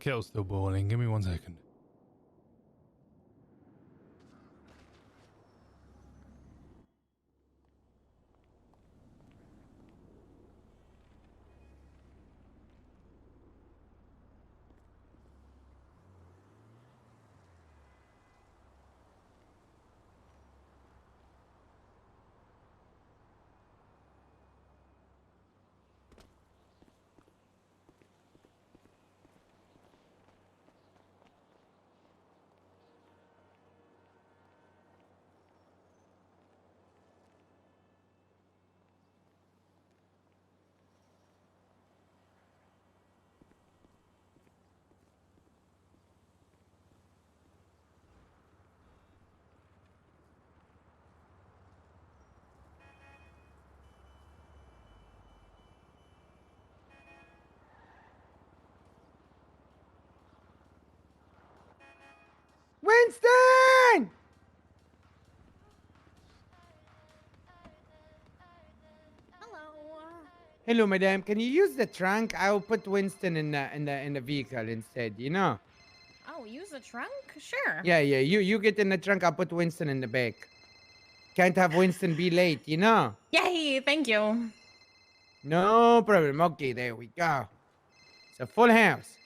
kettle's still boiling. Give me 1 second. Winston! Hello, madam. Can you use the trunk? I'll put Winston in the vehicle instead. You know. Oh, use the trunk? Sure. Yeah. You get in the trunk. I'll put Winston in the back. Can't have Winston be late. You know. Yay! Thank you. No problem. Okay, there we go. It's a full house.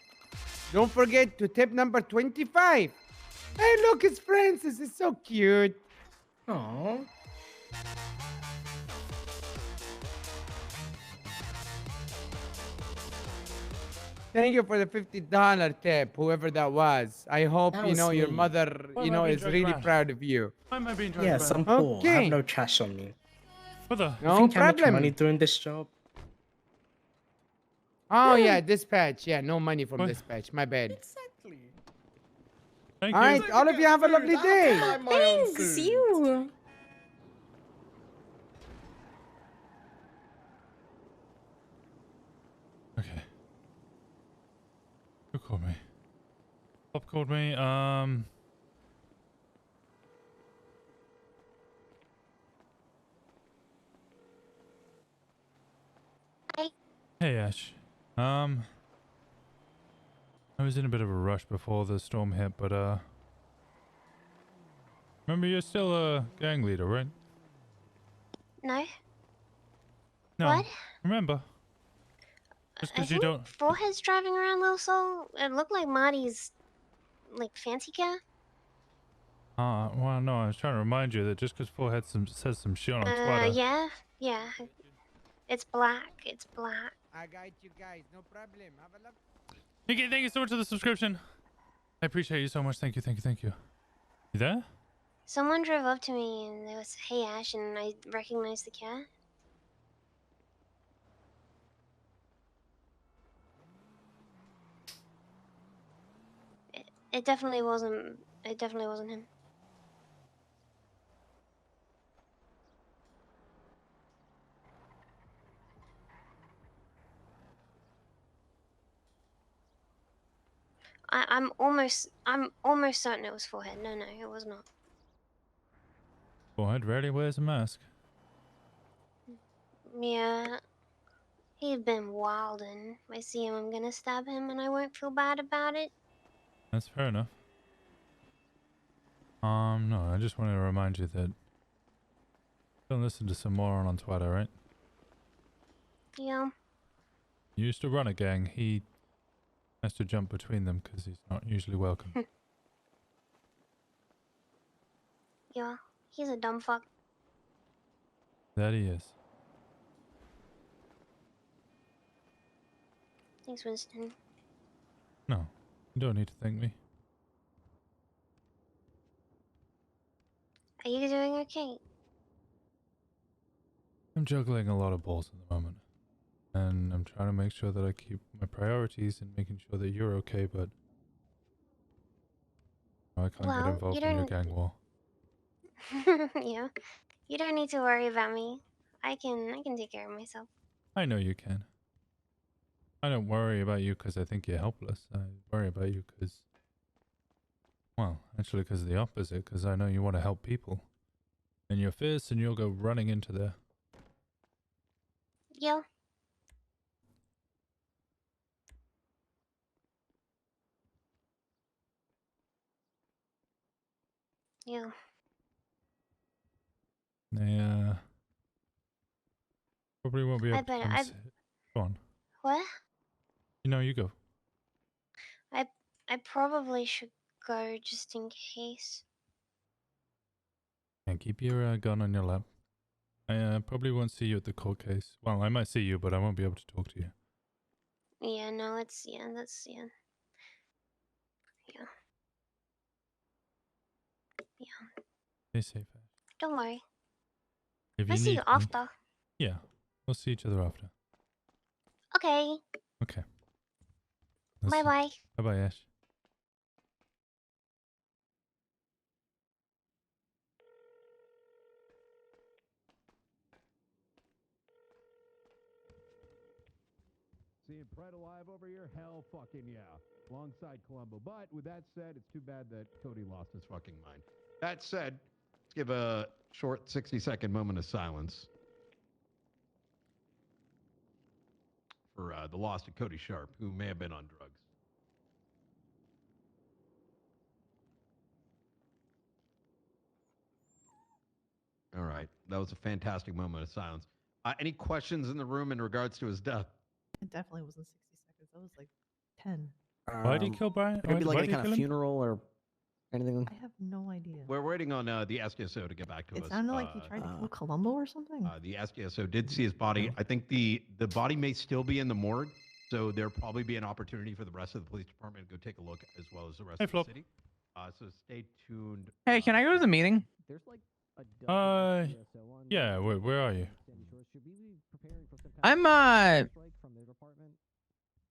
Don't forget to tip number 25. Hey, look, it's Francis. It's so cute. Aww. Thank you for the $50 tip, whoever that was. I hope That your was me. mother, Why am I being is dragged really around? proud of you. Why am I being dragged Yes, around? I'm poor. I Okay. have no cash on me. What the? No Think I make money problem. doing this job? Oh yeah, dispatch. Yeah, no money from What? dispatch. My bad. Exactly. Thank All you. right, all of you have a lovely day. Thanks, you. Okay. Who called me? Bob called me. Hi. Hey, Ash. I was in a bit of a rush before the storm hit, but remember you're still a gang leader, right? No. No. What? Remember? Just I because you think don't. Forehead's driving around Little Soul. It looked like Marty's, like, fancy car. Well, no, I was trying to remind you that just because Forehead says some shit on Twitter. Yeah. It's black. It's black. I got you guys. No problem. Have a lovely. Thank you so much for the subscription. I appreciate you so much. Thank you. You there? Someone drove up to me and they was, "Hey Ash," and I recognized the cat. It definitely wasn't. It definitely wasn't him. I'm almost certain it was Forehead. No, it was not. Forehead rarely wears a mask. Yeah, he's been wildin'. If I see him, I'm gonna stab him, and I won't feel bad about it. That's fair enough. No, I just wanted to remind you that don't listen to some moron on Twitter, right? Yeah. You used to run a gang. He has to jump between them because he's not usually welcome. Yeah, he's a dumb fuck. That he is. Thanks, Winston. No, you don't need to thank me. Are you doing okay? I'm juggling a lot of balls at the moment. And I'm trying to make sure that I keep my priorities and making sure that you're okay, but I can't get involved in your gang war. Yeah, you don't need to worry about me. I can take care of myself. I know you can. I don't worry about you because I think you're helpless. I worry about you because, well, actually because of the opposite, because I know you want to help people. And you're fierce and you'll go running into there. Yeah. Yeah. They probably won't be I able to bet come. I. Go on. What? You go. I probably should go just in case. And keep your gun on your lap. I probably won't see you at the court case. Well, I might see you, but I won't be able to talk to you. Yeah, no, that's yeah. Stay safe. Don't worry. If I'll you see need you me, after. yeah, we'll see each other after. Okay. Okay. Bye bye. Bye bye, Ash. Seeing Pred alive over here? Hell fucking yeah. Alongside Columbo. But with that said, it's too bad that Cody lost his fucking mind. That said, let's give a short 60-second moment of silence for the loss of Cody Sharp, who may have been on drugs. All right. That was a fantastic moment of silence. Any questions in the room in regards to his death? It definitely wasn't 60 seconds. That was like 10. Why did you kill Brian? Could it be like Why any did you kind kill of him? funeral or anything? I have no idea. We're waiting on the SDSO to get back to It us. sounded like he tried to kill Columbo or something. The SDSO did see his body. I think the body may still be in the morgue, so there'll probably be an opportunity for the rest of the police department to go take a look, as well as the rest Hey, of Flop. the city. So stay tuned. Hey, can I go to the meeting? There's like a Yeah, where are you?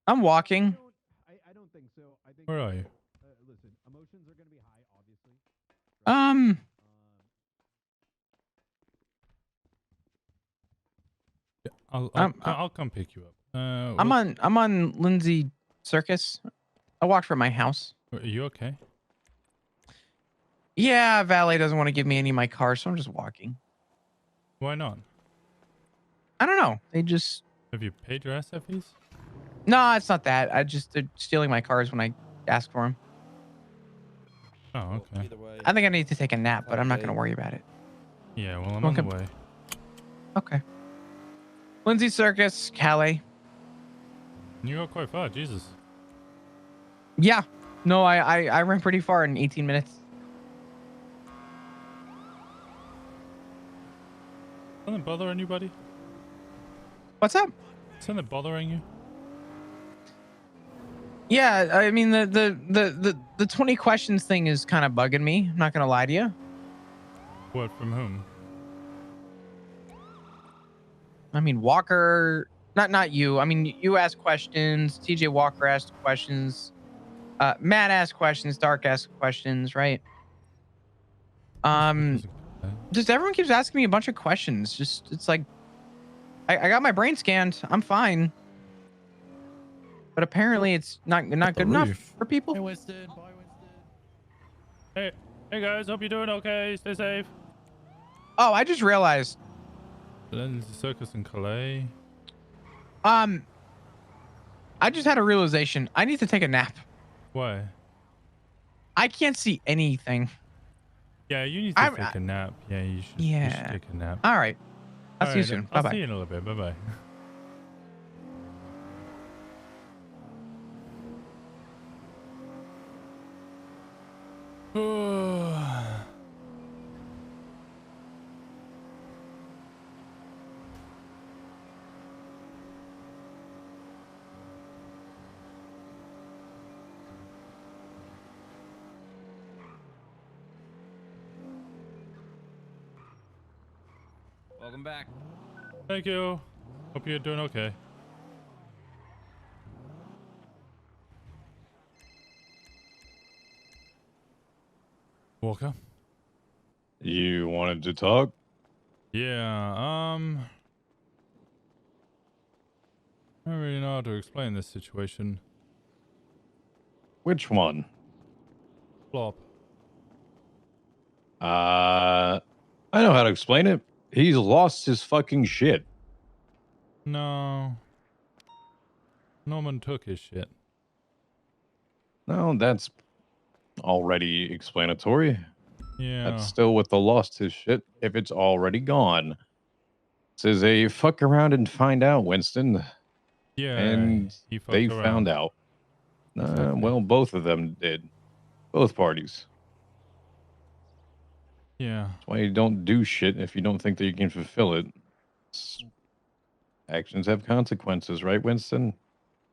I'm walking. I don't think so. I think Where are you? listen, emotions are going to be high, obviously. I'll come pick you up. I'm on Lindsay Circus. I walked from my house. Are you okay? Yeah, valet doesn't want to give me any of my cars, so I'm just walking. Why not? I don't know. They just Have you paid your SFEs? no, it's not that. They're stealing my cars when I ask for them. Oh, okay. I think I need to take a nap, but I'm not going to worry about it. Yeah, well, I'm on the Okay. way. Okay. Lindsay Circus, Calais. You go quite far, Jesus. Yeah. No, I ran pretty far in 18 minutes. Something bother anybody? What's up? Something bothering you? Yeah, I mean the 20 questions thing is kind of bugging me. I'm not gonna lie to you. What, from whom? I mean Walker, not you. I mean you asked questions. TJ Walker asked questions. Matt asked questions. Dark asked questions. Right. Just everyone keeps asking me a bunch of questions. Just it's like I got my brain scanned. I'm fine. But apparently it's not good enough for people. Hey, Winston. Bye, Winston. Hey guys. Hope you're doing okay. Stay safe. Oh, I just realized. Then the circus in Calais. I just had a realization. I need to take a nap. Why? I can't see anything. Yeah, you need to take a nap. Yeah, you should. You should Yeah. take a nap. All right. I'll see you Alright, soon. I'll Bye-bye. see you in a little bit. Bye bye. Welcome back. Thank you. Hope you're doing okay. Walker? You wanted to talk? Yeah, I don't really know how to explain this situation. Which one? Flop. I know how to explain it. He's lost his fucking shit. No. Norman took his shit. No, that's already explanatory. Yeah. That's still with the lost his shit if it's already gone. This is a fuck around and find out, Winston. Yeah. And he fucked they around. found out. Exactly. Well, both of them did. Both parties. Yeah. That's why you don't do shit if you don't think that you can fulfill it. Actions have consequences, right, Winston?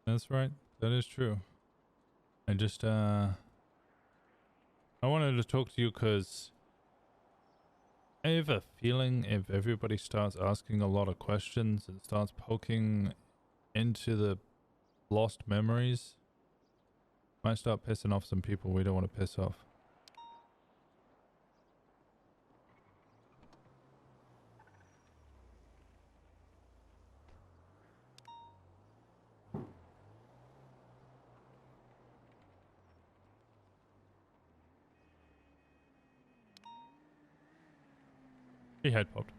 That's right. That is true. I just I wanted to talk to you because I have a feeling if everybody starts asking a lot of questions and starts poking into the lost memories, might start pissing off some people we don't want to piss off. He head popped.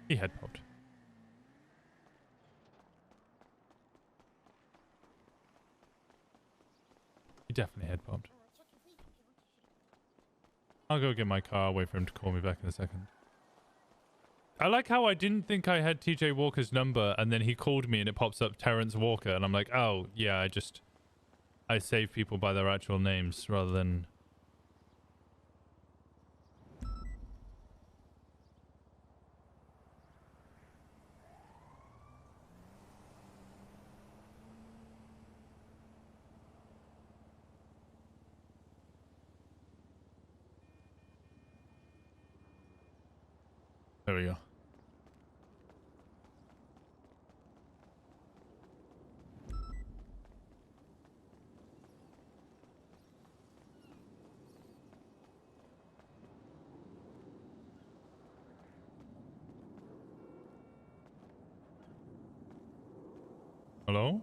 He head popped. He definitely head popped. I'll go get my car, wait for him to call me back in a second. I like how I didn't think I had TJ Walker's number and then he called me and it pops up Terrence Walker and I'm like, oh yeah, I save people by their actual names rather than... There we go. Hello?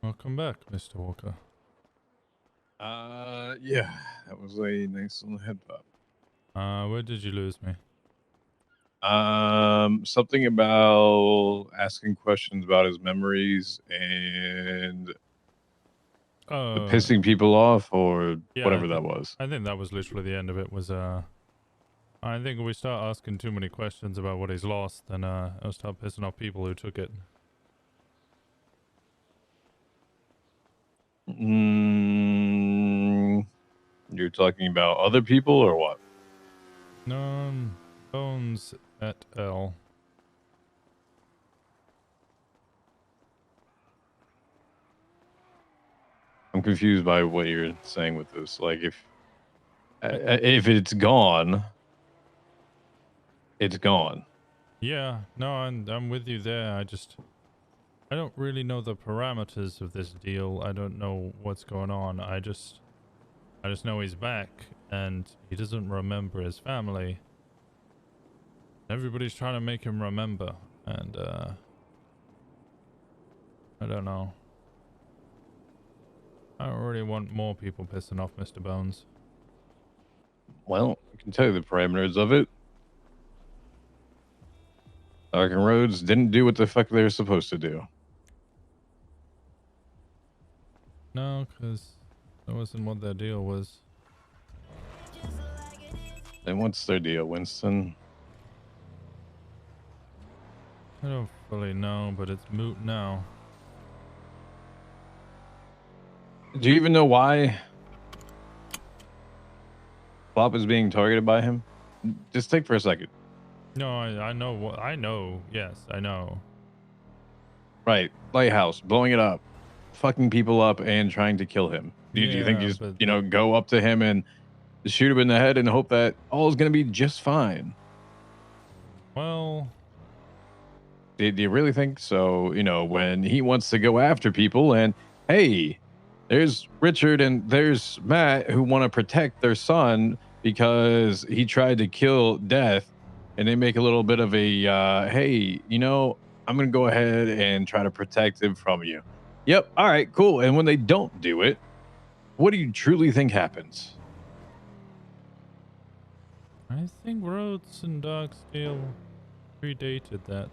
Welcome back, Mr. Walker. Yeah, that was a nice little head pop. Where did you lose me? Something about asking questions about his memories and pissing people off or yeah, whatever that was. I think that was literally the end of it was, I think if we start asking too many questions about what he's lost, then, it'll start pissing off people who took it. You're talking about other people or what? Bones et al. I'm confused by what you're saying with this. Like, if it's gone, it's gone. Yeah, no, I'm with you there. I don't really know the parameters of this deal. I don't know what's going on. I just know he's back and he doesn't remember his family. Everybody's trying to make him remember, and I don't know. I don't really want more people pissing off Mr. Bones. Well, I can tell you the parameters of it. Arkham Roads didn't do what the fuck they were supposed to do. No, because that wasn't what their deal was. Then what's their deal, Winston? I don't fully know, but it's moot now. Do you even know why Flop is being targeted by him? Just think for a second. No, I know what I know. Yes, I know. Right, Lighthouse, blowing it up, fucking people up, and trying to kill him. Do you think you just, go up to him and shoot him in the head and hope that all is going to be just fine? Well, do you really think so? When he wants to go after people, and hey, there's Richard and there's Matt who want to protect their son because he tried to kill Death, and they make a little bit of a hey, you know, I'm gonna go ahead and try to protect him from you. Yep, all right, cool. And when they don't do it, what do you truly think happens? I think Rhodes and Darksteel predated that.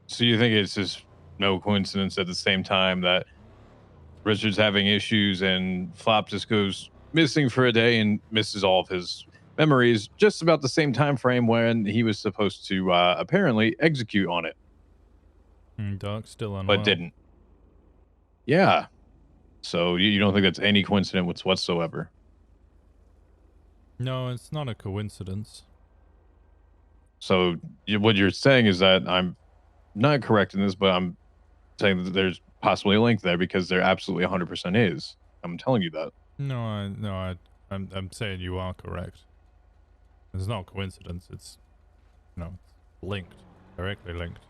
So you think it's just no coincidence at the same time that Richard's having issues and Flop just goes missing for a day and misses all of his memories just about the same time frame when he was supposed to apparently execute on it, Dark's still unwell. but didn't. Yeah. So you don't think that's any coincidence whatsoever? No, it's not a coincidence. So what you're saying is that I'm not correct in this, but I'm saying that there's possibly a link there because there absolutely 100% is. I'm telling you that. No, I'm saying you are correct. It's not a coincidence. It's, you know, linked, directly linked.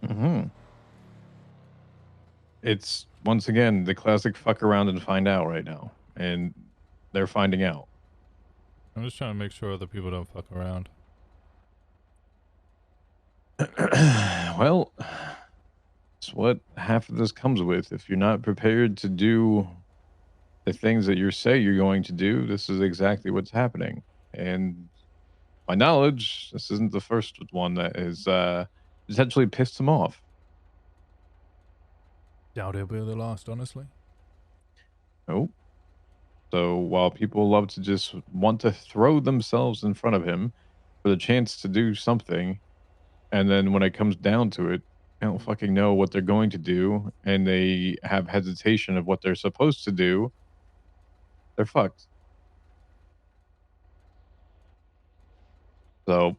Mm-hmm. It's once again the classic fuck around and find out right now, and they're finding out. I'm just trying to make sure that people don't fuck around. Well, it's what half of this comes with. If you're not prepared to do the things that you say you're going to do, this is exactly what's happening. And my knowledge, this isn't the first one that has essentially pissed him off. Doubt it'll be the last, honestly. Nope. So while people love to just want to throw themselves in front of him for the chance to do something, and then when it comes down to it, they don't fucking know what they're going to do, and they have hesitation of what they're supposed to do, they're fucked. So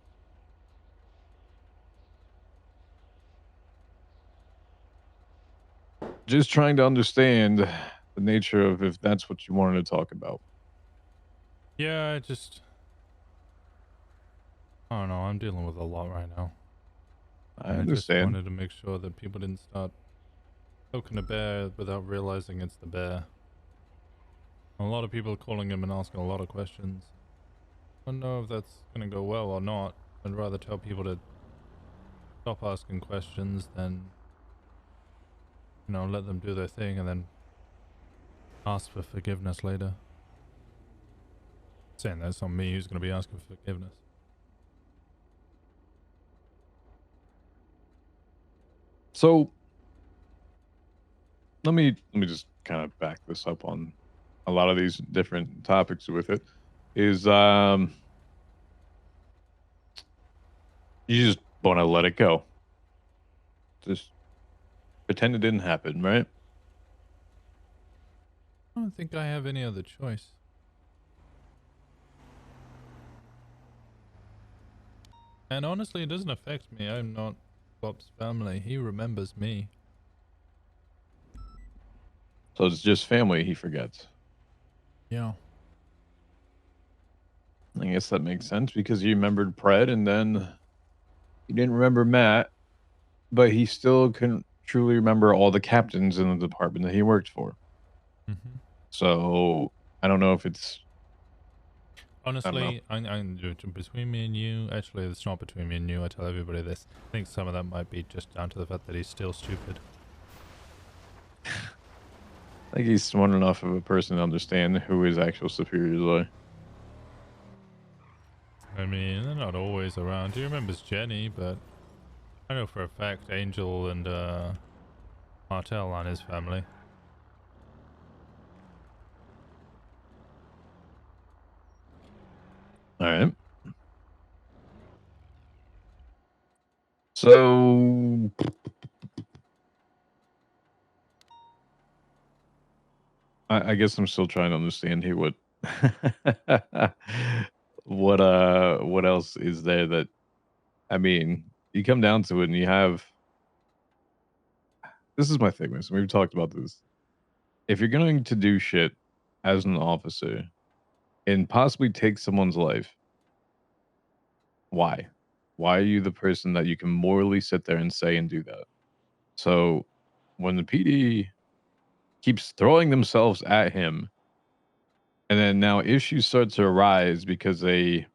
just trying to understand the nature of if that's what you wanted to talk about. Yeah, I don't know. I'm dealing with a lot right now. I just understand. wanted to make sure that people didn't start poking a bear without realizing it's the bear. A lot of people calling him and asking a lot of questions. I don't know if that's going to go well or not. I'd rather tell people to stop asking questions than, you know, let them do their thing and then ask for forgiveness later. Saying that's not me who's going to be asking for forgiveness. So let me just kind of back this up on a lot of these different topics with it. Is you just want to let it go. Just pretend it didn't happen, right? I don't think I have any other choice. And honestly, it doesn't affect me. I'm not Bob's family. He remembers me. So it's just family he forgets. Yeah. I guess that makes sense because you remembered Pred and then you didn't remember Matt, but he still couldn't truly remember all the captains in the department that he worked for. Mm-hmm. So I don't know if it's honestly, I'm between me and you. Actually, it's not between me and you. I tell everybody this. I think some of that might be just down to the fact that he's still stupid. I think he's smart enough of a person to understand who his actual superiors are. I mean, they're not always around. He remembers Jenny, but I know for a fact Angel and Martel aren't his family. All right. So I guess I'm still trying to understand here what what else is there that I mean, you come down to it and you have this is my thing, man. So we've talked about this. If you're going to do shit as an officer and possibly take someone's life, why? Why are you the person that you can morally sit there and say and do that? So when the PD keeps throwing themselves at him. And then now issues start to arise because they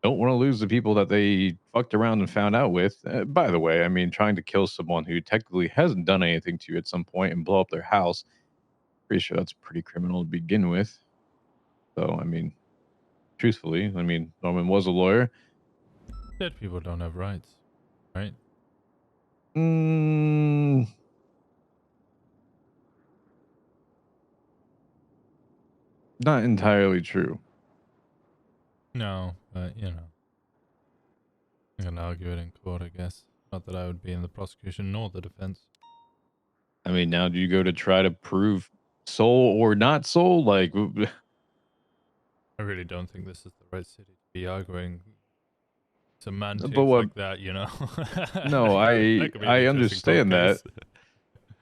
don't want to lose the people that they fucked around and found out with. By the way, I mean, trying to kill someone who technically hasn't done anything to you at some point and blow up their house, pretty sure that's pretty criminal to begin with. So, I mean, truthfully, I mean, Norman was a lawyer. Dead people don't have rights, right? Not entirely true. No, but you know, I can argue it in court, I guess. Not that I would be in the prosecution nor the defense. I mean, now do you go to try to prove soul or not soul? Like, I really don't think this is the right city to be arguing semantics but what, like that, you know? No, that could be an I interesting court understand that. case.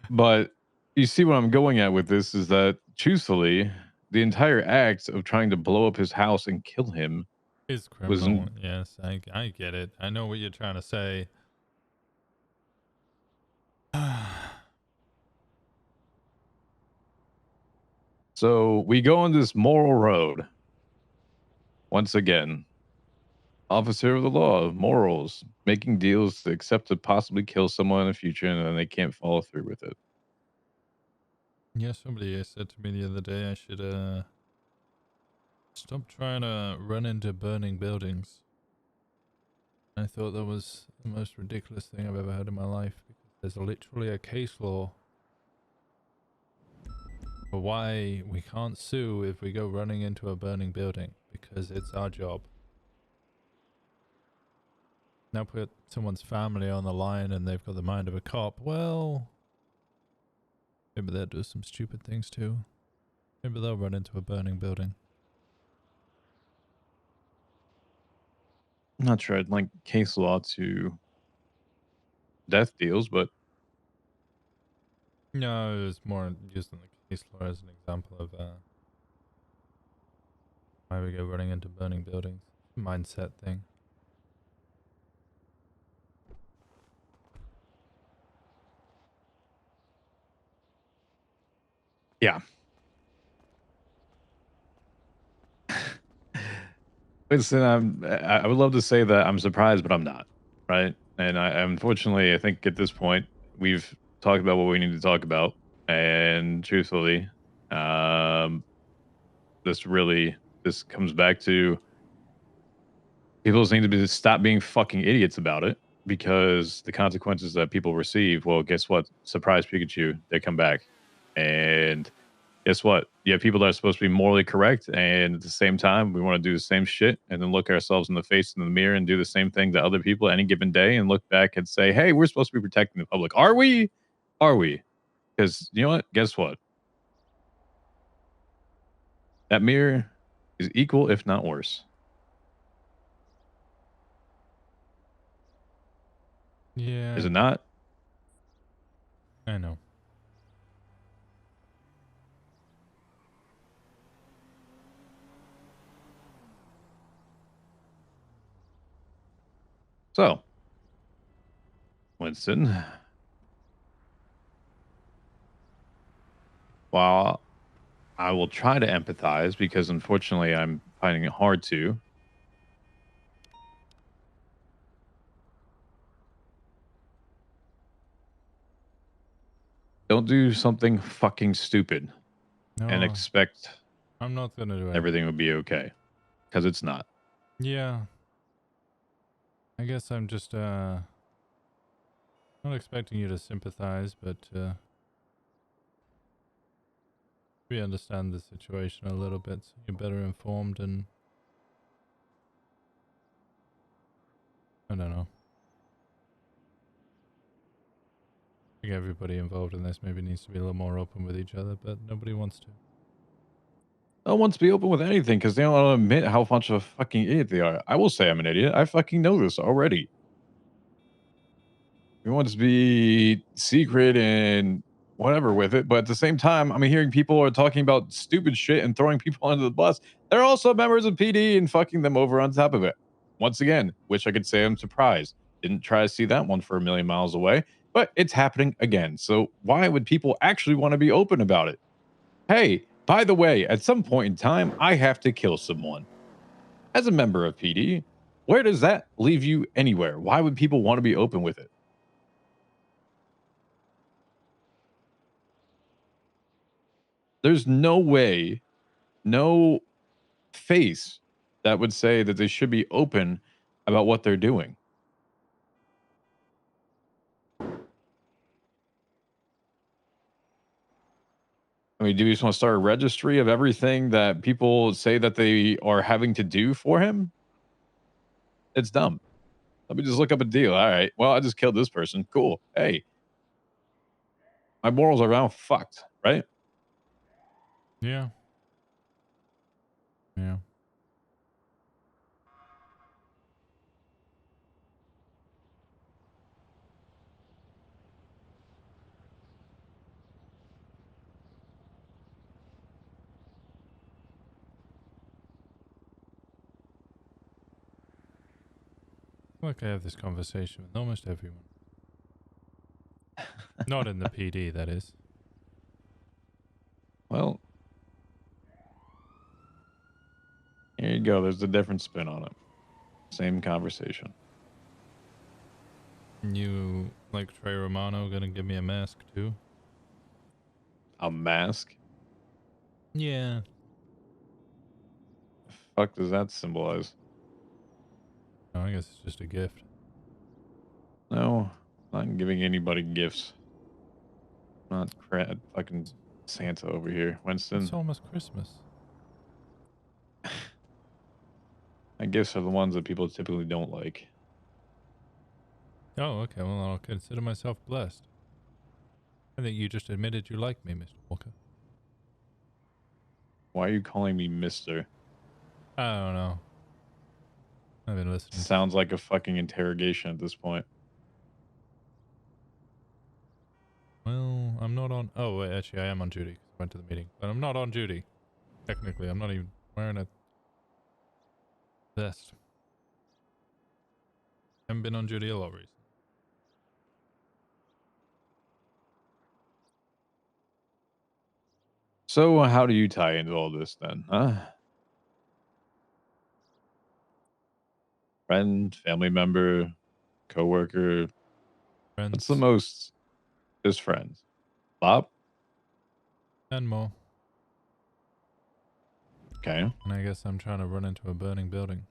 But you see what I'm going at with this is that, truthfully, the entire act of trying to blow up his house and kill him is criminal. Yes, I get it. I know what you're trying to say. So we go on this moral road. Once again, officer of the law, morals, making deals to accept to possibly kill someone in the future and then they can't follow through with it. Yeah, somebody said to me the other day I should stop trying to run into burning buildings. I thought that was the most ridiculous thing I've ever heard in my life, because there's literally a case law for why we can't sue if we go running into a burning building, because it's our job. Now put someone's family on the line and they've got the mind of a cop. Well, maybe they'll do some stupid things too. Maybe they'll run into a burning building. I'm not sure I'd like case law to death deals, but No, it was more using the case law as an example of why we go running into burning buildings. Mindset thing. yeah. Listen, I would love to say that I'm surprised, but I'm not, right? And I unfortunately, I think at this point, we've talked about what we need to talk about. And truthfully, this comes back to people just need to stop being fucking idiots about it, because the consequences that people receive, well, guess what? Surprise Pikachu, they come back. And guess what? You have people that are supposed to be morally correct, and at the same time, we want to do the same shit and then look ourselves in the face in the mirror and do the same thing to other people any given day and look back and say, hey, we're supposed to be protecting the public. Are we? Are we? Because you know what? Guess what? That mirror is equal, if not worse. Yeah. Is it not? I know. So, Winston, while I will try to empathize, because unfortunately I'm finding it hard to, don't do something fucking stupid and No, expect I'm not gonna do anything. everything will be okay, because it's not. Yeah. I guess I'm just not expecting you to sympathize, but we understand the situation a little bit, so you're better informed, and I don't know. I think everybody involved in this maybe needs to be a little more open with each other, but nobody wants to. No one wants to be open with anything because they don't want to admit how much of a fucking idiot they are. I will say I'm an idiot. I fucking know this already. We want to be secret and whatever with it, but at the same time, I'm hearing people are talking about stupid shit and throwing people under the bus. They're also members of PD and fucking them over on top of it. Once again, wish I could say I'm surprised. Didn't try to see that one for a million miles away. but it's happening again. So why would people actually want to be open about it? Hey, by the way, at some point in time, I have to kill someone. As a member of PD, where does that leave you anywhere? Why would people want to be open with it? There's no way, no face that would say that they should be open about what they're doing. I mean, do you just want to start a registry of everything that people say that they are having to do for him? It's dumb. Let me just look up a deal. All right. Well, I just killed this person. Cool. Hey, my morals are now fucked, right? Yeah. Yeah. Like I have this conversation with almost everyone. Not in the PD, that is. Well, here you go. There's a different spin on it. Same conversation. You, like Trey Romano, gonna give me a mask too? A mask? Yeah. Fuck does that symbolize? No, I guess it's just a gift. No, I'm not giving anybody gifts. Not fucking Santa over here, Winston. It's almost Christmas. My gifts are the ones that people typically don't like. Oh, okay. Well, I'll consider myself blessed. I think you just admitted you like me, Mr. Walker. Why are you calling me Mister? I don't know. I've been listening. Sounds like a fucking interrogation at this point. Well, I'm not on... Oh, wait, actually, I am on duty. I went to the meeting. But I'm not on duty. Technically, I'm not even wearing a vest. Haven't been on duty a lot recently. So, how do you tie into all this then, huh? Friend, family member, coworker. Friends. What's the most? Just friends. Bob? And more. Okay. And I guess I'm trying to run into a burning building.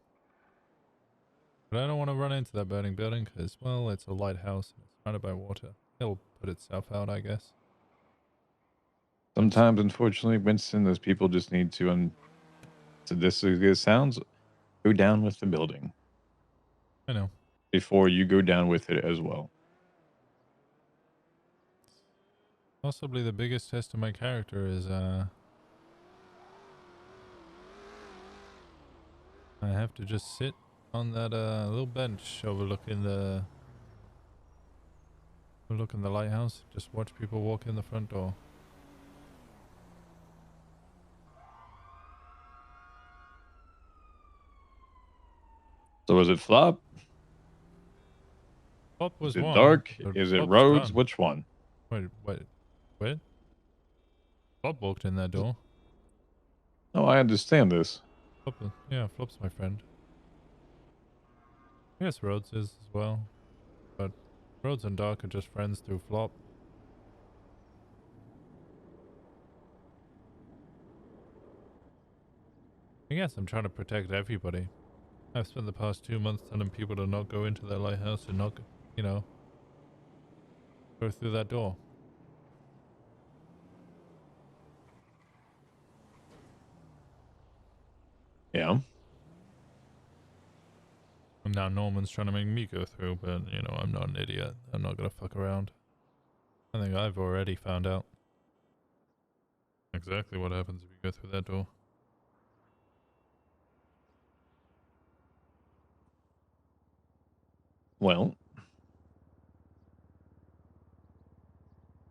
But I don't want to run into that burning building because, well, it's a lighthouse and it's surrounded by water. It'll put itself out, I guess. Sometimes, unfortunately, Winston, those people just need to, sadistically it sounds, go down with the building. I know. Before you go down with it as well. Possibly the biggest test of my character is, I have to just sit on that, little bench overlooking the lighthouse. Just watch people walk in the front door. So is it Flop? Flop was Is it one. Dark? but Is it Flop's Rhodes? gone. Which one? Wait. Flop walked in that door. Oh, I understand this. Flop's my friend. I guess Rhodes is as well. But Rhodes and Dark are just friends through Flop. I guess I'm trying to protect everybody. I've spent the past 2 months telling people to not go into their lighthouse and not, go through that door. Yeah. And now Norman's trying to make me go through, but, I'm not an idiot. I'm not gonna fuck around. I think I've already found out exactly what happens if you go through that door. Well,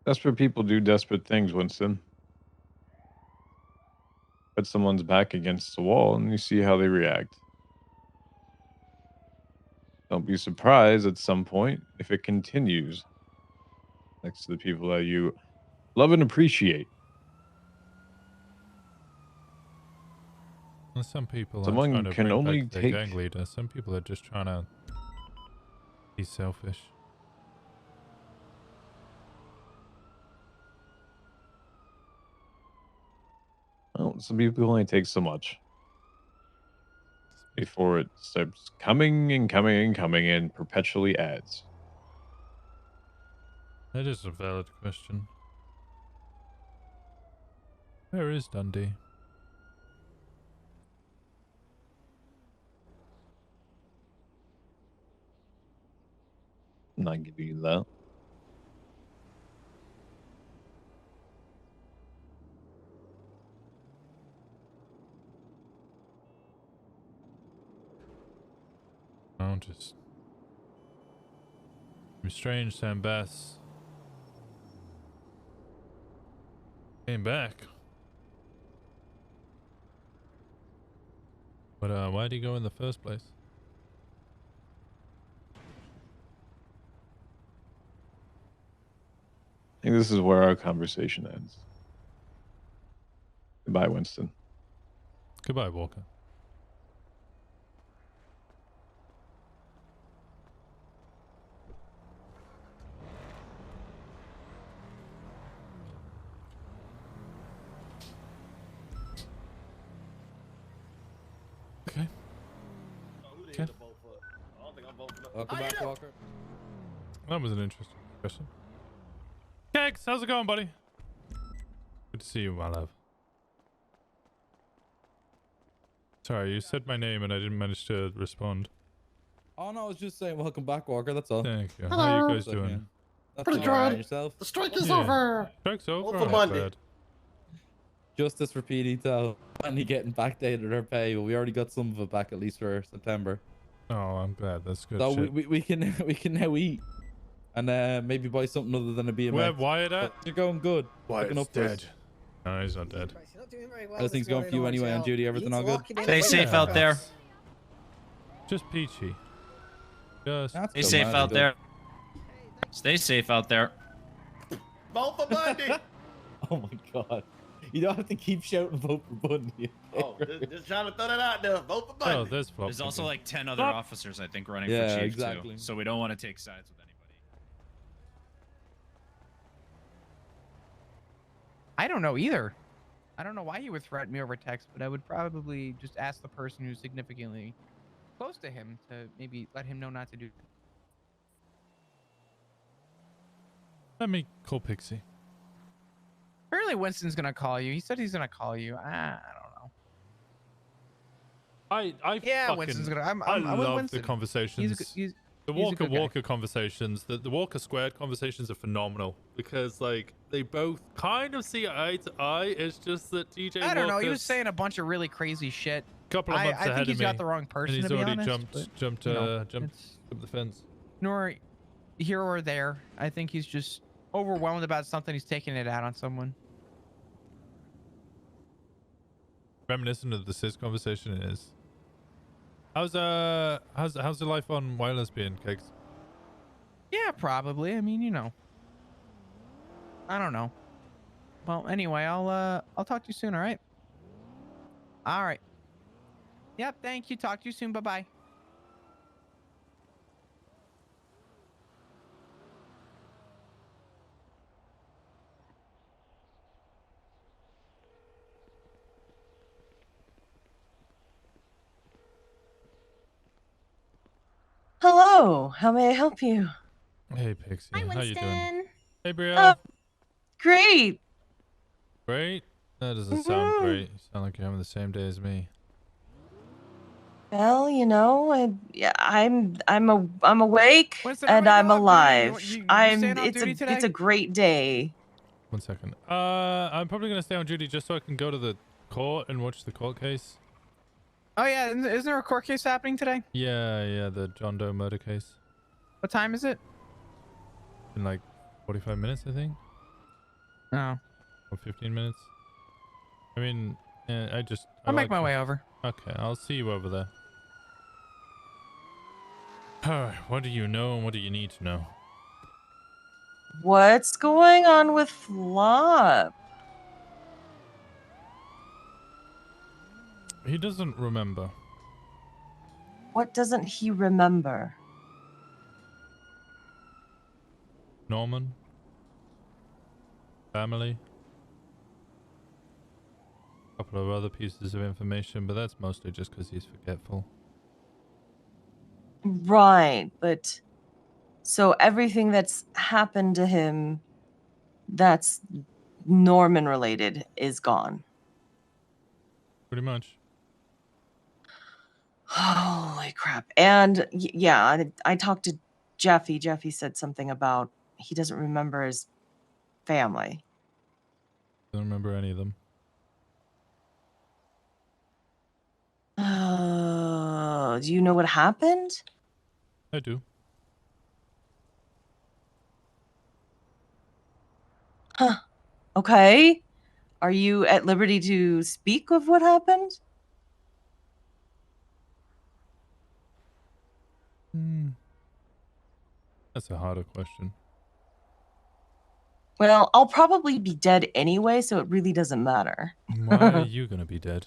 desperate people do desperate things, Winston. Put someone's back against the wall and you see how they react. Don't be surprised at some point if it continues. next to the people that you love and appreciate. Well, some people Someone are trying to can bring only back their take- gang leader. Some people are just trying to be selfish. Well, some people only take so much before it starts coming and coming and coming and perpetually adds. That is a valid question. Where is Dundee? I'm not giving you that. Oh, just strange. Sam Bass came back, but why did he go in the first place? I think this is where our conversation ends. Goodbye, Winston. Goodbye, Walker. Okay. Okay. Welcome back, Walker. That was an interesting question. Kegs, how's it going, buddy? Good to see you, my love. Sorry, you said my name and I didn't manage to respond. Oh no, I was just saying welcome back, Walker. That's all. Thank you. How are you guys What's up, doing? man? Not Pretty too bad. good. Yourself? The strike is Yeah. over. Strike's over. for Not Monday. bad. Justice for PDTO. Finally getting backdated our pay, but we already got some of it back at least for September. Oh, I'm glad. That's good. So shit. we can we can now eat and maybe buy something other than a BMX. Where Wyatt at? But you're going good. Looking up for us. dead. No, he's not dead. How's things going for you anyway on duty? Everything all good? Stay safe out there. Just peachy. Just That's Stay good, safe man. out Good. there. Stay safe out there. Vote for Bundy. Oh my god. You don't have to keep shouting vote for Bundy. Oh, just trying to throw that out there. Vote for Bundy. oh, there's flop. There's also like 10 other Flop. officers, I think, running Yeah, for chief exactly. too. So we don't want to take sides with anybody. I don't know either. I don't know why he would threaten me over text, but I would probably just ask the person who's significantly close to him to maybe let him know not to do. Let me call Pixie. Apparently, Winston's gonna call you. He said he's gonna call you. I don't know. I Yeah, fucking, Winston's gonna. I'm I with love Winston. the conversations. He's the he's a Walker good guy. Walker conversations, the Walker Squared conversations are phenomenal because like they both kind of see eye to eye. It's just that TJ I don't know. He was Walker's saying a bunch of really crazy shit. a couple of months I ahead think he's of me, got the wrong person and he's to be already honest. jumped but, you know, jumped it's the fence. nor here or there. I think he's just overwhelmed about something. He's taking it out on someone. Reminiscent of the sis conversation is. How's the life on wireless being, Cakes? Yeah, probably. I mean, you know. I don't know. Well, anyway, I'll talk to you soon, all right? All right. Yep, thank you. Talk to you soon. Bye-bye. Hello, how may I help you? Hey, Pixie. Hi, How you doing? Winston. Hey, Brio. Oh, great. Great. That doesn't sound great. You sound like you're having the same day as me. Well, you know, I'm awake Winston, how and many I'm people have duty? alive. You I'm staying on it's duty a today? it's a great day. 1 second. I'm probably gonna stay on duty just so I can go to the court and watch the court case. Oh yeah, isn't there a court case happening today? Yeah, the John Doe murder case. What time is it? In like 45 minutes, I think, No. or 15 minutes. I mean, I I'll make like my to- way over. Okay, I'll see you over there. Alright, what do you know and what do you need to know? What's going on with Flop? He doesn't remember. What doesn't he remember? Norman? Family? A couple of other pieces of information, but that's mostly just because he's forgetful. Right, but so everything that's happened to him that's Norman related is gone. Pretty much. Holy crap. And yeah, I talked to Jeffy. Jeffy said something about he doesn't remember his family. Don't remember any of them. Do you know what happened? I do. Huh. Okay. Are you at liberty to speak of what happened? That's a harder question. Well, I'll probably be dead anyway, so it really doesn't matter. Why are you gonna be dead?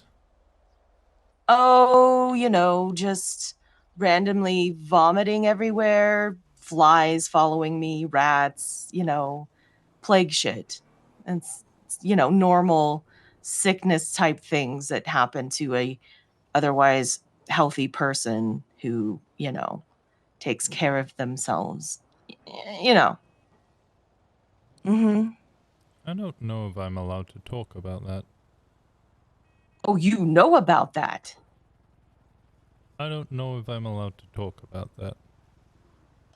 Oh, you know, just randomly vomiting everywhere, flies following me, rats, you know, plague shit. And, you know, normal sickness type things that happen to a otherwise healthy person who, you know, takes care of themselves. You know. Mm-hmm. I don't know if I'm allowed to talk about that. Oh, you know about that. I don't know if I'm allowed to talk about that.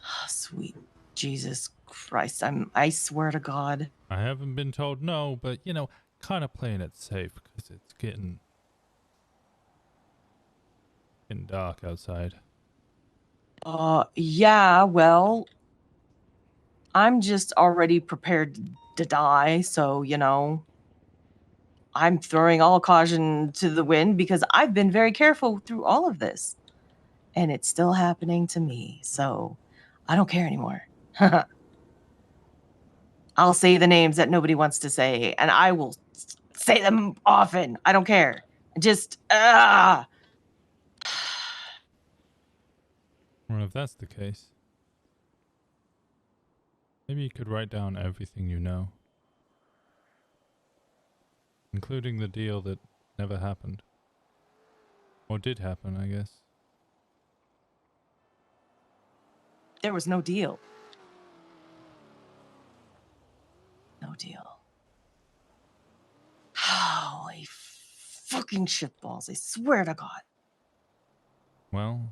Oh, sweet Jesus Christ. I swear to God. I haven't been told no, but you know, kind of playing it safe because it's getting dark outside. Yeah, well, I'm just already prepared to die, so, you know, I'm throwing all caution to the wind because I've been very careful through all of this. And it's still happening to me, so I don't care anymore. I'll say the names that nobody wants to say, and I will say them often. I don't care. Just, Well, if that's the case, maybe you could write down everything you know. Including the deal that never happened. Or did happen, I guess. There was no deal. No deal. Holy fucking shitballs, I swear to God. Well,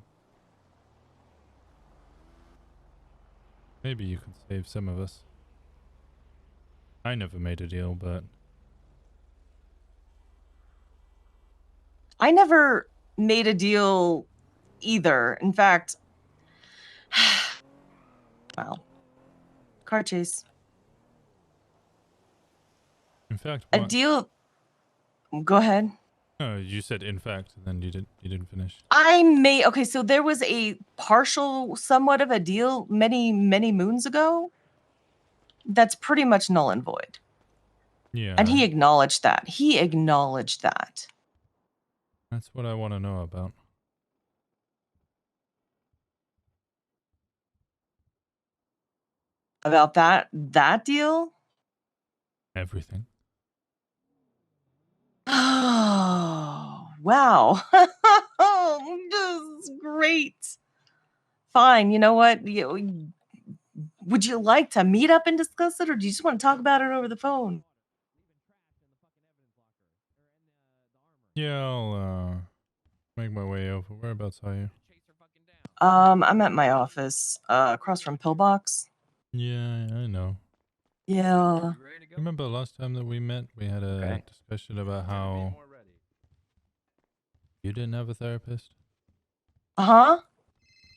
maybe you could save some of us. I never made a deal, but I never made a deal either. In fact, well, car chase. in fact, A what? deal. Go ahead. Oh, you said in fact, and then you didn't finish. Okay, so there was a partial, somewhat of a deal many, many moons ago. That's pretty much null and void. Yeah. And he acknowledged that. He acknowledged that. That's what I want to know about. About that deal? Everything. Oh, wow. This is great. Fine. You know what? Would you like to meet up and discuss it, or do you just want to talk about it over the phone? Yeah, I'll make my way over. Whereabouts are you? I'm at my office, across from Pillbox. Yeah, I know. Yeah. Remember last time that we met, we had a discussion about how you didn't have a therapist? Uh-huh.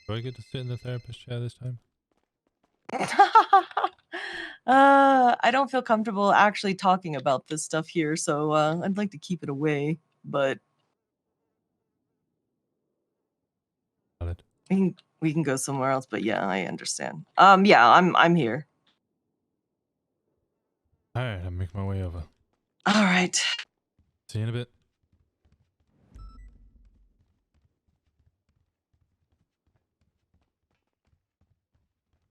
Do I get to sit in the therapist chair this time? I don't feel comfortable actually talking about this stuff here, so I'd like to keep it away, but we can go somewhere else, but yeah, I understand. Yeah, I'm here. All right, I'll make my way over. All right. See you in a bit.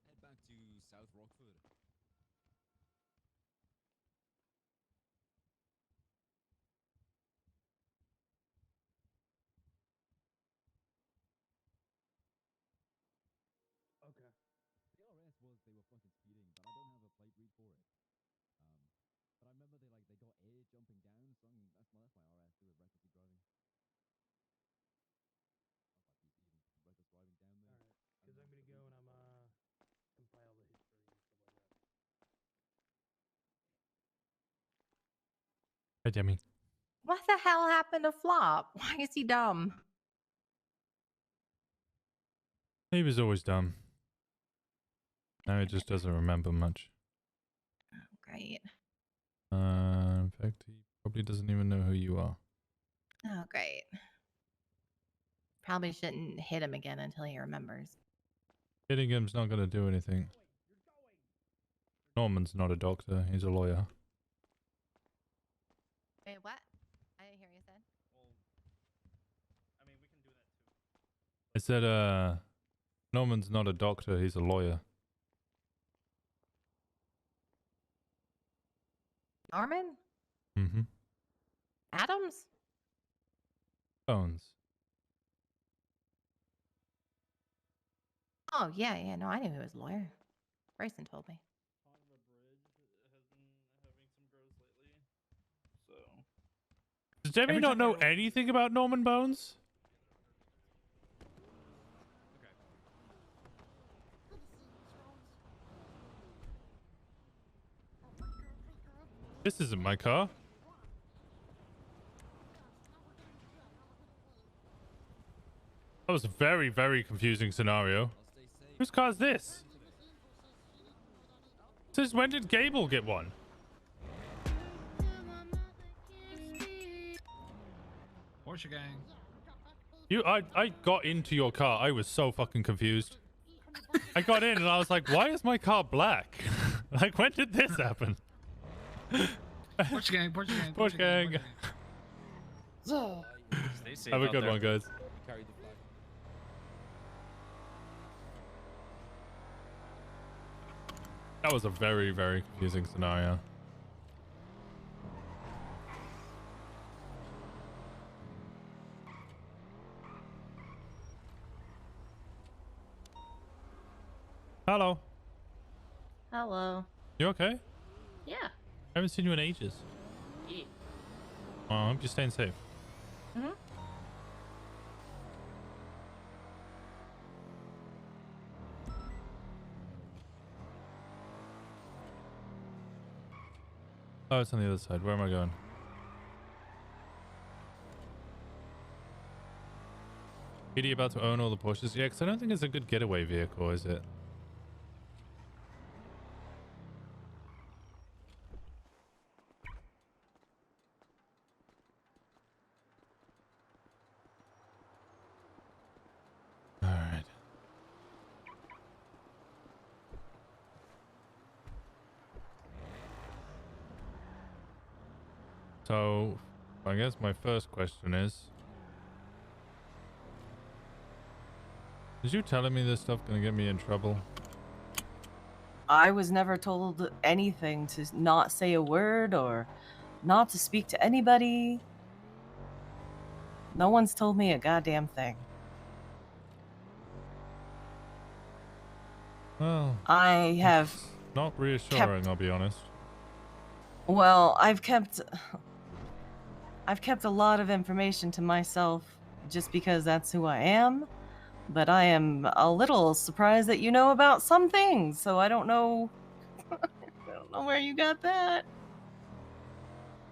Head back to South Rockford. Okay. The RS was they were fucking speeding, but I don't have a plate read for it. But I remember they got air jumping down, so that's my RS. They were recklessly driving. Reckless driving down there. All right. Because I'm gonna go and I'm compile the history and stuff like that. Hi, Demi. What the hell happened to Flop? Why is he dumb? He was always dumb. Now he just doesn't remember much. Great. In fact, he probably doesn't even know who you are. Oh, great. Probably shouldn't hit him again until he remembers. Hitting him's not going to do anything. Norman's not a doctor. He's a lawyer. Wait, what? I didn't hear what you said. I mean, we can do that too. I said, Norman's not a doctor. He's a lawyer. Norman? Mm-hmm. Adams? Bones. Oh, yeah. No, I knew he was a lawyer. Grayson told me. Does Demi not know anything about Norman Bones? This isn't my car. That was a very, very confusing scenario. Whose car is this? Since when did Gable get one? Porsche gang. I got into your car. I was so fucking confused. I got in and I was like, why is my car black? Like, when did this happen? Porsche gang, Porsche gang, Porsche gang. Stay safe Have a out good there. one, guys. Carry the flag. That was a very, very confusing scenario. Hello. Hello. You okay? Yeah. I haven't seen you in ages. Yeah. Well, I hope you're staying safe. Mm-hmm. Oh, it's on the other side. Where am I going? PD about to own all the Porsches? Yeah, because I don't think it's a good getaway vehicle, is it? Alright. So, I guess my first question is... Is you telling me this stuff gonna get me in trouble? I was never told anything to not say a word or not to speak to anybody. No one's told me a goddamn thing. Well, I have not reassuring, I'll be honest. Well, I've kept a lot of information to myself just because that's who I am, but I am a little surprised that you know about some things, so I don't know I don't know where you got that.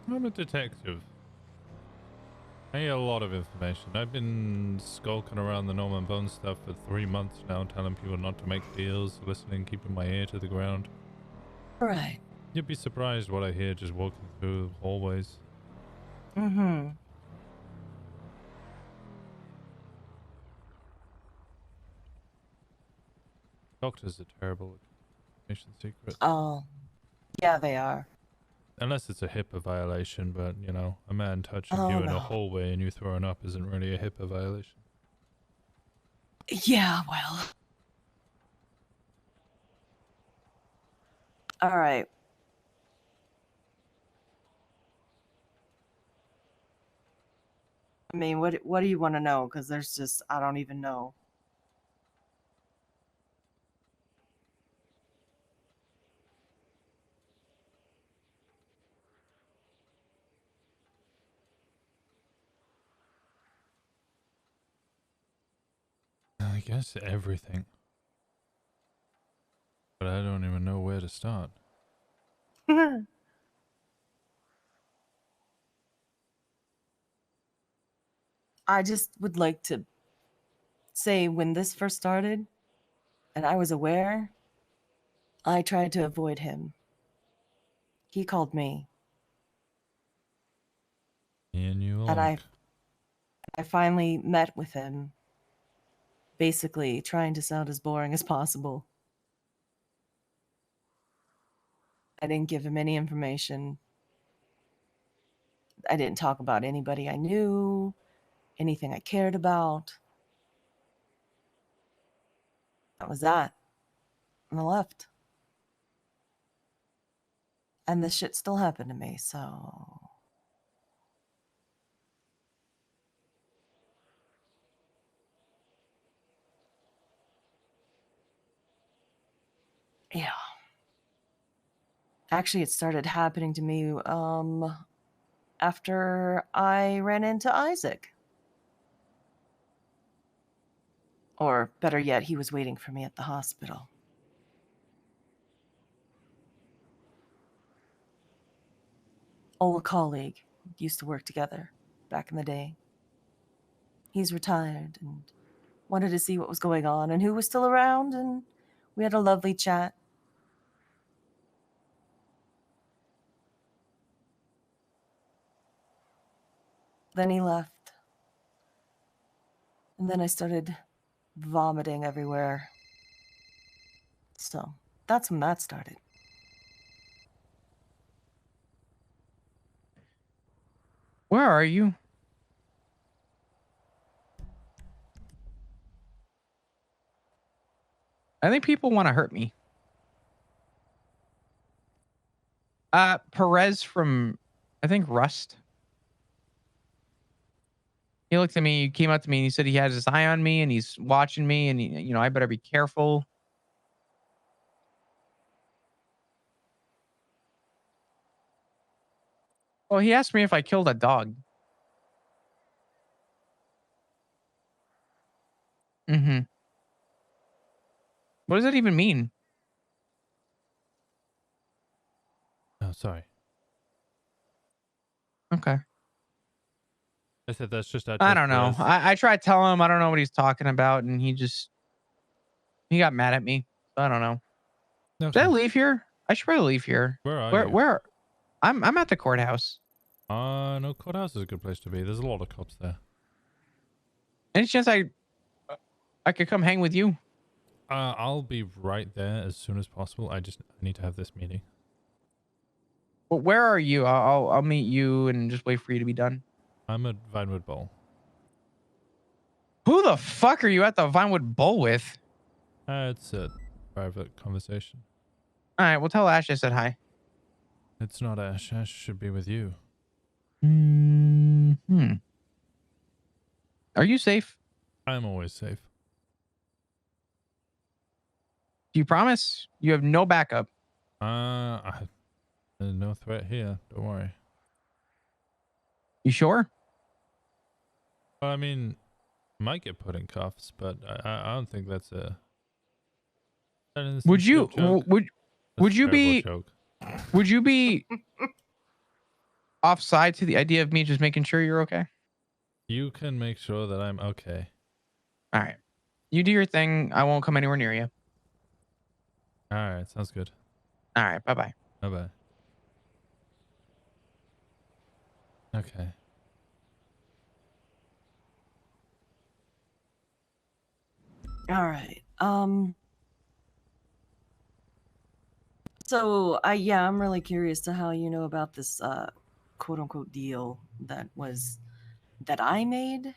I'm a detective. I need a lot of information. I've been skulking around the Norman Bones stuff for 3 months now, telling people not to make deals, listening, keeping my ear to the ground. Right. You'd be surprised what I hear just walking through hallways. Mm-hmm. Doctors are terrible at patient secrets. Oh, yeah, they are. unless it's a HIPAA violation, but you know, a man touching Oh, you in a no. hallway and you throwing up isn't really a HIPAA violation. Yeah, well. All right. I mean, what do you want to know? Because there's just, I don't even know. I guess everything. But I don't even know where to start. I just would like to say when this first started and I was aware, I tried to avoid him. He called me. And you And like. I finally met with him, basically trying to sound as boring as possible. I didn't give him any information. I didn't talk about anybody I knew, anything I cared about. That was that. And I left. And this shit still happened to me, so. Yeah. Actually, it started happening to me after I ran into Isaac. Or better yet, he was waiting for me at the hospital. Old colleague, used to work together back in the day. He's retired and wanted to see what was going on and who was still around, and we had a lovely chat. Then he left. And then I started vomiting everywhere. So that's when that started. Where are you? I think people want to hurt me. Perez from, I think, Rust. He looked at me, he came up to me, and he said he has his eye on me, and he's watching me, and, you know, I better be careful. Well, he asked me if I killed a dog. Mm-hmm. What does that even mean? Oh, sorry. Okay. I said that's just I don't know. I tried telling him I don't know what he's talking about, and he got mad at me. So I don't know. Okay. Should I leave here? I should probably leave here. Where are you? Where? I'm at the courthouse. No, courthouse is a good place to be. There's a lot of cops there. Any chance I could come hang with you? I'll be right there as soon as possible. I need to have this meeting. Well, where are you? I'll meet you and just wait for you to be done. I'm at Vinewood Bowl. Who the fuck are you at the Vinewood Bowl with? It's a private conversation. All right, well, tell Ash I said hi. It's not Ash. Ash should be with you. Hmm. Are you safe? I'm always safe. Do you promise? You have no backup. There's no threat here. Don't worry. You sure? Well, I mean, might get put in cuffs, but I don't think that's a. Would you be offside to the idea of me just making sure you're okay? You can make sure that I'm okay. All right. You do your thing. I won't come anywhere near you. All right. Sounds good. All right. Bye-bye. Bye-bye. Okay. All right. So, yeah, I'm really curious to how you know about this quote unquote deal that I made.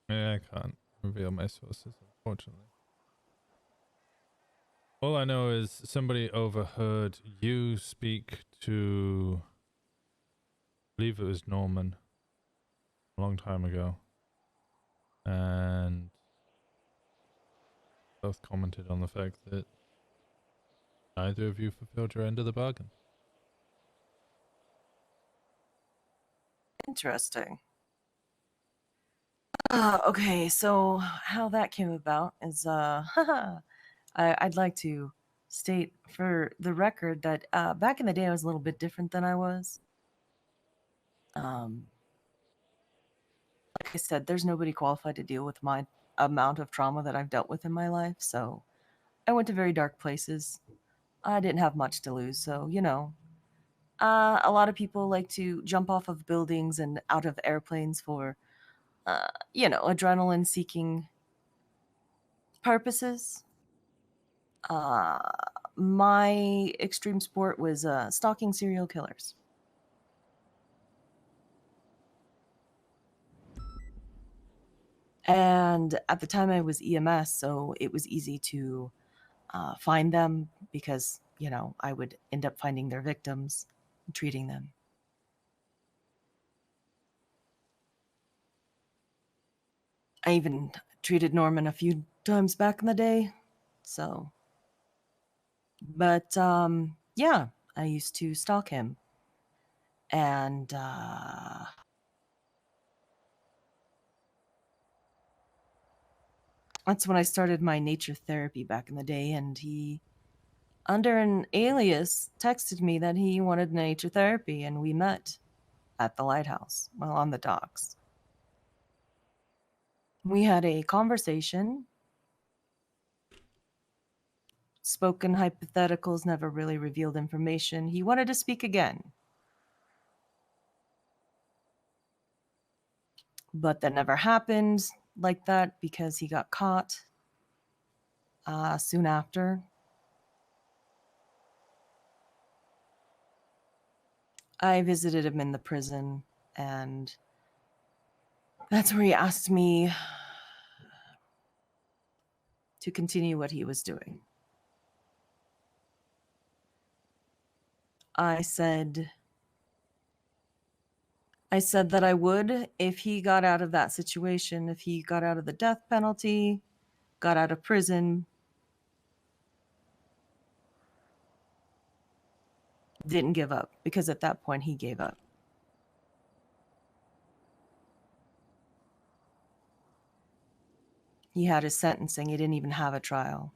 Yeah, I can't reveal my sources, unfortunately. All I know is somebody overheard you speak to, I believe it was Norman, a long time ago, and both commented on the fact that neither of you fulfilled your end of the bargain. Interesting. Okay, so how that came about is I'd like to state for the record that back in the day I was a little bit different than I was. Like I said, there's nobody qualified to deal with my amount of trauma that I've dealt with in my life, so I went to very dark places. I didn't have much to lose, so a lot of people like to jump off of buildings and out of airplanes for adrenaline seeking purposes. My extreme sport was stalking serial killers. And at the time I was EMS, so it was easy to find them because, I would end up finding their victims and treating them. I even treated Norman a few times back in the day. So, but yeah, I used to stalk him. And that's when I started my nature therapy back in the day. And he, under an alias, texted me that he wanted nature therapy. And we met at the lighthouse, well, on the docks. We had a conversation. Spoken hypotheticals never really revealed information. He wanted to speak again. But that never happened like that because he got caught soon after. I visited him in the prison, and that's where he asked me to continue what he was doing. I said that I would if he got out of that situation, if he got out of the death penalty, got out of prison, didn't give up, because at that point he gave up. He had his sentencing. He didn't even have a trial.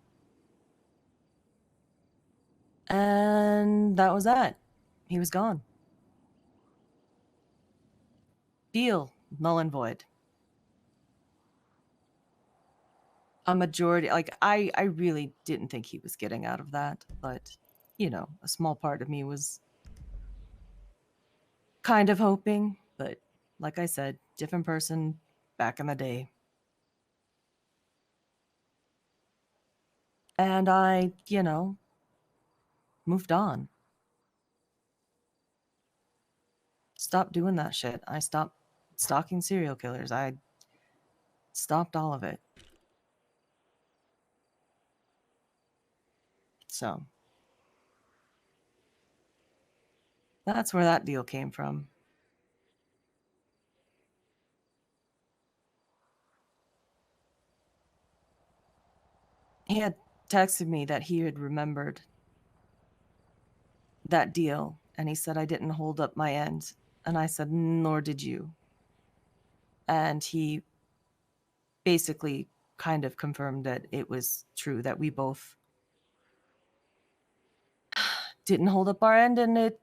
And that was that. He was gone. Deal null and void. A majority, I really didn't think he was getting out of that, but a small part of me was kind of hoping. But like I said, different person back in the day. And I, moved on. Stopped doing that shit. I stopped stalking serial killers. I stopped all of it. So that's where that deal came from. He had texted me that he had remembered that deal, and he said I didn't hold up my end. And I said, nor did you. And he basically kind of confirmed that it was true, that we both didn't hold up our end, and it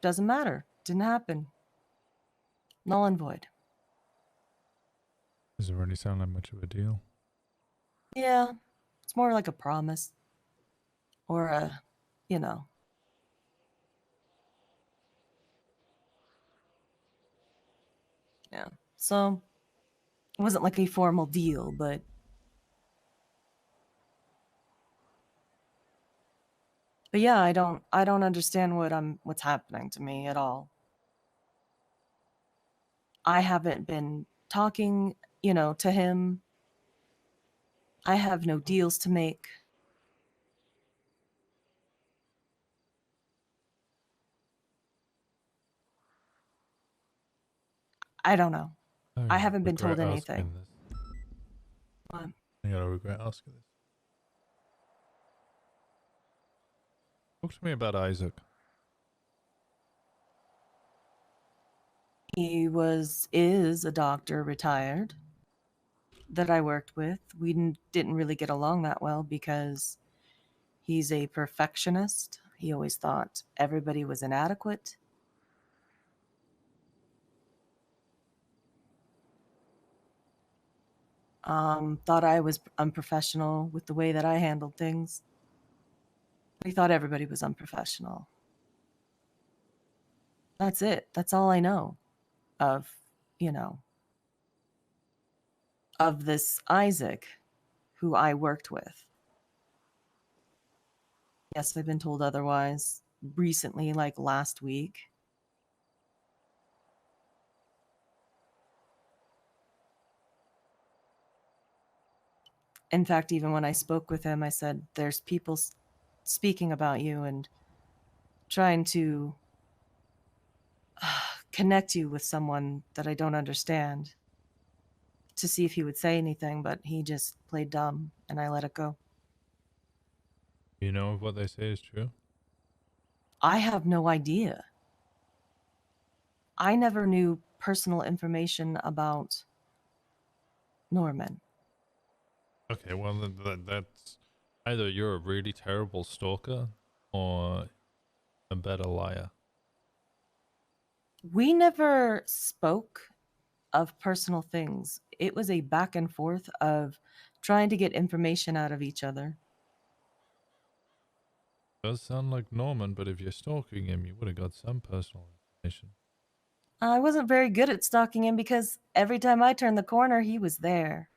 doesn't matter. Didn't happen. Null and void. Doesn't really sound like much of a deal. Yeah, it's more like a promise. Or a, Yeah. So, it wasn't like a formal deal, but But yeah, I don't understand what's happening to me at all. I haven't been talking, to him. I have no deals to make. I don't know. I haven't been told regret anything. asking this. What? I gotta regret asking this. Talk to me about Isaac. He is a doctor, retired, that I worked with. We didn't really get along that well because he's a perfectionist. He always thought everybody was inadequate. Thought I was unprofessional with the way that I handled things. He thought everybody was unprofessional. That's it. That's all I know of, of this Isaac who I worked with. Yes, I've been told otherwise recently, like last week. In fact, even when I spoke with him, I said, there's people speaking about you and trying to connect you with someone that I don't understand to see if he would say anything, but he just played dumb and I let it go. You know if what they say is true? I have no idea. I never knew personal information about Norman. Okay, well, that's either you're a really terrible stalker or a better liar. We never spoke of personal things. It was a back and forth of trying to get information out of each other. Does sound like Norman, but if you're stalking him, you would have got some personal information. I wasn't very good at stalking him because every time I turned the corner, he was there.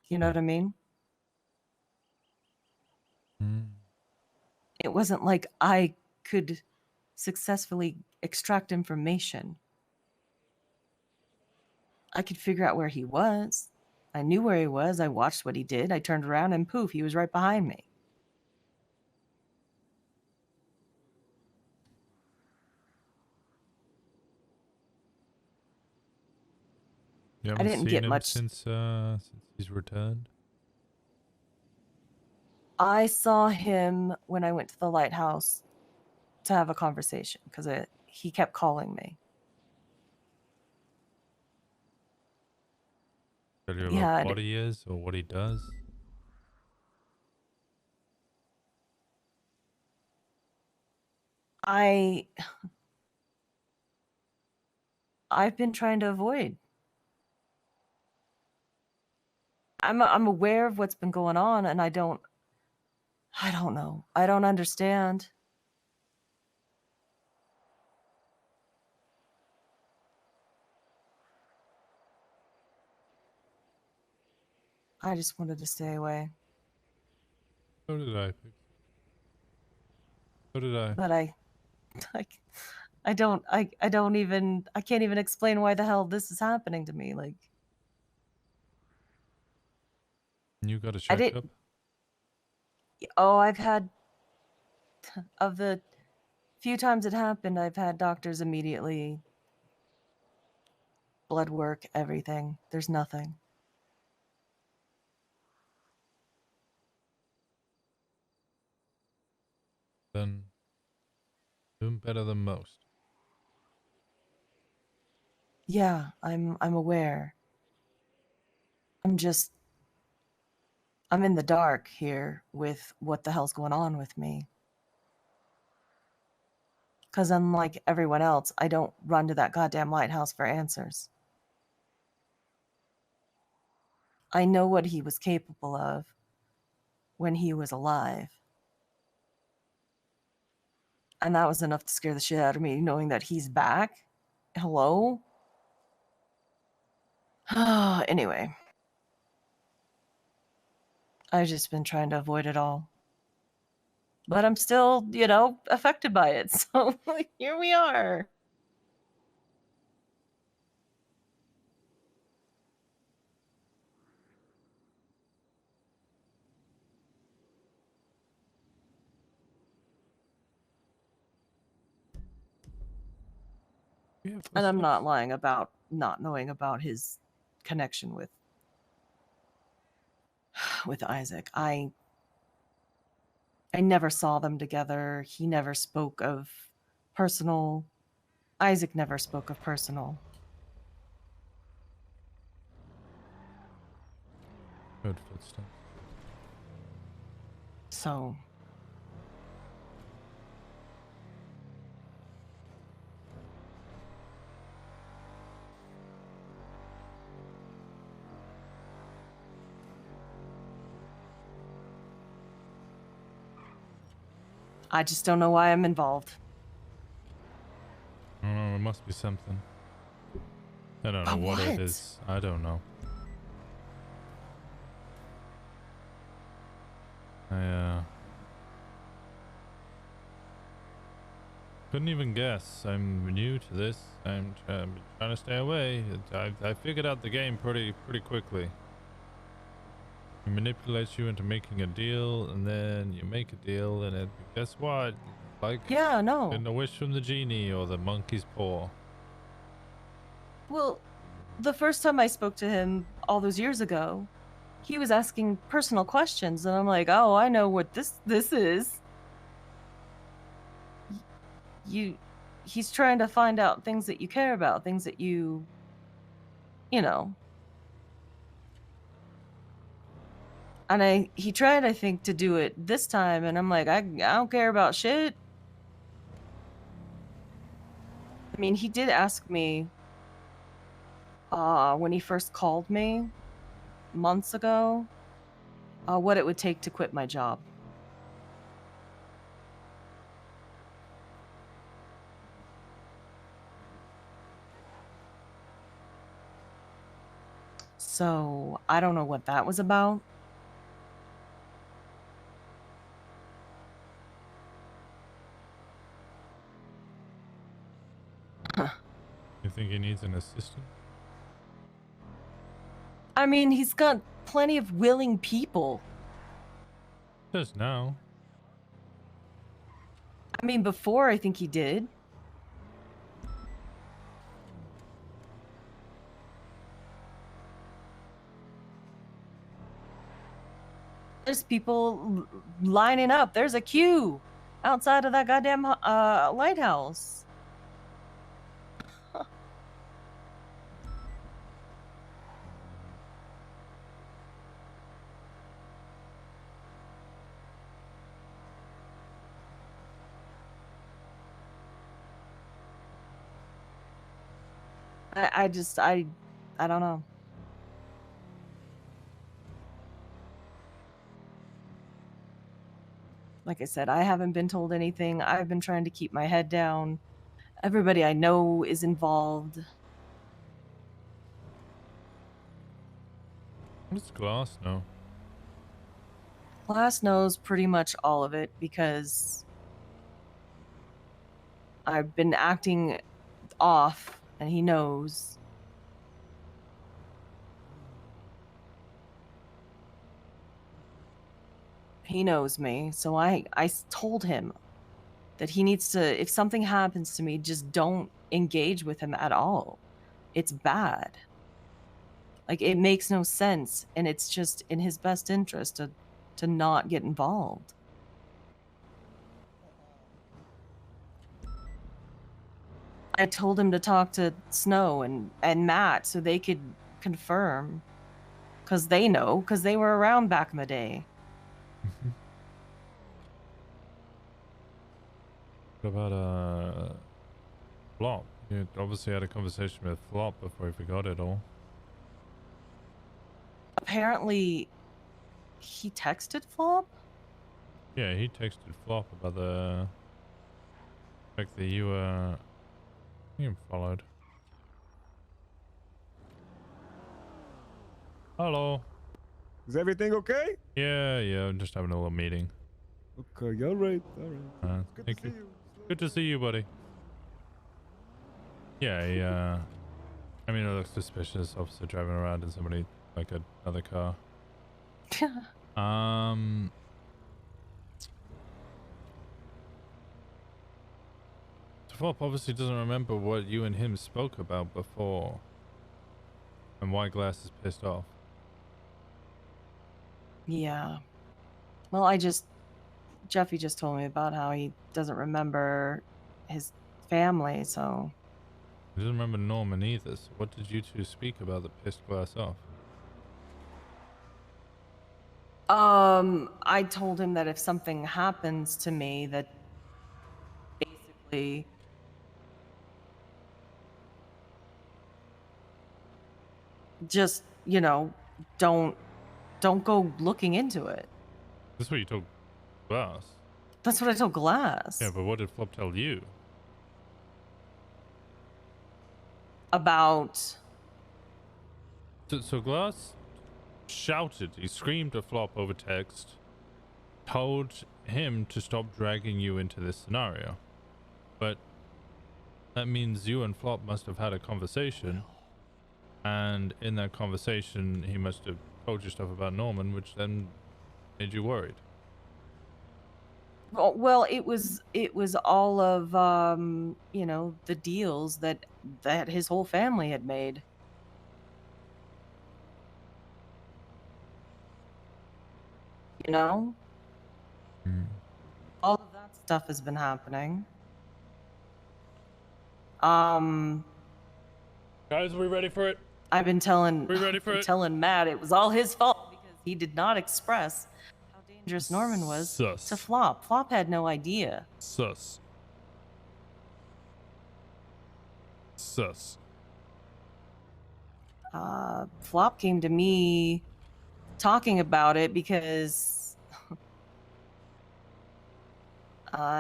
You know what I mean? It wasn't like I could successfully extract information. I could figure out where he was. I knew where he was. I watched what he did. I turned around and poof, he was right behind me. You I haven't didn't seen get him much. since he's returned? I saw him when I went to the lighthouse to have a conversation because he kept calling me. Tell you about Yeah, what he is or what he does? I've been trying to avoid. I'm aware of what's been going on and I don't know. I don't understand. I just wanted to stay away. So did I. So did I. But I can't even explain why the hell this is happening to me. Like, You got a I checkup? didn't. Oh, I've had, of the few times it happened, I've had doctors immediately, blood work, everything. There's nothing. Then doing better than most. Yeah, I'm aware. I'm in the dark here with what the hell's going on with me. Because unlike everyone else, I don't run to that goddamn lighthouse for answers. I know what he was capable of when he was alive. And that was enough to scare the shit out of me, knowing that he's back. Hello? Anyway. I've just been trying to avoid it all. But I'm still, affected by it. So here we are. And I'm not lying about not knowing about his connection with Isaac. I never saw them together. He never spoke of personal. Isaac never spoke of personal. Good footsteps. So I just don't know why I'm involved. I don't know, it must be something. I don't know what it is. I don't know. I couldn't even guess. I'm new to this. I'm trying to stay away. I figured out the game pretty quickly. He manipulates you into making a deal, and then you make a deal, and guess what? Like, yeah, no. getting a wish from the genie or the monkey's paw. Well, the first time I spoke to him all those years ago, he was asking personal questions, and I'm like, oh, I know what this is. He's trying to find out things that you care about, things that you know. And he tried, I think, to do it this time, and I'm like, I don't care about shit. I mean, he did ask me when he first called me months ago what it would take to quit my job. So I don't know what that was about. You think he needs an assistant? I mean, he's got plenty of willing people. Just now. I mean, before I think he did. There's people lining up. There's a queue outside of that goddamn lighthouse. I don't know. Like I said, I haven't been told anything. I've been trying to keep my head down. Everybody I know is involved. What does Glass know? Glass knows pretty much all of it because I've been acting off and he knows. He knows me, so I told him that he needs to, if something happens to me, just don't engage with him at all. It's bad. Like, it makes no sense, and it's just in his best interest to not get involved. I told him to talk to Snow and Matt so they could confirm. Because they know, because they were around back in the day. What about Flop? You obviously had a conversation with Flop before he forgot it all. Apparently, he texted Flop? Yeah, he texted Flop about the fact that you followed. Hello. Is everything okay? Yeah, I'm just having a little meeting. Okay, all right. Thank you. Good to see you, buddy. Yeah, I mean, it looks suspicious. Officer driving around in somebody like another car. Flop obviously doesn't remember what you and him spoke about before, and why Glass is pissed off. Yeah. Well, Jeffy just told me about how he doesn't remember his family, so. He doesn't remember Norman either, so what did you two speak about that pissed Glass off? I told him that if something happens to me, that basically just, don't go looking into it. That's what you told Glass. That's what I told Glass. Yeah, but what did Flop tell you? About. So Glass shouted, he screamed at Flop over text, told him to stop dragging you into this scenario. But that means you and Flop must have had a conversation, and in that conversation he must have told you stuff about Norman, which then made you worried. Well, it was all of the deals that his whole family had made. All of that stuff has been happening. Guys, are we ready for it? I've been telling Matt it was all his fault because he did not express how dangerous Norman was to Flop. Flop had no idea. Sus. Flop came to me talking about it because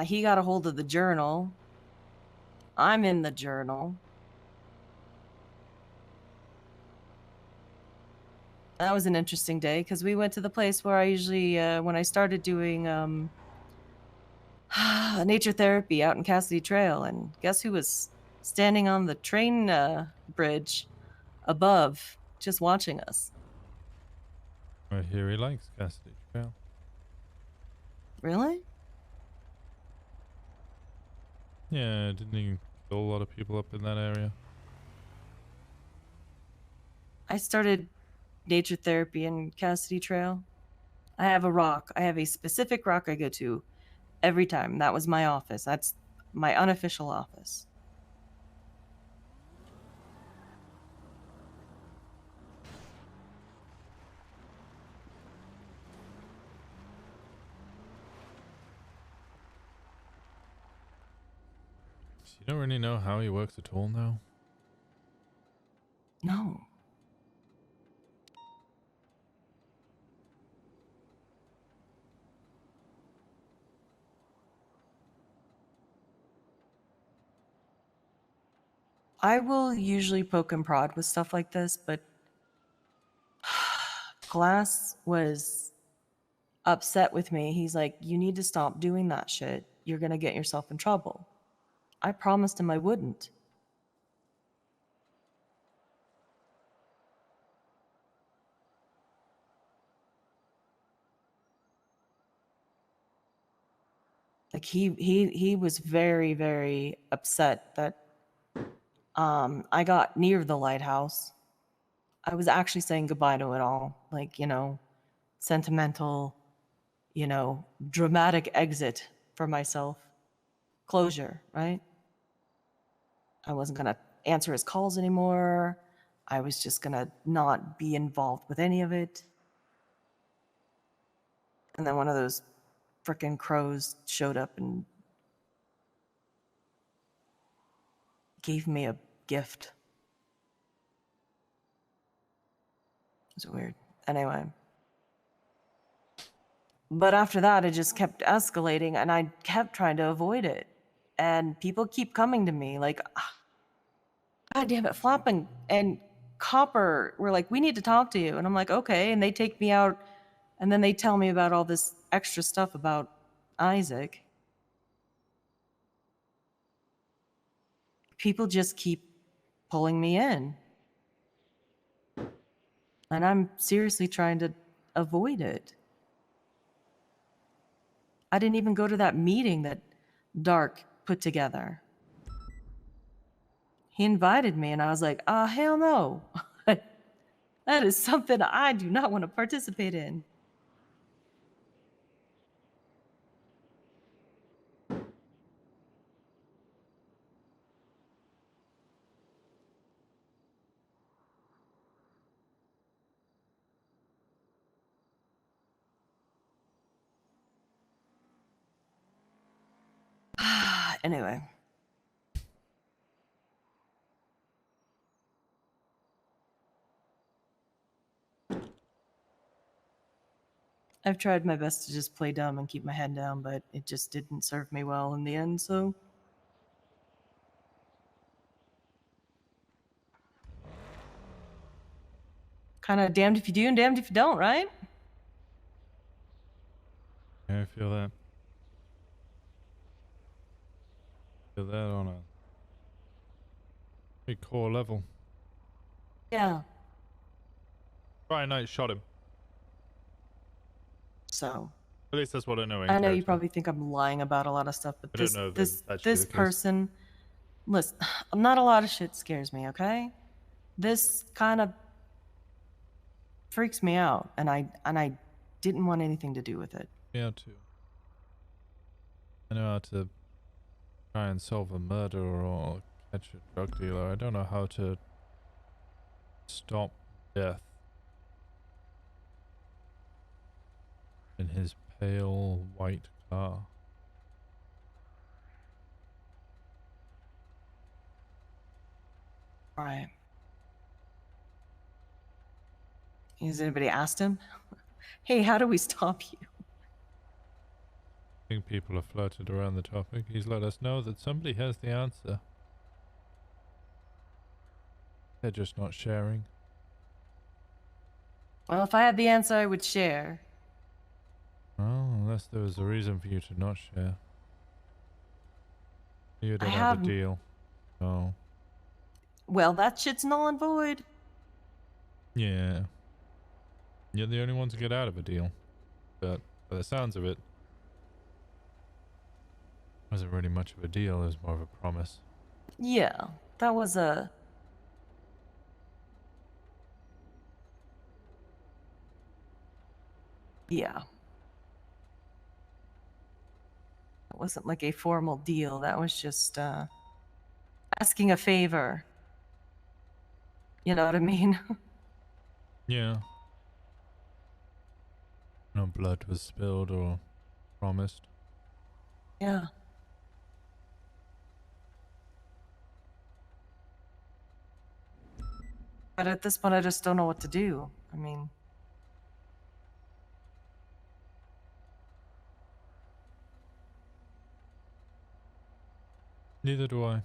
he got a hold of the journal. I'm in the journal. That was an interesting day because we went to the place where I usually, when I started doing nature therapy out in Cassidy Trail, and guess who was standing on the train bridge above, just watching us. I hear he likes Cassidy Trail. Really? Yeah, didn't he kill a lot of people up in that area? I started nature therapy in Cassidy Trail. I have a rock. I have a specific rock I go to every time. That was my office. That's my unofficial office. So you don't really know how he works at all now? No. I will usually poke and prod with stuff like this, but Glass was upset with me. He's like, you need to stop doing that shit. You're going to get yourself in trouble. I promised him I wouldn't. Like he was very, very upset that I got near the lighthouse. I was actually saying goodbye to it all. Like, sentimental, dramatic exit for myself. Closure, right? I wasn't going to answer his calls anymore. I was just going to not be involved with any of it. And then one of those frickin' crows showed up and gave me a gift. It was weird. Anyway. But after that, it just kept escalating, and I kept trying to avoid it. And people keep coming to me like, God damn it, Flop and Copper were like, we need to talk to you. And I'm like, okay. And they take me out And then they tell me about all this extra stuff about Isaac. People just keep pulling me in. And I'm seriously trying to avoid it. I didn't even go to that meeting that Dark put together. He invited me, and I was like, hell no. That is something I do not want to participate in. Anyway. I've tried my best to just play dumb and keep my head down, but it just didn't serve me well in the end, so. Kind of damned if you do and damned if you don't, right? Yeah, I feel that. Feel that on a big core level. Yeah. Friday night shot him. So. At least that's what I know. I know you probably think I'm lying about a lot of stuff, but I don't know if that's actually this the case. person, listen, not a lot of shit scares me, okay? This kind of freaks me out, and I didn't want anything to do with it. Yeah, too. I know how to try and solve a murder or catch a drug dealer. I don't know how to stop death in his pale white car. Right. Has anybody asked him? Hey, how do we stop you? I think people have flirted around the topic. He's let us know that somebody has the answer. They're just not sharing. Well, if I had the answer, I would share. Oh, unless there was a reason for you to not share. You I didn't have a haven't- deal. Oh. Well, that shit's null and void. Yeah. You're the only one to get out of a deal. But by the sounds of it, wasn't really much of a deal. It was more of a promise. Yeah, that was a... Yeah. It wasn't like a formal deal. That was just asking a favor. You know what I mean? Yeah. No blood was spilled or promised. Yeah. But at this point, I just don't know what to do. I mean... Neither do I.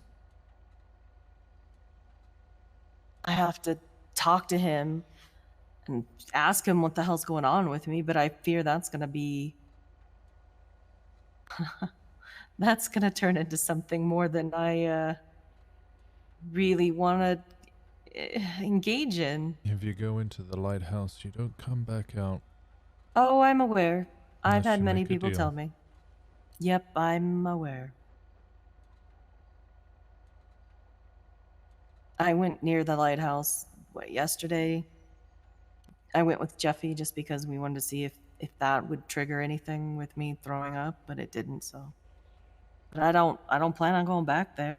I have to talk to him and ask him what the hell's going on with me, but I fear that's gonna be... that's gonna turn into something more than I really want to engage in. If you go into the lighthouse, you don't come back out. Oh, I'm aware. I've Unless had you many make a people deal. tell me. Yep, I'm aware. I went near the lighthouse, yesterday? I went with Jeffy just because we wanted to see if that would trigger anything with me throwing up, but it didn't, so. But I don't plan on going back there.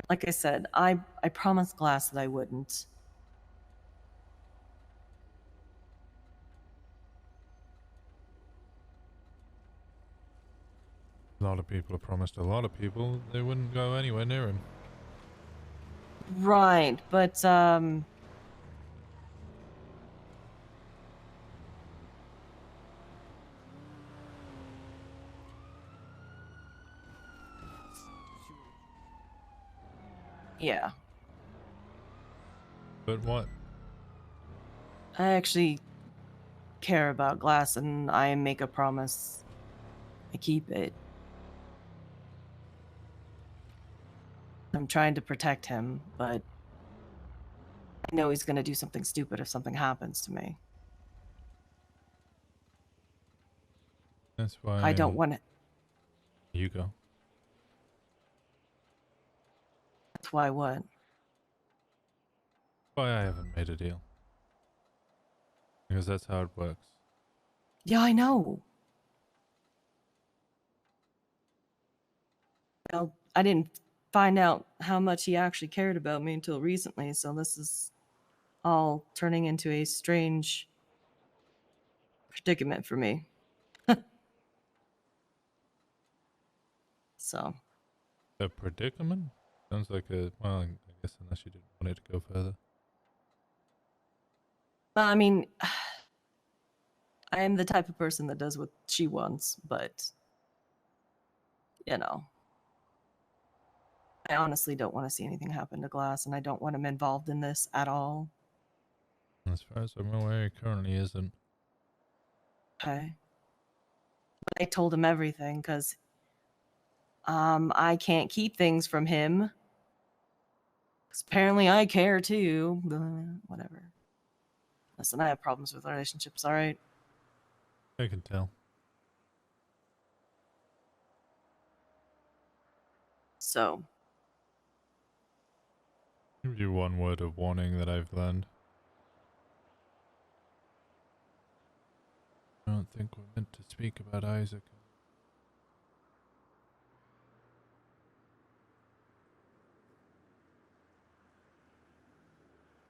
Like I said, I promised Glass that I wouldn't. A lot of people have promised a lot of people they wouldn't go anywhere near him. Right, but yeah. But what? I actually care about glass, and I make a promise. I keep it. I'm trying to protect him, but I know he's going to do something stupid if something happens to me. That's why I don't want to. You go. That's why what? Why I haven't made a deal. Because that's how it works. Yeah, I know. Well, I didn't find out how much he actually cared about me until recently, so this is all turning into a strange predicament for me. So. A predicament? Sounds like a, well, I guess unless you didn't want it to go further. I mean, I am the type of person that does what she wants, but, you know, I honestly don't want to see anything happen to Glass, and I don't want him involved in this at all. As far as I'm aware, he currently isn't. Okay. But I told him everything, because I can't keep things from him. 'Cause apparently I care too, but whatever. Listen, I have problems with relationships, alright? I can tell. So. Give you one word of warning that I've learned. I don't think we're meant to speak about Isaac.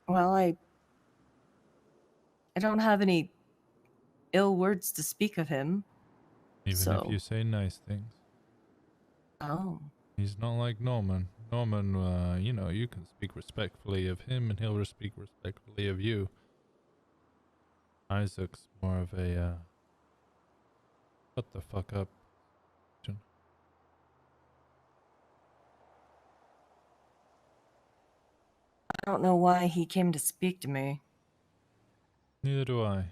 Well, I don't have any ill words to speak of him. Even if you say nice things. Oh. He's not like Norman. Norman, you know, you can speak respectfully of him and he'll speak respectfully of you. Isaac's more of a, shut the fuck up. I don't know why he came to speak to me. Neither do I.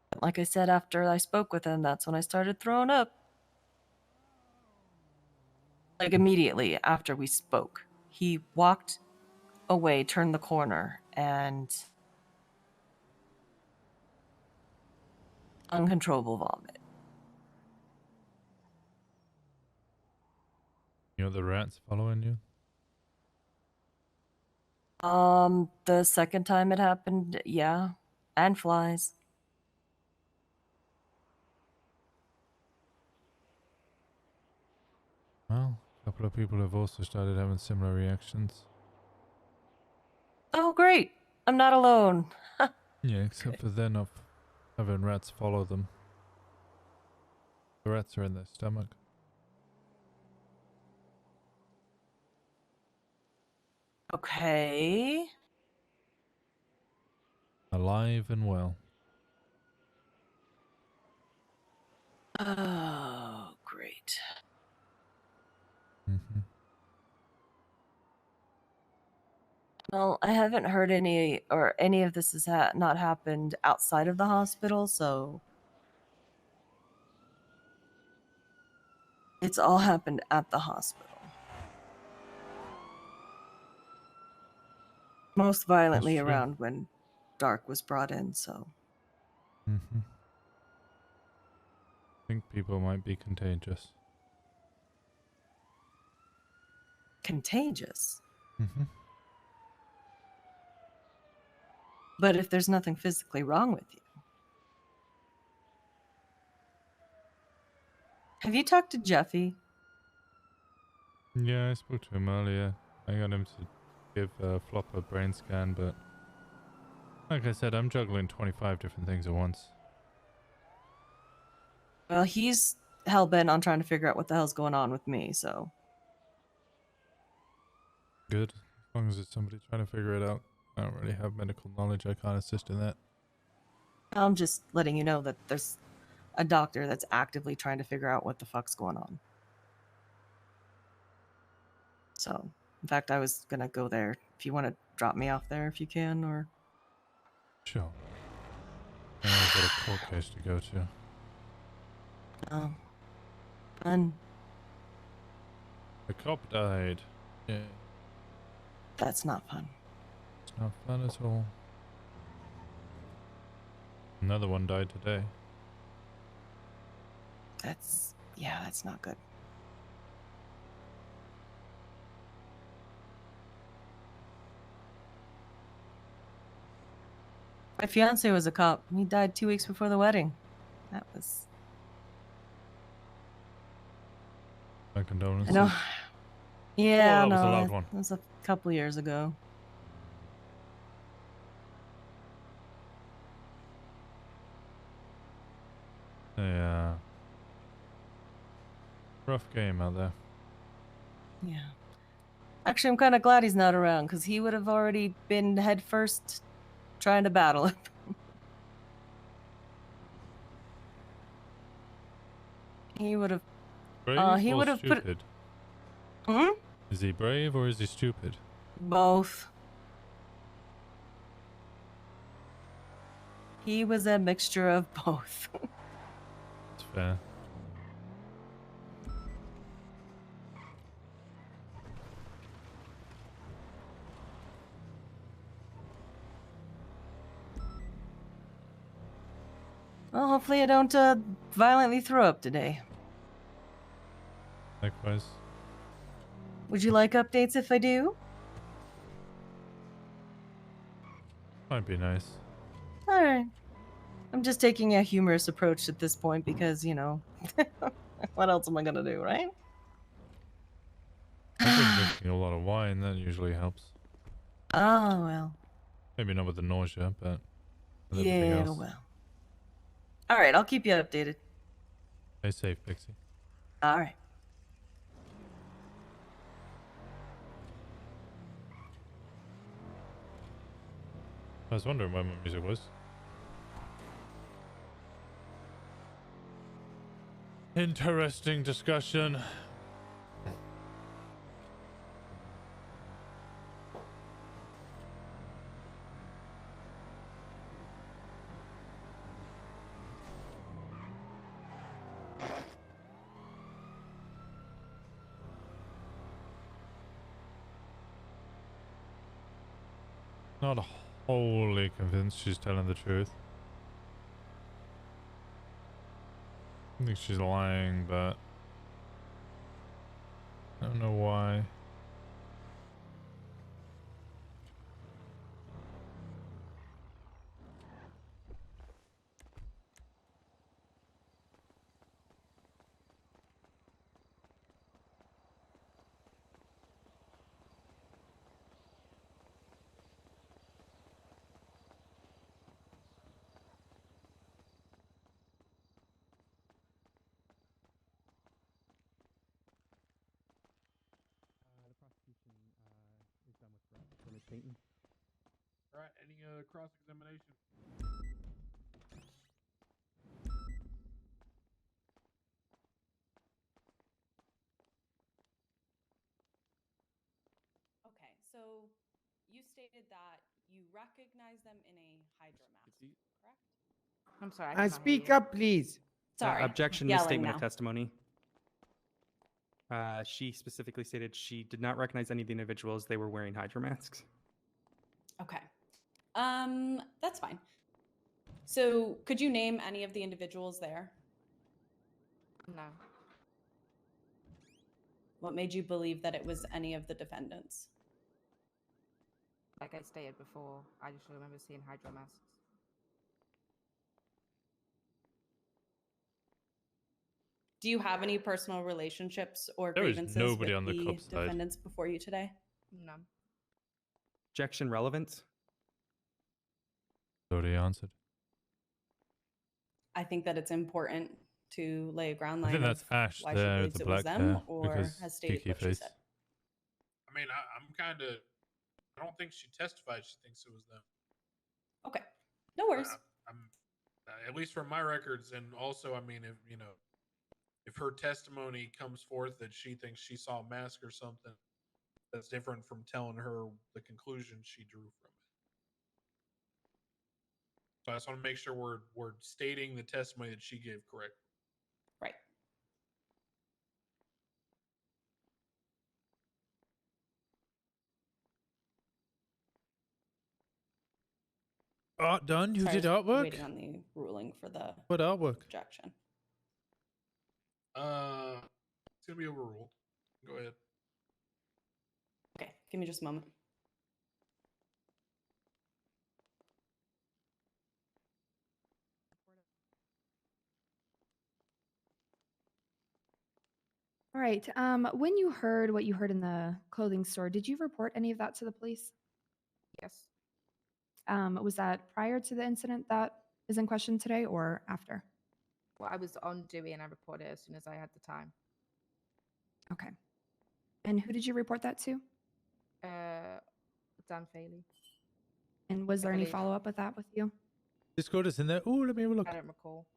But like I said, after I spoke with him, that's when I started throwing up. Like immediately after we spoke. He walked away, turned the corner, and uncontrollable vomit. You know the rats following you? The second time it happened, yeah. And flies. Well, a couple of people have also started having similar reactions. Oh, great. I'm not alone. Yeah, except for they're not having rats follow them. The rats are in their stomach. Okay. Alive and well. Oh, great. Mm-hmm. Well, I haven't heard any of this has not happened outside of the hospital, so it's all happened at the hospital. Most violently That's true. around when Dark was brought in, so. Mm-hmm. I think people might be contagious. Contagious? Mm-hmm. But if there's nothing physically wrong with you. Have you talked to Jeffy? Yeah, I spoke to him earlier. I got him to give Flop a brain scan, but like I said, I'm juggling 25 different things at once. Well, he's hell-bent on trying to figure out what the hell's going on with me, so. Good. As long as it's somebody trying to figure it out. I don't really have medical knowledge. I can't assist in that. I'm just letting you know that there's a doctor that's actively trying to figure out what the fuck's going on. So, in fact, I was gonna go there if you want to drop me off there if you can, or... Sure. I've got a court case to go to. Oh. Fun. The cop died. Yeah. That's not fun. It's not fun at all. Another one died today. That's... yeah, that's not good. My fiance was a cop. He died 2 weeks before the wedding. That was... My condolences. I know. Yeah, that was a no, loud one. it was a couple years ago. Yeah. Rough game out there. Yeah. Actually, I'm kind of glad he's not around, because he would have already been head first trying to battle it. He would have... Brave he or would have stupid? put... Is he brave or is he stupid? Both. He was a mixture of both. That's fair. Well, hopefully I don't violently throw up today. Likewise. Would you like updates if I do? Might be nice. Alright. I'm just taking a humorous approach at this point because, you know, what else am I gonna do, right? I've been drinking a lot of wine, that usually helps. Oh, well. Maybe not with the nausea, but with everything Yeah, else. well. Alright, I'll keep you updated. Stay safe, Pixie. Alright. I was wondering where my music was. Interesting discussion. Not wholly convinced she's telling the truth. I think she's lying, but I don't know why. The prosecution is done with for Ms. Payton. All right, any cross-examination? Okay, so you stated that you recognize them in a Hydra mask, correct? I'm sorry. Speak up, please. Sorry. Objection, yelling misstatement now. of testimony. She specifically stated she did not recognize any of the individuals. They were wearing Hydra masks. Okay. That's fine. So could you name any of the individuals there? No. What made you believe that it was any of the defendants? Like I stated before, I just remember seeing Hydra masks. Do you have any personal relationships or There is grievances nobody with on the cop's side. defendants before you today? None. Objection relevant. Already answered. I think that it's important to lay a ground I line think of that's Ash why there she with believes the it was black them hair, or because has stated Kiki what she face. said. I mean, I'm kind of. I don't think she testified. She thinks it was them. Okay, no worries. I'm at least from my records, and also, I mean, if her testimony comes forth that she thinks she saw a mask or something, That's different from telling her the conclusion she drew from it. So I just want to make sure we're stating the testimony that she gave correctly. Right. Art done? You Sorry, did I was artwork? waiting on the ruling for the What artwork? objection. It's gonna be overruled. Go ahead. Okay, give me just a moment. All right. When you heard what you heard in the clothing store, did you report any of that to the police? Yes. Was that prior to the incident that is in question today or after? Well, I was on duty and I reported it as soon as I had the time. Okay. And who did you report that to? Dan Faley. And was I there any believe. follow up with that with you? Discord is in there. Oh, let me have a look. I don't recall.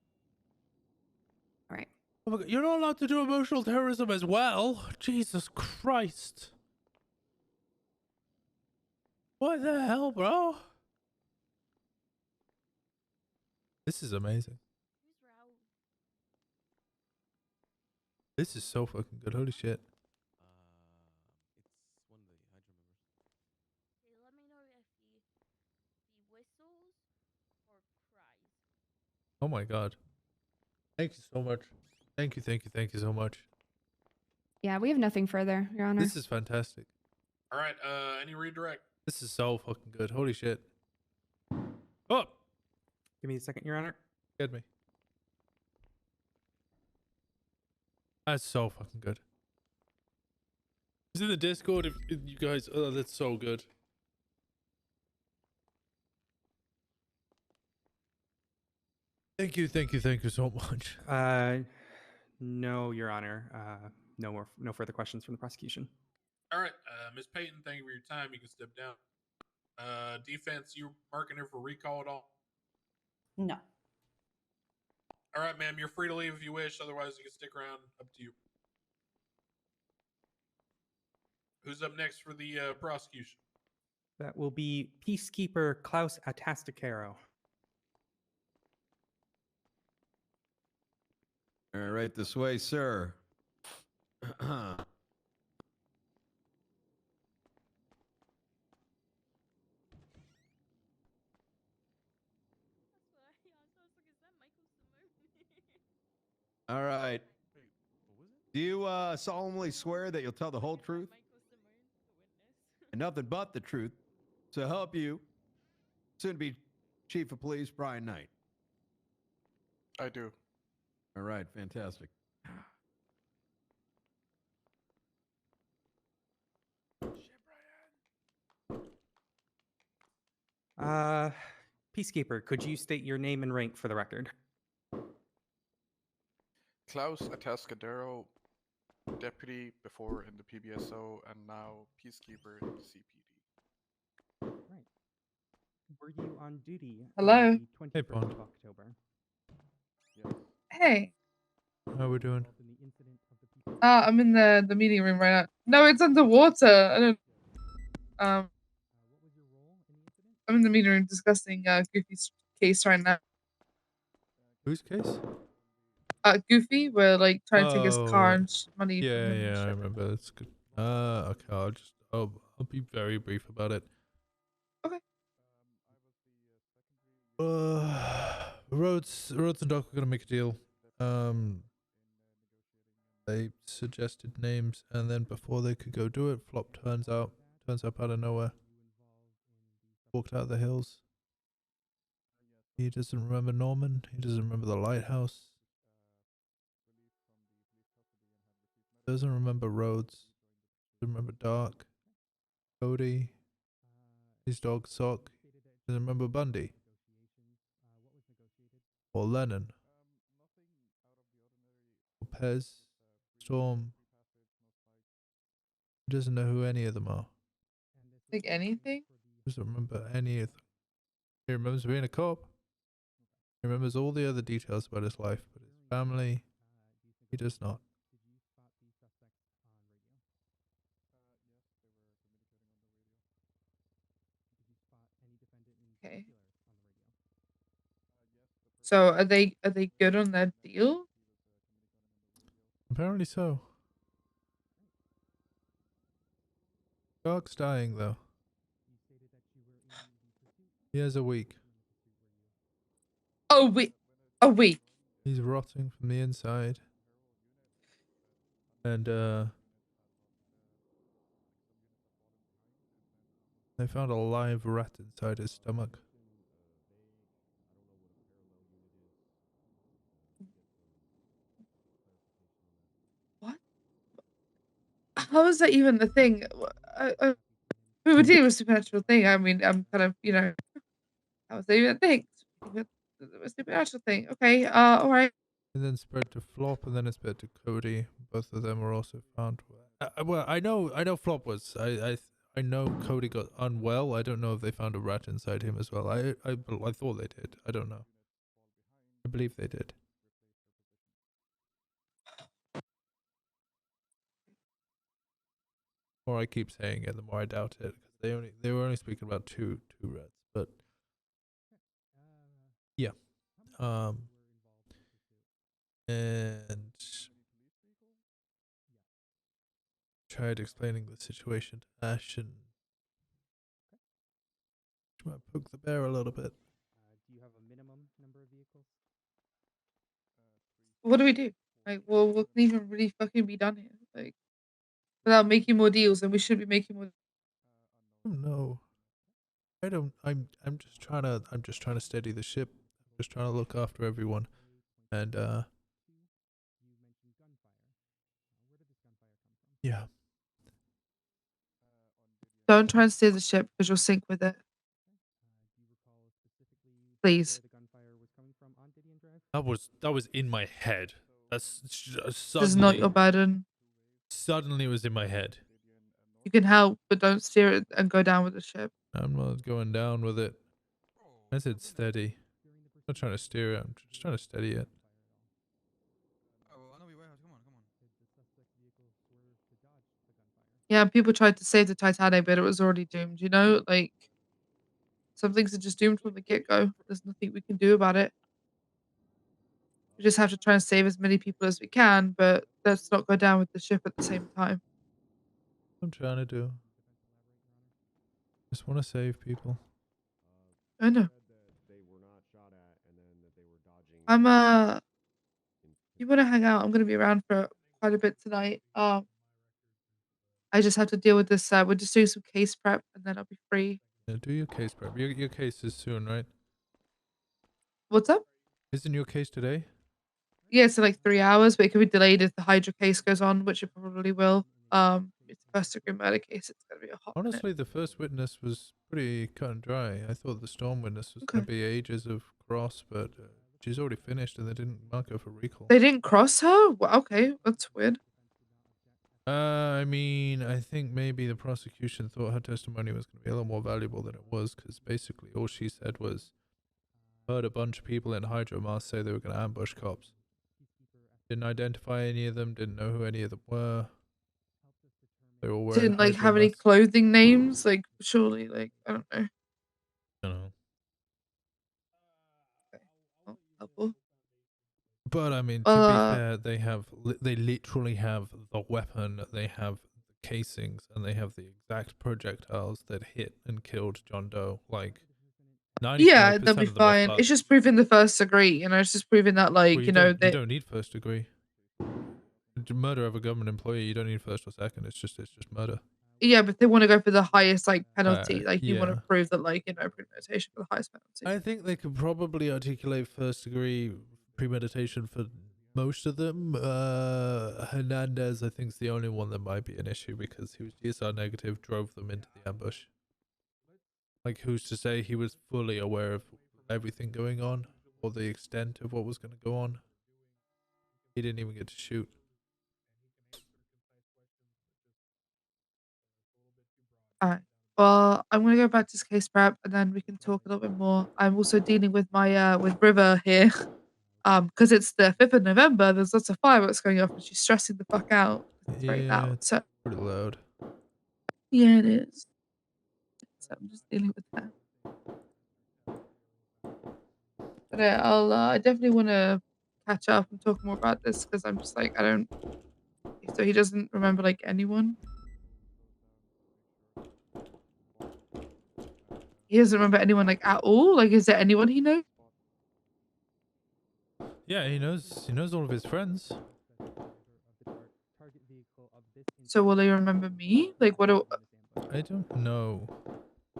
All right. Oh my God, you're not allowed to do emotional terrorism as well. Jesus Christ. What the hell, bro? This is amazing. This is so fucking good. Holy shit. It's one of the Hydra members. Okay, let me know if he whistles or cries. Oh my God. Thank you so much. Thank you so much. Yeah, we have nothing further, Your Honor. This is fantastic. All right. Any redirect? This is so fucking good. Holy shit. Oh! Give me a second, Your Honor. Get me. That's so fucking good. It's in the Discord if you guys. Oh, that's so good. Thank you so much. No, Your Honor. No further questions from the prosecution. All right, Ms. Payton, thank you for your time. You can step down. Defense, you marking her for recall at all? No. All right, ma'am, you're free to leave if you wish. Otherwise, you can stick around. Up to you. Who's up next for the prosecution? That will be Peacekeeper Klaus Atasticaro. All right, this way, sir. All right. Do you solemnly swear that you'll tell the whole truth and nothing but the truth? So help you, soon to be Chief of Police Brian Knight. I do. All right, fantastic. Peacekeeper, could you state your name and rank for the record? Klaus Atascadero, deputy before in the PBSO and now peacekeeper in the CPD. Right. Were you on duty Hello? on the 21st of October? Hey. How we doing? I'm in the meeting room right now. No, it's underwater. I don't. I'm in the meeting room discussing Goofy's case right now. Whose case? Goofy, we're like trying to take his car right. and money from him. Yeah, I remember. That's good. Okay, I'll be very brief about it. Okay. Rhodes and Doc were gonna make a deal. They suggested names, and then before they could go do it, Flop turns up out of nowhere. Walked out of the hills. He doesn't remember Norman. He doesn't remember the lighthouse. Doesn't remember Rhodes. Doesn't remember Dark. Cody. His dog Sock. Doesn't remember Bundy. Or Lennon. Or Pez. Storm. He doesn't know who any of them are. Like anything? Doesn't remember any of them. He remembers being a cop. He remembers all the other details about his life, but his family, he does not. So are they good on their deal? Apparently so. Shark's dying though. He has a week. Oh wait, a week. He's rotting from the inside. And they found a live rat inside his stomach. What? How is that even a thing? We were dealing with a supernatural thing. I mean, I'm kind of, how is that even a thing? A supernatural thing. Okay. All right. And then spread to Flop, and then it spread to Cody. Both of them were also found. Well, I know Flop was. I know Cody got unwell. I don't know if they found a rat inside him as well. I thought they did. I don't know. I believe they did. The more I keep saying it, the more I doubt it. Because they were only speaking about two rats, but yeah. And tried explaining the situation to Ash, and she might poke the bear a little bit. Do you have a minimum number of vehicles? What do we do? Like, well, what can even really fucking be done here? Like, without making more deals, and we should be making more. No, I don't. I'm just trying to steady the ship. I'm just trying to look after everyone, and yeah. Don't try and steer the ship because you'll sink with it. Please. That was in my head. That's This is not your burden. Suddenly, it was in my head. You can help, but don't steer it and go down with the ship. I'm not going down with it. I said steady. I'm not trying to steer it. I'm just trying to steady it. Yeah, people tried to save the Titanic, but it was already doomed. Like some things are just doomed from the get-go. There's nothing we can do about it. We just have to try and save as many people as we can, but let's not go down with the ship at the same time. I'm trying to do. Just want to save people. I know. You want to hang out? I'm gonna be around for quite a bit tonight. I just have to deal with this. We're just doing some case prep, and then I'll be free. Yeah, do your case prep. Your case is soon, right? What's up? Isn't your case today? Yeah, it's in like 3 hours, but it could be delayed if the Hydra case goes on, which it probably will. It's a first degree murder case. It's gonna be a hot minute. Honestly, the first witness was pretty cut and dry. I thought the storm witness was going to be ages of cross, but she's already finished and they didn't mark her for recall. They didn't cross her? Well, okay, that's weird. I mean, I think maybe the prosecution thought her testimony was going to be a lot more valuable than it was, because basically all she said was, heard a bunch of people in Hydro Mask say they were going to ambush cops. Didn't identify any of them, didn't know who any of them were. They were wearing Didn't like Hydro have any masks. clothing names, like surely, like I don't know. I don't know. Oh, helpful. But I mean, to be fair, they literally have the weapon, they have the casings, and they have the exact projectiles that hit and killed John Doe. Like, 95% Yeah, they'll be of them are fine. fucked. It's just proving the first degree, It's just proving that, like, Well, you know, you don't need first degree. To murder of a government employee, you don't need first or second. It's just murder. Yeah, but they want to go for the highest like penalty. Like you want to yeah. prove that, like, premeditation for the highest penalty. I think they could probably articulate first degree premeditation for most of them. Hernandez, I think, is the only one that might be an issue because he was GSR negative, drove them into the ambush. Like, who's to say he was fully aware of everything going on or the extent of what was going to go on? He didn't even get to shoot. Alright. Well, I'm gonna go back to this case prep and then we can talk a little bit more. I'm also dealing with my with River here. Because it's the 5th of November, there's lots of fireworks going off and she's stressing the fuck out. It's very loud. It's So pretty loud. yeah, it is. So I'm just dealing with that. But I definitely want to catch up and talk more about this because I'm just like I don't. So he doesn't remember like anyone. He doesn't remember anyone like at all. Like, is there anyone he knows? Yeah, he knows all of his friends. So will they remember me? Like, what? I don't know.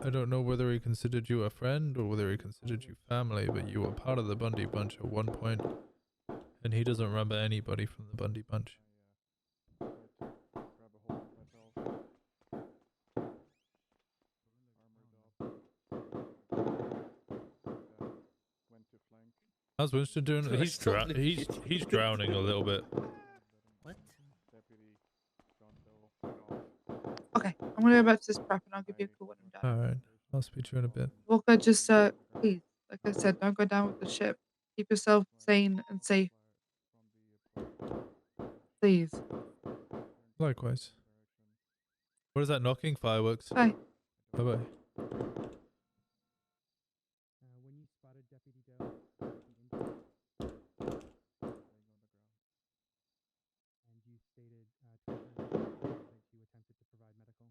I don't know whether he considered you a friend or whether he considered you family, but you were part of the Bundy Bunch at one point, and he doesn't remember anybody from the Bundy Bunch. How's Winston doing? So He's he's drowning a little bit. What? Okay, I'm gonna go back to this prep and I'll give you a call when I'm done. All right, I'll speak to you in a bit. Walker, just please, like I said, don't go down with the ship. Keep yourself sane and safe. Please. Likewise. What is that knocking? Fireworks. Bye. Bye bye. When you spotted Deputy Doe, and you stated that you attempted to provide medical.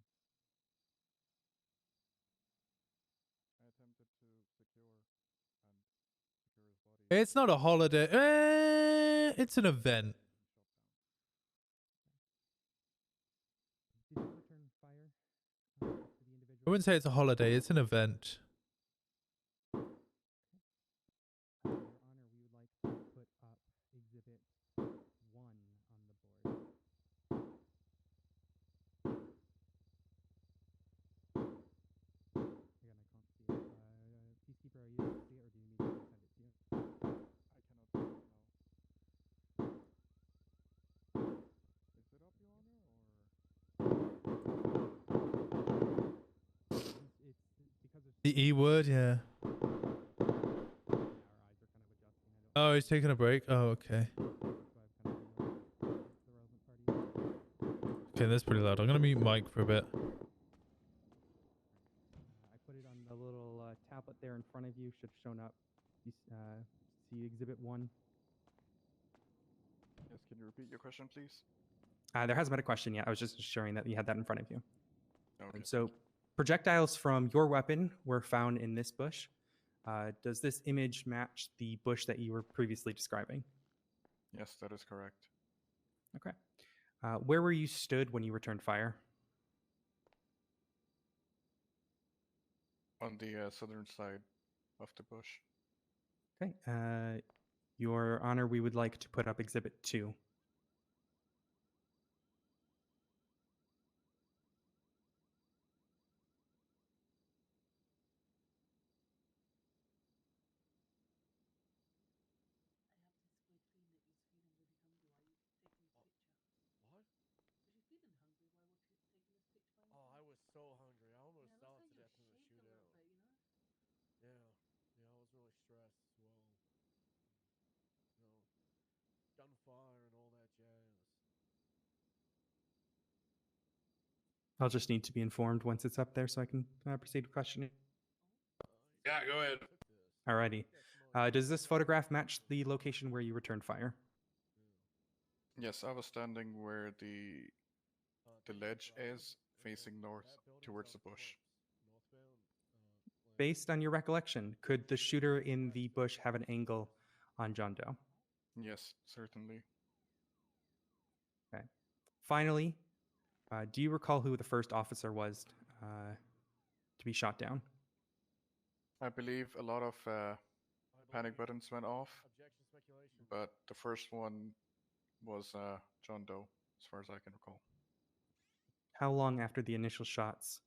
I attempted to secure his body. It's not a holiday. It's an event. Did you return fire to the individual? I wouldn't say it's a holiday. It's an event. Your Honor, we would like to put up Exhibit 1 on the board. Again, I can't see it. Peacekeeper, are you able to see it, or do you need me to send it to you? I cannot see it now. Is it up, Your Honor, It's because of The E word, yeah. Oh, he's taking a break. Oh, okay. Okay, that's pretty loud. I'm gonna mute Mike for a bit. I put it on the little tablet there in front of you. Should have shown up. You see Exhibit 1. yes, can you repeat your question, please? There hasn't been a question yet. I was just assuring that you had that in front of you. Okay. So projectiles from your weapon were found in this bush. Does this image match the bush that you were previously describing? Yes, that is correct. Okay. Where were you stood when you returned fire? On the southern side of the bush. Okay. Your Honor, we would like to put up Exhibit 2. Oh, I was so hungry. I almost starved to death in the shootout. Yeah, I was really stressed as well. Gunfire and all that jazz. I'll just need to be informed once it's up there so I can proceed with questioning. Yeah, go ahead. Alrighty. Does this photograph match the location where you returned fire? Yes, I was standing where the ledge is, facing north towards the bush. Based on your recollection, could the shooter in the bush have an angle on John Doe? Yes, certainly. Okay. Finally, do you recall who the first officer was to be shot down? I believe a lot of panic buttons went off, but the first one was John Doe, as far as I can recall. How long after the initial shots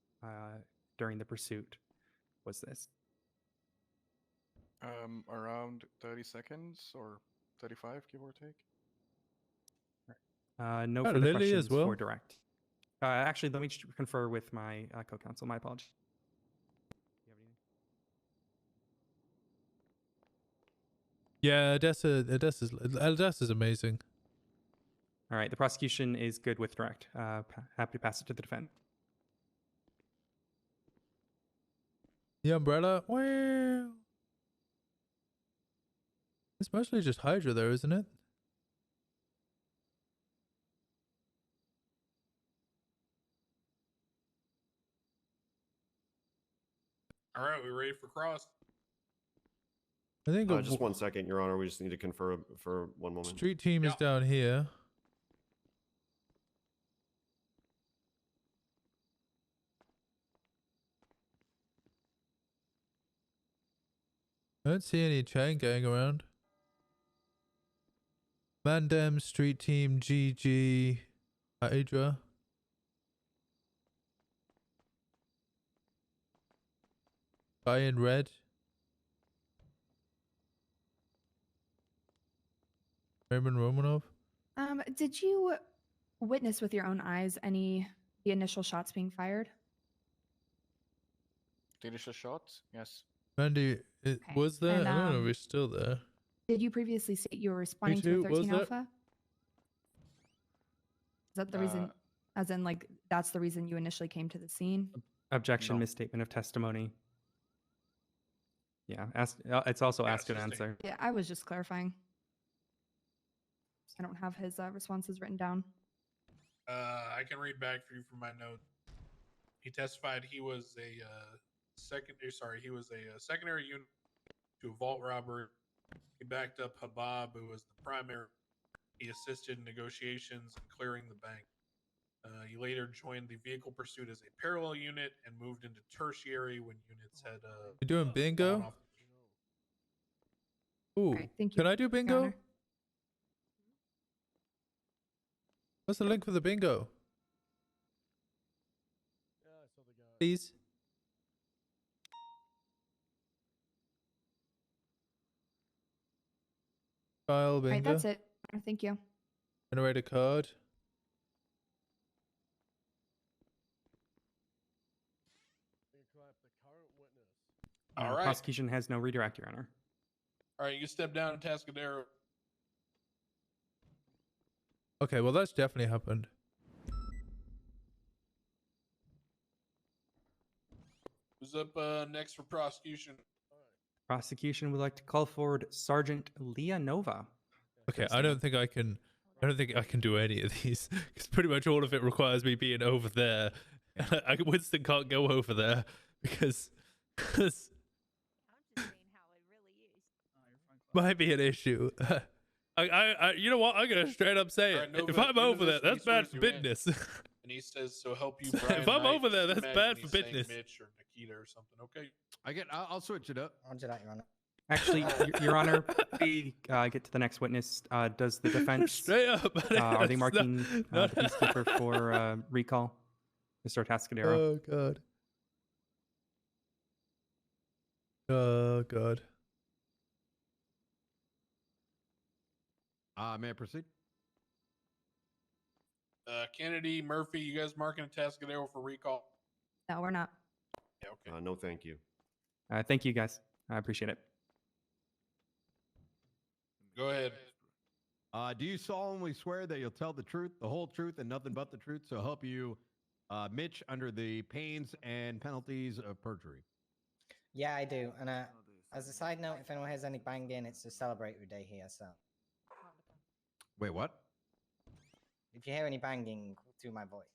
during the pursuit was this? Around 30 seconds or 35, give or take. No Oh, further Lily questions as well? for direct. Actually, let me confer with my co-counsel. My apologies. Yeah, Odessa's amazing. All right, the prosecution is good with direct. Happy to pass it to the defense. The umbrella. Well. It's mostly just Hydra though, isn't it? All right, we ready for cross? I think Just 1 second, Your Honor. We just need to confer for 1 moment. street team is down here. I don't see any chain going around. Mandem, street team, GG, Hydra. Guy in red. Raymond Romanov. Did you witness with your own eyes the initial shots being fired? The initial shot? Yes. Randy, was there? And, I don't know if he's still there. Did you previously say you were responding to too, a was 13 that? Alpha? Is that the reason, as in like, that's the reason you initially came to the scene? Objection, misstatement of testimony. Yeah, it's also ask and answer. Yeah, I was just clarifying. I don't have his responses written down. I can read back for you from my note. He testified he was a secondary unit to a vault robbery. He backed up Habab, who was the primary. He assisted in negotiations and clearing the bank. He later joined the vehicle pursuit as a parallel unit and moved into tertiary when units had. You doing bingo? Ooh, thank you, can I do bingo? Honor. What's the link for the bingo? Please. File bingo. All right, that's it. Thank you. Generate a card. All right. Prosecution has no redirect, Your Honor. All right, you can step down in Tascadero. Okay, well that's definitely happened. Who's up next for prosecution? Prosecution would like to call forward Sergeant Leah Nova. Okay, I don't think I can do any of these because pretty much all of it requires me being over there. Winston can't go over there because might be an issue. You know what? I'm gonna straight up say it. If I'm over there, that's bad for business. And he says, "So help you, Brian." If I'm Knight, over there, that's imagine bad he's for saying business. Mitch or Nikita or something. Okay. I'll switch it up. Roger that, Your Honor. Actually, Your Honor, we get to the next witness. Does the defense straight up? Are they marking the peacekeeper for recall, Mr. Tascadero? Oh god. Oh god. May I proceed? Kennedy, Murphy, you guys marking a Tascadero for recall? No, we're not. Yeah, okay. No, thank you. Thank you, guys. I appreciate it. Go ahead. Do you solemnly swear that you'll tell the truth, the whole truth, and nothing but the truth, so help you, Mitch, under the pains and penalties of perjury? Yeah, I do. And as a side note, if anyone has any banging, it's a celebratory day here, so. Wait, what? If you hear any banging, to my voice.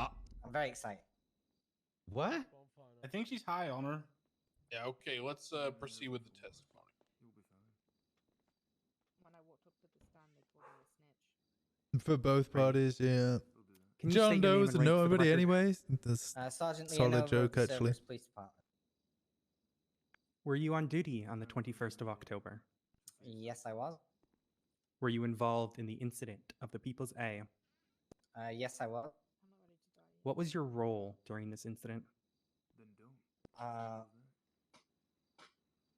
I'm very excited. What? I think she's high on her. Yeah, okay, let's proceed with the testimony. When I walked up to the stand, they told me a snitch. For both parties, yeah. Can you John state your Doe name is and rank for the nobody record? anyways. That's Sergeant solid Leonova, joke Cerberus actually. Police Department. Were you on duty on the 21st of October? Yes, I was. Were you involved in the incident of the People's A? Yes, I was. What was your role during this incident?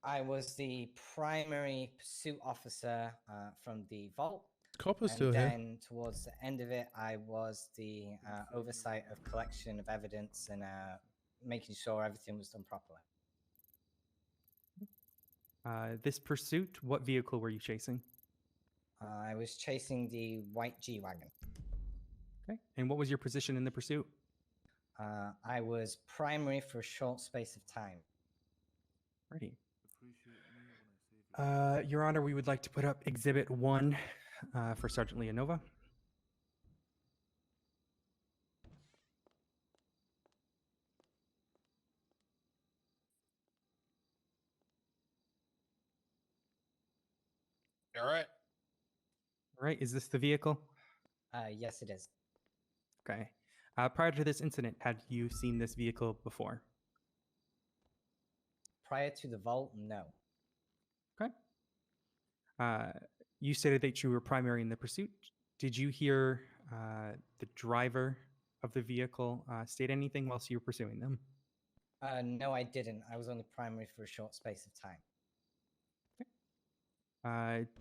I was the primary pursuit officer from the vault. Copper's and still here. then towards the end of it, I was the oversight of collection of evidence and making sure everything was done properly. This pursuit, what vehicle were you chasing? I was chasing the white G-Wagon. Okay. And what was your position in the pursuit? I was primary for a short space of time. Ready. Your Honor, we would like to put up Exhibit 1 for Sergeant Leonova. All right. All right, is this the vehicle? Yes, it is. Okay. Prior to this incident, had you seen this vehicle before? Prior to the vault, no. Okay. You stated that you were primary in the pursuit. Did you hear the driver of the vehicle state anything whilst you were pursuing them? No, I didn't. I was only primary for a short space of time.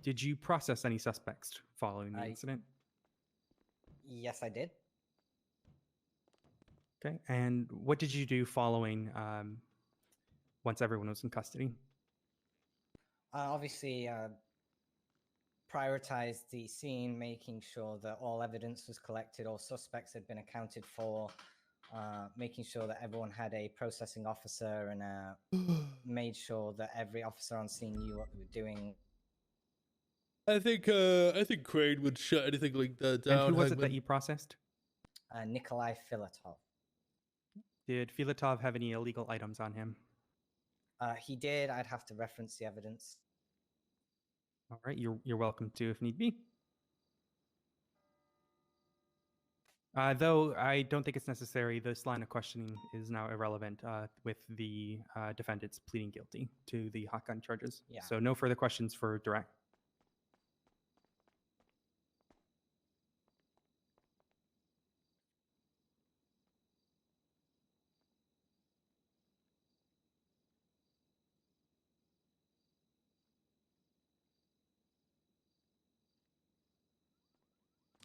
Did you process any suspects following the incident? Yes, I did. Okay. And what did you do following once everyone was in custody? Obviously, prioritized the scene, making sure that all evidence was collected, all suspects had been accounted for, making sure that everyone had a processing officer, and made sure that every officer on scene knew what they were doing. I think Crane would shut anything like that down. And who was it that you processed? Nikolai Filatov. Did Filatov have any illegal items on him? He did. I'd have to reference the evidence. All right, you're welcome to if need be. Though I don't think it's necessary, this line of questioning is now irrelevant with the defendants pleading guilty to the hot gun charges. Yeah. So no further questions for direct.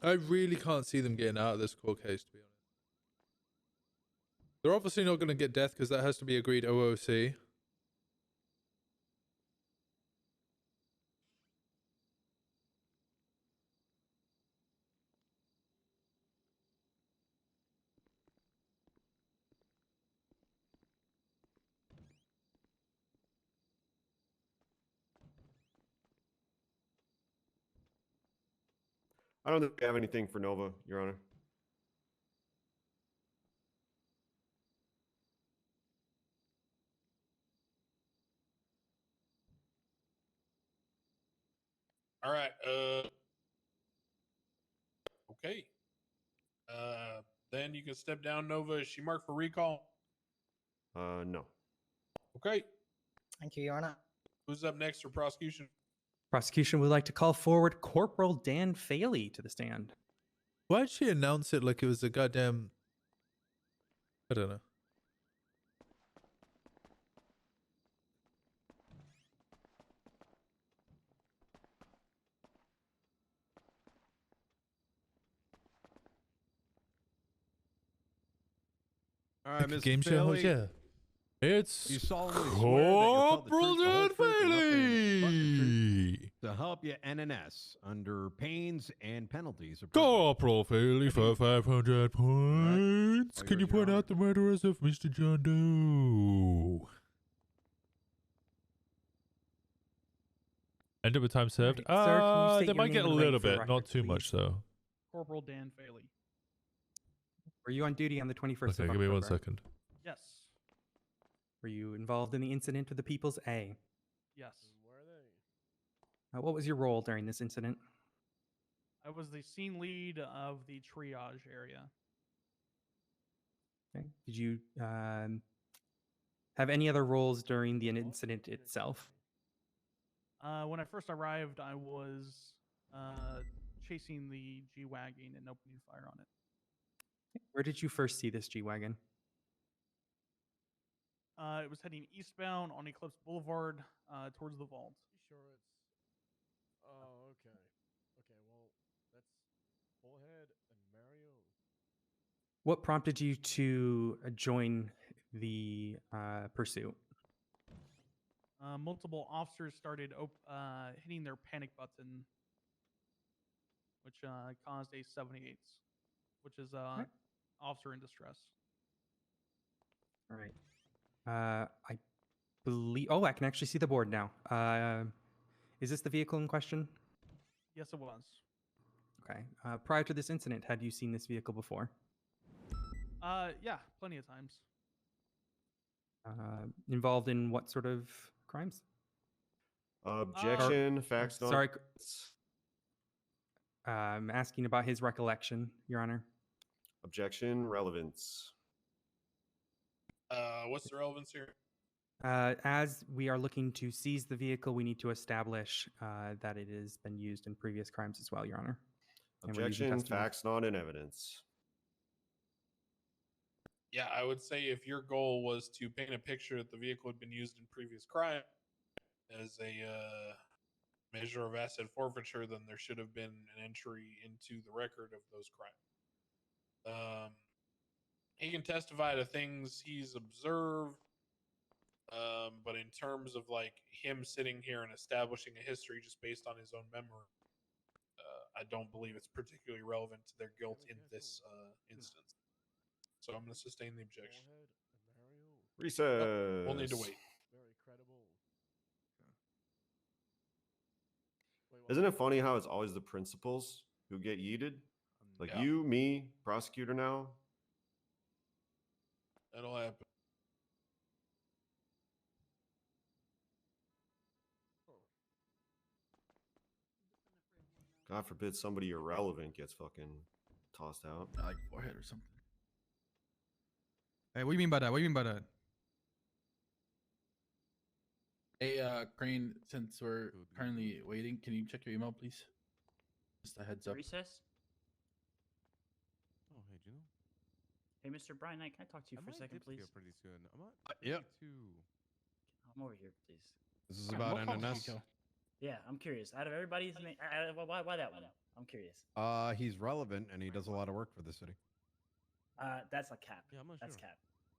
I really can't see them getting out of this court case, to be honest. They're obviously not going to get death because that has to be agreed OOC. I don't think we have anything for Nova, Your Honor. All right. Okay. Then you can step down, Nova. Is she marked for recall? No. Okay. Thank you, Your Honor. Who's up next for prosecution? Prosecution would like to call forward Corporal Dan Faley to the stand. Why'd she announce it like it was a goddamn... I don't know. All right, Like a Mr. game show host, Faley, yeah. It's you solemnly swear that you'll tell the Corporal truth, the whole Dan truth, and nothing but the truth Faley. to help you NNS under pains and penalties. of Corporal Faley for 500 points. Oh, Can you yours, Your point out the murderers of Mr. John Doe? End of a time served. Right, sir, can you state They your might get a name and rank little for the bit, not record, too much please? though. Corporal Dan Faley. Were you on duty on the 21st Okay, of give me 1 October? second. Yes. Were you involved in the incident with the People's A? Yes. What was your role during this incident? I was the scene lead of the triage area. Okay. Did you have any other roles during the incident itself? When I first arrived, I was chasing the G-Wagon and opening fire on it. Where did you first see this G-Wagon? It was heading eastbound on Eclipse Boulevard towards the vault. Sure it's... Oh, okay. Okay, well, that's Bullhead and Mario. What prompted you to join the pursuit? Multiple officers started hitting their panic button, which caused a 78, which is officer in distress. All right. I believe... Oh, I can actually see the board now. Is this the vehicle in question? Yes, it was. Okay. Prior to this incident, had you seen this vehicle before? Yeah, plenty of times. Involved in what sort of crimes? Objection. Facts not. Sorry. I'm asking about his recollection, Your Honor. Objection. Relevance. What's the relevance here? As we are looking to seize the vehicle, we need to establish that it has been used in previous crimes as well, Your Honor. And we're using Objection. testimony. Facts not in evidence. Yeah, I would say if your goal was to paint a picture that the vehicle had been used in previous crime as a measure of asset forfeiture, then there should have been an entry into the record of those crimes. He can testify to things he's observed, but in terms of like him sitting here and establishing a history just based on his own memory, I don't believe it's particularly relevant to their guilt in this instance. So I'm going to sustain the objection. Recess. Oh, we'll need to wait. Very credible. Isn't it funny how it's always the principals who get yeeted? Like Yeah. you, me, prosecutor now. That'll happen. God forbid somebody irrelevant gets fucking tossed out. Like forehead or something. Hey, what do you mean by that? What do you mean by that? Hey, Crane, since we're currently waiting, can you check your email, please? Just a heads up. Recess? Oh, hey, Gino. Hey, Mr. Brian Knight, can I talk to you for a second, please? Pretty soon. Yep. Come over here, please. This is about NNS. Yeah, I'm curious. Out of everybody's name, why that one? I'm curious. He's relevant and he does a lot of work for the city. That's a cap. Yeah, that's cap.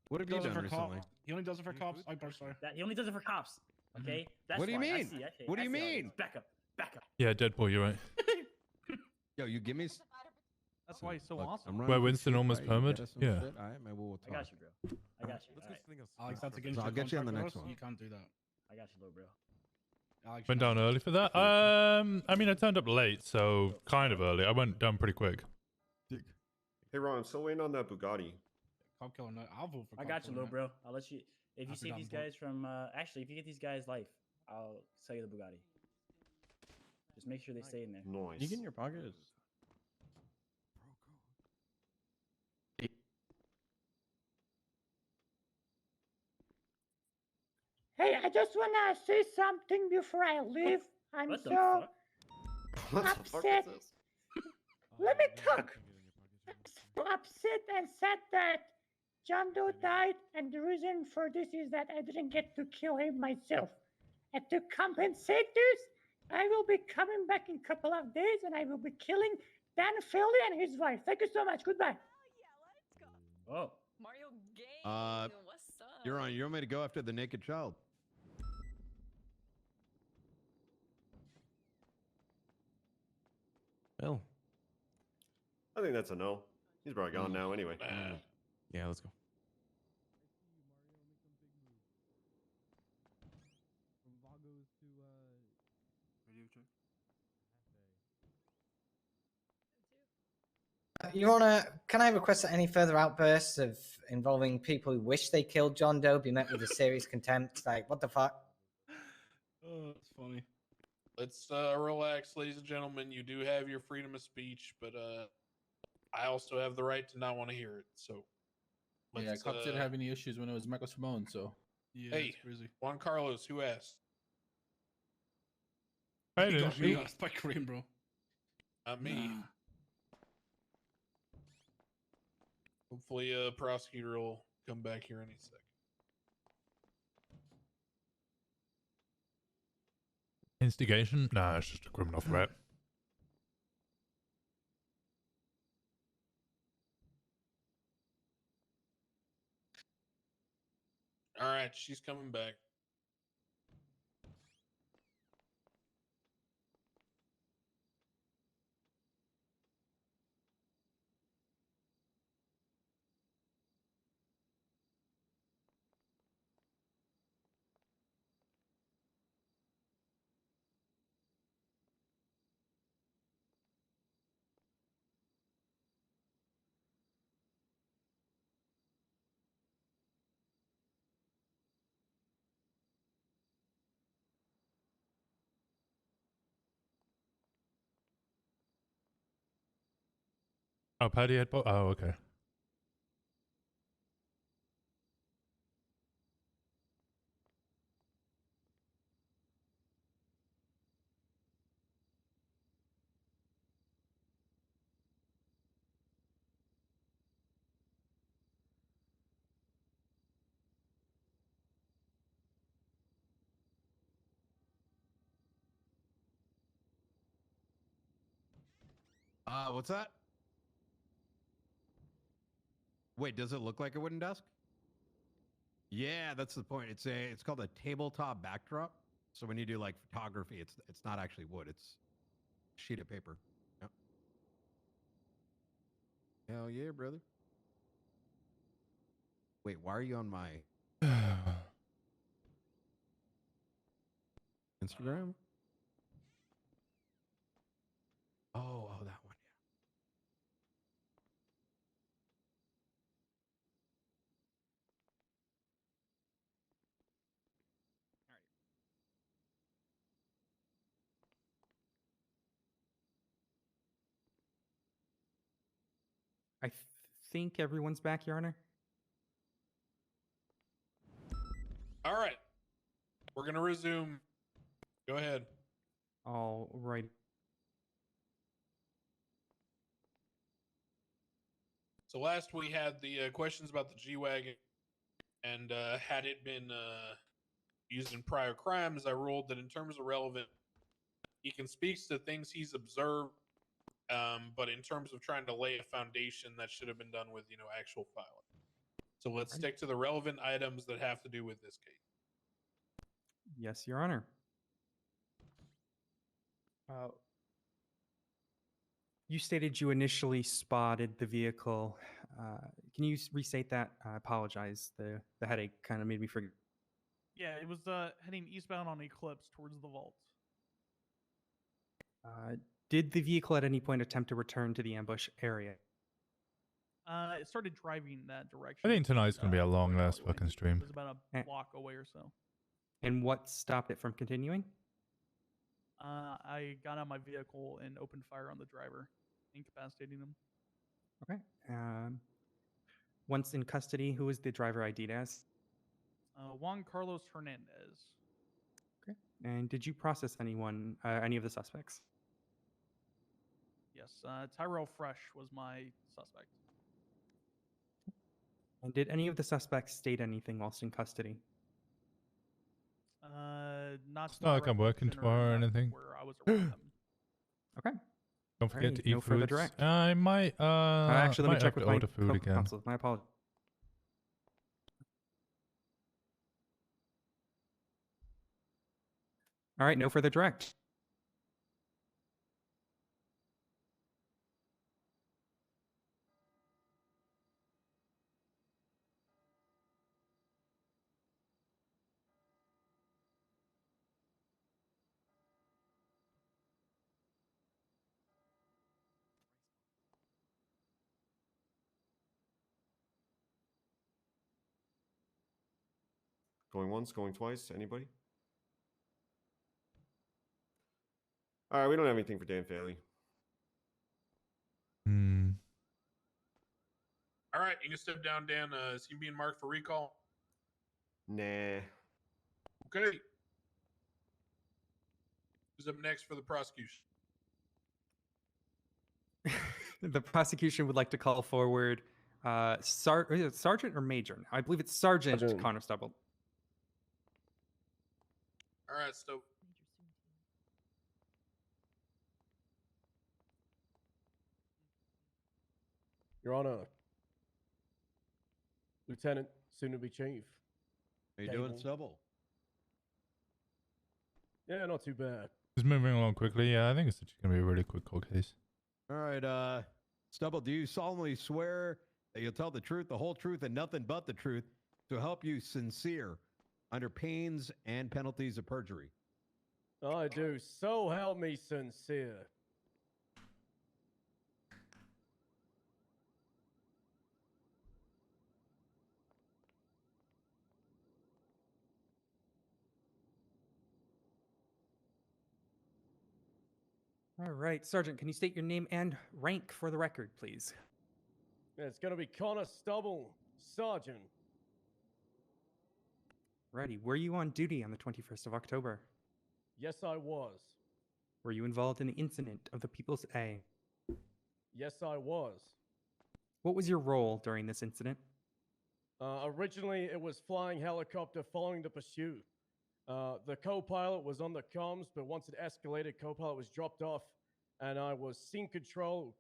What have you done recently? He only does it for cops. I'm sorry. He only does it for cops. Okay. That's What do you why. I mean? see, okay, What do I you see how it mean? is. Back up. Yeah, Deadpool, you're right. Yo, you give me. That's why he's so Look, awesome. I'm running Where for Winston chief, almost right? You permed? get us some Yeah. shit? All right, maybe we'll talk. I got you, bro. I got you. Let's All get right. something else. Alex, that's against So I'll your get you on the contract next with us. one. You can't do that. I got you, little bro. Alex, Went you're down not- early for that. I mean, I turned up late, so kind of early. I went down pretty quick. Hey Ron, I'm still waiting on that Bugatti. Cop killer. No, I'll vote for. I cop got you, killer, little man. bro. I'll let you. If you I see forgot these I'm guys from, actually, if you get these guys life, I'll sell you the Bugatti. Just make sure they stay in there. Nice. You get in your pocket? Hey, I just wanna say something before I leave. I'm What the so fuck? What the fuck is upset. this? Let me talk. I'm so upset and sad that John Doe died, and the reason for this is that I didn't get to kill him myself. And to compensate this, I will be coming back in a couple of days, and I will be killing Dan Philly and his wife. Thank you so much. Goodbye. Oh. Mario Gang. What's up? You're on. You want me to go after the naked child? Well, I think that's a no. He's probably gone now anyway. yeah, let's go. From Vagos to radio check. You wanna? Can I request that any further outbursts of involving people who wish they killed John Doe be met with a serious contempt? Like, what the fuck? Oh, that's funny. Let's relax, ladies and gentlemen. You do have your freedom of speech, but I also have the right to not want to hear it. So, Yeah, cops didn't have any issues when it was Michael Simone, so. Yeah, hey, it's crazy. Juan Carlos, who asked? I He didn't. got reassed by Kareem, bro. Not me. Nah. Hopefully, a prosecutor will come back here any second. Instigation? Nah, it's just a criminal threat. All right, she's coming back. Oh, Paddy had both. Oh, okay. What's that? Wait, does it look like a wooden desk? Yeah, that's the point. It's called a tabletop backdrop. So when you do like photography, it's not actually wood. It's a sheet of paper. Yep. Hell yeah, brother. Wait, why are you on my Instagram? Oh, that one. I think everyone's back, Your Honor. All right. We're going to resume. Go ahead. All right. So last we had the questions about the G-Wagon, and had it been used in prior crimes, I ruled that in terms of relevant, he can speak to things he's observed, but in terms of trying to lay a foundation, that should have been done with, actual filing. So let's stick to the relevant items that have to do with this case. Yes, Your Honor. You stated you initially spotted the vehicle. Can you restate that? I apologize. The headache kind of made me forget. Yeah, it was heading eastbound on Eclipse towards the vault. Did the vehicle at any point attempt to return to the ambush area? It started driving that direction. I think tonight's gonna be a long ass fucking It stream. was about Eh. a block away or so. And what stopped it from continuing? I got out of my vehicle and opened fire on the driver, incapacitating him. Okay. Once in custody, who was the driver ID'd as? Juan Carlos Hernandez. Okay. And did you process any of the suspects? Yes, Tyrell Fresh was my suspect. And did any of the suspects state anything whilst in custody? Not It's not like I'm working tomorrow or anything. where I was around them. Okay. Don't forget Alrighty, to eat no further foods. direct. I might Actually, let me might check have with to my order food again. counsel. My apologies. All right, no further direct. Going once, going twice. Anybody? All right, we don't have anything for Dan Faley. All right, you can step down, Dan. Is he being marked for recall? Nah. Okay. Who's up next for the prosecution? The prosecution would like to call forward is it Sergeant or Major? I believe it's Sergeant Connor Stubble. All right, Stoke. Your Honor, Lieutenant, soon to be chief. How you doing, Cable. Stubble? Yeah, not too bad. Just moving along quickly. Yeah, I think it's gonna be a really quick cold case. All right, Stubble, do you solemnly swear that you'll tell the truth, the whole truth, and nothing but the truth to help you sincere under pains and penalties of perjury? I do. So help me sincere. All right, Sergeant, can you state your name and rank for the record, please? It's gonna be Connor Stubble, Sergeant. Righty. Were you on duty on the 21st of October? Yes, I was. Were you involved in the incident of the People's A? Yes, I was. What was your role during this incident? Originally, it was flying helicopter following the pursuit. The co-pilot was on the comms, but once it escalated, co-pilot was dropped off, and I was scene control.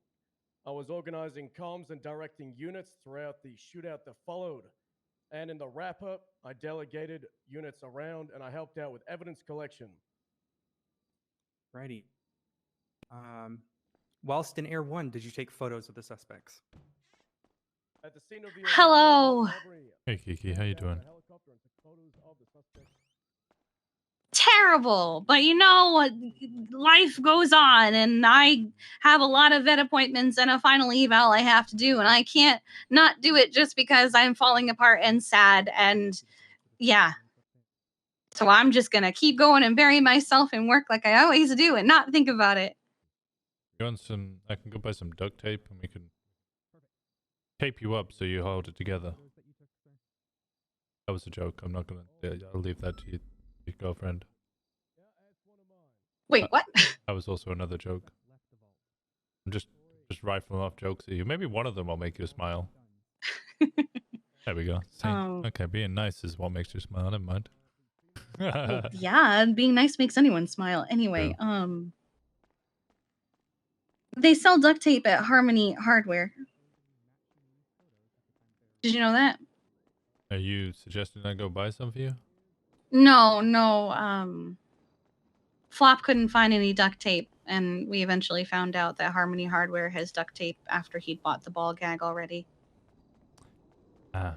I was organizing comms and directing units throughout the shootout that followed. And in the wrap-up, I delegated units around, and I helped out with evidence collection. Righty. Whilst in Air 1, did you take photos of the suspects? At the scene of the Hello. Hey Kiki, how you doing? Terrible, but you know, life goes on, and I have a lot of vet appointments and a final eval I have to do, and I can't not do it just because I'm falling apart and sad, and yeah. So I'm just gonna keep going and bury myself in work like I always do and not think about it. You want some? I can go buy some duct tape and we can tape you up so you hold it together. That was a joke. I'm not gonna. Yeah, I'll leave that to you, your girlfriend. Wait, what? That was also another joke. I'm just rifling off jokes at you. Maybe one of them will make you smile. There we go. See? Okay, being nice is what makes you smile. Never mind. Well, yeah, being nice makes anyone smile. Anyway, they sell duct tape at Harmony Hardware. Did you know that? Are you suggesting I go buy some for you? No. Flop couldn't find any duct tape, and we eventually found out that Harmony Hardware has duct tape after he'd bought the ball gag already. Ah,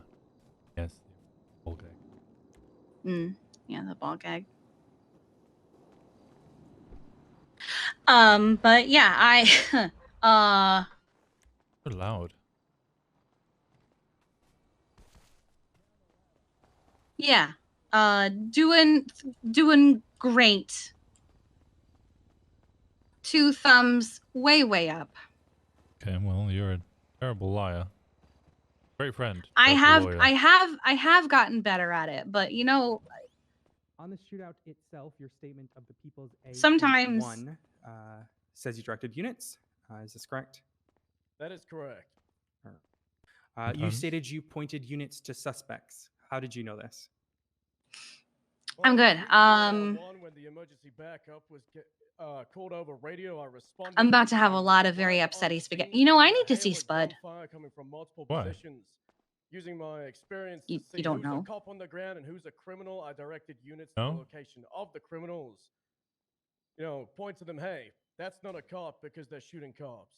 yes, ball gag. Yeah, the ball gag. But yeah, I So loud. yeah. Doing great. 2 thumbs way up. Okay, well, you're a terrible liar. Great friend. I terrible lawyer. have gotten better at it, but you know, On the shootout itself, your statement of the People's A Sometimes- 1 says you directed units. Is this correct? That is correct. You Sometimes. stated you pointed units to suspects. How did you know this? I'm good. When the emergency backup was called over radio, I responded. I'm about to have a lot of very upsetty spaghetti. You know, I need to see Spud. Fire coming from multiple Why? positions. Using my experience to You see don't who's know. a cop on the ground and who's a criminal, I directed units No? to the location of the criminals. You know, point to them, hey, that's not a cop because they're shooting cops.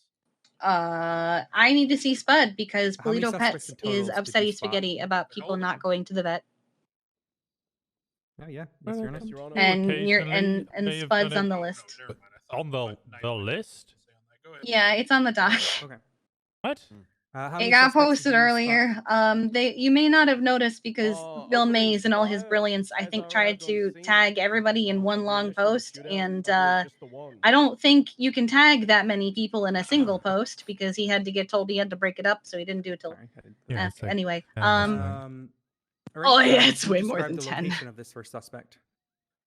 I need to see Spud because How many Polito suspects Pets in total is did you upsetty spot? spaghetti about people not going to the vet. Oh yeah, yes, Your Honor. Yes, Your Honor. And you're Occasionally and may have Spud's done on it. the list. On the list? Yeah, it's on the doc. Okay. What? How It many got suspects did posted you earlier. You may not have noticed because Bill Mays and all his brilliance, I think, tried to tag everybody in one long post, and I don't think you can tag that many people in a single post because he had to get told he had to break it up, so he didn't do it till Yeah, it's after. like- Anyway, yeah, that's All Oh, yeah, can it's you way more describe than the 10. location of this first suspect.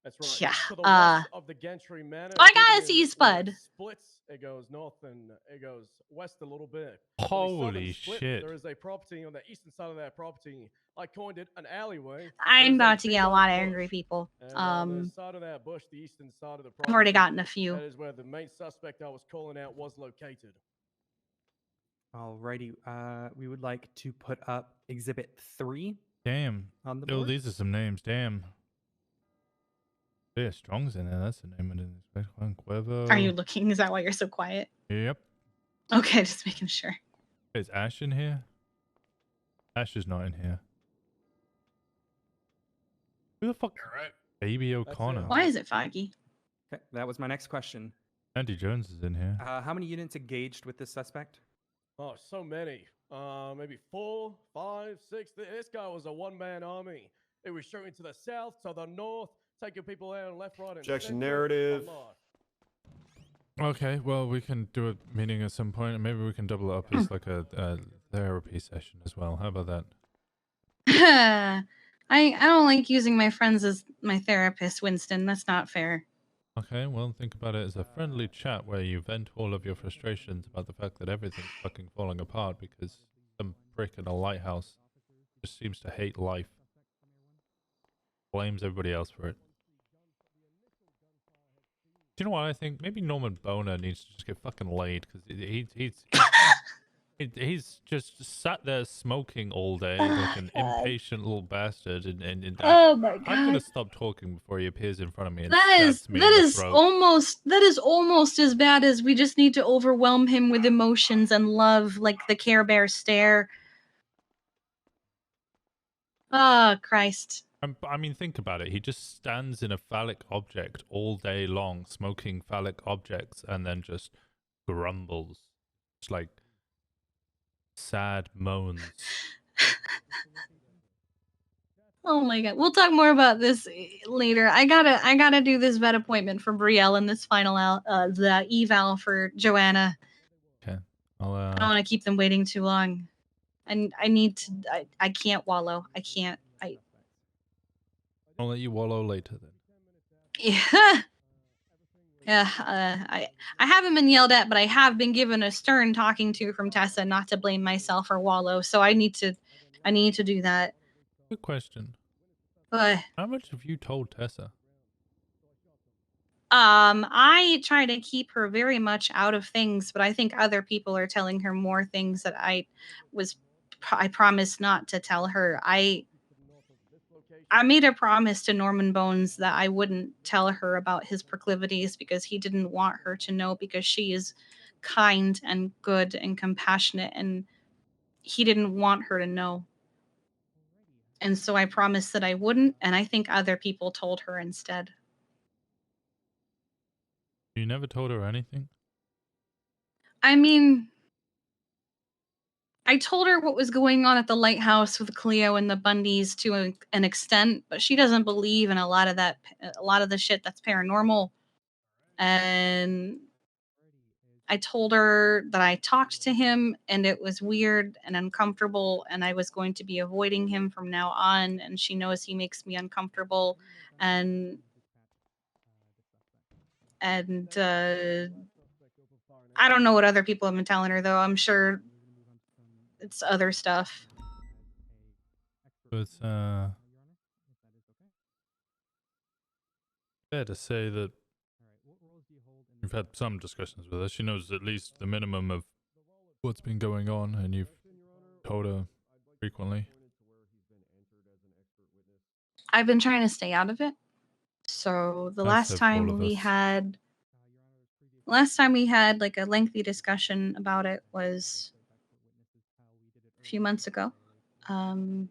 That's right. Yeah, To the west of the Gentry Manor. I gotta It see is Spud. Splits. It goes north and it goes west a little bit. Holy Split, shit. There is a property on the eastern side of that property. I coined it an alleyway. I'm There's about to big get a old lot of bush. angry people. And on the side of that bush, the eastern side of the property. I've already gotten a few. That is where the main suspect I was calling out was located. Alrighty, we would like to put up Exhibit 3 Damn. on the Oh, board. these are some names. Damn. Yeah, Strong's in there. That's the name of it. Juan Cuervo. Are you looking? Is that why you're so quiet? Yep. Okay, just making sure. Is Ash in here? Ash is not in here. Who the fuck? Alright. Baby O'Connor. Why is it foggy? Okay, that was my next question. Andy Jones is in here. How many units engaged with this suspect? Oh, so many. Maybe 4, 5, 6. This guy was a one-man army. It was shooting to the south, to the north, taking people out on left, right, and Objection center, narrative. a lot. Okay, well, we can do a meeting at some point, and maybe we can double it up as like a therapy session as well. How about that? I don't like using my friends as my therapist, Winston. That's not fair. Okay, well, think about it as a friendly chat where you vent all of your frustrations about the fact that everything's fucking falling apart because some prick in a lighthouse just seems to hate life. Blames everybody else for it. Do you know what I think? Maybe Norman Boner needs to just get fucking laid because he's just sat there smoking all day like an impatient little bastard. And Oh my I'm gonna God. stop talking before he appears in front of me and That stabs me in the throat. almost as bad as we just need to overwhelm him with emotions and love, like the Care Bear stare. Oh Christ. I mean, think about it. He just stands in a phallic object all day long, smoking phallic objects, and then just grumbles. It's like sad moans. Oh my God. We'll talk more about this later. I gotta do this vet appointment for Brielle and this final the eval for Joanna. Okay. I don't want to keep them waiting too long. And I need to. I can't wallow. I can't. I'll let you wallow later then. Yeah. Yeah. I haven't been yelled at, but I have been given a stern talking to from Tessa not to blame myself or wallow. So I need to do that. Good question. But How much have you told Tessa? I try to keep her very much out of things, but I think other people are telling her more things that I promised not to tell her. I made a promise to Norman Bones that I wouldn't tell her about his proclivities because he didn't want her to know, because she is kind and good and compassionate, and he didn't want her to know. And so I promised that I wouldn't, and I think other people told her instead. You never told her anything? I mean, I told her what was going on at the lighthouse with Cleo and the Bundys to an extent, but she doesn't believe in a lot of the shit that's paranormal. And I told her that I talked to him and it was weird and uncomfortable, and I was going to be avoiding him from now on, and she knows he makes me uncomfortable. And I don't know what other people have been telling her, though. I'm sure it's other stuff. So it's fair to say that you've had some discussions with her. She knows at least the minimum of what's been going on, and you've told her frequently. I've been trying to stay out of it. So the That's last for all time of we us. had like a lengthy discussion about it was a few months ago. And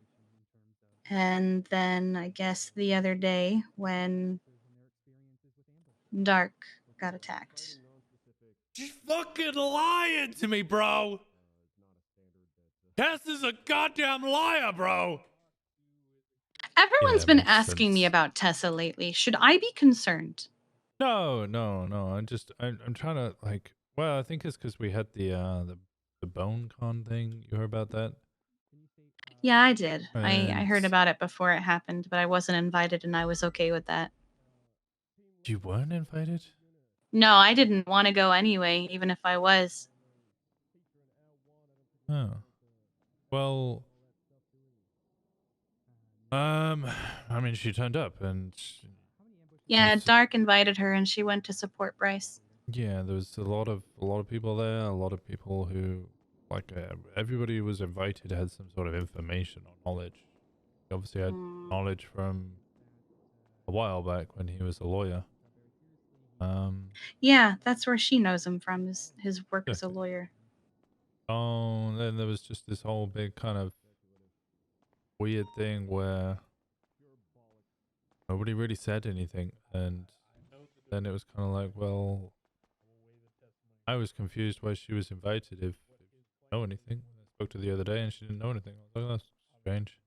then I guess the other day when Dark got attacked. She's fucking lying to me, bro. Tess is a goddamn liar, bro. Everyone's Yeah, been makes asking me sense. about Tessa lately. Should I be concerned? No. I'm trying to well, I think it's because we had the bone con thing. You heard about that? Yeah, I did. I And heard about it before it happened, but I wasn't invited and I was okay with that. you weren't invited? No, I didn't want to go anyway, even if I was. Oh. Well, I mean, she turned up, and Yeah, Dark invited her and she went to support Bryce. yeah, there was a lot of people there. A lot of people who, everybody who was invited had some sort of information or knowledge. He obviously had knowledge from a while back when he was a lawyer. Yeah, that's where she knows him from, is his work as a Exactly. lawyer. Oh, and then there was just this whole big kind of weird thing where nobody really said anything, and then it was kind of like, well, I was confused why she was invited if she didn't know anything. I spoke to her the other day and she didn't know anything. I was like, that's strange.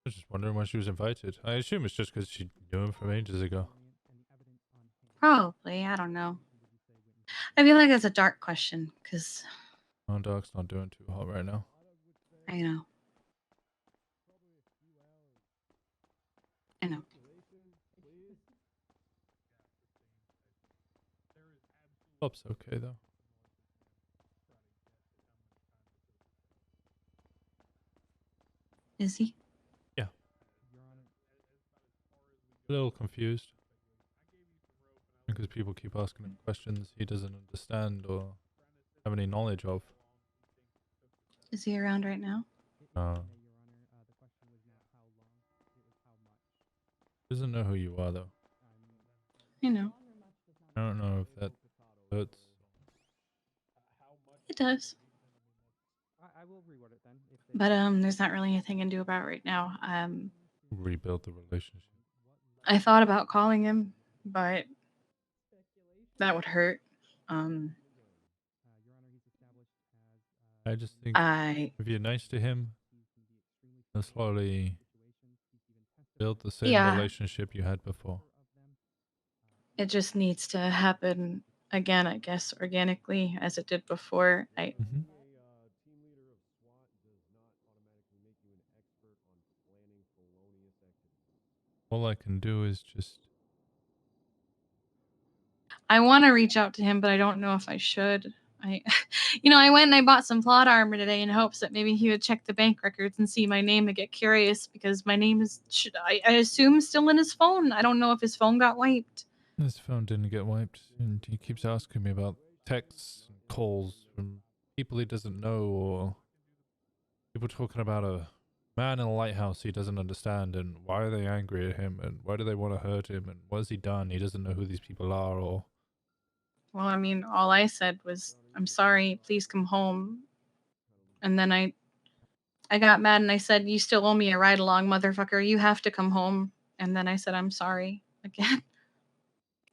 I was just wondering why she was invited. I assume it's just because she knew him from ages ago. Probably, I don't know. I feel like that's a Dark question, because Oh, Dark's not doing too hot right now. I know. I know. Bob's okay though. Is he? Yeah. A little confused. Because people keep asking him questions he doesn't understand or have any knowledge of. Is he around right now? Doesn't know who you are though. I know. I don't know if that hurts. It does. I will reword it then. But there's not really anything I can do about it right now. Rebuild the relationship. I thought about calling him, but that would hurt. I just think if you're nice to him, and slowly build the same Yeah. relationship you had before. It just needs to happen again, I guess, organically as it did before. All I can do is just I want to reach out to him, but I don't know if I should. I went and I bought some plot armor today in hopes that maybe he would check the bank records and see my name and get curious because my name is, I assume, still in his phone. I don't know if his phone got wiped. his phone didn't get wiped, and he keeps asking me about texts and calls from people he doesn't know, or people talking about a man in a lighthouse he doesn't understand, and why are they angry at him, and why do they want to hurt him, and what has he done? He doesn't know who these people are, or Well, I mean, all I said was, I'm sorry, please come home. And then I got mad and I said, you still owe me a ride along, motherfucker. You have to come home. And then I said, I'm sorry again.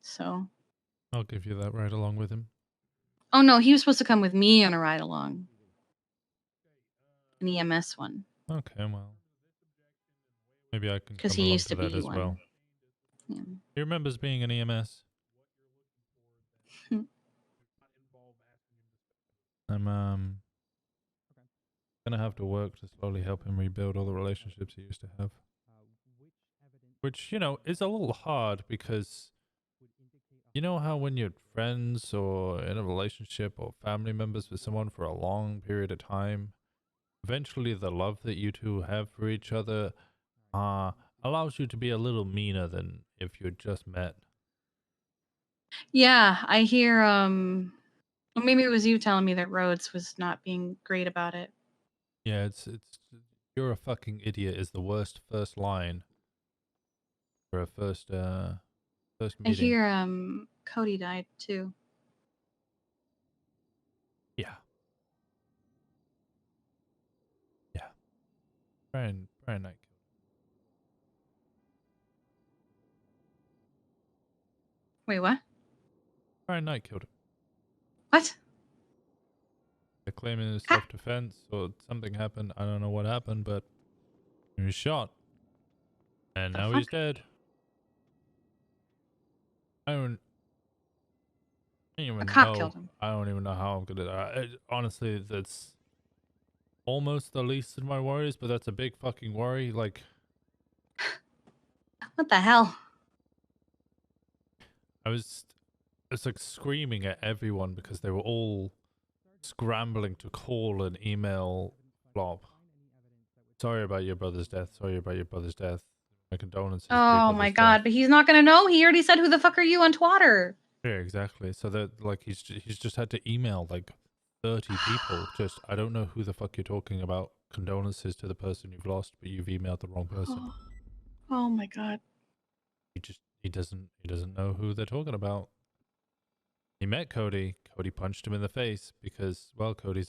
So, I'll give you that ride along with him. oh no, he was supposed to come with me on a ride along. An EMS one. Okay, well, maybe I can 'Cause come he along used to to that be as one. well. Yeah. He remembers being an EMS. I'm gonna have to work to slowly help him rebuild all the relationships he used to have. Which, is a little hard because you know how when you're friends or in a relationship or family members with someone for a long period of time, eventually the love that you two have for each other allows you to be a little meaner than if you just met. Yeah, I hear, well, maybe it was you telling me that Rhodes was not being great about it. Yeah, it's you're a fucking idiot is the worst first line for a first I meeting. hear, Cody died too. Yeah. Yeah. Brian Knight. Wait, what? Brian Knight killed him. What? They're claiming it's self-defense or something happened. I don't know what happened, but he was shot. And now he's dead. I don't even cop know. killed him. I don't even know how I'm gonna. Honestly, that's almost the least of my worries, but that's a big fucking worry. Like, What the hell? it's like screaming at everyone because they were all scrambling to call and email Blob. Sorry about your brother's death. Sorry about your brother's death. My condolences. Oh my god, but he's not gonna know. He already said, who the fuck are you on Twitter? Yeah, exactly. So that like he's just had to email like 30 people. Just I don't know who the fuck you're talking about. Condolences to the person you've lost, but you've emailed the wrong person. Oh my god. He doesn't know who they're talking about. He met Cody. Cody punched him in the face because Cody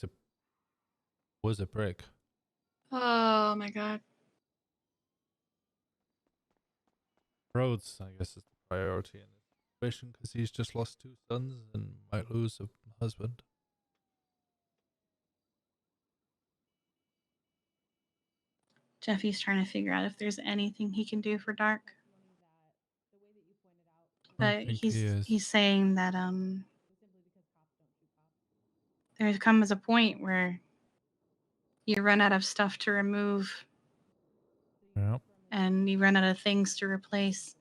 was a prick. Oh my god. Rhodes, I guess, is the priority in this situation because he's just lost 2 sons and might lose a husband. Jeffy's trying to figure out if there's anything he can do for Dark. But think he is. he's saying that there comes a point where you run out of stuff to remove Yep. and you run out of things to replace.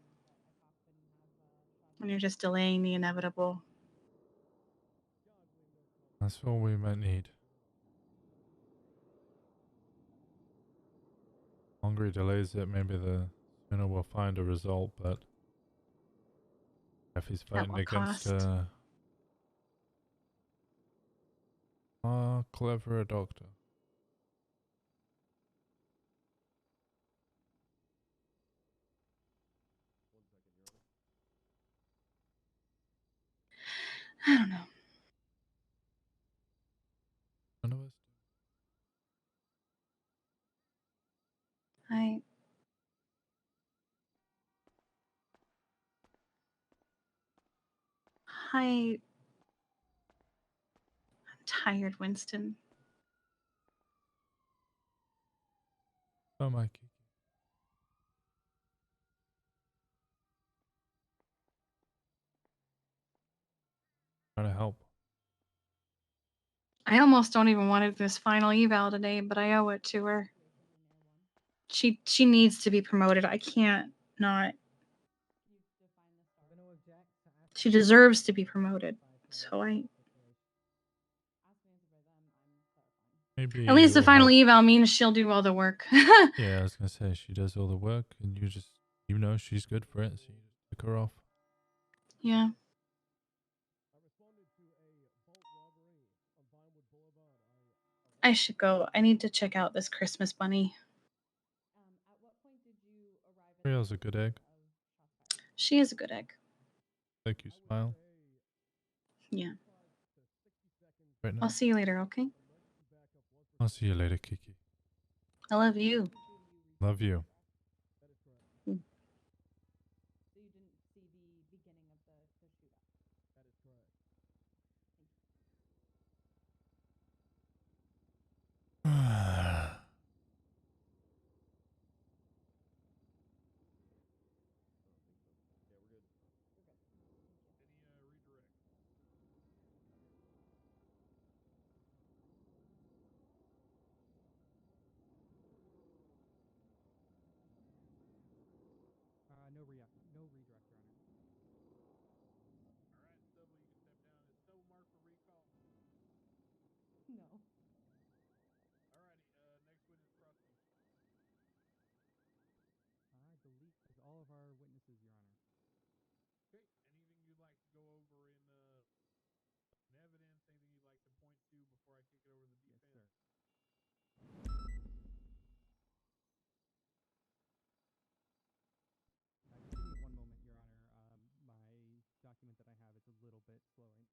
And you're just delaying the inevitable. That's all we might need. Longer he delays it, maybe the sooner we'll find a result, but if he's At fighting what against cost? a cleverer doctor. I don't know. None of us. I'm tired, Winston. Oh, Mikey. Trying to help. I almost don't even want to do this final eval today, but I owe it to her. She needs to be promoted. I can't not. She deserves to be promoted. So Maybe at least it the will final help. eval means she'll do all the work. Yeah, I was gonna say she does all the work, and you know she's good for it, so you just pick her off. Yeah. I should go. I need to check out this Christmas bunny. Ariel's a good egg. She is a good egg. Make you smile. Yeah. Right now. I'll see you later, okay? I'll see you later, Kiki. I love you. Love you. No redirect, Your Honor. No. I believe that's all of our witnesses, Your Honor. Okay. Anything you'd like to go over in evidence? Anything you'd like to point to before I kick it over to the defense? Give me 1 moment, Your Honor. My document that I have is a little bit slowing.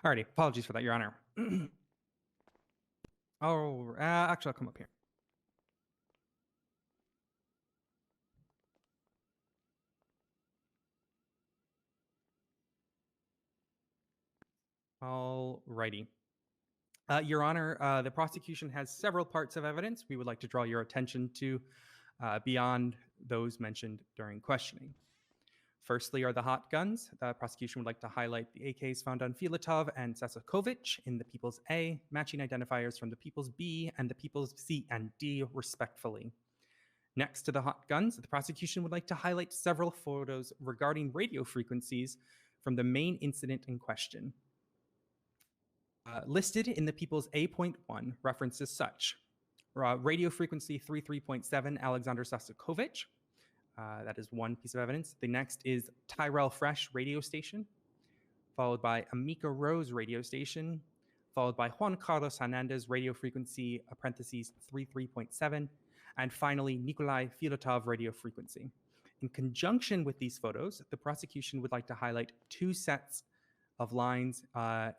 Alrighty, apologies for that, Your Honor. Oh, actually, I'll come up here. Alrighty. Your Honor, the prosecution has several parts of evidence we would like to draw your attention to beyond those mentioned during questioning. Firstly are the hot guns. The prosecution would like to highlight the AKs found on Filatov and Sasakovich in the People's A, matching identifiers from the People's B and the People's C and D, respectfully. Next to the hot guns, the prosecution would like to highlight several photos regarding radio frequencies from the main incident in question. Listed in the People's A.1 references such: radio frequency 33.7 Alexander Sasakovich. That is one piece of evidence. The next is Tyrell Fresh radio station, followed by Amica Rose radio station, followed by Juan Carlos Hernandez radio frequency, parentheses 33.7, and finally Nikolai Filatov radio frequency. In conjunction with these photos, the prosecution would like to highlight two sets of lines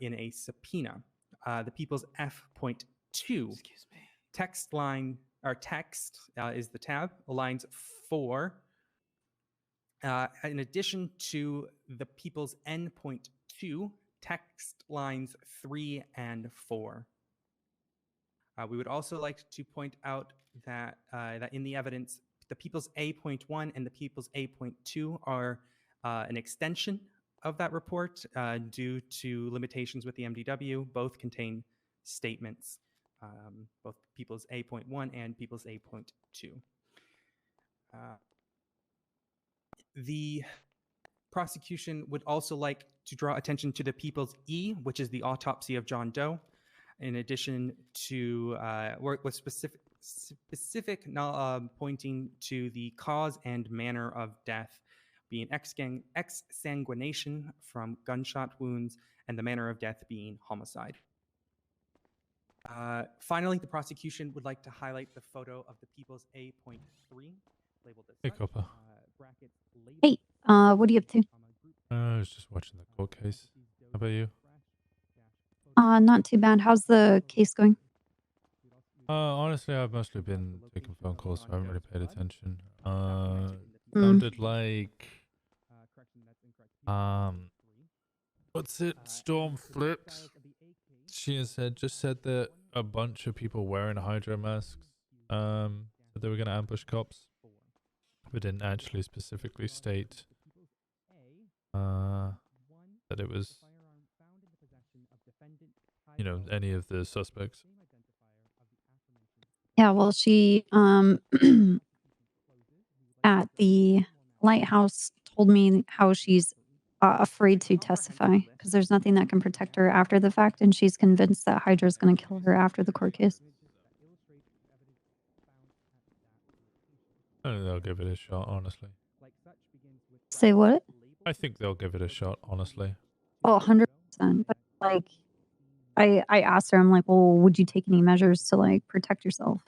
in a subpoena. The People's F.2 text line, or text is the tab, lines 4. In addition to the people's N.2, text lines 3 and 4. We would also like to point out that, that in the evidence, the people's A.1 and the people's A.2 are an extension of that report due to limitations with the MDW. Both contain statements, both people's A.1 and people's A.2. The prosecution would also like to draw attention to the people's E, which is the autopsy of John Doe, in addition to work with specific pointing to the cause and manner of death being exsanguination from gunshot wounds and the manner of death being homicide. Finally, the prosecution would like to highlight the photo of the people's A.3 labeled as Hey, such, Copper. brackets labeled Hey, what are you up to? I was just watching the court case. How about you? Not too bad. How's the case going? Honestly, I've mostly been taking phone calls, so I haven't really paid attention. Mm. Sounded like what's it? Storm flipped. She has just said that a bunch of people wearing Hydra masks that they were going to ambush cops, but didn't actually specifically state that it was, you know, any of the suspects. Yeah, well, she at the lighthouse told me how she's afraid to testify because there's nothing that can protect her after the fact, and she's convinced that Hydra's going to kill her after the court case. I think they'll give it a shot, honestly. Say what? I think they'll give it a shot, honestly. Oh, 100%. But like, I asked her, I'm like, well, would you take any measures to like protect yourself?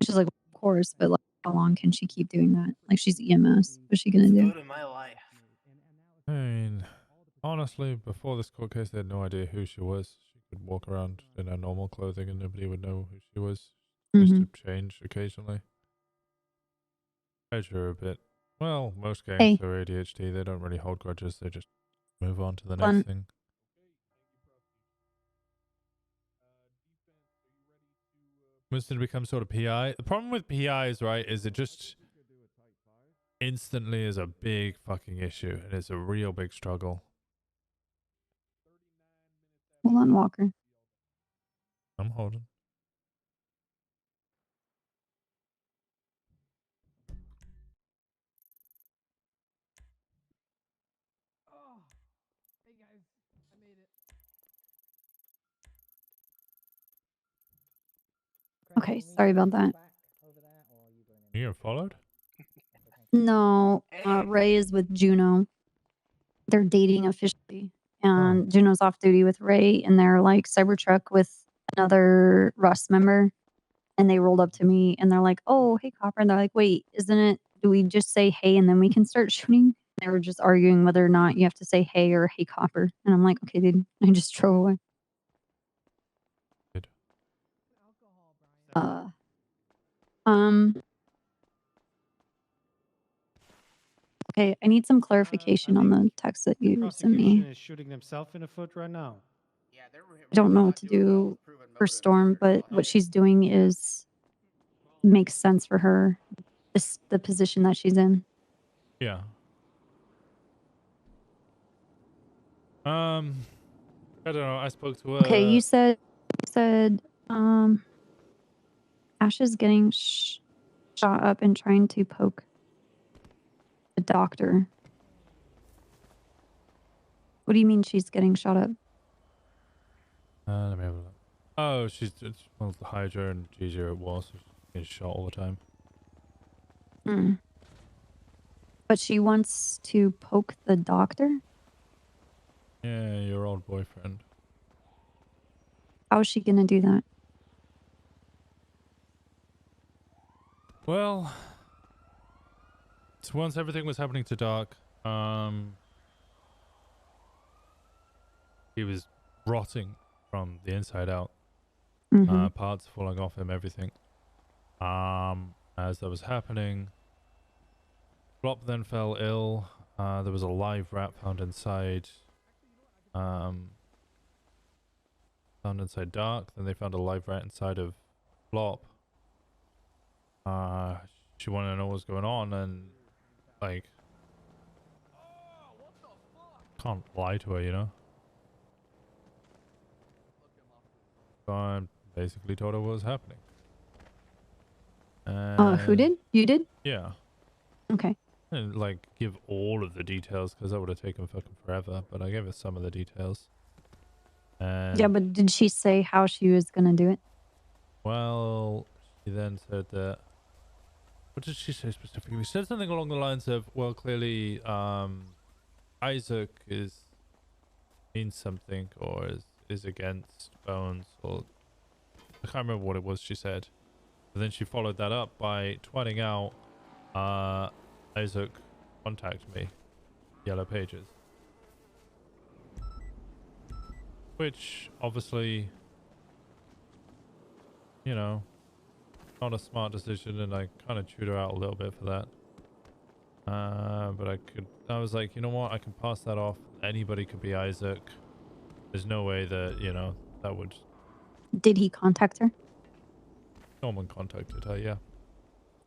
She's like, of course, but like, how long can she keep doing that? Like, she's EMS. What's she gonna do? of my life. I mean, honestly, before this court case, they had no idea who she was. She could walk around in her normal clothing and nobody would know who she was. She used to change occasionally. Hydra are a bit, well, most gangs are ADHD. They don't really hold grudges. They just move on to the Fun. next thing. Winston becomes sort of PI. The problem with PIs, right, is it just instantly is a big fucking issue, and it's a real big struggle. Hold on, Walker. I'm holding. Oh, hey guys, I made it. Okay, sorry about that. You getting followed? No, Ray is with Juno. They're dating officially, and Juno's off duty with Ray, and they're like Cybertruck with another Rust member. And they rolled up to me, and they're like, "Oh, hey, Copper." And they're like, "Wait, isn't it? Do we just say hey, and then we can start shooting?" They were just arguing whether or not you have to say hey or hey, Copper. And I'm like, "Okay, dude." I just drove away. Good. Okay, I need some clarification on the text that you sent me. Is shooting themselves in the foot right now. I don't know what to do for Storm, but what she's doing is makes sense for her, the position that she's in. Yeah. I don't know. I spoke to her. Okay, you said Ash is getting shot up and trying to poke the doctor. What do you mean she's getting shot up? Let me have a look. Oh, it's well, the Hydra and Gigi are at war, so she's getting shot all the time. But she wants to poke the doctor? Yeah, your old boyfriend. How is she gonna do that? Well, so once everything was happening to Doc, he was rotting from the inside out. Parts falling off him, everything. As that was happening, Flop then fell ill. There was a live rat found inside. Found inside Dark. Then they found a live rat inside of Flop. She wanted to know what was going on, and like, can't lie to her, you know. So I basically told her what was happening. Who did? You did? Yeah. Okay. I didn't like give all of the details because that would have taken fucking forever, but I gave her some of the details. And Yeah, but did she say how she was gonna do it? well, she then said that. What did she say specifically? She said something along the lines of, well, clearly, Isaac means something or is against Bones, or I can't remember what it was she said. But then she followed that up by tweeting out, Isaac, contact me, Yellow Pages. Which, obviously, you know, not a smart decision, and I kind of chewed her out a little bit for that. But I was like, you know what, I can pass that off. Anybody could be Isaac. There's no way that, you know, that would... Did he contact her? Someone contacted her, yeah.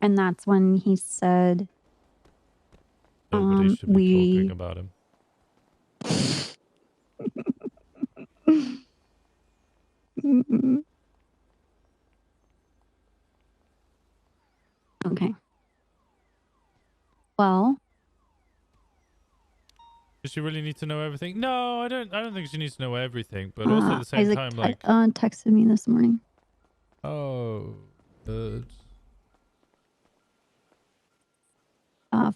And that's when he said, Nobody should be talking about him. Okay. Well, Does she really need to know everything? No, I don't think she needs to know everything, but also at the same Isaac time, like, texted me this morning. oh, good.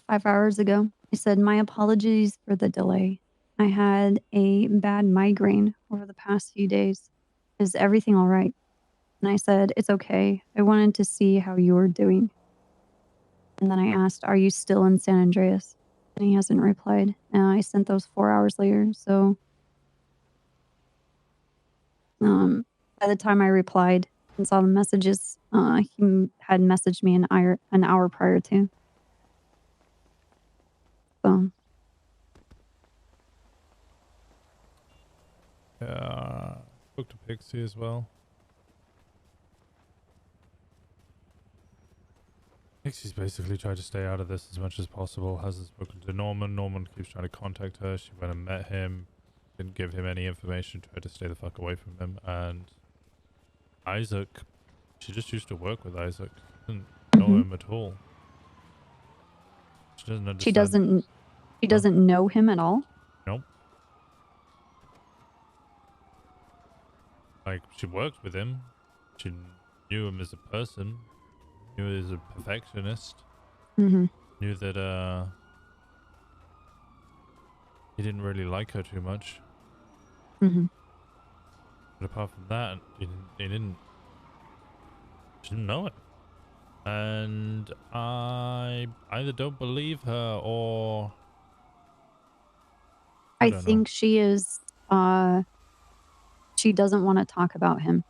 5 hours ago. He said, my apologies for the delay. I had a bad migraine over the past few days. Is everything all right? And I said, it's okay. I wanted to see how you were doing. And then I asked, are you still in San Andreas? And he hasn't replied. And I sent those 4 hours later. So by the time I replied and saw the messages, he had messaged me an hour prior to. So Yeah, spoke to Pixie as well. Pixie's basically tried to stay out of this as much as possible. Hasn't spoken to Norman. Norman keeps trying to contact her. She went and met him. Didn't give him any information. Tried to stay the fuck away from him. And Isaac, she just used to work with Isaac. Didn't know him at all. She doesn't understand. She doesn't know him at all? Nope. Like, she worked with him. She knew him as a person. Knew he was a perfectionist. Knew that, he didn't really like her too much. But apart from that, she didn't know it. And I either don't believe her or... I think she is, she doesn't want to talk about him.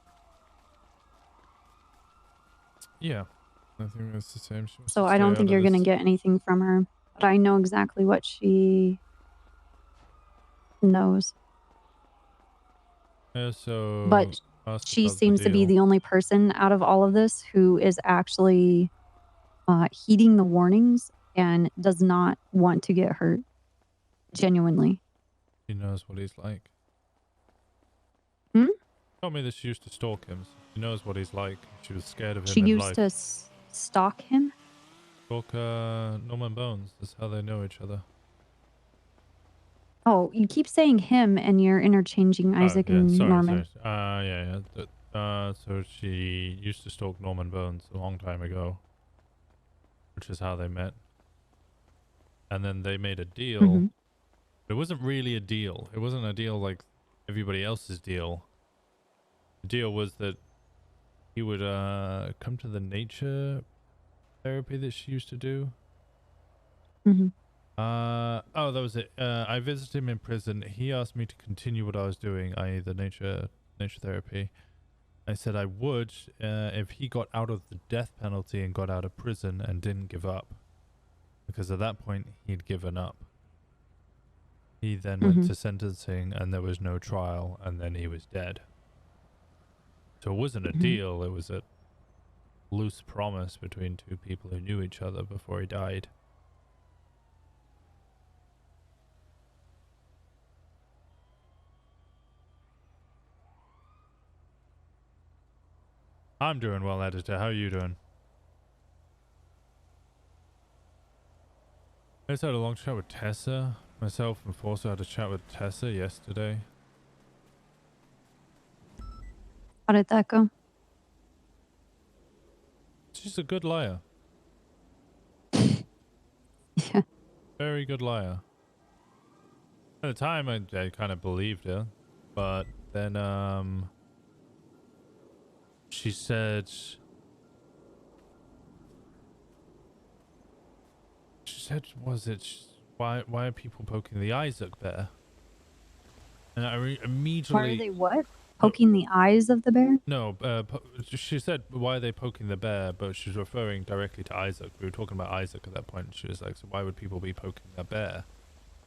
Yeah, I think that's the same. She wants So to I don't stay think out you're of going to this. get anything from her. But I know exactly what she knows. Yeah, so... But asked she about the seems to be deal. the only person out of all of this who is actually heeding the warnings and does not want to get hurt. Genuinely. She knows what he's like. Hmm? Told me that she used to stalk him. So she knows what he's like. She was scared of him She in used life. to stalk him? Stalk Norman Bones. That's how they know each other. Oh, you keep saying him and you're interchanging Isaac and Norman. Sorry. Yeah. So she used to stalk Norman Bones a long time ago, which is how they met. And then they made a deal. It wasn't really a deal. It wasn't a deal like everybody else's deal. The deal was that he would come to the nature therapy that she used to do. Oh, that was it. I visited him in prison. He asked me to continue what I was doing, i.e. the nature therapy. I said I would if he got out of the death penalty and got out of prison and didn't give up. Because at that point, he'd given up. He then went to sentencing and there was no trial and then he was dead. So it wasn't a deal, it was a loose promise between two people who knew each other before he died. I'm doing well, editor. How are you doing? I just had a long chat with Tessa. Myself and Forza had a chat with Tessa yesterday. How did that go? She's a good liar. Yeah. Very good liar. At the time, I kind of believed her. But then, she said... She said, was it... Why are people poking the Isaac bear? And I immediately... Why are they what? Poking the eyes of the bear? No, she said, why are they poking the bear? But she's referring directly to Isaac. We were talking about Isaac at that point. She was like, so why would people be poking the bear?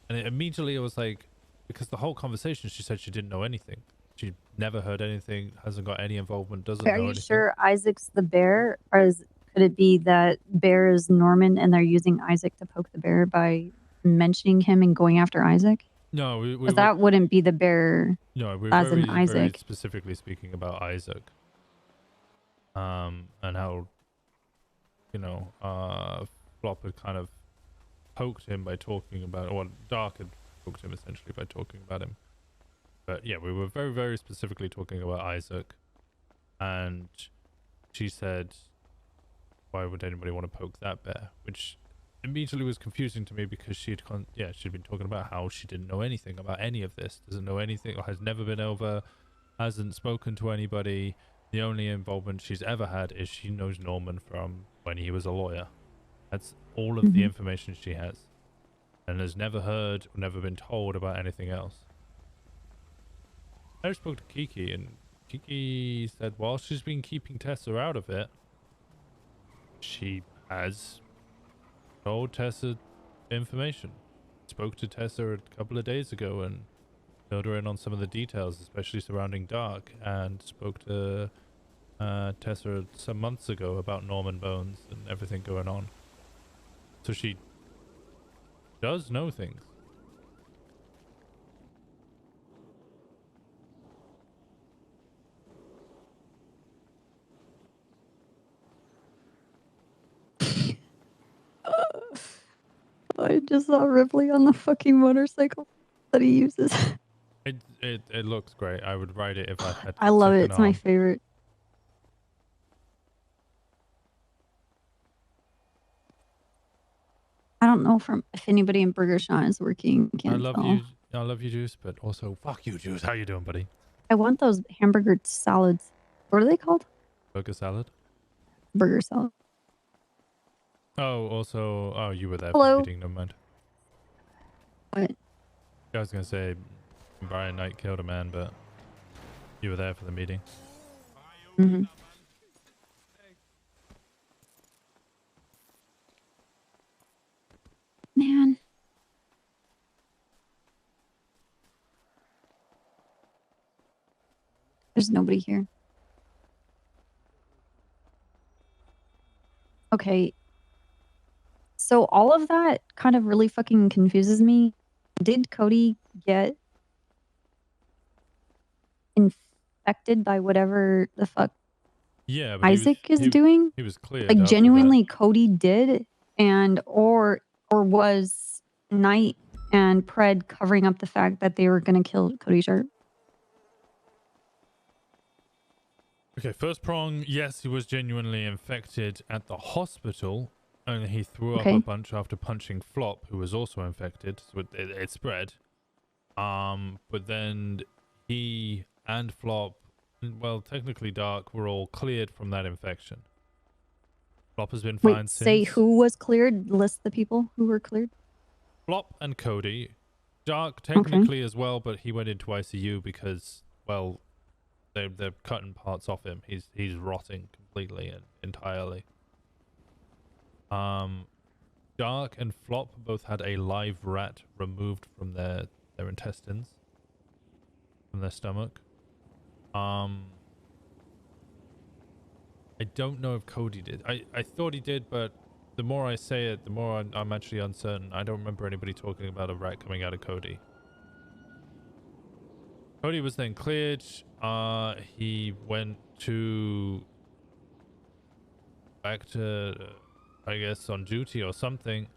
And immediately it was like, because the whole conversation, she said she didn't know anything. She never heard anything, hasn't got any involvement, doesn't know Are you anything. sure Isaac's the bear? Or could it be that bear is Norman and they're using Isaac to poke the bear by mentioning him and going after Isaac? No, Because that wouldn't be the bear No, we're as very, in Isaac. very specifically speaking about Isaac. And how, you know, Flop had kind of poked him by talking about, or Dark had poked him essentially by talking about him. But yeah, we were very, very specifically talking about Isaac. And she said, why would anybody want to poke that bear? Which immediately was confusing to me because she'd been talking about how she didn't know anything about any of this, doesn't know anything, or has never been over, hasn't spoken to anybody. The only involvement she's ever had is she knows Norman from when he was a lawyer. That's all of the information she has, and has never heard or never been told about anything else. I spoke to Kiki, and Kiki said while she's been keeping Tessa out of it, she has told Tessa information. Spoke to Tessa a couple of days ago and filled her in on some of the details, especially surrounding Dark, and spoke to Tessa some months ago about Norman Bones and everything going on. So she does know things. I just saw Ripley on the fucking motorcycle that he uses. It looks great. I would ride it if I had. I love it. second It's my arm. favorite. I don't know if anybody in Burger Shot is working. I love you. I love you, Juice, but also fuck you, Juice. How you doing, buddy? I want those hamburger salads. What are they called? Burger salad. Burger salad. Oh, also, oh, you were there Hello? for the meeting. Never mind. What? I was gonna say Brian Knight killed a man, but you were there for the meeting. Mm-hmm. Man. There's nobody here. Okay. So all of that kind of really fucking confuses me. Did Cody get infected by whatever the fuck Yeah, but Isaac is doing? He was cleared. Like after that. genuinely Cody did, and or was Knight and Pred covering up the fact that they were gonna kill Cody Sharp? Okay, first prong, yes, he was genuinely infected at the hospital, and he threw up Okay. a bunch after punching Flop, who was also infected, so it spread. But then he and Flop, well, technically Dark, were all cleared from that infection. Flop has been fine Wait, since. say who was cleared? List the people who were cleared. Flop and Cody. Dark technically as well, but he went into ICU because, well, they're cutting parts off him. He's rotting completely and entirely. Dark and Flop both had a live rat removed from their intestines, from their stomach. I don't know if Cody did. I thought he did, but the more I say it, the more I'm actually uncertain. I don't remember anybody talking about a rat coming out of Cody. Cody was then cleared. He went back to, I guess, on duty or something.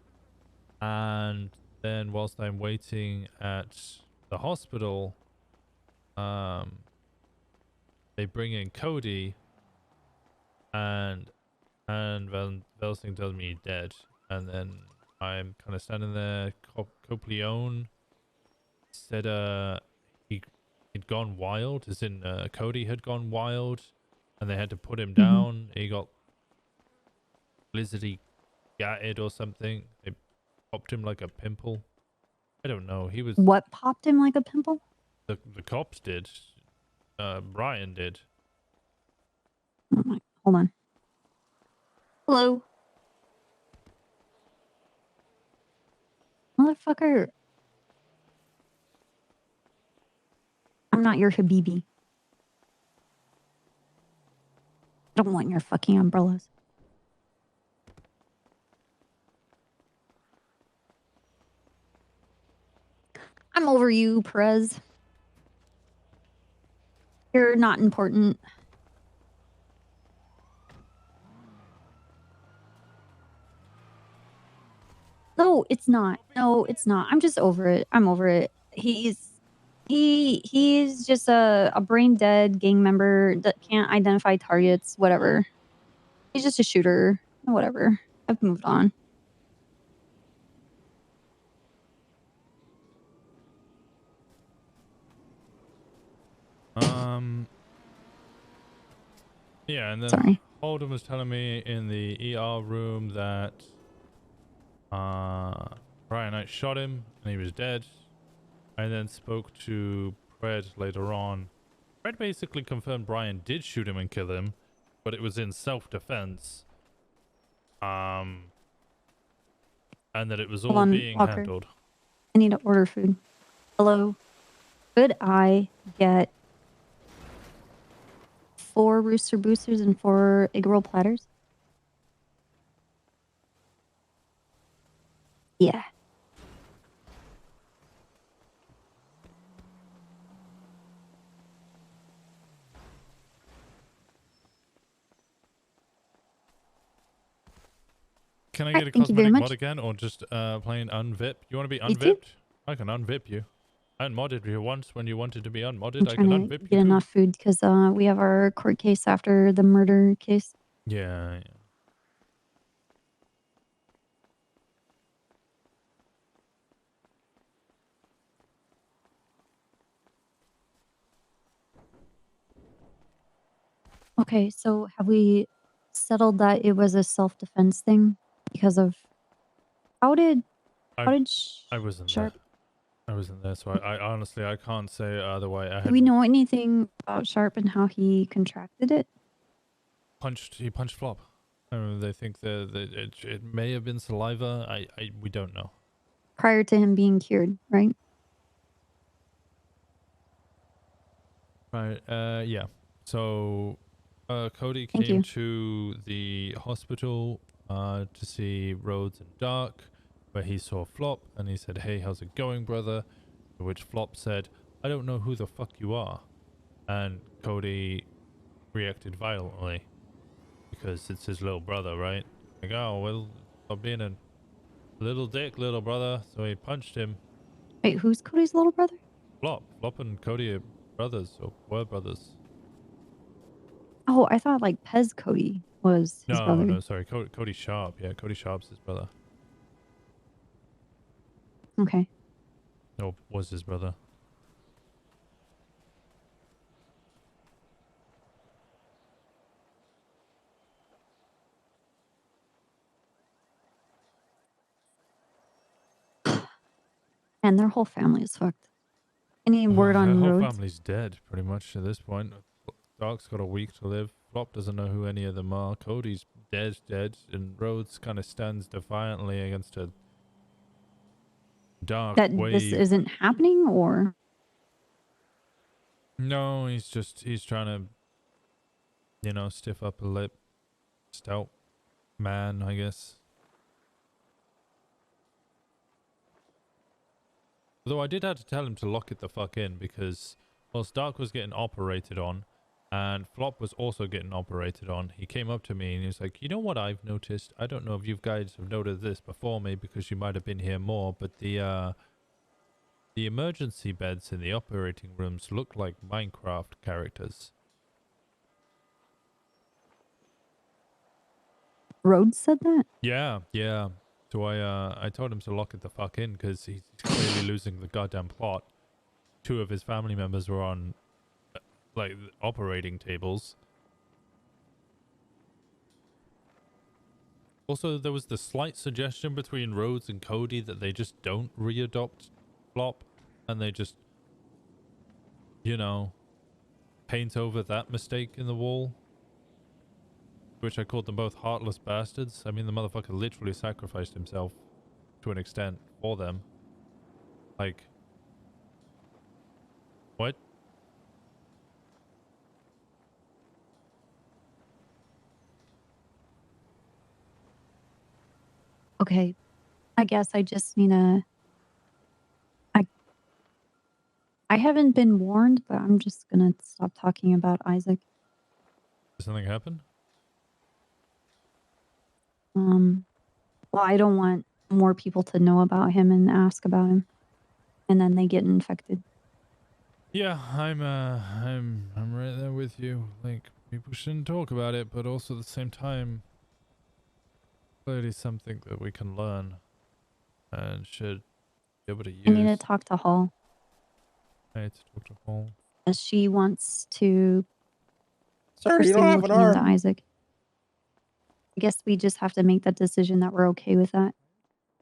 And then whilst I'm waiting at the hospital, they bring in Cody, and Velsing tells me he's dead. And then I'm kind of standing there. Coplione said he'd gone wild, as in Cody had gone wild, and they had to put him down. He got blizzardy gatted or something. They popped him like a pimple. I don't know. He was... What popped him like a pimple? The cops did. Brian did. Oh my, hold on. Hello? Motherfucker. I'm not your Habibi. I don't want your fucking umbrellas. I'm over you, Perez. You're not important. No, it's not. No, it's not. I'm just over it. I'm over it. He's just a brain dead gang member that can't identify targets, whatever. He's just a shooter. Whatever. I've moved on. Yeah, and then Sorry. Holden was telling me in the ER room that Brian Knight shot him and he was dead. I then spoke to Pred later on. Pred basically confirmed Brian did shoot him and kill him, but it was in self-defense. And that it was Hold all on, being Walker. handled. I need to order food. Hello? Could I get 4 Rooster Boosters and 4 egg roll platters? Yeah. Can I Alright, get a thank you very cosmetic much. mod again, or just plain unvip? You want to be Me too. unvipped? I can unvip you. I unmodded you once when you wanted to be unmodded. I'm I can trying to unvip get you too. enough food because we have our court case after the murder case. Yeah. Okay, so have we settled that it was a self-defense thing because of how did I wasn't there. Sharp? I wasn't there, so I honestly I can't say either way. I Do had we know anything about Sharp and how he contracted it? he punched Flop. They think that it may have been saliva. We don't know. Prior to him being cured, right? Right. Yeah. So, Cody Thank came you. to the hospital to see Rhodes and Dark, where he saw Flop, and he said, "Hey, how's it going, brother?" To which Flop said, "I don't know who the fuck you are," and Cody reacted violently because it's his little brother, right? Like, oh well, stop being a little dick, little brother. So he punched him. Wait, who's Cody's little brother? Flop and Cody are brothers, or were brothers. Oh, I thought like Pez Cody was his brother. No, sorry, Cody Sharp. Yeah, Cody Sharp's his brother. Okay. Or was his brother. And their whole family is fucked. Any word Her on whole Rhodes? family's dead, pretty much, at this point. Dark's got a week to live. Flop doesn't know who any of them are. Cody's dead, and Rhodes kind of stands defiantly against a dark That wave. this isn't happening, or No, he's trying to, stiff up a lip. Stout man, I guess. Though I did have to tell him to lock it the fuck in because whilst Dark was getting operated on and Flop was also getting operated on, he came up to me and he was like, you know what I've noticed? I don't know if you guys have noticed this before me because you might have been here more, but the emergency beds in the operating rooms look like Minecraft characters. Rhodes said that? Yeah. So I told him to lock it the fuck in because he's clearly losing the goddamn plot. 2 of his family members were on like operating tables. Also, there was the slight suggestion between Rhodes and Cody that they just don't readopt Flop and they just, paint over that mistake in the wall. Which I called them both heartless bastards. I mean, the motherfucker literally sacrificed himself to an extent for them. Like, what? Okay, I guess I just need to. I haven't been warned, but I'm just gonna stop talking about Isaac. Did something happen? Well, I don't want more people to know about him and ask about him, and then they get infected. Yeah, I'm right there with you. Like, people shouldn't talk about it, but also at the same time, clearly something that we can learn and should be able to use. I need to talk to Hall. I need to talk to Hall. As she wants to Sir, you pursue don't have an looking into arm. Isaac. I guess we just have to make that decision that we're okay with that.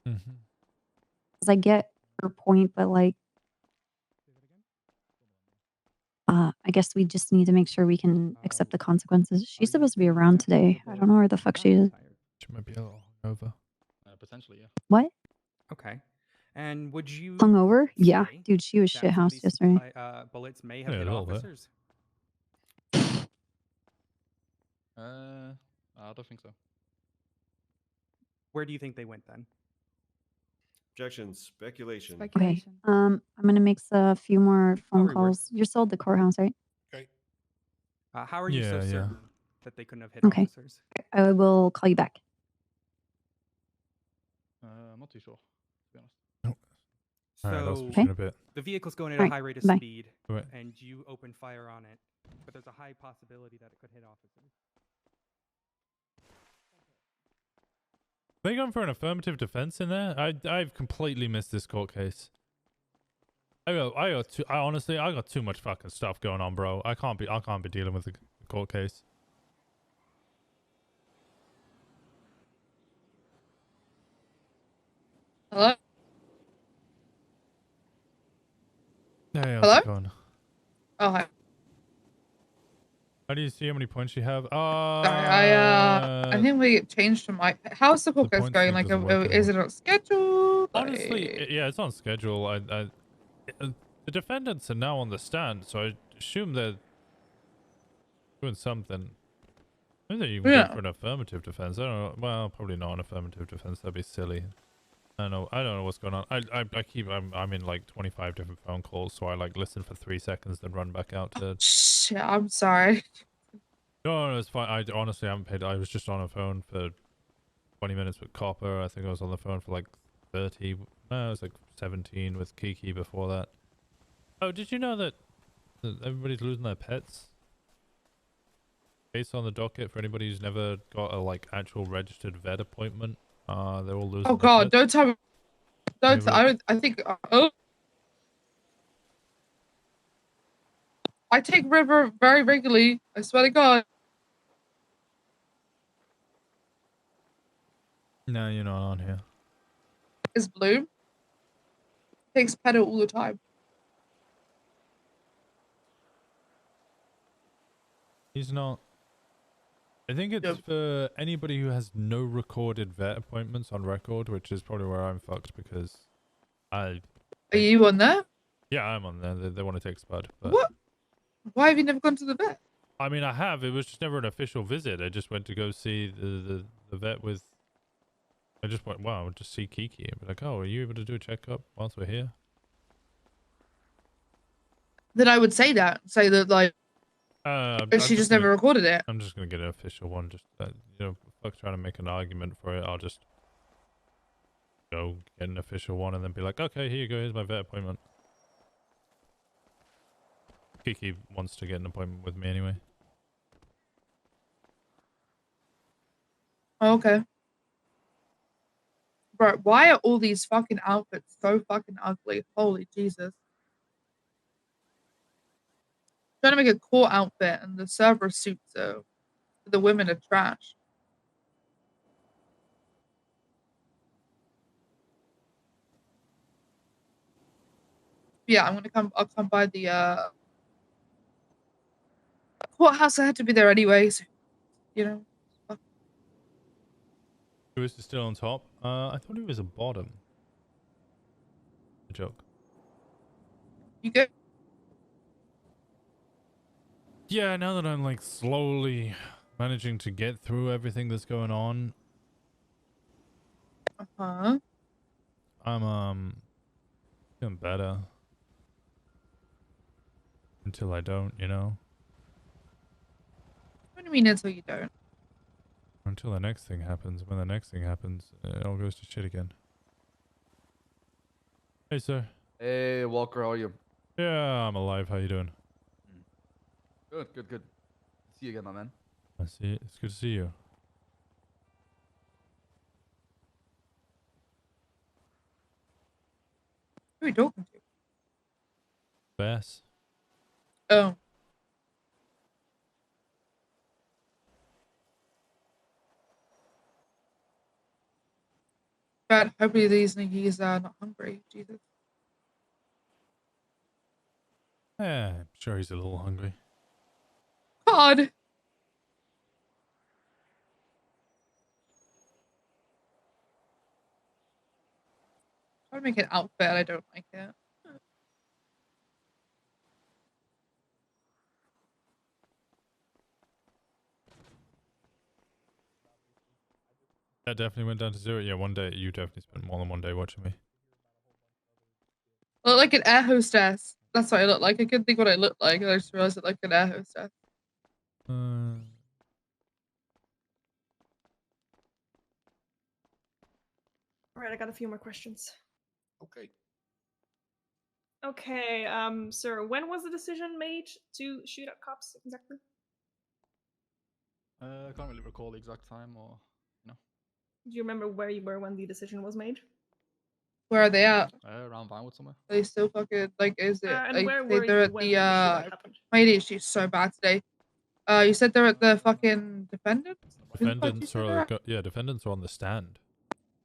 Mm-hmm. Because I get her point, but like, I guess we just need to make sure we can accept the consequences. She's supposed to be around today. I don't know where the fuck she is. She might be a little hungover. Potentially, yeah. What? Okay. And would you Hungover? Yeah, say dude, she was that some of shithoused these, yesterday. bullets may have Yeah, a hit little bit. officers? I don't think so. Where do you think they went then? Objection. Speculation. Okay. I'm gonna make a few more phone reword. calls. You're still at the courthouse, right? Okay. How are you so Yeah, yeah. certain that they couldn't have hit Okay. officers? I will call you back. I'm not too sure, to be honest. Alright, I'll So switch in a bit. the vehicle's going at Alright, a high rate of bye. speed, Right. and you open fire on it, but there's a high possibility that it could hit officers. Are they going for an affirmative defense in there? I've completely missed this court case. I honestly got too much fucking stuff going on, bro. I can't be dealing with the court case. Hello? Hey, how's Hello? it going? Oh, hi. How do you see how many points you have? Sorry, I think we get changed from my. How's the podcast point going? feed Like, doesn't work is it on schedule? Honestly, Like- yeah, it's on schedule. The defendants are now on the stand, so I assume they're doing something. I think you can Yeah. go for an affirmative defense. I don't know. Well, probably not an affirmative defense. That'd be silly. I don't know what's going on. I'm in like 25 different phone calls, so I like listen for 3 seconds, then run back out to. Shit, I'm sorry. No, it's fine. I honestly haven't paid. I was just on a phone for 20 minutes with Copper. I think I was on the phone for like 30. No, it was like 17 with Kiki before that. Oh, did you know that everybody's losing their pets? Case on the docket for anybody who's never got a like actual registered vet appointment. They're all losing. Oh their God, pets. don't tell me. Don't. Anybody- I think. Oh. I take River very regularly. I swear to God. No, you're not on here. Is Bloom. Takes pedal all the time. He's not. I think it's for anybody who has no recorded vet appointments on record, which is probably where I'm fucked because I. Are you on there? Yeah, I'm on there. They want to take Spud. But What? Why have you never gone to the vet? I mean, I have. It was just never an official visit. I just went to go see the vet with. I just went, wow, just see Kiki and be like, oh, are you able to do a checkup whilst we're here? Then I would say that. Say that, like, I'm she just never recorded it. I'm just gonna get an official one. Just fuck trying to make an argument for it. I'll just go get an official one and then be like, okay, here you go. Here's my vet appointment. Kiki wants to get an appointment with me anyway. Oh, okay. Bro, why are all these fucking outfits so fucking ugly? Holy Jesus. Trying to make a cool outfit and the server suits for the women are trash. Yeah, I'll come by the courthouse. I had to be there anyway, so, you know. Who is still on top? I thought he was a bottom. A joke. You good? Yeah, now that I'm like slowly managing to get through everything that's going on, Uh-huh. I'm feeling better. Until I don't, you know? What do you mean until you don't? Until the next thing happens. When the next thing happens, it all goes to shit again. Hey, sir. Hey, Walker, how are you? Yeah, I'm alive. How you doing? Good, good, good. See you again, my man. I see. It's good to see you. Who are you talking to? Bass. Oh. But hopefully he's not hungry. Jesus. Yeah, I'm sure he's a little hungry. God. Try to make an outfit. I don't like it. That definitely went down to 0. Yeah, one day. You definitely spent more than one day watching me. I look like an air hostess. That's what I look like. I couldn't think what I looked like. I just realized I look like an air hostess. All right, I got a few more questions. Okay. Okay, sir, when was the decision made to shoot at cops exactly? I can't really recall the exact time or, Do you remember where you were when the decision was made? Where are they at? around Vinewood somewhere. Are they still fucking like? Is it? And Like, where say were they're you at when the the shootout happened? My ADHD is so bad today. You said they're at the fucking defendants. Who the fuck did you Defendants say they're are at? yeah, defendants are on the stand.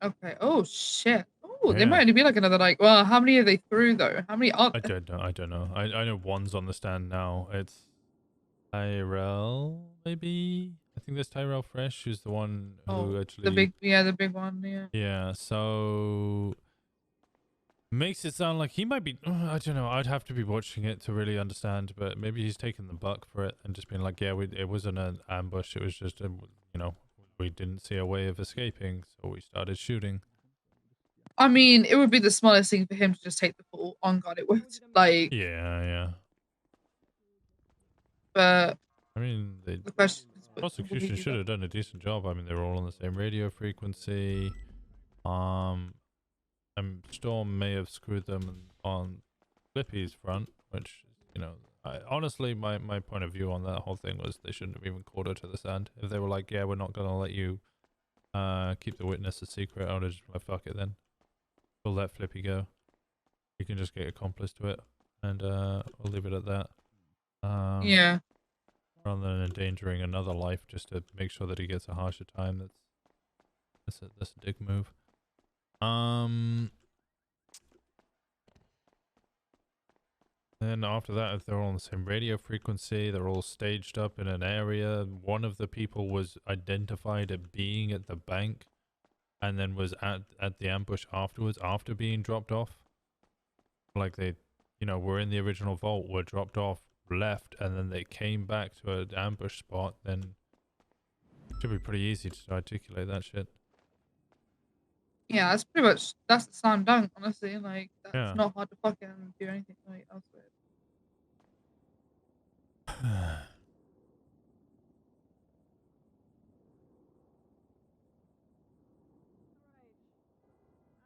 Okay. Oh shit. Oh, they Yeah. might only be like another like. Well, how many are they through though? How many are I there? don't know. I don't know. I know one's on the stand now. It's Tyrell, maybe. I think there's Tyrell Fresh, who's the one who actually. The big one. Yeah. Yeah. So makes it sound like he might be. I don't know. I'd have to be watching it to really understand, but maybe he's taken the buck for it and just been like, yeah, it wasn't an ambush. It was just we didn't see a way of escaping, so we started shooting. I mean, it would be the smartest thing for him to just take the fall. On God, it would. Like, Yeah. but I mean, the question is, prosecution should have done a decent job. I mean, they were all on the same radio frequency. Storm may have screwed them on Flippy's front, which, honestly, my point of view on that whole thing was they shouldn't have even called her to the stand. If they were like, yeah, we're not going to let you keep the witness a secret, I would have just like, fuck it then. We'll let Flippy go. You can just get accomplice to it, and we'll leave it at that. Yeah. Rather than endangering another life just to make sure that he gets a harsher time, that's a dick move. Then after that, if they're all on the same radio frequency, they're all staged up in an area. One of the people was identified at being at the bank, and then was at the ambush afterwards, after being dropped off. Like they, were in the original vault, were dropped off, left, and then they came back to an ambush spot. Then it should be pretty easy to articulate that shit. Yeah, that's the slam dunk, honestly. Like, that's Yeah. not hard to fucking do anything like else with.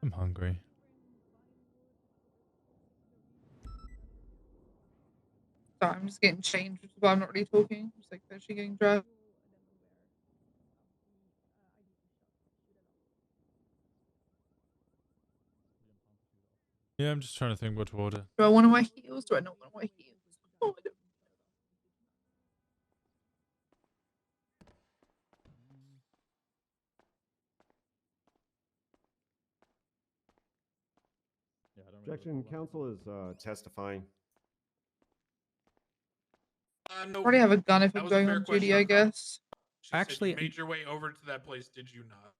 I'm hungry. Sorry, I'm just getting changed, which is why I'm not really talking. I'm just like actually getting dressed. Yeah, I'm just trying to think what to order. Do I want to wear heels? Do I not want to wear heels? Oh, I don't. Objection. Counsel is testifying. No. I already have a gun if That I'm was a going fair on question duty, I on Carl. guess. She said Actually, you made your way over to that place, did you not?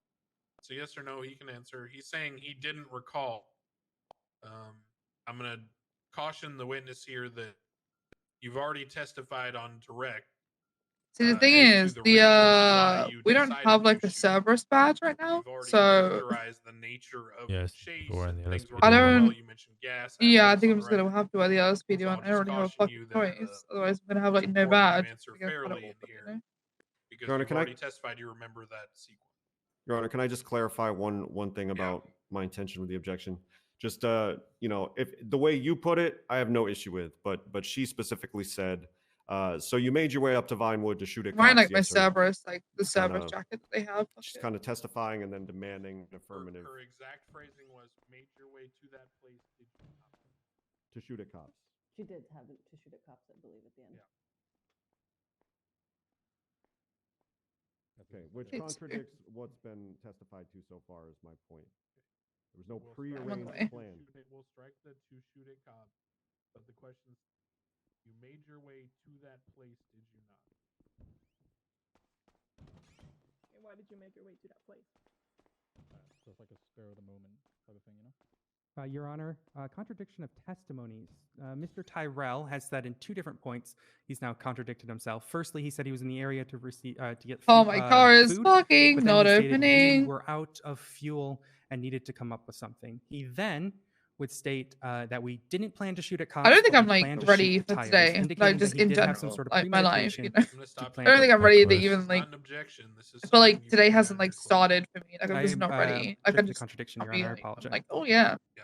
So yes or no, he can answer. He's saying he didn't recall. I'm gonna caution the witness here that you've already testified on direct. See, the thing as is, to reasons why you we don't decided have like to a shoot. Cerberus badge right now, You've already so characterized the nature of Yes, the chase. we're in the Things LSPD. were I going don't. well. You mentioned gas. Yeah, I apparatus think on I'm the just gonna record. have to wear the LSPD So one. I'll I don't just really have a caution fucking you that, choice. Otherwise, I'm gonna have like no important you badge. answer I guess I don't fairly want in it, here. Because Your Honor, you've can I- already testified you remember that sequence. Your Honor, can I just clarify one thing about my intention with the objection? Just if the way you put it, I have no issue with, but she specifically said, so you made your way up to Vinewood to shoot at I'm wearing cops, like my yes or no? Cerberus, like the It's Cerberus kinda- jacket that they have. She's kind of testifying and then demanding an affirmative Her exact phrasing was, "Made your way to that place, did you not?" to shoot at cops. She did have it to shoot at cops, I believe, at the end. Okay, which It's- contradicts what's been testified to so far is my point. There was no We'll strike prearranged way. plan. We'll strike the to shoot at cops, but the question is, you made your way to that place, did you not? And why did you make your way to that place? Just like a spur of the moment type of thing, you know? Your Honor, contradiction of testimonies. Mr. Tyrell has said in 2 different points he's now contradicted himself. Firstly, he said he was in the area to receive to get Oh, my car is food, fucking but then not he stated opening. we were out of fuel and needed to come up with something. He then would state that we didn't plan to shoot at cops. I don't think but I'm we like planned to ready shoot the for tires, today, indicating like that just he in did have some general, sort of like my life. premeditation You know, I'm gonna stop I you. don't think I'm ready to Likewise. even It's like. not an objection. This is I feel like something you today can hasn't enter like close. started for me. Like I'm just not ready. Like I object to just contradiction, I'll Your be Honor. I like, I'm apologize. like, oh yeah. Yeah.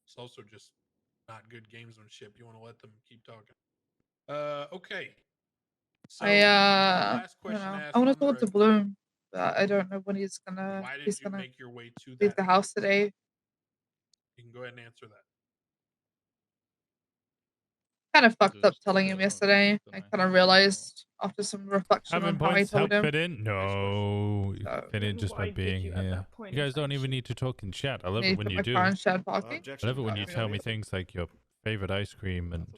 It's also just not good gamesmanship. You want to let them keep talking. Okay. So I last I don't question know. asked I want on to the talk to record. Bloom, but I don't know when he's Why did you gonna make your way to leave that the house place? today. You can go ahead and answer that. Kind of fucked up telling him yesterday. I kind of realized after some reflection Having on how I points told help him. fit in? No, you So- fit in Then just by why did being you at here. that point You in guys don't time even shoot? need to talk in chat. I love Maybe it when put you my do. car in shared parking. I love it when you tell me things like your favorite ice cream and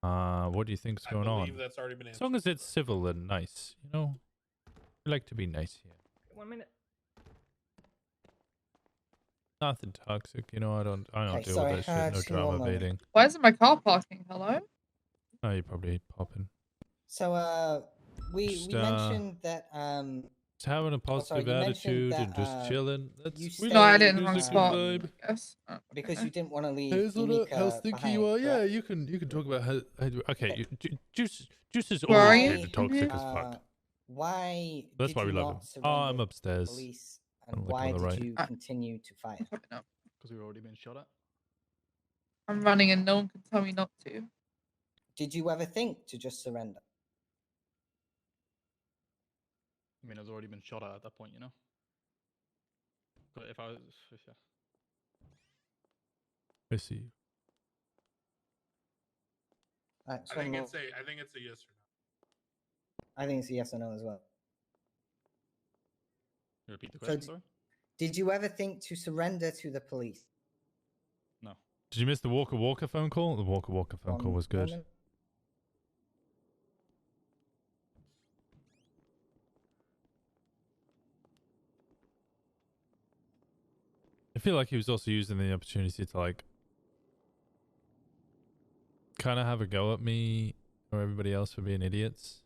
what do you think's I going on? believe that's already been As long as it's civil and nice, you know. We like to be nice here. 1 minute. Nothing toxic, you know. I don't Okay, deal sorry, with that shit. No just give me one drama moment. baiting. Why isn't my car parking? Hello? Oh, you probably popping. So, we Just, mentioned that Just having a positive you mentioned attitude that, and just chilling. That's you really No, I stayed, didn't wrong music spot. and vibe. Yes. Oh, because okay. you didn't want to leave Hazelnut, how Emika stinky behind, you are. Yeah, correct? you can talk about how. Okay, Juice is Where are always you? here to toxic as Uh, fuck. why That's did why you we love not him. surrender Oh, I'm to upstairs. police, I'm and looking why on the did right. you continue to fire? Because we've already been shot at. I'm running and no one can tell me not to. Did you ever think to just surrender? I mean, I was already been shot at that point, you know? But if I was... Yeah. I see you. Alright, I think it's a yes or no. I think it's a yes or no as well. Repeat the So question, d- sorry? Did you ever think to surrender to the police? No. Did you miss the Walker phone call? The Walker phone call One was good. moment. I feel like he was also using the opportunity to like kind of have a go at me or everybody else for being idiots.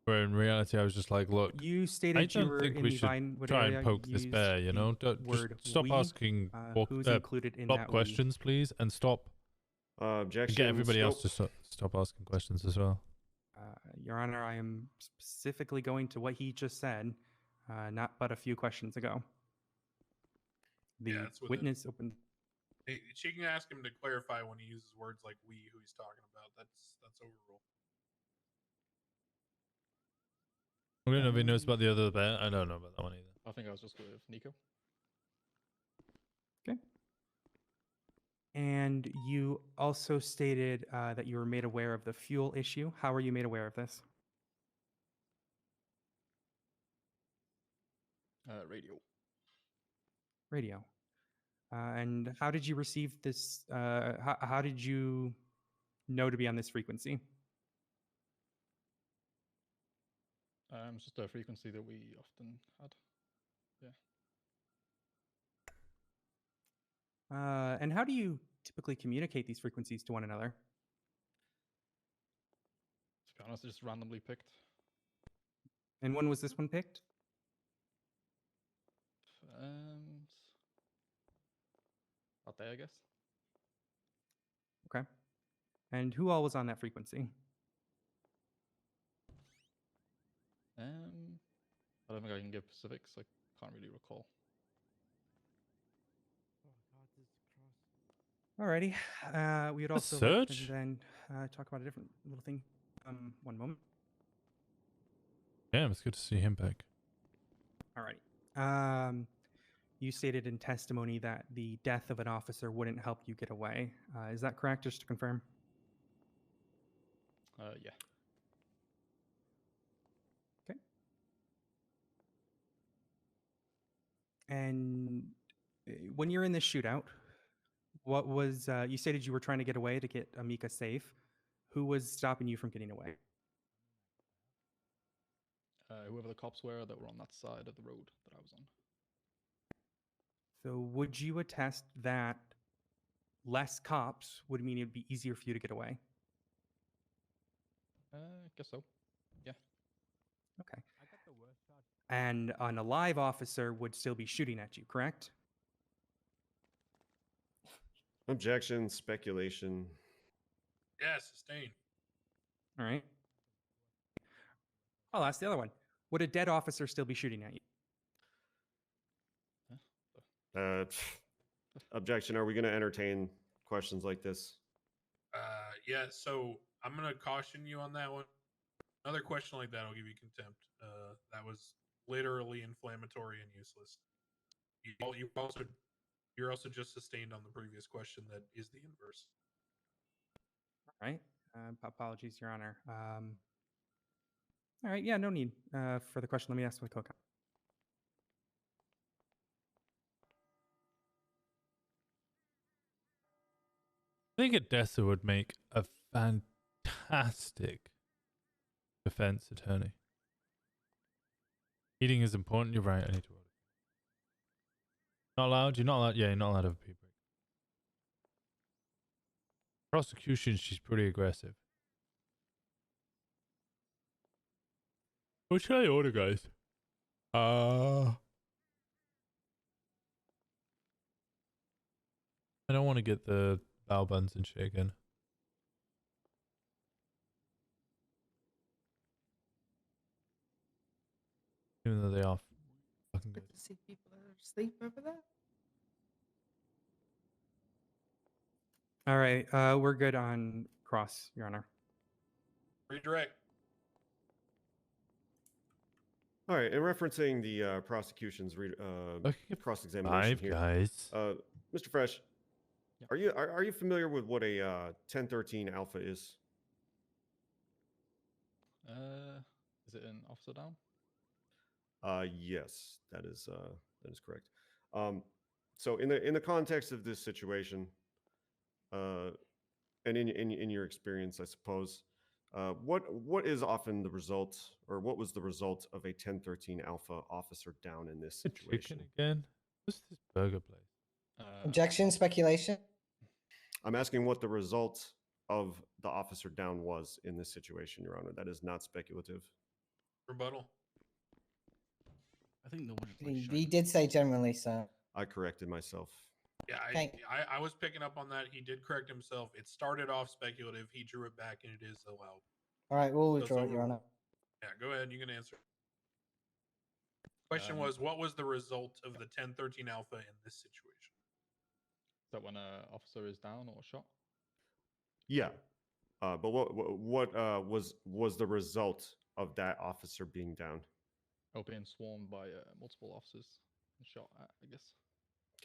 Where in reality, I was just like, look, You I stated you don't were think in we the should Vinewood try area. and poke this Used bear, you the know? Just word stop we. asking Who's included in stop that we? questions, please, and stop. Objection. Get everybody else to scope. stop asking questions as well. Your Honor, I am specifically going to what he just said, not but a few questions ago. The Yeah, it's with witness opened. Hey, she can ask him to clarify when he uses words like "we" who he's talking about. That's overruled. We don't know if he knows about the other bear. I don't know about that one either. I think I was just with Nico. Okay. And you also stated that you were made aware of the fuel issue. How were you made aware of this? Radio. Radio. And how did you receive this? How did you know to be on this frequency? It's just a frequency that we often had. Yeah. And how do you typically communicate these frequencies to one another? To be honest, just randomly picked. And when was this one picked? That day, I guess. Okay. And who all was on that frequency? I don't think I can give specifics. I can't really recall. Alrighty. We would A also like to search? then talk about a different little thing. One moment. Yeah, it's good to see him back. Alrighty. You stated in testimony that the death of an officer wouldn't help you get away. Is that correct? Just to confirm. Yeah. Okay. And when you're in this shootout, what was you stated you were trying to get away to get Amika safe? Who was stopping you from getting away? Whoever the cops were that were on that side of the road that I was on. So would you attest that less cops would mean it'd be easier for you to get away? I guess so. Yeah. Okay. And an alive officer would still be shooting at you, correct? Objection. Speculation. Yeah, sustained. All right. I'll ask the other one. Would a dead officer still be shooting at you? Objection. Are we going to entertain questions like this? Yeah, so I'm going to caution you on that one. Another question like that, I'll give you contempt. That was literally inflammatory and useless. You're also just sustained on the previous question that is the inverse. All right. Apologies, Your Honor. All right. Yeah, no need for the question. Let me ask the co-counsel. I think Odessa would make a fantastic defense attorney. Eating is important. You're right. I need to order. Not allowed? You're not allowed? Yeah, you're not allowed to have a pee break. Prosecution, she's pretty aggressive. What should I order, guys? I don't want to get the bao buns and shit again. Even though they are fucking good. Good to see people that are asleep over there. All right. We're good on cross, Your Honor. Redirect. All right. In referencing the prosecution's cross-examination here, guys. Mr. Fresh, are you familiar with what a 1013 alpha is? Is it an officer down? Yes, that is That is correct. So in the context of this situation, and in your experience, I suppose, what is often the result, or what was the result of a 1013 Alpha officer down in this The situation? chicken again? What's this burger place? Objection, speculation. I'm asking what the result of the officer down was in this situation, Your Honor. That is not speculative. Rebuttal. I think no one. He did say generally, so. I corrected myself. Yeah, Okay. I was picking up on that. He did correct himself. It started off speculative. He drew it back, and it is allowed. All right, we'll So it's withdraw it, Your Honor. overruled. Yeah, go ahead. You can answer. Question was, what was the result of the 1013 Alpha in this situation? Is that when an officer is down or shot? Yeah, but what was the result of that officer being down? Or being swarmed by multiple officers and shot at, I guess.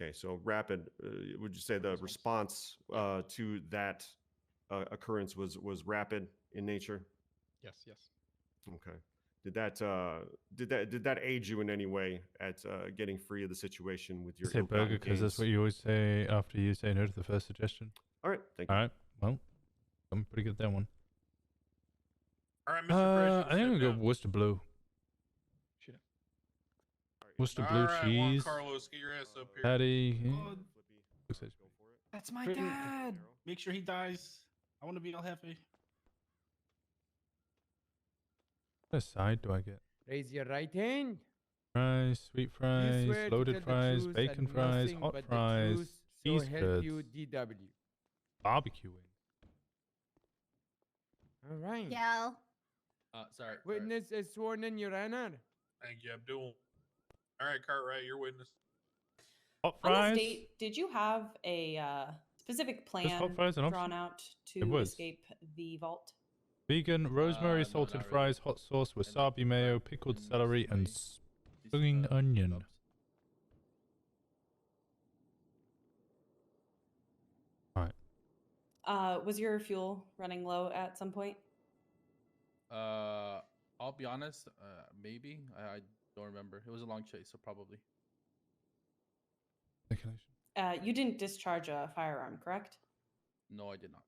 Okay, so rapid. Would you say the response to that occurrence was rapid in nature? Yes, yes. Okay. Did that aid you in any way at getting free of the situation with your Say ill-gotten burger because that's gains? what you always say after you say no to the first suggestion. All right, thank you. All right, well, I'm pretty good at that one. All right, Mr. I think I'm gonna go Worcester Blue. Shoot it. Worcester All Blue right, Juan cheese. Carlos, get your ass up here. Patty. Oh, that's my dad. Make sure he dies. I want to be all happy. What side do I get? Raise your right hand. Fries, sweet fries, swear to loaded tell the fries, truth bacon and fries, nothing hot but the fries, truth, so cheese help curds, you, DW. barbecuing. All right. Yeah. Sorry. Witness is sworn in, Your Honor. Thank you, Abdul. All right, Cartwright, your witness. Hot On fries. this date, did you have a specific plan hot fries an drawn option? out It to was. escape the vault? Vegan, rosemary, No, salted not fries, hot sauce, wasabi mayo, pickled celery, and spring onion. Alright. Was your fuel running low at some point? I'll be honest. Maybe I don't remember. It was a long chase, so probably. Speculation. You didn't discharge a firearm, correct? No, I did not.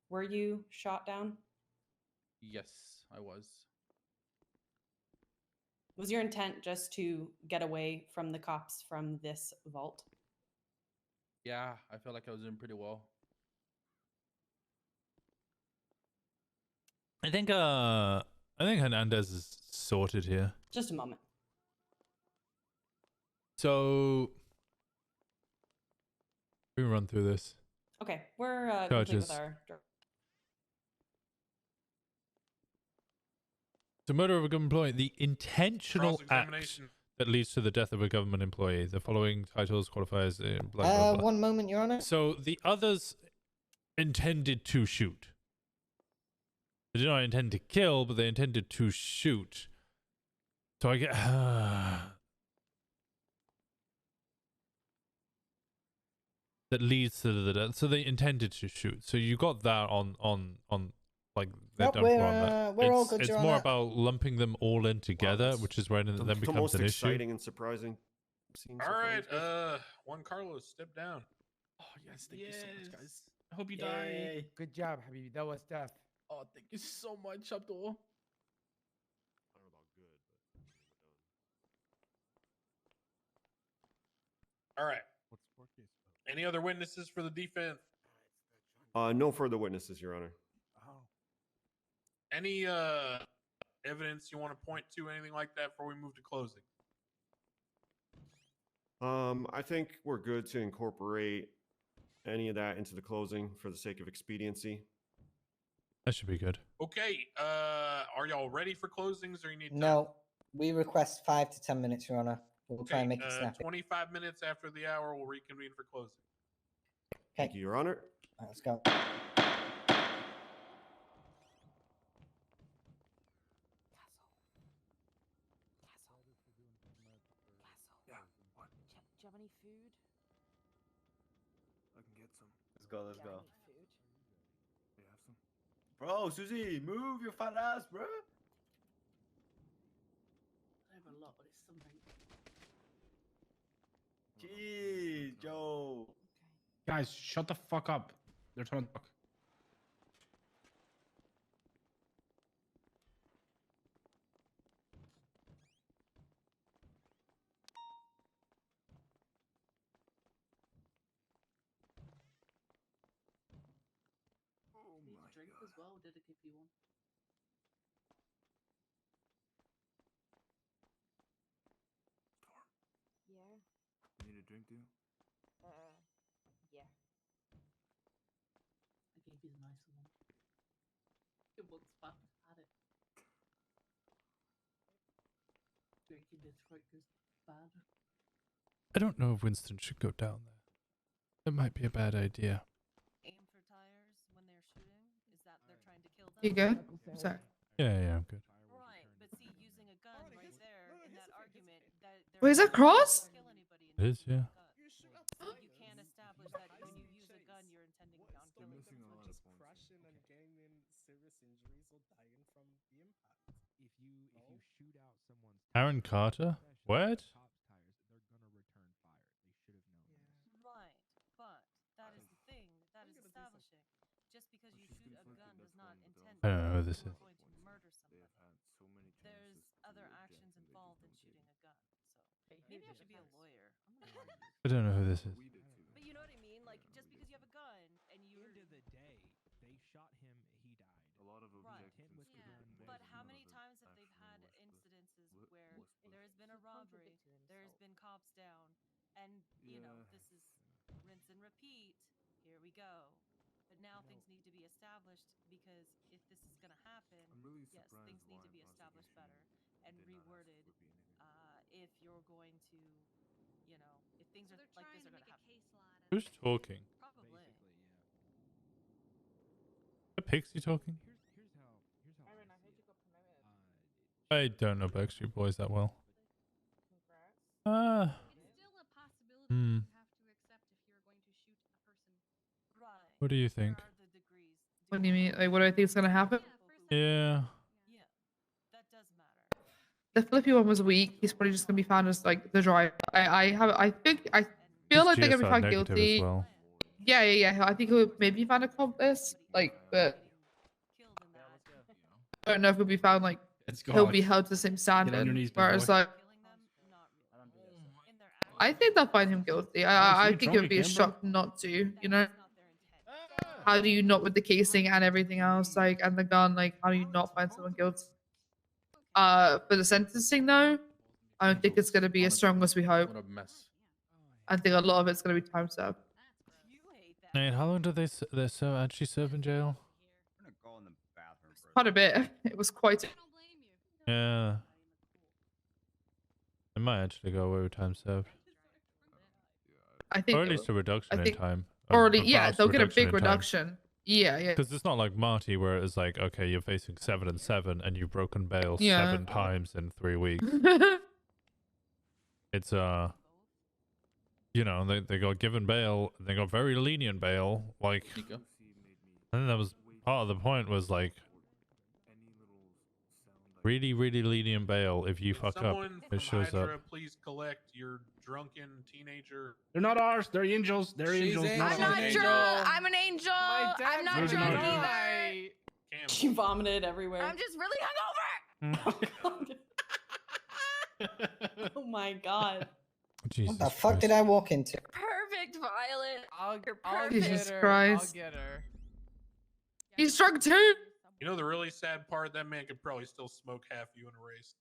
Were you shot down? Yes, I was. Was your intent just to get away from the cops from this vault? Yeah, I felt like I was doing pretty well. I think Hernandez is sorted here. Just a moment. So we run through this. Okay, we're complete with Charges. our. The murder of a government employee, the intentional act Cross-examination. that leads to the death of a government employee. The following titles qualifies in blah blah blah. One moment, Your Honor. So the others intended to shoot. They did not intend to kill, but they intended to shoot. So I get that leads to the death. So they intended to shoot. So you got that on like they're Nope, done for on we're, that. we're all It's, good, it's Your more Honor. about lumping them all in together, that's which is when it then the becomes most an issue. exciting and surprising scene so All far, right, guys. Juan Carlos, step down. Oh yes, thank you so much, guys. I hope you die. Yay. Good job, Habibi. That was tough. Oh, thank you so much, Abdul. All right. Any other witnesses for the defense? No further witnesses, Your Honor. Any evidence you want to point to, anything like that, before we move to closing? I think we're good to incorporate any of that into the closing for the sake of expediency. That should be good. Okay. Are y'all ready for closings, or you need time? No, we request 5 to 10 minutes, Your Honor. We'll try and make it snappy. 25 minutes after the hour, we'll reconvene for closing. Thank you, Your Honor. All right, let's go. Yeah, what? Do you have any food? I can get some. Let's go, let's go. Food? You have some? Bro, Susie, move your fat ass, bro. I have a lot, but it's something. Jeez, Joe. Guys, shut the fuck up. They're trying to talk. Oh my drink as well? Did it give you one? Yeah. You need a drink, do you? Yeah. I gave you the nicer one. It was bad. Had it. Drinking this quick is bad. I don't know if Winston should go down there. That might be a bad idea. Aim for tires when they're shooting? Is that they're trying to kill them? You good? Sorry. Yeah, I'm good. Right, but see, using a gun right there in that argument, that Wait, is that Cross? It is, yeah. So you can't establish that when you use a gun, you're intending on killing them. Just crashing and getting in serious injuries or dying from the impact. If you shoot out someone's Aaron Carter? What? Right, but that is the thing. That is establishing. Just because you shoot a gun does not intend I don't know who this you're is. going to murder somebody. There's other actions involved in shooting a gun. So maybe I should be a lawyer. I don't know who this is. But you know what I mean? Like just because you have a gun and you end of the day, they shot him, he died. A lot of Right. objections. Yeah. But how many times have they had incidences where there has been a robbery, there has been cops down, and you know this is rinse and repeat. Here we go. But now things need to be established because if this is going to happen, I'm really yes, surprised things need why to be established better prosecution and did not ask reworded. for being If you're going to, you know, if things are like this are going to happen. Who's talking? Probably. The Pixie talking? Aaron, I heard you got promoted. I don't know Backstreet Boys that well. Congrats. It's still a possibility Hmm. you have to accept if you're going to shoot a person. Right. What do you think? What do you mean? Like, what do I think is gonna happen? Yeah. Yeah, that does matter. The Flippy one was weak. He's probably just gonna be found as like the driver. I feel like they're gonna be GSR found negative guilty. as well. Yeah. I think he would maybe find accomplice. Like, but I don't know if he'll be found like It's he'll God. be held to the same standard. underneath, big Whereas boy. like, I think they'll find him guilty. I you think it drunk would be a again, bro? shock not to. You know. How do you not with the casing and everything else, like, and the gun, like, how do you not find someone guilty? For the sentencing though, I don't think it's gonna be as strong as we hope. What a mess. I think a lot of it's gonna be time served. And how long did they actually serve in jail? I'm gonna go in the bathroom, bro. Quite a bit. It was quite. Yeah. They might actually go away with time served. I think. Or at least a reduction in think time. already, A yeah, vast they'll get a reduction big in time. reduction. Yeah. Because it's not like Marty where it's like, okay, you're facing 7 and 7 and you've broken bail Yeah. 7 times in 3 weeks. It's you know, they got given bail, they got very lenient bail, like Nico. I think that was part of the point was like really lenient bail if you fuck up, Someone from it shows Hydra, up. please collect your drunken teenager. They're not ours. They're angels. They're She's angels. angel. Not I'm ours. not drunk. I'm an angel. I'm not Where's drunk Marty? either. She vomited everywhere. I'm just really hungover. Oh my god. Jesus What the fuck did I walk into? Perfect, Violet. You're I'll perfect. Jesus get her. Christ. I'll get her. He's drunk too. You know the really sad part? That man could probably still smoke half you in a race.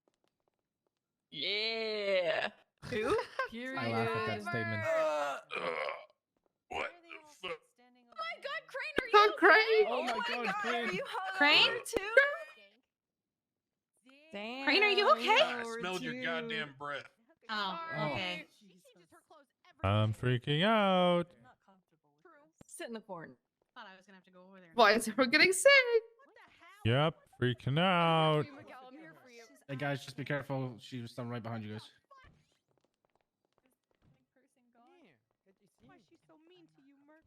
Yeah. Who? Period. I laugh at that statement. What the fuck? Oh my God, Crane, are you Oh, Crane. okay? Oh my God, Crane. Are you Crane? hungover too? Damn. Crane, are you okay? I smelled your goddamn breath. Oh, okay. I'm freaking out. Sit in the corner. Thought I was gonna have to go over there. Why is everyone getting sick? Yep, freaking out. I'm here for you. Hey guys, just be careful. She was standing right behind you guys. Why is she so mean to you, Merc?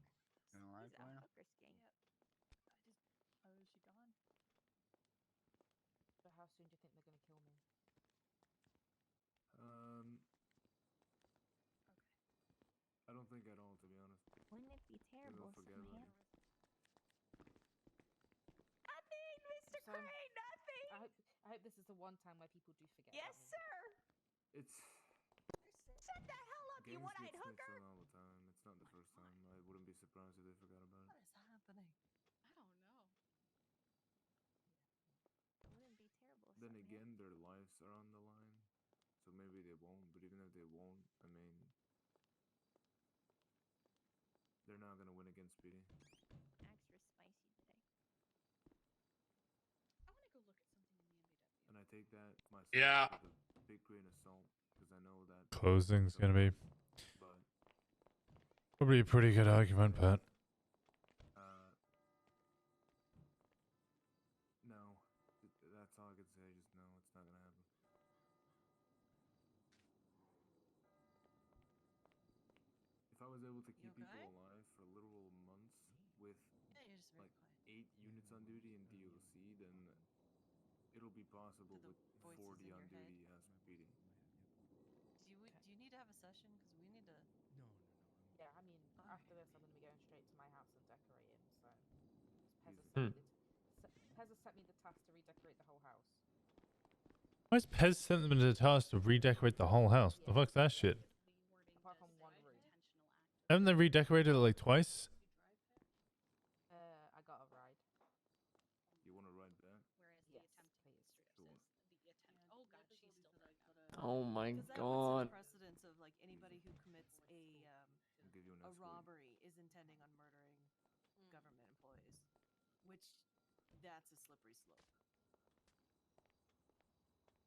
So how soon do you think they're gonna kill me? think at all, to be honest. Wouldn't it be terrible if forget something about it. happened? Nothing, Mr. So, Crane, nothing. I hope this is the one time where people do forget. Yes, about me. sir. It's Shut the hell up, you games one-eyed get snitched hooker. on all the time. It's not the first time. I wouldn't be surprised if they forgot about it. What is happening? I don't know. Wouldn't be terrible if Then something again, their lives are on the line, so maybe they won't. But even if they won't, I mean, they're not gonna win against Speedy. extra spicy today. I want to go look at something in the MBW. And I take that myself Yeah. with a big grain of salt because I know that Closing's gonna be But probably a pretty good argument, Pat. no, that's all I could say. Just no, it's not gonna happen. If I was able to keep people okay? alive for literal months with Yeah, you're just very like quiet. 8 units on duty in DOC, then it'll be possible the with voices 40 in on your head? duty as Speedy. Do you need to have a session? Because we need to. No. Yeah, I mean, Alright. after this, I'm gonna be going straight to my house and decorating. So, Pez has Hmm. sent me the task to redecorate the whole house. Why has Pez sent them the task to redecorate the whole house? The fuck's that shit? Apart from one room. Haven't they redecorated it like twice? I got a ride. You want to ride back? Whereas Yes, the attempt please. mistress is the attempt. Oh god, she's still throwing up. Oh my Because that god. puts a precedence of like anybody who commits I'll give you an a escort. robbery is intending on murdering government employees, which that's a slippery slope.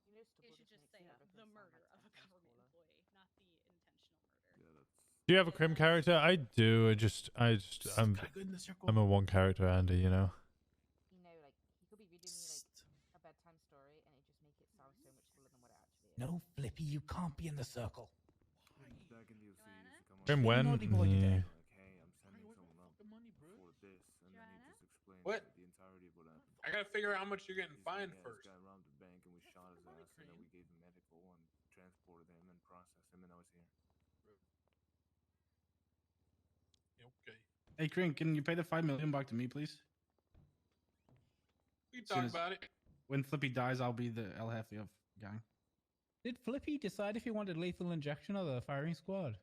Municipal You should just makes say everything the sound murder like of a 10 times government cooler. employee, not the intentional murder. Yeah, that's. Do you have a crim character? I do. I'm a one character Andy, you know. You know, like he could be reading me like a bedtime story, and it just make it sound so much cooler than what it actually is. No, Flippy, you can't be in the circle. Back in DOC, you used to come Crim up when? with Yeah. like, hey, I'm sending someone up for this, and then he just explains What? the entirety of what happened. I gotta figure out how much you're getting He's like, fined yeah, first. This guy robbed a bank and we shot his ass, and then we gave him medical and transported him and processed him, and now he's here. Okay. Hey, Crane, can you pay the 5 million back to me, please? We can Soon talk as- about it. When Flippy dies, I'll be the El Jefe of gang. Did Flippy decide if he wanted lethal injection or the firing squad?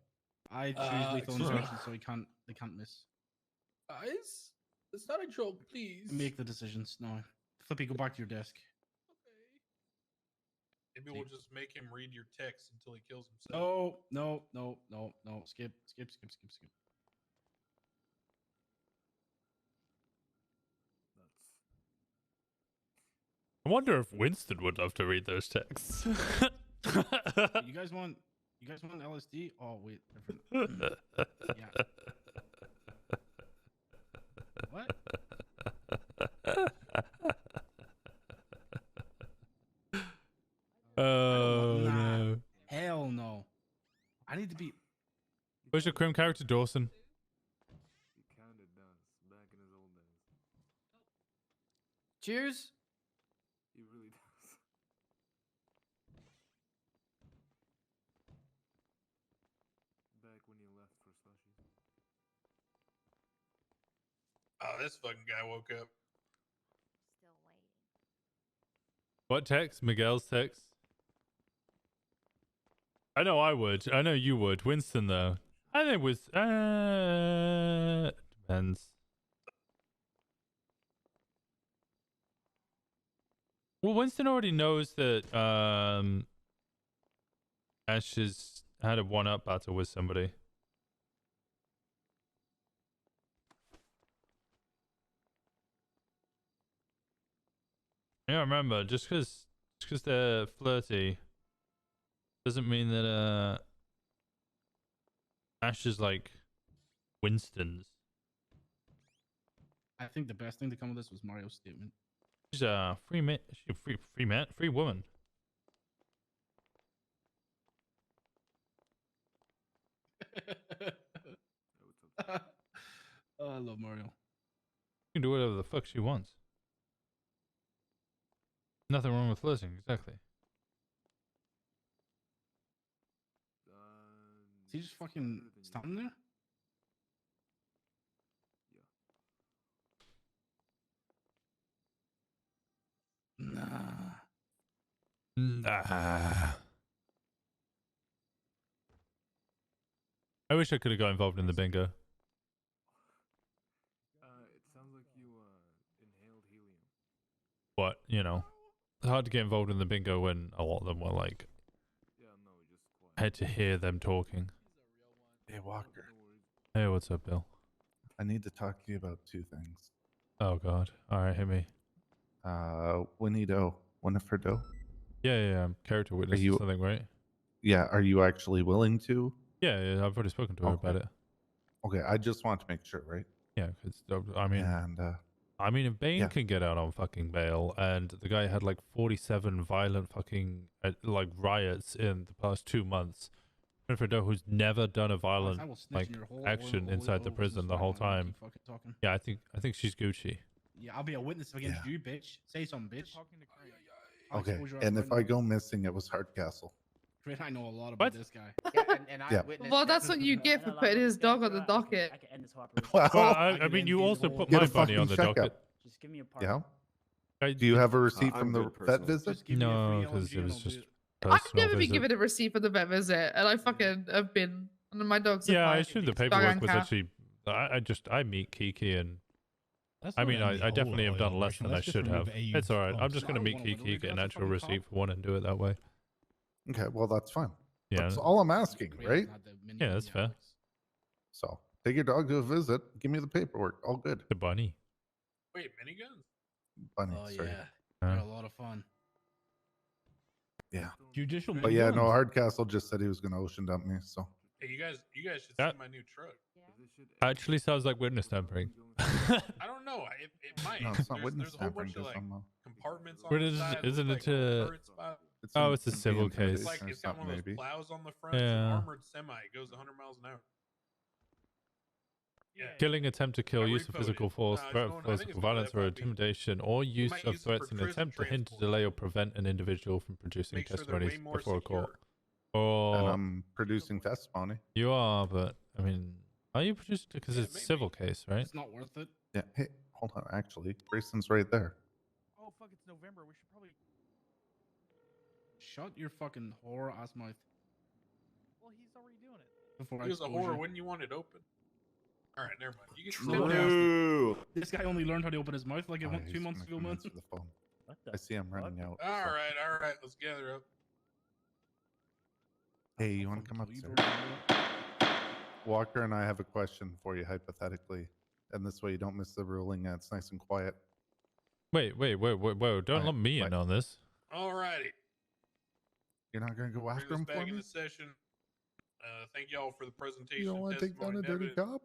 I choose lethal injection, so they can't miss. Guys, it's not a joke, please. Make the decisions. No, Flippy, go back to your desk. Maybe we'll just make him read your text until he kills himself. No. Skip. I wonder if Winston would love to read those texts. You guys want LSD? Oh wait, different. Yeah. What? Oh no. Hell no. I need to be. Where's your crim character, Dawson? He kinda does, back in his old days. Cheers. He really does. Back when you left for slushies. Oh, this fucking guy woke up. Still waiting. What text? Miguel's text? I know I would. I know you would. Winston, though. I think it was... depends. Well, Winston already knows that Ash has had a one-up battle with somebody. Yeah, remember, just because they're flirty doesn't mean that Ash is like Winston's. I think the best thing to come of this was Mario's statement. She's a free man. She's a free man, free woman. Oh, I love Mario. She can do whatever the fuck she wants. Nothing wrong with flirting, exactly. Is he just fucking standing there? Nah. I wish I could have got involved in the bingo. It sounds like you inhaled helium. But, you know, it's hard to get involved in the bingo when a lot of them were like, had to hear them talking. Hey, Walker. Hey, what's up, Bill? I need to talk to you about two things. Oh, God. All right, hit me. Winnie Doe. Winifred Doe. Yeah. Character witness or something, right? Yeah, are you actually willing to? Yeah, I've already spoken to her about it. Okay, I just want to make sure, right? Yeah, because, I mean... And, if Bane can get out on fucking bail, and the guy had like 47 violent fucking like riots in the past 2 months, Winifred Doe, who's never done a violent I will snitch like in your whole action inside the business prison the right whole now. You time. keep fucking talking. Yeah, I think she's Gucci. Yeah, I'll be a witness against you, bitch. Say something, bitch. I'll okay, expose your and ass if right I now. go missing, it was Hardcastle. Crit, I know a lot about this guy. Yeah. Well, that's what you get for putting his dog on the docket. Well, I mean, you also put get my a bunny on the fucking docket. checkup. Yeah. Do you have a receipt from the vet visit? No, because it was just I've personal never been visit. given a receipt for the vet visit, and I fucking have been. And my dog's a Yeah, I fine assume the dog paperwork and was cat. actually. I meet Kiki and. That's I not mean, gonna be I a definitely whole have lot done of less than I Let's just should have. remove AU's It's all right. I'm clubs. just I gonna don't meet wanna win, Kiki, get an that's a actual fucking receipt cop. for one, and do it that way. Okay, well that's fine. Yeah. That's all I'm asking, right? Yeah, that's fair. So take your dog to a visit. Give me the paperwork. All good. The bunny. Wait, miniguns? Bunny. Oh sorry. yeah, they're a lot of fun. Yeah. Judicial. But yeah, no. miniguns. Hardcastle just said he was going to ocean dump me. So Hey, you guys should That- see my new truck. Actually sounds like witness tampering. I don't know. It might. no, it's not there's, witness there's a whole tampering. bunch of Just like some, compartments on But the is- side. isn't look it, like little turret spot. Oh, an- it's a an civil intimidation case. It's like or it's got one of those something, maybe. plows on the front. It's an Yeah. armored semi. It goes 100 miles an hour. Yeah. Killing, attempt to kill, Yeah, use of repo physical it. force, No, it's threat going- of I think physical it's going to violence or FIP. intimidation, or use might of use it threats for in prison attempt to hinder, transport. delay, or prevent an individual from producing Make sure they're way testimonies more before a court. secure. and Or I'm producing testimony. you are, but I mean, are you producing? Because it's a civil case, right? It's not worth it. Yeah. Hey, hold on. Actually, Grayson's right there. Oh fuck! It's November. We should probably. Shut your fucking whore ass mouth. Well, he's already doing it. Before If I it was a expose horror, you. wouldn't you want it open? All right, never mind. You get True. True. This guy only learned how to open his mouth like Oh, 2 he's months gonna ago, come man. answer the phone. I see him running out. All right. Let's gather up. Hey, you want to come up, sir? Walker and I have a question for you, hypothetically, and this way you don't miss the ruling. And it's nice and quiet. Wait, whoa! Don't lump me in on this. All righty. You're not going to go Bring after this him back for in me? the session. Thank y'all for the presentation. You don't want to take down testimony, a and dirty evidence. cop?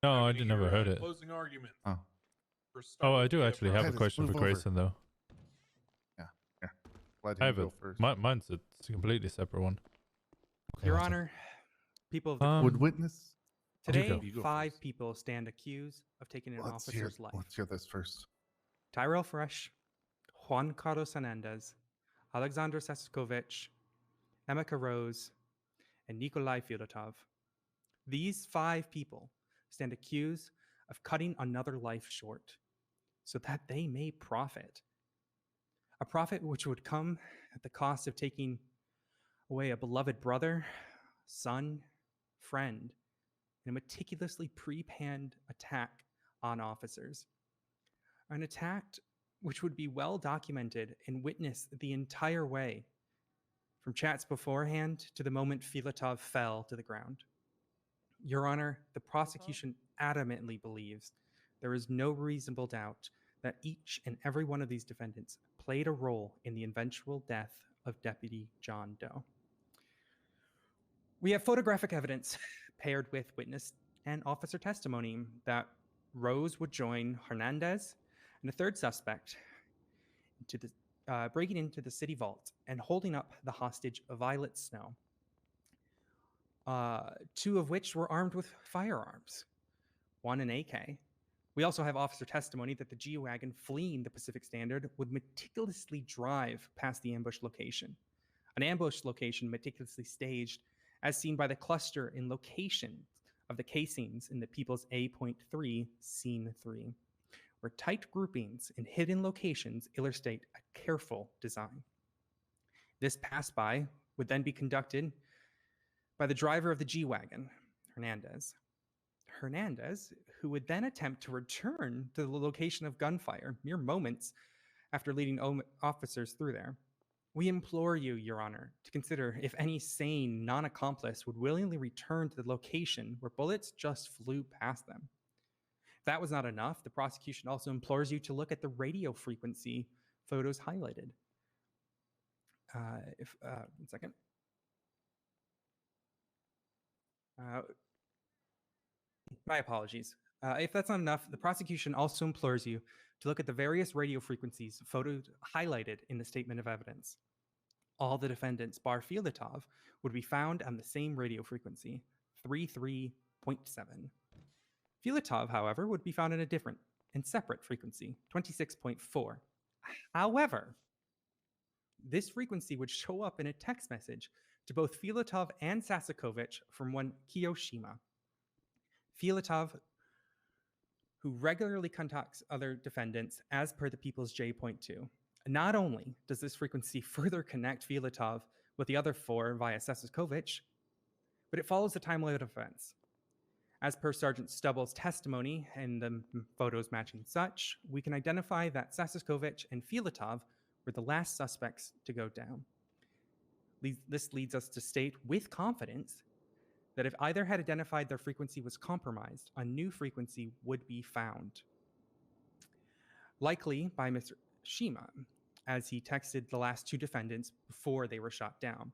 No, Now I can did you never hear, heard it. Closing argument. Oh. For start Oh, I with do the actually have a Titus, question for move over. Grayson, though. Yeah. Here. Let I him have a. go first. Mine's a completely separate one. Your Honor, people of the Would witness? today, You go 5 people stand accused of taking an officer's life. Let's hear this first. Tyrell Fresh, Juan Carlos Hernandez, Alexander Seskovich, Emeka Rose, and Nikolai Fyodotov. These 5 people stand accused of cutting another life short so that they may profit. A profit which would come at the cost of taking away a beloved brother, son, friend, in a meticulously pre-planned attack on officers. An attack which would be well documented and witnessed the entire way, from chats beforehand to the moment Filatov fell to the ground. Your Honor, the prosecution adamantly believes there is no reasonable doubt that each and every one of these defendants played a role in the eventual death of Deputy John Doe. We have photographic evidence paired with witness and officer testimony that Rose would join Hernandez and a third suspect into the breaking into the city vault and holding up the hostage Violet Snow, 2 of which were armed with firearms, 1 an AK. We also have officer testimony that the G-Wagon fleeing the Pacific Standard would meticulously drive past the ambush location, an ambush location meticulously staged as seen by the cluster in location of the casings in the People's A.3, Scene 3, where tight groupings in hidden locations illustrate a careful design. This pass-by would then be conducted by the driver of the G-Wagon, Hernandez. Hernandez, who would then attempt to return to the location of gunfire mere moments after leading officers through there. We implore you, Your Honor, to consider if any sane non-accomplice would willingly return to the location where bullets just flew past them. If that was not enough, the prosecution also implores you to look at the radio frequency photos highlighted. 1 second. My apologies. If that's not enough, the prosecution also implores you to look at the various radio frequencies photos highlighted in the statement of evidence. All the defendants, bar Filatov, would be found on the same radio frequency, 33.7. Filatov, however, would be found in a different and separate frequency, 26.4. However, this frequency would show up in a text message to both Filatov and Sasakovich from one Kiyoshima. Filatov, who regularly contacts other defendants as per the People's J.2. Not only does this frequency further connect Filatov with the other four via Sasakovich, but it follows the timeline of events. As per Sergeant Stubble's testimony and the photos matching such, we can identify that Sasakovich and Filatov were the last suspects to go down. This leads us to state with confidence that if either had identified their frequency was compromised, a new frequency would be found. Likely by Mr. Shima, as he texted the last two defendants before they were shot down.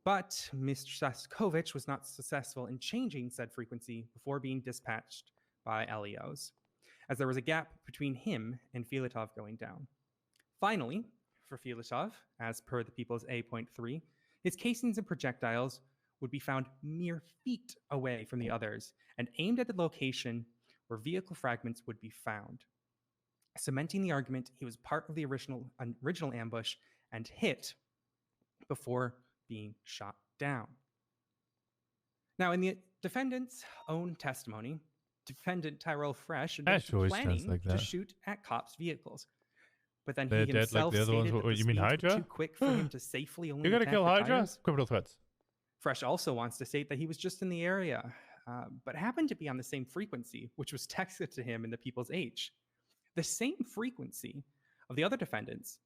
But Mr. Sasakovich was not successful in changing said frequency before being dispatched by LEOs, as there was a gap between him and Filatov going down. Finally, for Filatov, as per the People's A.3, his casings and projectiles would be found mere feet away from the others and aimed at the location where vehicle fragments would be found, cementing the argument he was part of the original ambush and hit before being shot down. Now, in the defendant's own testimony, defendant Tyrell Fresh admitted to planning to shoot at cops' vehicles, but then he himself stated that the speeds were too quick for him to safely only You gotta kill attack the Hydra? tires. Criminal threats. Fresh also wants to state that he was just in the area, but happened to be on the same frequency, which was texted to him in the People's H. The same frequency of the other defendants,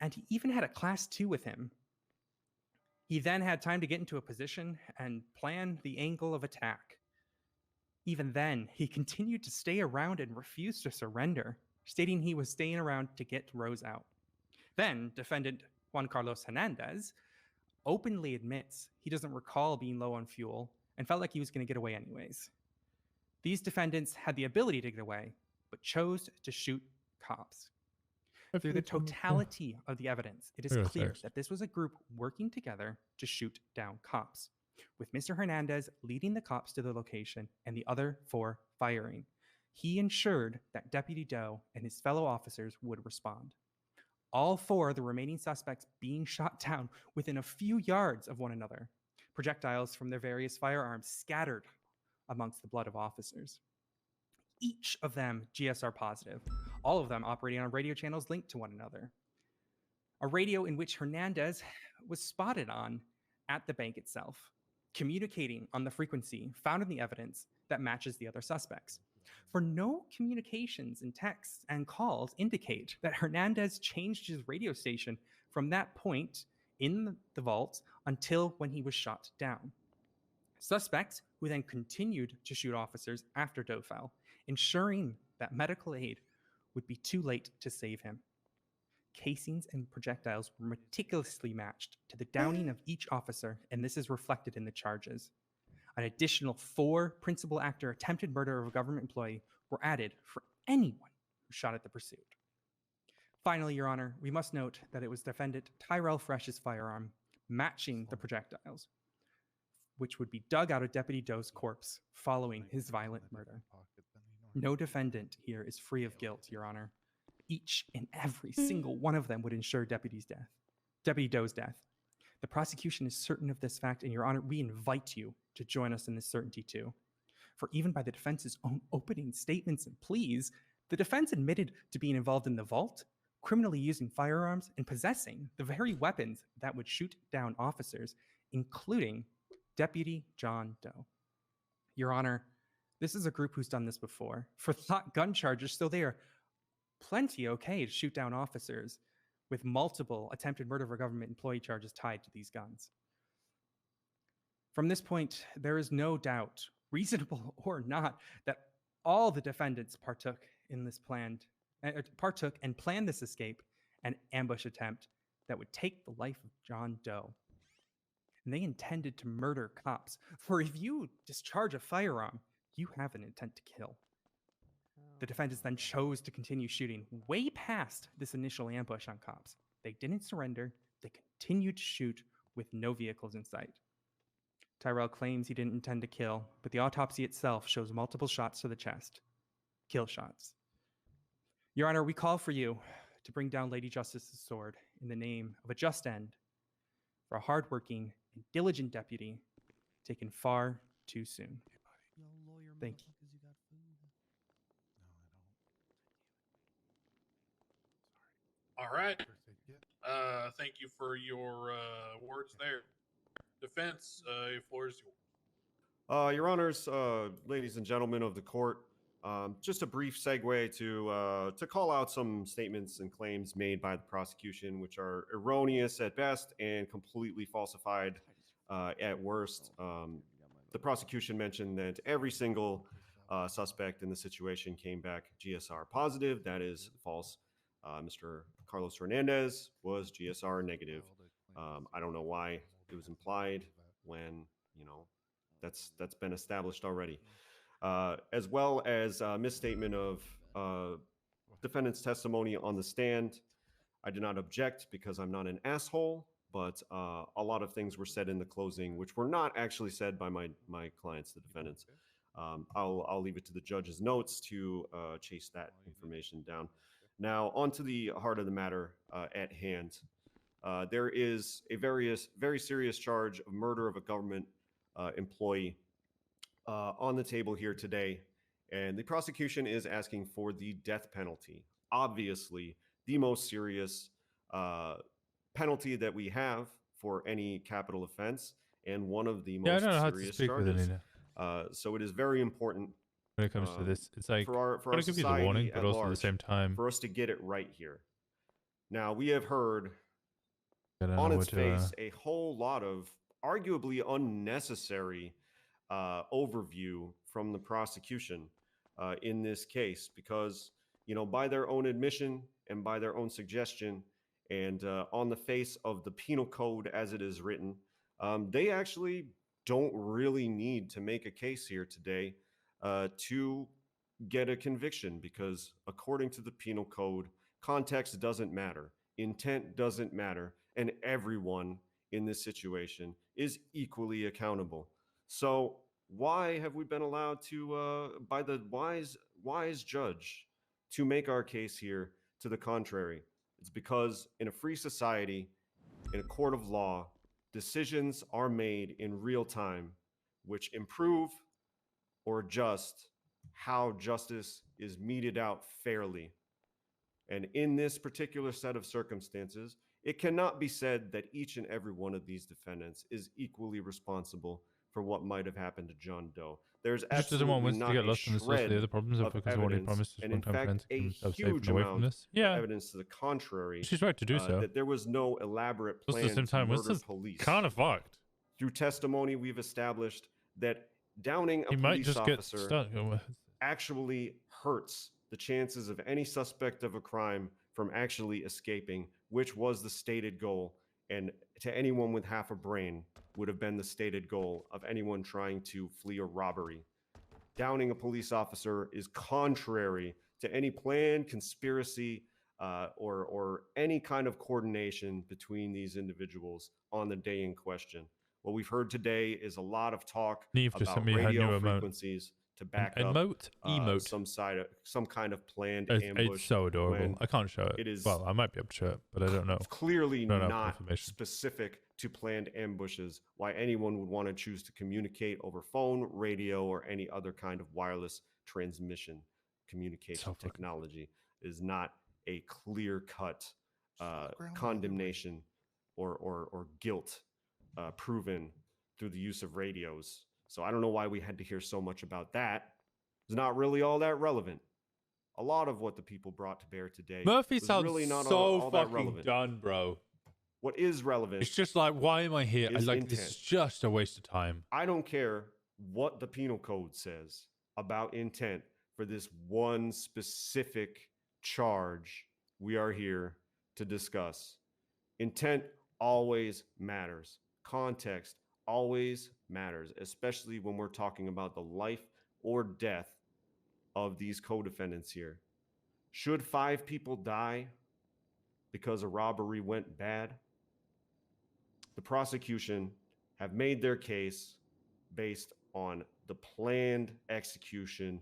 and he even had a class 2 with him. He then had time to get into a position and plan the angle of attack. Even then, he continued to stay around and refused to surrender, stating he was staying around to get Rose out. Then, defendant Juan Carlos Hernandez openly admits he doesn't recall being low on fuel and felt like he was going to get away anyways. These defendants had the ability to get away, but chose to shoot cops. Through the totality of the evidence, it is clear that this was a group working together to shoot down cops, with Mr. Hernandez leading the cops to the location and the other 4 firing. He ensured that Deputy Doe and his fellow officers would respond. All 4 of the remaining suspects being shot down within a few yards of one another, projectiles from their various firearms scattered amongst the blood of officers. Each of them GSR positive, all of them operating on radio channels linked to one another. A radio in which Hernandez was spotted on at the bank itself, communicating on the frequency found in the evidence that matches the other suspects. For no communications and texts and calls indicate that Hernandez changed his radio station from that point in the vault until when he was shot down. Suspects who then continued to shoot officers after Doe fell, ensuring that medical aid would be too late to save him. Casings and projectiles were meticulously matched to the downing of each officer, and this is reflected in the charges. An additional 4 principal actor attempted murder of a government employee were added for anyone who shot at the pursuit. Finally, Your Honor, we must note that it was defendant Tyrell Fresh's firearm matching the projectiles, which would be dug out of Deputy Doe's corpse following his violent murder. No defendant here is free of guilt, Your Honor. Each and every single one of them would ensure Deputy Doe's death. The prosecution is certain of this fact, and Your Honor, we invite you to join us in this certainty too. For even by the defense's own opening statements and pleas, the defense admitted to being involved in the vault, criminally using firearms and possessing the very weapons that would shoot down officers, including Deputy John Doe. Your Honor, this is a group who's done this before for thought gun charges, so they are plenty okay to shoot down officers with multiple attempted murder of a government employee charges tied to these guns. From this point, there is no doubt, reasonable or not, that all the defendants partook and planned this escape and ambush attempt that would take the life of John Doe. And they intended to murder cops, for if you discharge a firearm, you have an intent to kill. The defendants then chose to continue shooting way past this initial ambush on cops. They didn't surrender. They continued to shoot with no vehicles in sight. Tyrell claims he didn't intend to kill, but the autopsy itself shows multiple shots to the chest. Kill shots. Your Honor, we call for you to bring down Lady Justice's sword in the name of a just end for a hardworking and diligent deputy taken far too soon. Thank you. All right. Thank you for your words there. Defense, your floor is yours. Your Honors, ladies and gentlemen of the court, just a brief segue to call out some statements and claims made by the prosecution, which are erroneous at best and completely falsified at worst. The prosecution mentioned that every single suspect in the situation came back GSR positive. That is false. Mr. Carlos Hernandez was GSR negative. I don't know why it was implied when, that's been established already. As well as misstatement of defendant's testimony on the stand. I did not object because I'm not an asshole, but a lot of things were said in the closing which were not actually said by my clients, the defendants. I'll leave it to the judge's notes to chase that information down. Now, on to the heart of the matter at hand. There is a very serious charge of murder of a government employee on the table here today, and the prosecution is asking for the death penalty. Obviously, the most serious penalty that we have for any capital offense, and one of the most serious charges. So it is very important when it comes to this. It's like for our gotta give you the warning, society but at also at the large, same time, for us to get it right here. Now, we have heard I don't on know its what to, face a whole lot of arguably unnecessary overview from the prosecution in this case, because by their own admission and by their own suggestion, and on the face of the penal code as it is written, they actually don't really need to make a case here today to get a conviction, because according to the penal code, context doesn't matter, intent doesn't matter, and everyone in this situation is equally accountable. So why have we been allowed to, by the wise judge, to make our case here to the contrary? It's because in a free society, in a court of law, decisions are made in real time, which improve or adjust how justice is meted out fairly. And in this particular set of circumstances, it cannot be said that each and every one of these defendants is equally responsible for what might have happened to John Doe. There's he just doesn't want absolutely Winston not to get a lost in the source of the other problems of because of what he evidence, promised his and in one-time fact, friends to a keep himself safe huge and away from amount this. of evidence to the contrary. She's right to do so. That there was no elaborate Also, plan at the same to time, murder Winston's police. kind of fucked. Through testimony, we've established that downing a He might police just get officer stuck. actually hurts the chances of any suspect of a crime from actually escaping, which was the stated goal, and to anyone with half a brain would have been the stated goal of anyone trying to flee a robbery. Downing a police officer is contrary to any plan, conspiracy, or any kind of coordination between these individuals on the day in question. What we've heard today is a lot of talk Neve just about sent me her radio new emote. frequencies to back up Emote. some kind of planned It's ambush. so adorable. when I can't show it. It is Well, I might be able to show it, but I don't know. clearly I don't have not confirmation. specific to planned ambushes. Why anyone would want to choose to communicate over phone, radio, or any other kind of wireless transmission communication technology is not a clear-cut condemnation or guilt proven through the use of radios. So I don't know why we had to hear so much about that. It's not really all that relevant. A lot of what the people brought to bear today Murphy was sounds really not so all that fucking relevant. done, bro. What is relevant? It's just like, why am I here? is Like, this intent. is just a waste of time. I don't care what the penal code says about intent for this one specific charge we are here to discuss. Intent always matters. Context always matters, especially when we're talking about the life or death of these co-defendants here. Should 5 people die because a robbery went bad? The prosecution have made their case based on the planned execution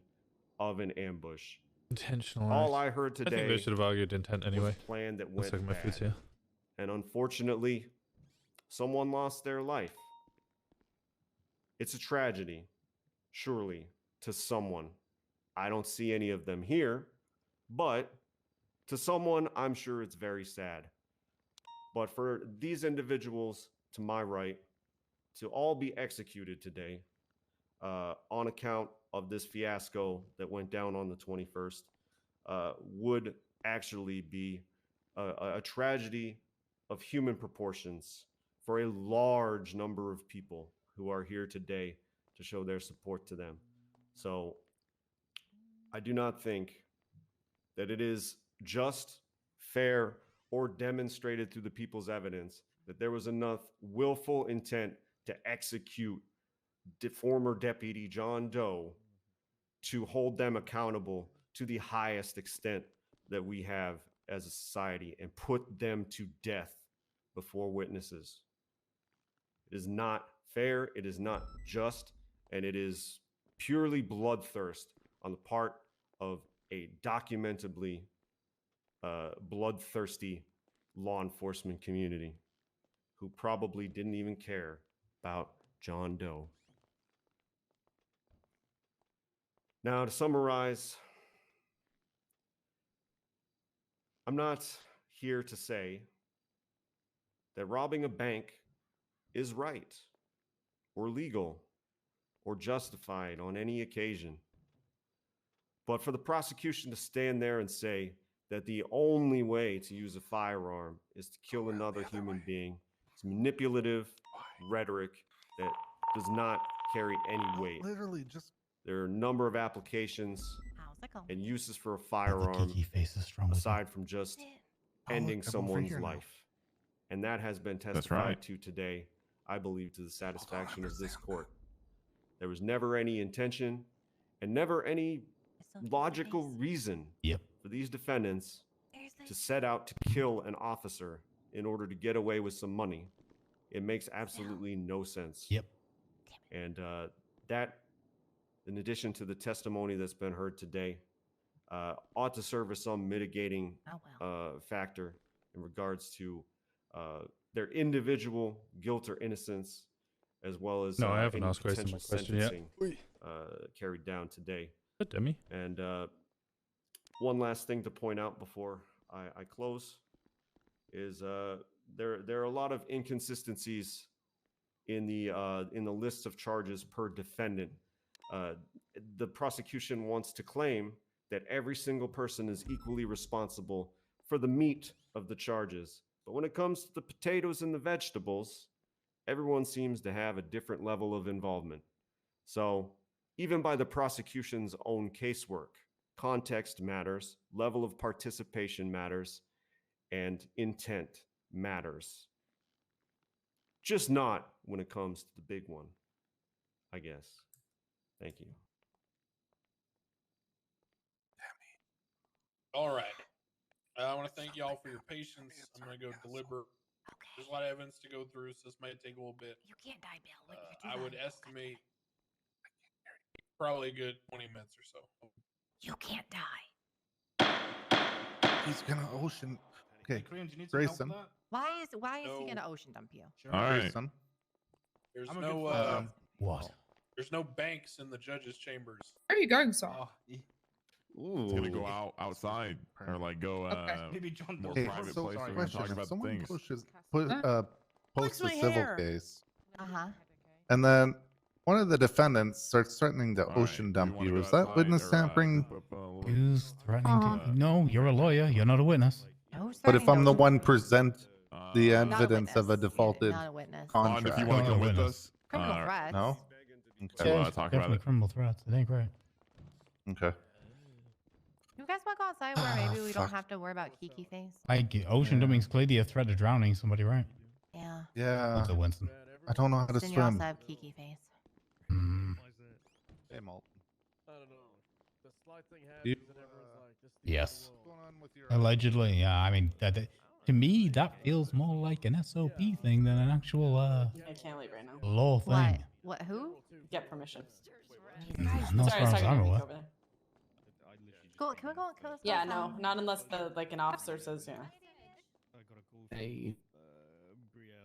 of an ambush. Intentional. All I heard I today think they should have argued intent anyway. was a plan that Looks went like my food's bad. here. And unfortunately, someone lost their life. It's a tragedy, surely, to someone. I don't see any of them here, but to someone, I'm sure it's very sad. But for these individuals to my right to all be executed today on account of this fiasco that went down on the 21st would actually be a tragedy of human proportions for a large number of people who are here today to show their support to them. So I do not think that it is just, fair, or demonstrated through the people's evidence that there was enough willful intent to execute former Deputy John Doe to hold them accountable to the highest extent that we have as a society and put them to death before witnesses. It is not fair, it is not just, and it is purely bloodthirst on the part of a documentably bloodthirsty law enforcement community who probably didn't even care about John Doe. Now, to summarize, I'm not here to say that robbing a bank is right or legal or justified on any occasion. But for the prosecution to stand there and say that the only way to use a firearm is to kill another human being, it's manipulative rhetoric that does not carry any weight. Literally, just there are a number of applications and uses for a The firearm kiki face is strong with aside from just ending look, I'm over someone's here now. life. And that has been That's testified right. to today, I believe, to the satisfaction of this court. There was never any intention and never any logical reason for these defendants to set out to kill an officer in order to get away with some money. It makes absolutely no sense. And that, in addition to the testimony that's been heard today, ought to serve as some mitigating factor in regards to their individual guilt or innocence, as well as No, I haven't any asked Grayson my potential question yet. sentencing carried down today. Good, Demi. And one last thing to point out before I close is there are a lot of inconsistencies in the list of charges per defendant. The prosecution wants to claim that every single person is equally responsible for the meat of the charges. But when it comes to the potatoes and the vegetables, everyone seems to have a different level of involvement. So even by the prosecution's own casework, context matters, level of participation matters, and intent matters. Just not when it comes to the big one, I guess. Thank you. All right. I want to thank y'all for your patience. I'm going to go deliberate. There's a lot of evidence to go through, so this might take a little bit. You can't die, Bill. I would estimate probably a good 20 minutes or so. You can't die. He's gonna ocean. Okay, Korean, do you need some help with Grayson. that? Why is he No. gonna ocean dump you? Sure. All right. Grayson. There's I'm a no good friend. there's no banks in the judges' chambers. Where are you going, sir? Oh, It's gonna go outside or like go Maybe John more Hey, private so place where we can question: talk if about someone things. posts a my civil hair. case, Uh-huh. and then one of the defendants starts threatening to All right, ocean do you dump wanna you, go is that outside witness or, tampering? group up, a little Who's threatening Uh-huh. to? No, you're a lawyer. You're not a witness. Who's But if threatening I'm to the one present the Uh, Not a evidence of a witness. defaulted Not a witness. On if you contract, want to Not a come with witness. us. Criminal threats. no? To Yeah, talk about definitely it. criminal threats. It ain't great. Okay. You guys want to go outside where maybe we don't Fuck. have to worry about Kiki face? Like ocean dumping's clearly a threat of drowning somebody, right? Yeah. Yeah. What's a Winston? I don't know how to Then you also swim. have Kiki face. Mm, Hey, Malton. I don't know. The slight thing You, happens and everyone's like, this yes. what's going on with your Allegedly, yeah. I mean, to me, that feels more like an SOP thing than an actual I can't leave right now. law thing. What? Who? Get permission. Not as Sorry, I far was as talking I'm to Nick aware. over there. Go. Can we go? Can we Yeah, no, not unless the an officer says, yeah. Hey.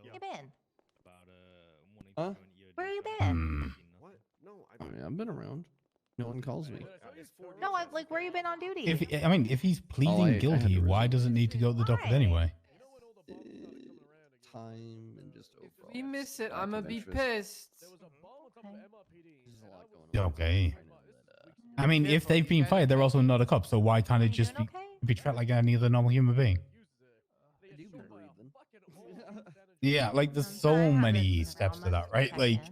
Where you been? Huh? Where you been? What? No, I mean, I've been around. No one calls me. No, like where you been on duty? If he's pleading I guilty, had to why resign. does it need to go to the docket Why? anyway? Time and just overall. We miss it. lack I'm of gonna be interest. pissed. There's a lot going on. Okay. I mean, if they've been fired, they're also not a cop, so why can't it just be treated like any other normal human being? I do be breathing. Yeah, like there's so many steps to that, right? Like,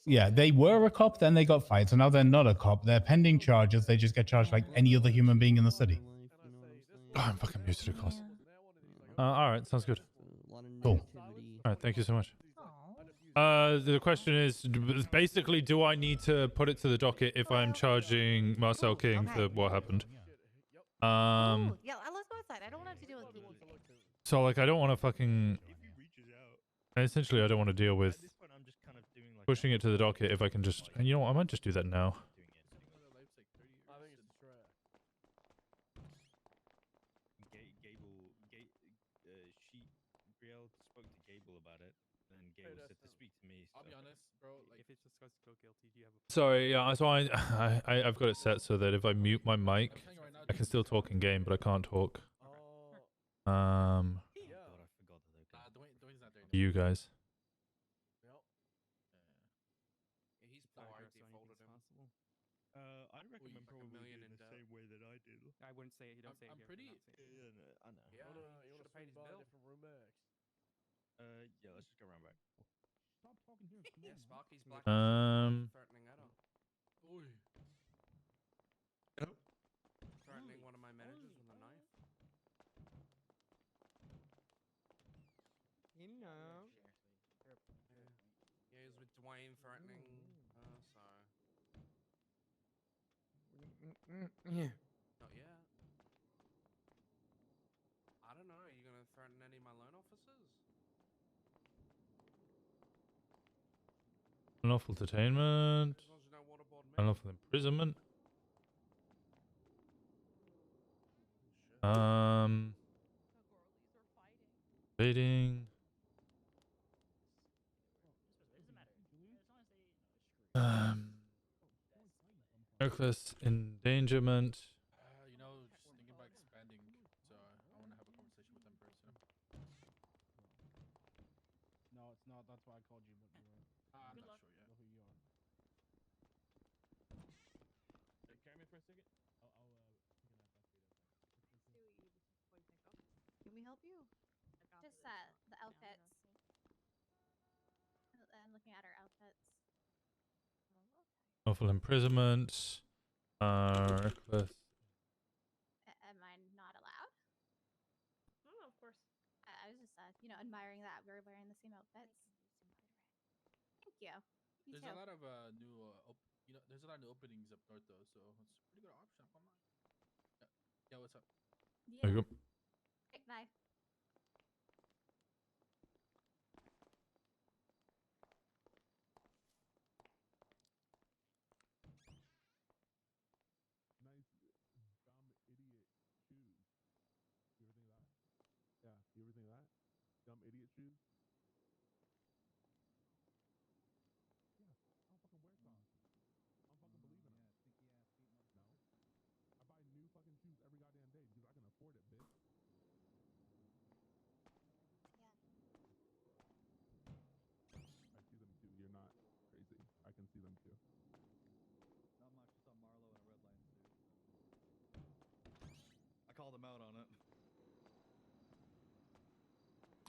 yeah, they were a cop, then they got fired, so now they're not a cop. They're pending charges. They just get charged like any other human being in the city. Oh, I'm fucking used to the cost. All right, sounds good. A lot of Cool. negativity. All right, thank you so much. The question is basically, do I need to put it to the docket if I'm charging Marcel King for what happened? Ooh, yeah, let's go outside. I don't want to have to deal with Kiki face. So like, I don't want to fucking. Essentially, I don't want to deal with pushing it to the docket if I can just. And you know what? I might just do that now. I'll be honest, bro. Like, If it's discussed go guilty, do you have a Sorry, yeah. So I've got it set so that if I mute my mic, I can still talk in game, but I can't talk. Dwayne's not there. You guys. He's poor. I defaulted him. I'd recommend probably doing the same way that I did. I wouldn't say it. You don't say it I'm here. pretty. I know. Yeah. You want to Should've paid his buy a bill. different room X? Yeah, let's just go around back. Stop talking here. Yeah, Sparky's black. Threatening at all. Oy. Threatening one of my managers with a knife. You know. Yeah, he was with Dwayne threatening. So. Yeah. Not yet. I don't know. Are you gonna threaten any of my loan officers? Unlawful detainment. As long as you don't waterboard me. Unlawful imprisonment. Evading. Reckless endangerment. You know, just thinking about expanding, so I want to have a conversation with them very soon. No, it's not. That's why I called you, but you're right. I'm not sure yet. Know who you are. Hey, carry me for a second. Can we help you? Just the outfits. I'm looking at our outfits. Unlawful imprisonment. Reckless. Am I not allowed? Oh, of course. I was just, admiring that we're wearing the same outfits. Thank you. You There's too. a lot of new, there's a lot of new openings up north though, so it's a pretty good option. I'm not. Yeah, what's up? There you go. Okay, bye. Nice, dumb idiot shoes. You ever think of that? Yeah. You ever think of that? Dumb idiot shoes. Yeah. I don't fucking wear socks. I don't fucking believe in them. No. I buy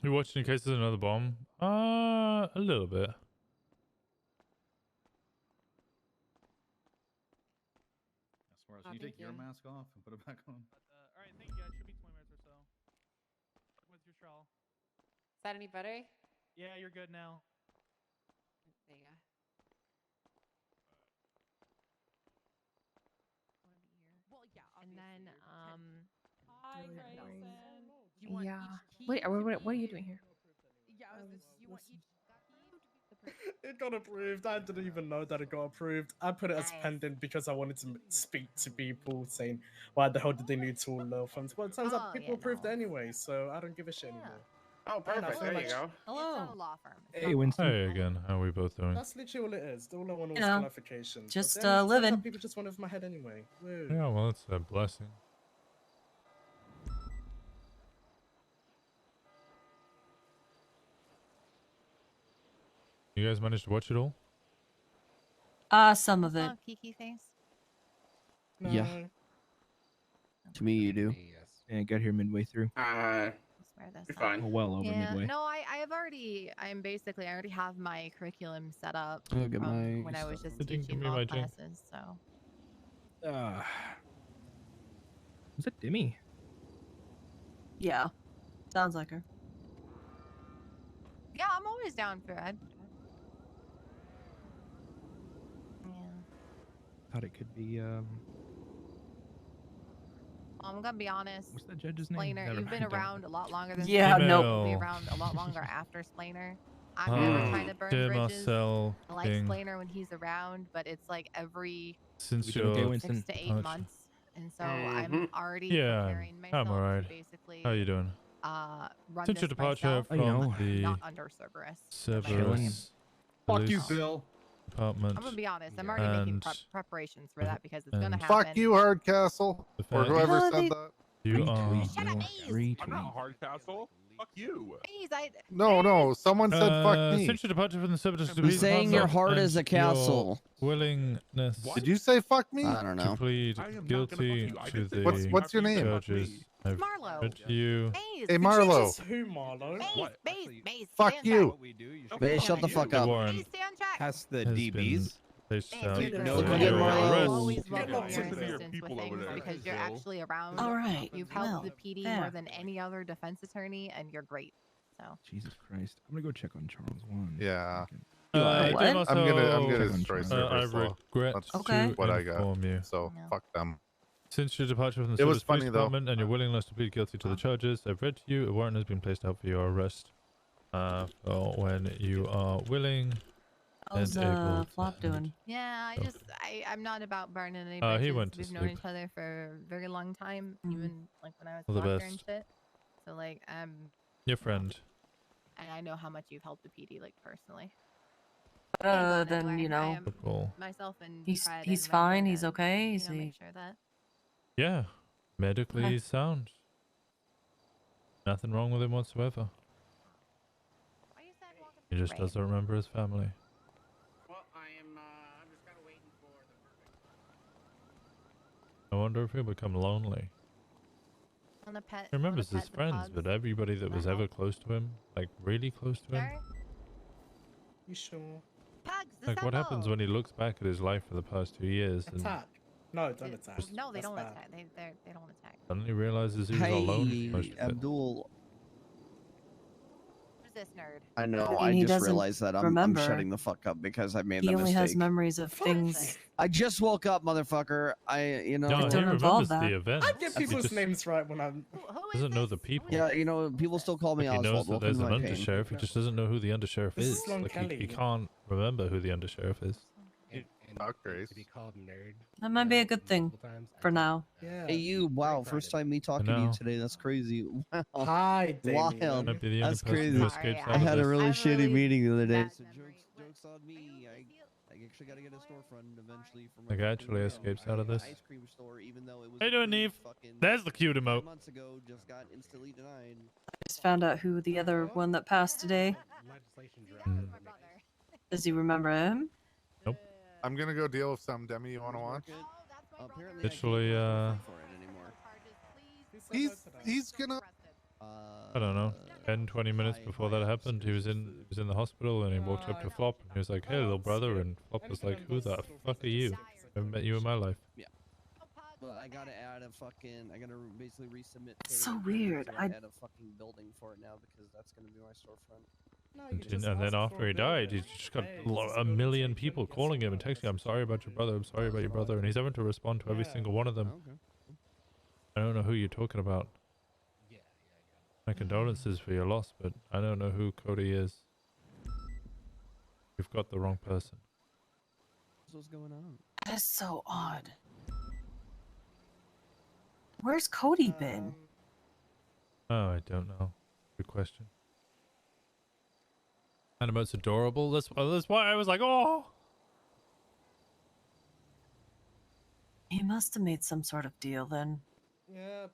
You watched any cases of another bomb? A little bit. Suarez, can you take your mask off and put it back on? All right, thank you. It should be 20 minutes or so. With your straw. Is that any better? Yeah, you're good now. There you go. Well, yeah, And then, Hi, Grayson. yeah. Wait, what are you doing here? Yeah, you want each It got approved. I didn't even know that it got approved. I put it as pending because I wanted to speak to people saying, why the hell did they need two law firms? Well, it turns out people approved it anyway, so I don't give a shit anymore. Oh, perfect. There you go. Hello. It's a law firm. Hey, Winston. Hey again. How are we both doing? That's literally all it is. All I want was You know, clarification. But just, then it turns out living. People just wanted my head anyway. Woo. Yeah, well, it's a blessing. You guys managed to watch it all? Some of it. Oh, Kiki face. No. To me, you do. And I got here midway through. Swear this You're up. fine. Well over midway. No, I already have my curriculum set up Look at from my when I was just Give teaching me law my drink. classes. So Was that Demi? Yeah. Sounds like her. yeah, I'm always down for it. Yeah. Thought it could be I'm gonna be honest. What's that judge's name? Splainer, Never you've been mind, don't around a lot longer than Yeah, me. nope. You'll be around a lot longer after Splainer. I'm never trying to burn dear bridges. Marcel I like King. Splainer when he's around, but it's like every Since You doing okay, you're Winston? 6 to 8 Ouch. months, and so I'm already Yeah, preparing myself I'm alright. to basically How you doing? run Since your this departure myself, from you know. not the under Cerberus. Cerberus Fuck you, Police Bill. Department, I'm gonna be honest. I'm already making and preparations for that because it's gonna and- happen. Fuck you, Hardcastle, the or fact whoever Oh, said they- that. you are Shut up, Maze. I'm not Hardcastle. Fuck you. Maze, No, someone said fuck me. Since your departure from the Cerberus He's Police saying your Department heart and is a your castle. willingness Did you say fuck me? I don't to know. plead I am not gonna guilty fuck you. I to did say the fuck you What's your after you name? said fuck charges me. I've Marlo. read to you. Maze. Hey, Marlo. Jesus, who, Marlo? Maze. Fuck stand you. back. Maze, shut the fuck The up. warrant Maze, stay on track. Past the has DBs. been placed out Dude, no, for go your get Marlo. arrest. always welcome your Listen to your assistance with people over things there. because you're Bill. actually around. All right. You've helped Well, the PD fair. more than any other defense attorney, and you're great. So Jesus Christ. I'm gonna go check on Charles 1. Yeah. Dear What? I'm Marcel, gonna destroy I Cerberus Law. regret That's Okay. what I to got. inform you. So No. fuck them. Since your departure from the It was Cerberus Police funny, though. Department and your willingness to plead guilty to the charges I've read to you, a warrant has been placed out for your arrest. For when you are willing How's and able Flop to doing? yeah, I'm not about burning any He bridges. went to We've known sleep. each other for a very long time, even like when I was All the a doctor and best. shit. So like Your friend. and I know how much you've helped the PD like personally. Then you know, Cool. Myself and he's Fred he's and fine. Reverend, He's okay. Is he? make sure that Yeah, medically Okay. sound. Nothing wrong with him whatsoever. He just doesn't remember his family. Well, I'm just kind of waiting for the I wonder if he'll become lonely. on a pet. He remembers wanna his pet the friends, pugs? but everybody that was ever close to him, like really close to him, Sure. You sure? Pugs, like what happens when he looks back at his life for the past 2 years and Attack. No, don't attack. No, they That's don't bad. attack. They don't attack. suddenly realizes he was alone for most of it. Abdul. Who's this nerd? I know. I mean, I he just doesn't realized that I'm remember. shutting the fuck up because I made He the only mistake. has memories of things. I just woke up, motherfucker. No, Don't he involve remembers that. the event. I get He people's just names right when I'm. doesn't know the people. Yeah, you know, people still call me Like, he knows Oswald. that Welcome there's to an my pain. undersheriff. He just doesn't know who the undersheriff This is is. Sloan Like he Kelly. can't remember who the undersheriff is. Grace. Be called nerd. That might be a good thing for now. Yeah. Hey, you. Wow, first time me talking to you know. today. That's crazy. Wow. Hi, Wild. Damien. Might be the only That's person crazy. who escapes I out of had a this. really I'm shitty really meeting the other day. bad So memory. jokes on me. I actually got to get a storefront eventually for my Like, fucking actually escapes out of this. ice cream store, even though it was How you doing, approved Neve? fucking There's the cute 9 emote. months ago, just got instantly denied. I just found out who the other one that passed today. Legislation Mm. Does he remember him? I'm gonna go deal with some. Demi, you wanna watch? Apparently, Literally, I can't for it anymore. He's gonna. I don't know. 10, 20 minutes before that happened, he was in the hospital and he walked up to Flop and he was like, "Hey, little brother," and Flop was like, "Who the fuck are you? I haven't met you in my life." Yeah. But I gotta add a fucking. I gotta basically resubmit. So payment weird. So I add a fucking building for it now because that's gonna be my storefront. And then after he died, he's just got a million people calling him and texting, "I'm sorry about your brother. I'm sorry about your brother," and he's having to respond to every single one of them. I don't know who you're talking about. My condolences for your loss, but I don't know who Cody is. You've got the wrong person. What's going on? That is so odd. Where's Cody been? Oh, I don't know. Good question. Animate's adorable. That's why I was like, oh. He must have made some sort of deal then. Yeah,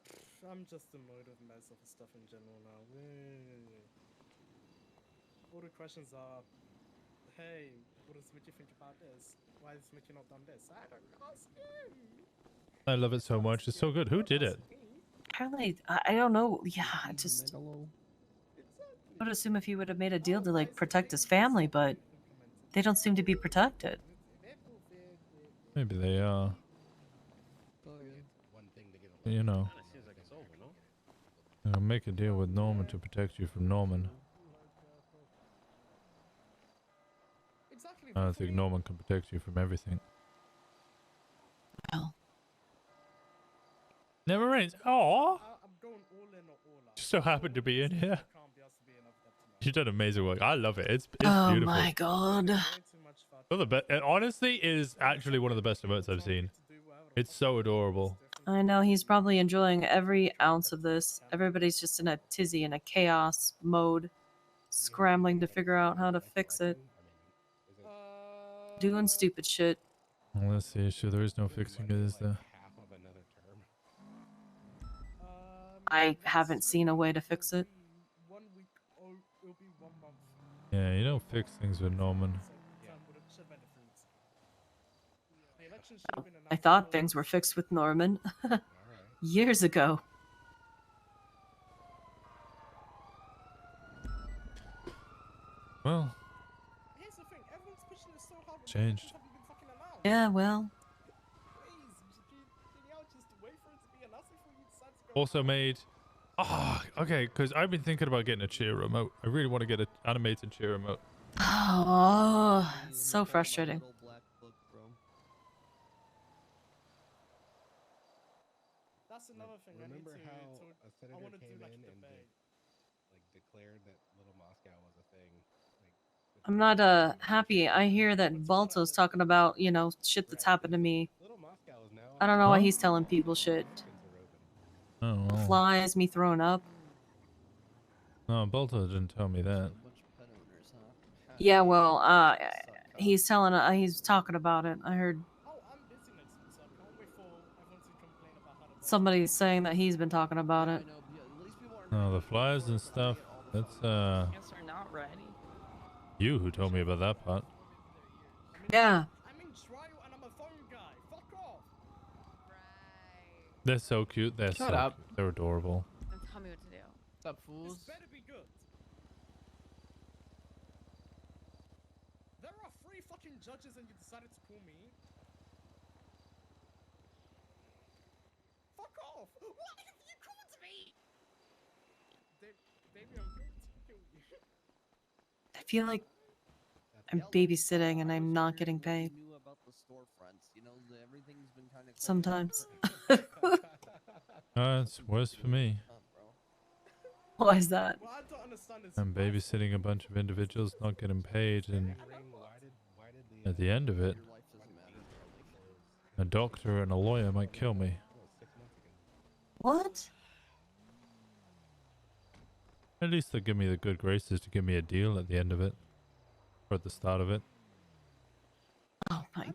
I'm just a mode of mess of stuff in general now. All the questions are, hey, what does Mitchie think about this? Why has Mitchie not done this? I don't ask him. I love it so much. It's so good. Who did it? Apparently, I don't know. Yeah, I just would assume if he would have made a deal to like protect his family, but they don't seem to be protected. Maybe they are. You know. I'll make a deal with Norman to protect you from Norman. I don't think Norman can protect you from everything. Well. Never rains. Oh. Just so happened to be in here. You've done amazing work. I love it. It's Oh beautiful. my god. One of the best. Honestly, it is actually one of the best emotes I've seen. It's so adorable. I know he's probably enjoying every ounce of this. Everybody's just in a tizzy, in a chaos mode, scrambling to figure out how to fix it. Doing stupid shit. Well, that's the issue. There is no fixing it, is there? I haven't seen a way to fix it. Yeah, you don't fix things with Norman. I thought things were fixed with Norman years ago. Well, changed. Yeah, well. Also made. Ah, okay, because I've been thinking about getting a cheer remote. I really want to get an animated cheer remote. Oh, it's so frustrating. That's another thing. Remember I need to how talk. a senator I want to do came like in a and debate. declared that Little Moscow was a thing? I'm not happy. I hear that Balto's talking about, you know, shit that's happened to me. I don't know why he's telling people shit. Oh, well. Flies, me throwing up. No, Bolto didn't tell me that. Yeah, well, he's telling, he's talking about it. I heard somebody saying that he's been talking about it. No, the flyers and stuff. That's Guess we're not ready. you who told me about that part. Yeah. I'm in trial and I'm a phone guy. Fuck off. They're so cute. They're Shut so up. cute. They're adorable. Don't tell me what to do. What's up, fools? This better be good. There are 3 fucking judges and you decided to call me. Fuck off. Why have you called me? Baby, I'm going to kill you. I feel like I'm babysitting and I'm not getting paid. Sometimes. It's worse for me. Why is that? What I don't understand is I'm babysitting a bunch of individuals, not getting paid, and at the end of it, a doctor and a lawyer might kill me. What? At least they'll give me the good graces to give me a deal at the end of it. Or at the start of it. Oh my god.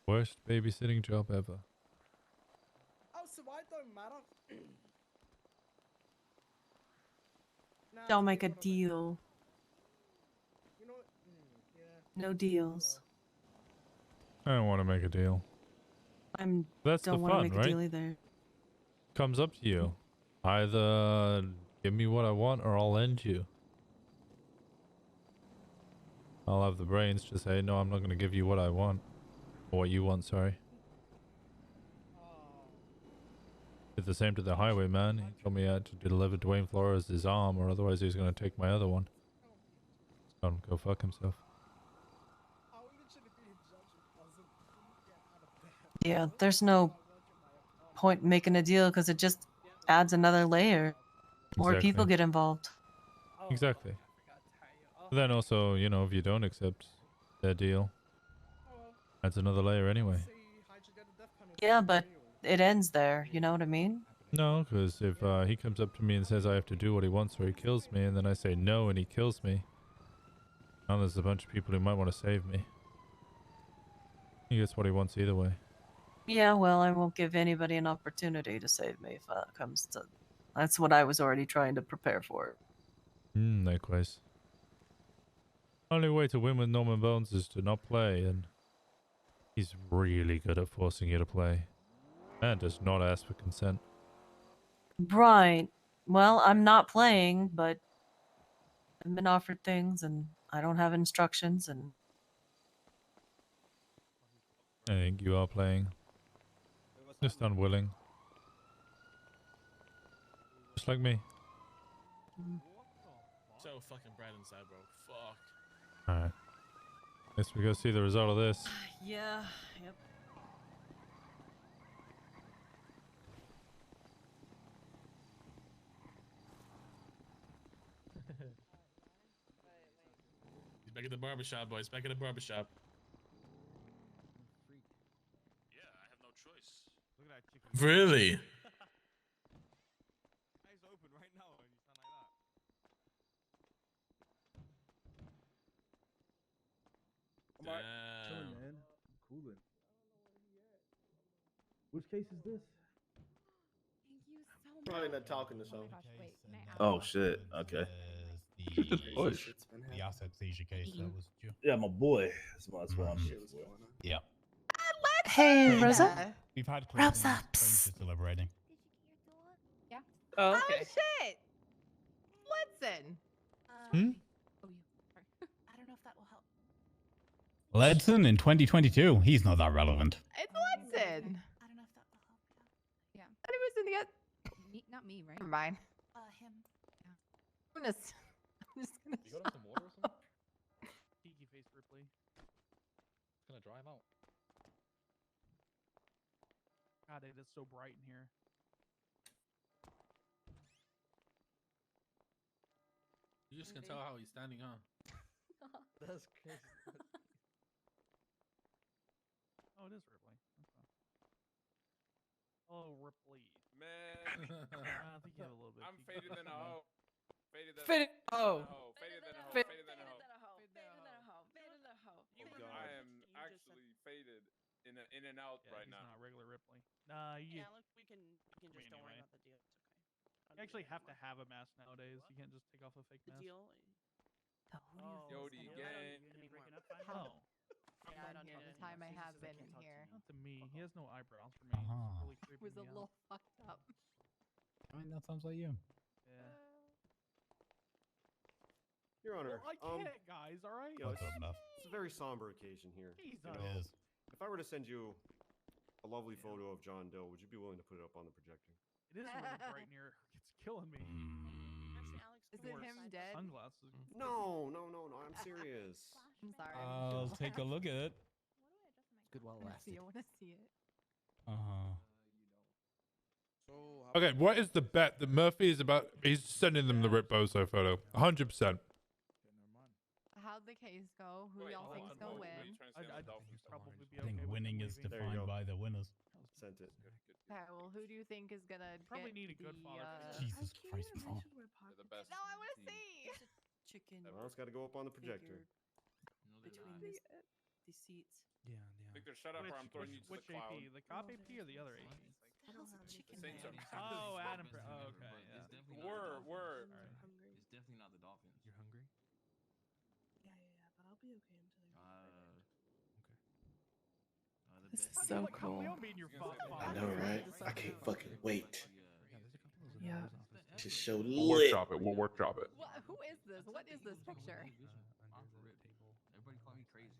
Worst babysitting job ever. Oh, so I don't matter. Don't make a deal. You know what? Yeah. No deals. I don't want to make a deal. I'm That's the don't want to fun, make right? a deal either. Comes up to you. Either give me what I want or I'll end you. I'll have the brains to say, no, I'm not going to give you what I want. Or what you want, sorry. Did the same to the highwayman. He told me I had to deliver Dwayne Flores' arm or otherwise he was going to take my other one. Tell him to go fuck himself. Yeah, there's no point in making a deal because it just adds another layer. More people Exactly. get involved. Exactly. But then also, you know, if you don't accept their deal, adds another layer anyway. Yeah, but it ends there. You know what I mean? No, because if he comes up to me and says I have to do what he wants or he kills me, and then I say no and he kills me, now there's a bunch of people who might want to save me. He gets what he wants either way. Yeah, well, I won't give anybody an opportunity to save me if it comes to... That's what I was already trying to prepare for. Likewise. Only way to win with Norman Bones is to not play, and he's really good at forcing you to play. And does not ask for consent. Right. Well, I'm not playing, but I've been offered things and I don't have instructions and... I think you are playing. Just unwilling. Just like me. So fucking bright inside, bro. Fuck. Alright. Guess we go see the result of this. Yeah, yep. He's back at the barbershop, boys. Back at the barbershop. Yeah, I have no choice. Look at that chicken. Really? Eyes open right now and you sound like that. Damn. Chilling, man. I'm cooling. Which case is this? Thank you so much. Probably not talking to someone. Oh my gosh, wait, can I ask Oh shit. Okay. The asset seizure case that was due. Yeah, my boy. That's what I'm here for. Yeah. Hey, Rosa. We've had Rosa. claims deliberating. Yeah. Oh, Oh okay. shit! Listen. Hmm? Oh, you. Sorry. I don't know if that will help. Ledson in 2022. He's not that relevant. It's Listen. I don't know if that will help. Yeah. I was in the me, not me, right? Never mind. Him. Yeah. I'm just gonna. You got him some water or something? Tiki face Ripley. It's gonna dry him out. God, it is so bright in here. You just can tell how he's standing, huh? That's crazy. Oh, it is Ripley. Okay. Oh, Ripley. Man. I think you have a little bit. I'm faded than a hoe. Faded than Faded- a oh. hoe. Faded than a hoe. Faded- Faded than a hoe. I am actually faded in and out right he's now. not regular Ripley. Nah, you. Yeah, look, we can just don't worry about the deal. It's okay. You actually have to have a mask nowadays. You can't just take off a fake The mask. deal. Yodi gang. Oh. Yeah, I don't Here, talk the to time I him. have She says been I can't talk to here. Not to me. He has no eyebrows for me. It's really It creeping was a me little out. fucked up. I mean, that sounds like you. Yeah. Your Honor, Well, I can't, guys. All right. you know, What's up, Muff? it's a very somber occasion here. Jesus. You It know, is. if I were to send you a lovely photo of John Doe, would you be willing to put it up on the projector? It is really bright in here. It's killing me. Actually, Alex, Is can it we him decide dead? Sunglasses. No, I'm serious. I'm sorry. I'll take a look at it. Good while it I lasted. want to see it. Okay, what is the bet that Murphy is about? He's sending them the Rip Bozo photo. 100%. How'd the case go? Who y'all think's gonna win? Probably be I think okay with winning them is leaving. There you defined go. by the winners. Sent it. Okay, well, who do you think is gonna Probably get need a good the, father Jesus Christ, bro. They're the best. No, I want to see. Chicken Well, it's got to go up on the projector. between the seats. Yeah, Victor, shut up or I'm throwing you to the Which cloud. AP? The cop AP or the other AP? I don't have chicken. Same there. time. Oh, Adam. Oh, okay, yeah. Word. I'm hungry. It's definitely not the Dolphins. You're hungry? Yeah, but I'll be okay until This is I so feel like cool. we all mean your father. I know, right? I can't fucking wait. Yeah. Just show We'll lit. workshop it. We'll workshop it. Who is this? What is this picture? Everybody call me crazy.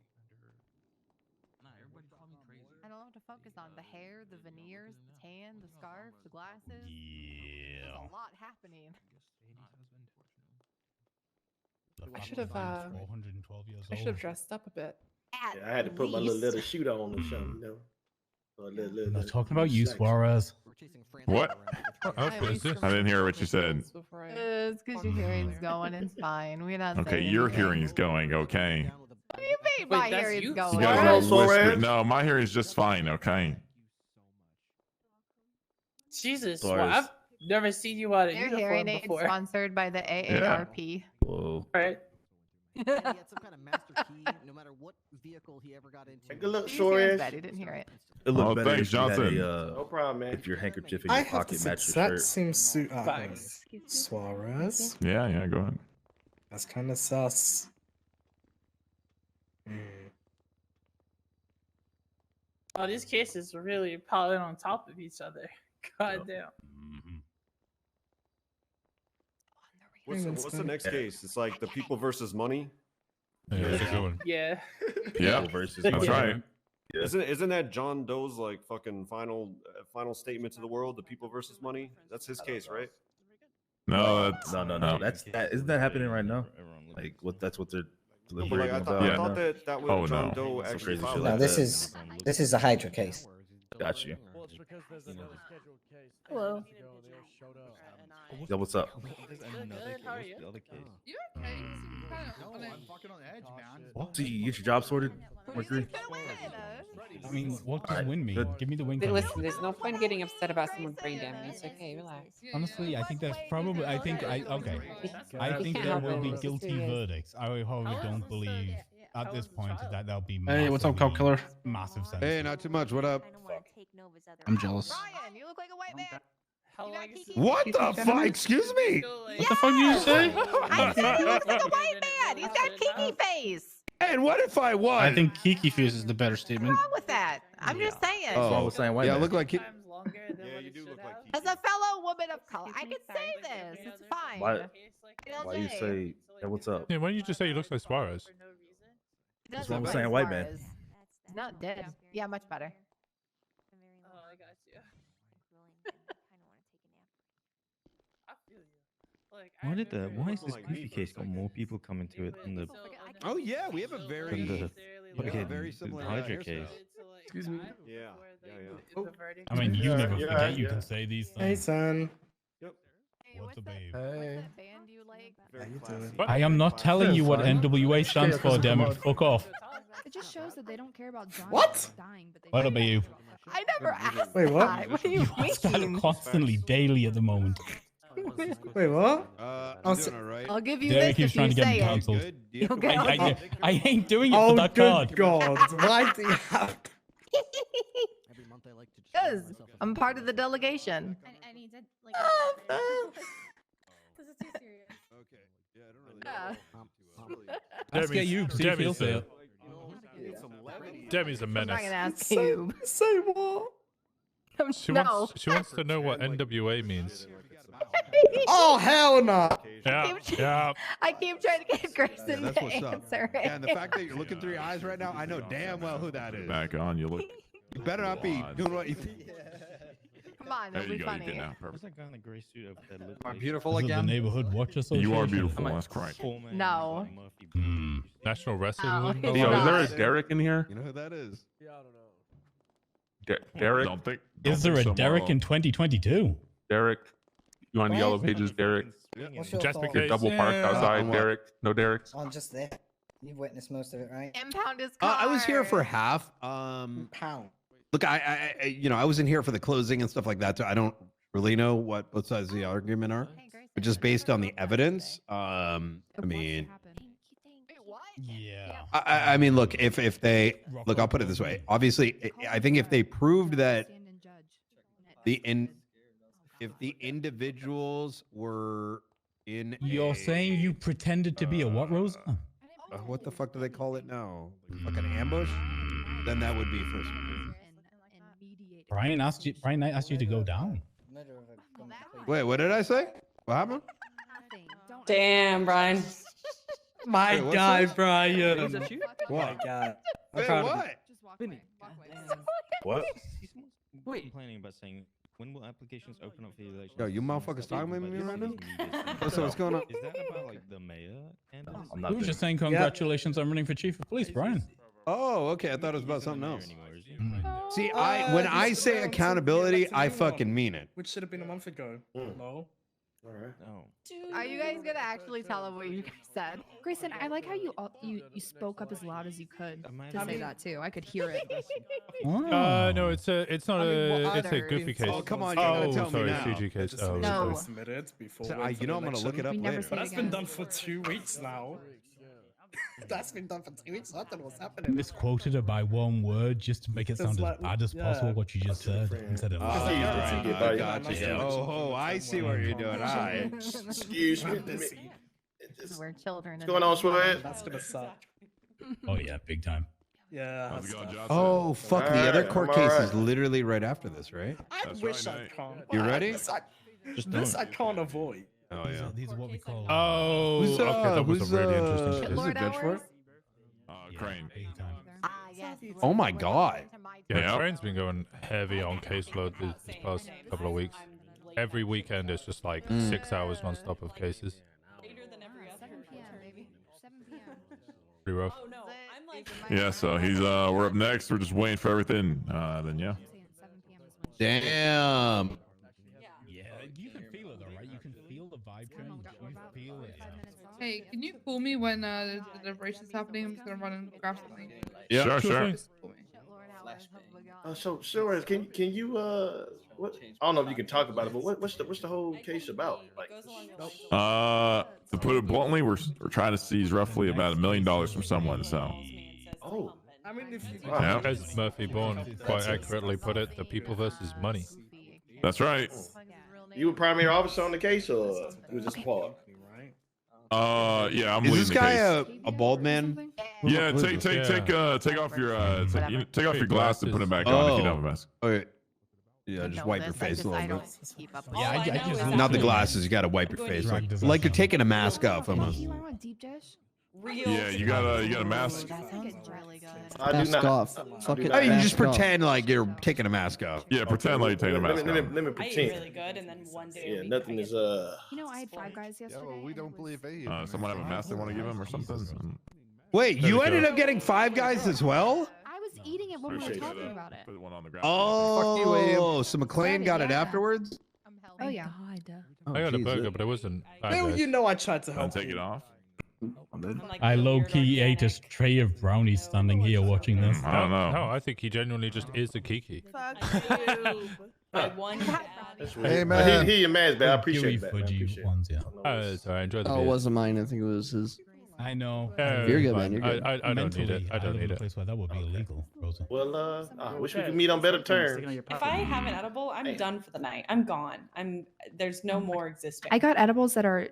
Nah, everybody call me crazy. I don't know what to focus on. The hair, the veneers, the tan, the scarf, the glasses. Yeah. There's a lot happening. I should have. 412 years I should have dressed up a bit. At Yeah, I had to put my little least. leather shoot on or something, you know. Or a little, I'm talking about you, Suarez. What? Is this? I didn't hear what you said. It's because your hearing's going. It's fine. We're not. Okay, saying your anything. hearing's going. Okay. What do you mean my that's hearing's you? going? You guys Suarez? are whispering. Suarez? No, my hearing's just fine. Okay. Jesus, Suarez. well, I've never seen you out of Your uniform hearing aid before. sponsored by the AARP. Whoa. Right. He had some kind of master key, no matter what vehicle he ever got into. Good luck, He just hears Suarez. bad. He didn't hear it. It looked Oh, better thanks, if you had Johnson. No problem, man. if your handkerchief in I your have pocket this matched exact your shirt. same suit. Facts. Suarez. Yeah, yeah, go ahead. That's kind of sus. Oh, these cases are really piling on top of each other. God damn. What's the next case? It's like the people versus money. Yeah, that's a good one. Yeah. Yeah, People versus that's money. right. Yeah. Isn't that John Doe's like fucking final statement to the world? The people versus money. That's his case, right? No, that's No. That's that. Isn't that happening right now? Like what? That's what they're No, but like, deliberating I about. thought, Yeah. I thought that was Oh, John no. Doe Some actually crazy shit filed like that. that. This is a Hydra case. Got you. Well, it's because there's another scheduled case. Hello. They all showed up. Yo, what's up? How are you? You okay? No, I'm fucking on edge, man. So you get your job sorted, Mercury? I mean, what does win mean? good. Give me the win. Listen, there's no point getting upset about someone's brain damage. It's okay, relax. Honestly, I think that's probably. I think there will be guilty verdicts. I however don't believe at this point that there'll be. Hey, what's up, Cop Killer? Massive sense. Hey, not too much. What up? I'm jealous. Ryan, you look like a white man. How long is it? What the fuck? Excuse me. What the fuck did you say? I said he looks like a white man. He's got kiki face. And what if I was? I think Kiki Fuse is the better What's statement. wrong with that? I'm just saying. Oh, I was saying white yeah, man. look like. Times longer than Yeah, what you it do should look like have. As a fellow woman of color, I can say this. It's fine. Why? LJ. Why you say? Hey, what's up? Yeah, why don't you just say he looks like Suarez? He That's does what I'm look saying, like white man. Suarez. He's not dead. Yeah, much better. Oh, I got you. I feel you. Like, I remember- Why is this goofy case got more people coming to it than the Oh yeah, we have a very. than the we have a fucking very similar Hydra hairstyle. case? Excuse me. Yeah. I mean, you never yeah, forget. You yeah. can say these Hey, things. son. What's a babe? Hey. Band you like? Very you classy. doing? I am not telling you what NWA stands for, damn it. Fuck off. It just shows that they don't care about John What? dying, but they What about you? I never asked Wait, what? that. What are you You ask that mean? constantly, daily at the moment. Wait, what? I'm doing alright. I'll give you Derek this keeps if trying you to get say me it. cancelled. Good. You'll get I ain't doing it Oh, for that good card. God. Why do you have... Every month I like to just Because remind myself of I'm part of the delegation. I need to like. This is too serious. Okay. Yeah, I don't really. Yeah. Let's get you. See if he'll say it. Demi's a I'm menace. not gonna ask Say, you. say what? No. She wants to know what NWA means. Oh, hell no. Yeah, yeah. I keep trying to get Grayson Yeah, that's to what's up. answer it. Yeah, and the fact that you're looking through your eyes right now, I know damn well who that is. Back on. You look. You better not be doing what you. Come on, There it'll you be go. You funny. did now. What's Perfect. that guy in the gray suit over there? Am I beautiful This is the again? Neighborhood Watch Association. You are beautiful. That's correct. No. National Wrestling No, League? it's Yo, is there a not. Derek in here? You know who that is? Yeah, I don't know. Derek? Is there a Derek in 2022? Derek? You on the yellow pages, Derek? What's your Just thought? You're double parked outside, Derek. No Derek's. I'm just there. You've witnessed most of it, right? Impound his car. I was here for half. Pound. Look, I was in here for the closing and stuff like that. So I don't really know what both sides of the argument are, but just based on the evidence, I mean, Yeah. I mean, look, if they look, I'll put it this way. Obviously, I think if they proved that if the individuals were in, You're saying you pretended to be a what, Rosa? what the fuck do they call it now? Like an ambush? Then that would be first degree. Brian asked you to go down. Wait, what did I say? What happened? Damn, Brian. My Wait, what's guy, this? Brian. Is that you? Oh my god. I'm Wait, proud of you. what? Vinny. What? Wait. Complaining about saying when will applications open up for elections? Yo, you motherfuckers talking about me right now? So what's going on? Is that about like the mayor? I'm We not were there. just saying congratulations on running for chief of police, Brian. Oh, okay. I thought it was about something else. Mm. See, when I this say is accountability, what I'm I saying, fucking mean it. Which should have been a month ago. No. All right. Oh. Are you guys gonna actually tell him what you guys said? Grayson, I like how you spoke up as loud as you could to I say mean- that too. I could hear it. No, it's not I mean, a, what it's a others? goofy case. Oh, come on, you're gonna Oh, tell me sorry, now. CG case. Oh, No. sorry. Submitted before. So, waiting for you know the I'm gonna look it election. up We never later. But that's been again. done for 2 weeks now. That's been done for 2 weeks. I don't know what's happening. Misquoted it by one word just to make it sound as like- bad as possible. yeah. What you just said instead of. Oh, Because all he's right, the I buddy. got you. Yeah. Oh, I see what you're doing. All right. Excuse me. We're children. What's going on, Sweat? That's gonna suck. Oh yeah, big time. Yeah. How's it that's going, tough. Johnson? Oh, fuck. The All other right, court I'm case all is right. literally right after this, right? I That's wish right, I Nate. can't. You ready? This I can't avoid. Oh, yeah. These are what we call. Oh, Who's, okay, that was who's, a really interesting who's case. the Lord judge for it? hours? Crane. Big time. Oh my god. Yeah, Yeah. Crane's been going heavy on caseload this past couple of weeks. Every weekend it's just like 6 hours non-stop of cases. 7 p.m. baby. 7 p.m. Pretty rough. Yeah, so he's we're up next. We're just waiting for everything. Then yeah. 7 p.m. is when Damn. Yeah, you can feel it though, right? You can feel the vibe train. You feel it. Hey, can you call me when the deliberation's happening? I'm just gonna run and grab something. Yeah, sure. So sure. Can you what? I don't know if you can talk about it, but what's the whole case about? Like, To put it bluntly, we're trying to seize roughly about $1 million from someone. So oh, I mean, if you Yeah. As Murphy Bourne quite accurately put it, the people versus money. that's right. you a primary officer on the case, or you was just part? Yeah, I'm Is leading this the guy case. a bald man? Yeah, take off your take off your glass and put it back on if you don't have a mask. Okay. Yeah, just wipe your face a little bit. Yeah, I just Not the glasses. You gotta wipe your face, like you're taking a mask off almost. You want deep dish? Yeah, you got a mask. That sounds really good. I do not. off. I do Fucking not- Oh, you can just mask off. pretend like you're taking a mask off. Yeah, pretend like you're taking a mask Let me off. pretend. good, and then one day. Yeah, nothing is You know, I had 5 Guys yesterday. we don't believe Someone have a mask they want to give him or something. Wait, you There you ended go. up getting 5 Guys as well? I was eating it when we were Appreciate talking it. about it. Put one on the ground. Oh, so McLean got it Yeah. afterwards? Oh yeah. Oh, I got a geez, burger, but it wasn't bad. Well, guys. you know I tried to Don't help take you. it off. I low-key ate a tray of brownies standing here watching this. I don't know. No, I think he genuinely just is a Kiki. By one. That's Hey, weird. man. He your man's, man. I Gooey appreciate that. Man. fudgy Appreciate it. ones, yeah. Sorry, I enjoy the Oh, it beer. wasn't mine. I think it was his. I know. You're good, fine. man, you're good. I don't need it. Mentally, I don't live in need a it. place where that would be illegal, Rosa. Well, I wish we could meet on better terms. If I have an edible, I'm done for the night. I'm gone. There's no more existing. I got edibles that are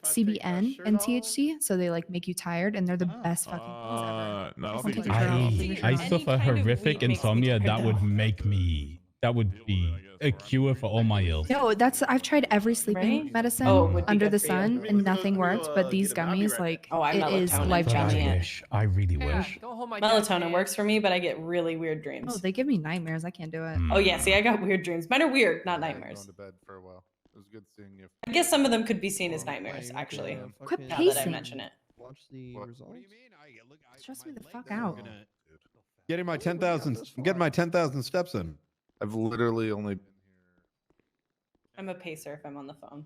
CBN and THC, so they like make you tired, and they're the best fucking things ever. No, I don't Something think to you turn off. I Any suffer kind of horrific weed makes me insomnia. tired. That would make me. That would be a cure for all my ills. No, I've tried every sleeping Right? medicine Oh, it would be under good the for you. sun, and nothing worked. But these get a Bobby gummies, right like, Oh, I'm it not is melatonin. life But I changing. wish. I really wish. Melatonin works for me, but I get really weird dreams. Oh, they give me nightmares. I can't do it. Oh yeah, see, I got weird dreams. Mine are weird, not nightmares. Going to bed for a while. It was good seeing you. I guess some of them could be seen as nightmares, actually. Quit Now that I pacing. mention it. Watch the results. Stress me the fuck out. Getting my 10,000. Getting my 10,000 steps in. I've literally only. I'm a pacer if I'm on the phone.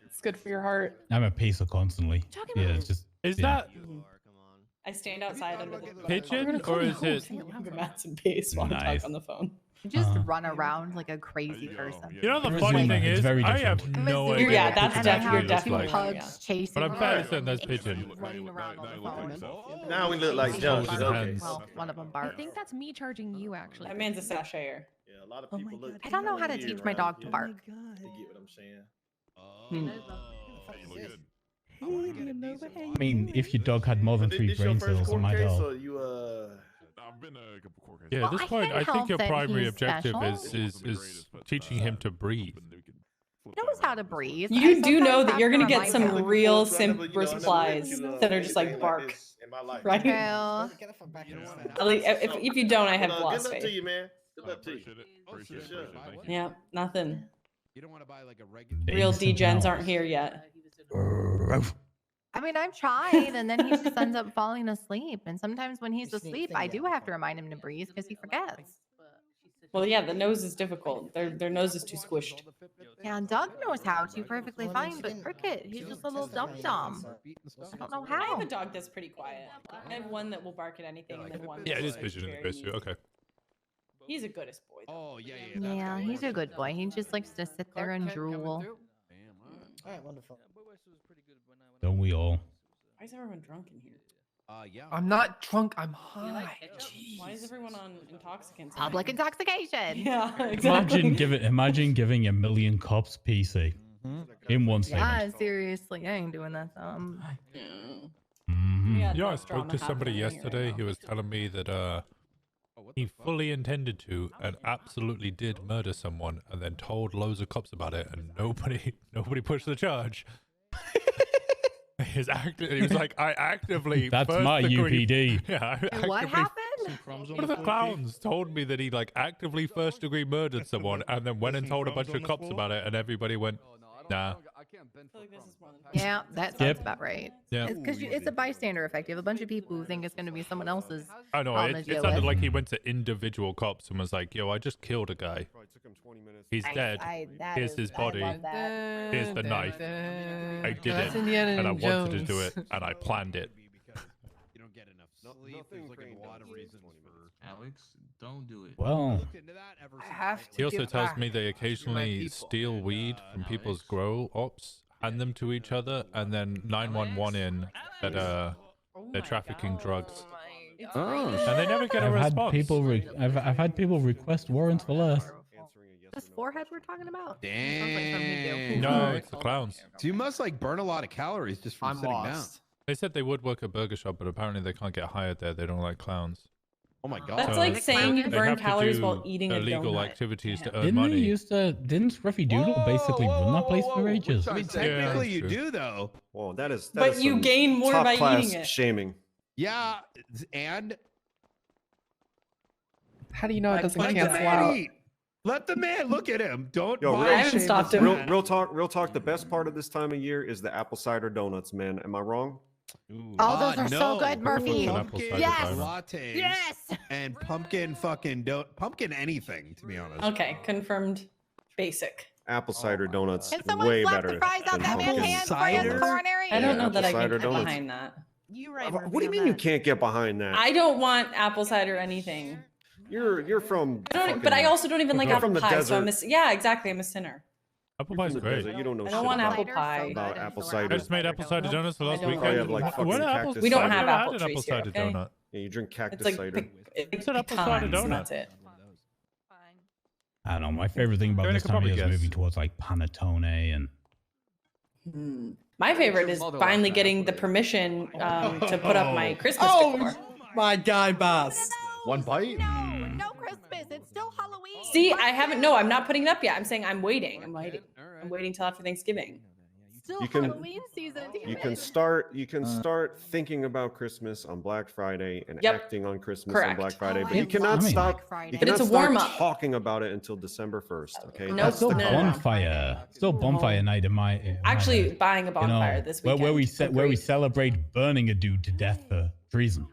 It's good for your heart. I'm a pacer constantly. Yeah, it's just. Is yeah. that I stand outside under the pigeon or is it? the mats and pace while I Nice. talk on the phone. You just run around like a crazy person. You know the It's funny not- thing it's is, very I have different. no You're- idea. yeah, what that's this and I definitely actually have looks two like. pugs chasing But I'm her, fairly certain that's pigeon. running around on the phone. Now we look like Jones. Holding Okay. hands. Well, one of them I barks. think that's me charging you, actually. That man's a sashayer. Yeah, a lot of people look. I don't know how to teach my dog to bark. You get what I'm saying? You look good. I mean, if your dog had more than But 3 this your brain first cells, court it might case, help. or you I've been to a couple court cases. Yeah, at Well, this I point, can't I think help your that primary he's objective special. is teaching him to breathe. No, it's how to breathe. You I do know sometimes that have you're to gonna get remind some him. real simp replies that are just like bark, right? True. At least if you don't, I have Good lost luck to faith. you, man. Good luck to you. Appreciate it. Thank you. Yeah, nothing. You don't want to buy like a regular. Real Babysitting degens hours. aren't here yet. I mean, I've tried, and then he just ends up falling asleep. And sometimes when he's asleep, I do have to remind him to breathe because he forgets. Well, yeah, the nose is difficult. Their nose is too squished. Yeah, Doug knows how to perfectly fine, but Cricket, he's just a little dum-dum. I don't know I have how. a dog that's pretty quiet. I have one that will bark at anything, and then one. Yeah, it that's, is vision in the very base too. meek. Okay. He's a goodest boy. Oh yeah. Yeah, he's a good boy. He just likes to sit there and drool. All right, wonderful. Don't we all? Why is everyone drunk in here? Yeah. I'm not drunk. I'm high. Why is everyone on intoxicants? Public intoxication. Yeah, exactly. Imagine giving 1 million cops PC in one Yeah, statement. seriously, I ain't doing that. Yeah, I spoke to somebody yesterday. He was telling me that he fully intended to and absolutely did murder someone, and then told loads of cops about it, and nobody pushed the charge. He was like, I actively. That's first my degree, UPD. Yeah. What happened? One of the clowns told me that he like actively first degree murdered someone, and then went and told a bunch of cops about it, and everybody went, nah. Yeah, that sounds Yep. about right. Yeah. Because it's a bystander effect. You have a bunch of people who think it's going to be someone else's. I know, problem it to deal sounded with. like he went to individual cops and was like, yo, I just killed a guy. He's dead. that Here's is- his I body. love that. Here's the knife. I did That's it. Indiana And I wanted to do Jones. it. And I planned it. You don't get enough sleep. There's like a lot of reasons for. Alex, don't do it. Well, I have to He also get tells back me they to my occasionally people. steal weed from people's grow ops, hand them to each other, and then 911 in that they're trafficking drugs. Oh. And they never get a I've had response. people. I've had people request warrants for less. This forehead we're talking about? Damn. No, it's the clowns. So you must like burn a lot of calories just from I'm sitting lost. They said they would work a burger shop, but apparently they can't get hired there. They don't like clowns. down. Oh my god. That's So like saying you they burn have to calories do while eating a illegal donut. activities to earn Didn't money. they used to? Didn't Scruffy Doodle basically run that place for ages? I mean, Yeah, technically that's you true. do though. Whoa, that is. But you gain more by top-class eating it. shaming. Yeah, and How do you know it doesn't let the cancel man out? eat. Let the man look at him. Don't. Yo, body real, I haven't shame stopped this him. man. real talk. The best part of this time of year is the apple cider donuts, man. Am I wrong? Oh, those are so no. good, Murphy. Pumpkin Yes. lattes Yes. and pumpkin pumpkin anything, to be honest. Okay, confirmed. Basic. Apple cider donuts, Can someone way slap better the fries out than that man's pumpkin. hands before he has a cider? coronary? I don't know Yeah, that I apple can cider get donuts. behind that. You right, What do you mean you can't get behind that? I don't want apple cider anything. You're from. I don't, but I also don't even like You're apple from the pie, so I'm desert. yeah, exactly. I'm a sinner. Apple pie's From the great. desert. You don't know I shit don't want about, apple pie. about apple I cider. just made apple cider donuts the last I don't. weekend. You have, like, fucking What apple cactus We don't cider. have I apple had an apple trees here, cider okay? donut. Yeah, you drink cactus It's like cider. It's an apple cider pecans, and donut. that's it. I don't know. My favorite thing about I mean, I this could time of probably year is guess. moving towards like panettone and. My favorite is finally getting the permission to put up my Christmas decor. My guy, boss. One bite? No Christmas. It's still Halloween. See, I haven't. No, I'm not putting it up yet. I'm saying I'm waiting. I'm waiting. I'm waiting till after Thanksgiving. Still You can- Halloween season. You can start thinking about Christmas on Black Friday and Yep. acting on Christmas Correct. on Black Friday, Oh, but I you cannot love stop. Black Friday. You But cannot it's a start warm-up. talking about it until December 1st. Okay, No, that's Still the no, plan. no. bonfire. Still bonfire night in my. Actually, buying a bonfire this weekend. where we Agreed. celebrate burning a dude to death for treason.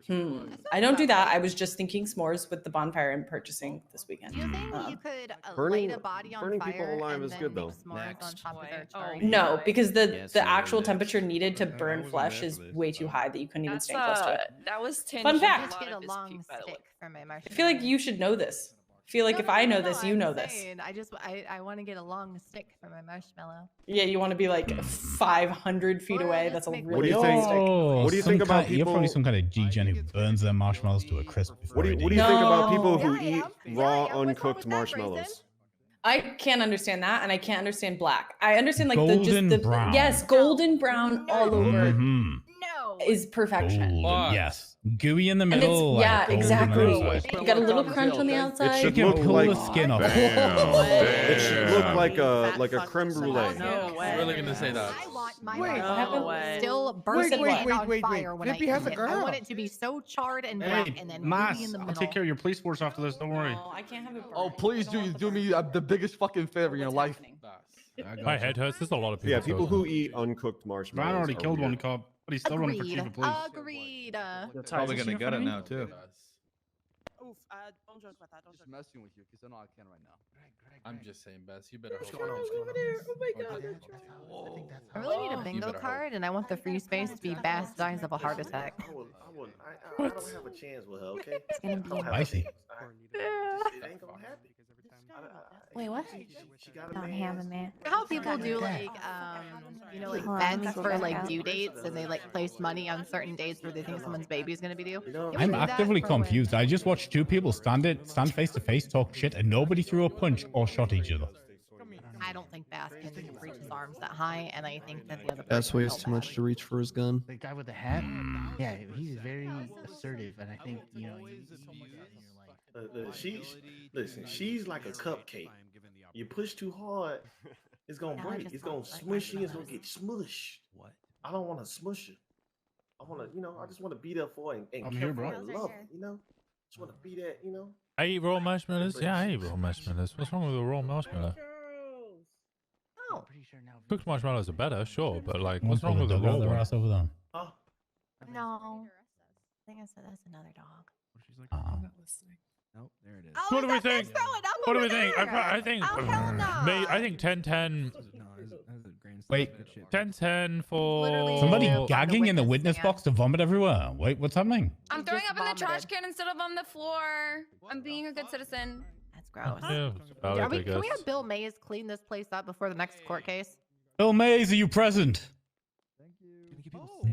I don't do that. I was just thinking s'mores with the bonfire and purchasing this weekend. Do you think you could Burning- light a body on burning fire people alive and is then good, make though. s'mores on top of their cherry? No, because the Yes, the you actual are next. temperature needed to burn flesh is way too high that you couldn't even That's stand close to it. that was tinged Fun with fact. lot Get a of his long puke, by the way. stick for my marshmallow. I feel like you should know this. I feel like if I know this, you I'm know this. saying, I want to get a long stick for my marshmallow. Yeah, you want to be like 500 feet Or away. let's That's a make What do really you long think? stick. What do you think about You're probably people? some kind of G-gen who burns their marshmallows to a crisp. What do you before think about people No. who Yeah, I eat am. raw, Yeah, I am. What's wrong uncooked with that, marshmallows? Grayson? I can't understand that, and I can't understand black. I understand like the Golden just the brown. yes, golden brown all over. Mhm. No. is perfection. Golden, yes. Gooey in the And it's middle. like yeah, golden on the exactly. outside. You got a little crunch on the It outside. should You can look pull like the skin off. It should look like a creme brulee. I was really gonna say that. I want my Wait, marshmallow still Wait, bursting wait, and on fire when I Flippy has eat a it. I girl. want it to be so charred and Hey, black and then gooey Mas, in the I'll middle. take care of your police force after this. Don't worry. No, I can't have it. Oh, please do me the biggest fucking favor in your life. My head hurts. There's a lot of people. Yeah, people still. who eat uncooked marshmallows. Ryan already are killed one weird. cop, but he's still running for chief of police. Agreed. Probably gonna get it now too. Oof, don't joke about that. Don't Just messing with you because I know I can right now. I'm just saying, Bess. You better. What's going on? What's going on? Oh my god. I really need a bingo better card and I want the free space to be Bass dies of a heart attack. I don't have a chance with her, okay? It's gonna be Spicy. It ain't gonna happen. Wait, what? She got a Don't man. have a man. How people do like like Hold on, let me bets go for back like out. due dates and they like place money on certain dates where they think someone's baby is gonna be due. You know, I'm actively confused. I just watched two people stand face to face, talk shit, and nobody threw a punch or shot each other. I don't think Bass can reach his arms that high, and I think that the other That's person way felt too much bad. to reach for his gun. The guy with the hat? Yeah, he's very assertive, and I think, you know, she's like a cupcake. You push too hard, it's gonna No, I break. just It's want, gonna like, smush you. It's gonna marshmallows. get smushed. What? I don't want to smush her. I want to, I just want to be there for her and I'm care here, for bro. her and love her, Just want to be that, I eat raw marshmallows. Yeah, I eat raw marshmallows. What's wrong with a raw marshmallow? Oh, Cooked marshmallows are better, sure, but like, One what's for wrong the with a dog raw out their one? ass over there. Oh, no. I think I said that's another dog. Nope, there it is. Oh, What is do we that thing think? throwing up What do over we think? there? I think. Oh, hell no. I think 10-10. Wait. 10-10 for Literally Somebody on the gagging in the witness stand. box to vomit everywhere. Wait, what's happening? I'm throwing just up in the trash vomited. can instead of on the floor. I'm being a good citizen. That's gross. Yeah, it's valid, Are we, I can we guess. have Bill Mays clean this place up before the next court case? Bill Mays, are you present?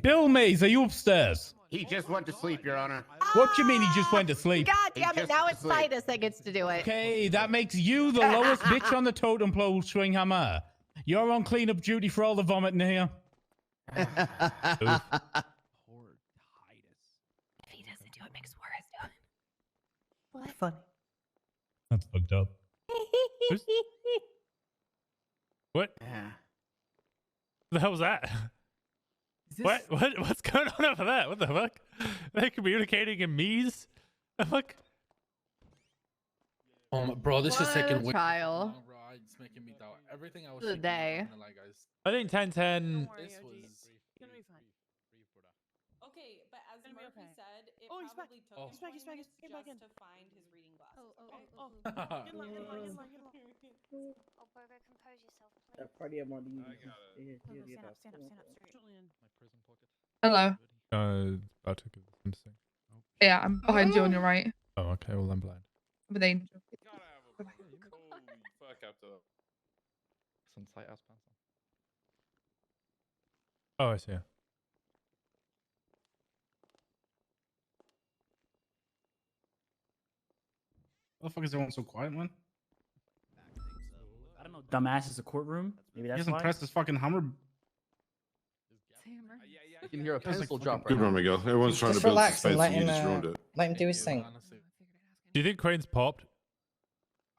Bill Mays, are you upstairs? he just went to sleep, Your Honor. What do you mean he just went to sleep? God damn it, just now went it's to sleep. Titus that gets to do it. Okay, that makes you the lowest bitch on the totem pole, Stringhammer. You're on cleanup duty for all the vomiting here. If he doesn't do it, make Suarez do it. What? Funny. That's fucked up. What? Yeah. The hell was that? What? What's going on over there? What the fuck? They're communicating in me's? The fuck? Bro, this is second What a week. trial. Bro, it's making me doubt everything I was The thinking day. about, like, guys. I think 10-10. This was. Okay, but as Murphy said, it Oh, he's back. probably took Oh. him He's back, 20 he's back, minutes he's back just in. to find his reading glasses. Oh, okay? oh, Get in line, get in line, get in line, get in line. Oh, Burger, compose yourself, please. That party I'm on. Hello. About to give this interesting. Yeah, I'm behind you on your right. Oh, okay. Well, I'm blind. With Angel. Some slight ass pants Oh, I see. What the fuck is everyone so quiet, man? I don't know. Dumbass is a courtroom. Maybe He that's hasn't why. pressed his fucking hammer. You can hear a pencil drop Good right one, now. Miguel. Everyone's trying to Just build relax and suspense, let and you him, just ruined it. let him do his thing. Do you think Crane's popped?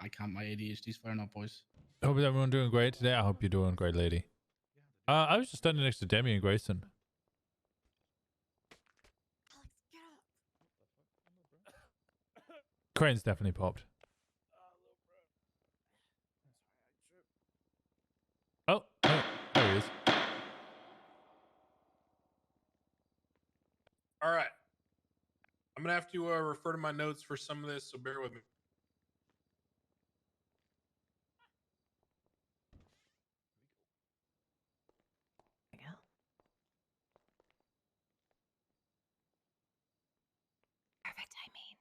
I can't. My ADHD's firing up, boys. I hope everyone doing great today. I hope you're doing great, lady. I was just standing next to Demi and Grayson. Crane's definitely popped. Oh, there he is. All right. I'm going to have to refer to my notes for some of this, so bear with me. Perfect timing.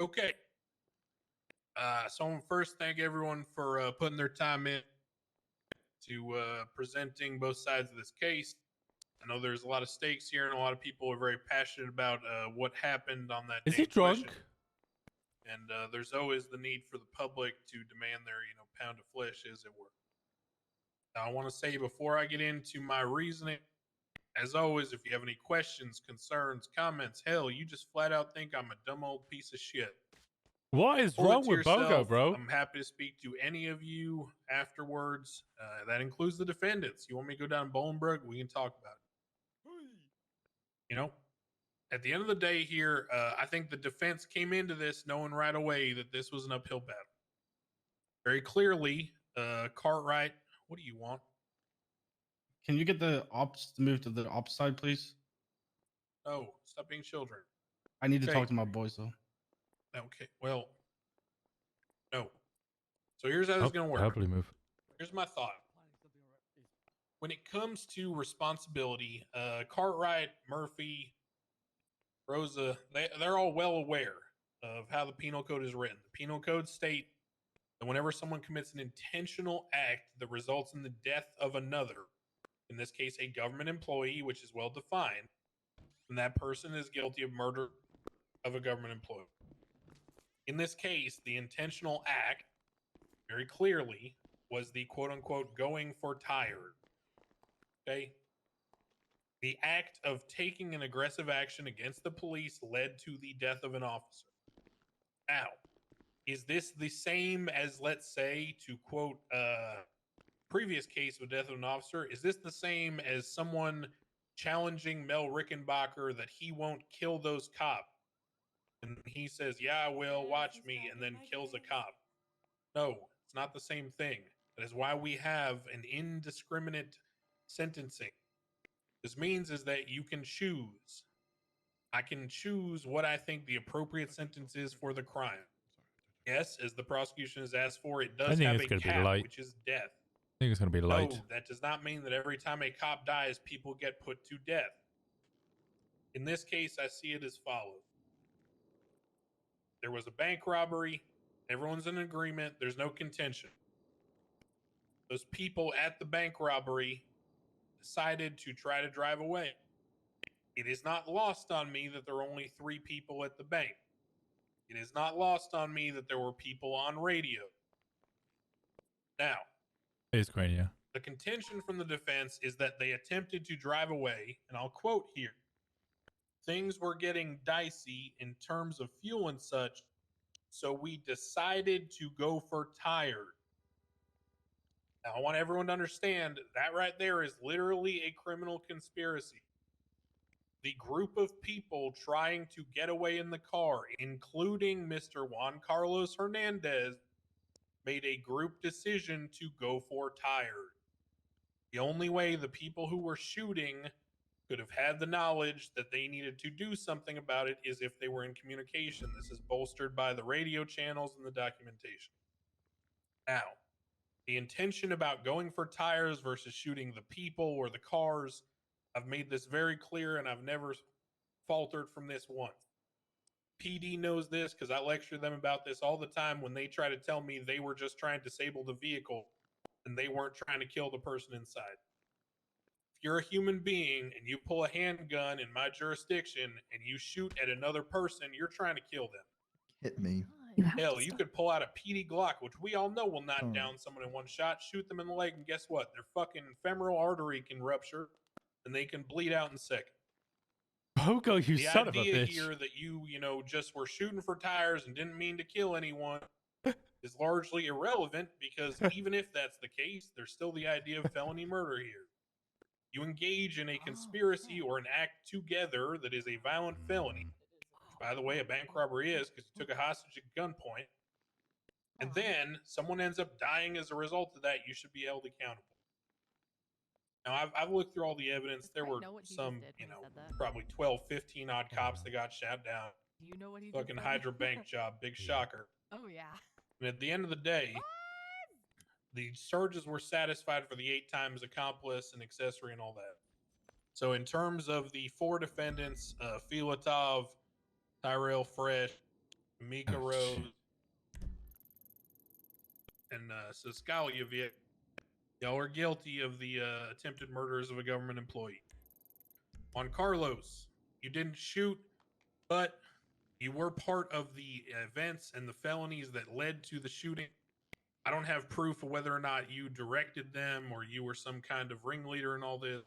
Okay. So I want to first thank everyone for putting their time in to presenting both sides of this case. I know there's a lot of stakes here, and a lot of people are very passionate about what happened on that Is day he in question. drunk? And there's always the need for the public to demand their, pound of flesh, as it were. Now, I want to say before I get into my reasoning, as always, if you have any questions, concerns, comments, hell, you just flat out think I'm a dumb old piece of shit. What is Hold it wrong to with Bogo, yourself. bro? I'm happy to speak to any of you afterwards. That includes the defendants. You want me to go down Bolingbroke? We can talk about it. At the end of the day here, I think the defense came into this knowing right away that this was an uphill battle. Very clearly, Cartwright, what do you want? Can you get the ops to move to the ops side, please? Oh, stop being children. I need to Okay. talk to my boys though. Okay, well, no. So here's how this is going to work. Happily move. Here's my thought. When it comes to responsibility, Cartwright, Murphy, Rosa, they're all well aware of how the penal code is written. The penal code state that whenever someone commits an intentional act that results in the death of another, in this case a government employee, which is well defined, then that person is guilty of murder of a government employee. In this case, the intentional act, very clearly, was the quote-unquote going for tired. Okay? The act of taking an aggressive action against the police led to the death of an officer. Now, is this the same as, let's say, to quote previous case of death of an officer, is this the same as someone challenging Mel Rickenbacker that he won't kill those cops? And he says, yeah, I will, watch me, and then kills a cop. No, it's not the same thing. That is why we have an indiscriminate sentencing. This means is that you can choose. I can choose what I think the appropriate sentence is for the crime. Yes, as the prosecution has asked for, it does think have it's a gonna be cap, light. which is death. I think it's going to be light. No, that does not mean that every time a cop dies, people get put to death. In this case, I see it as follows. There was a bank robbery. Everyone's in agreement. There's no contention. Those people at the bank robbery decided to try to drive away. It is not lost on me that there are only 3 people at the bank. It is not lost on me that there were people on radio. Now, It's great, yeah. the contention from the defense is that they attempted to drive away, and I'll quote here, things were getting dicey in terms of fuel and such, so we decided to go for tired. Now, I want everyone to understand that right there is literally a criminal conspiracy. The group of people trying to get away in the car, including Mr. Juan Carlos Hernandez, made a group decision to go for tired. The only way the people who were shooting could have had the knowledge that they needed to do something about it is if they were in communication. This is bolstered by the radio channels and the documentation. Now, the intention about going for tires versus shooting the people or the cars, I've made this very clear and I've never faltered from this once. PD knows this because I lecture them about this all the time when they try to tell me they were just trying to disable the vehicle and they weren't trying to kill the person inside. If you're a human being and you pull a handgun in my jurisdiction and you shoot at another person, you're trying to kill them. Hit me. Hell, you could pull out a PD Glock, which we all know will knock down someone in one shot, shoot them in the leg, and guess what? Their fucking femoral artery can rupture and they can bleed out in seconds. Bogo, you The son of a idea bitch. here that you just were shooting for tires and didn't mean to kill anyone is largely irrelevant because even if that's the case, there's still the idea of felony murder here. You engage in a conspiracy or an act together that is a violent felony. Which, by the way, a bank robbery is because you took a hostage at gunpoint. And then someone ends up dying as a result of that, you should be held accountable. Now, I've looked through all the evidence. There were some, probably 12, 15 odd cops that got shot down. You know what he Fucking just said? Hydra Bank job, big shocker. Oh yeah. And at the end of the day, the charges were satisfied for the 8 times accomplice and accessory and all that. So in terms of the 4 defendants, Filatov, Tyrell Fresh, Mika Rose, and Saskalyevich, y'all are guilty of the attempted murders of a government employee. Juan Carlos, you didn't shoot, but you were part of the events and the felonies that led to the shooting. I don't have proof of whether or not you directed them or you were some kind of ringleader in all this,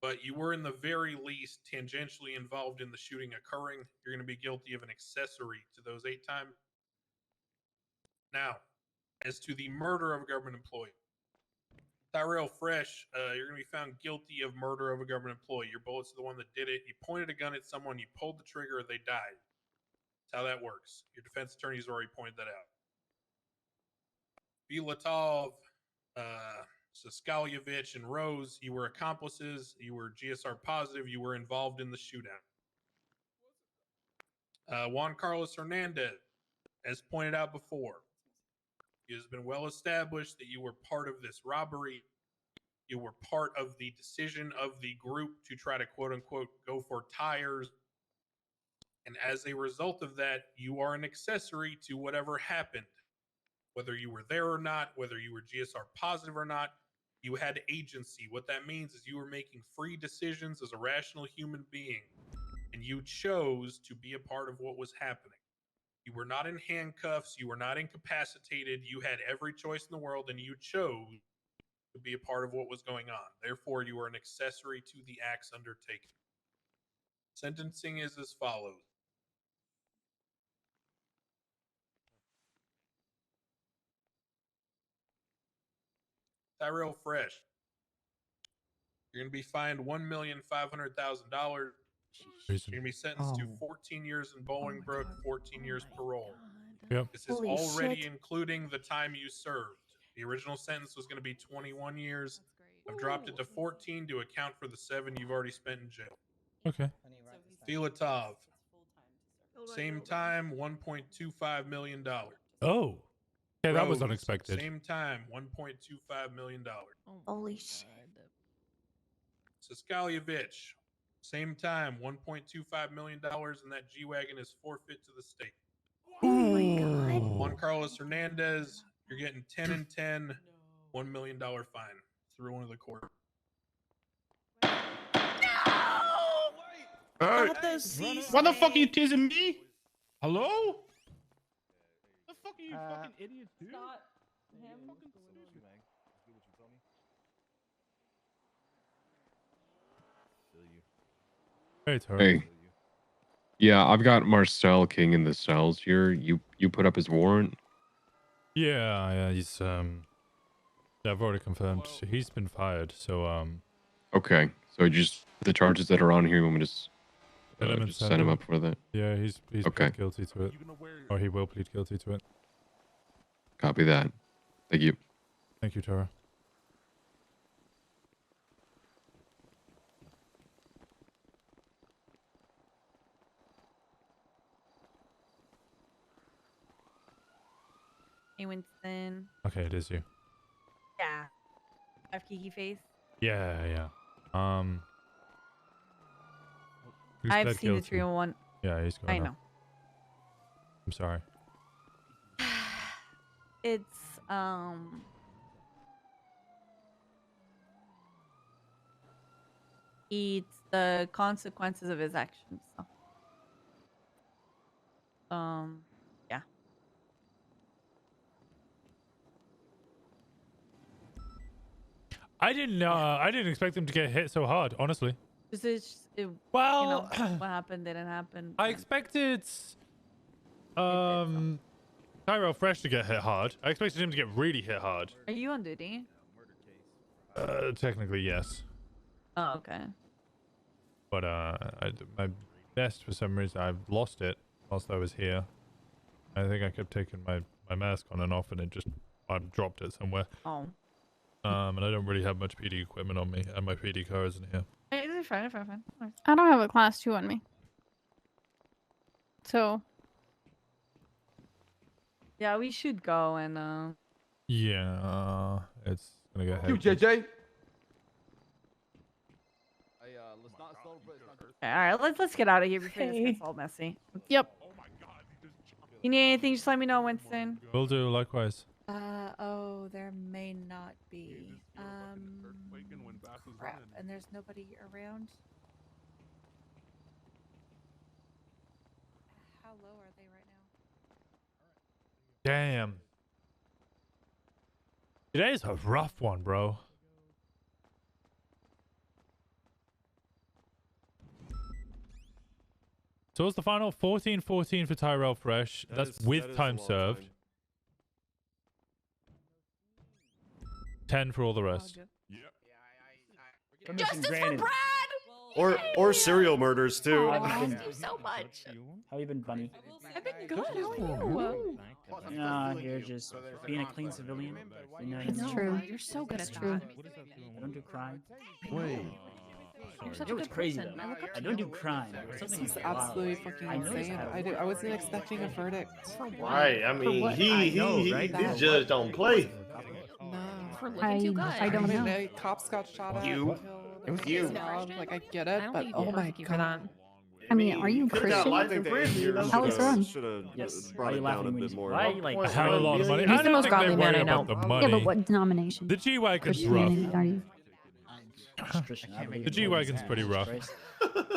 but you were in the very least tangentially involved in the shooting occurring. You're going to be guilty of an accessory to those 8 times. Now, as to the murder of a government employee, Tyrell Fresh, you're going to be found guilty of murder of a government employee. Your bullets are the one that did it. You pointed a gun at someone, you pulled the trigger, they died. That's how that works. Your defense attorney's already pointed that out. Vilatov, Saskalyevich, and Rose, you were accomplices. You were GSR positive. You were involved in the shootout. Juan Carlos Hernandez, as pointed out before, it has been well established that you were part of this robbery. You were part of the decision of the group to try to quote unquote go for tires. And as a result of that, you are an accessory to whatever happened. Whether you were there or not, whether you were GSR positive or not, you had agency. What that means is you were making free decisions as a rational human being, and you chose to be a part of what was happening. You were not in handcuffs. You were not incapacitated. You had every choice in the world, and you chose to be a part of what was going on. Therefore, you are an accessory to the acts undertaken. Sentencing is as follows. Tyrell Fresh, you're going to be fined $1,500,000. You're going to be sentenced to 14 years in Bolingbrook, 14 years parole. Yep. This is Holy already shit. including the time you served. The original sentence was going to be 21 years. I've dropped it to 14 to account for the 7 you've already spent in jail. Okay. Filatov, same time, $1.25 million. Oh. Yeah, that was Rose, unexpected. Same time, $1.25 million. Holy shit. Saskalyevich, same time, $1.25 million, and that G-Wagon is forfeit to the state. Oh my god. Juan Carlos Hernandez, you're getting 10 and 10, $1 million fine through one of the court. What the fuck are you teasing me? Hello? The fuck are you fucking idiot, dude? Not him. Hey, Tara. Hey. Yeah, I've got Marcel King in the cells here. You put up his warrant? Yeah, he's yeah, I've already confirmed he's been fired. So Okay, so just the charges that are on here, you want me to Send him and just send send him him. up for that? yeah, he's Okay. pled guilty to it, or he will plead guilty to it. Copy that. Thank you. Thank you, Tara. Hey, Winston. Okay, it is you. Yeah. I have Kiki face. Yeah. He's I've pled seen the guilty. 301. Yeah, he's going I up. know. I'm sorry. It's it's the consequences of his actions. So. Yeah. I didn't expect him to get hit so hard, honestly. Well, you know, what happened didn't happen. I expected Tyrell Fresh to get hit hard. I expected him to get really hit hard. Are you on duty? Technically, yes. Oh, okay. But my vest, for some reason, I've lost it whilst I was here. I think I kept taking my mask on and off, and I dropped it somewhere. Oh. And I don't really have much PD equipment on me, and my PD car isn't here. It's fine. I don't have a class 2 on me. So. Yeah, we should go and Yeah, it's gonna get You, hectic. JJ. Okay, all right, let's get out of here before this gets all messy. Yep. You need anything? Just let me know, Winston. Will do, likewise. Oh, there may not be. Crap, and there's nobody around. Damn. Today's a rough one, bro. So what's the final? 14-14 for Tyrell Fresh. That's with that is a time long served. time. 10 for all the rest. Justice for Brad! Or serial murders too. I missed you so much. How you been, Bunny? I've been good. How are you? Nah, here just being a clean civilian. You know, It's true. You're so good It's at true. that. I don't do crime. Wait. You're such It a was good crazy person. though. I look up I to don't do you. crime. This Something is wild. absolutely fucking I know it's insane. how it I wasn't works. expecting a verdict. For what? Right. I mean, what? he right? this judge don't play. No. For looking too good. I don't mean, know. cops got shot at. You. Killed, It was and you. robbed. Like, I get I it, don't but think oh you my prosecute for that. god. I mean, are you He could've got Christian? life in prison, you know? Alex Run. Should have Yes. Why brought are you it down laughing a when bit you? more. Why are you like? Point A hell of a lot of money. He's I the don't most think godly they man worry I know. about the Yeah, money. but what denomination? The G-Wagon's Christianity rough. are you? Christian, I believe The in G-Wagon's Jesus pretty rough. Christ.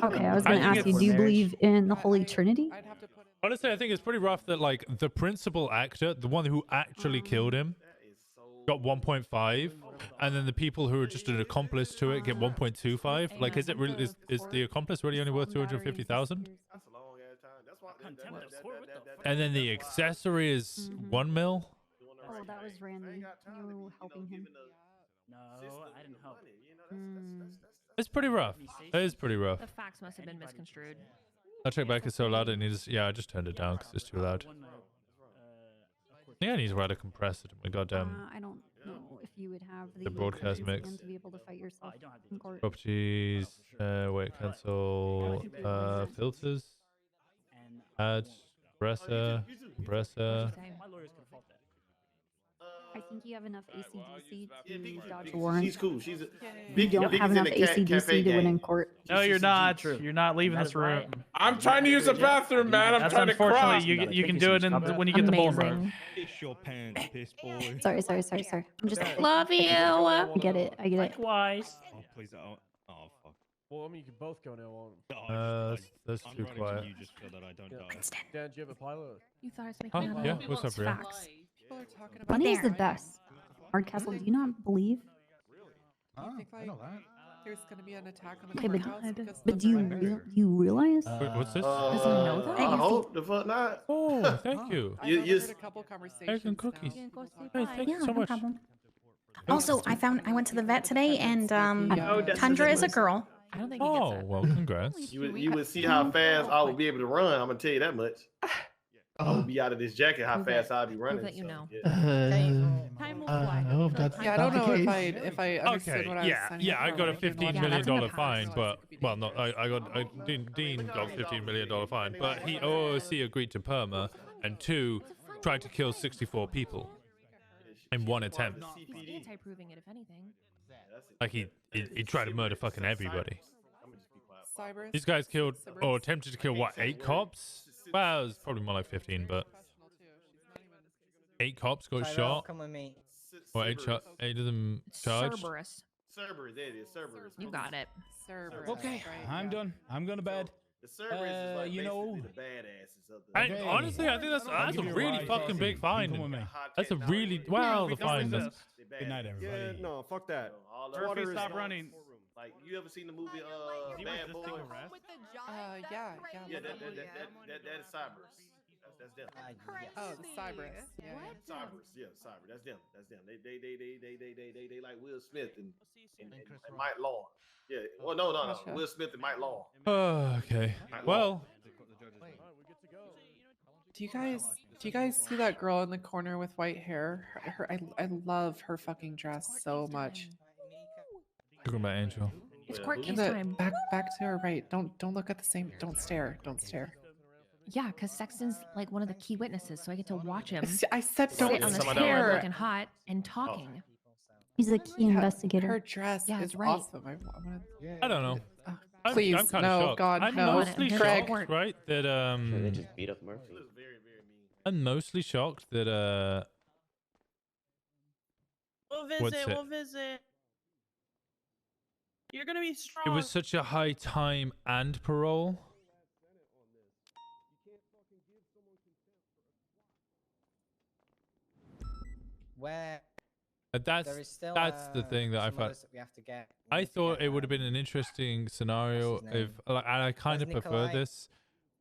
Okay, I was I going to think ask you, it's- do you marriage. believe in the Holy Trinity? I'd have to put it. Honestly, I think it's pretty rough that like the principal actor, the one who actually killed him, got 1.5, and then the people who are just an accomplice to it get 1.25. Like, is it really? Is the accomplice really only worth 250,000? That's a long ass time. That's why. And then the accessory is 1 mil. Oh, that was Randy. You helping him. No, I didn't help. It's pretty rough. It is pretty rough. The facts must have been misconstrued. I'll check back. It's so loud. It needs. Yeah, I just turned it down because it's too loud. Yeah, I need to write a compressor to my goddamn I don't know if you would have the broadcast ability mix. to be able to fight yourself in court. Properties. Wait, cancel. Filters. Add. Compressor. Compressor. My lawyers could fault that. I think you have enough ACDC Yeah, to dodge a warrant. she's cool. She's a You don't have enough ACDC to win in court. No, you're not. True. You're not leaving That this is why- room. I'm trying to use the bathroom, man. I'm That's trying to unfortunately cry. you can do it in when you get the ballroom. Amazing. Piss your pants, piss boy. Sorry. I'm just Love you. I get it. Likewise. Oh, please. Oh, fuck. Well, I mean, you can both go now. That's I'm too running to quiet. you just so that I don't die. Dan, do you have a pilot? You thought I was Huh? making Yeah. up. What's up, Ria? Facts. People are talking about Bunny is the there. best. Hardcastle, do you not believe? You think like there's gonna be an attack on the Okay, courthouse because but of do the you you realize? Wait, what's this? Does he know that? I hope the fuck not. Oh, thank you. I've You- overheard you- a couple conversations. Eggs and cookies. now. Go say Hey, bye. thank you so no much. problem. Also, I went to the vet today, and Oh, Tundra is a girl. I don't think he gets Oh, it. well, congrats. You would see how fast I would be able to run. I'm gonna tell you that much. I would be out of this jacket. How Prove fast it. I'd be running. that you so, know. yeah. Time will fly. Yeah, I don't know if I understood Okay, what I was yeah, signing yeah, up I for. got a Like, you know, $15 Yeah, million that's in the fine, past. but well, no, Dean got $15 million fine, but he OOC agreed to perma, and 2 tried to kill 64 people in 1 attempt. He's anti-proving it, if anything. Like he tried to murder fucking everybody. Cybers. These guys killed or attempted to kill what, 8 cops? Well, it was probably more like 15, but 8 cops got shot. Come with me. Or 8 of them charged. Cerberus. Cerberus, there it is. Cerberus. You got it. Cerberus. Okay, right, I'm yeah. done. I'm going to bed. The Cerberus is like you know- basically the badasses of the. And Okay. honestly, I think that's I'll a give you a really ride. fucking big Come with fine. me. That's a really well, the fine. They Good night, badass. everybody. Yeah, no, fuck that. All the Murphy, water is stop on. running. Like you ever seen the movie Bad Boys? Yeah. Yeah, that is Cerberus. That's them. Oh, the Cybers. Yeah. Cybers, yeah, Cyber. That's them. They like Will Smith and Mike Long. Yeah. Well, no. Gotcha. Will Smith and Mike Long. Okay. Well, Do you guys see that girl in the corner with white hair? I love her fucking dress so much. talking about Angel. It's court In case the time. back to her right. Don't look at the same. Don't stare. Yeah, because Sexton's like one of the key witnesses, so I get to watch him I said sit don't on the Someone chair else. looking hot and talking. He's a key Yeah, investigator. Her dress Yeah, is that's right. awesome. I don't know. I'm Please, kinda no, shocked. God, I'm no. mostly Greg. shocked, right? That They just beat up Murphy. I'm mostly shocked that We'll What's visit. it? We'll visit. You're gonna be strong. it was such a high time and parole. where That's there is still the thing that I some found. others that we have to get. I thought it would have been an interesting scenario if, like, and I kind of prefer Nikolai? this,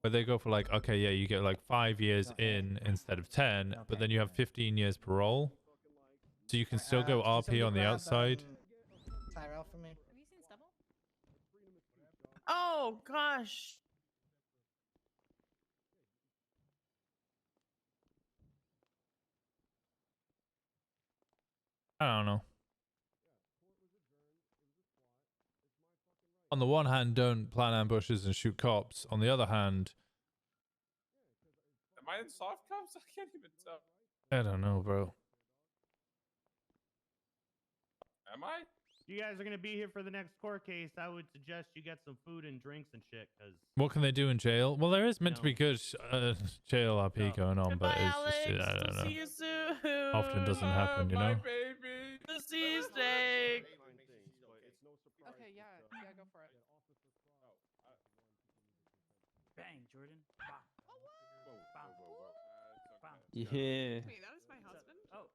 where they go for like, okay, yeah, you get like 5 years in instead of 10, but then you have 15 years parole, so you can still go Can RP somebody on the grab, outside. Tyrell for me. Oh gosh. I don't know. On the one hand, don't plan ambushes and shoot cops. On the other hand, Am I in soft cops? I can't even tell. I don't know, bro. Am I? You guys are gonna be here for the next court case. I would suggest you get some food and drinks and shit, cause What can they do in jail? Well, there is meant to be good jail RP going on, but it's just, I don't know. See you soon. Often doesn't happen, you Bye, know? baby. The sea snake. Okay, yeah, go for it. Bang, Jordan. Yeah. Wait, that was my husband? Oh,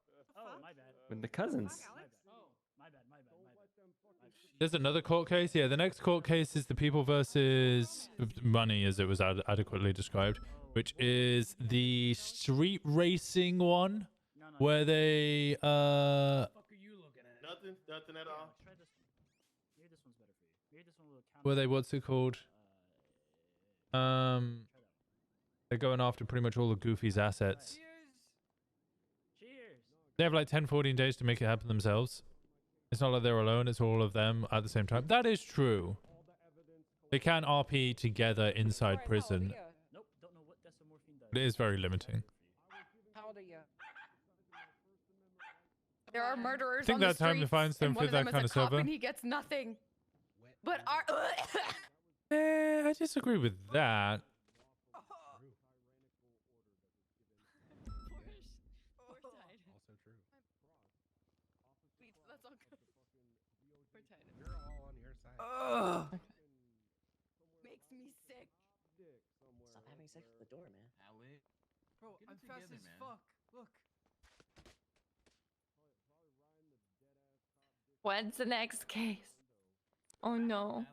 my bad. With the cousins. Oh, my bad. There's another court case. Yeah, the next court case is the people versus money, as it was adequately described, which is the street racing one, where they Nothing at all. Maybe this one's better for you. Maybe this one will count. where they, what's it called? They're going after pretty much all the Goofy's assets. Cheers. They have like 10, 14 days to make it happen themselves. It's not like they're alone, it's all of them at the same time. That is true. They can RP together inside prison. Nope, don't know what desomorphine does. But it is very limiting. How old are you? There are murderers. I think on the that time to streets, find them and one for of them that is kind a of cop server. and he gets nothing. But our I disagree with that. Also true. Wait, that's all good. We're all on your side. Ugh. makes me sick. Stop having sex at the door, man. Bro, I'm fast as fuck. Look. When's the next case? Oh no.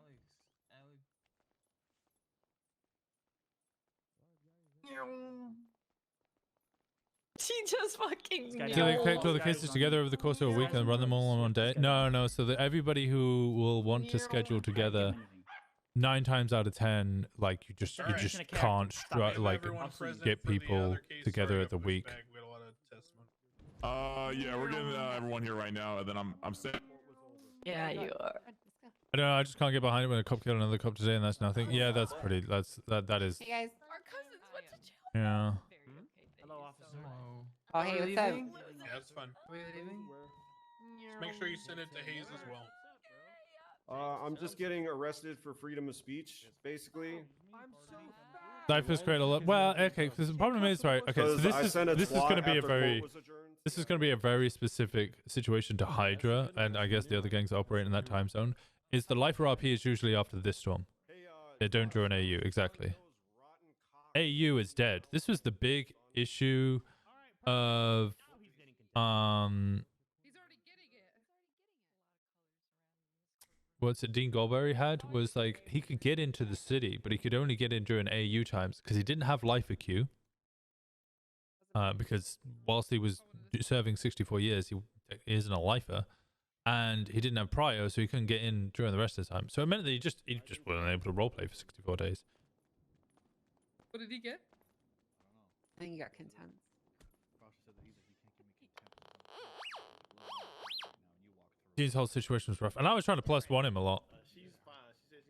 She just fucking So they collect all the cases together over the course of a week and run them all in one day? No. So that everybody who will want to schedule together, 9 times out of 10, like you just can't get people together at the week. Yeah, we're getting everyone here right now, and then I'm saying. Yeah, you are. I don't know. I just can't get behind it when a cop killed another cop today, and that's nothing. Yeah, that's pretty. That is. Hey guys, our cousins went to jail. Yeah. Hello, officer. Oh, hey, what's up? Yeah, that's fun. Just make sure you send it to Hayes as well. I'm just getting arrested for freedom of speech, basically. Cypher's create a lot. Well, okay, because the problem is, right, okay, so this is going to be a very, this is going to be a very specific situation to Hydra, and I guess the other gangs that operate in that time zone, is the lifer RP is usually after this storm. They don't draw an AU, exactly. AU is dead. This was the big issue of, what's it Dean Goldberry had was like he could get into the city, but he could only get in during AU times because he didn't have lifer queue. Because whilst he was serving 64 years, he isn't a lifer, and he didn't have prio, so he couldn't get in during the rest of the time. So it meant that he just wasn't able to roleplay for 64 days. What did he get? I think he got content. Dean's whole situation was rough, and I was trying to +1 him a lot.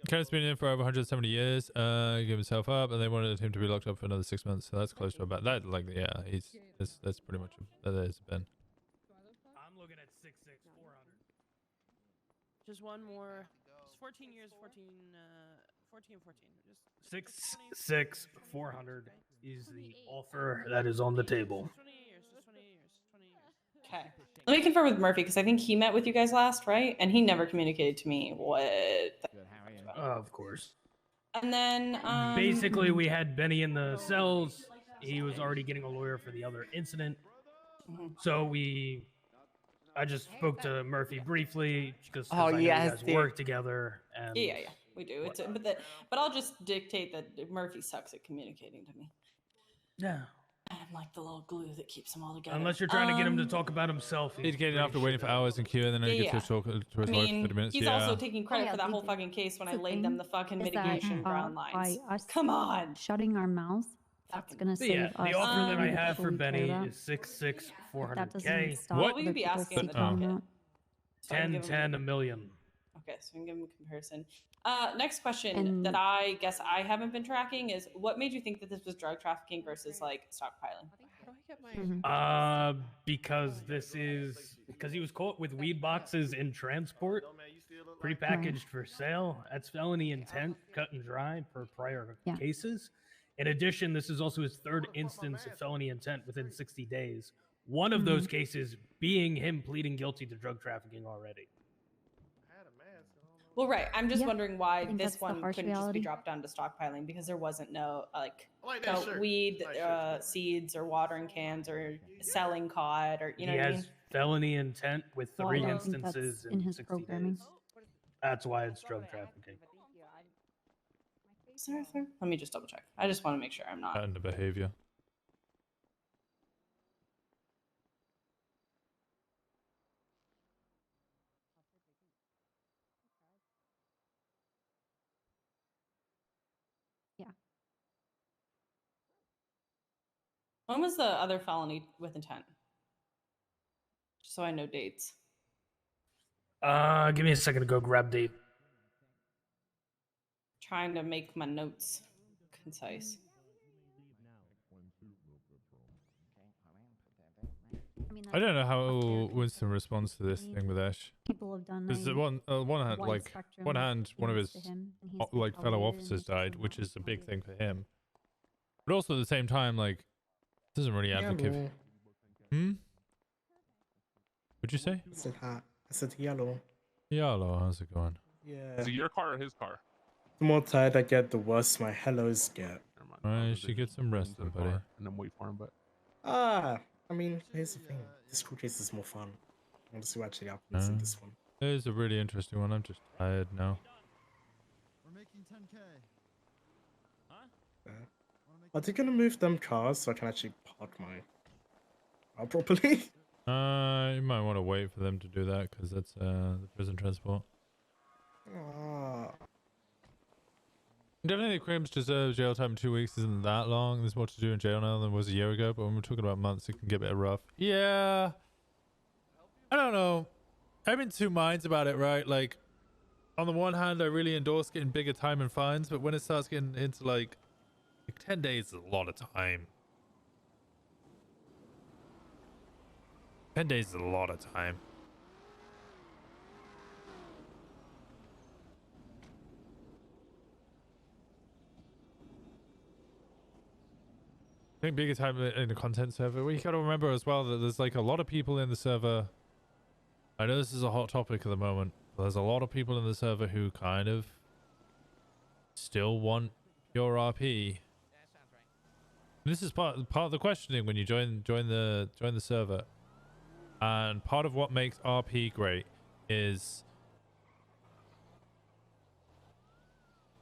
Kenneth's been in for over 170 years. He gave himself up, and they wanted him to be locked up for another 6 months. So that's close to about that. Like, yeah, that's pretty much that is Ben. I'm looking at 66400. Just one more. Just 14 years, 14 and 14. Just 66400 is the offer that is on the table. 28 years. Just 28 years. 28 years. Okay. Let me confirm with Murphy because I think he met with you guys last, right? And he never communicated to me what. Of course. And then basically we had Benny in the cells. He was already getting a lawyer for the other incident. So I just spoke to Murphy briefly because Oh, I know yes, you guys dude. work together. And Yeah, we do. It's but I'll just dictate that Murphy sucks at communicating to me. Yeah. I'm like the little glue that keeps them all together. Unless you're trying to get him to talk about himself. He's getting after waiting for hours in queue, and then he gets to talk to his I wife mean, for 30 minutes. he's Yeah. also taking credit yeah, for that they whole do. fucking case when I That's the laid them thing, the fucking is that, mitigation ground lines. by us Come on. shutting our mouths, that's gonna So save yeah, us. the offer that I the have people for we care Benny about. is 6'6", That doesn't 400K. stop What will other you be people asking in the seeking them docket? out. So I can 10, give him- 10, a million. Okay, so we can give him a comparison. Next question And- that I guess I haven't been tracking is what made you think that this was drug trafficking versus like stockpiling? Because he was caught with weed boxes in transport, prepackaged for sale. That's felony intent, cut and dry per prior cases. In addition, this is also his third instance of felony intent within 60 days. One of those cases being him pleading guilty to drug trafficking already. Well, right. I'm just wondering why think this that's the one harsh couldn't just reality. be dropped down to stockpiling because there wasn't no like that shirt. weed Nice shirt. seeds or watering cans or selling cod or you know He what I has mean. felony intent with Well, 3 I don't think that's instances in his 60 programming. days. That's why it's drug trafficking. Sir? Let me just double check. I just want to make sure I'm not. And the behavior. Yeah. When was the other felony with intent? Just so I know dates. Give me a second to go grab date. Trying to make my notes concise. I don't know how Winston responds to this thing with Ash. People have done. Because one hand, wide like spectrum one hand, one of things his to him, and he's like fellow elevated and officers he's died, which is a big thing for him. But also at the same time, like, doesn't really advocate. What'd you say? I said hi. I said hello. Hello, how's it going? Yeah. Is it your car or his car? The more tired I get, the worse my hellos get. Alright, you should get some rest then, buddy. And then wait for him, but I mean, here's the thing. This cool case is more fun. I want to see what actually happens in this one. It is a really interesting one. I'm just tired now. We're making 10K. Are they gonna move them cars so I can actually park my car properly? You might want to wait for them to do that because that's the prison transport. Definitely, crimes deserve jail time. 2 weeks isn't that long. There's more to do in jail now than was a year ago. But when we're talking about months, it can get a bit rough. Yeah, I don't know. I'm in two minds about it, right? Like, on the one hand, I really endorse getting bigger time and fines, but when it starts getting into like 10 days is a lot of time. 10 days is a lot of time. I think bigger time in the content server. We gotta remember as well that there's like a lot of people in the server. I know this is a hot topic at the moment, but there's a lot of people in the server who kind of still want pure RP. This is part of the questioning when you join the server. And part of what makes RP great is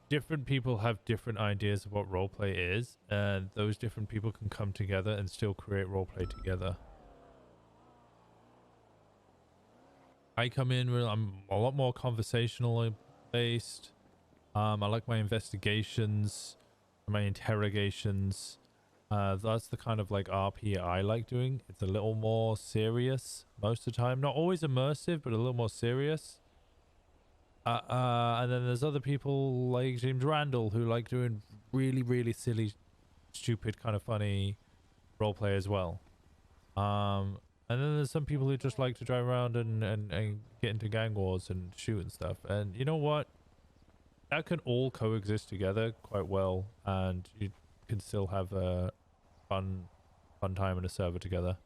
different people have different ideas of what roleplay is, and those different people can come together and still create roleplay together. I come in with, I'm a lot more conversational based. I like my investigations, my interrogations. That's the kind of like RP I like doing. It's a little more serious most of the time. Not always immersive, but a little more serious. And then there's other people like James Randall who like doing really, really silly, stupid, kind of funny roleplay as well. And then there's some people who just like to drive around and get into gang wars and shoot and stuff. And you know what? That can all coexist together quite well, and you can still have a fun time in a server together.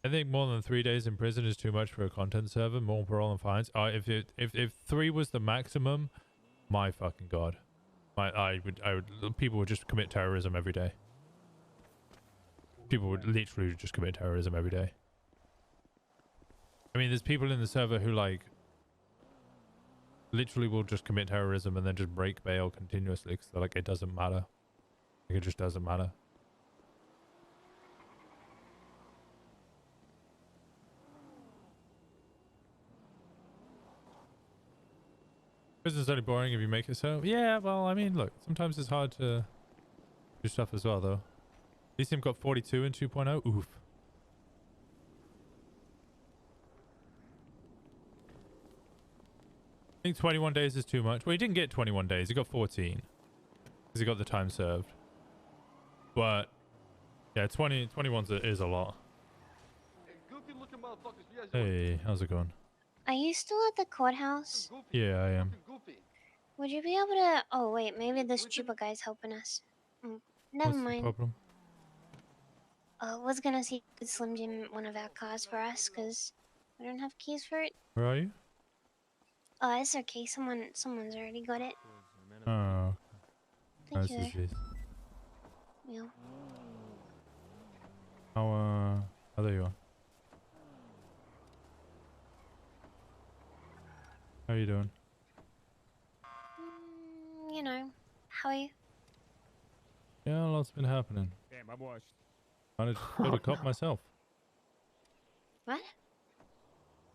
I think more than 3 days in prison is too much for a content server. More parole and fines. If 3 was the maximum, my fucking god. People would just commit terrorism every day. People would literally just commit terrorism every day. I mean, there's people in the server who like literally will just commit terrorism and then just break bail continuously because they're like, it doesn't matter. Like, it just doesn't matter. Prison's only boring if you make it so. Yeah, well, I mean, look, sometimes it's hard to do stuff as well, though. At least him got 42 in 2.0. Oof. I think 21 days is too much. Well, he didn't get 21 days. He got 14. Because he got the time served. But, yeah, 21 is a lot. Hey, how's it going? Are you still at the courthouse? Yeah, I am. Would you be able to... Oh, wait, maybe this Chupa guy's helping us. Never What's the mind. problem? Was gonna see if you could Slim Jim one of our cars for us, because we don't have keys for it. Where are you? Oh, it's okay. Someone's already got it. Oh. Thank Nice you. to see. Yeah. Oh, there you are. How are you doing? You know, how are you? Yeah, lots been happening. Damn, I'm washed. I wanted to go to cop myself. What?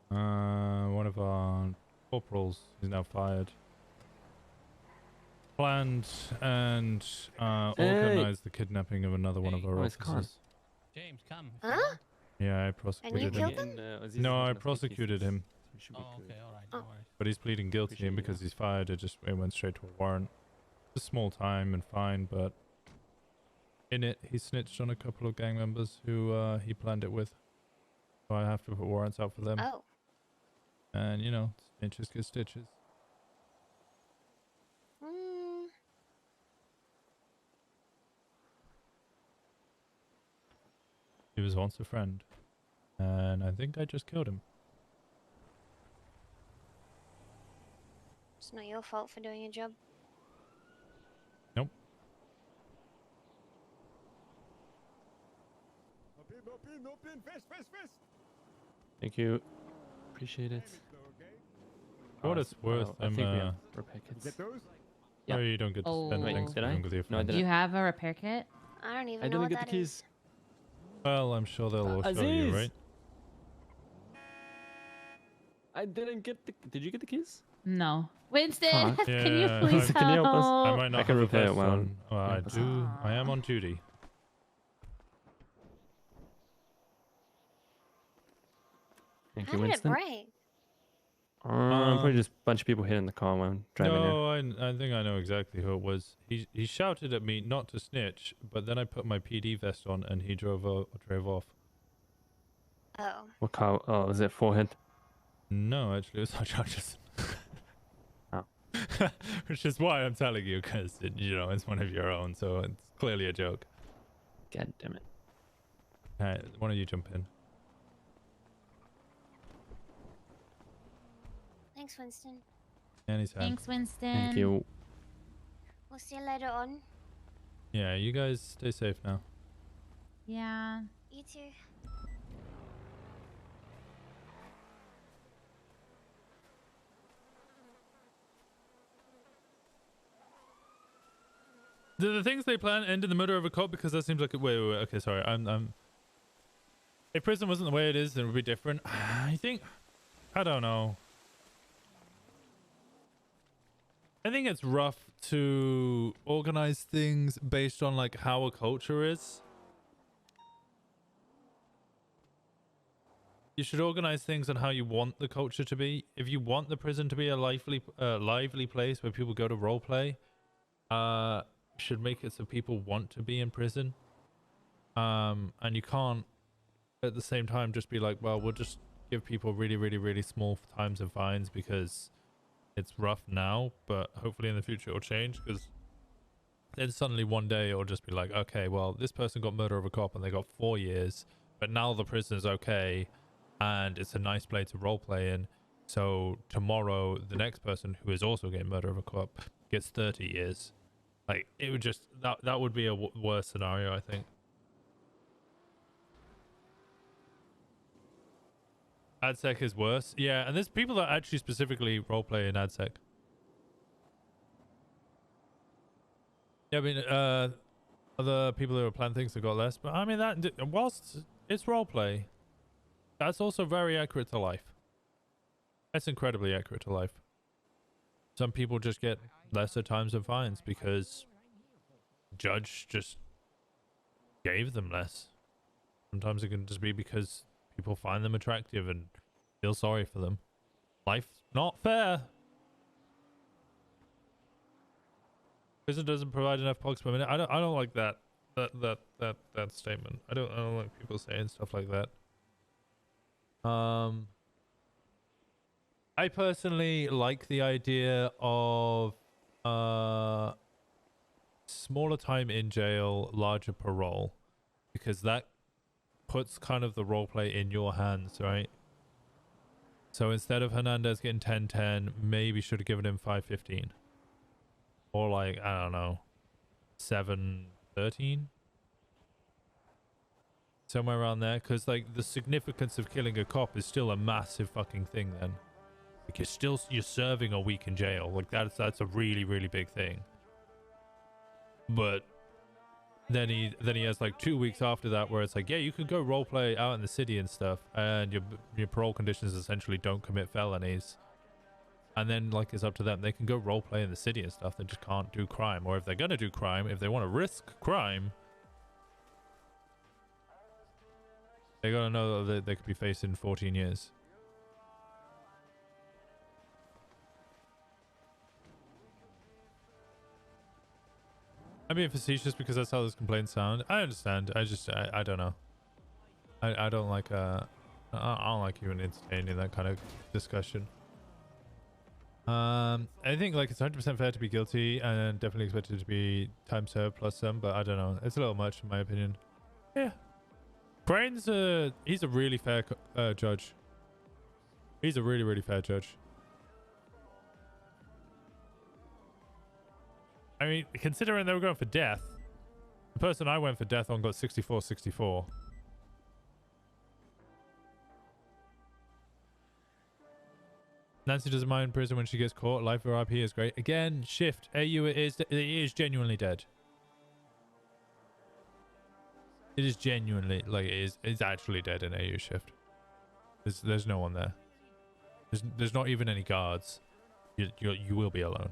One of our corporals is now fired. Planned and organized the kidnapping of another one of our officers. James, come. Huh? Yeah, I prosecuted killed him. him? No, I prosecuted him. Oh, okay, alright, no worries. But he's pleading guilty, and because he's fired, it went straight to a warrant. It's a small time and fine, but in it, he snitched on a couple of gang members who he planned it with. So I have to put warrants out for them. Oh. And, you know, snitches get stitches. He was once a friend. And I think I just killed him. It's not your fault for doing your job. Nope. No pin, fist. Thank you. Appreciate it. For what it's worth, I think we have repair kits. Get those? Oh, you don't get to spend Wait, things did I? with your No, I friends. didn't. Do you have a repair kit? I don't even I know didn't what get the that keys. is. Well, I'm sure they'll all show you, Aziz! right? I didn't get the. Did you get the keys? No. Winston, Fuck. can you Yeah, please Can you help us? help? I might not I can have a repair it vest while- on. Well, I help us. do. I am on duty. Thank How you, did it Winston. break? Probably just a bunch of people hitting the car while I'm driving here. No, I think I know exactly who it was. He shouted at me not to snitch, but then I put my PD vest on and he drove off. Oh. What car? Oh, is it forehead? No, actually, it was Sergeant Hutchison. Oh. Which is why I'm telling you, because it's one of your own, so it's clearly a joke. God damn it. Alright, why don't you jump in? Thanks, Winston. Anytime. Thanks, Winston. Thank you. We'll see you later on. Yeah, you guys stay safe now. Yeah. You too. Do the things they plan end in the murder of a cop? Because that seems like wait. Okay, sorry. I'm. If prison wasn't the way it is, then it would be different. I don't know. I think it's rough to organize things based on like how a culture is. You should organize things on how you want the culture to be. If you want the prison to be a lively place where people go to role play, should make it so people want to be in prison. And you can't at the same time just be like, well, we'll just give people really small times and fines because it's rough now, but hopefully in the future it'll change, because then suddenly one day it'll just be like, okay, well, this person got murder of a cop and they got 4 years, but now the prison's okay and it's a nice place to role play in, so tomorrow the next person who is also getting murder of a cop gets 30 years. Like it would just that would be a worse scenario, I think. AdSec is worse. Yeah, and there's people that actually specifically roleplay in AdSec. Yeah, I mean, other people who plan things have got less, but I mean that whilst it's roleplay, that's also very accurate to life. That's incredibly accurate to life. Some people just get lesser times and fines because judge just gave them less. Sometimes it can just be because people find them attractive and feel sorry for them. Life's not fair. Prison doesn't provide enough pogs per minute. I don't like that statement. I don't like people saying stuff like that. I personally like the idea of smaller time in jail, larger parole, because that puts kind of the roleplay in your hands, right? So instead of Hernandez getting 10-10, maybe should have given him 5-15. Or like, I don't know, 7-13? Somewhere around there, because like the significance of killing a cop is still a massive fucking thing then. Like you're serving a week in jail. Like that's a really, really big thing. But then he has like 2 weeks after that where it's like, yeah, you can go roleplay out in the city and stuff, and your parole conditions essentially don't commit felonies. And then like it's up to them. They can go roleplay in the city and stuff. They just can't do crime. Or if they're gonna do crime, if they want to risk crime, they gotta know that they could be facing 14 years. I'm being facetious because that's how those complaints sound. I understand. I don't know. I don't like I don't like even entertaining that kind of discussion. I think like it's 100% fair to be guilty and definitely expected to be time served plus some, but I don't know. It's a little much in my opinion. Yeah. Brain's he's a really fair judge. He's a really, really fair judge. I mean, considering they were going for death, the person I went for death on got 64-64. Nancy doesn't mind prison when she gets caught. Life for RP is great. Again, shift. AU it is genuinely dead. It is genuinely, like, it's actually dead in AU shift. There's no one there. There's not even any guards. You will be alone.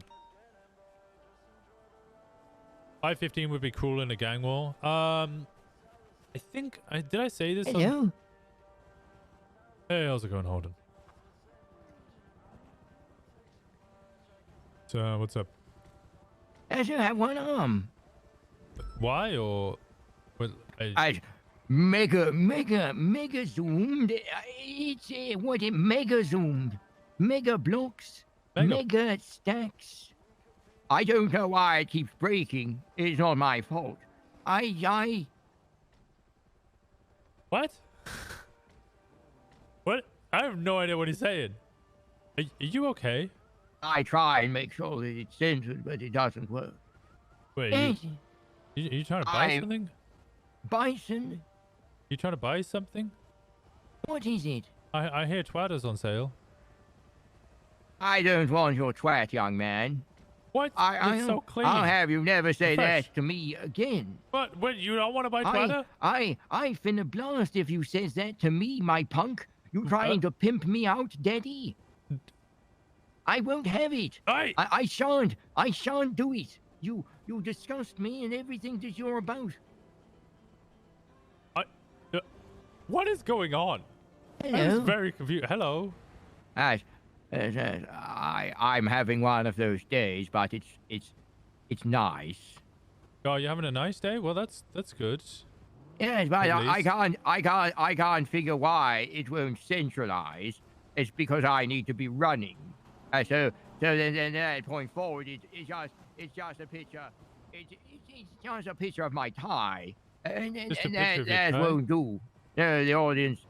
5-15 would be cruel in a gang war. I think did I say this? Hello. Hey, how's it going, Holden? So what's up? I still have one arm. Why or? What, I mega zoomed. It's what it mega zoomed. Mega blocks. Mega stacks. I don't know why it keeps breaking. It's not my fault. What? What? I have no idea what he's saying. Are you okay? I try and make sure that it's censored, but it doesn't work. Wait, are you trying to buy something? Bison? You trying to buy something? What is it? I hear Twatter's on sale. I don't want your twat, young man. What? It's so clean. I'll have you never say Fresh. that to me again. What? What? You don't want to buy Twitter? I finna blast if you says that to me, my punk. You trying to pimp me out, daddy? I won't have it. I shan't do it. You disgust me and everything that you're about. What is going on? Hello. I was very confused. Hello. I'm having one of those days, but it's nice. Oh, you're having a nice day? Well, that's good. Yes, but I can't figure why it won't centralize. It's because I need to be running. So then that point forward, it's just a picture. It's just a picture of my tie, and that won't do. The audience,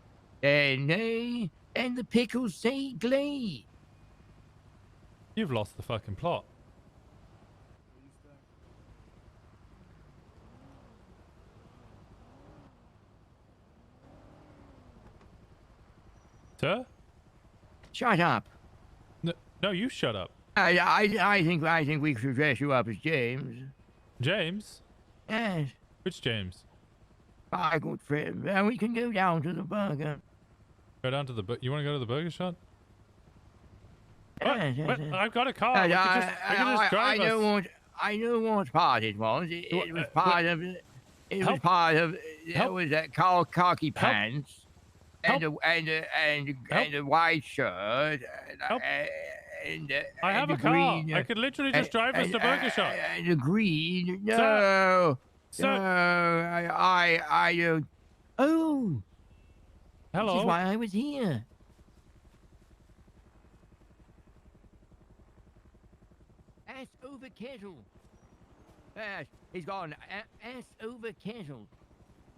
and the pickles say glee. You've lost the fucking plot. Sir? Shut up. No, you shut up. I think we should dress you up as James. James? Yes. Which James? My good friend. And we can go down to the burger. Go down to the you want to go to the burger shot? Yes, What? I've got a car. We can just drive us. I know what part it was. It was part of. It was part of. There was that khaki pants, and a white shirt, and I have a car. green. I could literally just drive us to burger shot. And the green. No. Sir. No. I don't. Oh. Hello. This is why I was here. Ass over kettle. Yes, he's gone. Ass over kettle.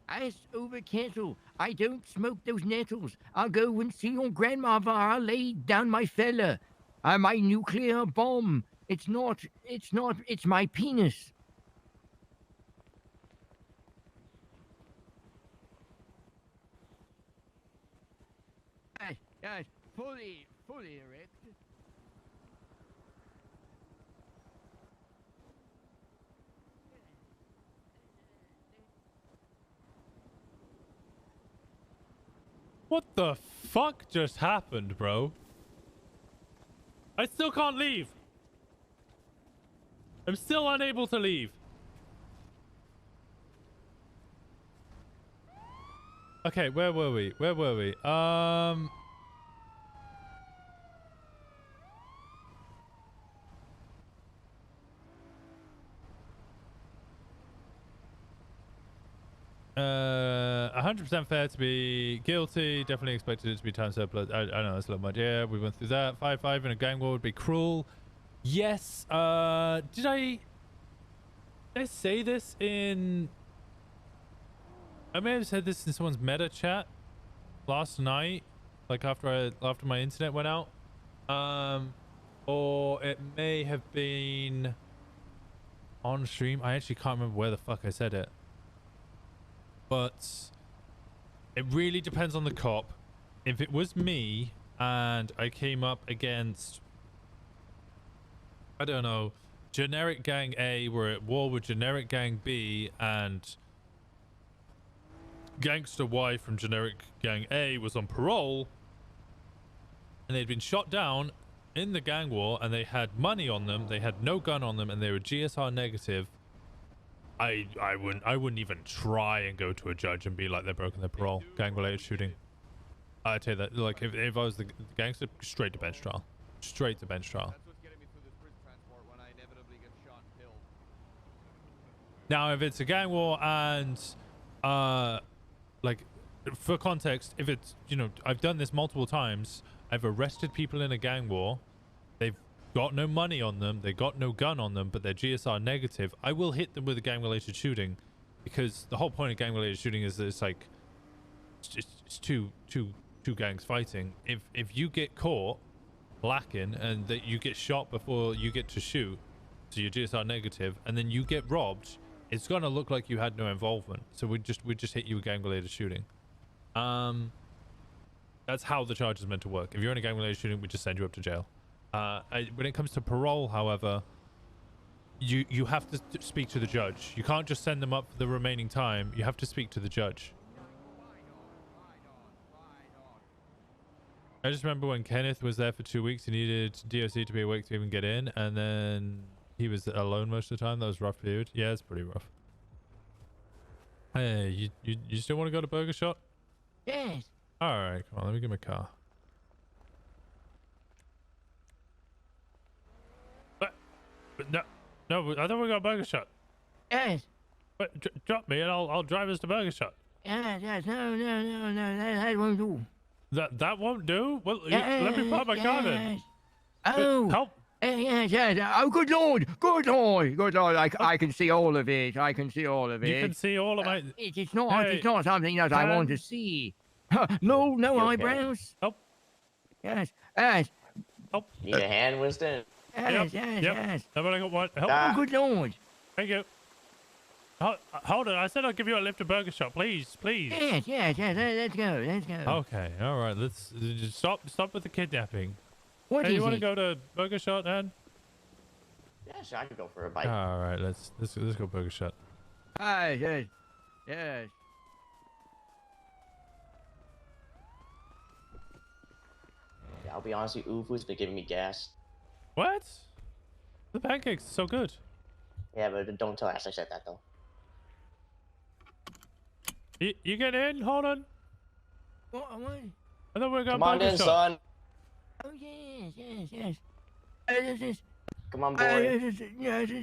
Ass over kettle. I don't smoke those nettles. I'll go and see your grandmother. I'll lay down my fella. My nuclear bomb. It's my penis. Yes, fully erect. What the fuck just happened, bro? I still can't leave. I'm still unable to leave. Okay, where were we? 100% fair to be guilty. Definitely expected it to be time surplus. I know that's a little much. Yeah, we went through that. 5-5 in a gang war would be cruel. Yes. Did I say this in? I may have said this in someone's meta chat last night, like after my internet went out. Or it may have been on stream. I actually can't remember where the fuck I said it. But it really depends on the cop. If it was me and I came up against, I don't know, generic gang A, we're at war with generic gang B, and gangster Y from generic gang A was on parole, and they'd been shot down in the gang war, and they had money on them, they had no gun on them, and they were GSR negative, I wouldn't even try and go to a judge and be like they're broken their parole. Gang related shooting. I'd tell you that, like, if I was the gangster, straight to bench trial. Straight to bench trial. Now, if it's a gang war and, like, for context, if it's, you know, I've done this multiple times. I've arrested people in a gang war. They've got no money on them. They got no gun on them, but they're GSR negative. I will hit them with a gang-related shooting, because the whole point of gang-related shooting is that it's like, it's two gangs fighting. If you get caught lacking and that you get shot before you get to shoot, so you're GSR negative, and then you get robbed, it's gonna look like you had no involvement. So we just hit you with gang-related shooting. That's how the charge is meant to work. If you're in a gang-related shooting, we just send you up to jail. When it comes to parole, however, you have to speak to the judge. You can't just send them up for the remaining time. You have to speak to the judge. I just remember when Kenneth was there for 2 weeks, he needed DOC to be awake to even get in, and then he was alone most of the time. That was rough, dude. Yeah, it's pretty rough. Hey, you still want to go to Burger Shot? Yes. All right, come on, let me get my car. But no, I thought we got Burger Shot. Yes. But drop me and I'll drive us to Burger Shot. Yes. No, that won't do. That won't do? Well, let me park my car then. Oh. Help. Yes. Oh, good lord. I can see all of it. You can see all of my... It's not something that I want to see. No eyebrows. Help. Yes. Help. Need a hand, Winston? Yes. How about I got one? Help. Oh, good lord. Thank you. Hold on, I said I'll give you a lift to Burger Shot, please, please. Yes. Let's go. Okay, all right. Let's just stop with the kidnapping. What hey, is you want to it? go to Burger Shot, Dad? Yeah, sure, I can go for a bite. All right, let's go Burger Shot. Yes. Yeah, I'll be honest with you, Ufu's been giving me gas. What? The pancakes are so good. Yeah, but don't tell Ash I said that though. You get in? Hold on. What? I thought we were going Come on Burger in, Shot. son. Oh yes. Come on, boy. No. No, you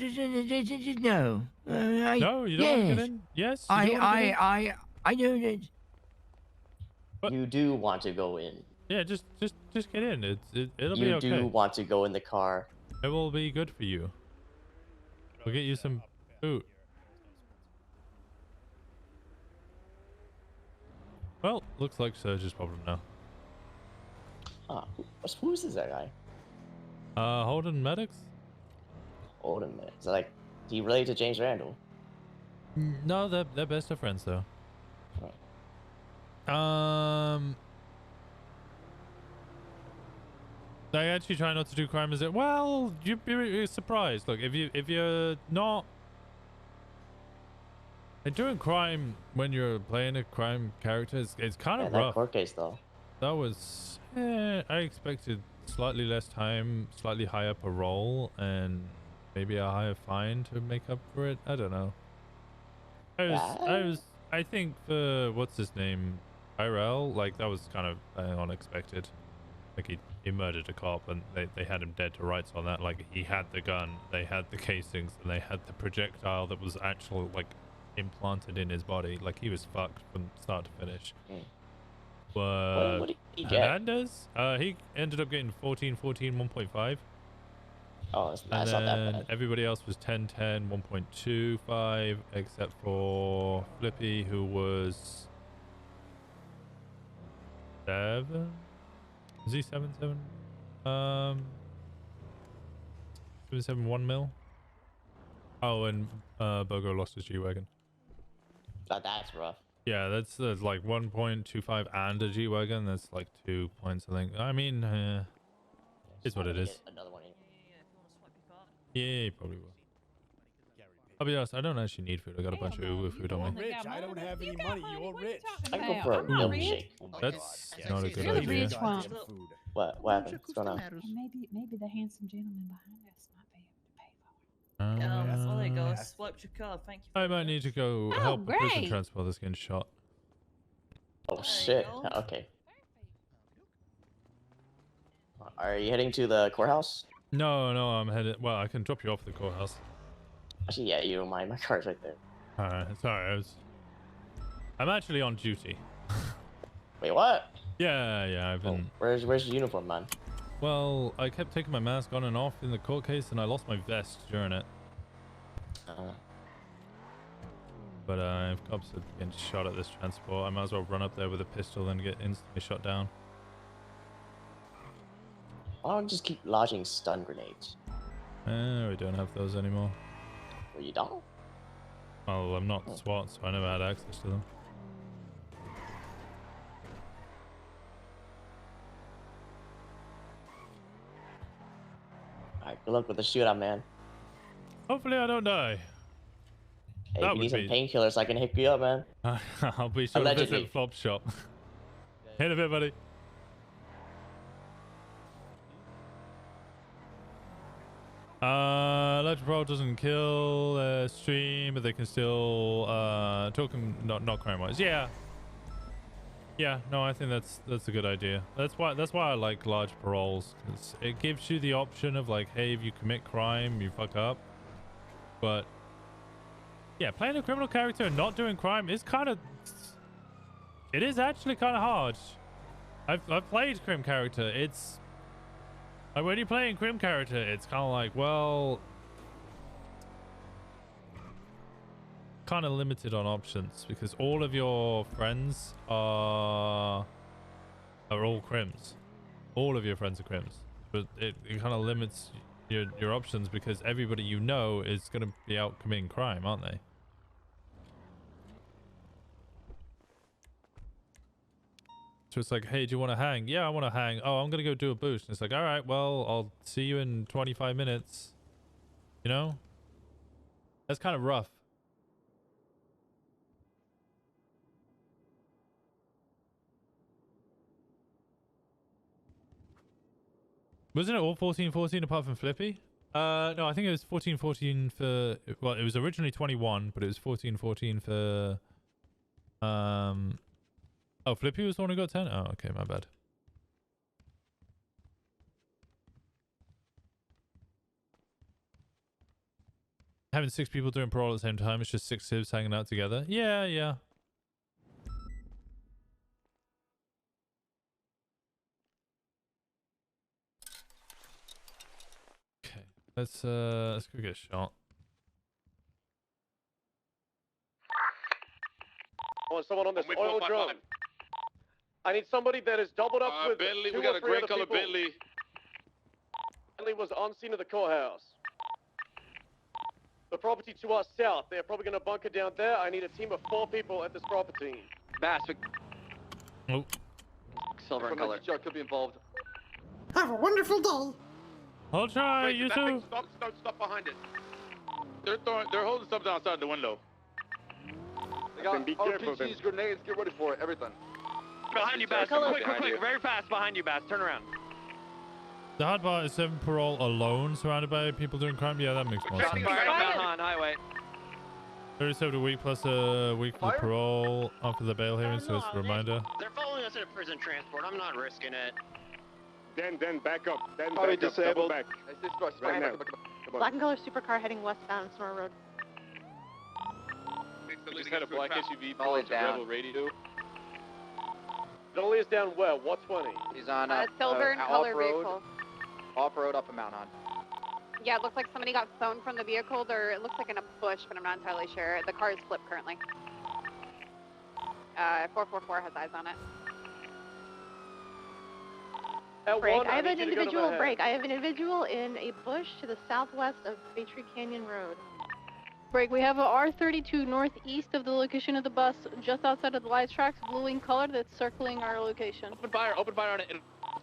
don't want to get in? Yes. You do wanna get in? I know that. You do want to go in. Yeah, just get in. It'll You be okay. do want to go in the car. It will be good for you. We'll get you some food. Well, looks like Serge's problem now. Who's that guy? Holden Medics? Holden Medics. Is that like, is he related to James Randall? No, they're best of friends though. I actually try not to do crime as it. Well, you'd be surprised. Look, if you're not doing crime when you're playing a crime character, it's kind of that rough. court case though. That was. I expected slightly less time, slightly higher parole, and maybe a higher fine to make up for it. I don't know. I think for what's his name, Tyrell, like that was kind of unexpected. Like he murdered a cop and they had him dead to rights on that. Like he had the gun, they had the casings, and they had the projectile that was actual like implanted in his body. Like he was fucked from start to finish. What did he get? Hernandez? He ended up getting 14, 1.5. Oh, that's And not that then bad. everybody else was 10, 1.25, except for Flippy, who was 7. Is he 7? 7, 1 mil. Oh, and Bogo lost his G-Wagon. That's rough. Yeah, that's like 1.25 and a G-Wagon. That's like 2 points, I think. I mean, it's what it is. Another one. Yeah, he probably will. I'll be honest, I don't actually need food. I got a bunch of Uwu food on me. Rich, I don't have any money. You're rich. I go for a milkshake. That's not a good You're the idea. rich one. What happened? What's going on? Maybe the handsome gentleman behind us might be able to pay for it. Oh, there you go. Swiped your card. Thank you. I might need to go help a prison great. transport that's getting shot. Oh shit. Okay. Are you heading to the courthouse? No, I'm headed. Well, I can drop you off at the courthouse. Actually, yeah, you don't mind. My car's right there. Alright, sorry. I'm actually on duty. Wait, what? Yeah, I've been. Where's your uniform, man? Well, I kept taking my mask on and off in the court case, and I lost my vest during it. But if cops are getting shot at this transport, I might as well run up there with a pistol and get instantly shot down. Why don't you just keep lodging stun grenades? We don't have those anymore. Well, you don't? Well, I'm not SWAT, so I never had access to them. Alright, good luck with the shootout, man. Hopefully I don't die. Hey, That if you need would some painkillers, I can hit you up, man. I'll be sure to Allegedly. visit Flop Shop. Hit a bit, buddy. Electric Pro doesn't kill stream, but they can still token not crime wise. Yeah. Yeah, no, I think that's a good idea. That's why I like large paroles, 'cause it gives you the option of like, hey, if you commit crime, you fuck up. But yeah, playing a criminal character and not doing crime is it is actually kind of hard. I've played crim character. It's like when you're playing crim character, it's kind of like, well, kind of limited on options because all of your friends are all crims. All of your friends are crims, but it kind of limits your options because everybody you know is going to be out committing crime, aren't they? So it's like, hey, do you want to hang? Yeah, I want to hang. Oh, I'm gonna go do a boost. And it's like, all right, well, I'll see you in 25 minutes. You know, that's kind of rough. Wasn't it all 14-14 apart from Flippy? No, I think it was 14-14 for, well, it was originally 21, but it was 14-14 for, oh, Flippy was the one who got 10? Oh, okay, my bad. Having 6 people doing parole at the same time, it's just 6 civs hanging out together. Yeah, yeah. Okay, let's go get a shot. I want someone on this oil drum. I need somebody that is doubled up with Bentley, 2 we got or a 3 gray other color people. Bentley. Bentley was on scene of the courthouse. The property to our south. They're probably going to bunker down there. I need a team of 4 people at this property. Bass. Oh. Silver in color. Could be involved. Have a wonderful day. I'll try. Wait, You that too. thing, stop behind it. They're holding something outside the window. They got be careful, RPGs, grenades. Get ready for it. Everything. Behind you, Bass. Quick. Very fast behind you, Bass. Turn around. The hard part is 7 parole alone, surrounded by people doing crime. Yeah, that makes more sense. Fire on Mount Highway. 37 a week plus a week for the parole after the bail hearing, so it's a reminder. They're following us in a prison transport. I'm not risking it. Then back up. Then Probably back up. disabled. Double back. Right now. Come on. Black and color supercar heading westbound Snore Road. We just had a black SUV pull into Rebel Radio. Dolly is down where? 120. He's on Silver and color off-road. vehicle. Off-road up in Mount Hon. Yeah, it looks like somebody got thrown from the vehicle. It looks like in a bush, but I'm not entirely sure. The car is flipped currently. 444 has eyes on it. Break. I have an individual break. I have an individual in a bush to the southwest of Baytree Canyon Road. Break. We have a R32 northeast of the location of the bus, just outside of the light tracks, blue in color, that's circling our location. Open fire on it.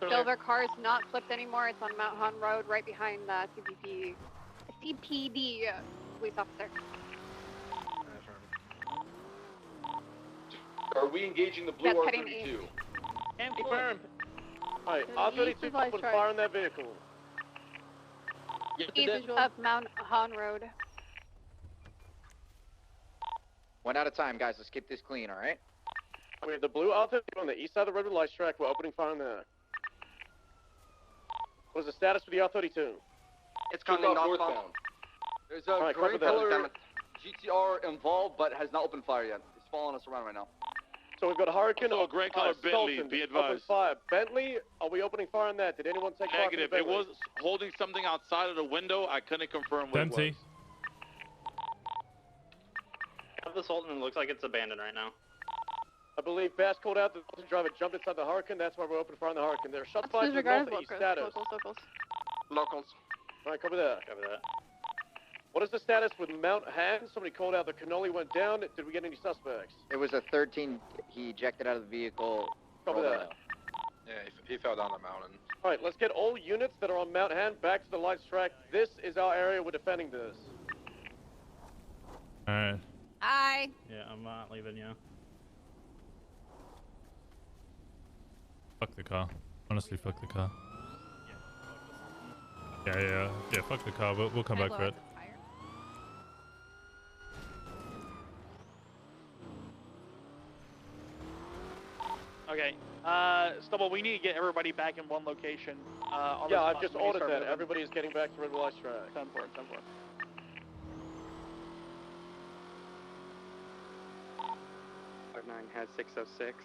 Silver car is not flipped anymore. It's on Mount Hon Road, right behind the CPD police officer. Are we engaging the blue That's heading R32? east. Confirm. Alright, To the east R32 of Light open Strike. fire on that vehicle. East of Mount Hon Road. One at a time, guys. Let's keep this clean, all right? We have the blue R32 on the east side of the road with light track. We're opening fire on there. What is the status for the R32? It's coming northbound. There's a Alright, green copy that. color GTR involved, but has not opened fire yet. It's following us around right now. So we've got a Hurricane Also a gray color Bentley, Sultan, be open advised. fire. Bentley, are we opening fire on that? Did anyone take fire from the Negative. It Bentley? was holding something outside of the window. I couldn't confirm what Empty. it was. The Sultan looks like it's abandoned right now. I believe Bass called out that the driver jumped inside the Hurricane. That's why we're opening fire on the Hurricane. There are shot fires with northeast status. Locals. Alright, copy that. Copy that. What is the status with Mount Han? Somebody called out the cannoli went down. Did we get any suspects? It was a 13. He ejected out of the vehicle. Copy that. Yeah, he fell down the mountain. Alright, let's get all units that are on Mount Han back to the lights track. This is our area. We're defending this. Alright. Hi. Yeah, I'm not leaving you. Fuck the car. Honestly, fuck the car. Yeah, fuck the car, but we'll come back for it. Okay, Stubble, we need to get everybody back in one location. yeah, I've just ordered that. Everybody is getting back to Red Light Track. 10-4. 59 has 606.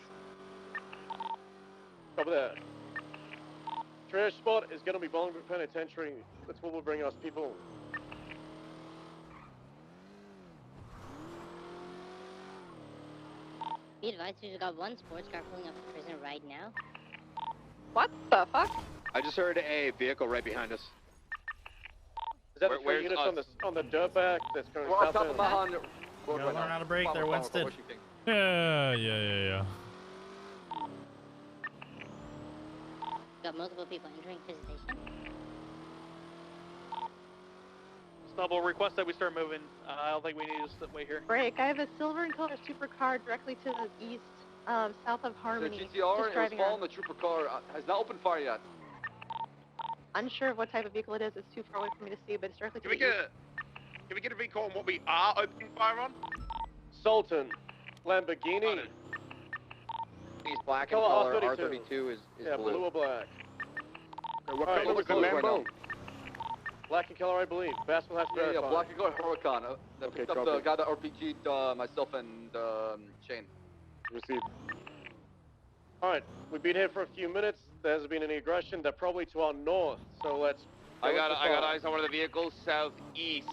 Copy that. Trash spot is going to be Bolingbrook Penitentiary. That's what will bring us people. Be advised, we've got one sports car pulling up to prison right now. What the fuck? I just heard a vehicle right behind us. Is that the 3 units on the dirtbag that's going We're on south top end? of Mount You gotta learn how to brake there, Winston. Yeah. got multiple people entering his station. Double request that we start moving. I don't think we need to sit wait here. Break. I have a silver and color supercar directly to the east, south of Harmony. The GTR just is driving following on. the trooper car. Has not opened fire yet. Unsure of what type of vehicle it is. It's too far away for me to see, but it's directly to the east. Can we get a recall on what we are opening fire on? Sultan, Lamborghini. He's black in Color color. R32. R32 is Yeah, blue or black. What Alright, color was the Lambo? Black in color, I believe. Bass will have to Yeah, verify. black and color Huracan. That picked up the guy that RPG'd myself and Shane. Received. Alright, we've been here for a few minutes. There hasn't been any aggression. They're probably to our north, so let's... I got eyes on one of the vehicles southeast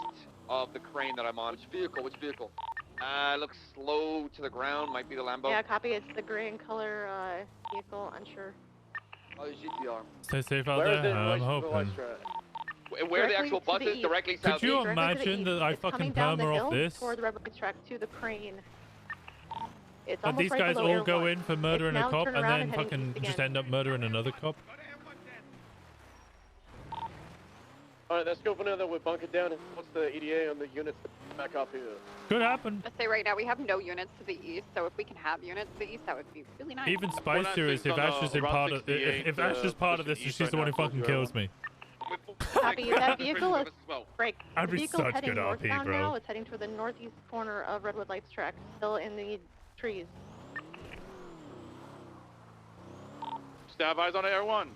of the crane that I'm on. Which vehicle? Which vehicle? Looks low to the ground. Might be the Lambo. Yeah, copy. It's the gray and color vehicle. Unsure. Oh, the GTR. Stay safe out there. I'm hoping. Where the actual bus is, directly southeast. Could you imagine that I fucking perma off this? Toward the railroad track to the crane. It's But these guys all go in for murdering a cop and then fucking just end up murdering another cop? Alright, let's go for another. We're bunkered down. What's the EDA on the units back up here? Could happen. Let's say right now we have no units to the east, so if we can have units to the east, that would be really nice. Even spicier is if Ash is in part of if Ash is part of this, she's the one who fucking kills me. Copy. That vehicle is break. I'd The be vehicle such heading good RP, northbound bro. now. It's heading toward the northeast corner of Redwood Lights track, still in the trees. Stab eyes on Air 1.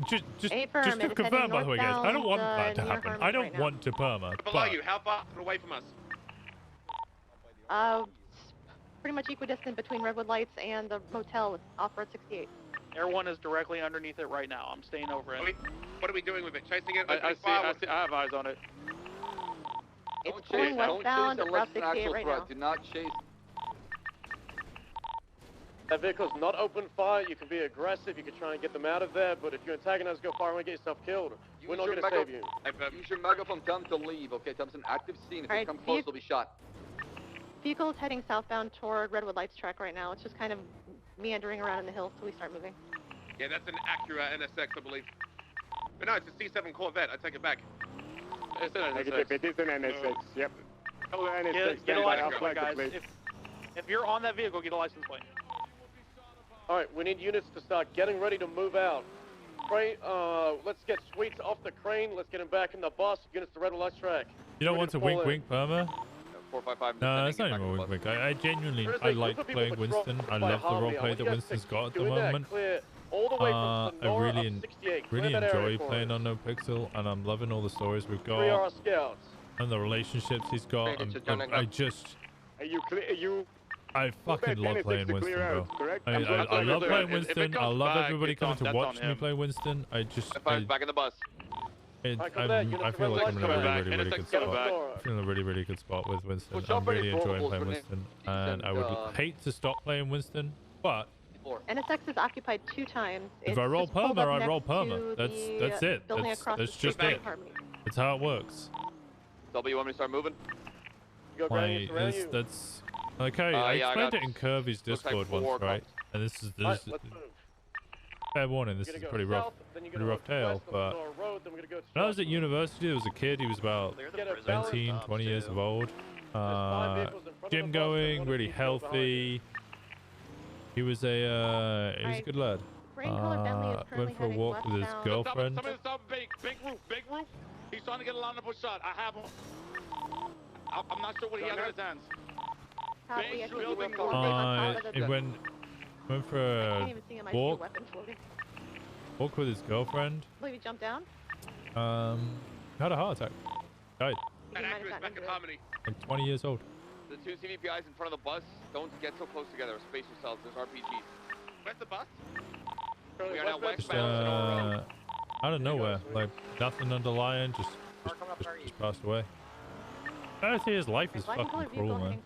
Just Affirm, to it is confirm, heading by the way, guys, I don't want that to near happen. Harmony I don't right now. want to perma, Below but you. How far away from us? Pretty much equidistant between Redwood Lights and the motel off Road 68. Air 1 is directly underneath it right now. I'm staying over it. What are we doing with it? Chasing it? I have eyes on it. It's Don't pulling chase. westbound Don't at chase Route unless it's an 68 actual right threat. now. Do not chase. That vehicle's not open fire. You can be aggressive. You can try and get them out of there. But if you antagonize, go fire and get yourself killed. We're not going to save you. Use your megaphone. Tell them to leave. Okay, tell them it's an active scene. If they come close, they'll be shot. Vehicle is heading southbound toward Redwood Lights track right now. It's just kind of meandering around in the hills till we start moving. Yeah, that's an Acura NSX, I believe. But no, it's a C7 Corvette. I take it back. It's an NSX. It is an NSX. Yep. Get a license plate, guys. If you're on that vehicle, get a license plate. Alright, we need units to start getting ready to move out. Crane, let's get Sweets off the crane. Let's get him back in the bus. Units to Redwood Lights track. you don't want to wink wink perma? 455. No, it's not even a wink wink. I genuinely, I like playing Winston. I love the roleplay that Winston's got at the moment. I really enjoy playing on No Pixel, and I'm loving all the stories we've got and the relationships he's got. I fucking love playing Winston, bro. I love playing Winston. I love everybody coming to watch me play Winston. I back in the bus. I feel like I'm in a really good spot. I feel in a really good spot with Winston. I'm really enjoying playing Winston, and I would hate to stop playing Winston, but NSX is occupied 2 times. if I roll perma, I roll perma. That's it. That's just it. That's how it works. W, you want me to start moving? Like, that's okay. I explained it in Kirby's Discord once, right? And this is fair warning. This is a pretty rough tale. But when I was at university, there was a kid. He was about 19, 20 years of old. Gym going, really healthy. He was a good lad. Went for a walk with his girlfriend. Big roof. He's trying to get a line up a shot. I have him. I'm not sure what he has in his hands. He went for a walk with his girlfriend. I believe he jumped down. Had a heart attack. Died. And Acura's back in Harmony. Like 20 years old. The 2 CVPIs in front of the bus, don't get so close together. Space yourselves. There's RPGs. Where's the bus? We are now westbound. Out of nowhere, like nothing underlying, just passed away. I see his life is fucking cruel, man.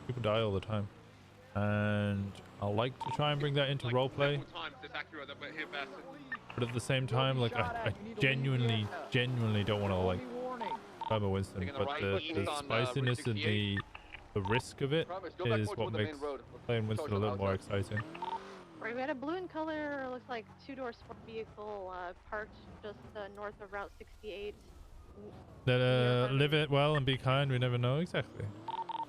People die all the time, and I like to try and bring that into roleplay. But at the same time, like I genuinely don't want to like I'm a Winston, but the spiciness and the risk of it is what makes playing Winston a little more exciting. Right, we had a blue in color, looks like two-door sport vehicle parked just north of Route 68. Live it well and be kind. We never know exactly.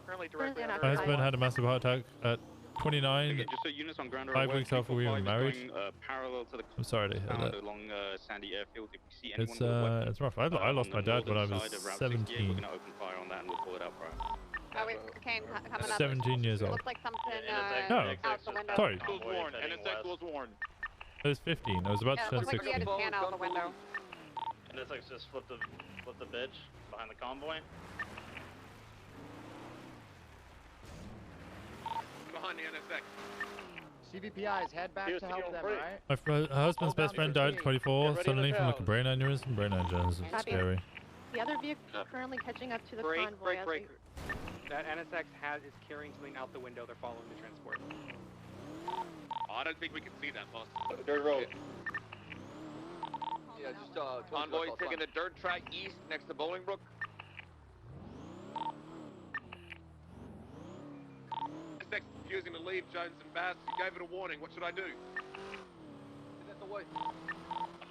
Currently directly Currently My husband had a massive heart attack at 29. Just so units on ground are 5 aware, weeks after we were 345 is married. going, parallel to the I'm sorry to hear found that. along Sandy Airfield. If we see anyone It's with a weapon, it's rough. I lost my dad when I was 17. we're gonna open fire on that and we'll pull it out prior. Oh, wait, Kane, coming up. 17 years old. Looks like something No. out the window. Sorry. Was warned. NSX was warned. I was 15. I was about to Yeah, it turn looks like he had 16. his hand out the window. NSX just flipped the bitch behind the convoy. Behind the NSX. CVPIs, head back to help them, right? My husband's best friend died at 24 suddenly from like a brain aneurysm. Brain aneurysm is Copy. scary. The other vehicle is currently catching up to the Break, convoy. break, break. That NSX is carrying something out the window. They're following the transport. I don't think we can see that, boss. Dirt road. Yeah, just Convoy taking the dirt track east next to Bolingbrook. NSX refusing to leave Jones and Bass. You gave it a warning. What should I do? Get the way.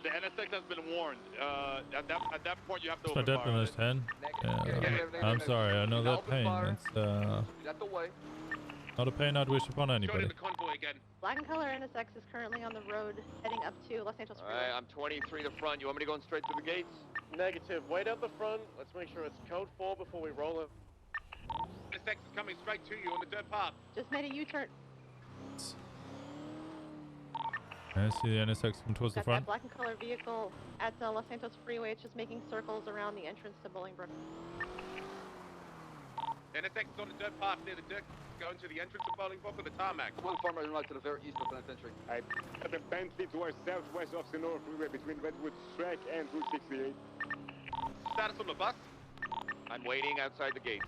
The NSX has been warned. At that point, you have to It's my open dad fire. when I was 10. Yeah, I'm sorry. I know that pain. It's Get the way. not a pain I'd wish upon anybody. The convoy again. Black and color NSX is currently on the road heading up to Los Angeles Freeway. Alright, I'm 23 to front. You want me to go straight through the gates? Negative. Wait up the front. Let's make sure it's code 4 before we roll it. NSX is coming straight to you on the dirt path. Just made a U-turn. I see the NSX come towards the Got front. that black and color vehicle at Los Santos Freeway. It's just making circles around the entrance to Bolingbrook. NSX is on the dirt path near the dirt, going to the entrance of Bolingbrook or the tarmac. One farmer right to the very east of the penitentiary. I have a Bentley towards southwest of Senora Freeway between Redwood Track and Route 68. Status on the bus? I'm waiting outside the gates.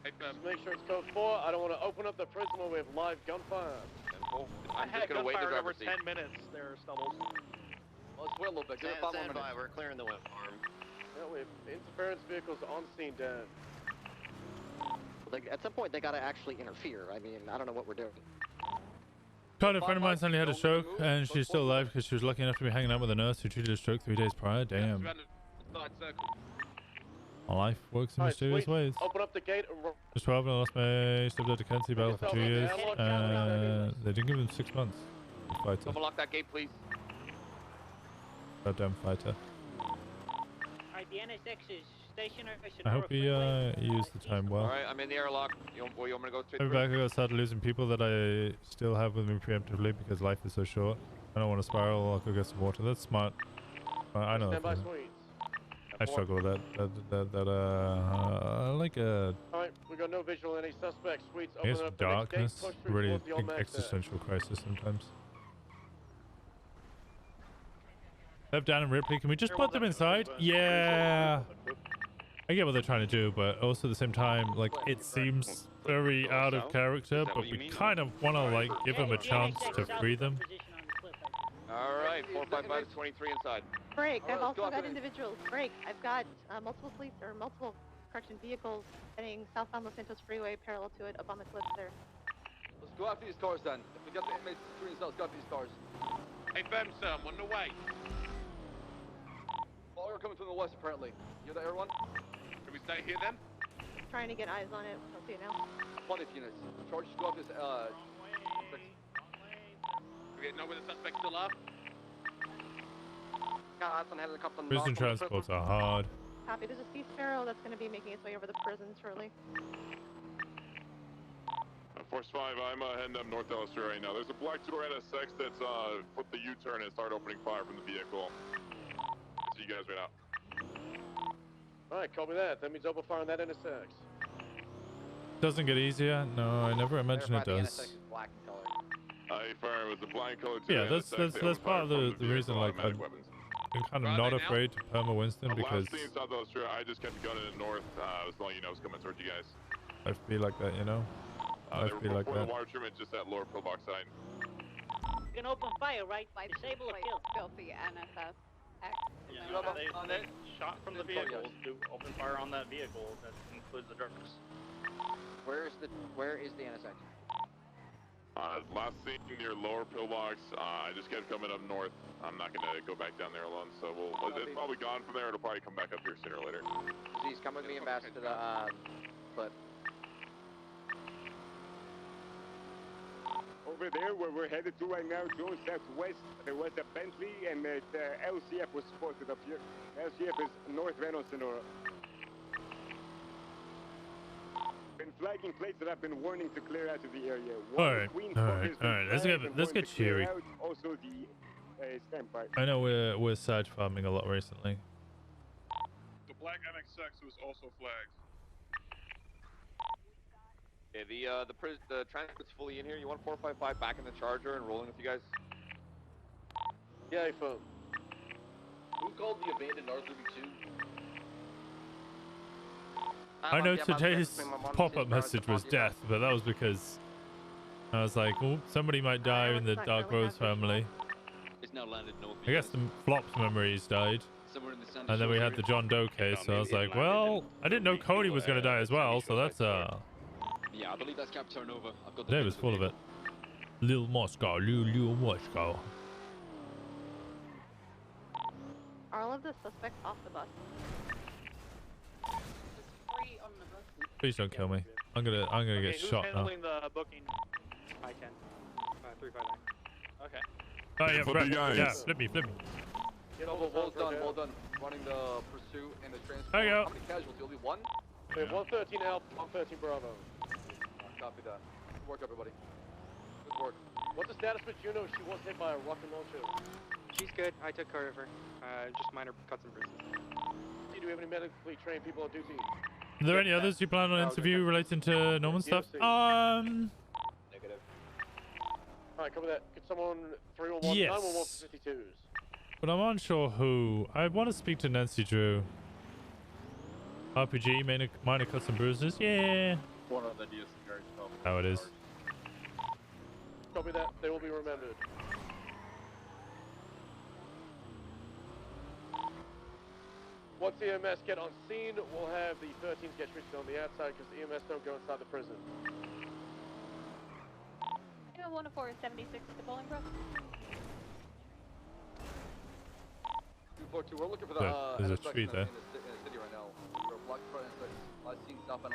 Hey, Just make sure it's code 4. I don't want to open up the prison when we have live gunfire. I'm just gonna wait in the gunfire in over driver's seat. 10 minutes there, Stubbles. Let's wait a little bit. Give it 5 more minutes. We're clearing the wind farm. Yeah, we have interference vehicles on scene, Dan. Like, at some point, they gotta actually interfere. I mean, I don't know what we're doing. God, a friend of mine suddenly had a stroke, and she's still alive because she was lucky enough to be hanging out with a nurse who treated a stroke 3 days prior. Damn. Life works in mysterious ways. Open up the gate and roll. Just 12 and I lost my stepdad to cancer battle for 2 years. They didn't give him 6 months. Fighter. Someone lock that gate, please. Goddamn fighter. Alright, the NSX is stationary. I hope he used the time well. Alright, I'm in the airlock. You want me to go straight I'll be through? back. I gotta start losing people that I still have with me preemptively because life is so short. I don't want to spiral. I'll go get some water. That's smart. I know. Stand by That suites. I struggle with that. Like a, Alright, we got no visual on any suspects. Suites, I guess open up the next gate, darkness, push through really towards the big old max there. existential crisis sometimes. Have Dan and Ripley, can we just put them inside? Yeah. I get what they're trying to do, but also at the same time, like, it seems very out of character, but we kind of want to, like, give them a chance to free them. Alright, 455 is 23 inside. Break. I've Alright, also go got after it. individuals. Break. I've got multiple police or multiple correction vehicles heading southbound Los Santos Freeway, parallel to it, up on the cliffs there. Let's go after these cars then. If we get the inmates between themselves, go after these cars. Hey, Fem, sir, I'm on the way. All are coming from the west apparently. You hear that, everyone? Can we stay here then? Trying to get eyes on it. I'll see it now. Plenty of units. Charge to go after this, Do we know where the suspects still are? Prison transports are hard. Copy. There's a Sea Sparrow that's going to be making its way over the prison shortly. Force 5, I'm heading up North Ellis right now. There's a black two-door NSX that's flipped the U-turn and started opening fire from the vehicle. See you guys right now. Alright, copy that. That means open fire on that NSX. Doesn't get easier. No, I never imagine it does. Black in color. I fire with the black color too. Yeah, that's part of the reason, like, I've been kind of not afraid to perma Winston because Last scene South Ellis, I just kept gunning it north. I was letting you know I was coming towards you guys. I feel like that, you know? I They were feel like before the that. water treatment just that lower pillbox side. You can open fire, right? Disable or kill. Filthy NSS. Yeah, they shot from the vehicle to open fire on that vehicle. That includes the drugs. Where is the NSX? Last seen near lower pillbox. I just kept coming up north. I'm not gonna go back down there alone, so it's probably gone from there. It'll probably come back up here sooner or later. Aziz, come with me and back to the clip. Over there, where we're headed to right now, Joe, southwest, there was a Bentley, and the LCF was spotted up here. LCF is North Reno, Sonora. Been flagging plates that I've been warning to clear out of the area. All right. Let's get cheery. Also the standby. I know we're side farming a lot recently. The black MX6 was also flagged. Yeah, the transit's fully in here. You want 455 back in the Charger and rolling with you guys? Yeah, phone. Who called the abandoned R32? I know today's pop-up message was death, but that was because I was like, oh, somebody might die in the Dark Rose family. It's now landed north. I guess the Flops memories died. And then we had the John Doe case, so I was like, well, I didn't know Cody was going to die as well, so that's Yeah, I believe that's Cap turnover. I've got the Dave was full of it. Lil Moscow, Lil Moscow. Are all of the suspects off the bus? Please don't kill me. I'm gonna get shot now. Who's handling the booking? I-10. 359. Okay. Oh yeah, Flip you guys. yeah, flip me. Well done. Running the pursuit and the transport. There you go. How many casualties? Only one? We have 113 Alpha, 113 Bravo. Copy that. Good work, everybody. Good work. What's the status with Juno? She was hit by a rocket launcher. She's good. I took care of her. Just minor cuts and bruises. Do we have any medically trained people on duty? Are there any others you plan on interview relating to Norman stuff? Negative. Alright, cover that. Could someone 311 Yes. 911 for 52s? But I'm unsure who. I want to speak to Nancy Drew. RPG, minor cuts and bruises. Yeah. One of the DSC guards. How it is. Copy that. They will be remembered. Once EMS get on scene, we'll have the 13s get treated on the outside because EMS don't go inside the prison. 104 is 76 at the Bolingbrook. 242, we're looking for the There's a intersection tree there. in the city right now. We're blocked front and I've seen southbound.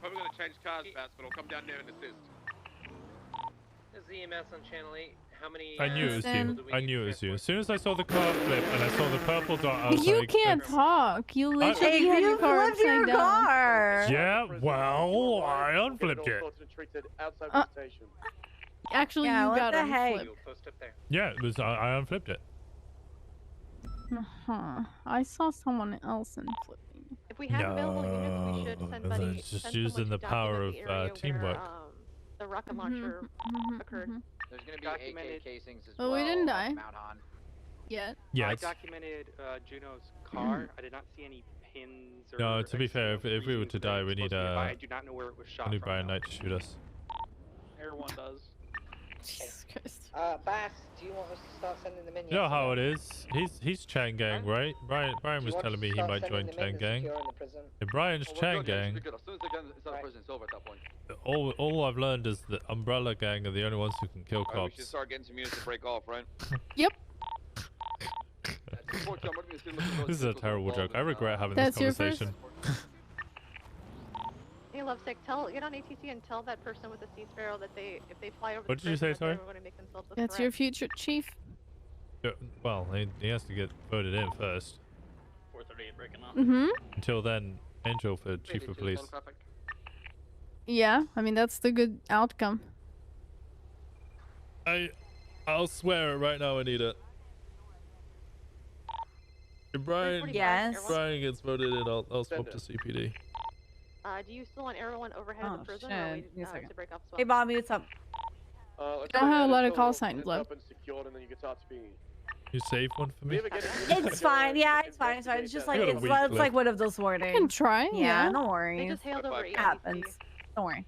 Probably gonna change cars fast, but I'll come down there and assist. Is the EMS on channel 8? How many? I knew it was you. I knew it was you. As soon as I saw the car flip and I saw the purple dot, I was You like, can't talk. You literally had your car flipped your upside down. car. yeah, well, I unflipped it. Actually, Yeah, you what got the heck? unflipped. Yeah, it was. I unflipped it. I saw someone else flipping. If we have available units, we should send No, buddy. it's just send using someone the to power of document the area teamwork. Where, the rocket launcher occurred. There's gonna be Documented. AK casings as Well, well. we didn't die. Mount on. Yet. I Yes. documented Juno's car. I did not see any pins or. No, to be fair, if we were to die, we need I do not know where it was shot I need from. Brian Knight to shoot us. Everyone does. Jesus Christ. Bass, do you want us to start sending them in? You know how it is. He's Chang Gang, right? Brian was telling me he might join Chang Gang. If Brian's Chang Gang, As soon as they get inside the prison, it's over at that point. all I've learned is the Umbrella Gang are the only ones who can kill Alright, we should cops. start getting some units to break off, right? Yep. This is a terrible joke. I regret having That's this your first? conversation. Hey, Lovesick, get on ATC and tell that person with the sea sparrow that if they fly over What the did you say, prison, sorry? they're going to make themselves a That's threat. your future chief. Yeah, well, he has to get voted in first. 438 breaking up. Until then, Angel for chief of police. Yeah, I mean that's the good outcome. I'll swear it right now, Anita. If Brian gets voted in, I'll swap to CPD. Do you still want everyone overhead of the prison, or are we, Give me a second. to break off? Hey, Bobby, what's up? I have a lot of call signs left. You save one for me? It's fine. Yeah, it's fine. It's fine. It's just like You got a it's weak like lip. one of those warnings. I can try. Yeah, don't worry. They just hailed over It happens. Don't worry.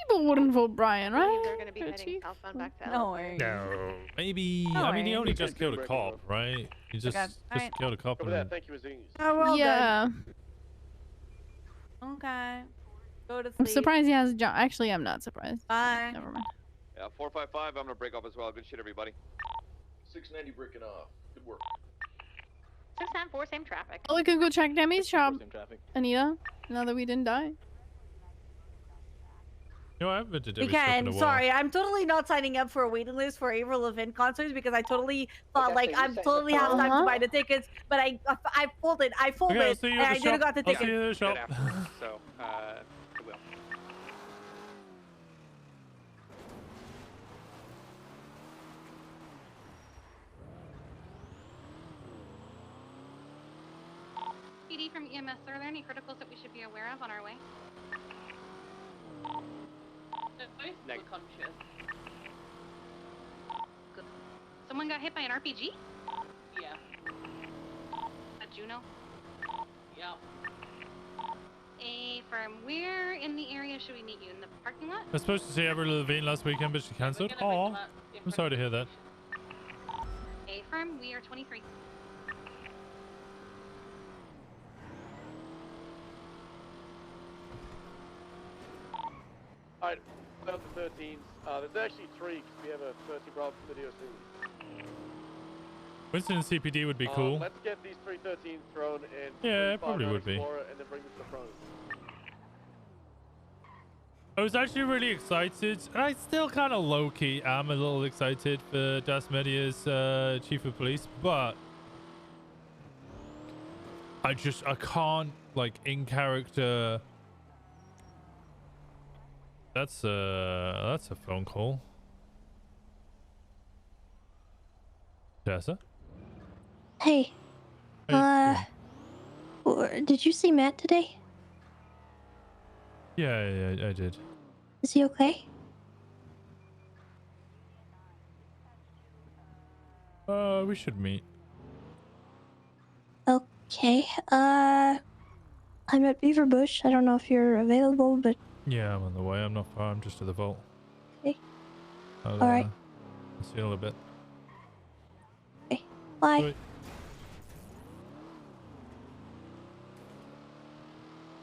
People wouldn't vote Brian, right? They're going to be heading southbound back to No LA. worries. No, maybe. No I mean, he way. only just killed a cop, right? He just Alright. killed a cop. And Thank you, Aziz. Oh, well Yeah. done. Okay. Go to I'm sleep. surprised he has a job. Actually, I'm not surprised. Bye. Never mind. Yeah, 455. I'm gonna break off as well. Good shit, everybody. 690 breaking off. Good work. 694, same traffic. Oh, we could go check Demi's shop, Same traffic. Anita. Now that we didn't die. You know, I haven't been to We Debbie's shop in can. a while. Sorry, I'm totally not signing up for a waiting list for April Levin concerts because I totally thought like I'm totally have time to buy the tickets, but I folded. I folded, Okay, I'll see you and at I the didn't shop. got the I'll tickets. see you at the shop. Afterwards, so, I will. PD from EMS, are there any criticals that we should be aware of on our way? Negative. Good. Someone got hit by an RPG? Yeah. A Juno? Yeah. From where in the area should we meet you? In the parking lot? I was supposed to see Avril Lavigne last weekend, but she cancelled. Oh, I'm sorry to hear that. From we are 23. Alright, about the 13s. There's actually 3 because we have a 30 Bravo video soon. Winston and CPD would be cool. Let's get these 3 13s thrown and Yeah, it probably would be. and then bring them to the front. I was actually really excited, and I still kind of low-key am a little excited for Das Media's chief of police, but I can't, like, in character. That's a phone call. Tessa? Hey. Did you see Matt today? Yeah, I did. Is he okay? We should meet. Okay. I'm at Beaver Bush. I don't know if you're available, but Yeah, I'm on the way. I'm not far. I'm just to the vault. Okay. All right. I'll see you in a little bit. okay. Bye. Bye.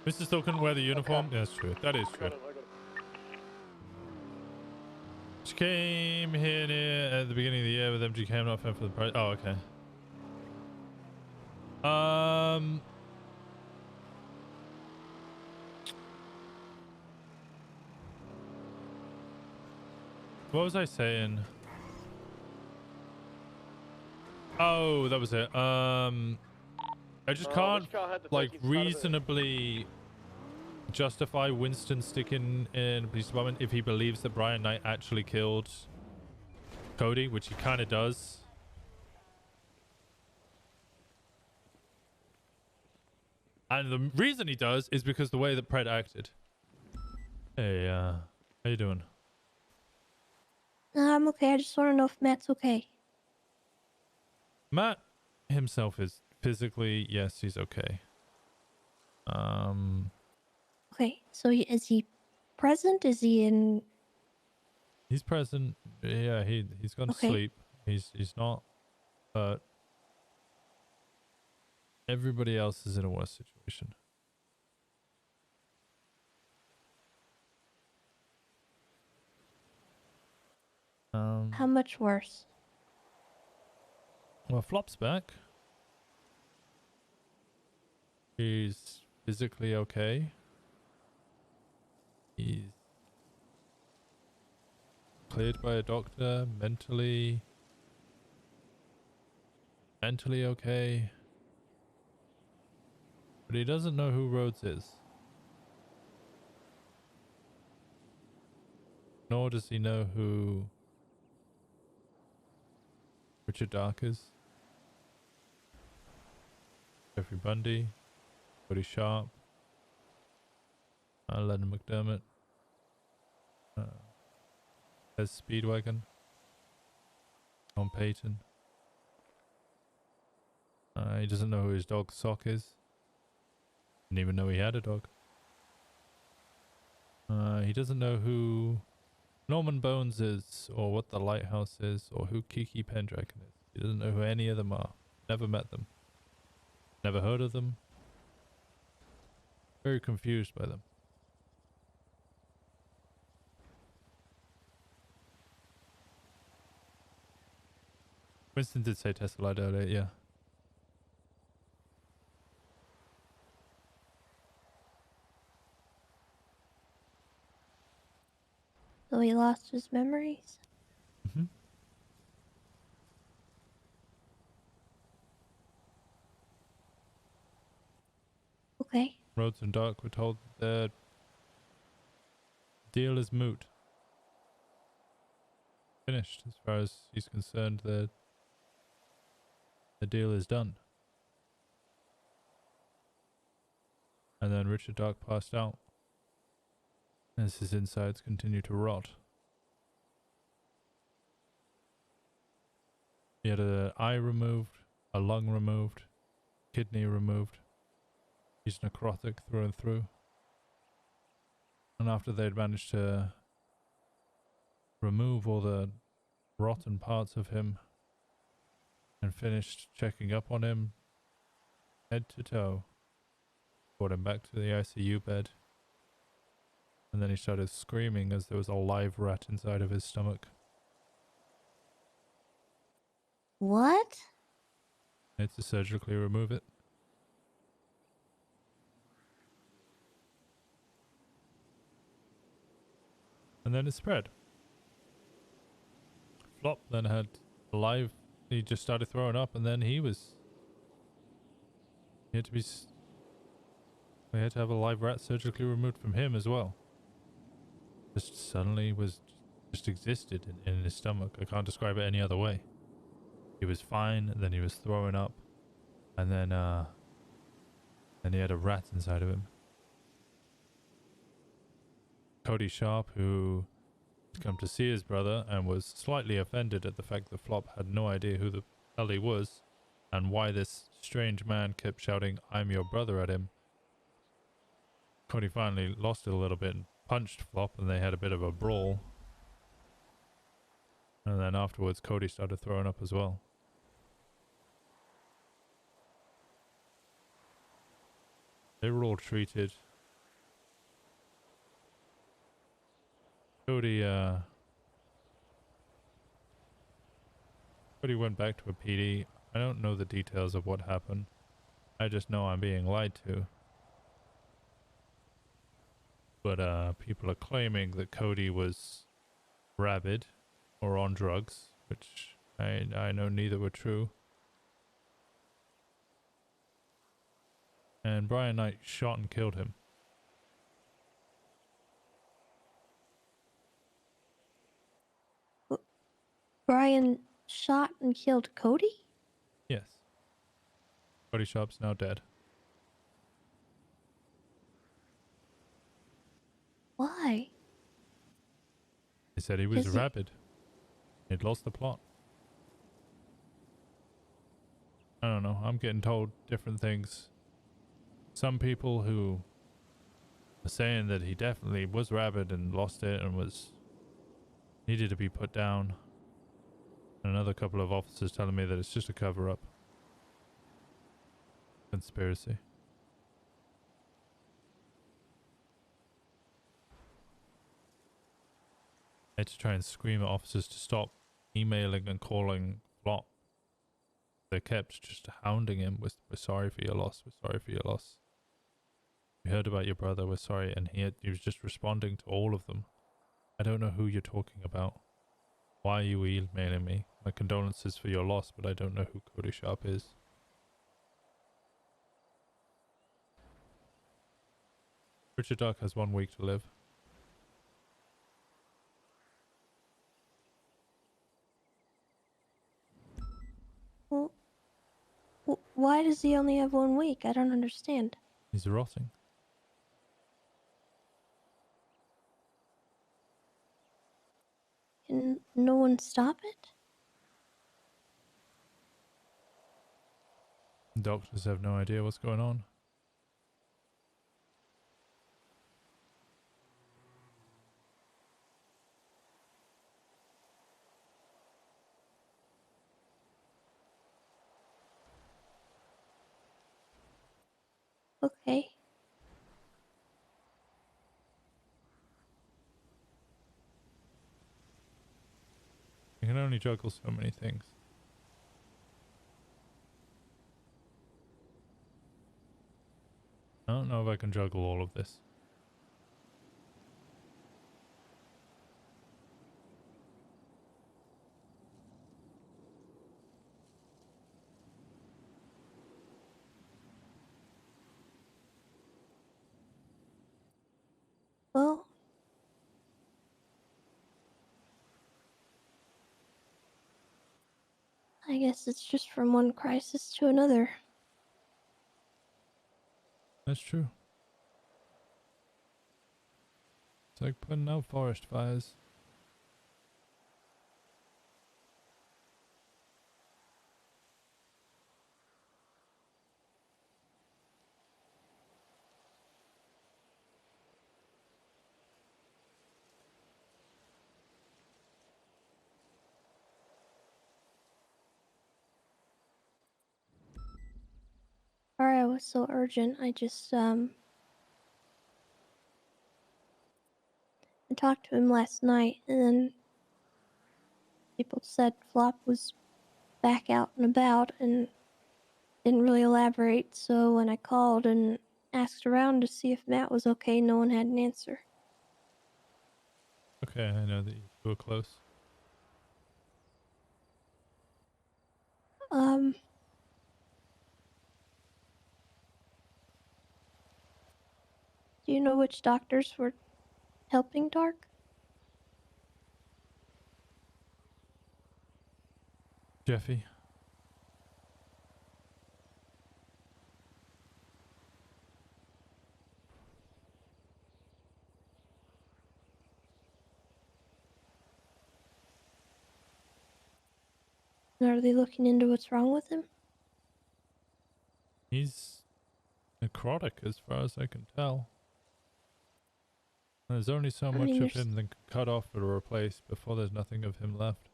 Mr. still couldn't wear the uniform? Yeah, that's true. That is true. She came here near at the beginning of the year with MGK. I'm not a fan for the price. Oh, okay. What was I saying? Oh, that was it. I just can't like reasonably justify Winston sticking in the police department if he believes that Brian Knight actually killed Cody, which he kind of does. And the reason he does is because the way that Pred acted. Hey, how you doing? I'm okay. I just want to know if Matt's okay. Matt himself is physically, yes, he's okay. Okay, so is he present? Is he in? He's present. Yeah, he's gone to sleep. He's not hurt. Everybody else is in a worse situation. How much worse? Well, Flop's back. He's physically okay. He's cleared by a doctor, mentally okay. But he doesn't know who Rhodes is. Nor does he know who Richard Dark is. Jeffrey Bundy, Cody Sharp, Lennon McDermott, Hez Speedwagon, Tom Payton. He doesn't know who his dog Sock is. Didn't even know he had a dog. He doesn't know who Norman Bones is, or what the Lighthouse is, or who Kiki Pendragon is. He doesn't know who any of them are. Never met them. Never heard of them. Very confused by them. Winston did say Tesla earlier, yeah. So he lost his memories? Mm-hmm. Okay. Rhodes and Dark were told the deal is moot. Finished, as far as he's concerned. The deal is done. And then Richard Dark passed out as his insides continue to rot. He had an eye removed, a lung removed, kidney removed. He's necrotic through and through. And after they'd managed to remove all the rotten parts of him and finished checking up on him head to toe, brought him back to the ICU bed, and then he started screaming as there was a live rat inside of his stomach. What? They had to surgically remove it. And then it spread. Flop then had a live, he just started throwing up, and then he had to be, we had to have a live rat surgically removed from him as well. Just suddenly just existed in his stomach. I can't describe it any other way. He was fine, and then he was throwing up, and then he had a rat inside of him. Cody Sharp, who had come to see his brother and was slightly offended at the fact that Flop had no idea who the hell he was and why this strange man kept shouting, "I'm your brother," at him. Cody finally lost it a little bit and punched Flop, and they had a bit of a brawl. And then afterwards, Cody started throwing up as well. They were all treated. Cody went back to a PD. I don't know the details of what happened. I just know I'm being lied to. But people are claiming that Cody was rabid or on drugs, which I know neither were true. And Brian Knight shot and killed him. Brian shot and killed Cody? Yes. Cody Sharp's now dead. Why? They said he was rabid. He'd lost the plot. I don't know. I'm getting told different things. Some people who are saying that he definitely was rabid and lost it and needed to be put down. And another couple of officers telling me that it's just a cover-up. Conspiracy. I had to try and scream at officers to stop emailing and calling Flop. They kept just hounding him with, "We're sorry for your loss, we're sorry for your loss. We heard about your brother, we're sorry," and he was just responding to all of them. I don't know who you're talking about. Why are you emailing me? My condolences for your loss, but I don't know who Cody Sharp is. Richard Dark has 1 week to live. Well, why does he only have 1 week? I don't understand. He's rotting. Can no one stop it? Doctors have no idea what's going on. Okay. You can only juggle so many things. I don't know if I can juggle all of this. Well, I guess it's just from one crisis to another. That's true. It's like putting out forest fires. Sorry I was so urgent. I just, I talked to him last night, and then people said Flop was back out and about and didn't really elaborate, so when I called and asked around to see if Matt was okay, no one had an answer. Okay, I know that you two are close. Do you know which doctors were helping Dark? Jeffy. Are they looking into what's wrong with him? He's necrotic as far as I can tell. There's only so much of him that can cut off or replace before there's nothing of him left.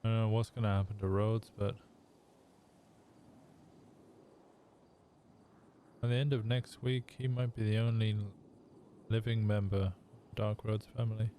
I don't know what's gonna happen to Rhodes, but by the end of next week, he might be the only living member of the Dark Rhodes family.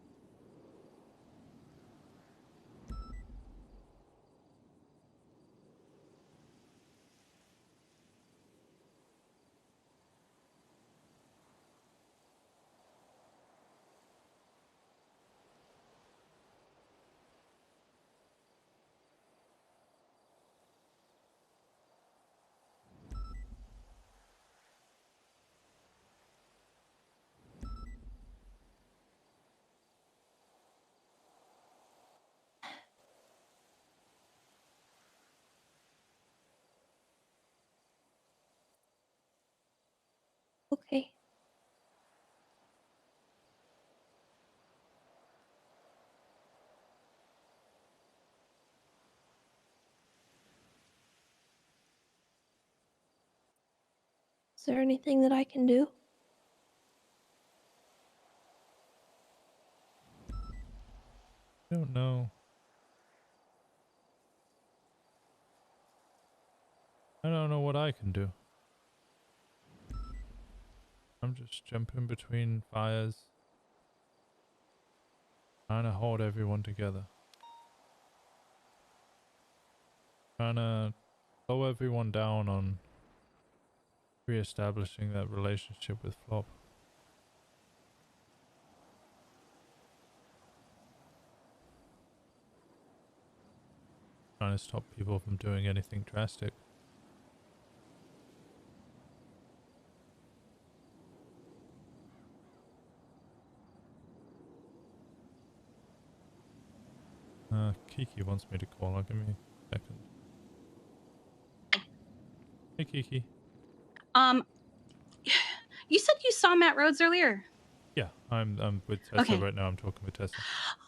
Okay. Is there anything that I can do? I don't know. I don't know what I can do. I'm just jumping between fires, trying to hold everyone together. Trying to slow everyone down on re-establishing that relationship with Flop. Trying to stop people from doing anything drastic. Kiki wants me to call her. Give me a second. Hey, Kiki. You said you saw Matt Rhodes earlier. Yeah, I'm with Tessa right now. I'm talking with Tessa.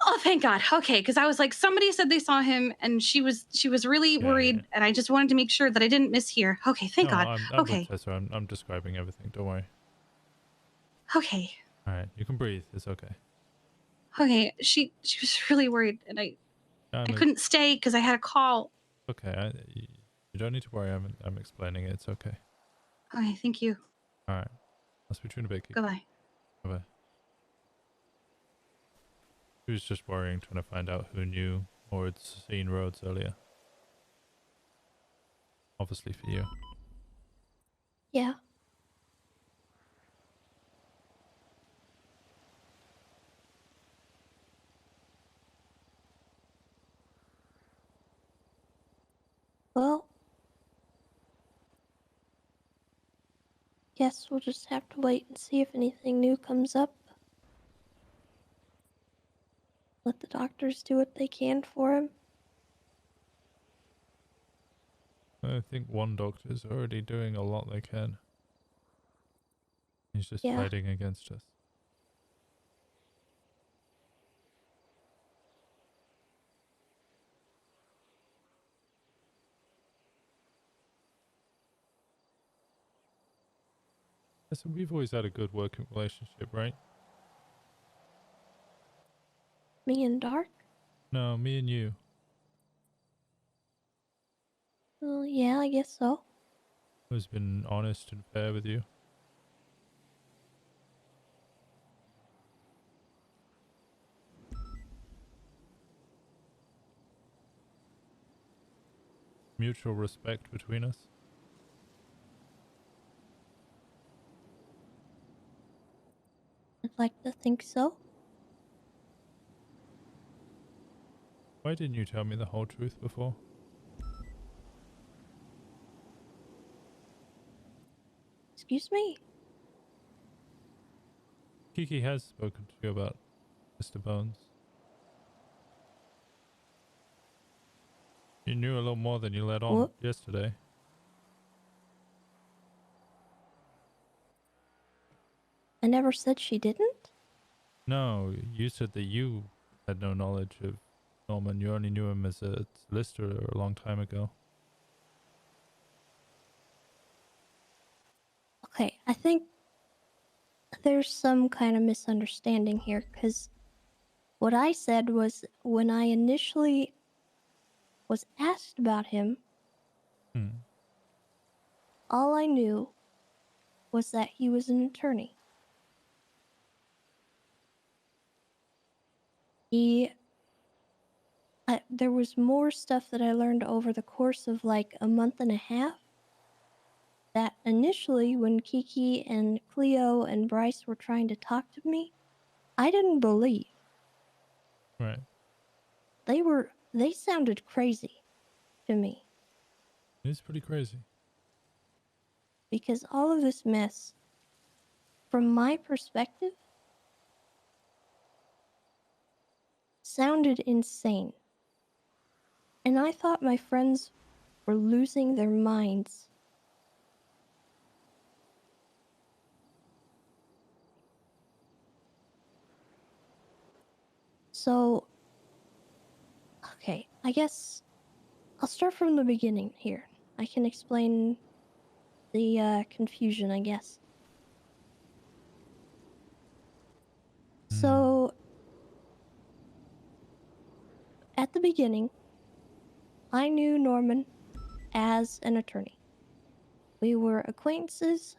Oh, thank God. Okay, because I was like, somebody said they saw him, and she was really worried, and I just wanted to make sure that I didn't mishear. Okay, thank God. I'm okay. with Tessa. I'm describing everything. Don't worry. Okay. All right, you can breathe. It's okay. Okay, she was really worried, and I couldn't stay because I had a call. Okay, you don't need to worry. I'm explaining it. It's okay. Okay, thank you. All right, I'll speak to you in a bit. Kiki. Goodbye. Bye-bye. He was just worrying, trying to find out who knew or had seen Rhodes earlier. Obviously for you. Yeah. Well, guess we'll just have to wait and see if anything new comes up. Let the doctors do what they can for him. I think one doctor's already doing a lot they can. He's just Yeah. fighting against us. Listen, we've always had a good working relationship, right? Me and Dark? No, me and you. Well, yeah, I guess so. Who's been honest and fair with you. Mutual respect between us. I'd like to think so. Why didn't you tell me the whole truth before? Excuse me? Kiki has spoken to you about Mr. Bones. You knew a little more than you let on What? yesterday. I never said she didn't. No, you said that you had no knowledge of Norman. You only knew him as a solicitor a long time ago. Okay, I think there's some kind of misunderstanding here, because what I said was when I initially was asked about him, all I knew was that he was an attorney. There was more stuff that I learned over the course of like a month and a half that initially when Kiki and Cleo and Bryce were trying to talk to me, I didn't believe. Right. They sounded crazy to me. It's pretty crazy. Because all of this mess, from my perspective, sounded insane. And I thought my friends were losing their minds. So, okay, I guess I'll start from the beginning here. I can explain the confusion, I guess. So, at the beginning, I knew Norman as an attorney. We were acquaintances.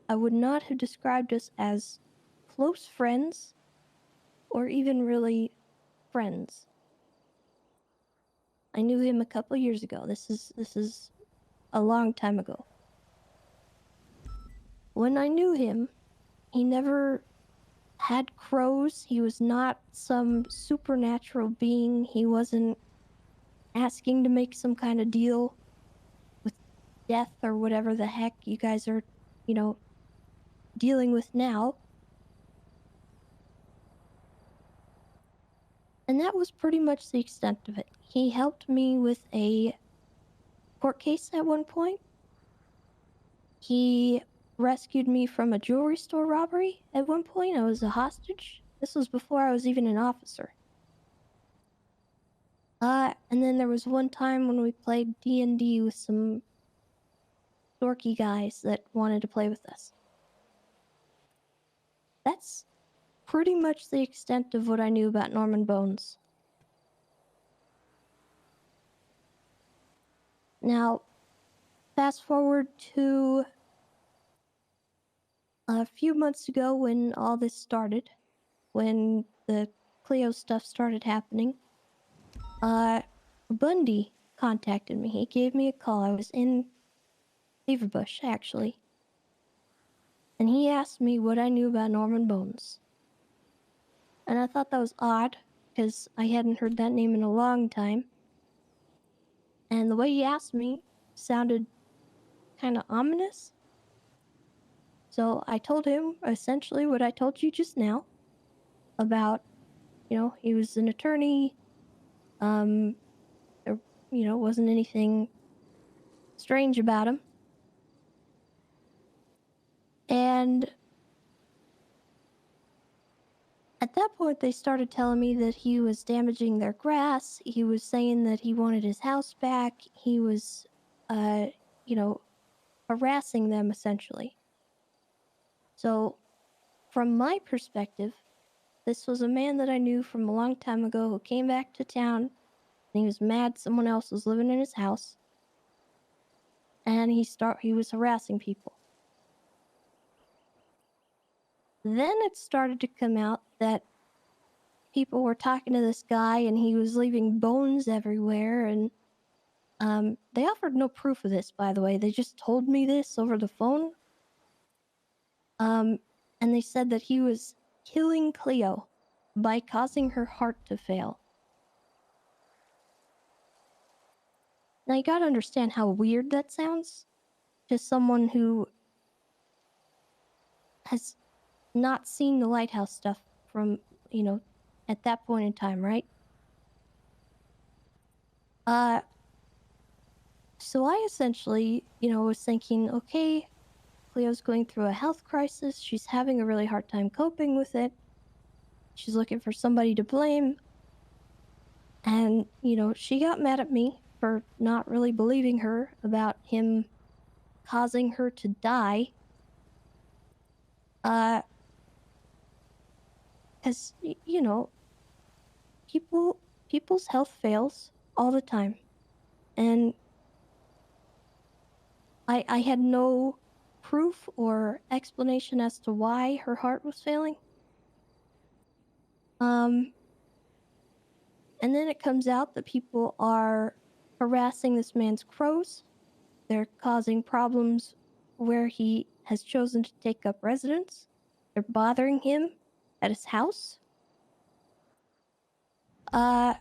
I would not have described us as close friends or even really friends. I knew him a couple years ago. This is a long time ago. When I knew him, he never had crows. He was not some supernatural being. He wasn't asking to make some kind of deal with death or whatever the heck you guys are, dealing with now. And that was pretty much the extent of it. He helped me with a court case at one point. He rescued me from a jewelry store robbery at one point. I was a hostage. This was before I was even an officer. And then there was one time when we played D&D with some dorky guys that wanted to play with us. That's pretty much the extent of what I knew about Norman Bones. Now, fast forward to a few months ago when all this started, when the Cleo stuff started happening, Bundy contacted me. He gave me a call. I was in Beaverbush, actually. And he asked me what I knew about Norman Bones. And I thought that was odd, because I hadn't heard that name in a long time. And the way he asked me sounded kind of ominous. So I told him essentially what I told you just now about, he was an attorney. There, wasn't anything strange about him. And at that point, they started telling me that he was damaging their grass. He was saying that he wanted his house back. He was, harassing them essentially. So, from my perspective, this was a man that I knew from a long time ago who came back to town, and he was mad someone else was living in his house, and he was harassing people. Then it started to come out that people were talking to this guy, and he was leaving bones everywhere, and they offered no proof of this, by the way. They just told me this over the phone. And they said that he was killing Cleo by causing her heart to fail. Now you gotta understand how weird that sounds to someone who has not seen the lighthouse stuff from, at that point in time, right? So I essentially, was thinking, okay, Cleo's going through a health crisis. She's having a really hard time coping with it. She's looking for somebody to blame. And, she got mad at me for not really believing her about him causing her to die. Because, people's health fails all the time. And I had no proof or explanation as to why her heart was failing. And then it comes out that people are harassing this man's crows. They're causing problems where he has chosen to take up residence. They're bothering him at his house. And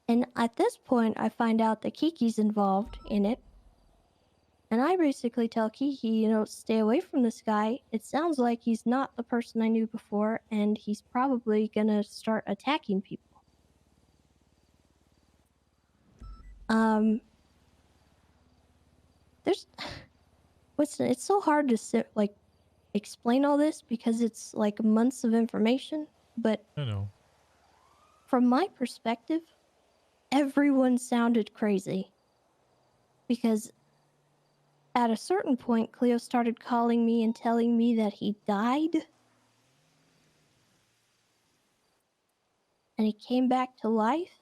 at this point, I find out that Kiki's involved in it. And I basically tell Kiki, stay away from this guy. It sounds like he's not the person I knew before, and he's probably gonna start attacking people. Winston, it's so hard to explain all this because it's like months of information, but I know. From my perspective, everyone sounded crazy. Because at a certain point, Cleo started calling me and telling me that he died. And he came back to life.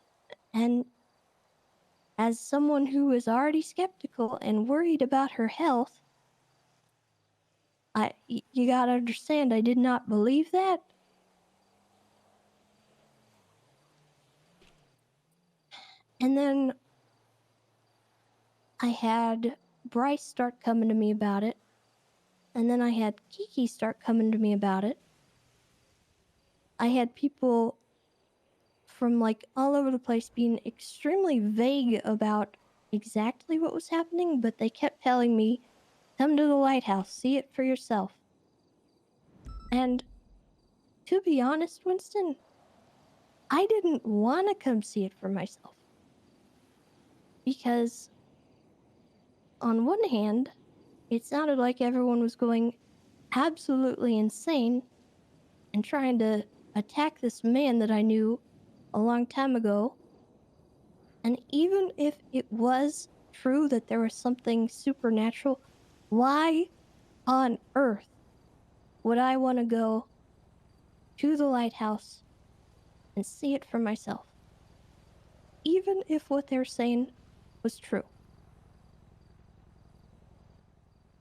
And as someone who was already skeptical and worried about her health, you gotta understand, I did not believe that. And then I had Bryce start coming to me about it. And then I had Kiki start coming to me about it. I had people from all over the place being extremely vague about exactly what was happening, but they kept telling me, come to the lighthouse, see it for yourself. And to be honest, Winston, I didn't want to come see it for myself. Because on one hand, it sounded like everyone was going absolutely insane and trying to attack this man that I knew a long time ago. And even if it was true that there was something supernatural, why on earth would I want to go to the lighthouse and see it for myself? Even if what they're saying was true.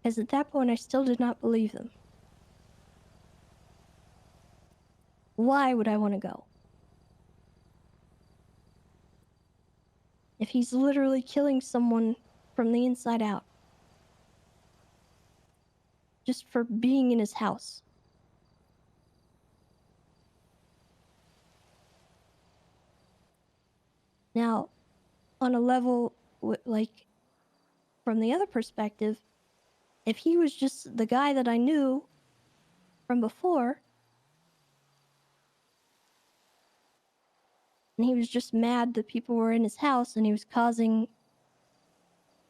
Because at that point, I still did not believe them. Why would I want to go? If he's literally killing someone from the inside out. Just for being in his house. Now, on a level, like, from the other perspective, if he was just the guy that I knew from before, and he was just mad that people were in his house and he was causing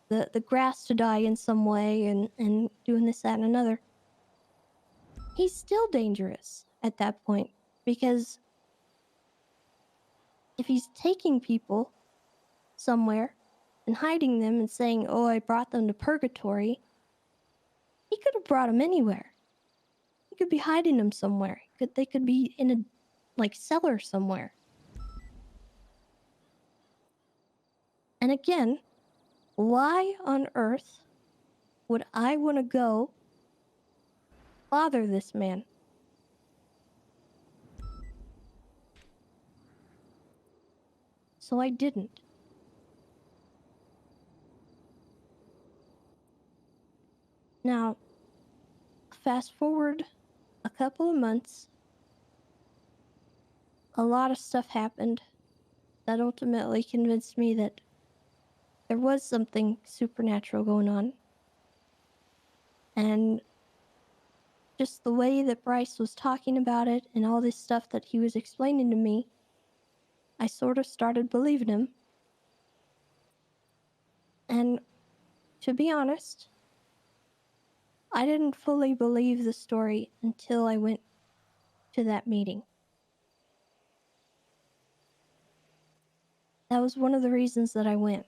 the grass to die in some way and doing this, that, and another, he's still dangerous at that point. Because if he's taking people somewhere and hiding them and saying, oh, I brought them to purgatory, he could have brought them anywhere. He could be hiding them somewhere. They could be in a, like, cellar somewhere. And again, why on earth would I want to go bother this man? So I didn't. Now, fast forward a couple of months, a lot of stuff happened that ultimately convinced me that there was something supernatural going on. And just the way that Bryce was talking about it and all this stuff that he was explaining to me, I sort of started believing him. And to be honest, I didn't fully believe the story until I went to that meeting. That was one of the reasons that I went.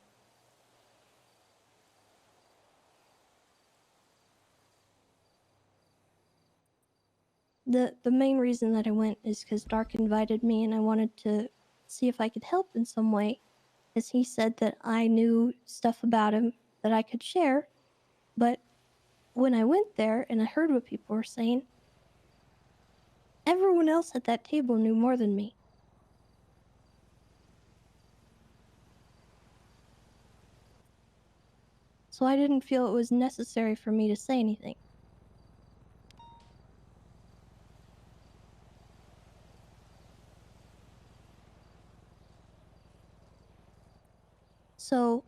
The main reason that I went is because Dark invited me and I wanted to see if I could help in some way, because he said that I knew stuff about him that I could share. But when I went there and I heard what people were saying, everyone else at that table knew more than me. So I didn't feel it was necessary for me to say anything. So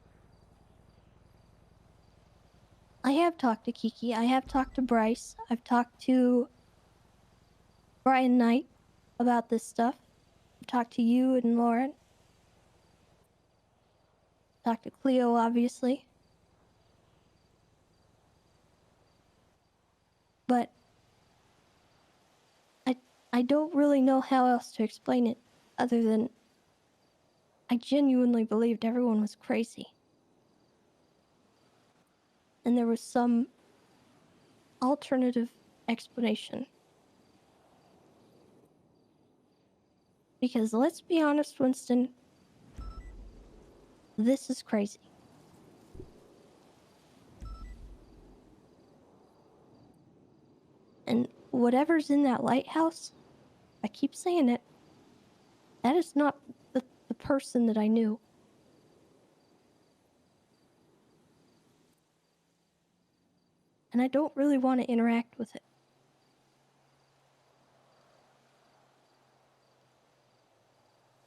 I have talked to Kiki, I have talked to Bryce, I've talked to Brian Knight about this stuff. I've talked to you and Lauren. Talked to Cleo, obviously. But I don't really know how else to explain it other than I genuinely believed everyone was crazy. And there was some alternative explanation. Because let's be honest, Winston, this is crazy. And whatever's in that lighthouse, I keep saying it, that is not the person that I knew. And I don't really want to interact with it.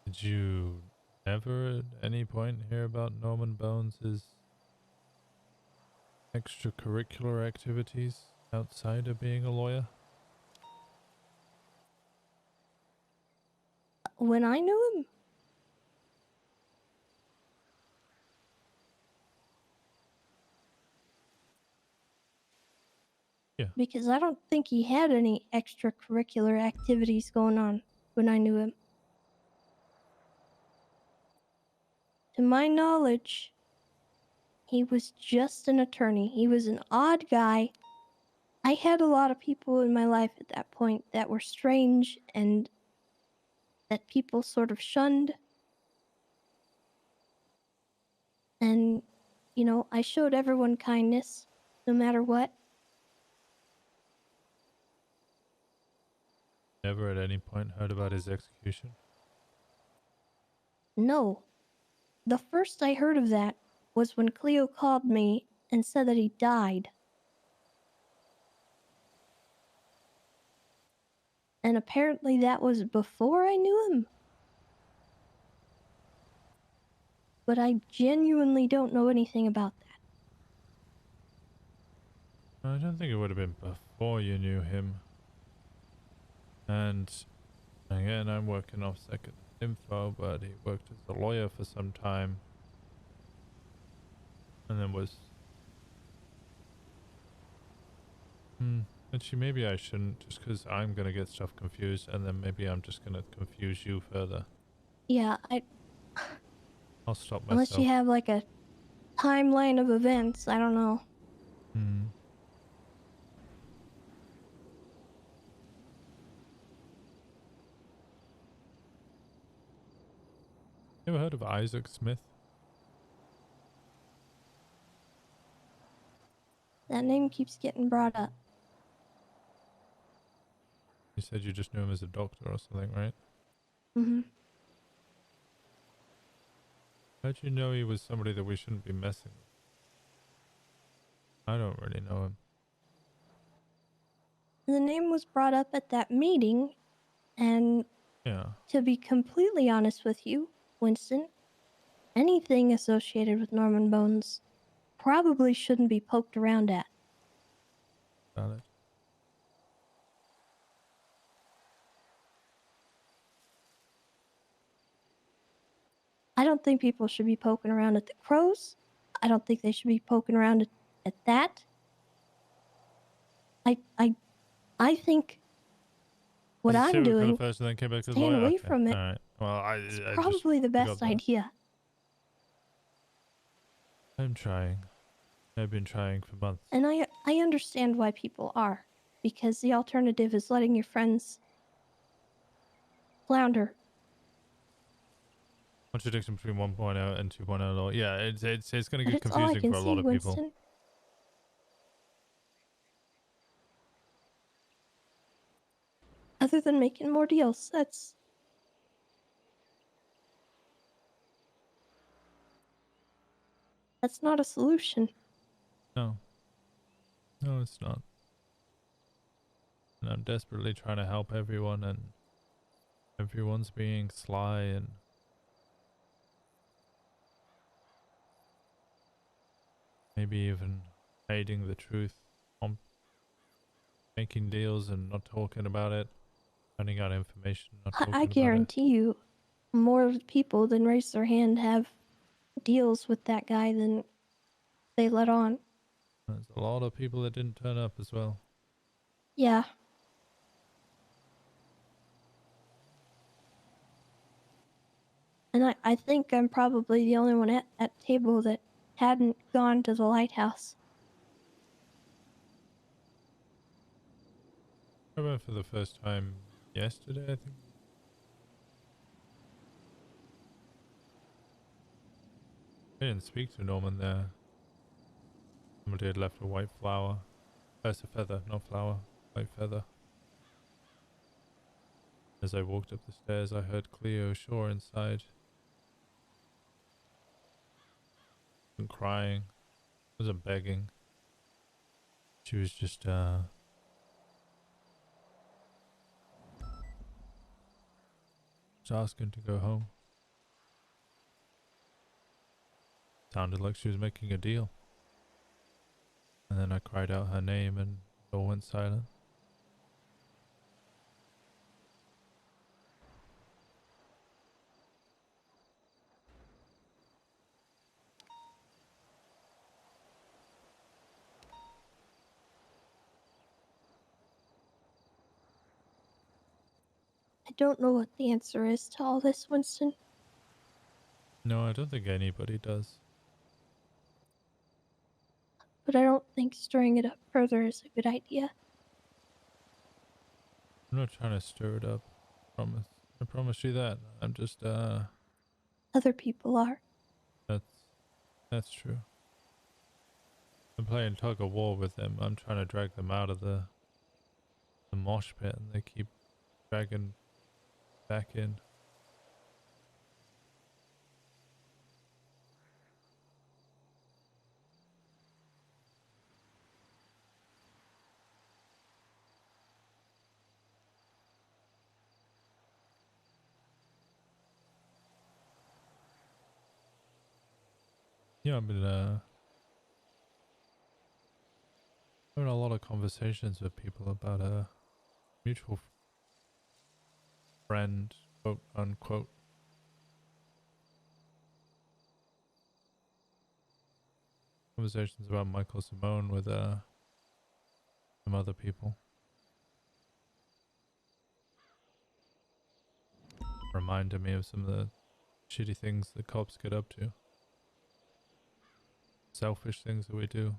Did you ever at any point hear about Norman Bones' extracurricular activities outside of being a lawyer? When I knew him? Yeah. Because I don't think he had any extracurricular activities going on when I knew him. To my knowledge, he was just an attorney. He was an odd guy. I had a lot of people in my life at that point that were strange and that people sort of shunned. And, you know, I showed everyone kindness, no matter what. Never at any point heard about his execution? No. The first I heard of that was when Cleo called me and said that he died. And apparently that was before I knew him. But I genuinely don't know anything about that. I don't think it would have been before you knew him. And again, I'm working off second info, but he worked as a lawyer for some time. And then was... Actually, maybe I shouldn't, just because I'm going to get stuff confused, and then maybe I'm just going to confuse you further. Yeah, I'll stop myself. Unless you have like a timeline of events, I don't know. You ever heard of Isaac Smith? That name keeps getting brought up. You said you just knew him as a doctor or something, right? Mm-hmm. How'd you know he was somebody that we shouldn't be messing with? I don't really know him. The name was brought up at that meeting, and to be completely honest with you, Winston, anything associated with Norman Bones probably shouldn't be poked around at. Got it. I don't think people should be poking around at the crows. I don't think they should be poking around at that. I think what I'm doing, first and then came back to staying away from it, right. Well, is probably the best idea. I'm trying. I've been trying for months. And I understand why people are, because the alternative is letting your friends flounder. Contradiction between 1.0 and 2.0 law. Yeah, it's going to get all I confusing can for a see, lot of Winston. people. Other than making more deals, that's not a solution. No. No, it's not. And I'm desperately trying to help everyone, and everyone's being sly and maybe even hiding the truth, on making deals and not talking about it, finding out information, not talking about it. I guarantee you, more people than raise their hand have deals with that guy than they let on. There's a lot of people that didn't turn up as well. Yeah. And I think I'm probably the only one at that table that hadn't gone to the lighthouse. I went for the first time yesterday, I think. I didn't speak to Norman there. Somebody had left a white flower. That's a feather, not flower. White feather. As I walked up the stairs, I heard Cleo Shaw inside. And crying. Wasn't begging. She was just, asking to go home. Sounded like she was making a deal. And then I cried out her name and it all went silent. I don't know what the answer is to all this, Winston. No, I don't think anybody does. But I don't think stirring it up further is a good idea. I'm not trying to stir it up. I promise you that. I'm just, Other people are. That's true. I'm playing tug of war with them. I'm trying to drag them out of the mosh pit, and they keep Dragon back in. Yeah, I've been having a lot of conversations with people about a mutual friend, quote unquote. Conversations about Michael Simone with some other people. Reminded me of some of the shitty things the cops get up to. Selfish things that we do.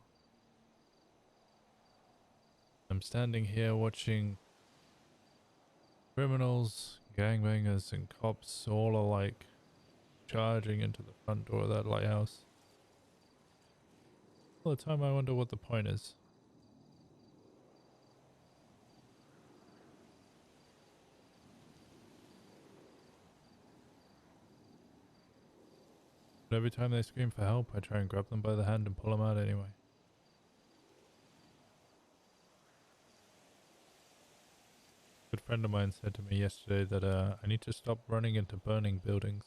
I'm standing here watching criminals, gangbangers, and cops all alike charging into the front door of that lighthouse. All the time I wonder what the point is. But every time they scream for help, I try and grab them by the hand and pull them out anyway. A good friend of mine said to me yesterday that I need to stop running into burning buildings.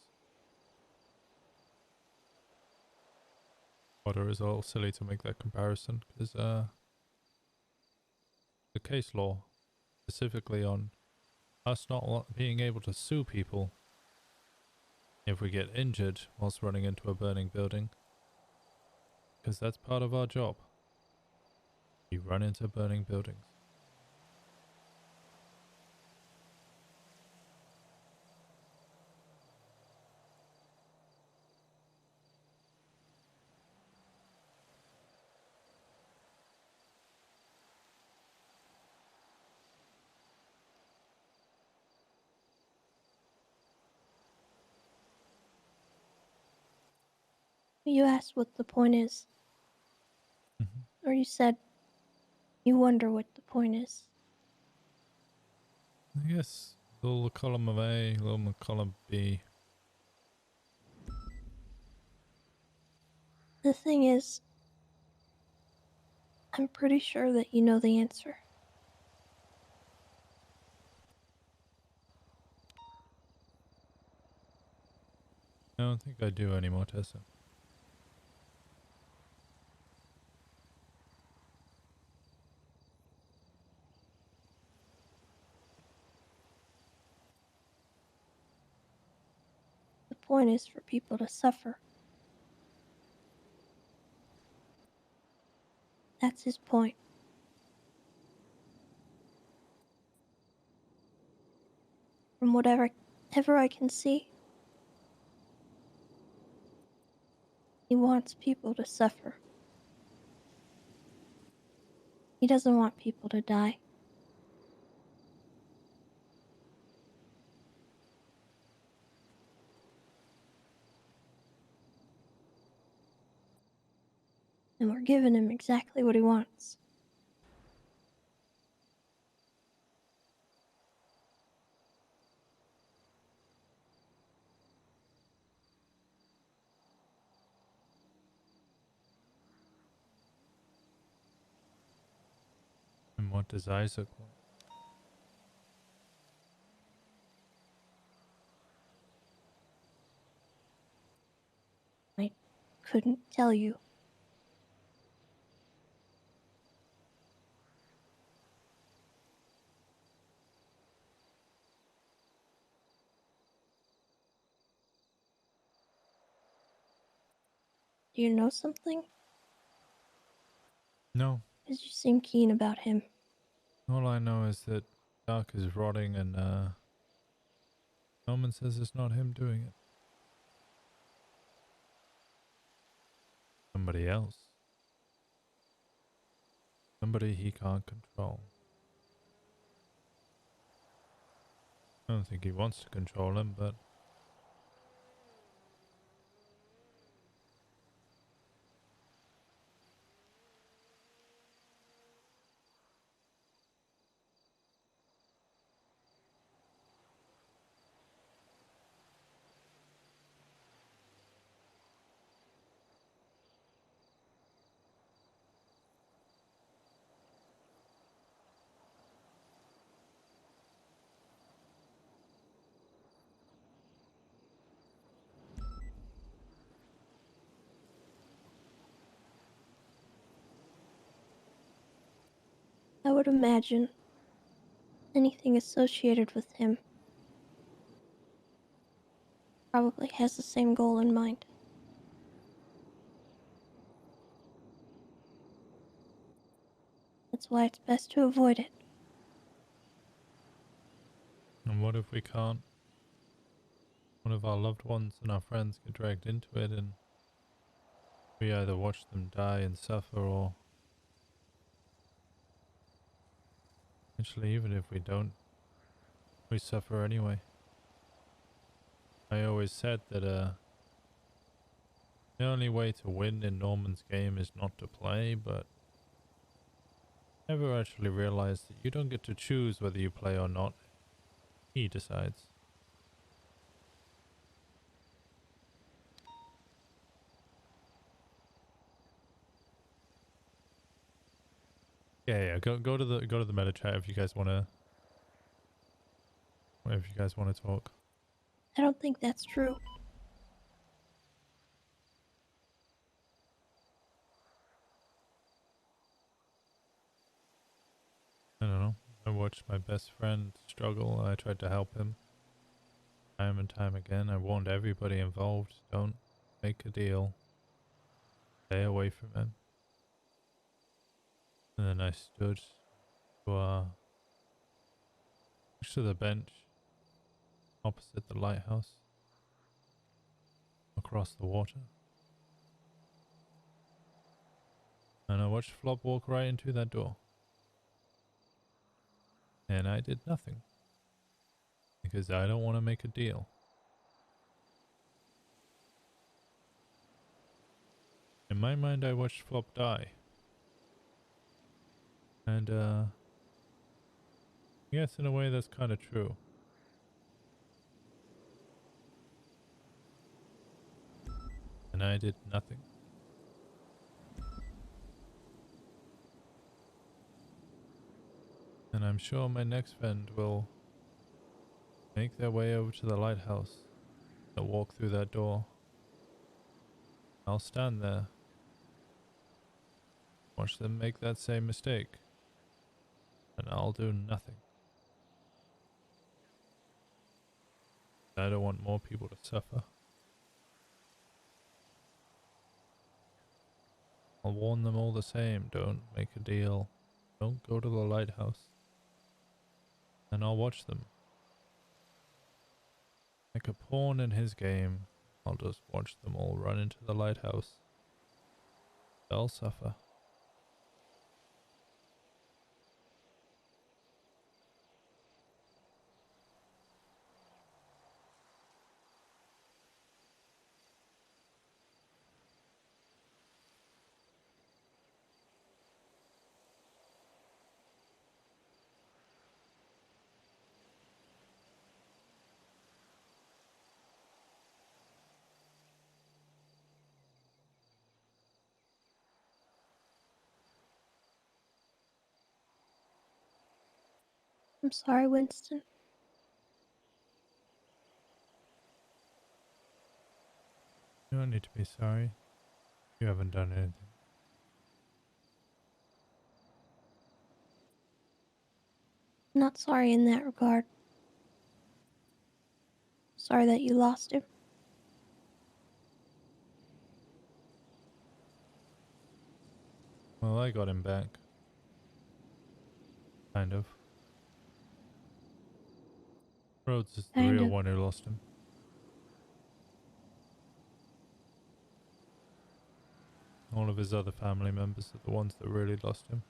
Water is all silly to make that comparison, because the case law, specifically on us not being able to sue people if we get injured whilst running into a burning building, because that's part of our job. You run into burning buildings. You asked what the point is. Or you said you wonder what the point is. I guess little column of A, little column B. The thing is, I'm pretty sure that you know the answer. I don't think I do anymore, Tessa. The point is for people to suffer. That's his point. From whatever I can see, he wants people to suffer. He doesn't want people to die. And we're giving him exactly what he wants. And what does Isaac want? I couldn't tell you. Do you know something? No. Because you seem keen about him. All I know is that Dark is rotting and Norman says it's not him doing it. Somebody else. Somebody he can't control. I don't think he wants to control him, but I would imagine anything associated with him probably has the same goal in mind. That's why it's best to avoid it. And what if we can't? One of our loved ones and our friends get dragged into it and we either watch them die and suffer, or actually even if we don't, we suffer anyway. I always said that the only way to win in Norman's game is not to play, but never actually realized that you don't get to choose whether you play or not. He decides. Yeah. Go to the meta chat if you guys wanna talk. I don't think that's true. I don't know. I watched my best friend struggle. I tried to help him time and time again. I warned everybody involved, don't make a deal. Stay away from him. And then I stood next to the bench opposite the lighthouse across the water. And I watched Flop walk right into that door. And I did nothing. Because I don't want to make a deal. In my mind, I watched Flop die. And, yes, in a way that's kind of true. And I did nothing. And I'm sure my next friend will make their way over to the lighthouse. They'll walk through that door. I'll stand there. Watch them make that same mistake. And I'll do nothing. I don't want more people to suffer. I'll warn them all the same. Don't make a deal. Don't go to the lighthouse. And I'll watch them. Like a pawn in his game, I'll just watch them all run into the lighthouse. They'll suffer. I'm sorry, Winston. You don't need to be sorry. You haven't done anything. I'm not sorry in that regard. Sorry that you lost him. Well, I got him back. Kind of. Rhodes is the real one who lost him. All of his other family members are the ones that really lost him.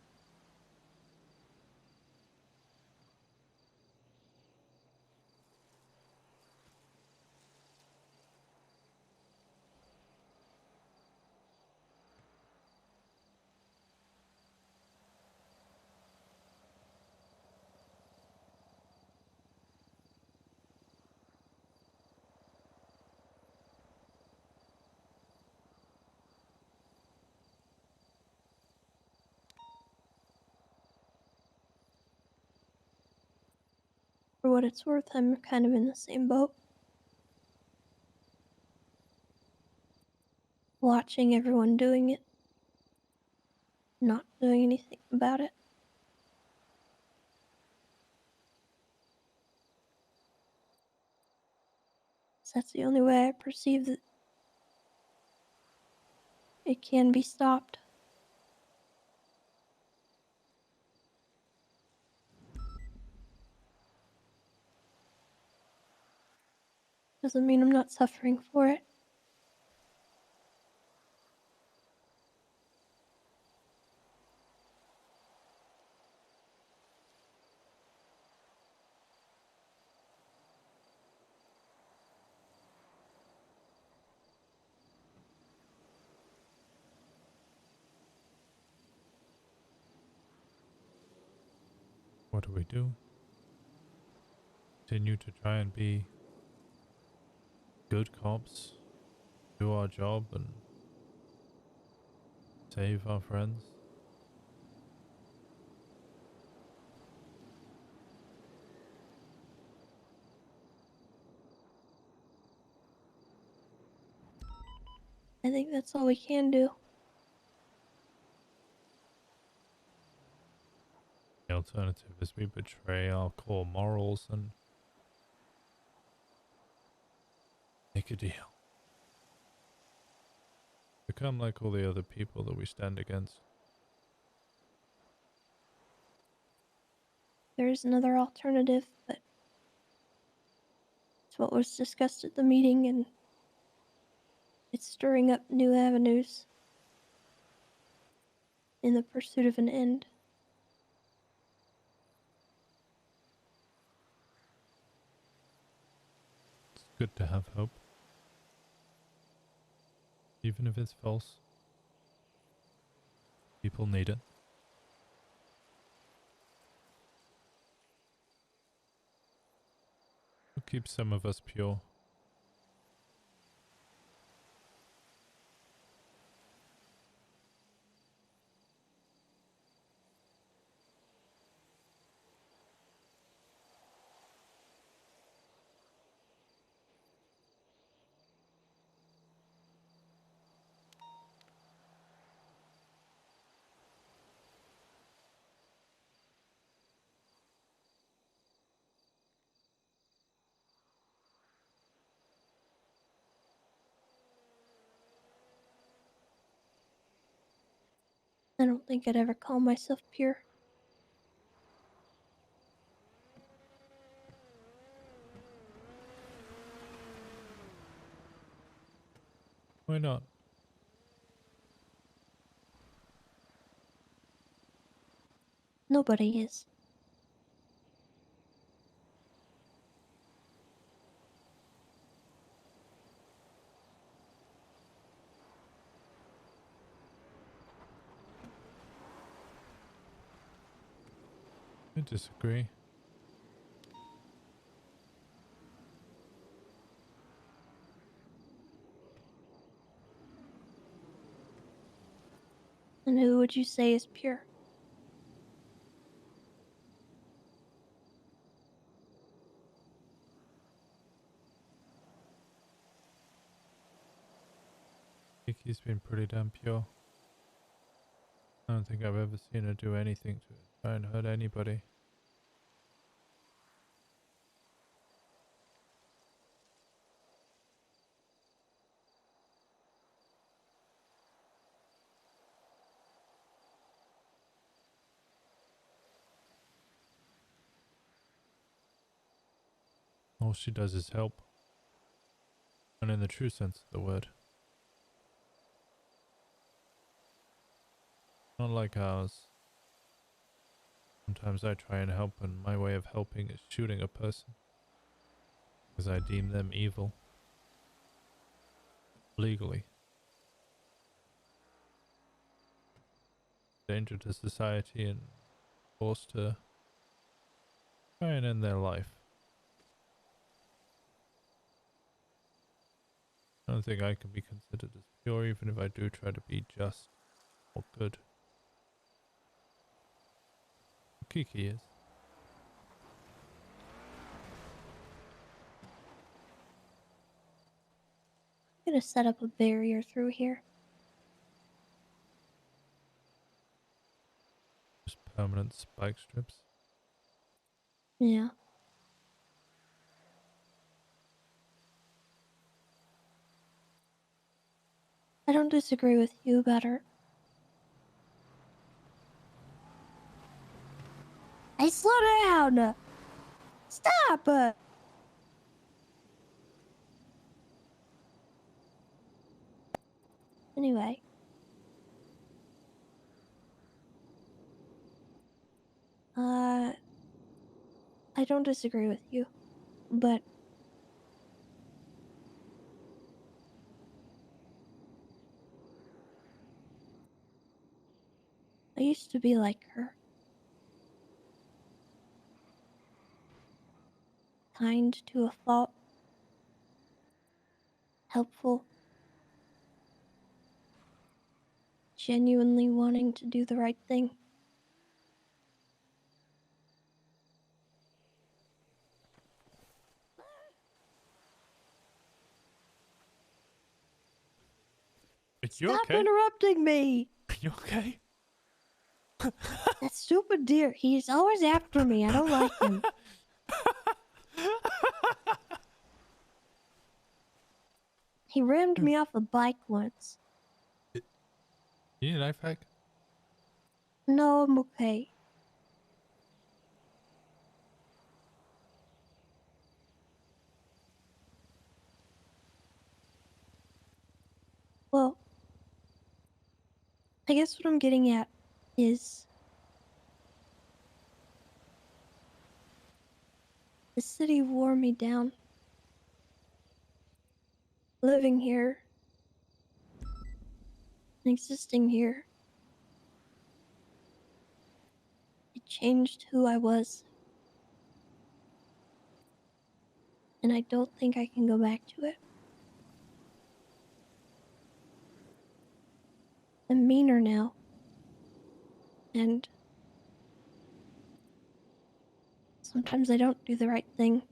For what it's worth, I'm kind of in the same boat. Watching everyone doing it. Not doing anything about it. that's the only way I perceive that it can be stopped. Doesn't mean I'm not suffering for it. What do we do? Continue to try and be good cops, do our job, and save our friends? I think that's all we can do. The alternative is we betray our core morals and make a deal. Become like all the other people that we stand against. There is another alternative, but it's what was discussed at the meeting, and it's stirring up new avenues in the pursuit of an end. It's good to have hope. Even if it's false. People need it. It'll keep some of us pure. I don't think I'd ever call myself pure. Why not? Nobody is. I disagree. And who would you say is pure? Kiki's been pretty damn pure. I don't think I've ever seen her do anything to try and hurt anybody. All she does is help. And in the true sense of the word. Not like ours. Sometimes I try and help, and my way of helping is shooting a person. Because I deem them evil. Legally. Danger to society and forced to try and end their life. I don't think I can be considered as pure even if I do try to be just or good. Kiki is. I'm gonna set up a barrier through here. Just permanent spike strips. Yeah. I don't disagree with you about her. Hey, slow down! Stop! Anyway. I don't disagree with you, but I used to be like her. Kind to a fault. Helpful. Genuinely wanting to do the right thing. Stop interrupting me! Are you okay? That stupid deer, he's always after me. I don't like him. He rammed me off a bike once. You need a knife hack? No, I'm okay. Well, I guess what I'm getting at is the city wore me down. Living here and existing here, it changed who I was. And I don't think I can go back to it. I'm meaner now. And sometimes I don't do the right thing.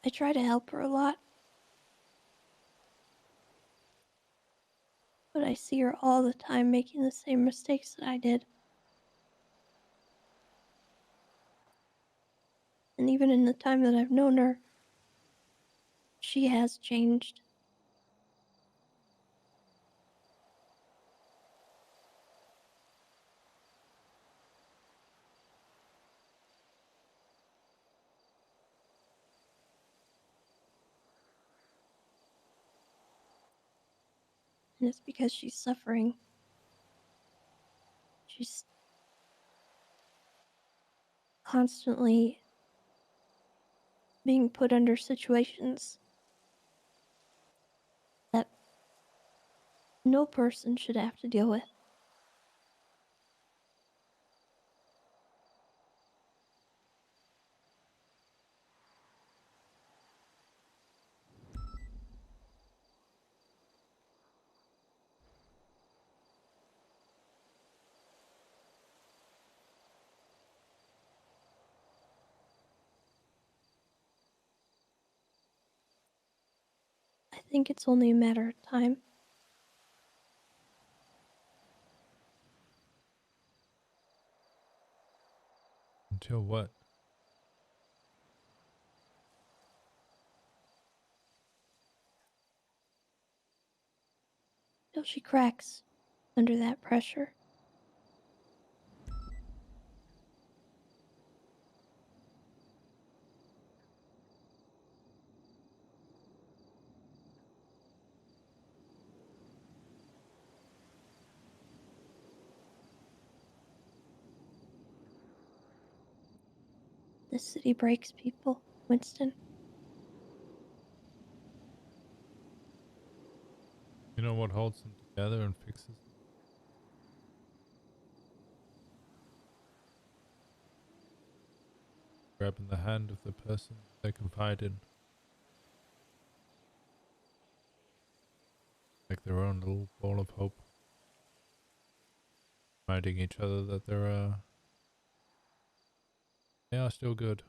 I try to help her a lot. But I see her all the time making the same mistakes that I did. And even in the time that I've known her, she has changed. And it's because she's suffering. She's constantly being put under situations that no person should have to deal with. I think it's only a matter of time. Until what? Till she cracks under that pressure. The city breaks people, Winston. You know what holds them together and fixes them? Grabbing the hand of the person they confide in. Like their own little ball of hope. Reminding each other that they are still good.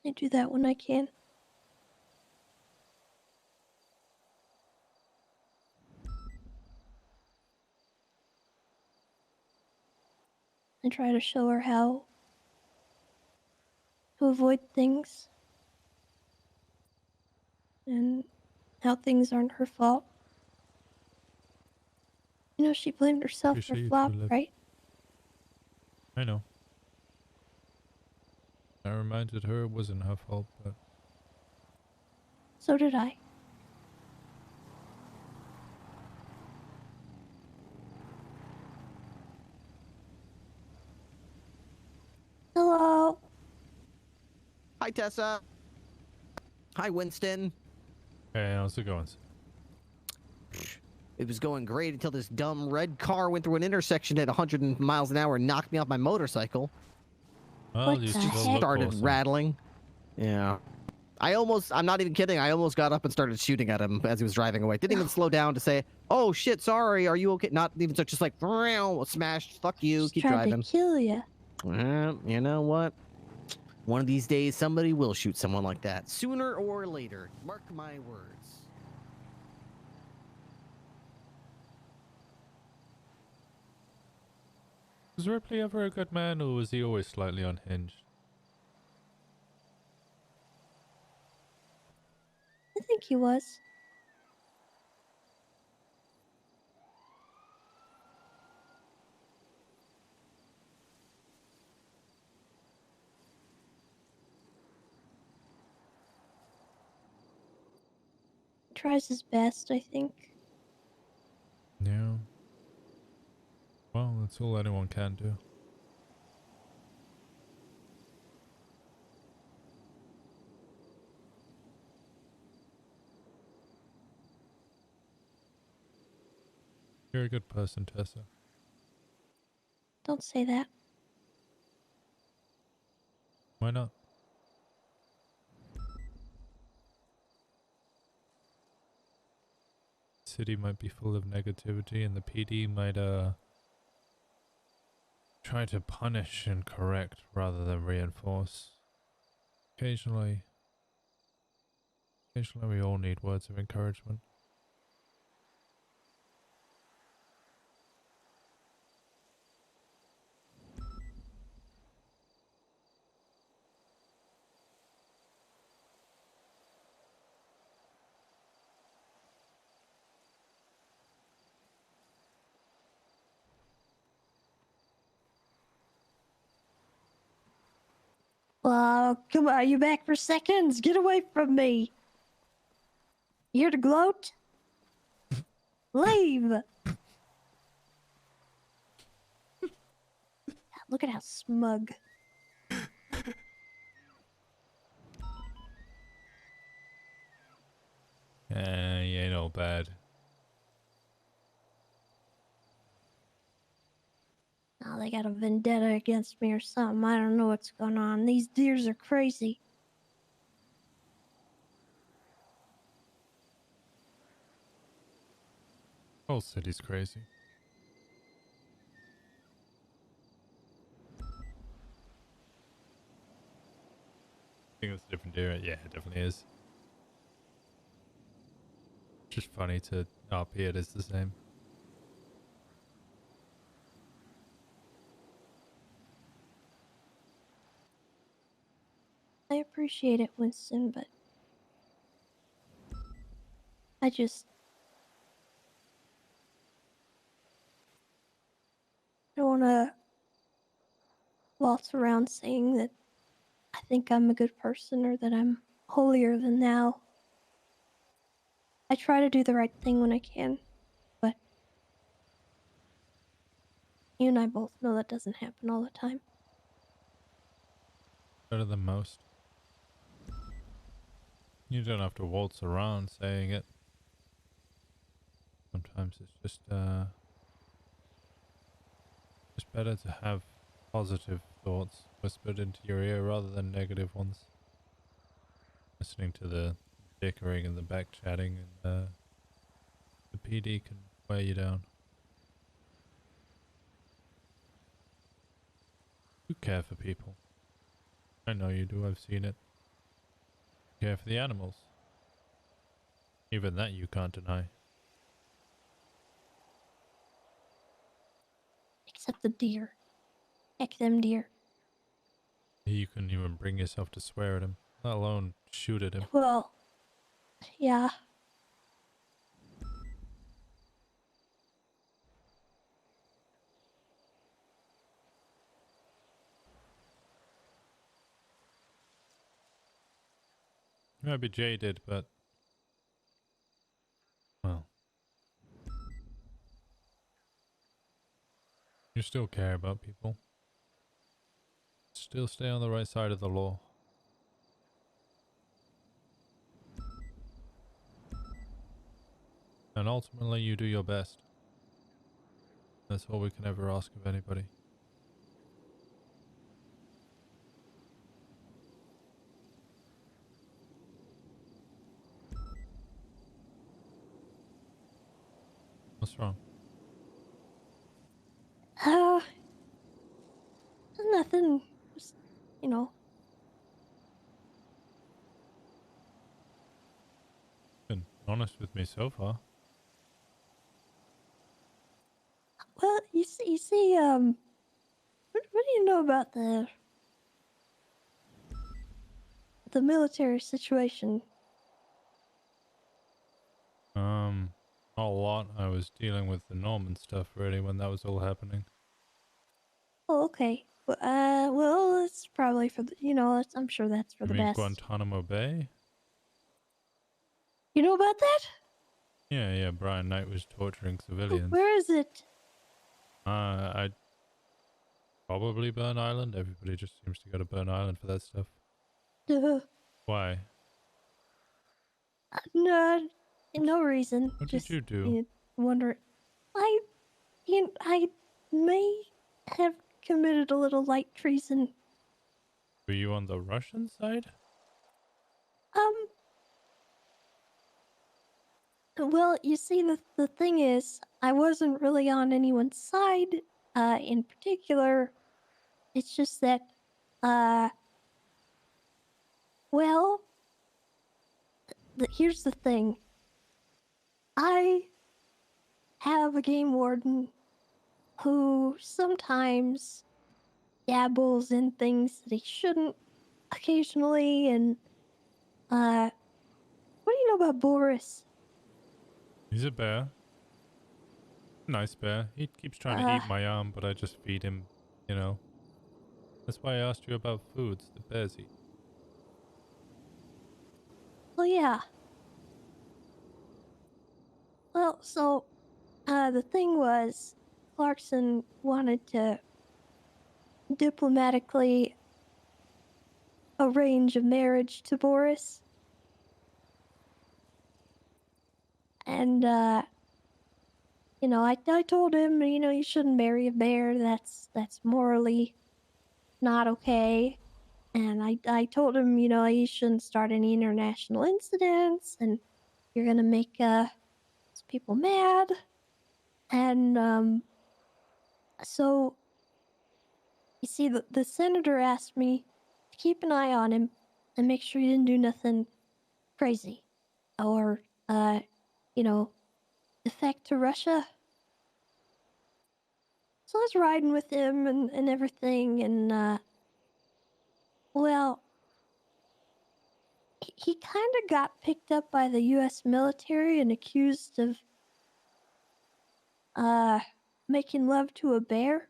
I do that when I can. I try to show her how to avoid things and how things aren't her fault. You know, she blamed herself for Appreciate you Flop, too, Liv. right? I know. I reminded her it wasn't her fault, but So did I. Hello. Hi, Tessa. Hi, Winston. hey, how's it going? It was going great until this dumb red car went through an intersection at 100 miles an hour and knocked me off my motorcycle. Well, you Just still look started awesome. rattling. Yeah. I'm not even kidding, I almost got up and started shooting at him as he was driving away. Didn't even slow down to say, oh shit, sorry, are you okay? Not even such, just like, smashed, fuck you, keep Tried driving. to kill ya. Well, you know what? One of these days, somebody will shoot someone like that. Sooner or later. Mark my words. Was Ripley ever a good man, or was he always slightly unhinged? I think he was. He tries his best, I think. Yeah. Well, that's all anyone can do. You're a good person, Tessa. Don't say that. Why not? The city might be full of negativity, and the PD might try to punish and correct rather than reinforce. Occasionally we all need words of encouragement. Oh, come on, you back for seconds? Get away from me. You here to gloat? Leave. Look at how smug. You ain't all bad. Oh, they got a vendetta against me or something. I don't know what's going on. These deers are crazy. Whole city's crazy. I think it's a different deer. Yeah, it definitely is. Just funny to RP it is the same. I appreciate it, Winston, but I don't want to waltz around saying that I think I'm a good person or that I'm holier than thou. I try to do the right thing when I can, but you and I both know that doesn't happen all the time. Better than most. You don't have to waltz around saying it. Sometimes it's just better to have positive thoughts whispered into your ear rather than negative ones. Listening to the bickering and the back chatting, and the PD can wear you down. You care for people. I know you do, I've seen it. Care for the animals. Even that you can't deny. Except the deer. Heck them deer. You couldn't even bring yourself to swear at him, let alone shoot at him. Well, yeah. You might be jaded, but well, you still care about people. Still stay on the right side of the law. And ultimately you do your best. That's all we can ever ask of anybody. What's wrong? Nothing. Just, you know. Been honest with me so far. Well, you see, what do you know about the military situation? Not a lot. I was dealing with the Norman stuff really when that was all happening. Oh, okay. Well, it's probably for the, I'm sure that's for You the mean best. Guantanamo Bay? You know about that? Yeah, Brian Knight was torturing civilians. Where is it? I'd probably Burn Island. Everybody just seems to go to Burn Island for that stuff. Why? No reason. What Just, did you do? Wonder. I may have committed a little light treason. Were you on the Russian side? Well, you see, the thing is, I wasn't really on anyone's side, in particular. It's just that, well, here's the thing. I have a game warden who sometimes dabbles in things that he shouldn't occasionally, and, what do you know about Boris? He's a bear. Nice bear. He keeps trying to eat my arm, but I just feed him, you know. That's why I asked you about foods the bears eat. Well, yeah. Well, so, the thing was, Clarkson wanted to diplomatically arrange a marriage to Boris. And, I told him, you shouldn't marry a bear. That's morally not okay. And I told him, he shouldn't start any international incidents, and you're gonna make, people mad. And, so, you see, the senator asked me to keep an eye on him and make sure he didn't do nothing crazy. Or, defect to Russia. So I was riding with him and everything, and, well, he kind of got picked up by the U.S. military and accused of, making love to a bear.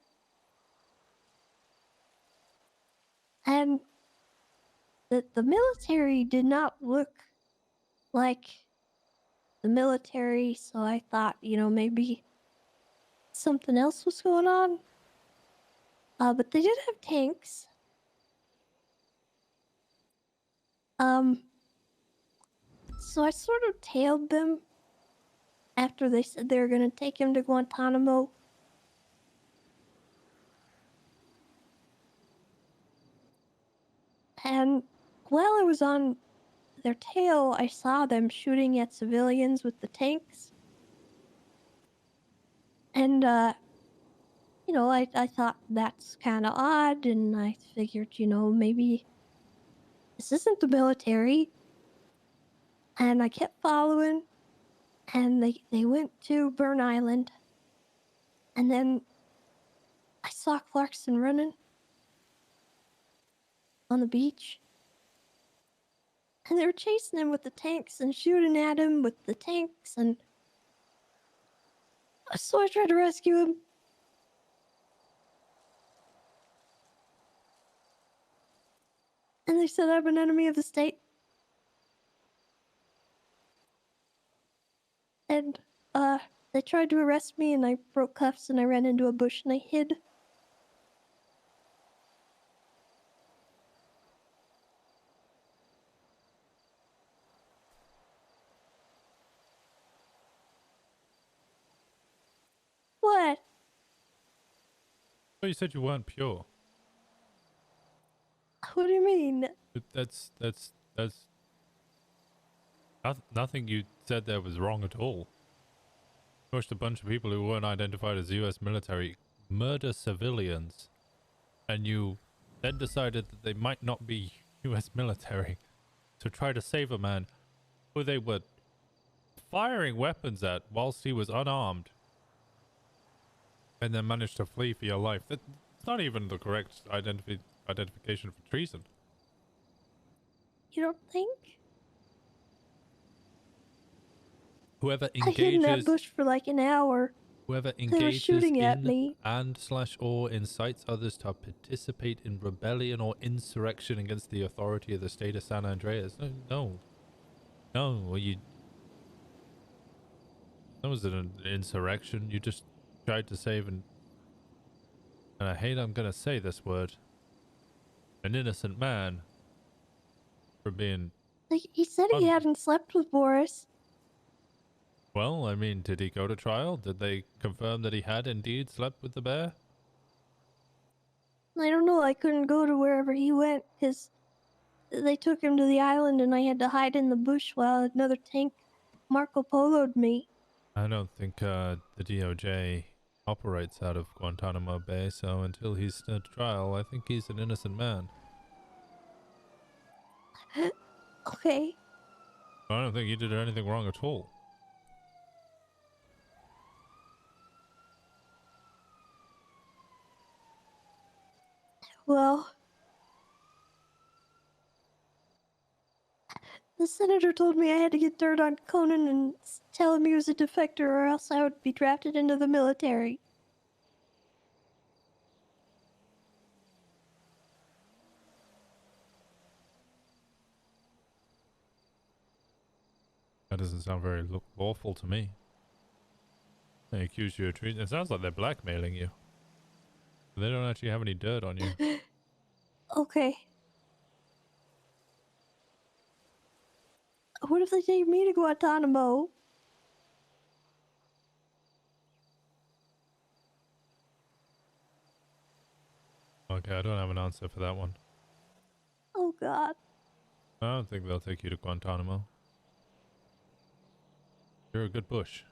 And the military did not look like the military, so I thought, maybe something else was going on. But they did have tanks. So I sort of tailed them after they said they were gonna take him to Guantanamo. And while I was on their tail, I saw them shooting at civilians with the tanks. And, I thought that's kind of odd, and I figured, maybe this isn't the military. And I kept following, and they went to Burn Island. And then I saw Clarkson running on the beach. And they were chasing him with the tanks and shooting at him with the tanks, and so I tried to rescue him. And they said I'm an enemy of the state. And, they tried to arrest me, and I broke cuffs, and I ran into a bush, and I hid. What? Oh, you said you weren't pure. What do you mean? That's nothing you said there was wrong at all. You watched a bunch of people who weren't identified as US military murder civilians, and you then decided that they might not be US military to try to save a man who they were firing weapons at whilst he was unarmed, and then managed to flee for your life. That's not even the correct identification for treason. You don't think? Whoever I hid in that engages, bush for like an hour. whoever They were engages shooting at in me. and/or incites others to participate in rebellion or insurrection against the authority of the state of San Andreas. No. That was an insurrection. You just tried to save and I hate I'm gonna say this word, an innocent man from being... Like, he said he hadn't slept with Boris. Well, I mean, did he go to trial? Did they confirm that he had indeed slept with the bear? I don't know, I couldn't go to wherever he went, because they took him to the island and I had to hide in the bush while another tank Marco Polo'd me. I don't think the DOJ operates out of Guantanamo Bay, so until he's stood trial, I think he's an innocent man. Okay. I don't think he did anything wrong at all. Well, the senator told me I had to get dirt on Conan and tell him he was a defector or else I would be drafted into the military. That doesn't sound very lawful to me. They accuse you of treason. It sounds like they're blackmailing you. They don't actually have any dirt on you. Okay. What if they take me to Guantanamo? Okay, I don't have an answer for that one. Oh God. I don't think they'll take you to Guantanamo. You're a good bush.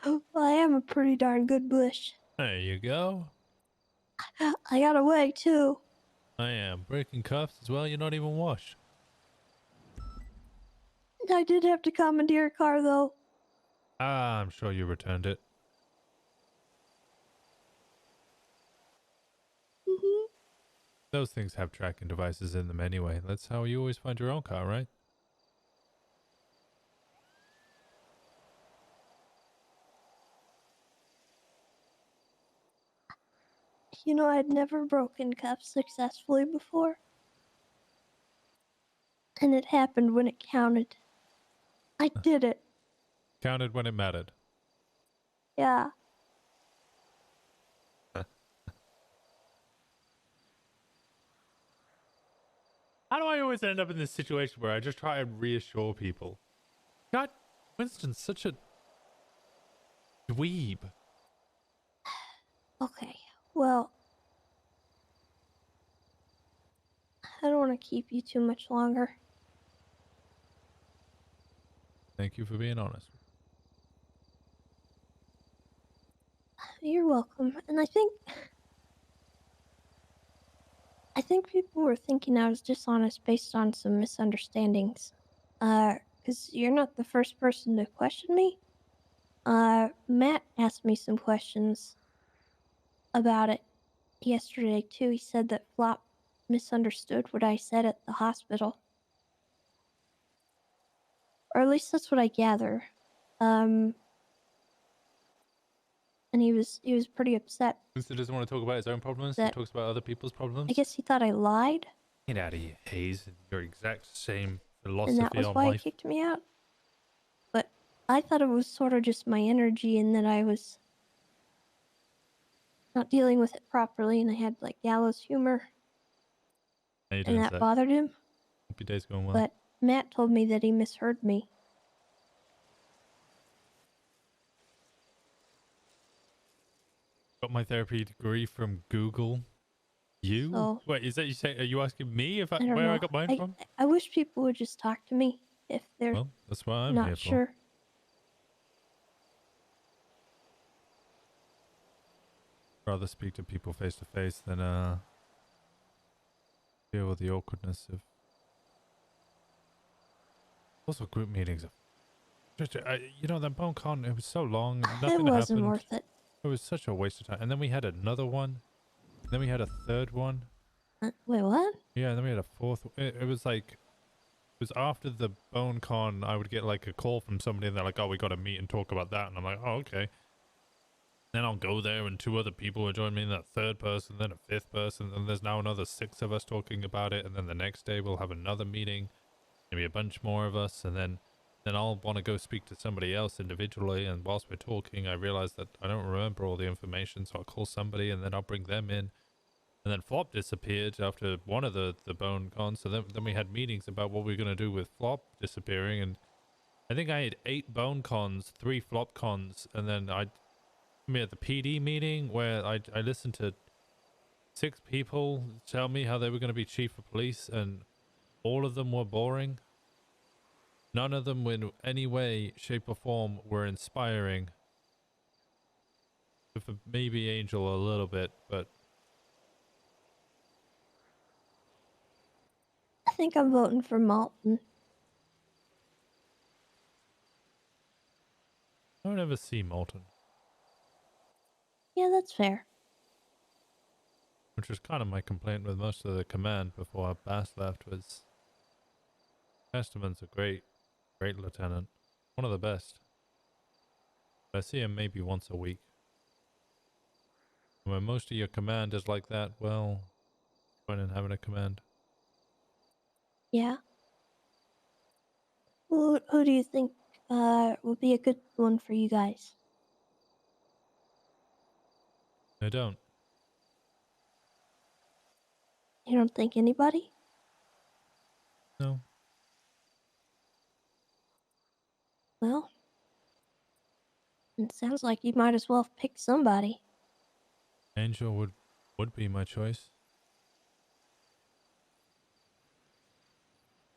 Well, I am a pretty darn good bush. There you go. I got away too. I am. Breaking cuffs as well, you're not even washed. I did have to commandeer a car though. Ah, I'm sure you returned it. Mm-hmm. Those things have tracking devices in them anyway. That's how you always find your own car, right? You know, I'd never broken cuffs successfully before. And it happened when it counted. I did it. Counted when it mattered. Yeah. How do I always end up in this situation where I just try and reassure people? God, Winston's such a dweeb. Okay, well, I don't want to keep you too much longer. Thank you for being honest. You're welcome. And I think I think people were thinking I was dishonest based on some misunderstandings. Because you're not the first person to question me. Matt asked me some questions about it yesterday, too. He said that Flop misunderstood what I said at the hospital. Or at least that's what I gather. And he was pretty upset. Winston doesn't want to talk about his own problems. He That- talks about other people's problems. I guess he thought I lied, Get out of here, Hayes. Your exact same and philosophy that was on why he life. kicked me out. But I thought it was sort of just my energy and that I was not dealing with it properly, and I had like gallows humor, How you and doing, that Zach? bothered him. Hope your day's going well. But Matt told me that he misheard me. Got my therapy degree from Google. You? So- Wait, is that you say? Are you asking me if I, I don't where know. I got mine from? I wish people would just talk to me if they're Well, that's what I'm not here for. sure. Rather speak to people face to face than deal with the awkwardness of. Also, group meetings. You know that BoneCon, it was so long. Nothing It wasn't happened. worth it. It was such a waste of time. And then we had another one. Then we had a third one. Wait, what? Yeah, and then we had a fourth. It was like, it was after the BoneCon. I would get like a call from somebody, and they're like, "Oh, we got to meet and talk about that." And I'm like, "Oh, okay." Then I'll go there, and 2 other people will join me, and that 3rd person, then a 5th person, and there's now another 6 of us talking about it. And then the next day we'll have another meeting, maybe a bunch more of us, and then I'll want to go speak to somebody else individually. And whilst we're talking, I realize that I don't remember all the information, so I'll call somebody, and then I'll bring them in. And then Flop disappeared after one of the bone cons, so then we had meetings about what we were going to do with Flop disappearing. And I think I had 8 bone cons, 3 Flop cons, and then we had the PD meeting where I listened to 6 people tell me how they were going to be chief of police, and all of them were boring. None of them in any way, shape or form were inspiring. For maybe Angel a little bit, but I think I'm voting for Malton. I don't ever see Molten, Yeah, that's fair. which was kind of my complaint with most of the command before Bass left. Was Testament's a great lieutenant, one of the best. But I see him maybe once a week. And when most of your command is like that, well, point in having a command. Yeah. Who do you think would be a good one for you guys? I don't. You don't think anybody? No. Well, it sounds like you might as well pick somebody. Angel would be my choice.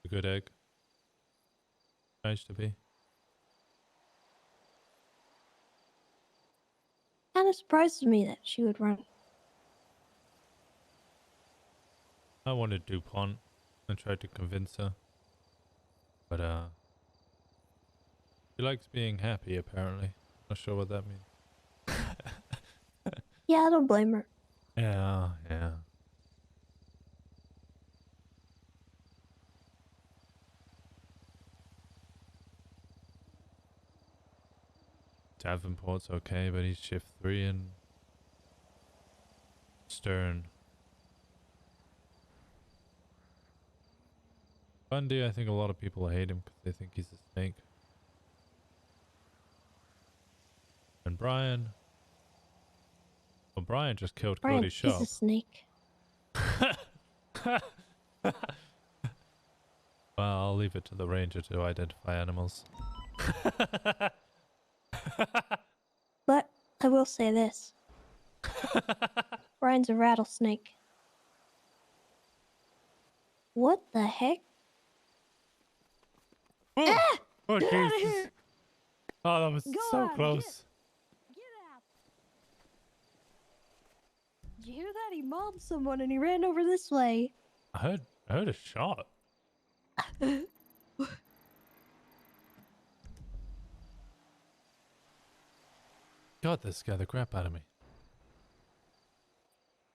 A good egg. Tries to be. Kind of surprises me that she would run. I wanted DuPont and tried to convince her. But she likes being happy apparently. Not sure what that means. Yeah, I don't blame her. Yeah. Davenport's okay, but he's shift 3 and Stern. Bundy, I think a lot of people hate him because they think he's a snake. And Brian. Well, Brian just killed Brian, Cody he's Sharp. a snake. Well, I'll leave it to the ranger to identify animals. But I will say this. Brian's a rattlesnake. What the heck? Oh, Ah! oh Get out of Jesus. here! Oh, that was Go so out, close. Did you hear that? He mauled someone and he ran over this way. I heard a shot. God, this scared the crap out of me.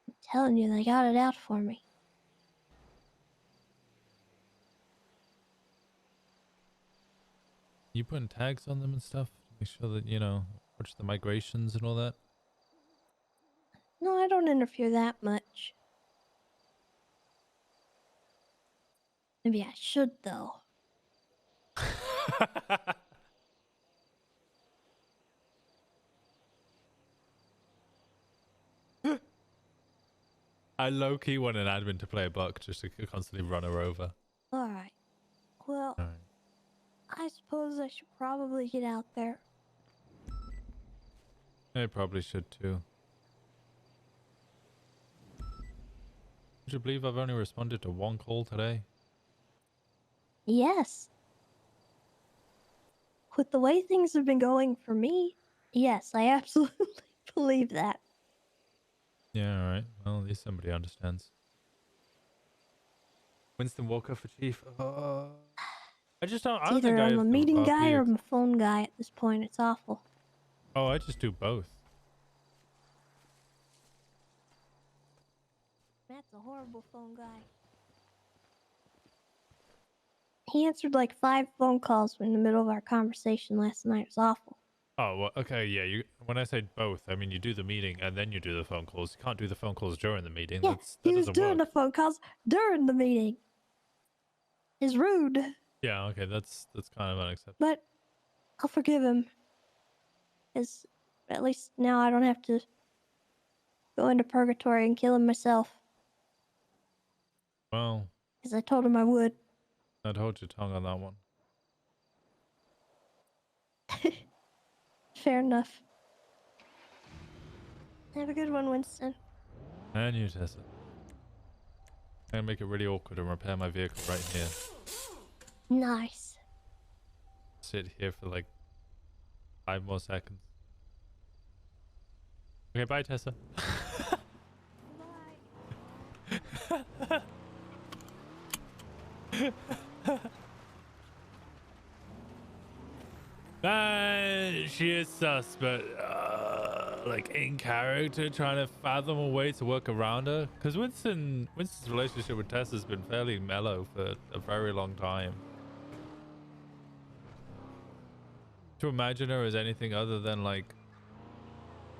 I'm telling you, they got it out for me. You putting tags on them and stuff? Make sure that, you know, watch the migrations and all that? No, I don't interfere that much. Maybe I should, though. I low-key want an admin to play a buck just to constantly run her over. Alright. Well, I suppose I should probably get out there. I probably should too. Would you believe I've only responded to one call today? Yes. With the way things have been going for me, yes, I absolutely believe that. Yeah, alright. Well, at least somebody understands. Winston Walker for chief. I just don't. I don't Either think I'm a meeting guy or RP. I'm a phone guy at this point. It's awful. Oh, I just do both. Matt's a horrible phone guy. He answered like 5 phone calls in the middle of our conversation last night. It was awful. Oh, well, okay, yeah. You. When I say both, I mean you do the meeting and then you do the phone calls. You can't do the phone calls during the meeting. Yeah, That he was doesn't doing work. the phone calls during the meeting. It's rude, Yeah, okay, that's kind of unacceptable. but I'll forgive him. Because at least now I don't have to go into purgatory and kill him myself. Well, Because I told him I would. I'd hold your tongue on that one. Fair enough. Have a good one, Winston. And you, Tessa. I'm gonna make it really awkward and repair my vehicle right here. Nice. Sit here for like 5 more seconds. Okay, bye, Tessa. She is sus, but like in character, trying to fathom a way to work around her. Because Winston's relationship with Tess has been fairly mellow for a very long time. To imagine her as anything other than like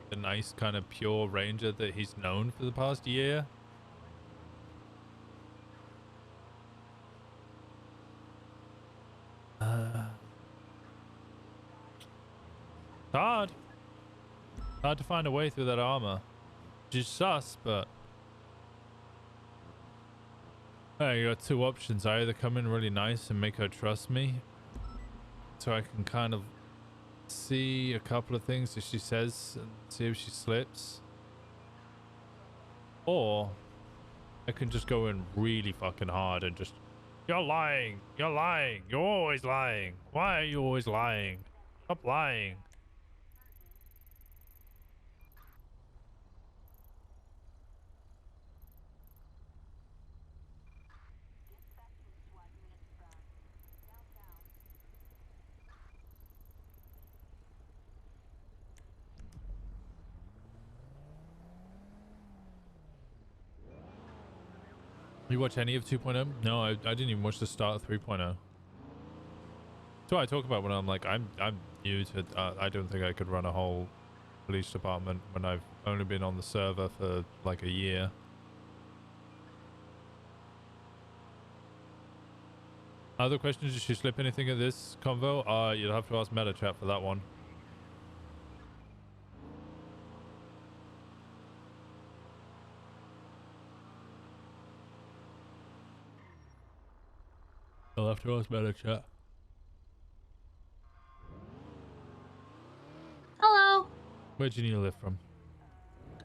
the nice kind of pure ranger that he's known for the past year. It's hard. Hard to find a way through that armor. Just sus, but you got 2 options. I either come in really nice and make her trust me, so I can kind of see a couple of things that she says and see if she slips, or I can just go in really fucking hard and just, you're lying, you're lying, you're always lying. Why are you always lying? Stop lying. You watch any of 2.0? No, I didn't even watch the start of 3.0. That's what I talk about when I'm like, I'm new to, I don't think I could run a whole police department when I've only been on the server for like a year. Other questions? Did she slip anything at this convo? You'll have to ask MetaChat for that one. I'll have to ask MetaChat. Hello. Where'd you need a lift from?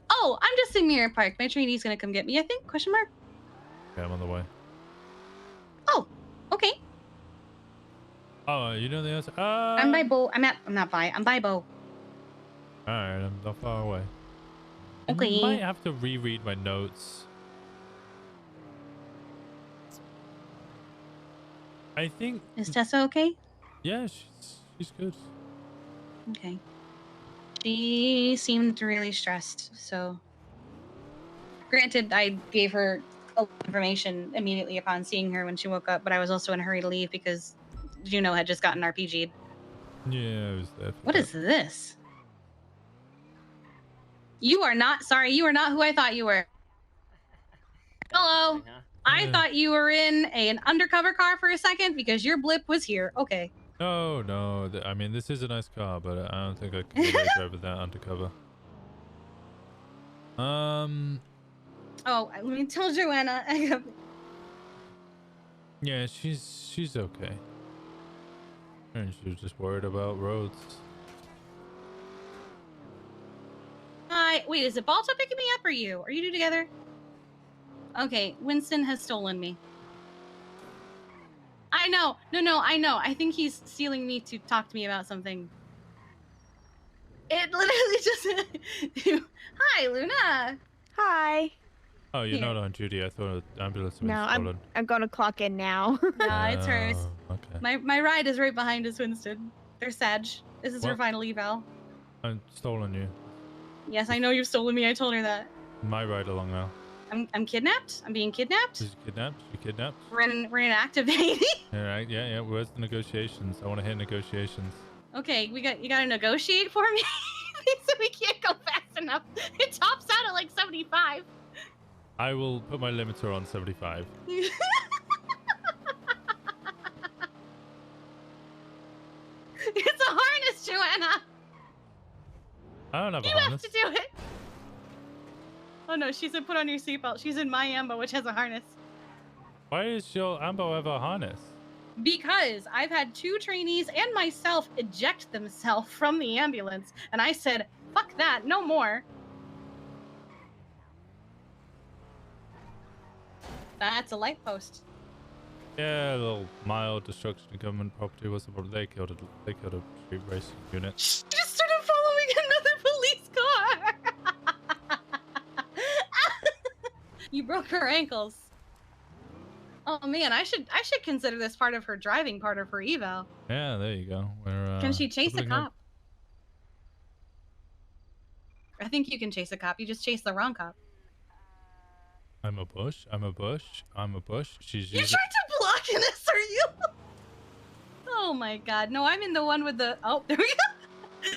Oh, I'm just in Mirror Park. My trainee's gonna come get me, I think? Question mark? Okay, I'm on the way. Oh, okay. Oh, you know the answer? I'm by Bo. I'm not by. I'm by Bo. Alright, I'm not far away. Okay. I might have to reread my notes. I think. Is Tessa okay? Yeah, she's good. Okay. She seemed really stressed, so. Granted, I gave her a lot of information immediately upon seeing her when she woke up, but I was also in a hurry to leave because Juno had just gotten RPG'd. Yeah, I was there. What is this? You are not, sorry, you are not who I thought you were. Hello. I thought you were in an undercover car for a second because your blip was here. Okay. No, no. I mean, this is a nice car, but I don't think I can really drive with that undercover. Oh, let me tell Joanna. Yeah, she's okay. And she was just worried about roads. Hi. Wait, is it Balto picking me up or you? Are you two together? Okay, Winston has stolen me. I know. No, I know. I think he's stealing me to talk to me about something. It literally just... Hi, Luna. Hi. Oh, you're Here. not on duty. I thought the ambulance was No, stolen. I'm gonna clock in now. Nah, it's hers. Okay. My ride is right behind us, Winston. They're Sag. This is her What? final eval. I've stolen you. Yes, I know you've stolen me. I told her that. My ride along now. I'm kidnapped. I'm being kidnapped. She's kidnapped. She kidnapped. We're in activating. All right. Yeah. Where's the negotiations? I want to hit negotiations. Okay, you gotta negotiate for me. So we can't go fast enough. It tops out at like 75. I will put my limiter on 75. It's a harness, Joanna. I don't have a You harness. have to do it. Oh no, she said put on your seatbelt. She's in my ambo, which has a harness. Why does your ambo have a harness? Because I've had 2 trainees and myself eject themselves from the ambulance, and I said, fuck that, no more. That's a light post. Yeah, a little mild destruction of government property. What's the problem? They killed a street racing unit. She just started following another police car. You broke her ankles. Oh man, I should consider this part of her driving part of her eval. Yeah, there you go. We're, Can she chase a doubling up. cop? I think you can chase a cop. You just chase the wrong cop. I'm a bush. I'm a bush. I'm a bush. She's You using. tried to block us, are you? Oh my god. No, I'm in the one with the... Oh, there we go.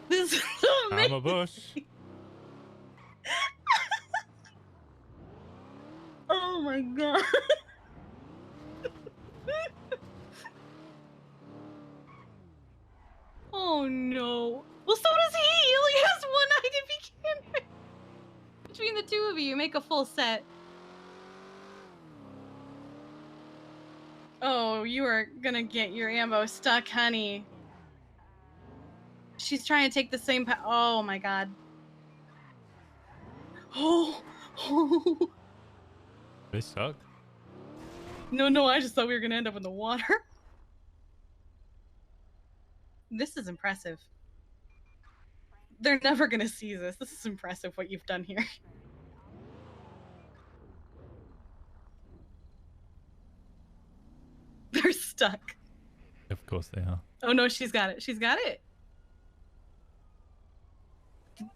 This is amazing. I'm a bush. Oh my god. Oh no. Well, so does he. He only has one eye to begin with. Between the two of you, make a full set. Oh, you are gonna get your ammo stuck, honey. She's trying to take the same oh my god. Oh. They suck. No, I just thought we were gonna end up in the water. This is impressive. They're never gonna see this. This is impressive what you've done here. They're stuck. Of course they are. Oh no, she's got it. She's got it.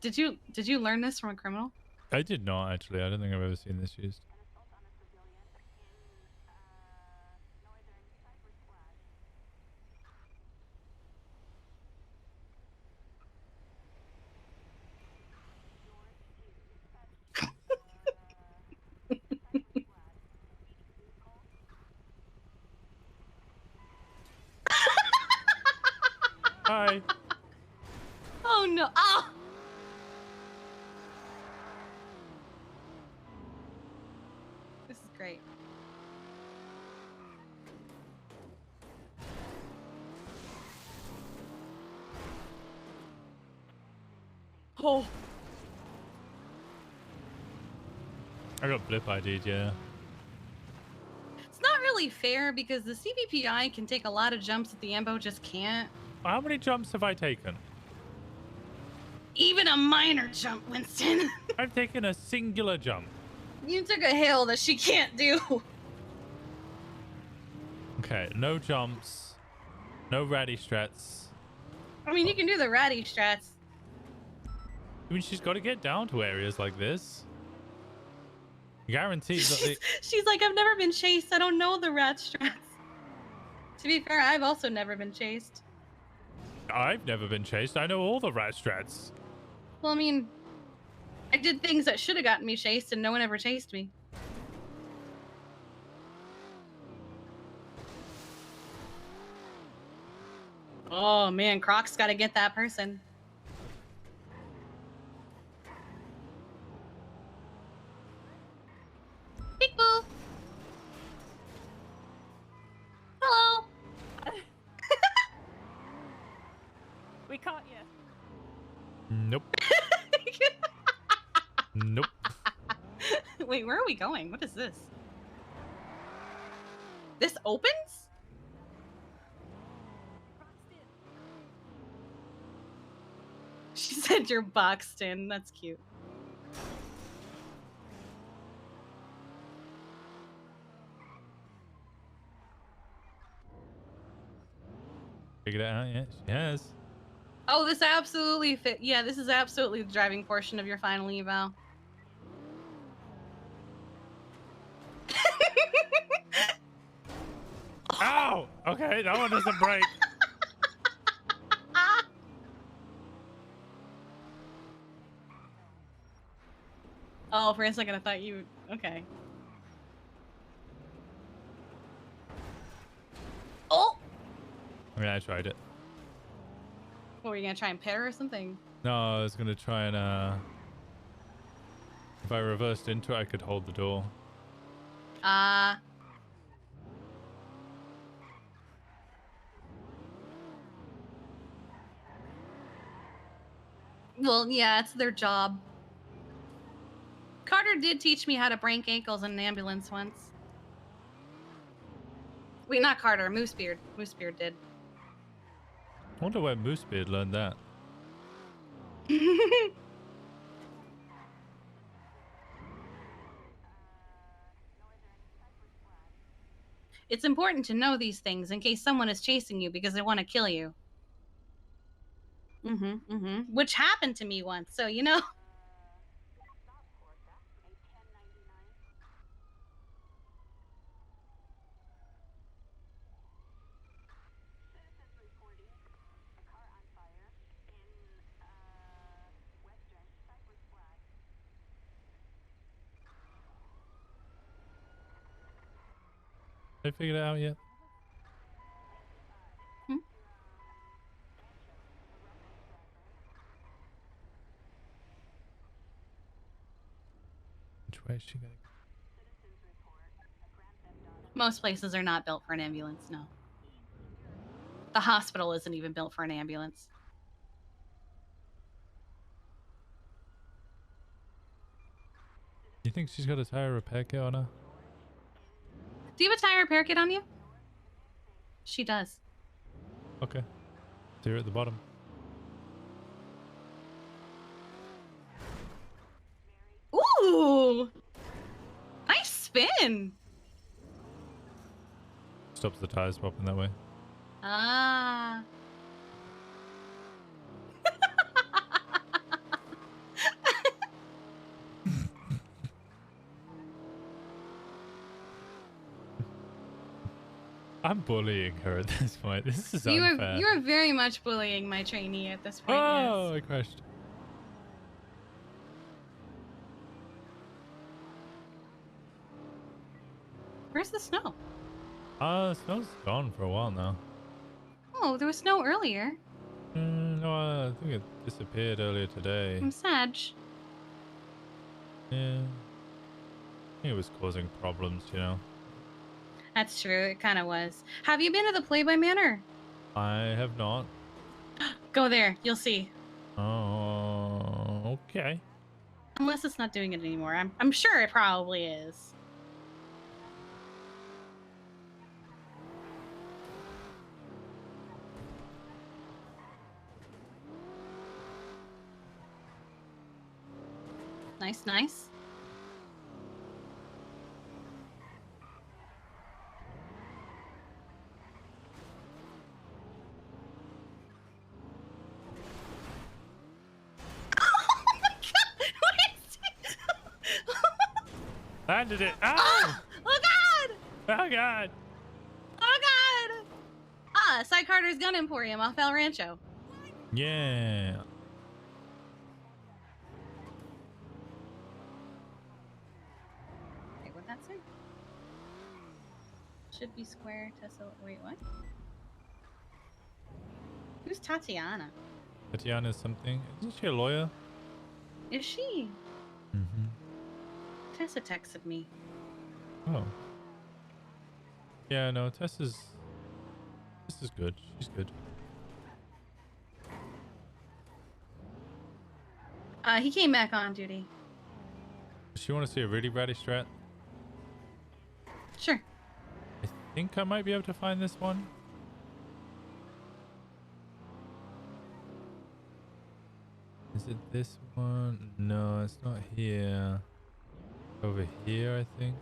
Did you learn this from a criminal? I did not actually. I don't think I've ever seen this used. Hi. Oh no. Ah! This is great. Oh. I got blip ID'd, yeah. It's not really fair because the CVPI can take a lot of jumps that the Ambo just can't. How many jumps have I taken? Even a minor jump, Winston. I've taken a singular jump. You took a hill that she can't do. Okay, no jumps. No ratty strats. I mean, you can do the ratty strats. I mean, she's got to get down to areas like this. Guaranteed that they... She's like, I've never been chased. I don't know the rat strats. To be fair, I've also never been chased. I've never been chased. I know all the rat strats. Well, I mean, I did things that should have gotten me chased and no one ever chased me. Oh man, Croc's got to get that person. Peek boo. Hello. We caught you. Nope. Nope. Wait, where are we going? What is this? This opens? She said you're boxed in. That's cute. Figured it out, yes. Yes. Oh, this absolutely fit. Yeah, this is absolutely the driving portion of your final eval. Ow! Okay, that one doesn't break. Oh, for a second I thought you... Okay. Oh! Yeah, I tried it. What, were you gonna try and pet her or something? No, I was gonna try and if I reversed into it, I could hold the door. Well, yeah, it's their job. Carter did teach me how to break ankles in an ambulance once. Wait, not Carter, Moosebeard. Moosebeard did. I wonder where Moosebeard learned that. It's important to know these things in case someone is chasing you because they want to kill you. Which happened to me once, so you know. Have I figured it out yet? Which way is she going? Most places are not built for an ambulance, no. The hospital isn't even built for an ambulance. You think she's got a tire repair kit on her? Do you have a tire repair kit on you? She does. Okay. See her at the bottom. Ooh! Nice spin! Stops the tires popping that way. Ah. I'm bullying her at this point. This is You unfair. are very much bullying my trainee at this point. Oh, Yes. I crashed. Where's the snow? The snow's gone for a while now. Oh, there was snow earlier. No, I think it disappeared earlier today. I'm sad. Yeah. I think it was causing problems, you know. That's true. It kind of was. Have you been to the Playboy Manor? I have not. Go there. You'll see. Oh, okay. Unless it's not doing it anymore. I'm sure it probably is. Nice, nice. Landed it. Ah! Oh god! Oh god! Oh god! Ah, Side Carter's Gun Emporium off El Rancho. Yeah. Wait, what'd that say? Should be square, Tesla. Wait, what? Who's Tatiana? Tatiana is something. Isn't she a lawyer? Is she? Mm-hmm. Tessa texted me. Oh. Yeah, no, Tess is good. She's good. He came back on duty. Does she want to see a really ratty strat? Sure. I think I might be able to find this one. Is it this one? No, it's not here. Over here, I think.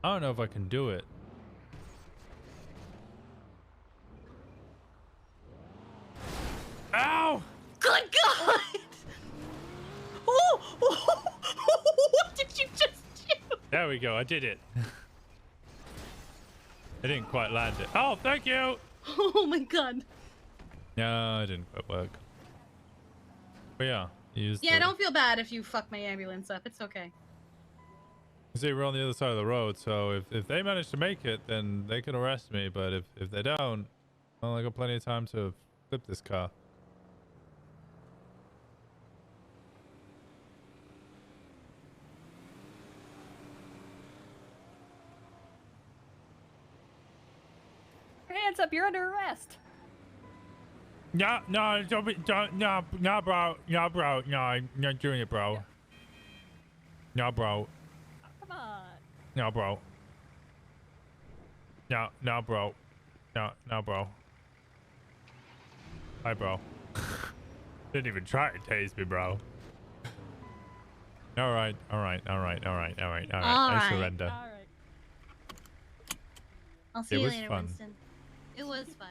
I don't know if I can do it. Ow! Good God! Oh! What did you just do? There we go. I did it. I didn't quite land it. Oh, thank you. Oh my God. No, it didn't quite work. But yeah, Yeah, don't feel bad if you fuck my ambulance up. It's okay. See, we're on the other side of the road, so if they manage to make it, then they can arrest me. But if they don't, well, I got plenty of time to flip this car. Hands up, you're under arrest. No, no, bro, no, I'm not doing it, bro. No, bro. Come on. No, bro. No, bro. No, bro. Hi, bro. Didn't even try to tase me, bro. All right. I surrender. All right. I'll see It you was later, fun. Winston. It was fun.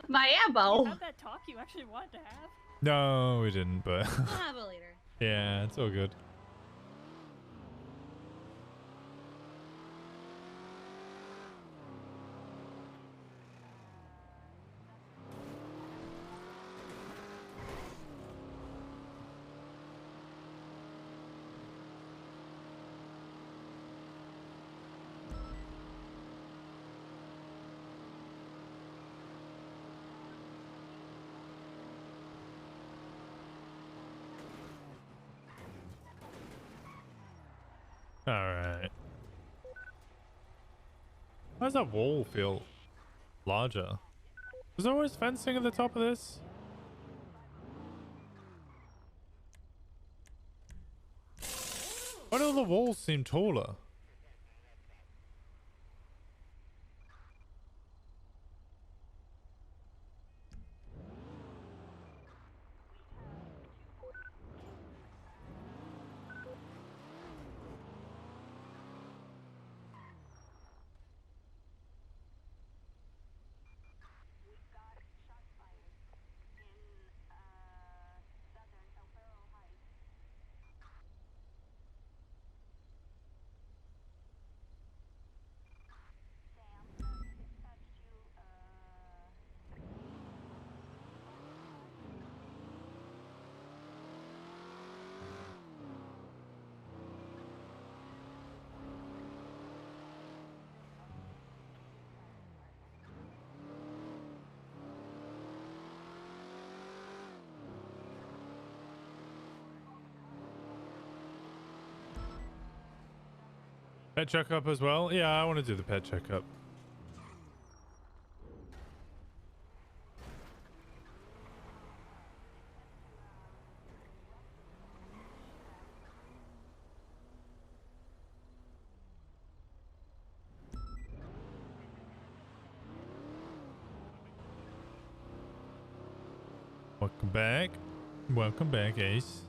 My ambo. You have that talk you actually wanted to have? No, we didn't, but We'll have it later. yeah, it's all good. All right. Why does that wall feel larger? Is there always fencing at the top of this? Why do all the walls seem taller? Pet checkup as well? Yeah, I want to do the pet checkup. Welcome back. Welcome back, Ace.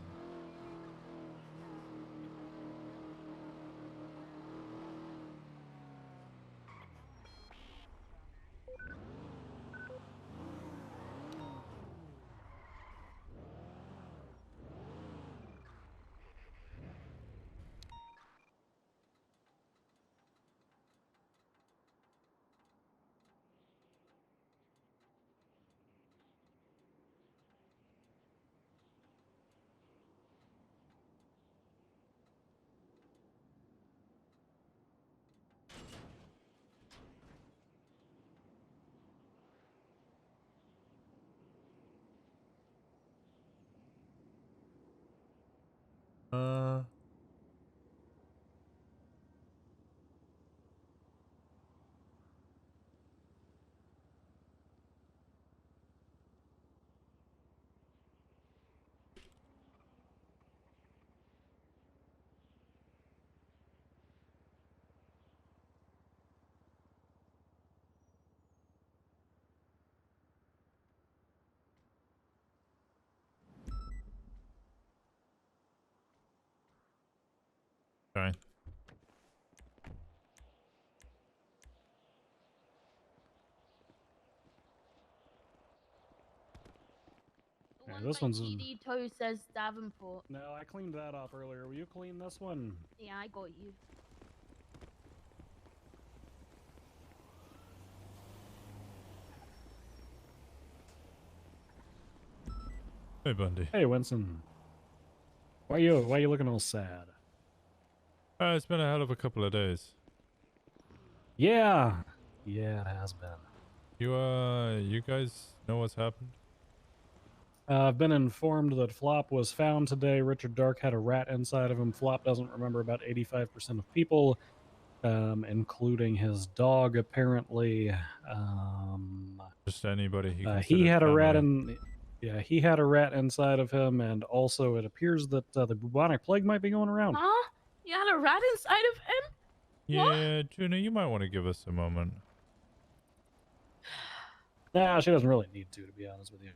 Sorry. Yeah, this one's in... Toe says Davenport. No, I cleaned that up earlier. Will you clean this one? Yeah, I got you. Hey, Bundy. Hey, Winston. Why you looking all sad? It's been a hell of a couple of days. Yeah. Yeah, it has been. You guys know what's happened? I've been informed that Flop was found today. Richard Dark had a rat inside of him. Flop doesn't remember about 85% of people, including his dog, apparently. Just anybody he had a rat in... Yeah, he had a rat inside of him, and also it appears that the bubonic plague might be going around. Huh? You had a rat inside of him? Yeah, Juno, you might want to give us a moment. Nah, she doesn't really need to be honest with you.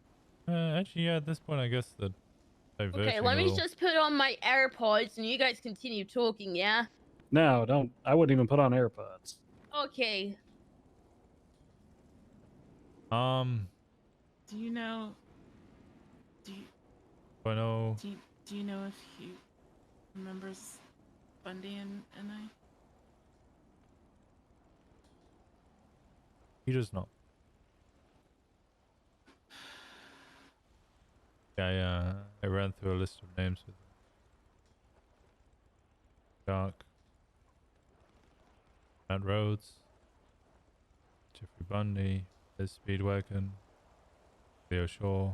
Actually, yeah, at this point, I guess the Okay, let me just put on my AirPods and you guys continue talking, yeah? No, don't. I wouldn't even put on AirPods. Okay. Do you know? I know. Do you know if he remembers Bundy and I? He does not. Yeah, I ran through a list of names with him. Dark. Matt Rhodes. Jeffrey Bundy. Liz Speedwagon. Leo Shaw.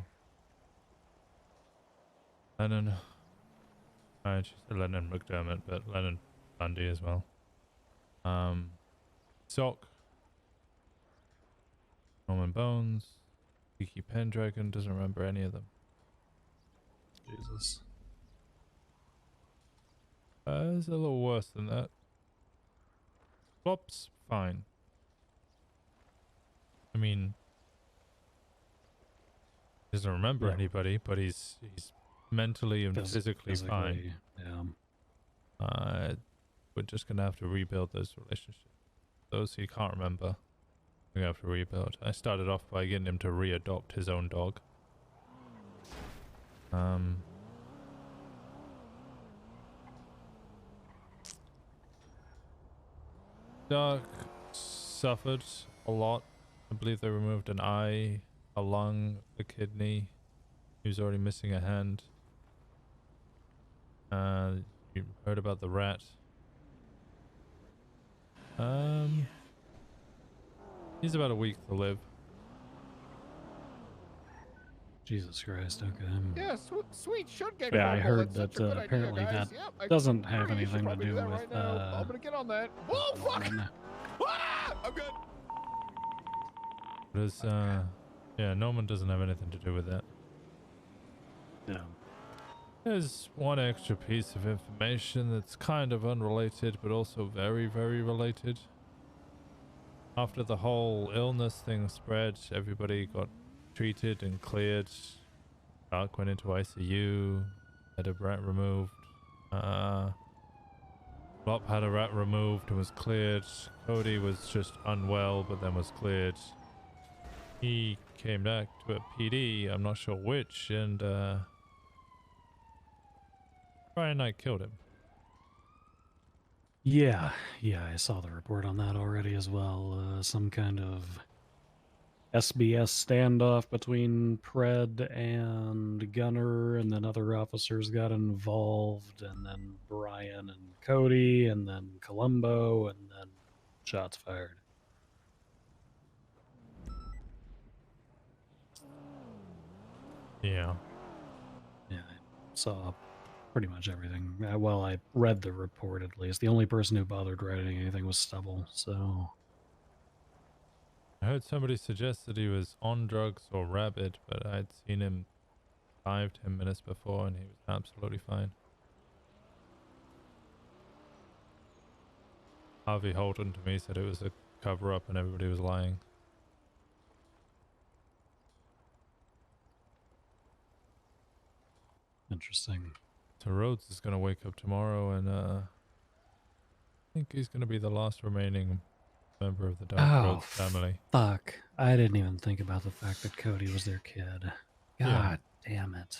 Lennon. She said Lennon McDermott, but Lennon Bundy as well. Sock. Norman Bones. Kiki Pendragon, doesn't remember any of them. Jesus. It's a little worse than that. Flop's fine. I mean, he doesn't remember anybody, but he's mentally and physically fine. Yeah. We're just gonna have to rebuild those relationships. Those he can't remember, we have to rebuild. I started off by getting him to readopt his own dog. Dark suffered a lot. I believe they removed an eye, a lung, a kidney. He was already missing a hand. You heard about the rat. He's about a week to live. Jesus Christ, okay. Yeah, sweet should get Yeah, I crumbled. heard That's that such a good apparently idea, guys. that Yep, I doesn't have agree. You should anything to probably do that with right now. I'm gonna get on that. Whoa, fuck! Ah, I'm good. There's, yeah, Norman doesn't have anything to do with that. No. There's one extra piece of information that's kind of unrelated, but also very, very related. After the whole illness thing spread, everybody got treated and cleared. Dark went into ICU, had a rat removed. Flop had a rat removed and was cleared. Cody was just unwell, but then was cleared. He came back to a PD, I'm not sure which, and Brian Knight killed him. Yeah, I saw the report on that already as well. Some kind of SBS standoff between Pred and Gunner, and then other officers got involved, and then Brian and Cody, and then Columbo, and then shots fired. Yeah. Yeah, I saw pretty much everything. Well, I read the report at least. The only person who bothered writing anything was Stubble, so... I heard somebody suggest that he was on drugs or rabid, but I'd seen him 5-10 minutes before and he was absolutely fine. Harvey Holton to me said it was a cover-up and everybody was lying. Interesting. So Rhodes is going to wake up tomorrow and I think he's going to be the last remaining member of the Dark Rhodes family. Fuck. I didn't even think about the fact that Cody was their kid. God damn it.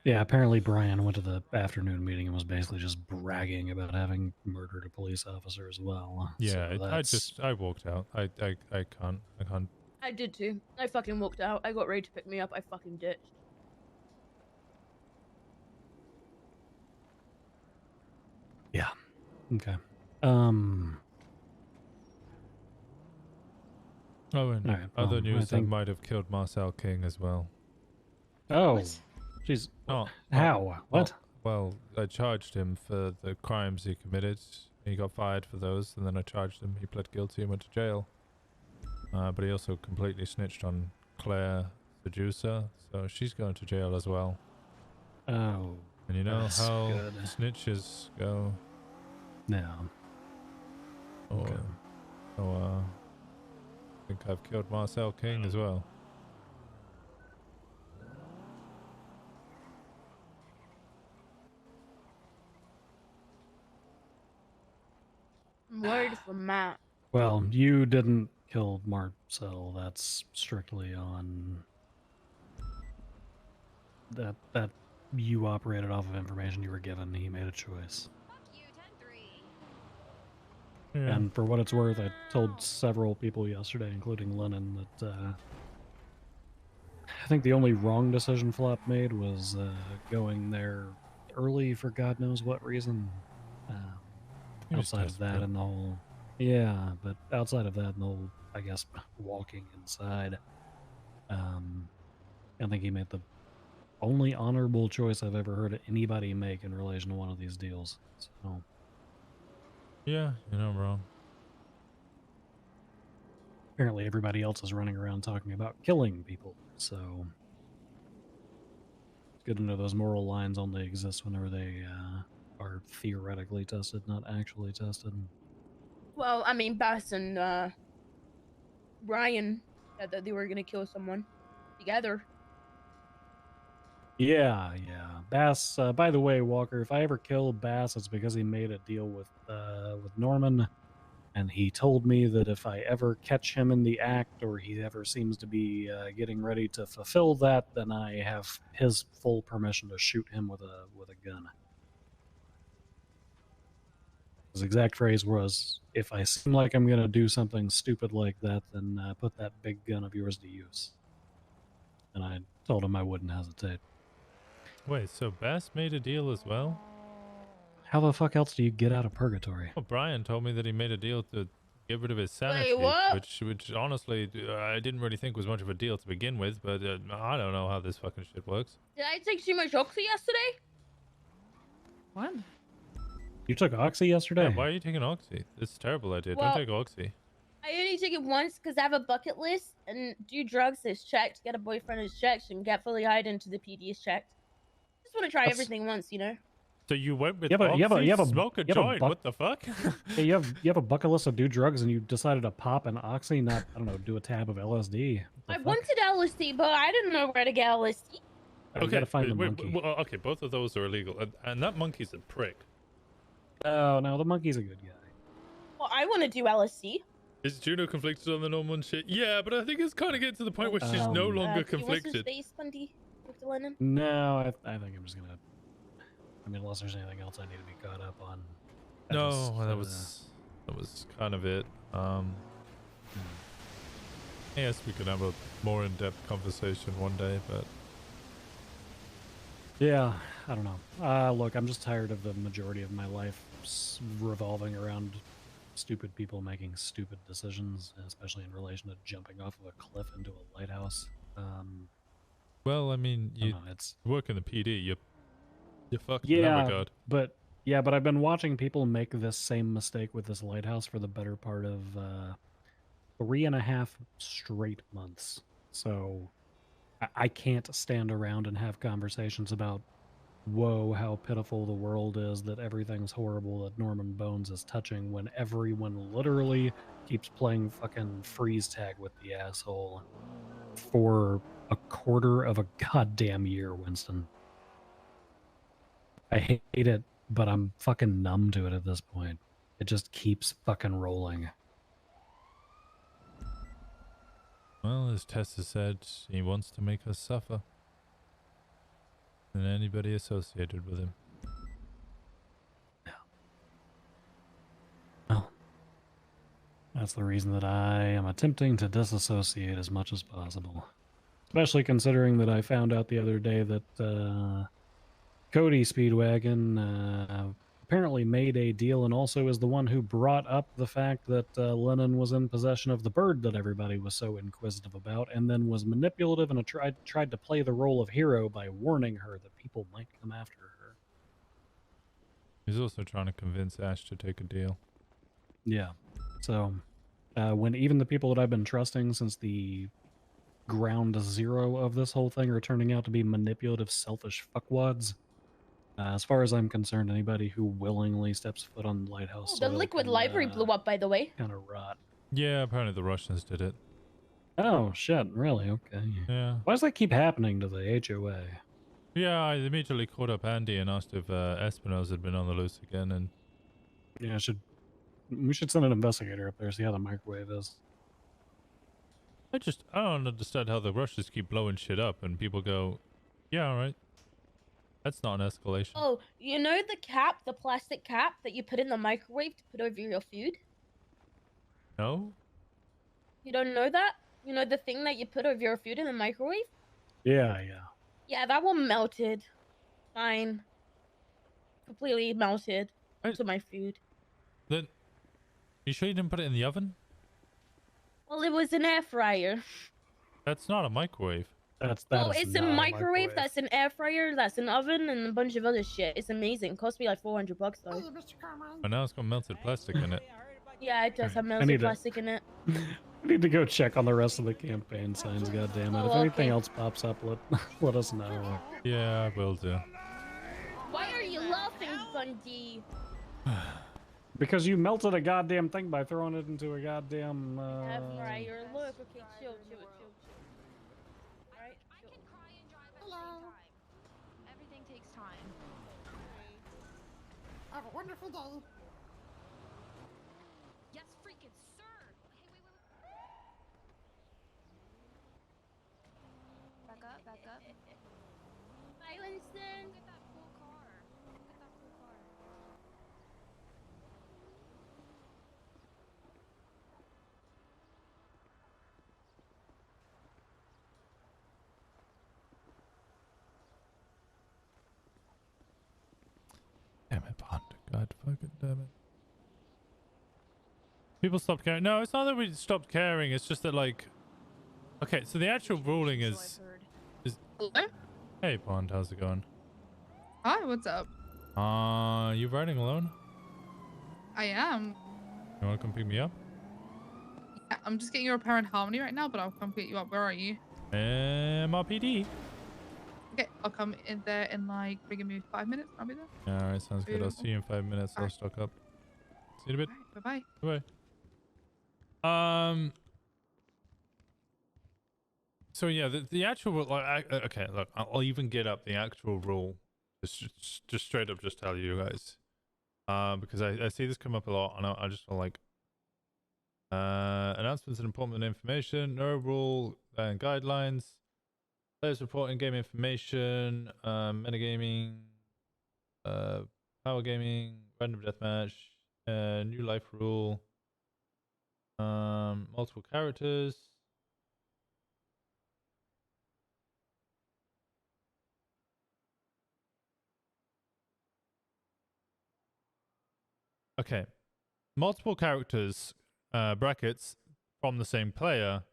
Yeah, apparently Brian went to the afternoon meeting and was basically just bragging about having murdered a police officer as well. Yeah, So I walked out. I can't. I did too. I fucking walked out. I got ready to pick me up. I fucking ditched. Yeah. Okay. Oh, and right, other I news, think- that might have killed Marcel King as well. Oh, jeez. How? What? Well, I charged him for the crimes he committed. He got fired for those, and then I charged him. He pled guilty and went to jail. But he also completely snitched on Claire Seducer, so she's going to jail as well. Oh. And you know that's how good. snitches go. No. I think I've killed Marcel King as well. I'm worried for Matt. Well, you didn't kill Marcel. That's strictly on that you operated off of information you were given. He made a choice. Yeah. And for what it's worth, I told several people yesterday, including Lennon, that I think the only wrong decision Flop made was going there early for God knows what reason. He was Outside of that desperate. and the whole... Yeah, but outside of that and the whole, I guess, walking inside, I think he made the only honorable choice I've ever heard anybody make in relation to one of these deals. So... Yeah, you're not wrong. Apparently everybody else is running around talking about killing people, so... It's good to know those moral lines only exist whenever they are theoretically tested, not actually tested. Well, I mean, Bass and Brian said that they were gonna kill someone together. Yeah. Bass, by the way, Walker, if I ever kill Bass, it's because he made a deal with Norman, and he told me that if I ever catch him in the act, or he ever seems to be getting ready to fulfill that, then I have his full permission to shoot him with a gun. His exact phrase was, if I seem like I'm going to do something stupid like that, then put that big gun of yours to use. And I told him I wouldn't hesitate. Wait, so Bass made a deal as well? How the fuck else do you get out of purgatory? Well, Brian told me that he made a deal to get rid of his sanity, what? which honestly I didn't really think was much of a deal to begin with, but I don't know how this fucking shit works. Did I take too much oxy yesterday? What? You took Oxy yesterday? Yeah, why are you taking Oxy? It's a terrible idea. Well- Don't take Oxy. I only take it once because I have a bucket list, and do drugs is checked, get a boyfriend is checked, and get fully hired into the PD is checked. Just want to try That's- everything once, you know? So you went with You have a smoke a you have a joint? buck- What the fuck? Hey, you have a bucket list of do drugs, and you decided to pop an oxy, not I don't know, do a tab of LSD. I wanted LSD, but I didn't know where to get LSD. You gotta find the wait, monkey. well, okay, both of those are illegal, and that monkey's a prick. Oh no, the monkey's a good guy. Well, I want to do LSD. Is Juno conflicted on the normal and shit? Yeah, but I think it's kind of getting to the point where she's no longer What's his conflicted. face, Bundy? With the Lennon? No, I think I'm just gonna. I mean, unless there's anything else I need to be caught up on. No, that was kind of it. Yes, we could have a more in-depth conversation one day, but yeah, I don't know. Look, I'm just tired of the majority of my life revolving around stupid people making stupid decisions, especially in relation to jumping off of a cliff into a lighthouse. well, I mean, you work in the PD, you're fucked in that regard. but I've been watching people make this same mistake with this lighthouse for the better part of 3.5 straight months. So I can't stand around and have conversations about, whoa, how pitiful the world is, that everything's horrible, that Norman Bones is touching, when everyone literally keeps playing fucking freeze tag with the asshole for a quarter of a goddamn year, Winston. I hate it, but I'm fucking numb to it at this point. It just keeps fucking rolling. Well, as Tessa said, he wants to make us suffer. And anybody associated with him. Well, that's the reason that I am attempting to disassociate as much as possible. Especially considering that I found out the other day that Cody Speedwagon apparently made a deal and also is the one who brought up the fact that Lennon was in possession of the bird that everybody was so inquisitive about, and then was manipulative and tried to play the role of hero by warning her that people might come after her. He's also trying to convince Ash to take a deal. Yeah. So when even the people that I've been trusting since the ground zero of this whole thing are turning out to be manipulative, selfish fuckwads, as far as I'm concerned, anybody who willingly steps foot on the lighthouse Oh, the soil liquid can, library blew up, by the way. kind of rot. Yeah, apparently the Russians did it. Oh shit! Really? Okay. Yeah. Why does that keep happening to the HOA? Yeah, I immediately called up Andy and asked if Espinosa had been on the loose again, and Yeah, we should send an investigator up there, see how the microwave is. I don't understand how the Russians keep blowing shit up and people go, yeah, all right. That's not an escalation. Oh, you know the cap, the plastic cap that you put in the microwave to put over your food? No? You don't know that? You know the thing that you put over your food in the microwave? Yeah. Yeah, that one melted. Fine. Completely melted into my food. Then, you sure you didn't put it in the oven? Well, it was an air fryer. That's not a microwave. Oh, it's a microwave, that's an air fryer, that's an oven, and a bunch of other shit. It's amazing. Cost me like $400 though. And now it's got melted plastic in it. Yeah, it does have need melted to- plastic in it. I need to go check on the rest of the campaign signs, goddammit. Oh, If anything okay. else pops up, let us know. Yeah, I will do. Why are you laughing, Bundy? Because you melted a goddamn thing by throwing it into a goddamn Air fryer. Look, okay, chill. Alright, Hello. Everything takes time. Have a wonderful day. Yes, freaking sir. Hey, wait. Back up. Bye, Winston. Get that cool car. Damn it, Bond. God fucking damn it. People stopped caring. No, it's not that we stopped caring. It's just that, like... Okay, so the actual ruling is... Hey, Bond, how's it going? Hi, what's up? You riding alone? I am. You wanna come pick me up? Yeah, I'm just getting your apparent harmony right now, but I'll come get you up. Where are you? MRPD. Okay, I'll come in there in like maybe 5 minutes. I'll be there. Yeah, all right, sounds good. I'll see you in 5 minutes. I'll stock up. See you in a bit. Bye bye. Bye. So yeah, the actual like okay, look, I'll even get up the actual rule. Just straight up, just tell you guys, because I see this come up a lot, and I just feel like announcements and important information, no rule and guidelines, players reporting game information, metagaming, power gaming, random deathmatch, new life rule, multiple characters. Okay, multiple characters, brackets, from the same player,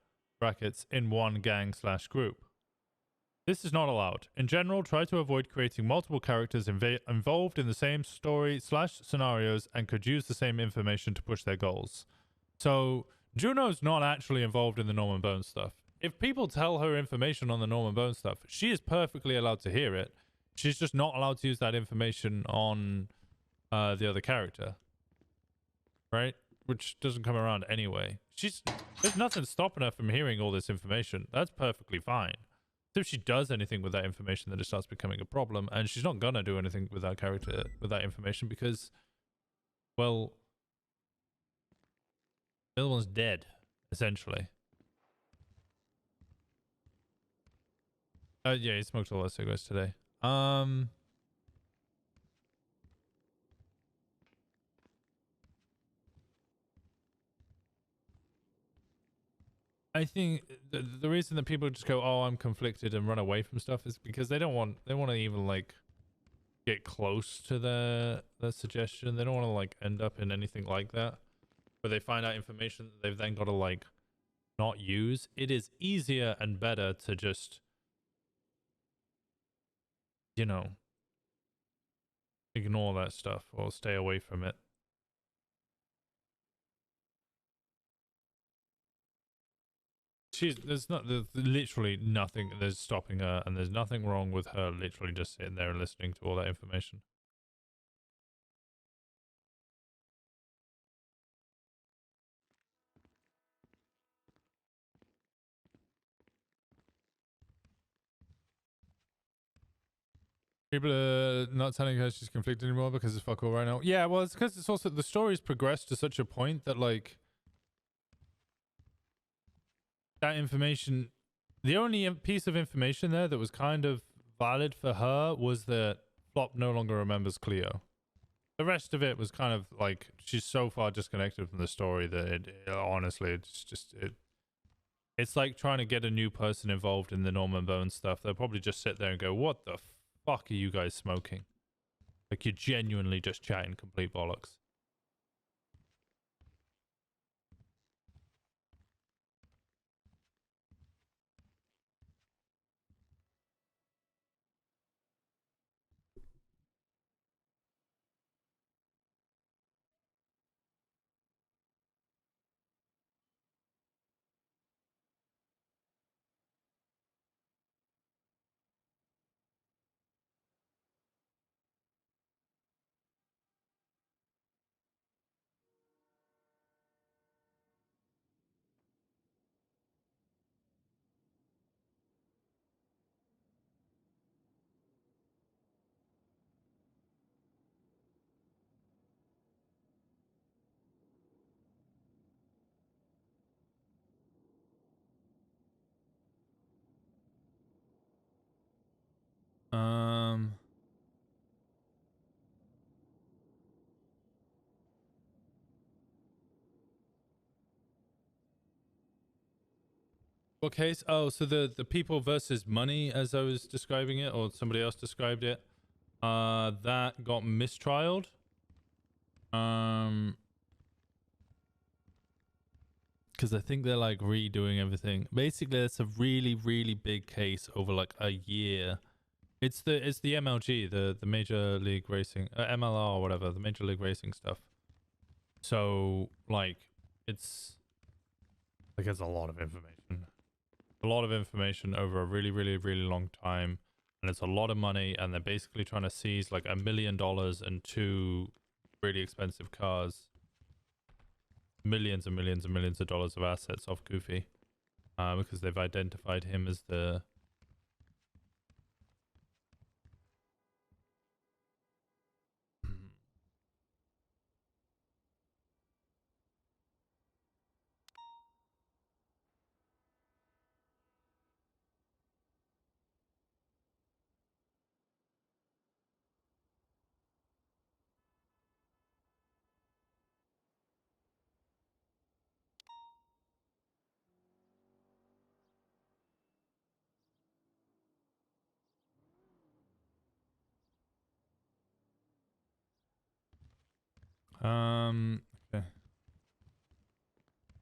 brackets, in one gang/group. This is not allowed. In general, try to avoid creating multiple characters involved in the same story/scenarios and could use the same information to push their goals. So, Juno's not actually involved in the Norman Bones stuff. If people tell her information on the Norman Bones stuff, she is perfectly allowed to hear it. She's just not allowed to use that information on the other character. Right? Which doesn't come around anyway. There's nothing stopping her from hearing all this information. That's perfectly fine. So if she does anything with that information, then it starts becoming a problem, and she's not gonna do anything with that character, with that information, because, well, the other one's dead, essentially. Yeah, he smoked a lot of cigarettes today. I think the reason that people just go, "Oh, I'm conflicted," and run away from stuff is because they want to even like get close to their suggestion. They don't want to like end up in anything like that, where they find out information that they've then got to like not use. It is easier and better to just, you know, ignore that stuff or stay away from it. There's literally nothing that's stopping her, and there's nothing wrong with her literally just sitting there and listening to all that information. People are not telling her she's conflicted anymore because it's fuck all right now. Yeah, well, it's because it's also the story's progressed to such a point that like that information, the only piece of information there that was kind of valid for her was that Flop no longer remembers Cleo. The rest of it was kind of like she's so far disconnected from the story that honestly, it's like trying to get a new person involved in the Norman Bones stuff. They'll probably just sit there and go, "What the fuck are you guys smoking?" Like you're genuinely just chatting complete bollocks. What case? Oh, so the people versus money, as I was describing it, or somebody else described it, that got mistrialed. Because I think they're like redoing everything. Basically, it's a really, really big case over like a year. It's the MLG, the Major League Racing, MLR or whatever, the Major League Racing stuff. So like it's a lot of information. A lot of information over a really, really, really long time. and it's a lot of money, and they're basically trying to seize like $1 million and 2 really expensive cars, millions and millions and millions of dollars of assets off Goofy, because they've identified him as the okay.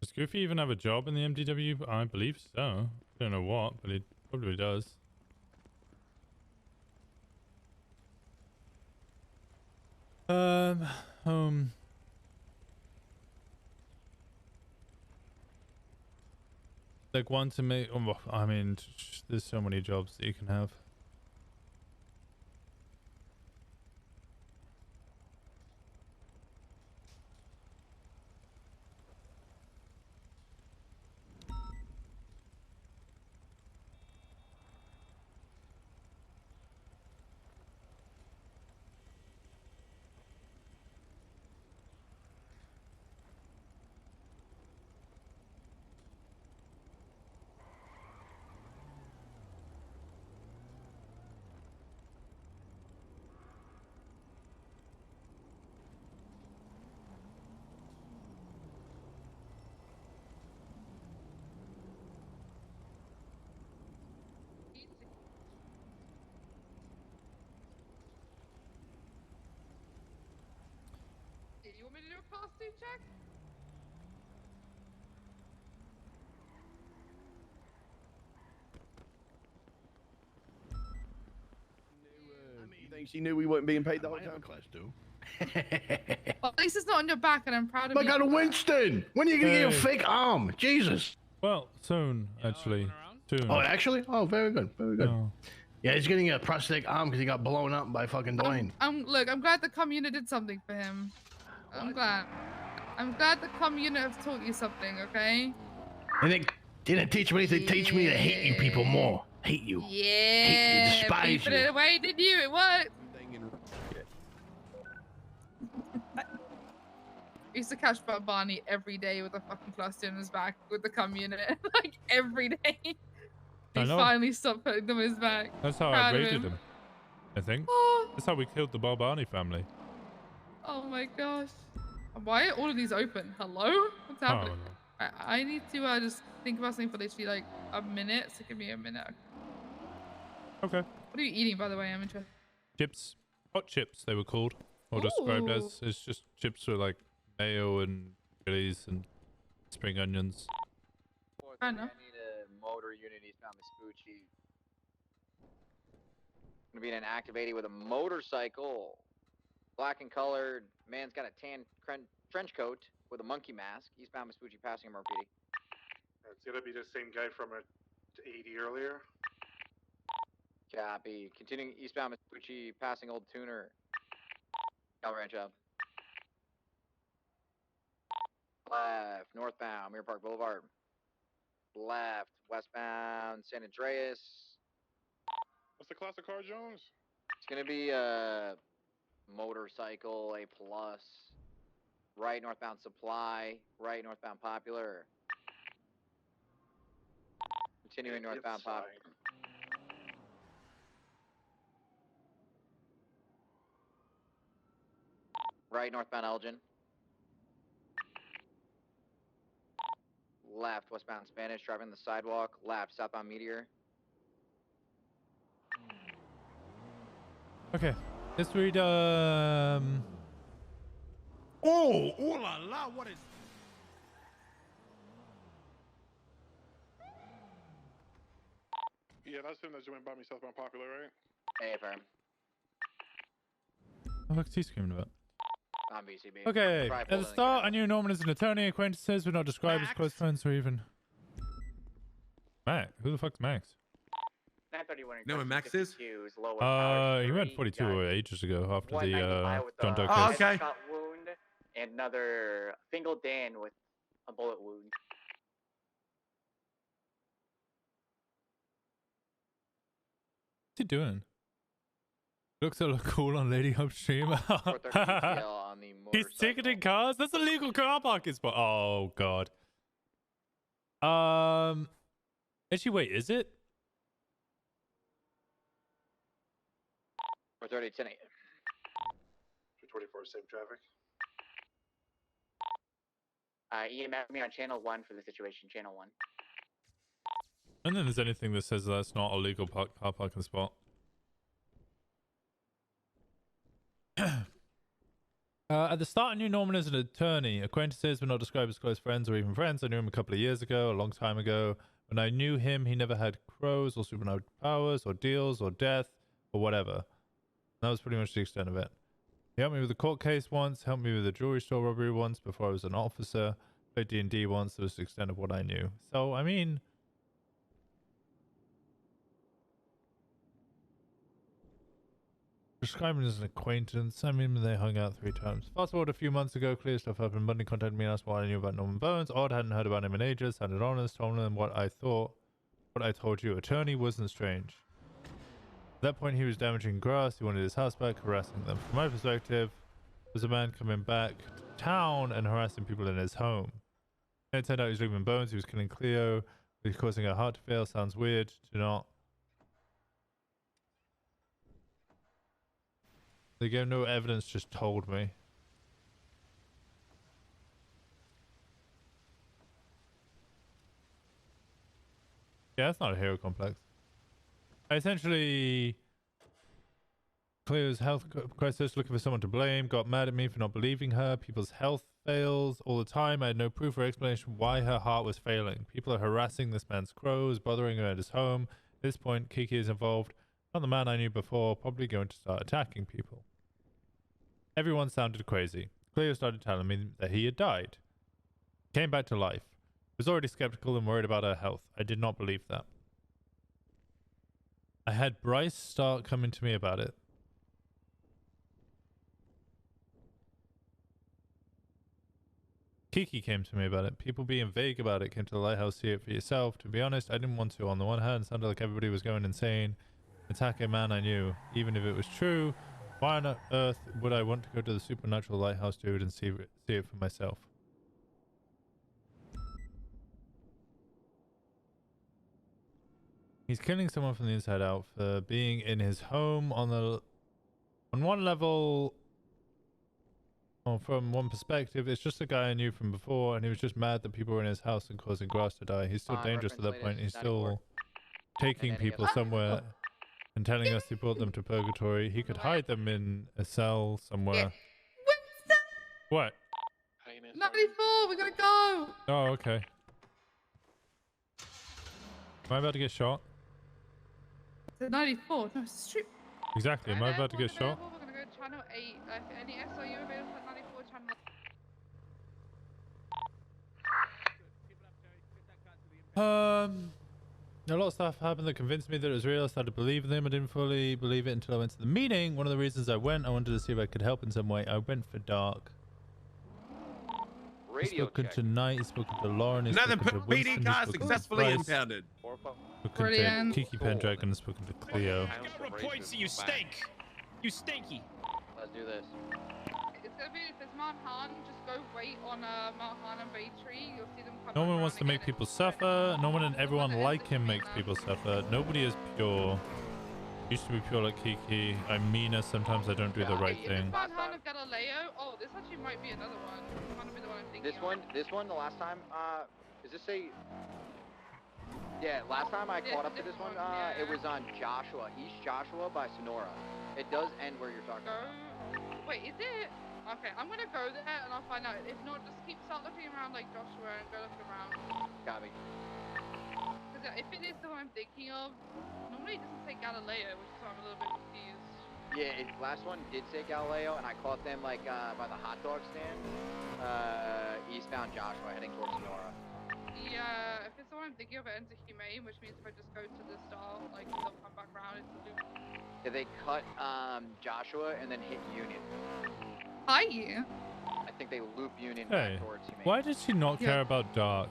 Does Goofy even have a job in the MDW? I believe so. I don't know what, but he probably does. Home. Like one to make. Oh, I mean, there's so many jobs that you can have. You want me to do a costume check? You think she knew we weren't being paid the whole time? Class two. Well, at least it's not on your back, and I'm proud of But you. go to Winston. When are you gonna get a Hey. fake arm? Jesus. Well, soon, actually. Soon. Oh, actually? Oh, very good, very good. Oh. Yeah, he's getting a prosthetic arm because he got blown up by fucking Dwayne. Look, I'm glad the commune did something for him. I'm glad. I'm glad the commune have taught you something, okay? And they didn't teach me anything. Teach me to hate you people more. Hate you. Yeah. Hate you. Despise Beeping you. it away, did you? It worked. I used to catch Barney every day with a fucking cluster in his back with the commune in it. Like every day. I He know. finally stopped putting them in his back. That's how Proud I of raided him. I think. That's how we killed the Barbarni family. Oh my gosh. Why are all of these open? Hello? What's happening? Oh, I need to just think about something for literally like a minute. So give me a minute. Okay. What are you eating, by the way? I'm interested. Chips. Hot chips, they were called. Or described as. It's just chips with like mayo and chilies and spring onions. I know. I need a motor unit eastbound Vespucci. Gonna be in an active 80 with a motorcycle. Black and colored. Man's got a tan trench coat with a monkey mask. Eastbound Vespucci passing him RPD. It's gonna be the same guy from a 80 earlier. Copy. Continuing eastbound Vespucci passing Old Tuner. Cal Ranch up. Left, northbound, Mirror Park Boulevard. Left, westbound, San Andreas. What's the class of car, Jones? It's gonna be a motorcycle, A plus. Right, northbound Supply. Right, northbound Popular. Continuing northbound Popular. Right, northbound Elgin. Left, westbound Spanish, driving the sidewalk. Left, southbound Meteor. Okay. Let's read Oh, oh la la, what is... Yeah, that's him that just went by me southbound Popular, right? Hey, firm. What the fuck's he screaming about? On BCB. Okay, Try at pull the in and start, I knew Norman as an attorney. Acquaintances were not described as close friends or even. Mac? Who the fuck's Max? Nah, 1031. Know where Max is? Lower He went 42 ages ago after the 195 with John Doe Oh, case. okay. shot wound, and another single Dan with a bullet wound. What's he doing? Looks a little cool on Lady Hope stream. He's ticketing cars? That's a legal car parking spot. Oh, God. Actually, wait, is it? 430, 10 8. 224, same traffic. EMF me on channel 1 for the situation, channel 1. And then there's anything that says that's not a legal car parking spot. At the start, I knew Norman as an attorney. Acquaintances were not described as close friends or even friends. I knew him a couple of years ago, a long time ago. When I knew him, he never had crows or supernatural powers or deals or death or whatever. That was pretty much the extent of it. He helped me with a court case once, helped me with a jewelry store robbery once before I was an officer, played D&D once. That was the extent of what I knew. So, I mean... Describing as an acquaintance, I mean they hung out 3 times. Fast forward a few months ago, clear stuff happened. Bundy contacted me and asked what I knew about Norman Bones. Odd, hadn't heard about him in ages, sounded honest, told him what I thought, what I told you. Attorney wasn't strange. At that point he was damaging grass, he wanted his house back, harassing them. From my perspective, there was a man coming back to town and harassing people in his home. And it turned out he was leaving Bones, he was killing Cleo, he was causing her heart to fail. Sounds weird, do not. They gave no evidence, just told me. Yeah, that's not a hero complex. I essentially... Cleo's health crisis, looking for someone to blame, got mad at me for not believing her. People's health fails all the time. I had no proof or explanation why her heart was failing. People are harassing this man's crows, bothering her at his home. At this point, Kiki is involved. Not the man I knew before, probably going to start attacking people. Everyone sounded crazy. Cleo started telling me that he had died. Came back to life. Was already skeptical and worried about her health. I did not believe that. I had Bryce start coming to me about it. Kiki came to me about it. People being vague about it. Came to the lighthouse, see it for yourself. To be honest, I didn't want to. On the one hand, it sounded like everybody was going insane. Attack a man I knew. Even if it was true, why on earth would I want to go to the supernatural lighthouse, dude, and see it for myself? He's killing someone from the inside out for being in his home on one level, or from one perspective. It's just a guy I knew from before, and he was just mad that people were in his house and causing grass to die. He's still dangerous at that point. He's still taking people somewhere and telling us he brought them to purgatory. He could hide them in a cell somewhere. Winston! What? 94, we gotta go! Oh, okay. Am I about to get shot? It's 94, no, it's true. Exactly, am I about to get shot? We're gonna go to channel 8. Any SOU available at 94 channel 8. A lot of stuff happened that convinced me that it was real. I started to believe in them. I didn't fully believe it until I went to the meeting. One of the reasons I went, I wanted to see if I could help in some way. I went for Dark. He's spoken to Knight, he's spoken to Lauren, he's Another spoken to Winston, PD car he's spoken to successfully Bryce, impounded. spoken to Kiki Pendragon, and spoken to Cleo. I got reports that you stink. You stinky. Let's do this. It's gonna be, if there's Mount Han, just go wait on Mount Han and Bay Tree. You'll see them come. No one wants to make people suffer. No one and everyone like him makes people suffer. Nobody is pure. Used to be pure like Kiki. I'm meaner. Sometimes I don't do the right thing. Mount Han of Galileo. Oh, this actually might be another one. This might be the one I'm thinking This one, the last time, is this a... Yeah, last time I caught up to this one, it was on Joshua, East Joshua by Sonora. It does end where you're talking about. Wait, is it? Okay, I'm gonna go there and I'll find out. If not, just start looking around like Joshua and go looking around. Got me. Because if it is the one I'm thinking of, normally it doesn't say Galileo, which is why I'm a little bit confused. Yeah, last one did say Galileo, and I caught them like by the hot dog stand, eastbound Joshua, heading towards Sonora. Yeah, if it's the one I'm thinking of it enter humane, which means if I just go to the star, like they'll come back around into the loop. Yeah, they cut Joshua and then hit Union. Hi, you. I think they loop Union Hey, back towards Humane. why does she not care about Dark?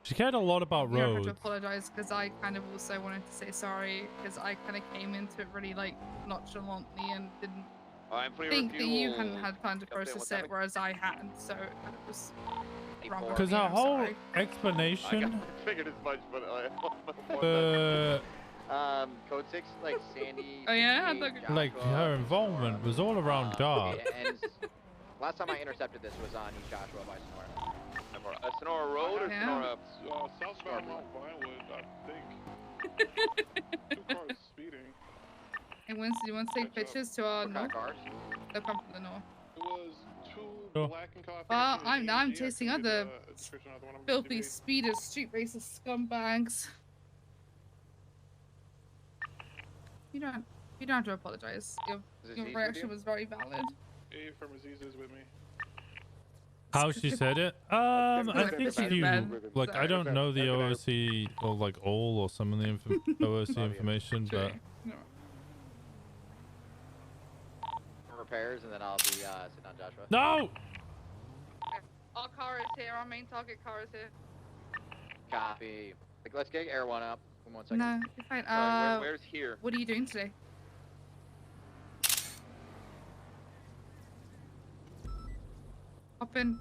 She cared a lot about You don't have roads. to apologize because I kind of also wanted to say sorry because I kind of came into it really like nonchalantly and didn't think that you hadn't had time to process it, whereas I hadn't. So it was wrong. of Because me, her I'm whole sorry. explanation. I figured as much, but Code 6, like Sandy. Oh yeah, Like her involvement was all around Dark. And last time I intercepted this was on East Joshua by Sonora. Sonora Road or Yeah. Sonora? Southbound Mount Vinewood, I think. 2 cars speeding. Hey, Winston, you want to take pictures to our north? Cars? They'll come from the north. It was 2 black and car. Well, I'm chasing other filthy speeders, street racers, scumbags. You don't have to apologize. Your reaction was very valid. A from Aziz is with me. How she said it? I think if you like, I don't know the OOC or like all or some of the OOC information, but Repairs, and then I'll be sitting on Joshua. no. Our car is here. Our main target car is here. Copy. Like, let's get Air 1 up. One second. No, you're fine. Sorry, where's here? What are you doing today? Hop in.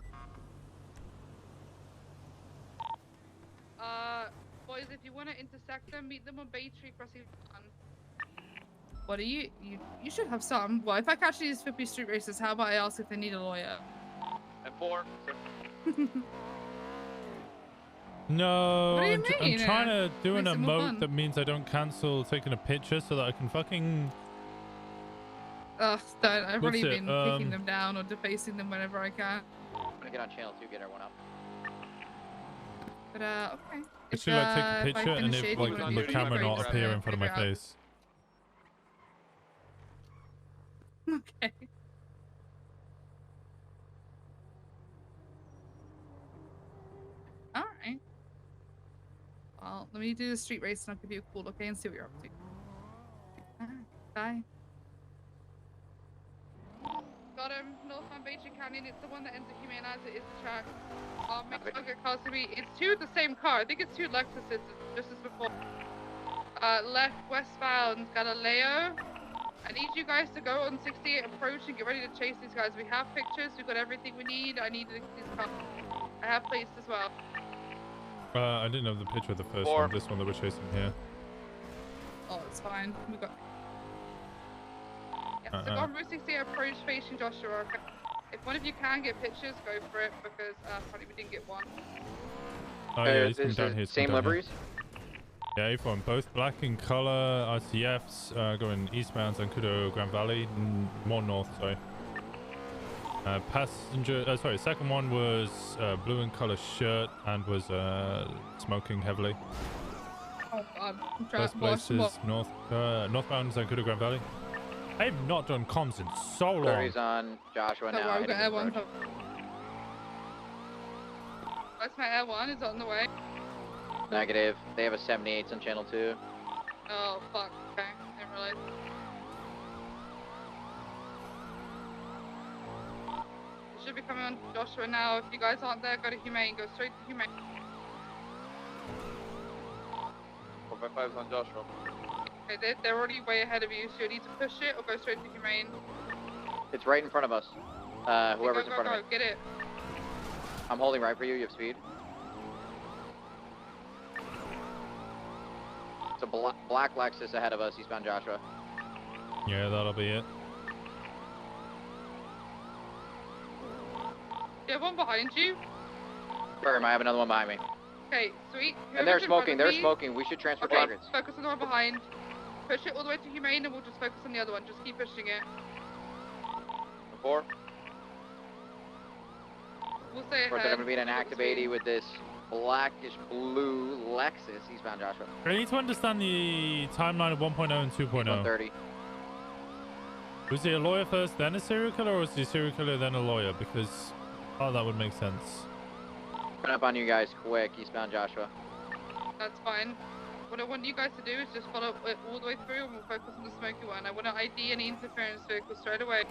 Boys, if you want to intersect them, meet them on Bay Tree Crossing 1. What are you should have some. Well, if I catch these 50 street racers, how about I ask if they need a lawyer? And 4. No, What do you I'm mean? trying to do an Makes it more emote fun. that means I don't cancel taking a picture so that I can fucking. Ugh, don't. I've What's already it, been kicking them down or defacing them whenever I can. I'm gonna get on channel 2, get Air 1 up. But okay. Actually, like take a if I picture and finish if it, like you the wanna do camera it, not just, appear in front of my figure out. face. Okay. All right. Well, let me do the street race and I'll give you a call, okay, and see what you're up to. All right. Bye. Got him. Northbound Beach Canyon. It's the one that ends at Humane as it is the track. Main target cars to be. It's 2 of the same car. I think it's 2 Lexuses, just as before. Left westbound Galileo. I need you guys to go on 68 approach and get ready to chase these guys. We have pictures. We've got everything we need. I need these cars. I have plates as well. I didn't have the picture of the first 4. one. This one that we're chasing here. Oh, it's fine. We got. Yeah, so go on Route 68 approach facing Joshua. Okay. If one of you can get pictures, go for it because apparently we didn't get one. Oh yeah, he's coming down here. he's Same coming down here. liveries? Yeah, A4, both black in color, RCFs, going eastbound Zancudo, Grand Valley, more north, sorry. Second one was blue in color shirt and was smoking heavily. Oh god, I'm First place is northbound Zancudo, Grand Valley. I have not done comms in so long. Flurry's on Joshua Don't now. worry, we've got Air heading 1. approach. That's my Air 1. Is on the way. Negative. They have a 78 on channel 2. Oh fuck. Okay, didn't realize. It should be coming on Joshua now. If you guys aren't there, go to Humane. Go straight to Humane. 455's on Joshua. Okay, they're already way ahead of you, so you need to push it or go straight to Humane. It's right in front of us. Whoever's go, in front of me. Get it. I'm holding right for you. You have speed. It's a black Lexus ahead of us, eastbound Joshua. Yeah, that'll be it. You have one behind you. Firm, I have another one behind me. Okay, sweet. And they're Whoever's in front smoking, of they're me- smoking. We should transfer Okay, targets. focus on the one behind. Push it all the way to Humane and we'll just focus on the other one. Just keep pushing it. 4. We'll stay Of course, ahead. they're going to be in an active 80 with this blackish blue Lexus, eastbound Joshua. I need to understand the timeline of 1.0 and 2.0. 130. Was he a lawyer first, then a serial killer, or was he a serial killer, then a lawyer? Because, oh, that would make sense. Run up on you guys quick, eastbound Joshua. That's fine. What I want you guys to do is just follow it all the way through and we'll focus on the smoky one. I want to ID any interference vehicles straight away.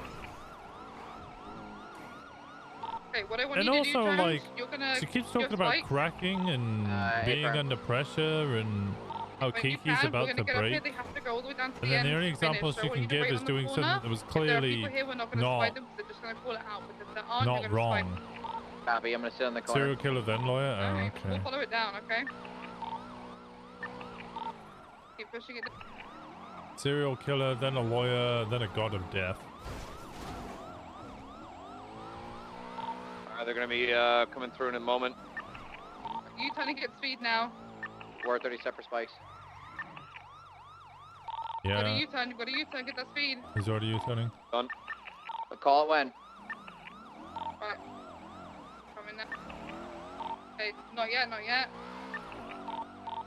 Okay, what I want And you to also, do, Jones, like, you're gonna... she keeps talking about cracking and being under pressure and how Kiki's about to break. They have to go all the way down to And the then end the only to finish. example So I she want can you to give wait is on the doing something corner. that was If there are clearly people here, we're not going to not spike them, they're just going to call it out. But if there aren't, not we're going to spike wrong. them. Copy, I'm gonna sit in the corner. Serial killer then lawyer? Oh, We'll okay. follow it down, okay? Keep pushing it. Serial killer, then a lawyer, then a god of death. Alright, they're gonna be coming through in a moment. You trying to get speed now. We're 30 set for spikes. Yeah. What are you turn? What are you turn? Get that speed. He's already U-turning. Done. I'll call it when. Right. Coming now. Okay, not yet, not yet.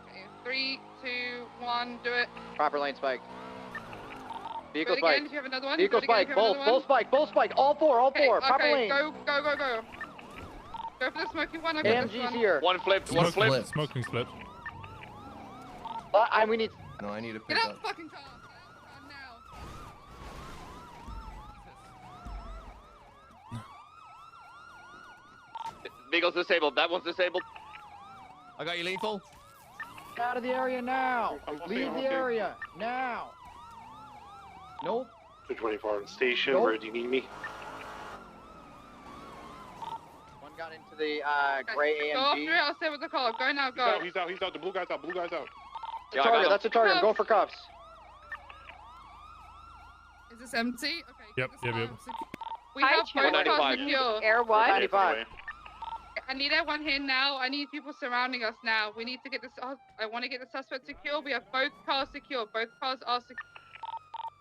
Okay, 3, 2, 1, do it. Proper lane spike. Vehicle Do it again spike. if you have another one. Vehicle Do it again if spike. you have Both. another Full one. spike. Full spike. All four. All Okay, four. Proper okay, lane. go, go, go, go. Go for the smoky one. I got this AMG's one. here. One flipped. One flipped. Smoking split. We need. No, I need to Get pick out up. the fucking car. Beagle's disabled. That one's disabled. I got you lethal. Out of the area now. Leave the area now. Nope. 224 on station. Nope. Where do you need me? One got into the gray Go after AMG. it. I'll stay with the car. Go now. Go. He's out. He's out. The blue guy's out. Blue guy's out. That's a target. That's a target. I'm going for cuffs. Is this empty? Okay. Yep, yep, yep. We have both cars 195. secure. Air what? 95. I need everyone here now. I need people surrounding us now. We need to get this. I want to get the suspect secure. We have both cars secure. Both cars are secure.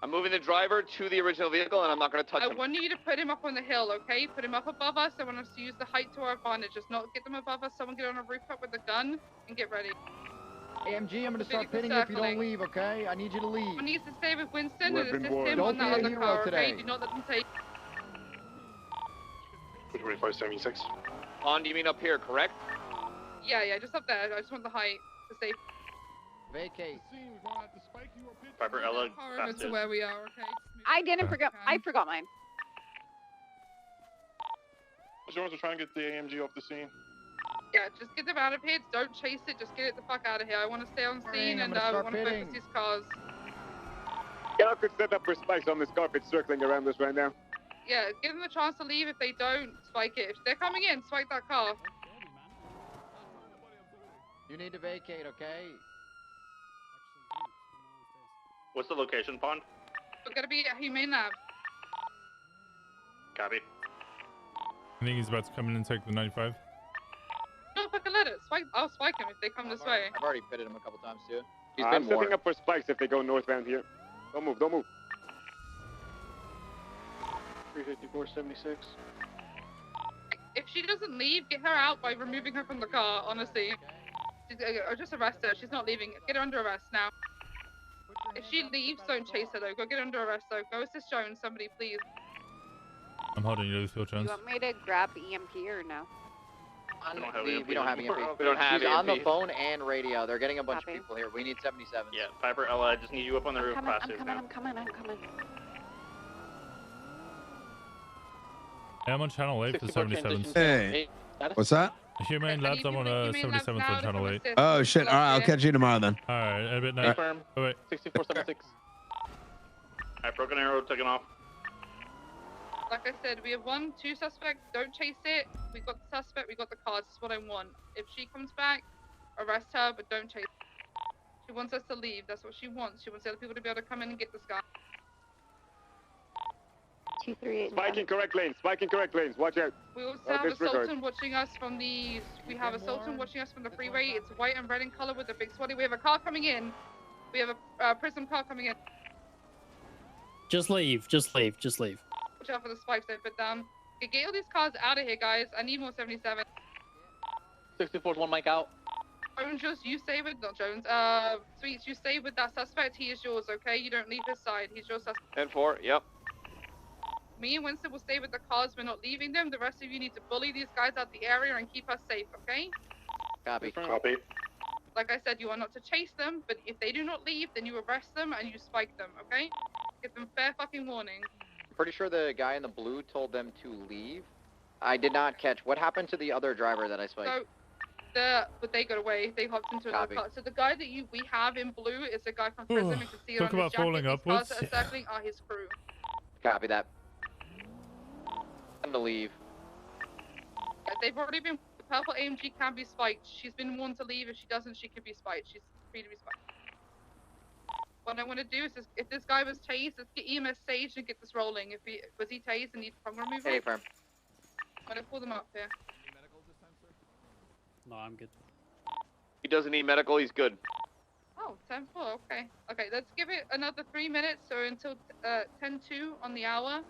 I'm moving the driver to the original vehicle, and I'm not gonna touch I him. want you to put him up on the hill, okay? Put him up above us. I want us to use the height to our advantage. Just not get them above us. Someone get on a rooftop with a gun and get ready. AMG, I'm gonna start Vehicle pitting you if you don't circling. leave, okay? I need you to leave. Someone needs to stay with Winston Weapon and assist boy. him Don't on that be a other hero car, today. okay? Do not let them take. 225-76. On, do you mean up here, correct? Yeah, just up there. I just want the height to stay. Vacate. Piper Ella. Car over to where we are, okay? I didn't forget. I forgot mine. Jones are trying to get the AMG off the scene. Yeah, just get them out of here. Don't chase it. Just get it the fuck out of here. I want to stay on scene I'm and gonna we start want to focus pitting. these cars. Yeah, I could set up for spikes on this carpet circling around us right now. Yeah, give them a chance to leave. If they don't, spike it. If they're coming in, spike that car. You need to vacate, okay? What's the location, Pond? We're gonna be at Humane Lab. Copy. I think he's about to come in and take the 95. No, fucking let it. Spike. I'll spike him if they come this way. I've already pitted him a couple times too. He's I'm been setting warned. up for spikes if they go northbound here. Don't move, don't move. 354-76. If she doesn't leave, get her out by removing her from the car. Honestly, or just arrest her. She's not leaving. Get her under arrest now. If she leaves, don't chase her though. Go get her under arrest though. Go assist Jones, somebody please. I'm holding you, Phil Jones. You want me to grab EMP or no? We don't have EMP. We don't have She's on the EMP. phone and radio. They're getting a bunch Copy. of people here. We need 77. Yeah, Piper Ella, I just need you up on the roof. I'm coming. I'm coming. Yeah, I'm on channel 8 for 77. Hey, what's that? Humane Labs, I'm on 77 for channel 8. Oh shit! All right, I'll catch you tomorrow then. All right, a bit night. Confirm. Oh, wait. 6476. Alright, broken arrow taken off. Like I said, we have 1, 2 suspects. Don't chase it. We got the suspect. We got the cars. That's what I want. If she comes back, arrest her, but don't chase her. She wants us to leave. That's what she wants. She wants the other people to be able to come in and get this guy. 238. Spike in correct lanes, spike in correct lanes. Watch out. We also Oh, have a disregard. Sultan watching us from the. We have a Sultan watching us from the freeway. It's white and red in color with a big sweaty. We have a car coming in. We have a Prism car coming in. Just leave. Just leave. Just leave. Watch out for the spikes they put down. Okay, get all these cars out of here, guys. I need more 77. 64's one mic out. Jones, you stay with not Jones. Sweets, you stay with that suspect. He is yours, okay? You don't leave his side. He's your suspect. And 4, yep. Me and Winston will stay with the cars. We're not leaving them. The rest of you need to bully these guys out the area and keep us safe, okay? Copy. Copy. Like I said, you are not to chase them, but if they do not leave, then you arrest them and you spike them, okay? Give them fair fucking warning. Pretty sure the guy in the blue told them to leave. I did not catch. What happened to the other driver that I spiked? But they got away. They hopped into another Copy. car. So the guy that we have in blue is a guy from prison. You can see it Talk on his about jacket. falling These upwards. cars that are circling are his crew. Copy that. Time to leave. They've already been. The purple AMG can be spiked. She's been warned to leave. If she doesn't, she could be spiked. She's free to be spiked. What I want to do is, if this guy was tased, let's get EMS staged and get this rolling. If he was tased and need tongue removal. Hey, firm. I'm gonna pull them up here. No, I'm good. He doesn't need medical. He's good. Oh, 10-4, okay. Okay, let's give it another 3 minutes, so until 10-2 on the hour.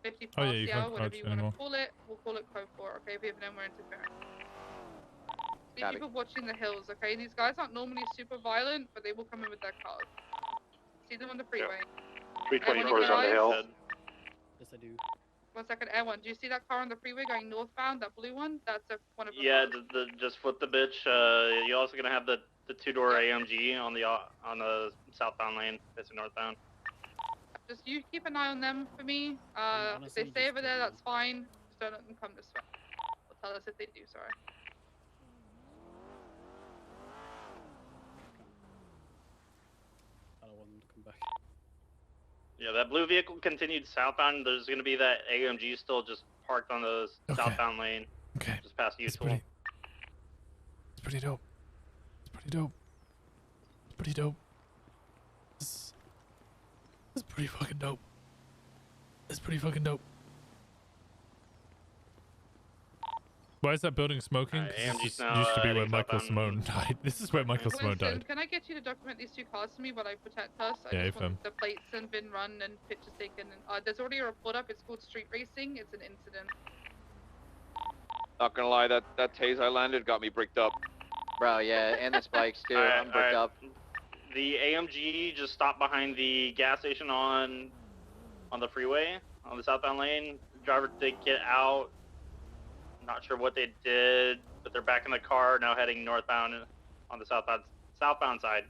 50 past Oh, yeah, you the can't hour, whatever crouch you want to anymore. call it. We'll call it code 4, okay? We have no more interference. Be Copy. people watching the hills, okay? These guys aren't normally super violent, but they will come in with their cars. See them on the freeway. 324 is on the hill. Yes, I do. 1 second, Air 1. Do you see that car on the freeway going northbound, that blue one? That's one of the Yeah, cars. just flip the bitch. You're also gonna have the two-door AMG on the southbound lane, facing northbound. Just you keep an eye on them for me. If they stay over there, that's fine. Just don't let them come this way. They'll tell us if they do, sorry. I don't want them to come back. Yeah, that blue vehicle continued southbound. There's gonna be that AMG still just parked on the southbound lane. Okay. Just past you. It's pretty dope. It's pretty dope. It's pretty dope. This is pretty fucking dope. It's pretty fucking dope. Why is that building smoking? 'Cause AMG's this now, used to be where heading Michael southbound. Simone died. This is where Michael Simone Winston, died. can I get you to document these 2 cars for me while I protect us? I Yeah, just fam. want the plates and been run and pictures taken. And, there's already a report up. It's called street racing. It's an incident. Not gonna lie, that tase I landed got me bricked up. Bro, yeah, and the spikes too. I'm bricked up. The AMG just stopped behind the gas station on the freeway on the southbound lane. Driver did get out. Not sure what they did, but they're back in the car now, heading northbound on the southbound side.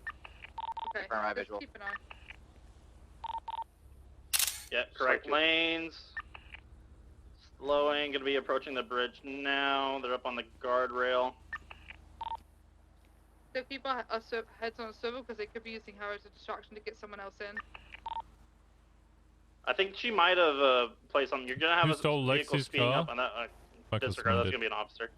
Okay. Confirm my just visual. keep an eye. Yeah, correct lanes. Slowing, gonna be approaching the bridge now. They're up on the guardrail. So keep our heads on a swivel because they could be using her as a distraction to get someone else in. I think she might have played something. You're gonna have Who a stole vehicle Lexi's speeding car? up on that. Michael Disregard. Simone That's did. gonna be an officer.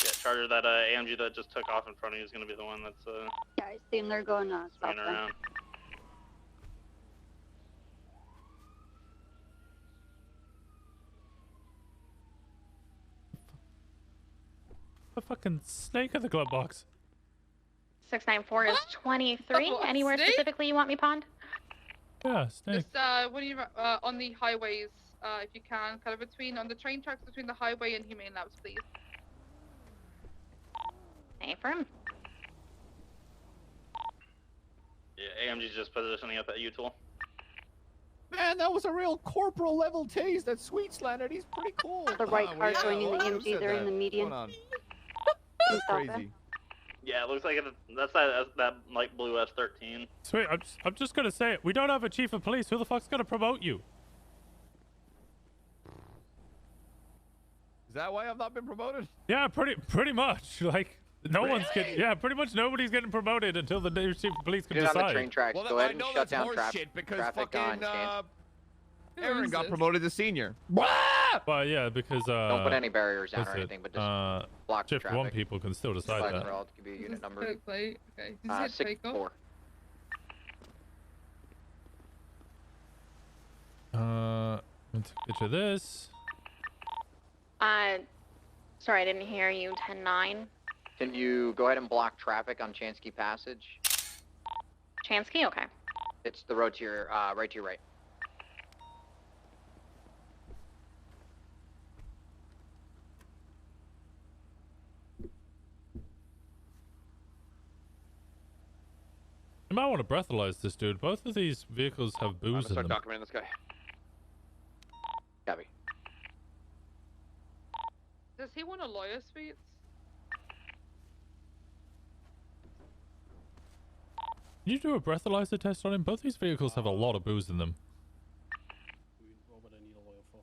Yeah, Charger. That AMG that just took off in front of you is gonna be the one that's Yeah, I seen they're going spinning around. A fucking snake in the glove box. 694 is 23. Oh, Anywhere snake? specifically you want me pond? Yeah, snake. Just when you on the highways, if you can, kind of between on the train tracks between the highway and Humane Labs, please. Affirm. Yeah, AMG's just positioning up at U-Tool. Man, that was a real corporal level tase. That sweet slanted. He's pretty cool. The white car joining the who EMG, said they're in that? the median. Hold on. That's Crazy. Yeah, it looks like that's that light blue S13. Sweet, I'm just gonna say it. We don't have a chief of police. Who the fuck's gonna promote you? Is that why I've not been promoted? Yeah, pretty much. Like no one's getting. Yeah, pretty much nobody's getting promoted until the new chief of police can Get it on the decide. train tracks. Well, Go I ahead and know shut that's down horseshit because traffic on fucking Chance. Aaron got promoted to senior. Well, yeah, because Don't put any barriers down or what's it, anything, but just block the shift traffic. one people can still decide Flags that. are all to give you a unit number. Code plate. Okay. Is it take off? 6-4. Let's get you this. Sorry, I didn't hear you. 10-9. Can you go ahead and block traffic on Chansky Passage? Chansky? Okay. It's the road to your right to your right. You might want to breathalyze this dude. Both of these vehicles have I'm booze gonna in start them. documenting this guy. Copy. Does he want a lawyer, Sweets? Can you do a breathalyzer test on him? Both these vehicles have a lot of booze in them. What would I need a lawyer for?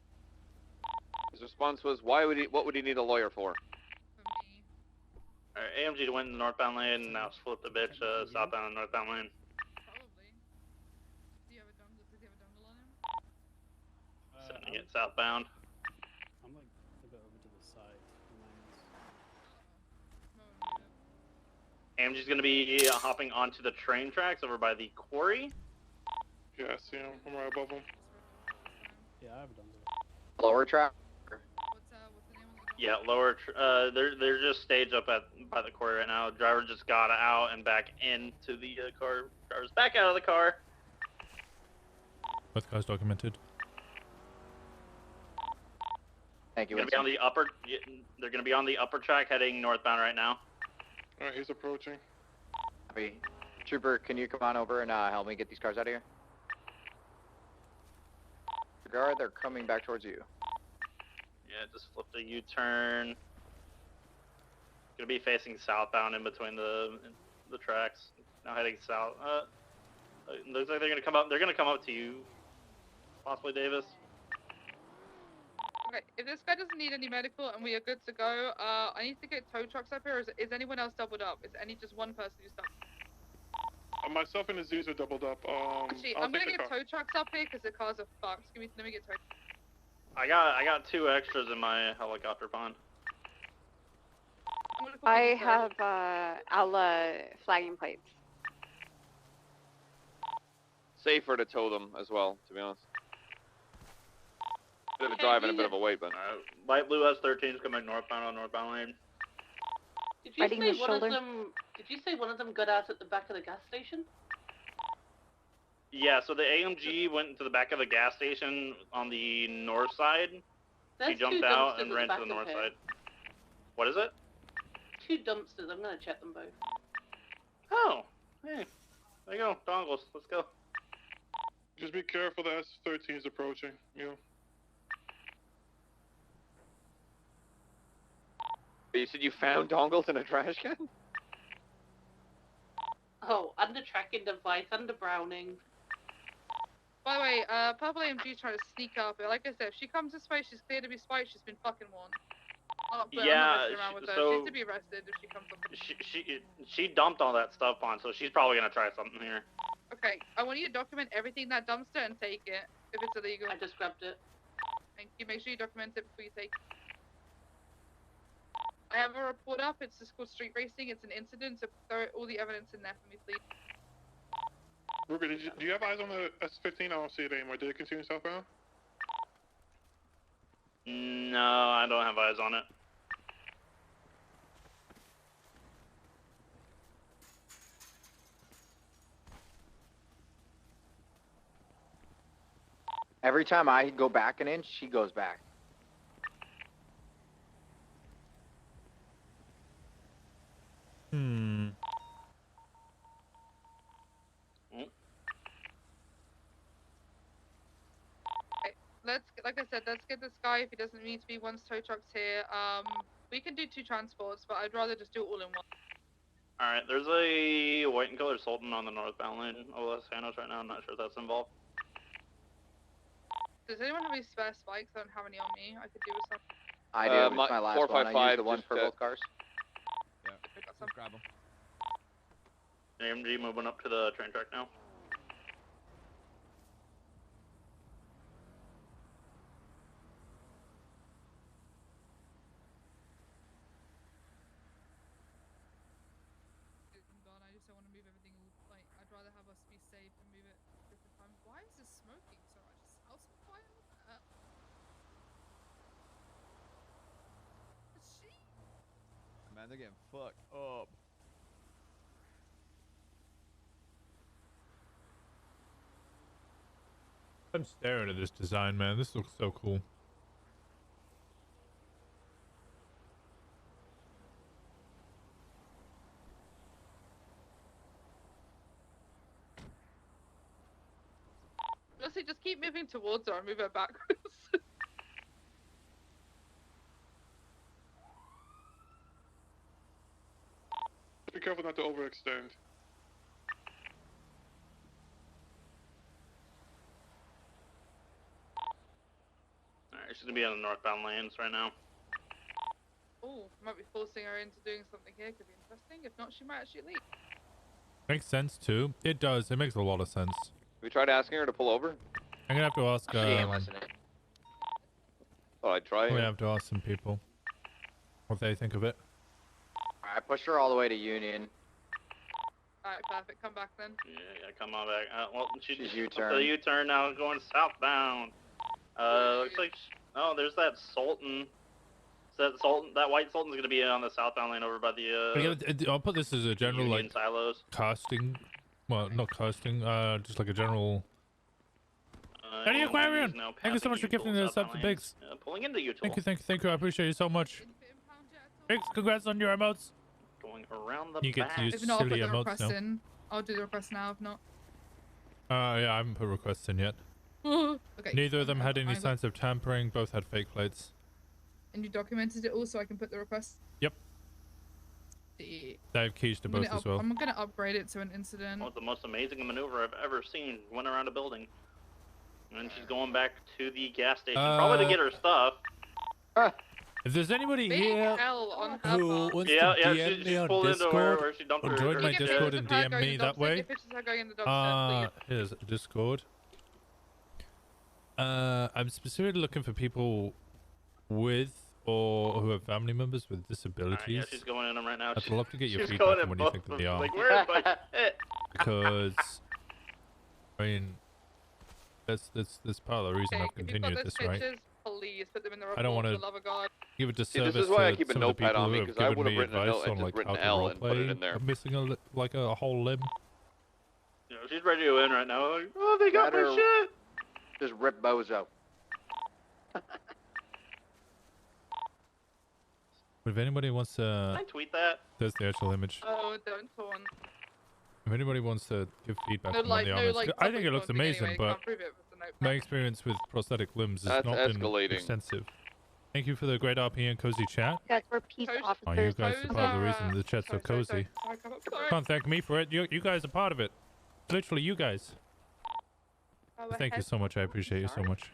His response was, "Why would he? What would he need a lawyer for?" Alright, AMG went in the northbound lane, and now split the bitch southbound and northbound lane. Probably. Do you have a dongle? Does he have a dongle on him? Sending it southbound. I'm like a bit over to the side. AMG's gonna be hopping onto the train tracks over by the quarry. Yeah, I see him. I'm right above him. Yeah, I've done Lower track. Yeah, lower. They're just staged up by the quarry right now. Driver just got out and back into the car. Driver's back out of the car. Both cars documented. Thank you. They're gonna be on the upper. They're gonna be on the upper track heading northbound right now. All right, he's approaching. Copy. Trooper, can you come on over and help me get these cars out of here? Guard, they're coming back towards you. Yeah, just flipped a U-turn. Gonna be facing southbound in between the tracks. Now heading south. Looks like they're gonna come up. They're gonna come up to you, possibly Davis. Okay, if this guy doesn't need any medical and we are good to go, I need to get tow trucks up here. Or is anyone else doubled up? Is any just one person who's doubled? Myself and Aziz are doubled up. Actually, I'll I'm gonna take the get car. tow trucks up here because the cars are fucked. Let me get tow. I got 2 extras in my helicopter pond. I have Ala flagging plates. Safer to tow them as well, to be honest. Bit of a drive and a bit of a wait, but. Light blue S13 is coming northbound on northbound lane. Did you Biting say his one shoulder. of them? Did you say one of them got out at the back of the gas station? Yeah, so the AMG went into the back of the gas station on the north side. There's He jumped two out dumpsters and at ran the to the back north of here. side. What is it? 2 dumpsters. I'm gonna check them both. Oh, hey, there you go, dongles. Let's go. Just be careful. The S13 is approaching. You know. You said you found dongles in a trash can? Oh, under tracking device, under Browning. By the way, Purple AMG's trying to sneak up. But like I said, if she comes this way, she's clear to be spiked. She's been fucking warned. I'm Yeah, not messing around with her. so- She's to be arrested if she comes up. She dumped all that stuff on, so she's probably gonna try something here. Okay, I want you to document everything in that dumpster and take it if it's illegal. I just grabbed it. Thank you. Make sure you document it before you take it. I have a report up. It's just called street racing. It's an incident, so throw all the evidence in there for me, please. Ruger, do you have eyes on the S15? I don't see it anymore. Did it continue southbound? No, I don't have eyes on it. Every time I go back an inch, she goes back. Like I said, let's get this guy if he doesn't need to be once tow truck's here. We can do 2 transports, but I'd rather just do it all in one. Alright, there's a white and color Sultan on the northbound lane of Los Santos right now. I'm not sure if that's involved. Does anyone have any spare spikes? I don't have any on me. I could do with some. I do. It's my last one. I used the one for both cars. Yeah, just grab them. AMG moving up to the train track now. I just don't want to move everything. Like, I'd rather have us be safe and move it different times. Why is this smoking so much? Is the house on fire? What the hell? Is she? Man, they're getting fucked up. I'm staring at this design, man. This looks so cool. Honestly, just keep moving towards her and move her backwards. Be careful not to overextend. Alright, she's gonna be on the northbound lanes right now. Oh, might be forcing her into doing something here. Could be interesting. If not, she might actually leave. Makes sense too. It does. It makes a lot of sense. We tried asking her to pull over. I'm gonna have to ask. She ain't listening. Oh, I try. I'm gonna have to ask some people what they think of it. I pushed her all the way to Union. Alright, perfect. Come back then. Yeah, come on back. Well, she's U-turn. The U-turn now, going southbound. Looks like. Oh, there's that Sultan. That white Sultan's gonna be on the southbound lane over by the. I'll put this as a general Union like silos. casting. Well, not casting. Just like a general. Eddie Aquarian! Thank you so much for gifting the sub to Biggs. Pulling into you, Thank you. I appreciate you so much. Biggs, congrats on your emotes. Going around the You get back. to use If not, I'll put silly the emotes request now. in. I'll do the request now. If not. Yeah, I haven't put requests in yet. Okay. Neither of them had any I got- signs of tampering. Both had fake plates. And you documented it all, so I can put the request. Yep. The... They have keys to both as well. I'm gonna upgrade it to an incident. Oh, the most amazing maneuver I've ever seen. Went around a building. And she's going back to the gas station. Probably to get her stuff. If there's anybody Big here L on her who part. wants Yeah, to yeah, DM she me on pulled into where she Discord, dumped or her. join my Get Discord pictures and of her DM going me in the that dumpster. way. Get pictures of her going in the dumpster, please. Here's Discord. I'm specifically looking for people with or who have family members with disabilities. Yeah, she's going in them right now. I'd love to get your She's feedback going on in what you both think of of the them. arm. Like, where is my shit? Because I mean, that's part of the reason Okay, I've if you've got continued those this, right? pictures, please put them in the report. I don't want for to the love of God. give a See, disservice this is why I to keep a some of the notepad people on me, who have 'cause I given would've me written a advice note and on just like written how to L and put it roleplay in there. missing a whole limb. Yeah, she's ready to go in right now. Like, oh, they got Better- my shit. Just rip Bozo. If anybody wants to, Can I tweet that? there's the actual image. Oh, don't taunt. If anybody wants to give feedback No, on like, the no, arm, like, I think it looks taunting amazing, anyway. but Can't prove it with the notepad. my experience with prosthetic limbs has That's not escalating. been extensive. Thank you for the great RP and cozy chat. Guys, we're peace Toast. officers. Oh, you guys are Those part of the are, reason the chat's so cozy. Sorry. Can't thank me for it. You guys are part of it. Literally, you guys. Oh, Thank you ahead. so much. I appreciate you so much.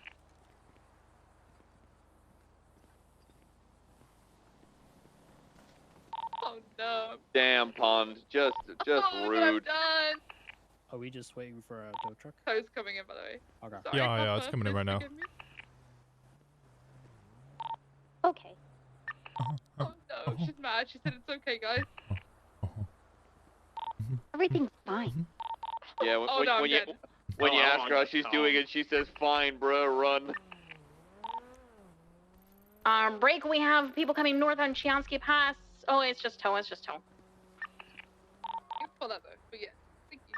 Oh no. Damn, Pond. Just Oh, look what I've rude. done. Are we just waiting for a tow truck? Toast coming in, by the way. Okay. Sorry, Yeah, it's Papa, coming in please right now. forgive me. Okay. Oh no, she's mad. She said it's okay, guys. Everything's fine. Yeah, when, Oh, no, I'm when you dead. when you Oh, I ask want her how she's Tom. doing it, she says, "Fine, bro, run." Break, we have people coming north on Chiansky Pass. Oh, it's just tow, You can pull that though, but yeah. Thank you.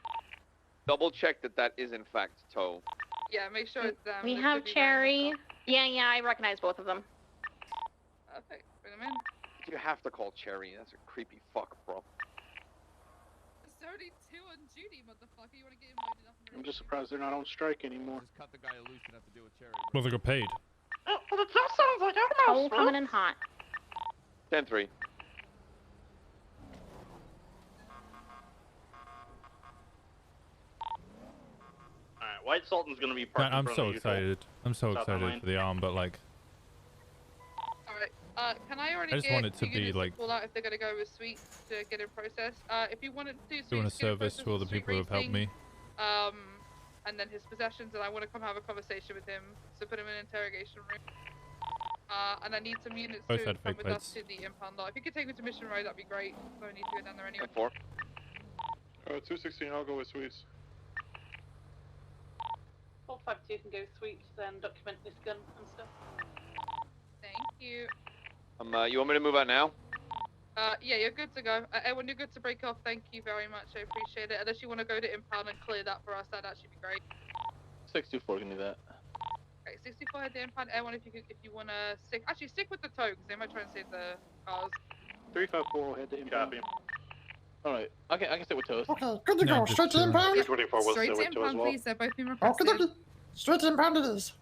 Double check that is in fact tow. Yeah, make sure it's We the have city line Cherry. and Yeah, I recognize both of them. stuff. Perfect. Bring them in. You have to call Cherry. That's a creepy fuck, bro. There's only two on duty, motherfucker. You wanna get him loaded up and I'm just surprised they're not on strike anymore. Just cut the guy loose and have to deal with Cherry. Well, they got paid. Oh, well, that sounds like Tow coming in hot. 10-3. Alright, White Sultan's gonna be parked Man, I'm in front so of the U-turn. excited. I'm so Southbound excited lane. for the arm, but like, Alright, can I already I just get want it to two be, units like- call out if they're gonna go with suites to get in process? If you want to do suites, doing a get in service process to all the with suite people who have helped racing, me. And then his possessions, and I want to come have a conversation with him, so put him in an interrogation room. And I need some units Both to had come fake with us plates. to the impound lot. If you could take me to Mission Road, that'd be great. So I need to go down there anyway. 4. 216, I'll go with Sweets. 452 can go sweeps and document this gun and stuff. Thank you. You want me to move out now? Yeah, you're good to go. When you're good to break off, thank you very much. I appreciate it. Unless you want to go to impound and clear that for us, that'd actually be great. 624 can do that. Okay, 64 at the impound. Everyone, if you want to stick with the tow, because they might try and save the cars. 354 will head to impound. Copy. Alright, I can stay with Toast. Okay, good to No, go. just, Straight to impound. 324 will Straight stay to with Tow as impound, well. please. They're both been Okay, requested. dokie. Straight impound it is.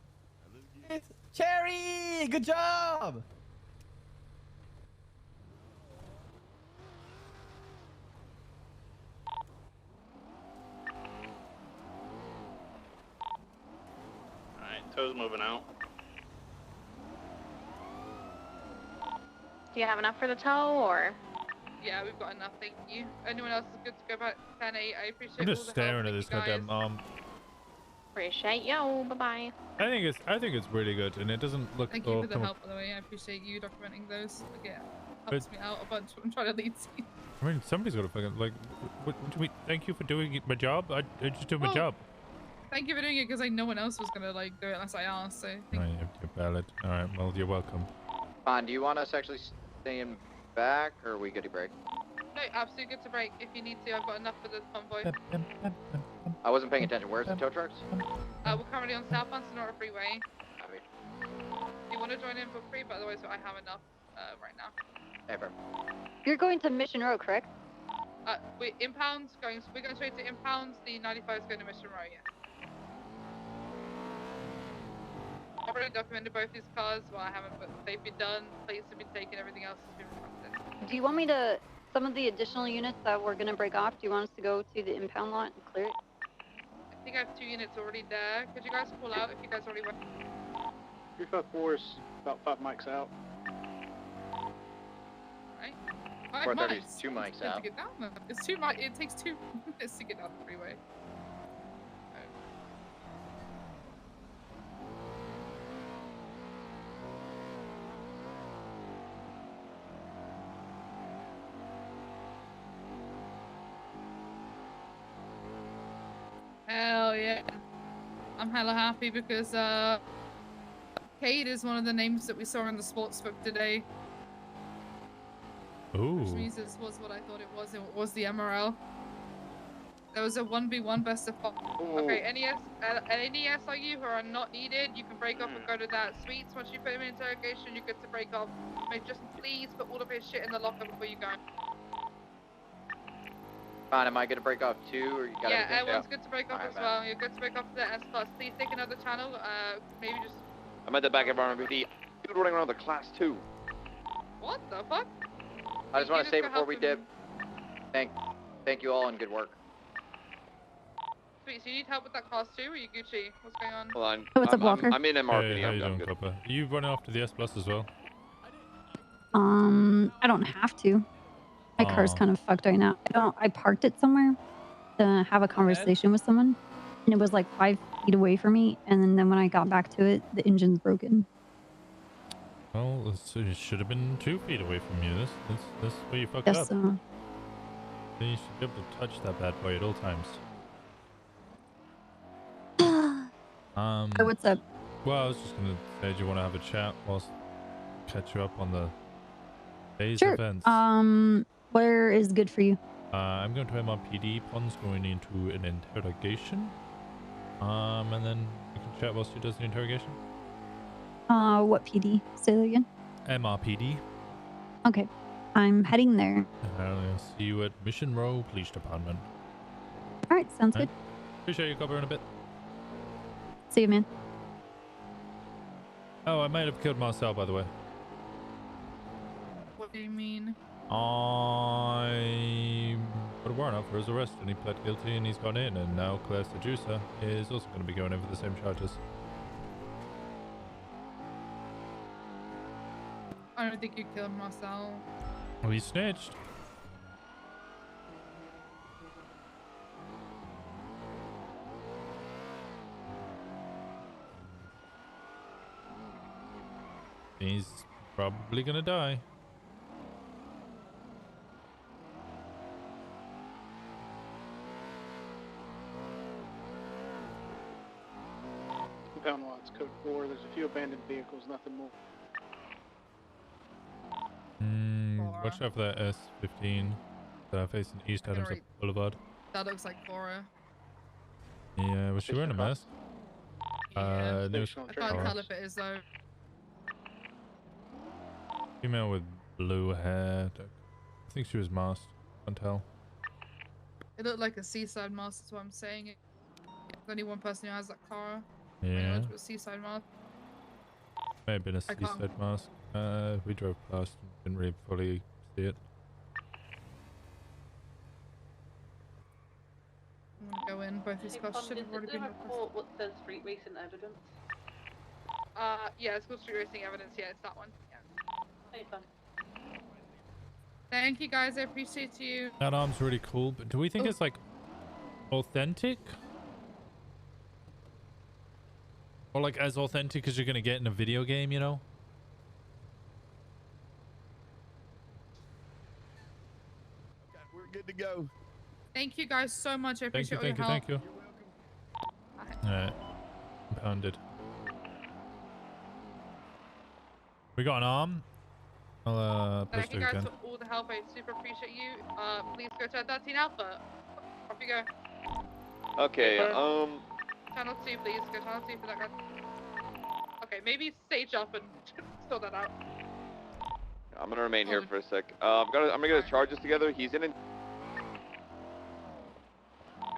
Cherry, good job. Alright, tow's moving out. Do you have enough for the tow, or? Yeah, we've got enough, thank you. Anyone else is good to go back 10-8. I appreciate I'm all just the staring help at from this you guys. goddamn mom. Appreciate you. Bye-bye. I think it's really good, and it doesn't look. Thank you for the come on. help, by the way. I appreciate you documenting those. Like, it helps me out a bunch when I'm trying to lead team. I mean, somebody's got to fucking like. What do we? Thank you for doing my job. I just do my Well, job. Thank you for doing it, because no one else was gonna like do it unless I asked. So thank Right, you're valid. All right, well, you're welcome. Fine. Do you want us actually staying back, or are we good to break? No, absolutely good to break if you need to. I've got enough for the convoy. I wasn't paying attention. Where's the tow trucks? We're currently on southbound Sonora Freeway. If you want to join in, feel free, but otherwise I have enough right now. Ever. You're going to Mission Row, correct? We're impounds going. We're going straight to impounds. The 95 is going to Mission Row. Yeah. I've already documented both these cars. Well, I haven't, but they've been done. Plates have been taken. Everything else has been requested. Do you want me to, some of the additional units that we're going to break off, do you want us to go to the impound lot and clear it? I think I have 2 units already there. Could you guys pull out if you guys already want? 354 is about 5 mics out. Right. 430 is 2 mics out. To get down there. It's 2 mics. It takes 2 minutes to get down the freeway. Hell yeah. I'm hella happy because Cade is one of the names that we saw in the sportsbook today. Ooh. Which means it was what I thought it was. It was the MRL. There was a 1v1 best of 5. Okay, any SIU who are not needed, you can break off and go to that suites. Once you put him in interrogation, you get to break off. But just please put all of his shit in the locker before you go. Fine, am I good to break off too, or you got Yeah, anything? everyone's good to break off as well. You're good to break off to the S Plus. Please take another channel. Maybe just. I'm at the back of RMBD. Dude running around the class 2. What the fuck? I just want to say before we dip, thank you all and good work. Sweet, so you need help with that class too, or are you Gucci? What's going on? Hold on. What's up, Walker? I'm in MRPD. Hey, how you I'm doing, good. Copper? Are you running off to the S Plus as well? I don't have to. My car's kind of fucked right now. I parked it somewhere to have a conversation with someone, and it was like 5 feet away from me. And then when I got back to it, the engine's broken. Well, it should have been 2 feet away from you. This where you fucked up. Guess so. Then you should be able to touch that bad boy at all times. So what's up? Well, I was just gonna say, do you want to have a chat whilst catch you up on the day's Sure. events? Where is good for you? I'm going to MRPD. Pon's going into an interrogation. And then we can chat whilst he does the interrogation. What PD? Say that again. MRPD. Okay. I'm heading there. I'll see you at Mission Row Police Department. All right, sounds good. Appreciate you covering a bit. See you, man. Oh, I might have killed Marcel, by the way. What do you mean? I put a warrant out for his arrest, and he pled guilty, and he's gone in, and now Claire Seducer is also going to be going in for the same charges. I don't think you killed Marcel. Well, he snitched. He's probably gonna die. Impound lots, code 4. There's a few abandoned vehicles, nothing more. Watch out for that S15 facing East Adams right. Boulevard. That looks like Cora. Yeah, was she wearing a mask? Yeah. No, I can't tell if it is though. female with blue hair. I think she was masked. Can't tell. It looked like a seaside mask, that's why I'm saying it. There's only one person who has that car. Yeah. To a seaside mask. May have been a I can't- seaside mask. We drove past and didn't really fully see it. I'm gonna go in. Both these Hey, cars Tom, should have did already the been report what says street racing evidence? Yeah, it's called street racing evidence. Yeah, it's that one. Yeah. Hey, Tom. Thank you guys. I appreciate you. That arm's really cool, but do we think it's like authentic? Or like as authentic as you're gonna get in a video game, you know? Okay, we're good to go. Thank you guys so much. I Thank you, appreciate all your thank you, help. thank you. Alright. Compounded. We got an arm. I'll Thank post you it guys again. for all the help. I super appreciate you. Please go to 13 Alpha. Off you go. Okay, Channel 2, please. Go channel 2 for that guy. Okay, maybe stage up and sort that out. I'm gonna remain here for a sec. I'm gonna get his charges together. He's in.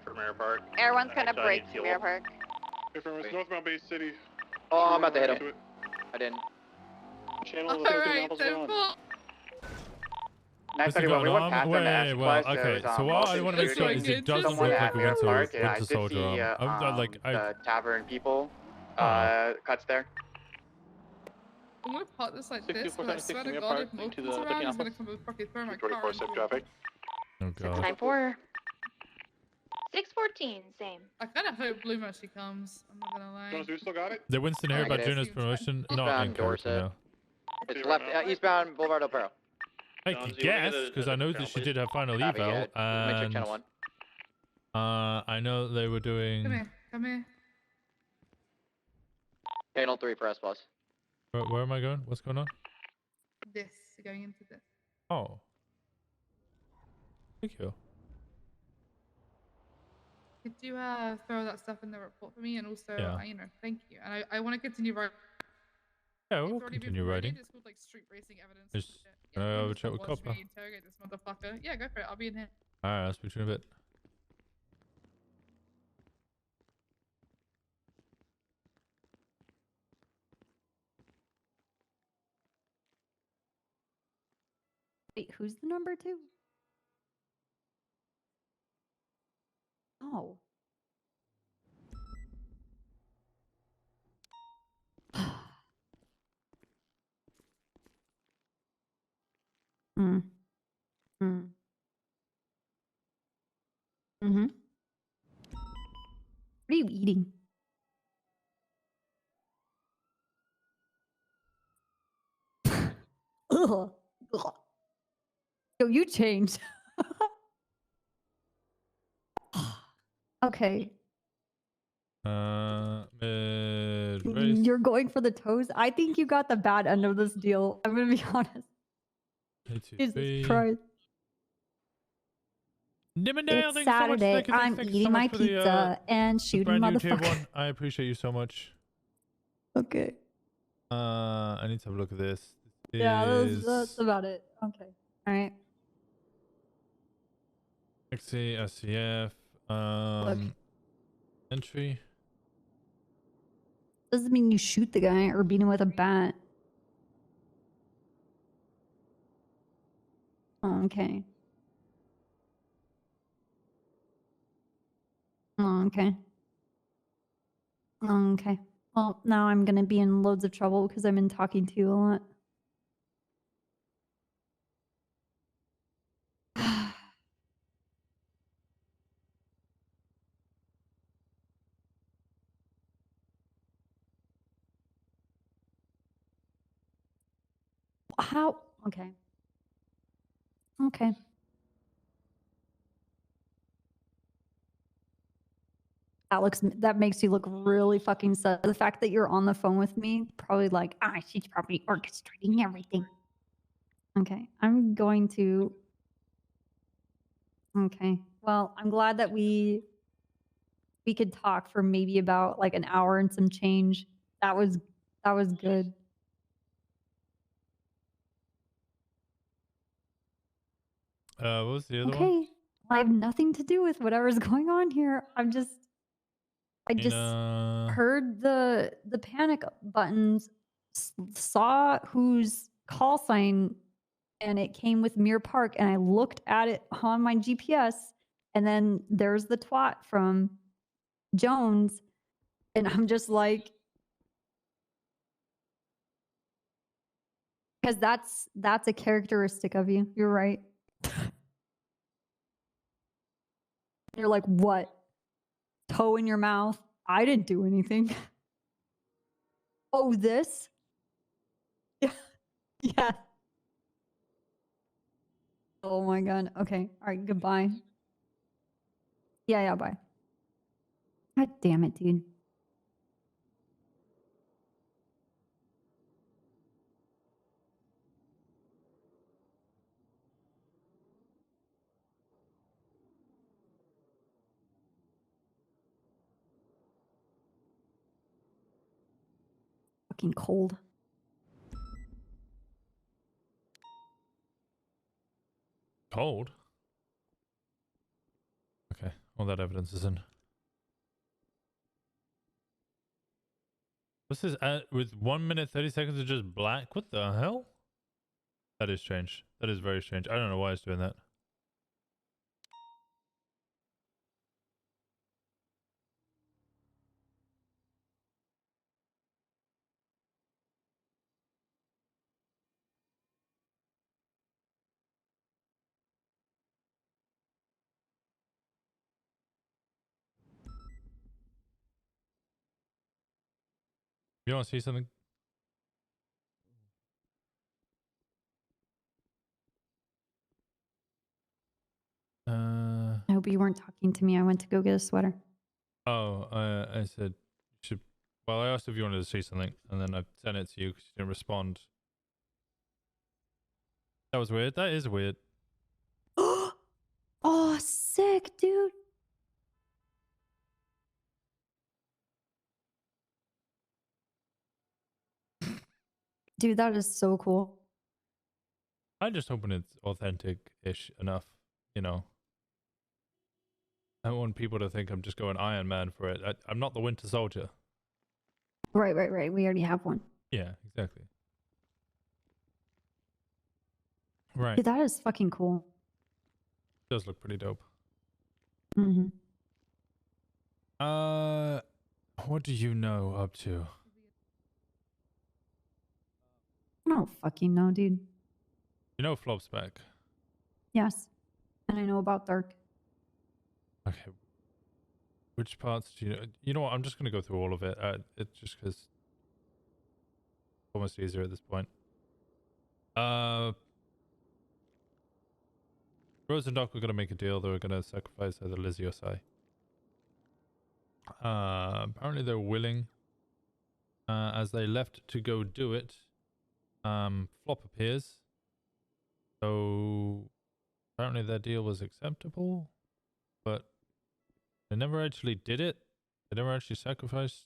For Mirror Park. Everyone's gonna Actually, I break need to fuel. Mirror Park. If it was northbound Bay City. Oh, I'm about to hit into him. it. I didn't. Channel Alright, 10-4. 931, we went past them at Wait, well, Quest. okay, so what I want to make sure is it doesn't Someone look like at a Mirror Park. winter I did soldier see arm. the tavern people cuts there. I'm gonna park this like this, 64, but I swear to 60 God, if to Mulkins the around, 13 he's gonna Alpha. come and fucking throw my 24 car safe into traffic. Oh god. 9-4. 614, same. I kind of hope Bloom actually comes. I'm not gonna lie. Jonas, we still got it? Did Winston hear about Negative. Juno's promotion? Not Eastbound in character Dorset. now. It's left, eastbound Boulevard El Perro. I Jones, could you wanna guess, get a- because I know that she did her final Copy, eval, yeah. Let me check and channel 1. I know they were doing. Come here, come here. Channel 3 for S+. Where am I going? What's going on? This, going into this. Oh. Thank you. Could you throw that stuff in the report for me, and also, Yeah. you know, thank you. And I want to continue writing. Yeah, It's we'll already been continue promoted, writing. It's called like street racing evidence. and Just, shit. can I you have a wanna chat with just watch Copper? me interrogate this motherfucker? Yeah, go for it. I'll be in here. Alright, I'll speak to you in a bit. Wait, who's the number 2? Oh. Hmm. Hmm. Mm-hmm. What are you eating? Ugh. Ugh. Yo, you changed. Okay. Mid race. You're going for the toes? I think you got the bad end of this deal. I'm gonna be honest. Jesus Christ. Nimmendale, It's thank you so much. Saturday. Thank you, I'm thank you eating so much my for the, pizza and the shooting brand new tier motherfuckers. 1. I appreciate you so much. Okay. I need to have a look at this. This Yeah, is that's about it. Okay. All right. XC, SCF, entry. Doesn't mean you shoot the guy or beat him with a bat. Oh, okay. Oh, okay. Oh, okay. Well, now I'm gonna be in loads of trouble because I've been talking to you a lot. How? Okay. Okay. Alex, that makes you look really fucking sad. The fact that you're on the phone with me, probably like, she's probably orchestrating everything. Okay, I'm going to. Okay, well, I'm glad that we could talk for maybe about like an hour and some change. That was good. What was the other one? Okay, I have nothing to do with whatever's going on here. I'm just I just heard the panic buttons, saw whose call sign, and it came with Mirror Park, and I looked at it on my GPS, and then there's the twat from Jones, and I'm just like, because that's a characteristic of you. You're right. You're like, what? Toe in your mouth? I didn't do anything. Oh, this? Yeah. Yeah. Oh my god. Okay. All right. Goodbye. Yeah, bye. God damn it, dude. Fucking cold. Cold? Okay, all that evidence is in. What's this with 1 minute 30 seconds of just black? What the hell? That is strange. That is very strange. I don't know why it's doing that. You want to see something? I hope you weren't talking to me. I went to go get a sweater. Oh, I said you should. Well, I asked if you wanted to see something, and then I sent it to you because you didn't respond. That was weird. That is weird. Oh, sick, dude. Dude, that is so cool. I'm just hoping it's authentic-ish enough, you know. I don't want people to think I'm just going Iron Man for it. I'm not the Winter Soldier. Right. We already have one. Yeah, exactly. Right. Dude, that is fucking cool. Does look pretty dope. Mm-hmm. What do you know up to? I don't fucking know, dude. You know Flop's back. Yes. And I know about Dark. Okay. Which parts do you know? You know what? I'm just going to go through all of it. It's just because it's almost easier at this point. Rose and Doc were going to make a deal. They were going to sacrifice either Lizzie or Sai. Apparently they're willing. As they left to go do it, Flop appears. So apparently their deal was acceptable, but they never actually did it. They never actually sacrificed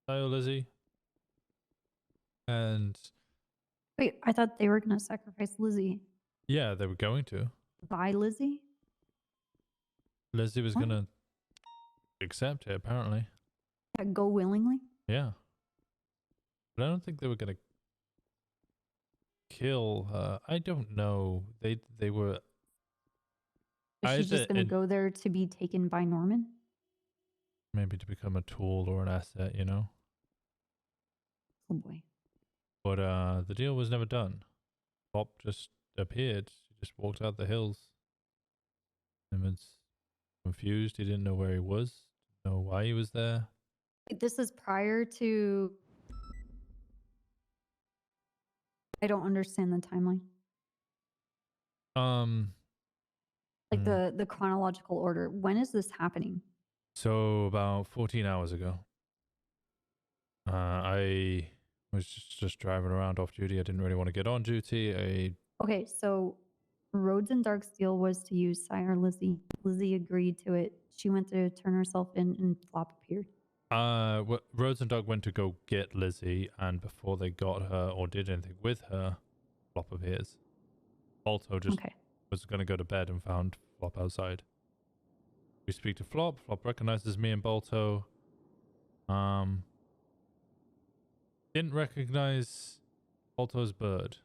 Sai or Lizzie. And Wait, I thought they were gonna sacrifice Lizzie. yeah, they were going to. By Lizzie? Lizzie was What? gonna accept it, apparently. Go willingly? Yeah. But I don't think they were gonna kill her. I don't know. They were. Is she just gonna go there to be taken by Norman? Maybe to become a tool or an asset, you know. Oh boy. But the deal was never done. Bob just appeared. He just walked out the hills. He was confused. He didn't know where he was. Didn't know why he was there. This is prior to. I don't understand the timeline. Like the chronological order. When is this happening? So about 14 hours ago. I was just driving around off duty. I didn't really want to get on duty. Okay, so Rhodes and Dark's deal was to use Sire Lizzie. Lizzie agreed to it. She went to turn herself in and Flop appeared. Rhodes and Doug went to go get Lizzie, and before they got her or did anything with her, Flop appears. Balto just was going to go to bed and found Flop outside. We speak to Flop. Flop recognizes me and Balto. Didn't recognize Balto's bird.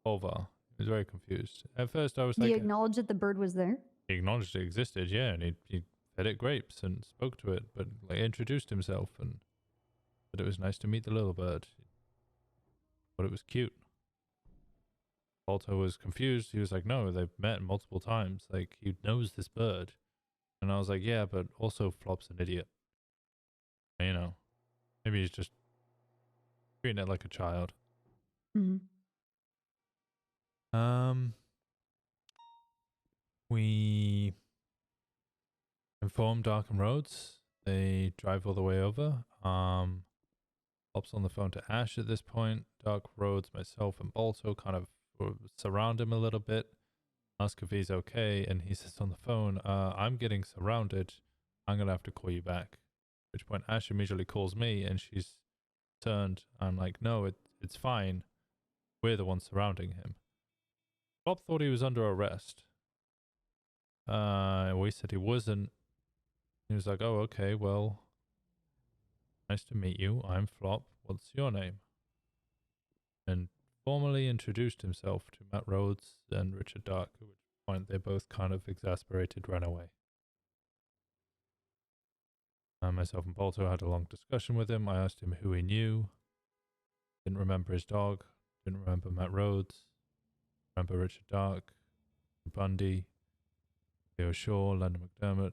Volvar. He was very confused. At first I was Do like... you acknowledge that the bird was there? He acknowledged it existed, yeah, and he fed it grapes and spoke to it, but like introduced himself and said it was nice to meet the little bird. But it was cute. Balto was confused. He was like, no, they've met multiple times. Like, he knows this bird. And I was like, yeah, but also Flop's an idiot. You know, maybe he's just treating it like a child. Mm-hmm. We informed Darkham Roads. They drive all the way over. Flop's on the phone to Ash at this point. Dark Roads, myself, and Balto kind of surround him a little bit. Ask if he's okay, and he says on the phone, I'm getting surrounded. I'm gonna have to call you back. At which point Ash immediately calls me, and she's turned. I'm like, no, it's fine. We're the ones surrounding him. Flop thought he was under arrest. We said he wasn't. He was like, oh, okay, well, nice to meet you. I'm Flop. What's your name? And formally introduced himself to Matt Rhodes and Richard Dark, at which point they both kind of exasperated, ran away. Myself and Balto had a long discussion with him. I asked him who he knew. Didn't remember his dog. Didn't remember Matt Rhodes. Remember Richard Dark, Bundy, Leo Shaw, Landon McDermott.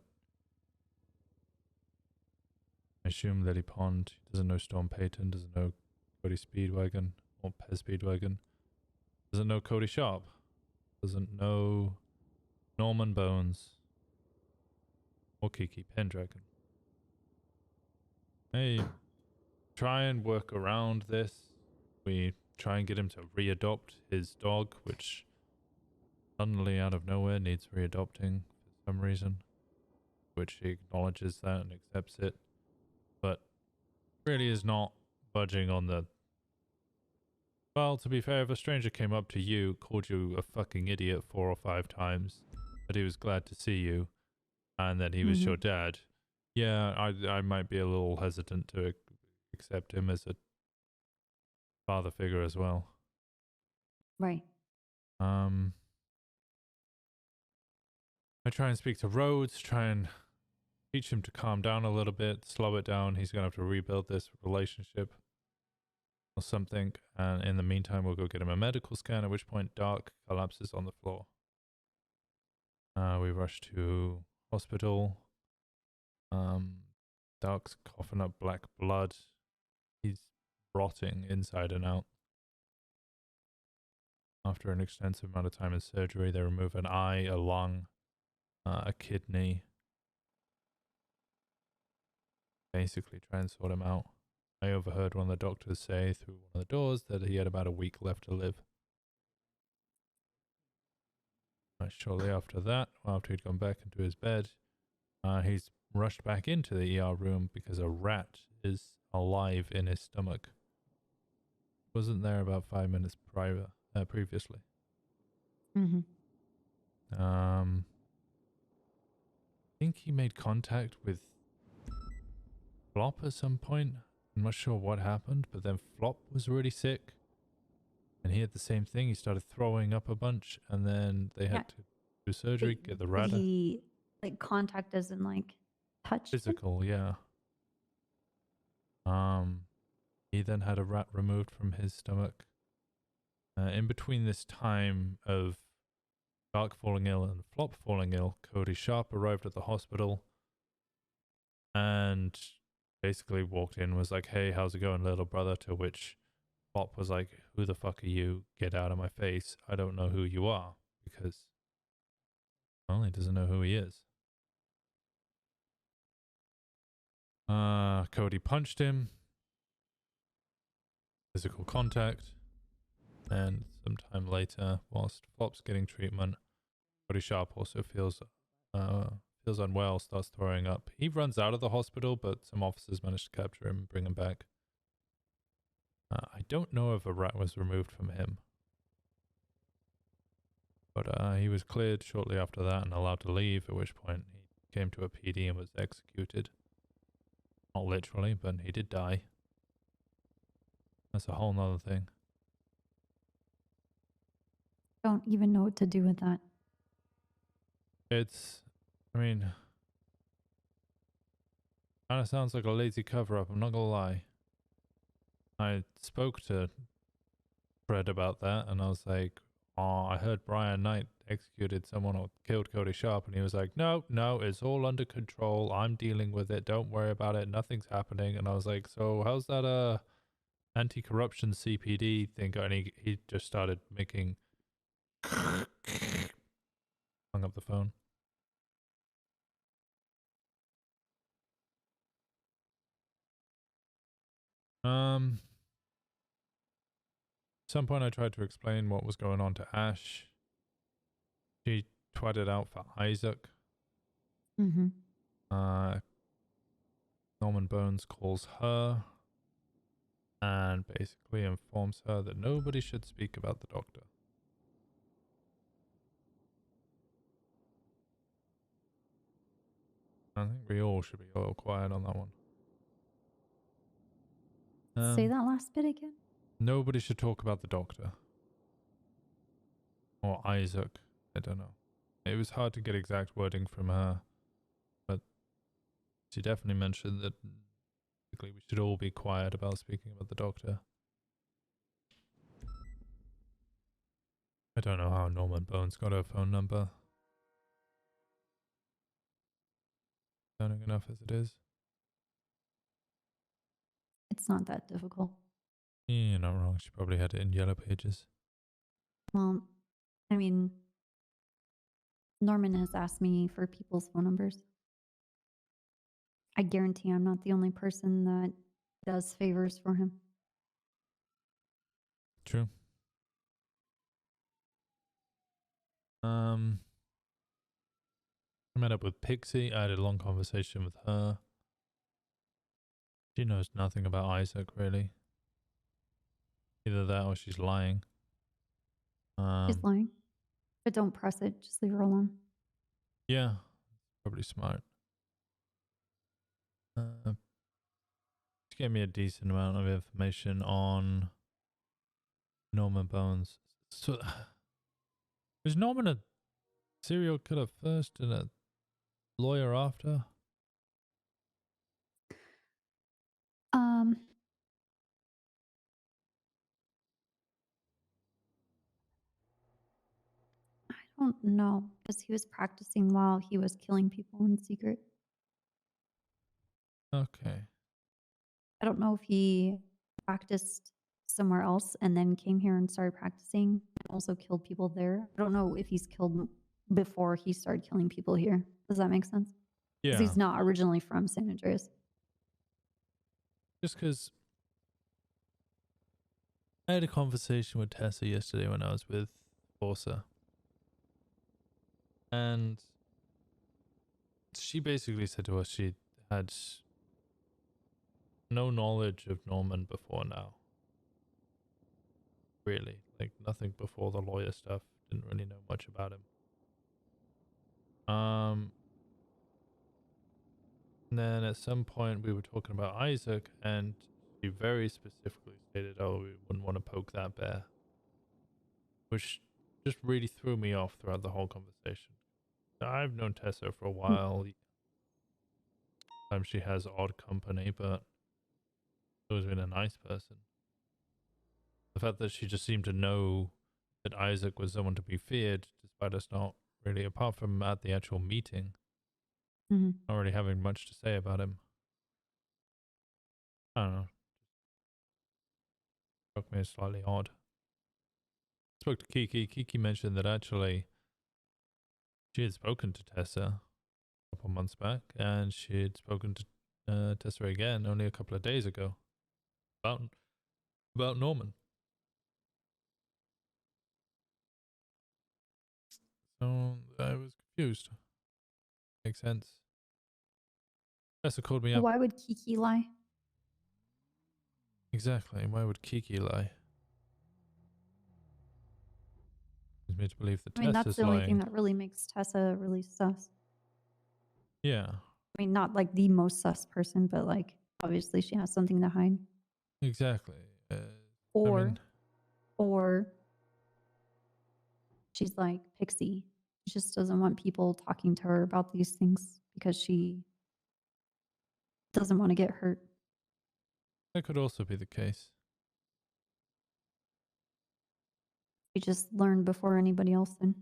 I assume Lily Pond. Doesn't know Storm Payton. Doesn't know Cody Speedwagon or Pez Speedwagon. Doesn't know Cody Sharp. Doesn't know Norman Bones or Kiki Pendragon. Hey, try and work around this. We try and get him to readopt his dog, which suddenly out of nowhere needs readopting for some reason, which he acknowledges that and accepts it, but really is not budging on the... Well, to be fair, if a stranger came up to you, called you a fucking idiot 4 or 5 times, but he was glad to see you, and that he was your dad, yeah, I might be a little hesitant to accept him as a father figure as well. Right. I try and speak to Rhodes, try and teach him to calm down a little bit, slow it down. He's going to have to rebuild this relationship or something. And in the meantime, we'll go get him a medical scan, at which point Dark collapses on the floor. We rush to hospital. Dark's coughing up black blood. He's rotting inside and out. After an extensive amount of time in surgery, they remove an eye, a lung, a kidney. Basically try and sort him out. I overheard one of the doctors say through one of the doors that he had about a week left to live. Shortly after that, after he'd gone back into his bed, he's rushed back into the ER room because a rat is alive in his stomach. Wasn't there about 5 minutes previously. Mm-hmm. I think he made contact with Flop at some point. I'm not sure what happened, but then Flop was really sick. And he had the same thing. He started throwing up a bunch, and then they had to do surgery, get the rat. He, like, contact as in, like, touch? Physical, yeah. He then had a rat removed from his stomach. In between this time of Dark falling ill and Flop falling ill, Cody Sharp arrived at the hospital and basically walked in, was like, hey, how's it going, little brother? To which Flop was like, who the fuck are you? Get out of my face. I don't know who you are. Because, well, he doesn't know who he is. Cody punched him. Physical contact. And sometime later, whilst Flop's getting treatment, Cody Sharp also feels unwell, starts throwing up. He runs out of the hospital, but some officers manage to capture him and bring him back. I don't know if a rat was removed from him. But he was cleared shortly after that and allowed to leave, at which point he came to a PD and was executed Not literally, but he did die. That's a whole nother thing. Don't even know what to do with that. It's, I mean, kind of sounds like a lazy cover-up, I'm not gonna lie. I spoke to Fred about that, and I was like, oh, I heard Brian Knight executed someone or killed Cody Sharp, and he was like, no, it's all under control, I'm dealing with it, don't worry about it, nothing's happening. And I was like, so how's that anti-corruption CPD thing going? And he just started making hung up the phone. At some point I tried to explain what was going on to Ash. She twatted out for Isaac. Mm-hmm. Norman Bones calls her and basically informs her that nobody should speak about the doctor. I think we all should be a little quiet on that one. Say that last bit again. Nobody should talk about the doctor. Or Isaac. I don't know. It was hard to get exact wording from her. But she definitely mentioned that basically we should all be quiet about speaking about the doctor. I don't know how Norman Bones got her phone number. Sounding enough as it is. It's not that difficult. Yeah, you're not wrong. She probably had it in Yellow Pages. Well, I mean, Norman has asked me for people's phone numbers. I guarantee I'm not the only person that does favors for him. True. I met up with Pixie. I had a long conversation with her. She knows nothing about Isaac, really. Either that or she's lying. She's lying. But don't press it. Just leave her alone. Yeah, probably smart. She gave me a decent amount of information on Norman Bones. So, was Norman a serial killer first and a lawyer after? I don't know, because he was practicing while he was killing people in secret. Okay. I don't know if he practiced somewhere else and then came here and started practicing and also killed people there. I don't know if he's killed before he started killing people here. Does that make sense? Yeah. Because he's not originally from San Andreas. Just because I had a conversation with Tessa yesterday when I was with Forza. And she basically said to us she had no knowledge of Norman before now. Really. Like nothing before the lawyer stuff. Didn't really know much about him. And then at some point we were talking about Isaac and she very specifically stated, oh, we wouldn't want to poke that bear. Which just really threw me off throughout the whole conversation. I've known Tessa for a while. Sometimes she has odd company, but she's always been a nice person. The fact that she just seemed to know that Isaac was someone to be feared, despite us not really, apart from at the actual meeting, not really having much to say about him. I don't know. Struck me as slightly odd. Spoke to Kiki. Kiki mentioned that actually she had spoken to Tessa a couple months back, and she had spoken to Tessa again only a couple of days ago about Norman. So I was confused. Makes sense. Tessa called me up. Why would Kiki lie? Exactly. Why would Kiki lie? Leads me to believe that I mean, that's Tessa's the only lying. thing that really makes Tessa really sus. Yeah. I mean, not like the most sus person, but like Obviously, she has something to hide. Exactly. Or, mean- or she's like Pixie. She just doesn't want people talking to her about these things because she doesn't want to get hurt. That could also be the case. She just learned before anybody else did.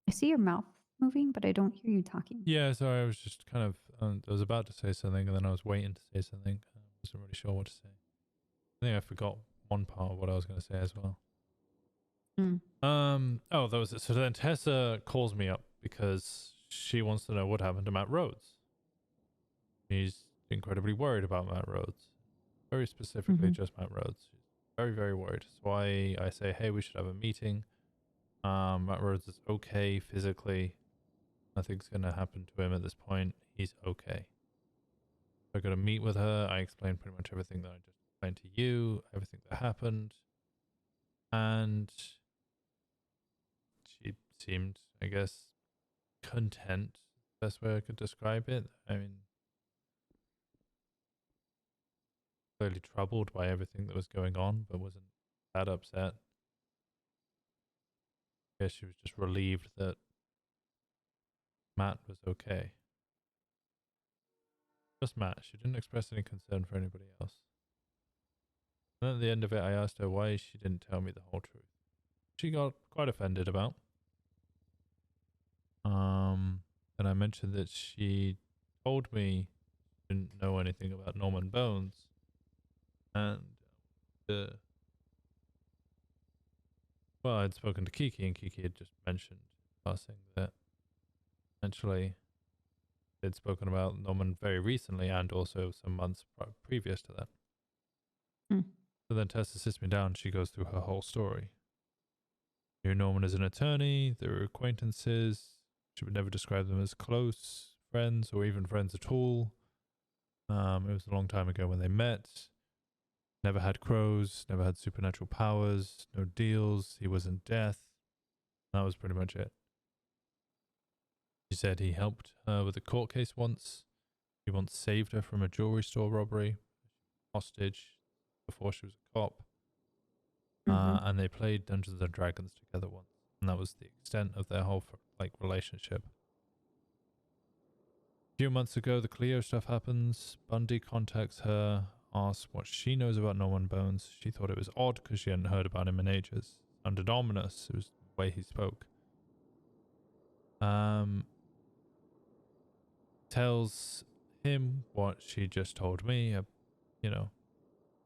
I see your mouth moving, but I don't hear you talking. Yeah, sorry, I was just kind of, I was about to say something and then I was waiting to say something. I wasn't really sure what to say. I think I forgot one part of what I was going to say as well. Oh, that was it. So then Tessa calls me up because she wants to know what happened to Matt Rhodes. She's incredibly worried about Matt Rhodes. Very specifically just Matt Rhodes. She's very, very worried. So I say, hey, we should have a meeting. Matt Rhodes is okay physically. Nothing's going to happen to him at this point. He's okay. So I got to meet with her. I explained pretty much everything that I just explained to you, everything that happened. And she seemed, I guess, content. Best way I could describe it. I mean, clearly troubled by everything that was going on, but wasn't that upset. I guess she was just relieved that Matt was okay. Just Matt. She didn't express any concern for anybody else. And at the end of it, I asked her why she didn't tell me the whole truth. She got quite offended about. And I mentioned that she told me she didn't know anything about Norman Bones. And, well, I'd spoken to Kiki, and Kiki had just mentioned, passing, that essentially they'd spoken about Norman very recently and also some months previous to that. So then Tessa sits me down, she goes through her whole story. Knew Norman as an attorney, they were acquaintances, she would never describe them as close friends or even friends at all. It was a long time ago when they met. Never had crows, never had supernatural powers, no deals, he wasn't death. That was pretty much it. She said he helped her with a court case once. He once saved her from a jewelry store robbery, hostage, before she was a cop. And they played Dungeons and Dragons together once. And that was the extent of their whole relationship. A few months ago, the Cleo stuff happens. Bundy contacts her, asks what she knows about Norman Bones. She thought it was odd because she hadn't heard about him in ages. Sounded ominous. It was the way he spoke. Tells him what she just told me.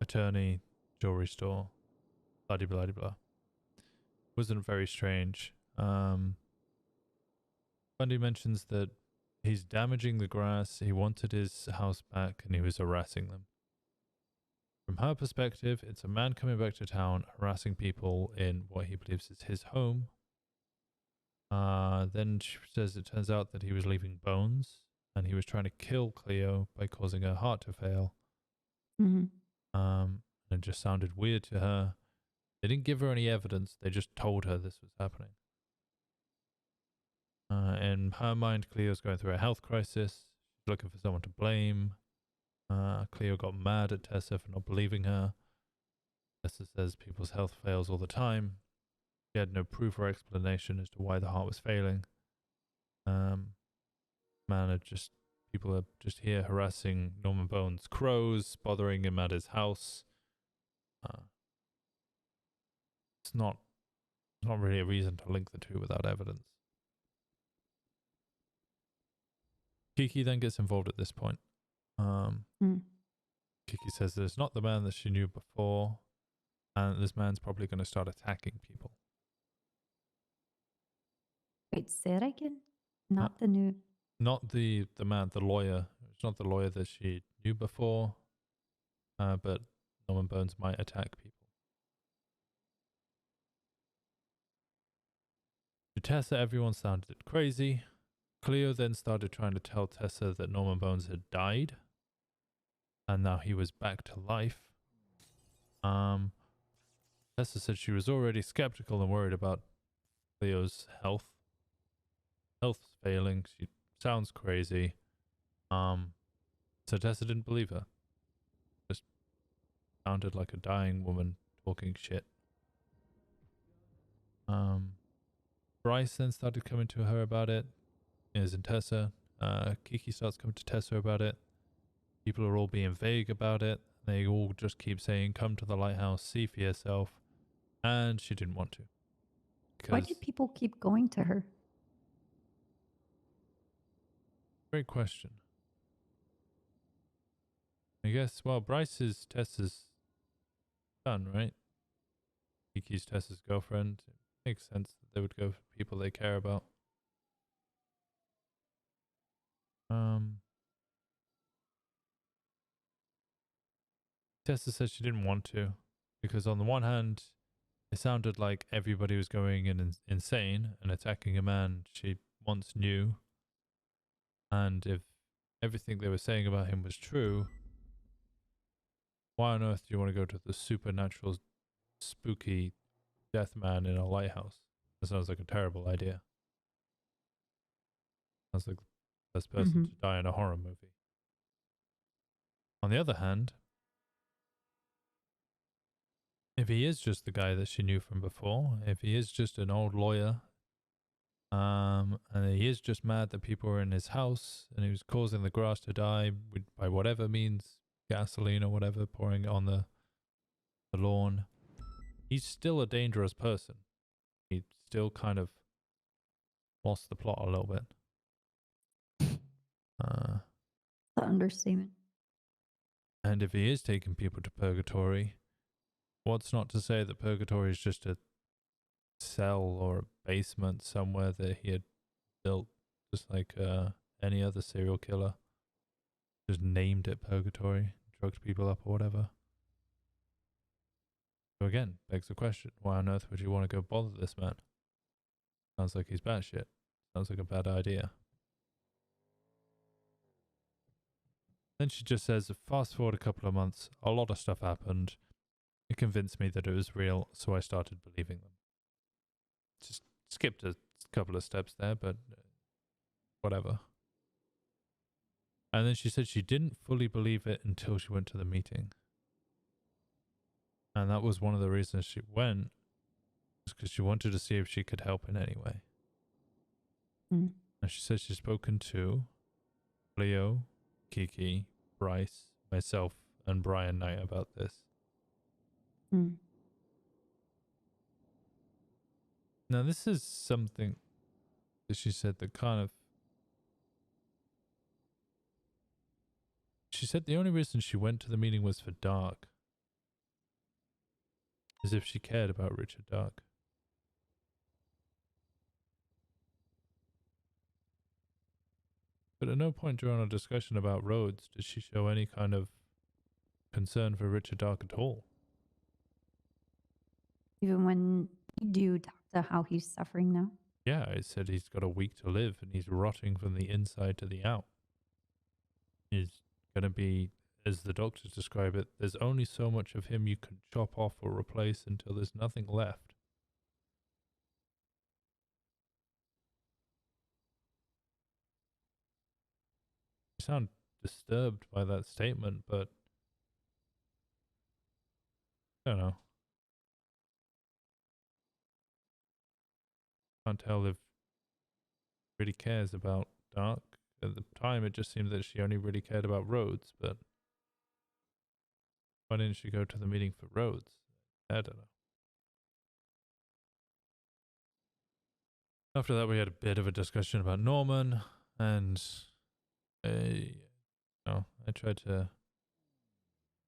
Attorney, jewelry store, blah blah blah. Wasn't very strange. Bundy mentions that he's damaging the grass, he wanted his house back, and he was harassing them. From her perspective, it's a man coming back to town, harassing people in what he believes is his home. Then she says it turns out that he was leaving bones, and he was trying to kill Cleo by causing her heart to fail. It just sounded weird to her. They didn't give her any evidence, they just told her this was happening. In her mind, Cleo's going through a health crisis. She's looking for someone to blame. Cleo got mad at Tessa for not believing her. Tessa says people's health fails all the time. She had no proof or explanation as to why the heart was failing. People are just here harassing Norman Bones' crows, bothering him at his house. It's not really a reason to link the two without evidence. Kiki then gets involved at this point. Kiki says that it's not the man that she knew before, and this man's probably going to start attacking people. Wait, say it again? Not the new... Not the man, the lawyer. It's not the lawyer that she knew before, but Norman Bones might attack people. To Tessa, everyone sounded crazy. Cleo then started trying to tell Tessa that Norman Bones had died, and now he was back to life. Tessa said she was already skeptical and worried about Leo's health. Health's failing. She sounds crazy. So Tessa didn't believe her. Just sounded like a dying woman talking shit. Bryce then started coming to her about it, as in Tessa. Kiki starts coming to Tessa about it. People are all being vague about it. They all just keep saying, come to the lighthouse, see for yourself. And she didn't want to. Why do people keep going to her? Great question. I guess, well, Bryce is Tessa's son, right? Kiki's Tessa's girlfriend. It makes sense that they would go for people they care about. Tessa said she didn't want to, because on the one hand, it sounded like everybody was going insane and attacking a man she once knew. And if everything they were saying about him was true, why on earth do you want to go to the supernatural, spooky death man in a lighthouse? That sounds like a terrible idea. Sounds like the best person to die in a horror movie. On the other hand, if he is just the guy that she knew from before, if he is just an old lawyer, and he is just mad that people were in his house and he was causing the grass to die by whatever means, gasoline or whatever, pouring it on the lawn, he's still a dangerous person. He still kind of lost the plot a little bit. The understatement. And if he is taking people to purgatory, what's not to say that purgatory is just a cell or a basement somewhere that he had built, just like any other serial killer. Just named it purgatory, drugged people up or whatever. So again, begs the question, why on earth would you want to go bother this man? Sounds like he's batshit. Sounds like a bad idea. Then she just says, fast forward a couple of months, a lot of stuff happened. It convinced me that it was real, so I started believing them. Just skipped a couple of steps there, but whatever. And then she said she didn't fully believe it until she went to the meeting. And that was one of the reasons she went, because she wanted to see if she could help in any way. And she said she's spoken to Leo, Kiki, Bryce, myself, and Brian Knight about this. Now, this is something that she said that kind of... She said the only reason she went to the meeting was for Dark. As if she cared about Richard Dark. But at no point during our discussion about Rhodes did she show any kind of concern for Richard Dark at all. Even when you do talk to how he's suffering now. Yeah, I said he's got a week to live and he's rotting from the inside to the out. He's going to be, as the doctors describe it, there's only so much of him you can chop off or replace until there's nothing left. I sound disturbed by that statement, but I don't know. Can't tell if really cares about Dark. At the time, it just seemed that she only really cared about Rhodes, but why didn't she go to the meeting for Rhodes? I don't know. After that, we had a bit of a discussion about Norman, and I tried to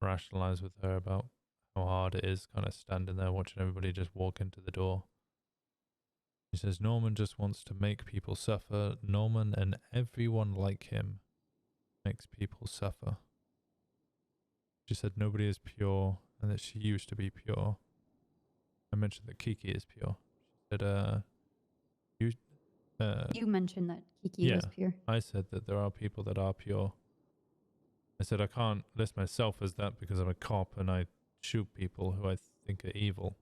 rationalize with her about how hard it is kind of standing there watching everybody just walk into the door. She says Norman just wants to make people suffer. Norman and everyone like him makes people suffer. She said nobody is pure and that she used to be pure. I mentioned that Kiki is pure. She said, you mentioned that Kiki was pure. I said that there are people that are pure. I said I can't list myself as that because I'm a cop and I shoot people who I think are evil.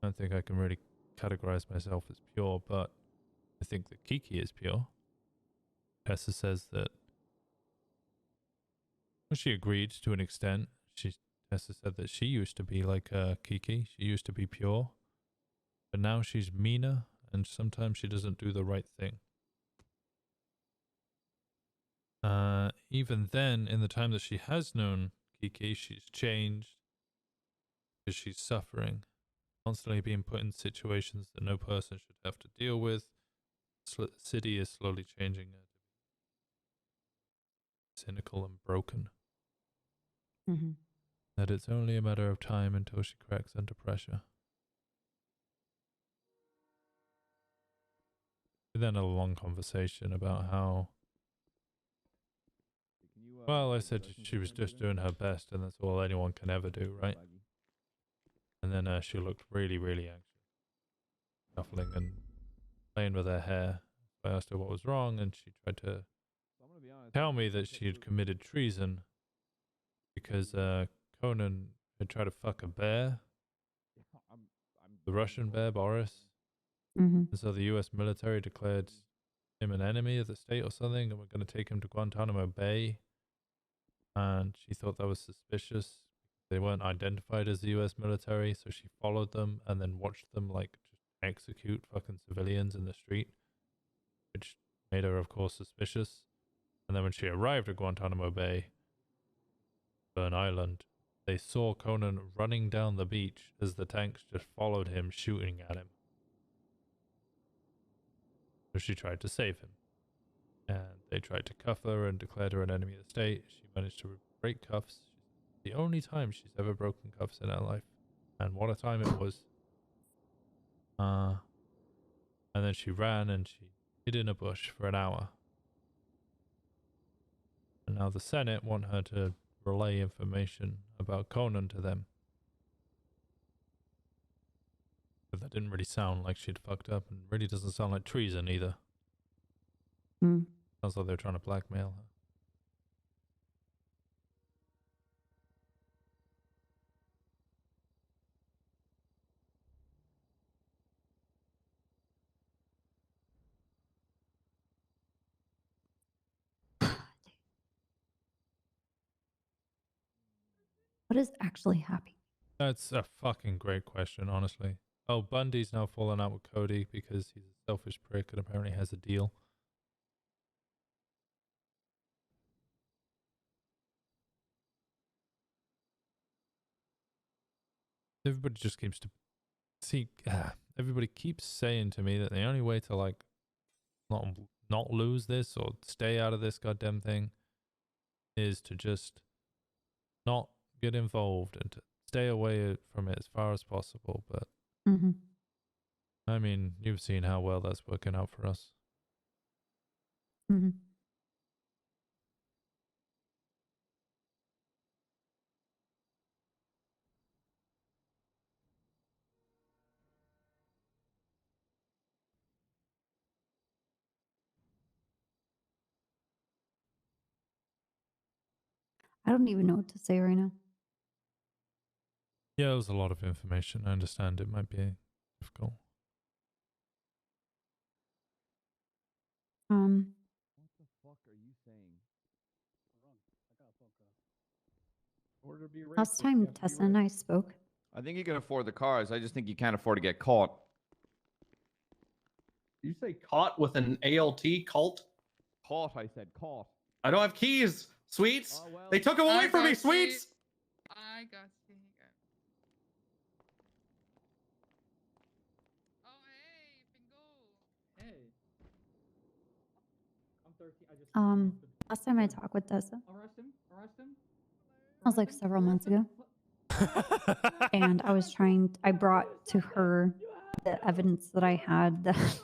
I don't think I can really categorize myself as pure, but I think that Kiki is pure. Tessa says that well, she agreed to an extent. Tessa said that she used to be like Kiki. She used to be pure. But now she's meaner, and sometimes she doesn't do the right thing. Even then, in the time that she has known Kiki, she's changed because she's suffering. Constantly being put in situations that no person should have to deal with. The city is slowly changing her to be cynical and broken. Mm-hmm. That it's only a matter of time until she cracks under pressure. We then had a long conversation about how, well, I said she was just doing her best and that's all anyone can ever do, right? And then she looked really, really anxious, shuffling and playing with her hair. I asked her what was wrong and she tried to tell me that she had committed treason because Conan had tried to fuck a bear, the Russian bear, Boris. Mm-hmm. And so the US military declared him an enemy of the state or something, and we're going to take him to Guantanamo Bay. And she thought that was suspicious. They weren't identified as the US military, so she followed them and then watched them like just execute fucking civilians in the street, which made her, of course, suspicious. And then when she arrived at Guantanamo Bay, Burn Island, they saw Conan running down the beach as the tanks just followed him, shooting at him. So she tried to save him. And they tried to cuff her and declared her an enemy of the state. She managed to break cuffs. The only time she's ever broken cuffs in her life. And what a time it was. And then she ran and she hid in a bush for an hour. And now the Senate want her to relay information about Conan to them. But that didn't really sound like she'd fucked up, and really doesn't sound like treason either. Mm. Sounds like they're trying to blackmail her. What is actually happening? That's a fucking great question, honestly. Oh, Bundy's now fallen out with Cody because he's a selfish prick and apparently has a deal. Everybody just keeps to see. Everybody keeps saying to me that the only way to like not lose this or stay out of this goddamn thing is to just not get involved and to stay away from it as far as possible. But mm-hmm. I mean, you've seen how well that's working out for us. Mm-hmm. I don't even know what to say right now. Yeah, it was a lot of information. I understand it might be difficult. What the fuck are you saying? Last time Tessa and I spoke. I think you can afford the cars. I just think you can't afford to get caught. You say caught with an ALT cult? Caught, I said caught. I don't have keys, Sweets. They took them away from me, Sweets. I got you. Oh, hey, Bingo. Hey. I'm 13. Last time I talked with Tessa, Arrest him. that was like several months ago. And I brought to her the evidence that I had that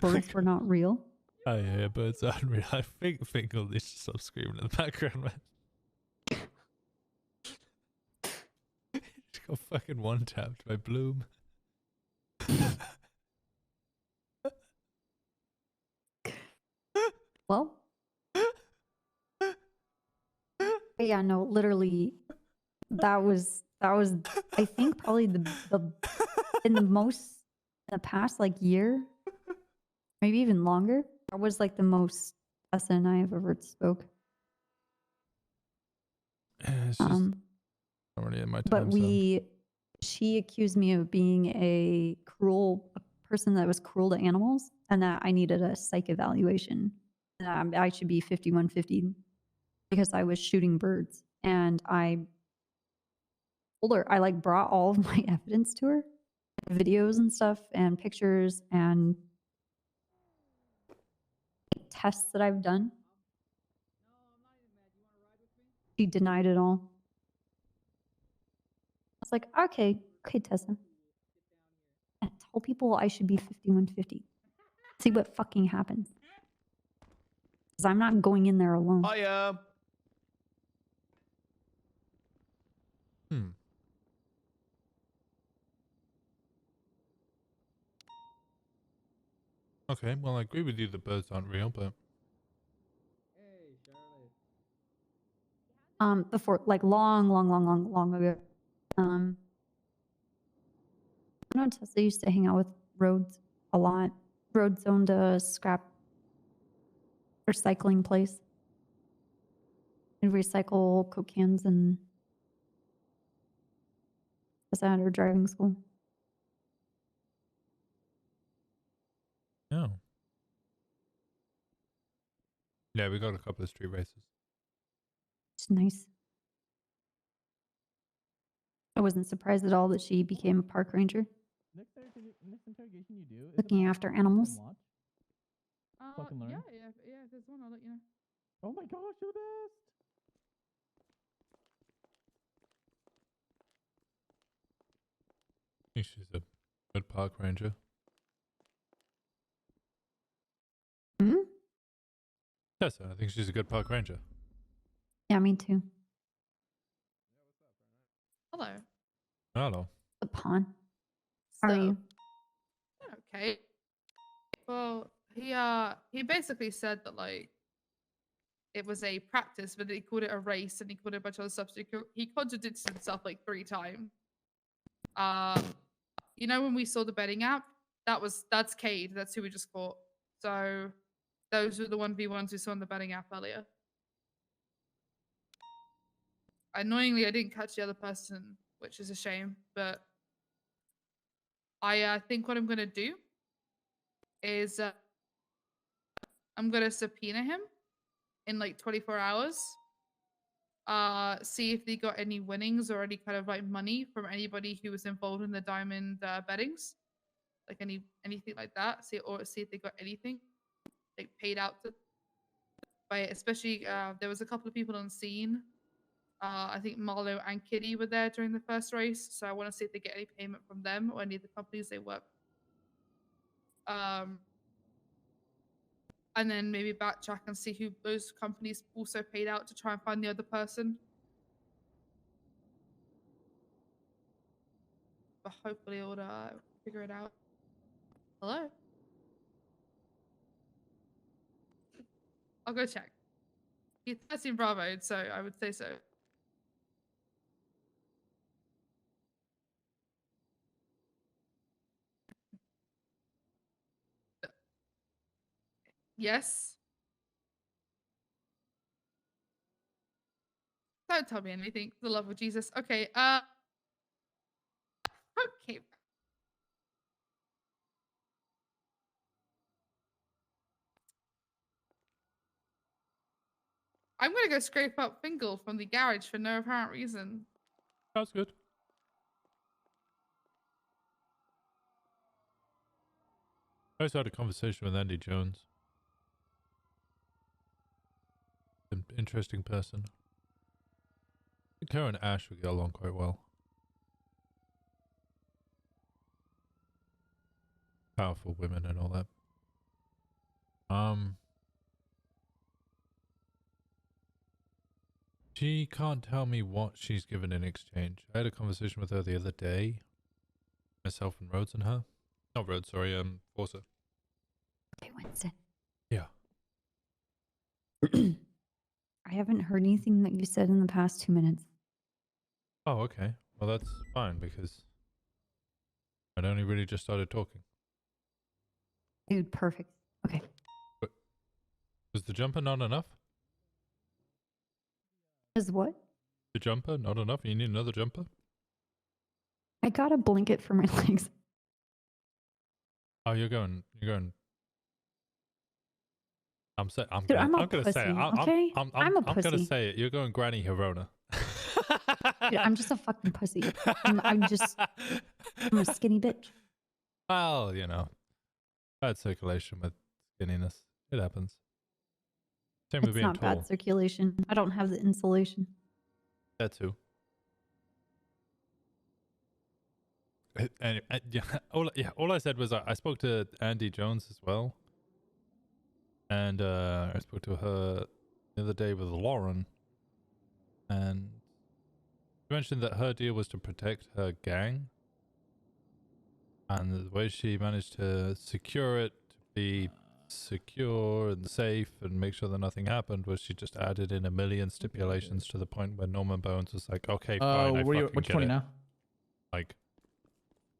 birds were not real. Oh yeah, birds are unreal. I think Fingal needs to stop screaming in the background, man. She got fucking one-tapped by Bloom. Well, but yeah, no, literally, that was I think probably the in the past like year, maybe even longer, that was like the most Tessa and I have ever spoke. It's just not really in my But time zone. she accused me of being a person that was cruel to animals, and that I needed a psych evaluation. And I should be 5150 because I was shooting birds. And I told her, I like brought all of my evidence to her, videos and stuff, and pictures, and tests that I've done. She denied it all. I was like, okay, Tessa. I tell people I should be 5150. See what fucking happens. Because I'm not going in there alone. Hiya. Okay, well, I agree with you. The birds aren't real, but Before, like long ago. I know Tessa used to hang out with Rhodes a lot. Rhodes owned a scrap recycling place. They'd recycle Coke cans, and Tessa had her driving school. no. Yeah, we got a couple of street races. It's nice. I wasn't surprised at all that she became a park ranger. Next interrogation you do. Looking after animals. Yeah, if there's one, I'll let you know. Oh my gosh, you're the best. I think she's a good park ranger. Hmm? Tessa, I think she's a good park ranger. Yeah, me too. Hello. Hello. The pawn. How are you? Okay. Well, he basically said that like it was a practice, but he called it a race, and he called it a bunch of other stuff. So he contradicted himself like 3 times. You know when we saw the betting app, that's Cade. That's who we just caught. So those were the 1v1s we saw on the betting app earlier. Annoyingly, I didn't catch the other person, which is a shame. But I think what I'm gonna do is I'm gonna subpoena him in like 24 hours. See if they got any winnings or any kind of like money from anybody who was involved in the diamond bettings, like anything like that. See if they got anything like paid out to by it. Especially there was a couple of people on scene. I think Marlo and Kitty were there during the first race, so I want to see if they get any payment from them or any of the companies they work. And then maybe backtrack and see who those companies also paid out to try and find the other person. But hopefully it'll figure it out. Hello? I'll go check. He's 13 Bravo, so I would say so. Yes? Don't tell me anything, for the love of Jesus. Okay, okay. I'm gonna go scrape up Fingal from the garage for no apparent reason. Sounds good. I just had a conversation with Andy Jones. An interesting person. I think her and Ash would get along quite well. Powerful women and all that. She can't tell me what she's given in exchange. I had a conversation with her the other day. Myself and Rhodes and her. Not Rhodes, sorry, Forza. Okay, Winston. Yeah. I haven't heard anything that you said in the past 2 minutes. Oh, okay. Well, that's fine because I'd only really just started talking. Dude, perfect. Okay. Was the jumper not enough? Is what? The jumper not enough? You need another jumper? I got a blanket for my legs. Oh, you're going. I'm Dude, I'm a gonna say it. pussy, okay? I'm a I'm gonna pussy. say it. You're going Granny Hirona. Dude, I'm just a fucking pussy. I'm a skinny bitch. Well, you know, bad circulation with skinniness. It happens. Same with It's being not tall. bad circulation. I don't have the insulation. That too. And yeah, all I said was I spoke to Andy Jones as well, and I spoke to her the other day with Lauren, and she mentioned that her deal was to protect her gang, and the way she managed to secure it to be secure and safe and make sure that nothing happened was she just added in a million stipulations to the point where Norman Bones was like, okay, fine, I fucking which get one it. now? Like,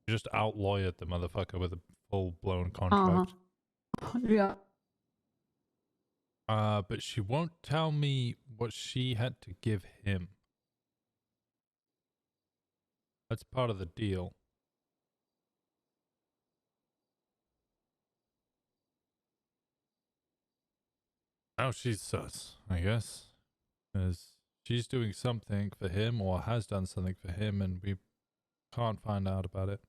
just out-lawyered the motherfucker with a full-blown contract. Yeah. But she won't tell me what she had to give him. That's part of the deal. Now she's sus, I guess. Because she's doing something for him or has done something for him and we can't find out about it.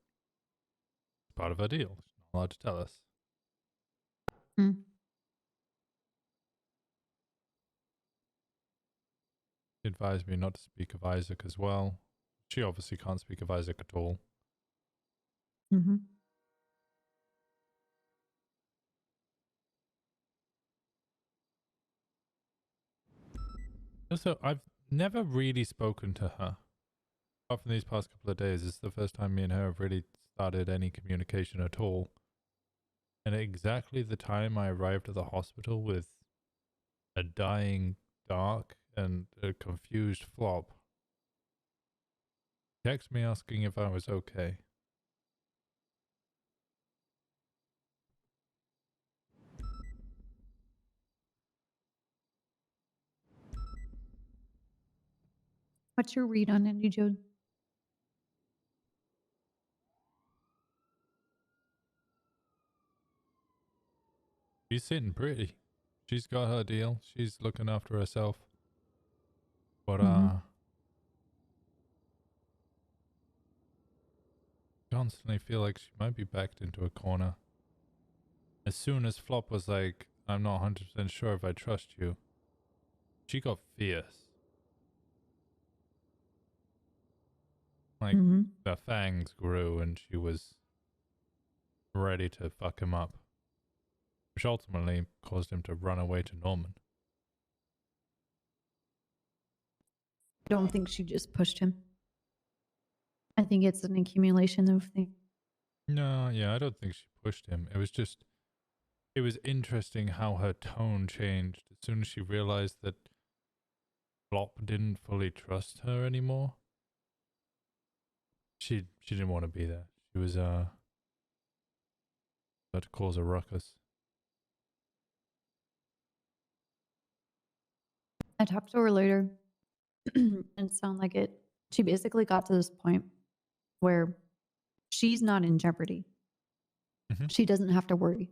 It's part of her deal. She's not allowed to tell us. She advised me not to speak of Isaac as well. She obviously can't speak of Isaac at all. Mm-hmm. Also, I've never really spoken to her. Apart from these past couple of days, it's the first time me and her have really started any communication at all. And at exactly the time I arrived at the hospital with a dying Dark and a confused Flop, text me asking if I was okay. What's your read on Andy Jones? She's sitting pretty. She's got her deal. She's looking after herself. But, constantly feel like she might be backed into a corner. As soon as Flop was like, I'm not 100% sure if I trust you, she got fierce. Like, the fangs grew and she was ready to fuck him up. Which ultimately caused him to run away to Norman. I don't think she just pushed him. I think it's an accumulation of things. No, yeah, I don't think she pushed him. It was just, it was interesting how her tone changed as soon as she realized that Flop didn't fully trust her anymore. She didn't want to be there. She was about to cause a ruckus. I talked to her later and it sounded like it. She basically got to this point where she's not in jeopardy. She doesn't have to worry.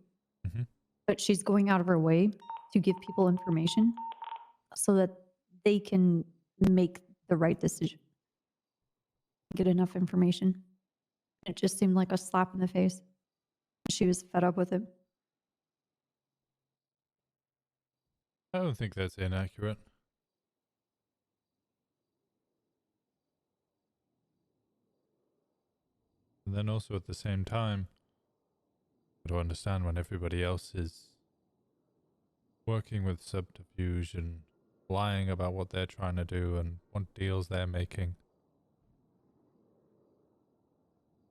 But she's going out of her way to give people information so that they can make the right decision. Get enough information. It just seemed like a slap in the face. She was fed up with it. I don't think that's inaccurate. And then also at the same time, I don't understand when everybody else is working with subterfuge and lying about what they're trying to do and what deals they're making.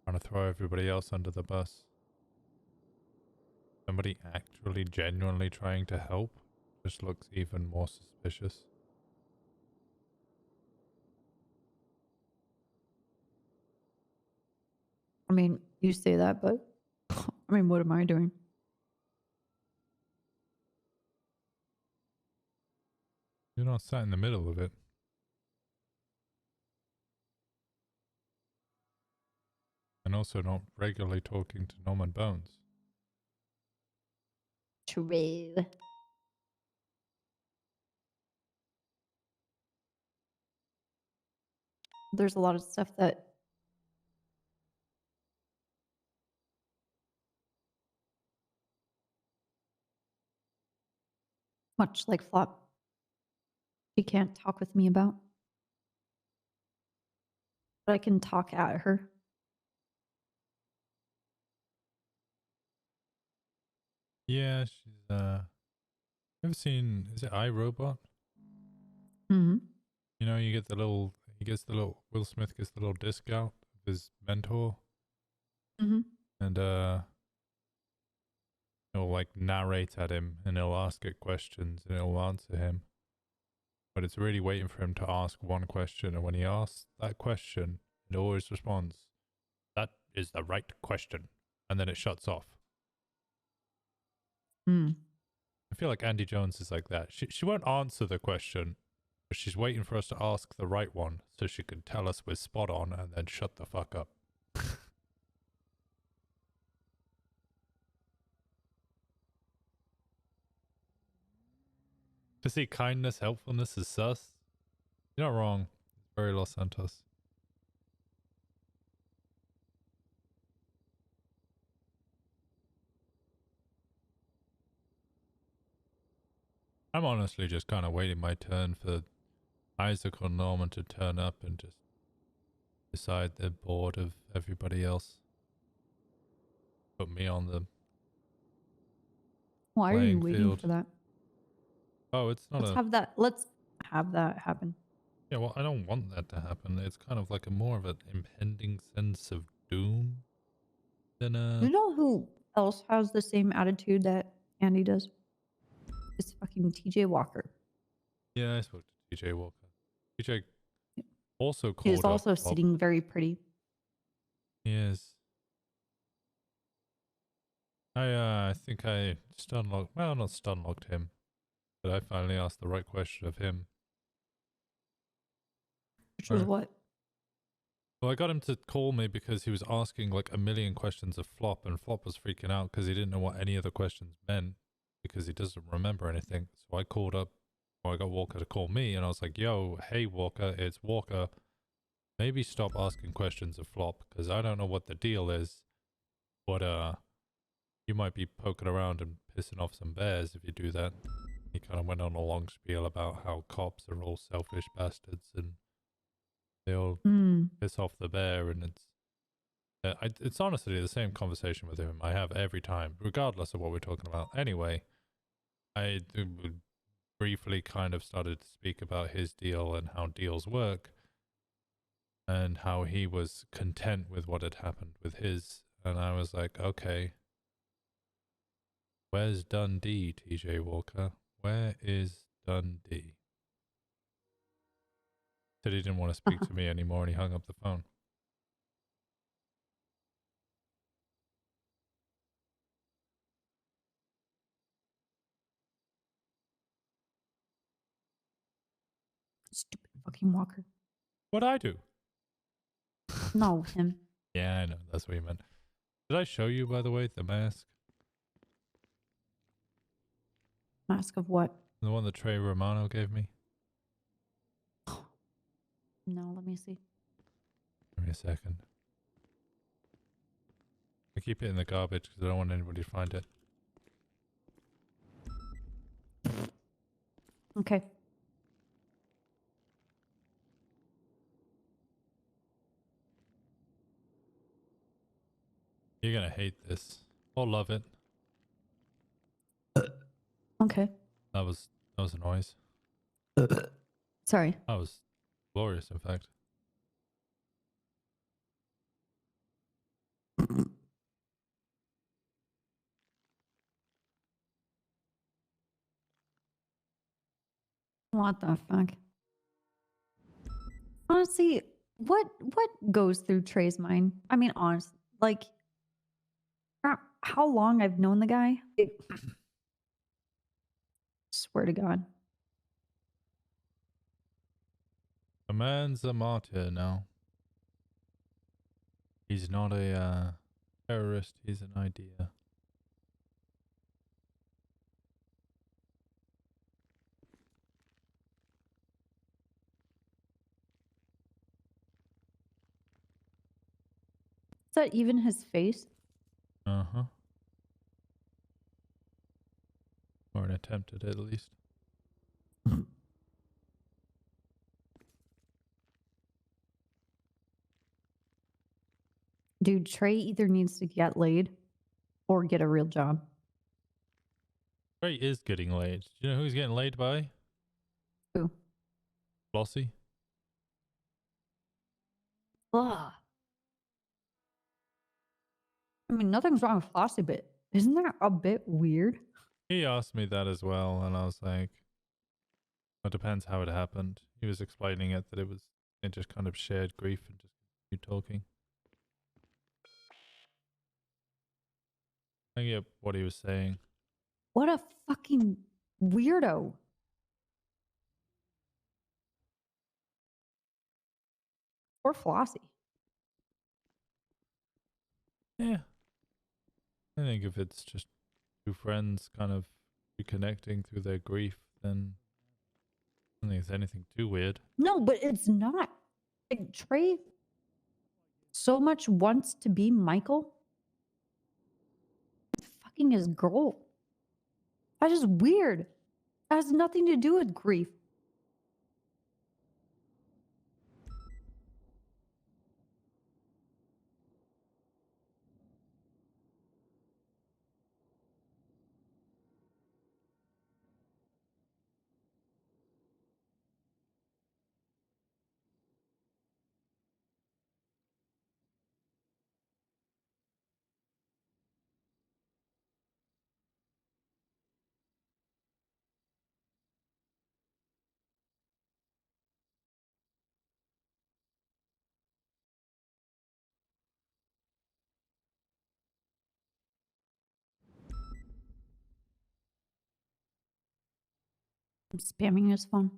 Trying to throw everybody else under the bus. Somebody actually genuinely trying to help just looks even more suspicious. I mean, you say that, but I mean, what am I doing? You're not sat in the middle of it. And also not regularly talking to Norman Bones. True. There's a lot of stuff that much like Flop, she can't talk with me about. But I can talk at her. Yeah, she's ever seen, is it iRobot? Mm-hmm. You know, you get the little, Will Smith gets the little disc out of his mentor. Mm-hmm. And he'll like narrate at him and he'll ask it questions and it'll answer him. But it's really waiting for him to ask one question, and when he asks that question, it always responds, "That is the right question," and then it shuts off. Mm. I feel like Andy Jones is like that. She won't answer the question, but she's waiting for us to ask the right one so she can tell us we're spot on and then shut the fuck up. To see kindness, helpfulness is sus. You're not wrong. It's very Los Santos. I'm honestly just kind of waiting my turn for Isaac or Norman to turn up and just decide they're bored of everybody else. Put me on the Why are you playing waiting field. for that? Oh, it's not Let's a... have that happen. Yeah, well, I don't want that to happen. It's kind of like a more of an impending sense of doom than a... You know who else has the same attitude that Andy does? It's fucking TJ Walker. Yeah, I spoke to TJ Walker. TJ also called He's up also Bob. sitting very pretty. He is. I think I stunlocked, well, not stunlocked him, but I finally asked the right question of him. Which was what? Well, I got him to call me because he was asking like a million questions of Flop, and Flop was freaking out because he didn't know what any of the questions meant because he doesn't remember anything. So I called up, or I got Walker to call me, and I was like, "Yo, hey Walker, it's Walker. Maybe stop asking questions of Flop because I don't know what the deal is, but you might be poking around and pissing off some bears if you do that." He kind of went on a long spiel about how cops are all selfish bastards and they all piss off the bear, and it's honestly the same conversation with him I have every time, regardless of what we're talking about. Anyway, I briefly kind of started to speak about his deal and how deals work and how he was content with what had happened with his, and I was like, okay, where's Dundee, TJ Walker? Where is Dundee? Said he didn't want to speak to me anymore and he hung up the phone. Stupid fucking Walker. What'd I do? No, him. Yeah, I know. That's what you meant. Did I show you, by the way, the mask? Mask of what? The one that Trey Romano gave me? No, let me see. Give me a second. I keep it in the garbage because I don't want anybody to find it. Okay. You're gonna hate this. Or love it. Okay. That was a noise. Sorry. That was glorious, in fact. What the fuck? Honestly, what goes through Trey's mind? I mean, honestly, like, how long I've known the guy. Swear to God. A man's a martyr now. He's not a terrorist, he's an idea. Is that even his face? Uh-huh. Or an attempt at it, at least. Dude, Trey either needs to get laid or get a real job. Trey is getting laid. Do you know who he's getting laid by? Who? Flossie. Ugh. I mean, nothing's wrong with Flossie, but isn't that a bit weird? He asked me that as well, and I was like, it depends how it happened. He was explaining it, that it just kind of shared grief and just continued talking. I get what he was saying. What a fucking weirdo. Poor Flossie. Yeah. I think if it's just two friends kind of reconnecting through their grief, then I don't think it's anything too weird. No, but it's not. Like, Trey so much wants to be Michael. Fucking his girl. That is weird. That has nothing to do with grief. I'm spamming his phone.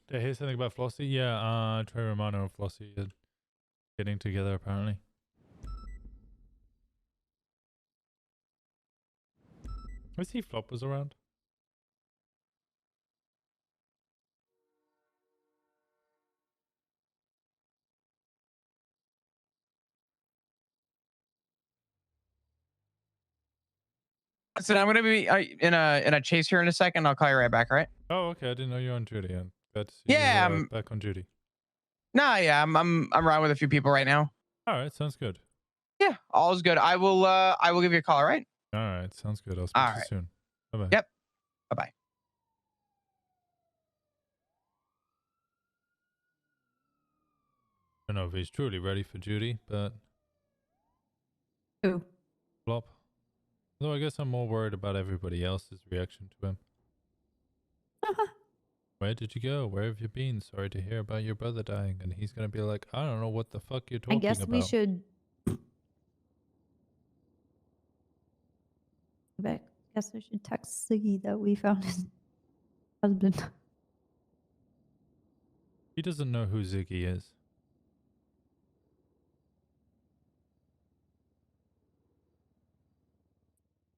Did I hear something about Flossie? Yeah, Trey Romano and Flossie are getting together apparently. I see Flop was around. Listen, I'm gonna be in a chase here in a second. I'll call you right back, all right? Oh, okay. I didn't know you were on duty. I'm glad to see Yeah, you back on duty. Nah, yeah, I'm riding with a few people right now. All right, sounds good. Yeah, all is good. I will give you a call, all right? All right, sounds good. I'll speak to you soon. Bye bye. Yep. Bye bye. I don't know if he's truly ready for duty, but Who? Flop. Though I guess I'm more worried about everybody else's reaction to him. Where did you go? Where have you been? Sorry to hear about your brother dying. And he's gonna be like, I don't know what the fuck you're talking I guess about. we should. I guess I should text Siggy that we found his husband. He doesn't know who Ziggy is.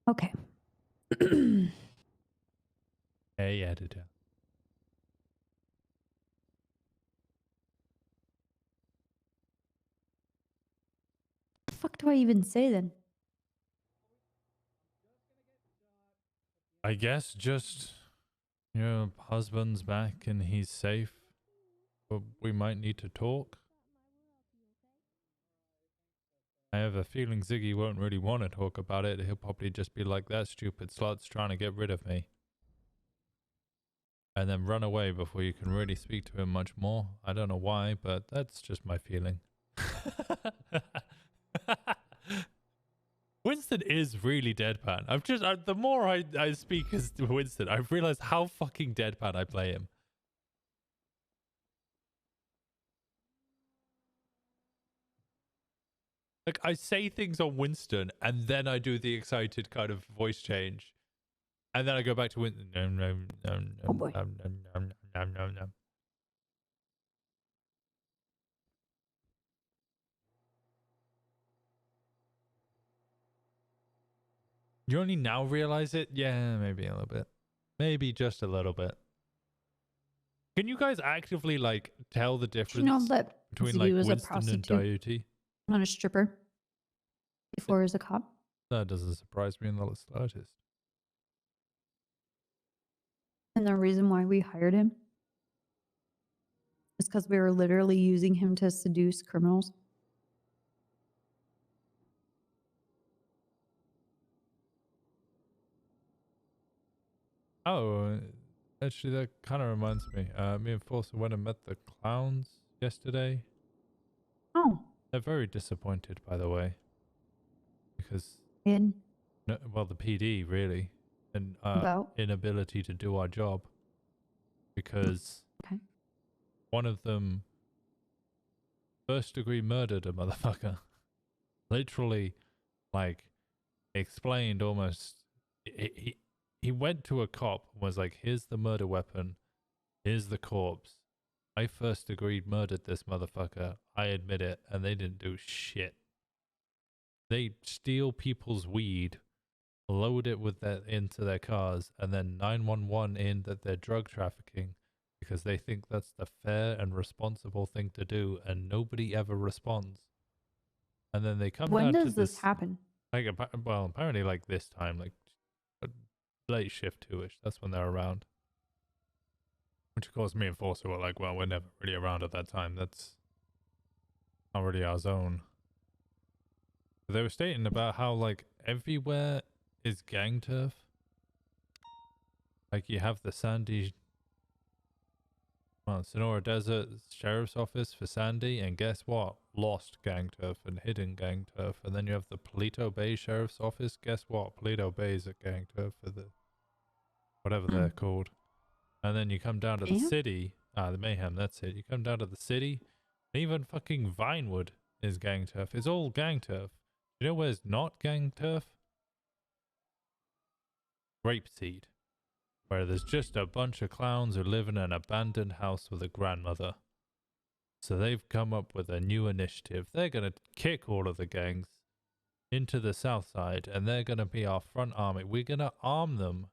Okay. Hey, editor. The fuck do I even say then? I guess just your husband's back and he's safe. But we might need to talk. I have a feeling Ziggy won't really want to talk about it. He'll probably just be like, that stupid slut's trying to get rid of me. And then run away before you can really speak to him much more. I don't know why, but that's just my feeling. Winston is really deadpan. The more I speak as Winston, I've realized how fucking deadpan I play him. Like, I say things on Winston, and then I do the excited kind of voice change. And then I go back to Winston. No, no, no, no, Oh boy. no, no, no, no, no, no. You only now realize it? Yeah, maybe a little bit. Maybe just a little bit. Can you guys actively, like, tell the Did you difference know that between, he like, was a Winston and prostitute, Dioti? not a stripper, before he was a cop? That doesn't surprise me in the slightest. And the reason why we hired him is because we were literally using him to seduce criminals. Oh, actually, that kind of reminds me. Me and Forster went and met the clowns yesterday. Oh. They're very disappointed, by the way. Because... In? No, well, the PD, really. And About? inability to do our job. Because... Okay. One of them... first degree murdered a motherfucker. Literally, like, explained almost... He went to a cop and was like, here's the murder weapon. Here's the corpse. I first degree murdered this motherfucker. I admit it. And they didn't do shit. They steal people's weed, load it with that into their cars, and then 911 in that they're drug trafficking because they think that's the fair and responsible thing to do, and nobody ever responds. And then they come When down does to this happen? Like, well, apparently like this time, like late shift 2-ish. That's when they're around. Which of course me and Forster were like, well, we're never really around at that time. That's not really our zone. They were stating about how, like, everywhere is gang turf. Like, you have the Sandy... Well, Sonora Desert Sheriff's Office for Sandy, and guess what? Lost gang turf and hidden gang turf. And then you have the Paleto Bay Sheriff's Office. Guess what? Paleto Bay is a gang turf for the... whatever they're called. And then you come down to the city. The Mayhem, that's it. You come down to the city. Even fucking Vinewood is gang turf. It's all gang turf. You know where's not gang turf? Rapeseed. Where there's just a bunch of clowns who live in an abandoned house with a grandmother. So they've come up with a new initiative. They're going to kick all of the gangs into the south side, and they're going to be our front army. We're going to arm them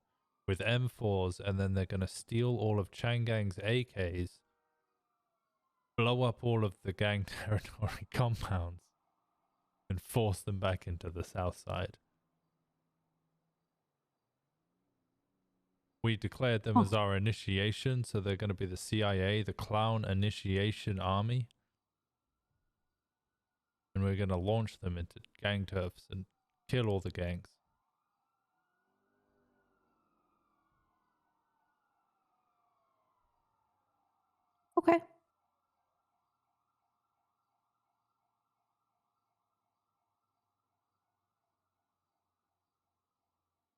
with M4s, and then they're going to steal all of Changang's AKs, blow up all of the gang territory compounds, and force them back into the south side. We declared them as our initiation, so they're going to be the CIA, the Clown Initiation Army. And we're going to launch them into gang turfs and kill all the gangs. Okay.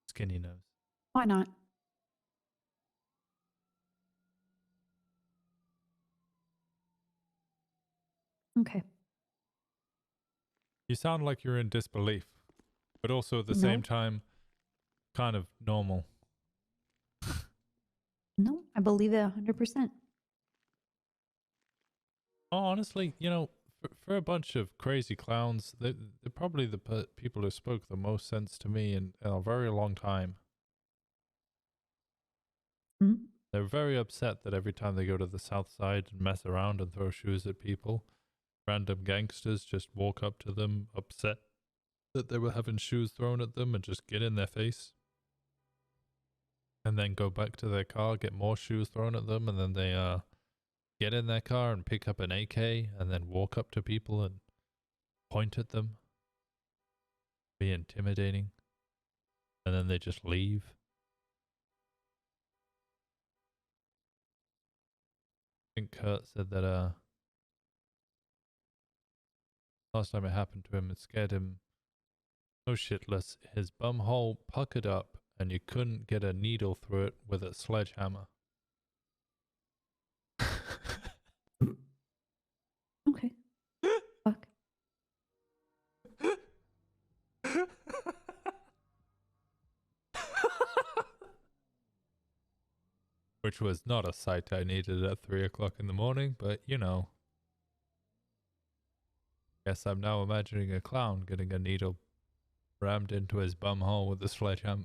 Skinny nose. Why not? Okay. You sound like you're in disbelief, but also at the No. same time, kind of normal. No, I believe it 100%. Oh, honestly, you know, for a bunch of crazy clowns, they're probably the people who spoke the most sense to me in a very long time. Mm-hmm. They're very upset that every time they go to the south side and mess around and throw shoes at people, random gangsters just walk up to them upset that they were having shoes thrown at them and just get in their face. And then go back to their car, get more shoes thrown at them, and then they get in their car and pick up an AK and then walk up to people and point at them. Be intimidating. And then they just leave. I think Kurt said that last time it happened to him, it scared him so shitless, his bumhole puckered up and you couldn't get a needle through it with a sledgehammer. Okay. Fuck. Which was not a sight I needed at 3 o'clock in the morning, but you know. Guess I'm now imagining a clown getting a needle rammed into his bumhole with a sledgehammer.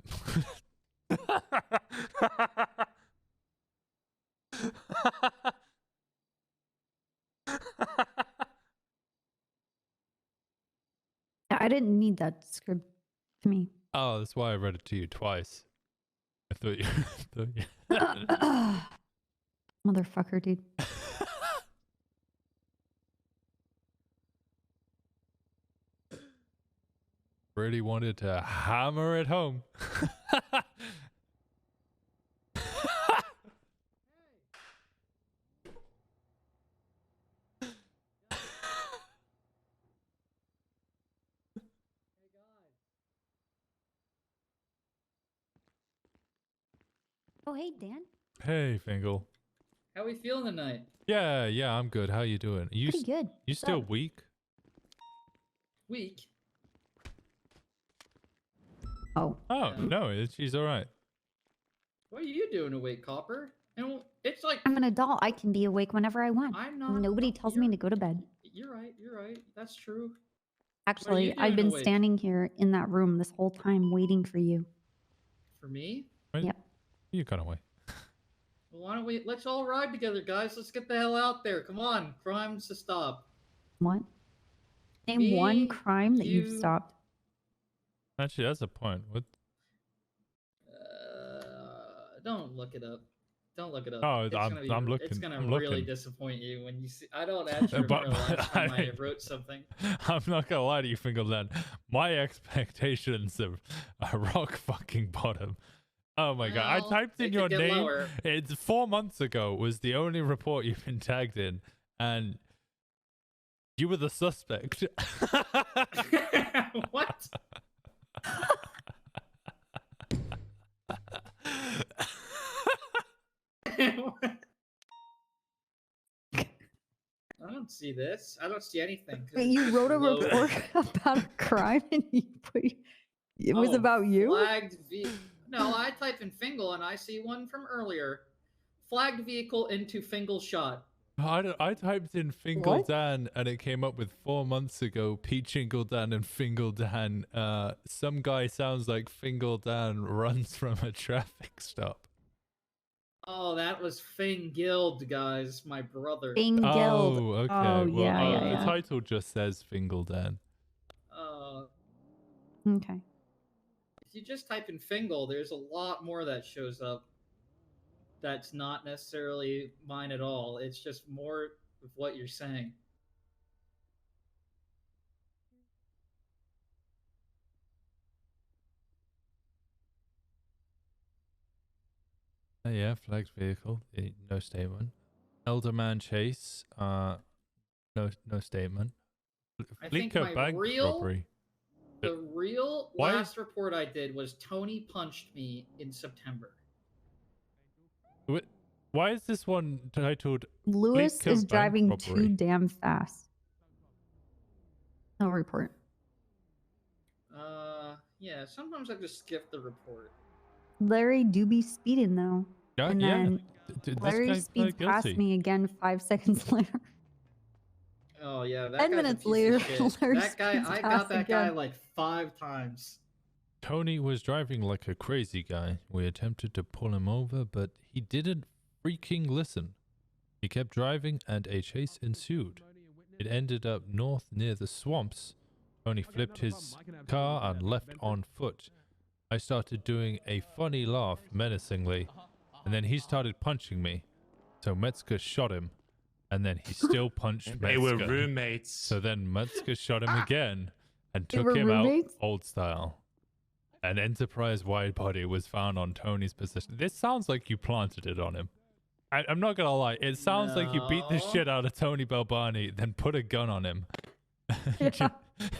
I didn't need that script to me. Oh, that's why I read it to you twice. I thought you... Motherfucker, dude. Really wanted to hammer it home. Oh, hey, Dan. Hey, Fingal. How we feeling tonight? Yeah, I'm good. How you doing? You Pretty good. You What's still up? weak? Week. Oh. Oh, no, she's all right. What are you doing awake, Copper? And it's like I'm an adult. I can be awake whenever I want. I'm not. Nobody tells me to go to bed. You're right. You're right. That's true. Actually, you I've doing been awake? standing here in that room this whole time waiting for you. For me? Yep. You got away. Well, why don't we? Let's all ride together, guys. Let's get the hell out there. Come on, crimes to stop. What? Name Me, one crime that you've you- stopped. Actually, that's a point. What? Don't look it up. Don't look it up. Oh, It's I'm- gonna be, I'm looking- It's gonna I'm really looking. disappoint you when you see. I don't actually But- remember the last time I I- wrote something. I'm not gonna lie to you, Fingerland. My expectations are rock fucking bottom. Oh my god! I Well, typed they in could your get name. lower. It's 4 months ago. Was the only report you've been tagged in, and you were the suspect. What? I don't see this. I don't see anything. 'cause Wait, it's you just wrote a low. report about a crime and you put it was Oh, about you? Flagged No, I type in Fingal and I see one from earlier. Flagged vehicle into Fingal shot. I typed in Fingaldan and it came up with 4 months ago. Peachingaldan and Fingaldan. Some guy sounds like Fingaldan runs from a traffic stop. Oh, that was Fingild, guys, my brother. Oh, okay. Oh, well, yeah, the yeah. title just says Fingaldan. Okay. If you just type in Fingal, there's a lot more that shows up. That's not necessarily mine at all. It's just more of what you're saying. Yeah, flagged vehicle. No statement. Elderman chase. No statement. I Fleet think Code my bank real- robbery. The real Why- last report I did was Tony punched me in September. Why is this one titled Lewis Fleet Code is bank driving robbery? too damn fast. No report. Yeah, sometimes I just skip the report. Larry do be speeding though. Yeah, and yeah. then This Larry guy's speeds past guilty. me again 5 seconds later. Oh yeah, that 10 guy's a minutes piece of later, shit. Larry That guy, speeds I past got that guy again. like 5 times. Tony was driving like a crazy guy. We attempted to pull him over, but he didn't freaking listen. He kept driving and a chase ensued. It ended up north near the swamps. Tony flipped his car and left on foot. I started doing a funny laugh menacingly, and then he started punching me. So Metzger shot him, and then he still punched Metzger. They were roommates. So then Metzger shot him again and They took were him roommates? out old style. An Enterprise wide body was found on Tony's position. This sounds like you planted it on him. I'm not gonna lie. It sounds like you beat the No. shit out of Tony Balbani, then put a gun on him.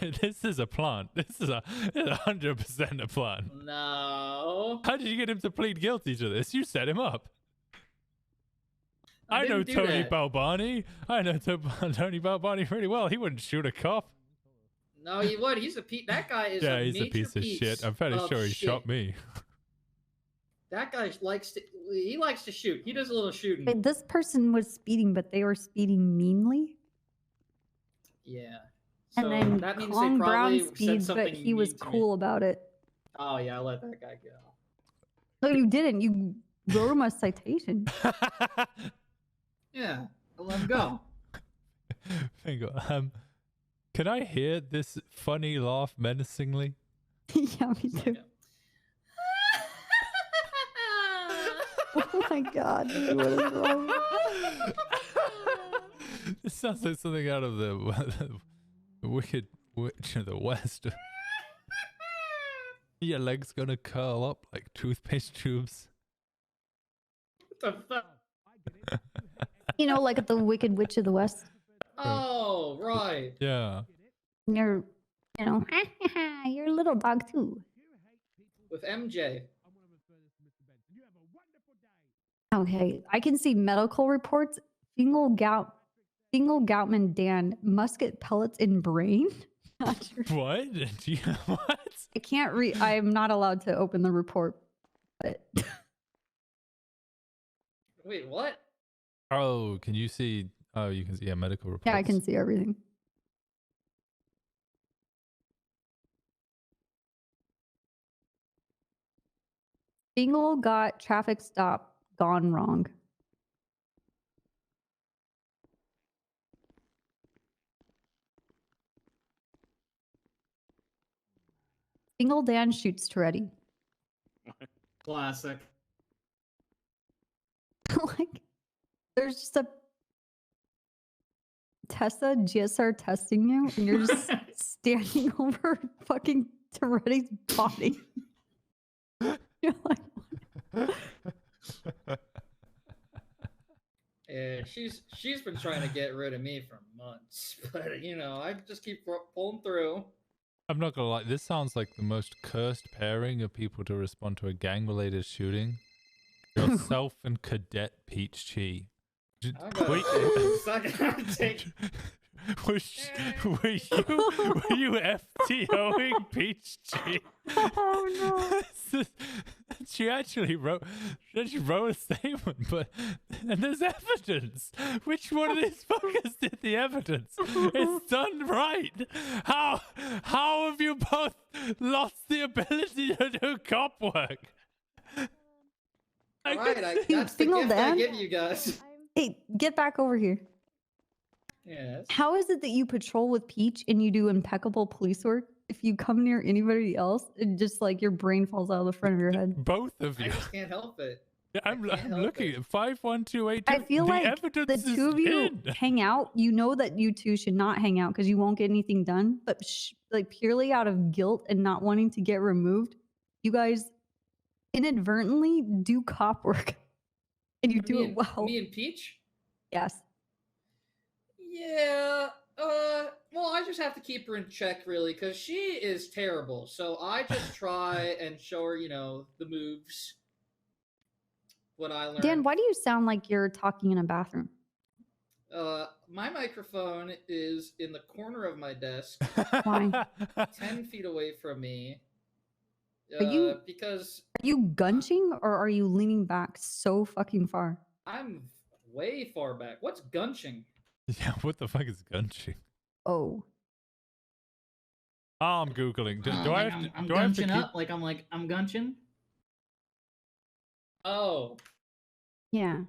This is a plant. This is 100% a plant. No. How did you get him to plead guilty to this? You set him up. I know didn't do Tony that. Balbani. I know Tony Balbani pretty well. He wouldn't shoot a cop. No, he would. He's a that guy is Yeah, a he's major a piece of shit. I'm fairly of sure he shit. shot me. That guy likes to shoot. He does a little shooting. Wait, this person was speeding, but they were speeding meanly. Yeah. And So then that means Kong they probably Brown said speeds, something but he was mean to me. cool about it. Oh yeah, I let that guy go. No, you didn't. You wrote him a citation. Yeah, I let him go. Fingal, can I hear this funny laugh menacingly? Yeah, me too. Oh my god, what is wrong? This sounds like something out of the Wicked Witch of the West. Your leg's gonna curl up like toothpaste tubes. What the fuck? You know, like at the Wicked Witch of the West. Oh, right. Yeah. You're, you know, you're a little dog too. With MJ. Okay, I can see medical reports. Fingal Goutman Dan, musket pellets in brain. Not sure. What? What? I can't read. I'm not allowed to open the report. But Wait, what? Oh, can you see? Oh, you can see medical reports. yeah, I can see everything. Fingal got traffic stop gone wrong. Fingal Dan shoots Toretti. Classic. Like, there's just a Tessa GSR testing you, and you're just standing over fucking Toretti's body. You're like, Yeah, she's been trying to get rid of me for months, but you know, I just keep pulling through. I'm not gonna lie, this sounds like the most cursed pairing of people to respond to a gang-related shooting. Yourself and Cadet Peach Chi. Were you FTOing Peach Chi? Oh no! She actually wrote a statement, but and there's evidence. Which one of these fuckers did the evidence? It's done right. How have you both lost the ability to do cop work? All right, that's the Fingal gift I Dan? give you guys. hey, get back over here. Yes. How is it that you patrol with Peach and you do impeccable police work? If you come near anybody else, it just like your brain falls out of the front of your head. Both of I you. just can't help it. Yeah, I'm looking at 51282. I feel the like evidence the is two of you in. hang out. You know that you two should not hang out because you won't get anything done. But like purely out of guilt and not wanting to get removed, you guys inadvertently do cop work, and you do it well. Me and Peach? Yes. Yeah. Well, I just have to keep her in check, really, because she is terrible. So I just try and show her, you know, the moves. What I learned. Dan, why do you sound like you're talking in a bathroom? My microphone is in the corner of my desk. Why? 10 feet away from me. Because Are you gunching or are you leaning back so fucking far? I'm way far back. What's gunching? Yeah, what the fuck is gunching? Oh. Oh, I'm googling. Do I have to? I'm Do I have to gunching keep? up like I'm gunching. Oh. Yeah.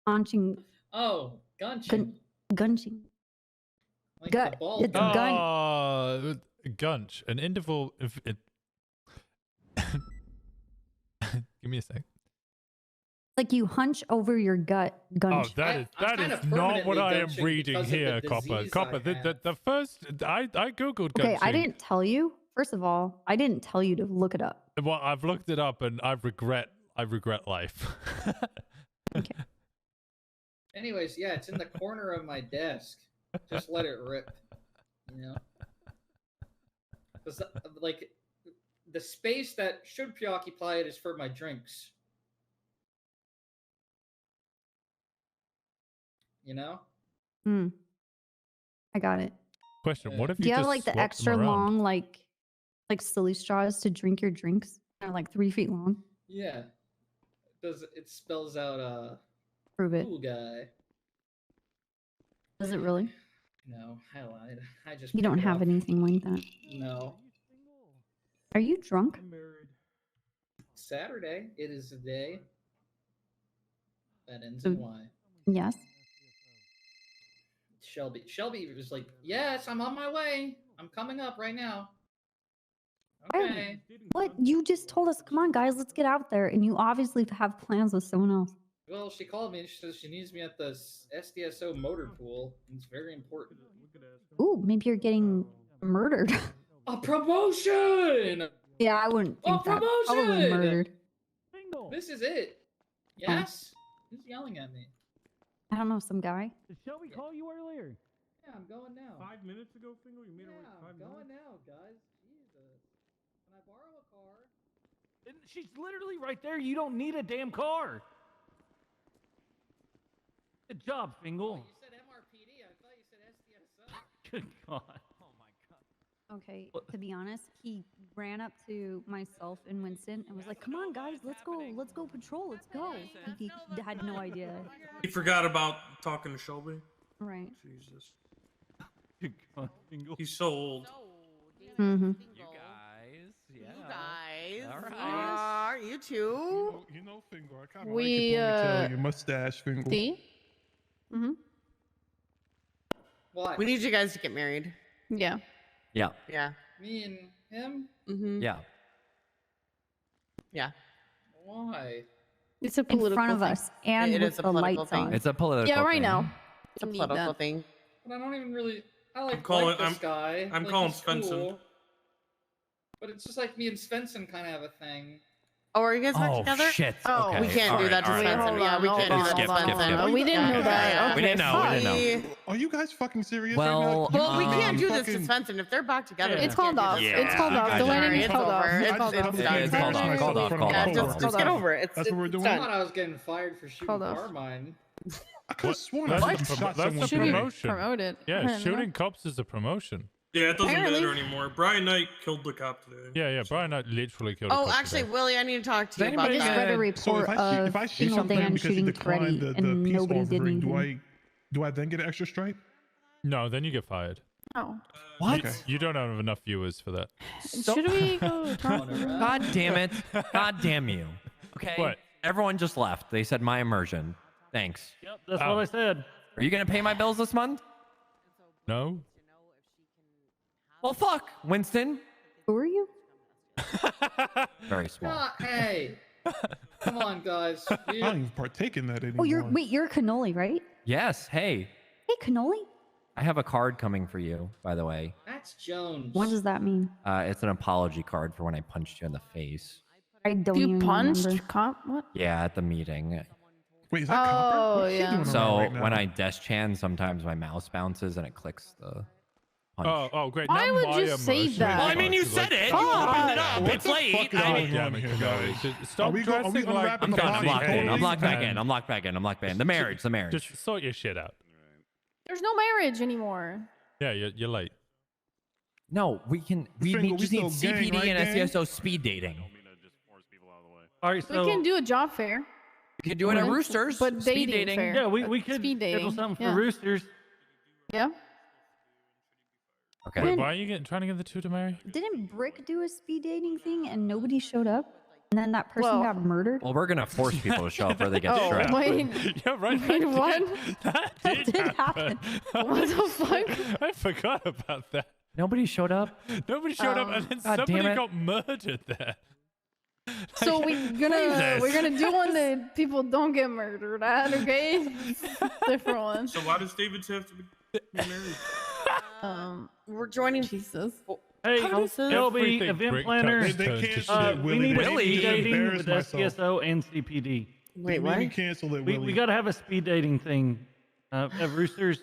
Launching. Oh, gunching. Gunching. Like Gut. the ball It's a gun. Gunch. An interval. Give me a sec. Like you hunch over your gut. Gunch. Oh, that is not what I am reading here, Copper. Copper. The first I googled gunching. Okay, I didn't tell you. First of all, I didn't tell you to look it up. Well, I've looked it up and I regret life. Anyways, yeah, it's in the corner of my desk. Just let it rip. You know. Because like the space that should preoccupy it is for my drinks. You know? Hmm. I got it. Question: what if Do you you have just like the swap them extra around? long, like silly straws to drink your drinks? They're like 3 feet long. Yeah. It spells out Prove it. cool guy. Does it really? No, I lied. I just You don't picked it have up. anything like that. No. Are you drunk? Saturday. It is a day that ends in Y. Yes. Shelby was like, yes, I'm on my way. I'm coming up right now. Okay. What? You just told us, come on, guys, let's get out there. And you obviously have plans with someone else. Well, she called me and she says she needs me at the SDSO motor pool. And it's very important. Ooh, maybe you're getting murdered. A promotion! Yeah, I wouldn't think that. Probably promotion! murdered. This is it. Yes? Who's yelling at me? I don't know, some guy. Did Shelby call you earlier? Yeah, I'm going now. 5 minutes ago, Fingal? You made her wait 5 I'm minutes? going now, guys. Jesus. Can I borrow a car? She's literally right there. You don't need a damn car. Good job, Fingal. You said MRPD. I thought you said SDSO. Good God. Okay, to be honest, he ran up to myself and Winston and was like, come on, guys, let's go patrol, let's go. He had no idea. He forgot about talking to Shelby. Right. Jesus. Good God, Fingal. He's so old. Mm-hmm. You guys. All Are you too? You know, Fingal, I kind of We, like your ponytail, your mustache, Fingal. See? Mm-hmm. What? We need you guys to get married. Yeah. Yeah. Yeah. Me and him? Mm-hmm. Yeah. Yeah. Why? It's a political in front of thing. us and It with is a the political lights thing. on. It's a political Yeah, right thing. now. It's a We need political that. thing. But I don't even really. I like calling- this guy. I'm Like, calling he's Svensson. cool. But it's just like me and Svensson kind of have a thing. Oh, are you guys back Oh, together? shit. Oh, Okay. we can't All do right, that to all right. Svensson. Yeah, we can't do that to Skip, skip, Svensson. skip. We didn't know that. We didn't know. We didn't know. Are you guys fucking serious Well, right now? Well, we can't do this to fucking- Svensson. If they're back together, It's we called can't off. do this. It's called off. The Sorry, wedding is it's called off. over. It's It's called done. off. Yeah, it's called off. Called off. Called Yeah, off. just get over it. That's what we're doing. I thought I was getting fired for shooting Called off. Carmine. I could have sworn That's I the shot that's someone the Should be today. promotion. promoted. I Yeah, don't know. shooting cops is a promotion. Yeah, it doesn't Apparently. matter anymore. Brian Knight killed the cop today. Yeah. Brian Knight literally killed a Oh, cop actually, today. Willie, I need to talk to you about I just that. read a So report if I of shoot Dan him because he shooting declined Freddy the and peace nobody did offering, anything. do I then get an extra stripe? No, then you get fired. Oh. What? You don't have enough viewers for that. Should we go talk? God damn it. God damn you. Okay. What? Everyone just left. They said my immersion. Thanks. Yep, that's what I said. Are you going to pay my bills this month? No. Well, fuck, Winston. Who are you? Very small. Hey. Come on, guys. I don't even partake in that anymore. Oh, you're Cannoli, right? Yes. Hey, Hey, Cannoli. I have a card coming for you, by the way. That's Jones. What does that mean? It's an apology card for when I punched you in the face. I don't You even punched? remember. What? Yeah, at the meeting. Wait, is that Copper? Oh, What's she yeah. doing So around right now? when I desk chan, sometimes my mouse bounces and it clicks the punch. Oh, great. Why Now would my you say immersion that? Well, I mean, you is said like- it. You opened it up. What It's the late. fuck is I mean, going on here, guys? Stop Are we dressing gonna like wrap in I'm the done. body? I'm locked in. I'm Holy locked back man. in. I'm locked back in. I'm locked back in. The marriage. The marriage. Just sort your shit out. There's no marriage anymore. Yeah, you're late. No, we can. We Fingal, need, we just need still gang, CPD right, and gang? SCSO speed dating. All right, We so can do a job fair. We can do it at But- Roosters. but speed dating fair. yeah, we could Speed schedule dating, something for yeah. Roosters. Yeah. Okay. Wait, why are you trying to get the two to marry? Didn't Brick do a speed dating thing and nobody showed up? And then that person Well- got murdered? Well, we're gonna force people to show up or they get Oh, shredded. wait. Yeah, right. Wait, what? That That did happen. What the fuck? I forgot about that. Nobody showed up. Nobody showed up, and then God damn somebody it. got murdered there. So we're gonna do one that people don't get murdered at, okay? Different one. So why does David have to be married? We're joining. Jesus. Hey, Houses? LB, Everything event Brick planner. touches They turns to canceled shit. it, We Willie. need They a made speed me dating embarrass with myself. SCSO and CPD. Wait, They made me what? cancel it, We Willie. got to have a speed dating thing at Roosters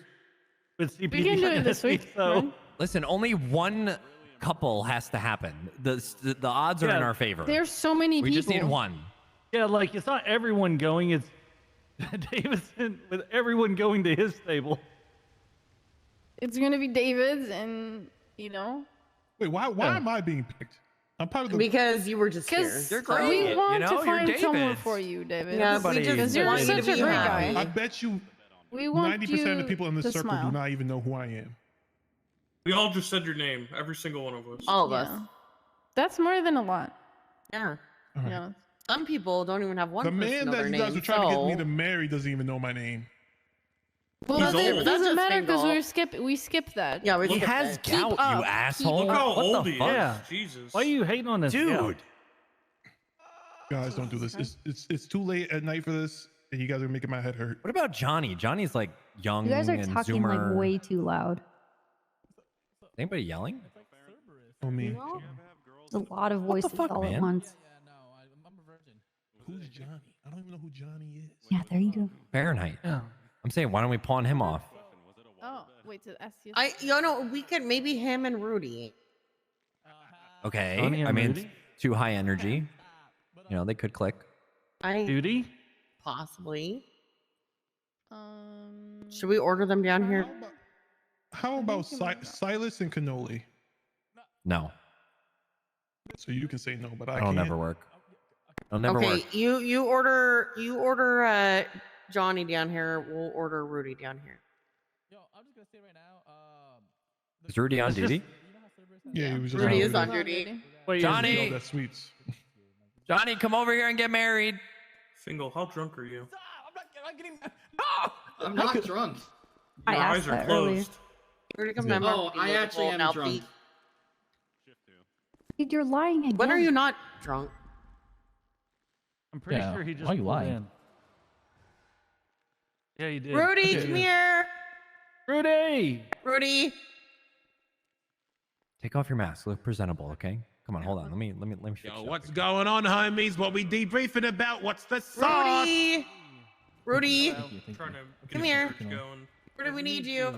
with CPD We can do and it this week. SCSO. right? Listen, only one couple has to happen. The odds are in our favor. There's so many people. We just need one. Yeah, like it's not everyone going. It's Davison with everyone going to his table. It's gonna be David's, and you know. Wait, why am I being picked? I'm part of the. Because you were just here. Because You're we want know, to you're find someone David's. for you, David. Yeah, because you're such a great guy. I bet you We want 90% of the you people in this to circle smile. do not even know who I am. We all just said your name. Every single one of us. All of us. That's more than a lot. Yeah. All right. Yeah. Some people don't even have one The person man know that their you name. guys were trying to get me so- to marry doesn't even know my name. Well, He's it old. doesn't That's matter just because Bengal. we skipped that. Yeah, we He skipped has it. gout, up. you asshole. Look how What old the he fuck? is. Yeah. Jesus. Why are you hating on this Dude. Guys, don't do this. It's too late at night for this. And you guys are making my head hurt. What about Johnny? Johnny's like young You guys are and talking Zoomer. like way too loud. Anybody yelling? Oh, me. There's a lot of What the voices fuck, all man? at once. Who's Johnny? I don't even know who Johnny is. Yeah, there you go. Fahrenheit. I'm saying, why don't we pawn him off? Oh, wait to ask you. We could maybe him and Rudy. Okay. Johnny and I mean, Rudy? too high energy. You know, they could click. Duty? Possibly. Should we order them down here? How about Silas and Cannoli? No. So you can say no, but I That'll can't. never work. It'll never Okay, work. you order Johnny down here. We'll order Rudy down here. Is Rudy on duty? Yeah, he was just Rudy on is on duty. duty. Wait, Johnny! That's sweets. Johnny, come over here and get married. Single. How drunk are you? I'm not drunk. I Your asked eyes are that earlier. closed. Rudy, come Yeah. down. Oh, I actually am drunk. Dude, you're lying again. When are you not drunk? I'm pretty Yeah, sure he just why you pulled lying? in. Yeah, you did. Rudy, Okay. come here. Rudy! Rudy. Take off your mask. Look presentable, okay? Come on, hold on. Let me fix Yo, you. what's going on, homies? What we debriefing about? What's the sauce? Rudy. Rudy. Trying to get Come here. the going. Rudy, we need you.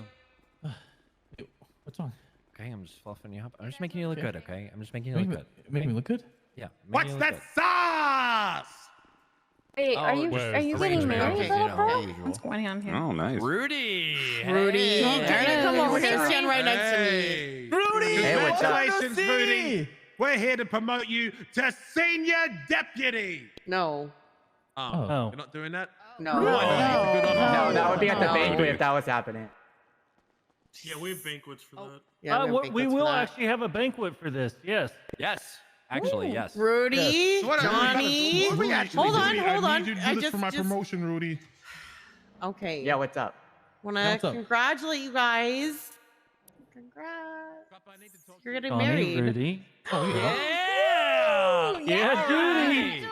What's wrong? Okay, I'm just fluffing you up. I'm just making you look good, okay? I'm just making you look good. Make me look good? Yeah. making What's you look that good. sauce? Wait, are you getting married, you little know, bro? usual. What's going on here? Oh, nice. Rudy! Rudy. Hey. Come over here. Hey. Stand right next to me. Hey. Rudy! Hey, what's up? Congratulations, Rudy. We're here to promote you to senior deputy. No. Oh. You're not doing that? No. Why not? It's a good honor. No, that would be at the No. banquet if that was happening. Yeah, we have banquets for that. Yeah, we will actually have a banquet for this. Yes. Yes. Actually, yes. Rudy, So what are we gonna do? Johnny. What are we actually Hold on, doing? hold I on. need you to I do this for my just promotion, Rudy. okay. Yeah, what's up? Wanna Yeah, what's up? congratulate you guys. Congrats. You're getting Johnny, married. Rudy. Oh, yeah. Yeah! Yeah, Judy!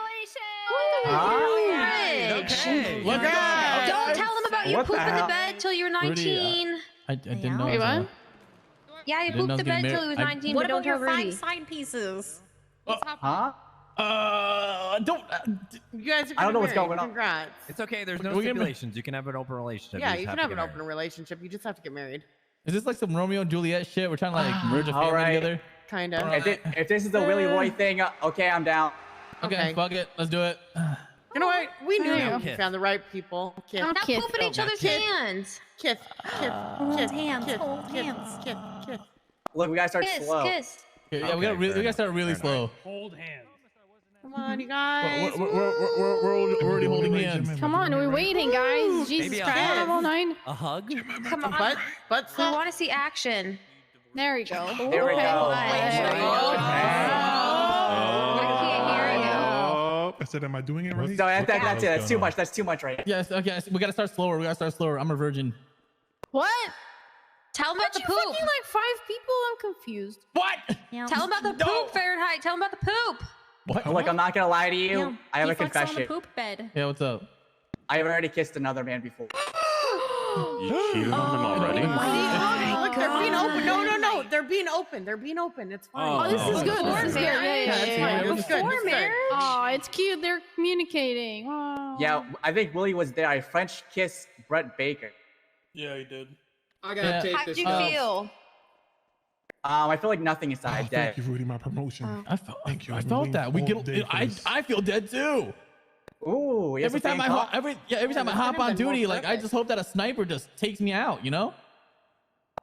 Okay. Look Congrats. Don't tell them about your What poop the in the hell? bed till you were Rudy, 19. I didn't know. Wait, I was, what? Yeah, you didn't know pooped I was the getting bed till married. he was I- 19, What but don't about your tell Rudy. 5 side pieces? What's happening? Huh? don't. You guys are I don't know what's getting going on. married. Congrats. It's okay. There's no We're gonna- stipulations. You can have an open relationship. Yeah, just you have can to have get an married. open relationship. You just have to get married. Is this like some Romeo and Juliet shit? We're trying to like merge a family Alright. together. Kind of. If this is the Willie Roy thing, okay, I'm down. Okay, fuck it. Let's do it. You know what? We knew Yeah. you found the right people. Kiss. Don't Stop kiss. pooping each other's Kiss. hands. Kiss. Kiss. Hold Kiss. hands, Kiss. hold Kiss. hands. Kiss. Kiss. Look, we gotta start Kiss, slow. kiss. Okay, yeah, Okay, we fair gotta start enough, really fair slow. Hold hands. Come on, you guys. We're already holding hands. Come on, we're waiting, guys. Jesus Maybe a Christ, hug? level 9. A hug? Come on. But We want to see action. There we go. There we Okay, go. what? There we go. I can't hear you. I said, am I doing it right? No, that's it. That's too much. That's too much right now. Yes, okay. We gotta start slower. We gotta start slower. I'm a virgin. What? Tell them about the You poop. fucking like 5 people? I'm confused. What? Tell them about the poop, Fahrenheit. Tell them about the poop. What? Look, I'm not gonna lie to you. Yeah, I have he a fucks on the confession. poop bed. Yeah, what's up? I have already kissed another man before. You cheated on him already? Look, they're being open. No. They're being open. They're being open. It's fine. Oh, this is good. This is good. Yeah, It's fine. It's good. Before It's good. marriage? Oh, it's cute. They're communicating. Wow. Yeah, I think Willie was there. I French kissed Brett Baker. Yeah, he did. I gotta Yeah. take How'd this you off. feel? I feel like nothing inside dead. Thank you, Rudy. My promotion. I felt, Thank you. I I've been felt waiting that. We all get. day for this. I feel dead too. Ooh, Every time I every time I hop on duty, like I just hope that a sniper just takes me out. You know.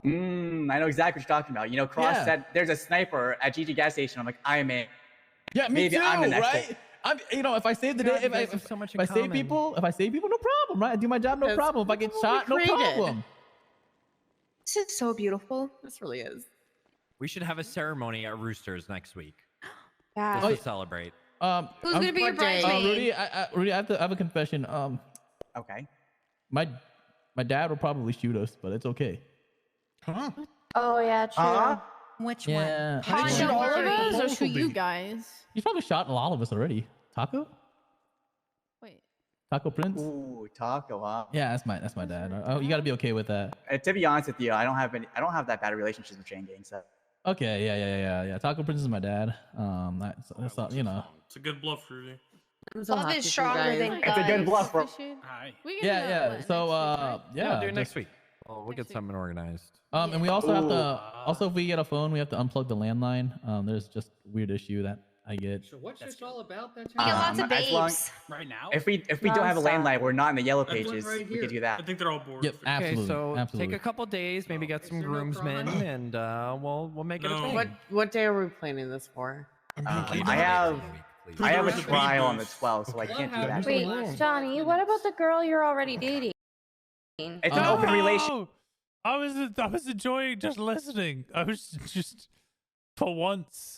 I know exactly what you're talking about. You know, Cross Yeah. said there's a sniper at GG gas station. I'm like, I am in. Yeah, me Maybe too. I'm the next Right? one. I'm. You know, if I save the God, day, you if I, guys have so much if in I save common. people, no problem, right? I do my job, no That's problem. If I get what we shot, no created. problem. This is so beautiful. This really is. We should have a ceremony at Roosters next week. Yeah. Just to celebrate. Who's gonna be your bridesmaid? Rudy, Rudy, I have a confession. Okay. My dad will probably shoot us, but it's okay. Huh? Oh yeah, true. Which Yeah. one? Did he shoot all of us or Both shoot will you be. guys? He's probably shot all of us already. Taco? Wait. Taco Prince? Ooh, Taco, huh? Yeah, that's my dad. Oh, you gotta be okay with that. To be honest with you, I don't have that bad relationships with Chain Gang, so. Okay, yeah. Taco Prince is my dad. That's all, you know. It's a good bluff, Rudy. Love is stronger than It's a good bluff, bro. Yeah. So yeah. do it next just- week. Well, we'll get something organized. And we also have to if we get a phone, we have to unplug the landline. There's just weird issue that I get. So what's this all about? That As long- Right now? If we don't have a Nonstop. landline, we're not in the yellow That's one pages. right We here. could do that. I think they're all bored. Yep, absolutely. Okay, so absolutely. take a couple days, maybe get some Is there no groomsmen, crime? and we'll make it a No. thing. What day are we planning this for? I have a trial on the 12th, so I can't do that. Wait, Johnny, what about the girl you're already dating? It's an open relation. I was enjoying just listening. I was just for once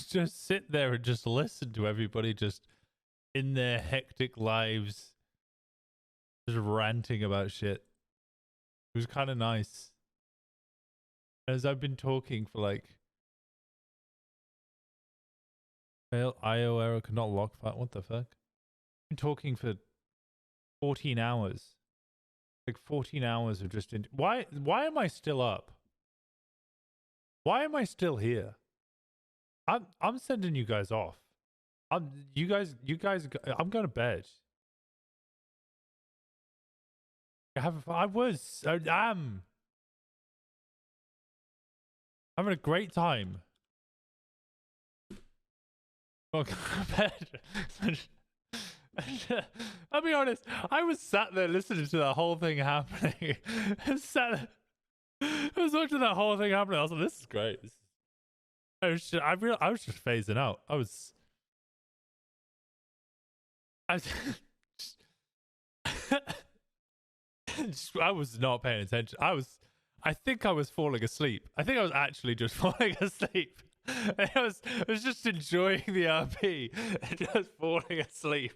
just sit there and just listen to everybody just in their hectic lives just ranting about shit. It was kind of nice. As I've been talking for like IO error cannot lock file. What the fuck? I've been talking for 14 hours. Like 14 hours of just why am I still up? Why am I still here? I'm sending you guys off. I'm going to bed. I am having a great time. Welcome to bed. I'll be honest, I was sat there listening to the whole thing happening. I was watching that whole thing happening. I was like, this is great. I was just phasing out. I was not paying attention. I think I was falling asleep. I think I was actually just falling asleep. I was just enjoying the RP and just falling asleep.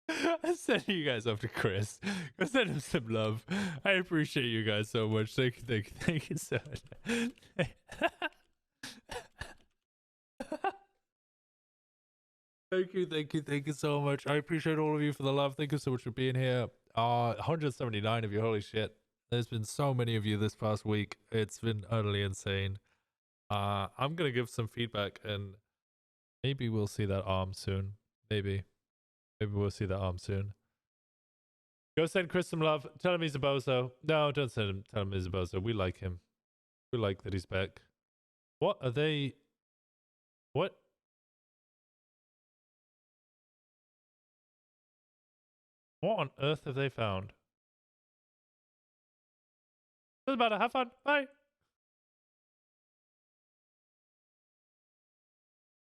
I'm sending you guys off to Chris. Go send him some love. I appreciate you guys so much. Thank you so much. Thank you so much. I appreciate all of you for the love. Thank you so much for being here. 179 of you, holy shit. There's been so many of you this past week. It's been utterly insane. I'm gonna give some feedback and maybe we'll see that arm soon. Maybe we'll see that arm soon. Go send Chris some love. Tell him he's a bozo. No, don't send him. Tell him he's a bozo. We like him. We like that he's back. What are they? What? What on earth have they found? Doesn't matter. Have fun. Bye.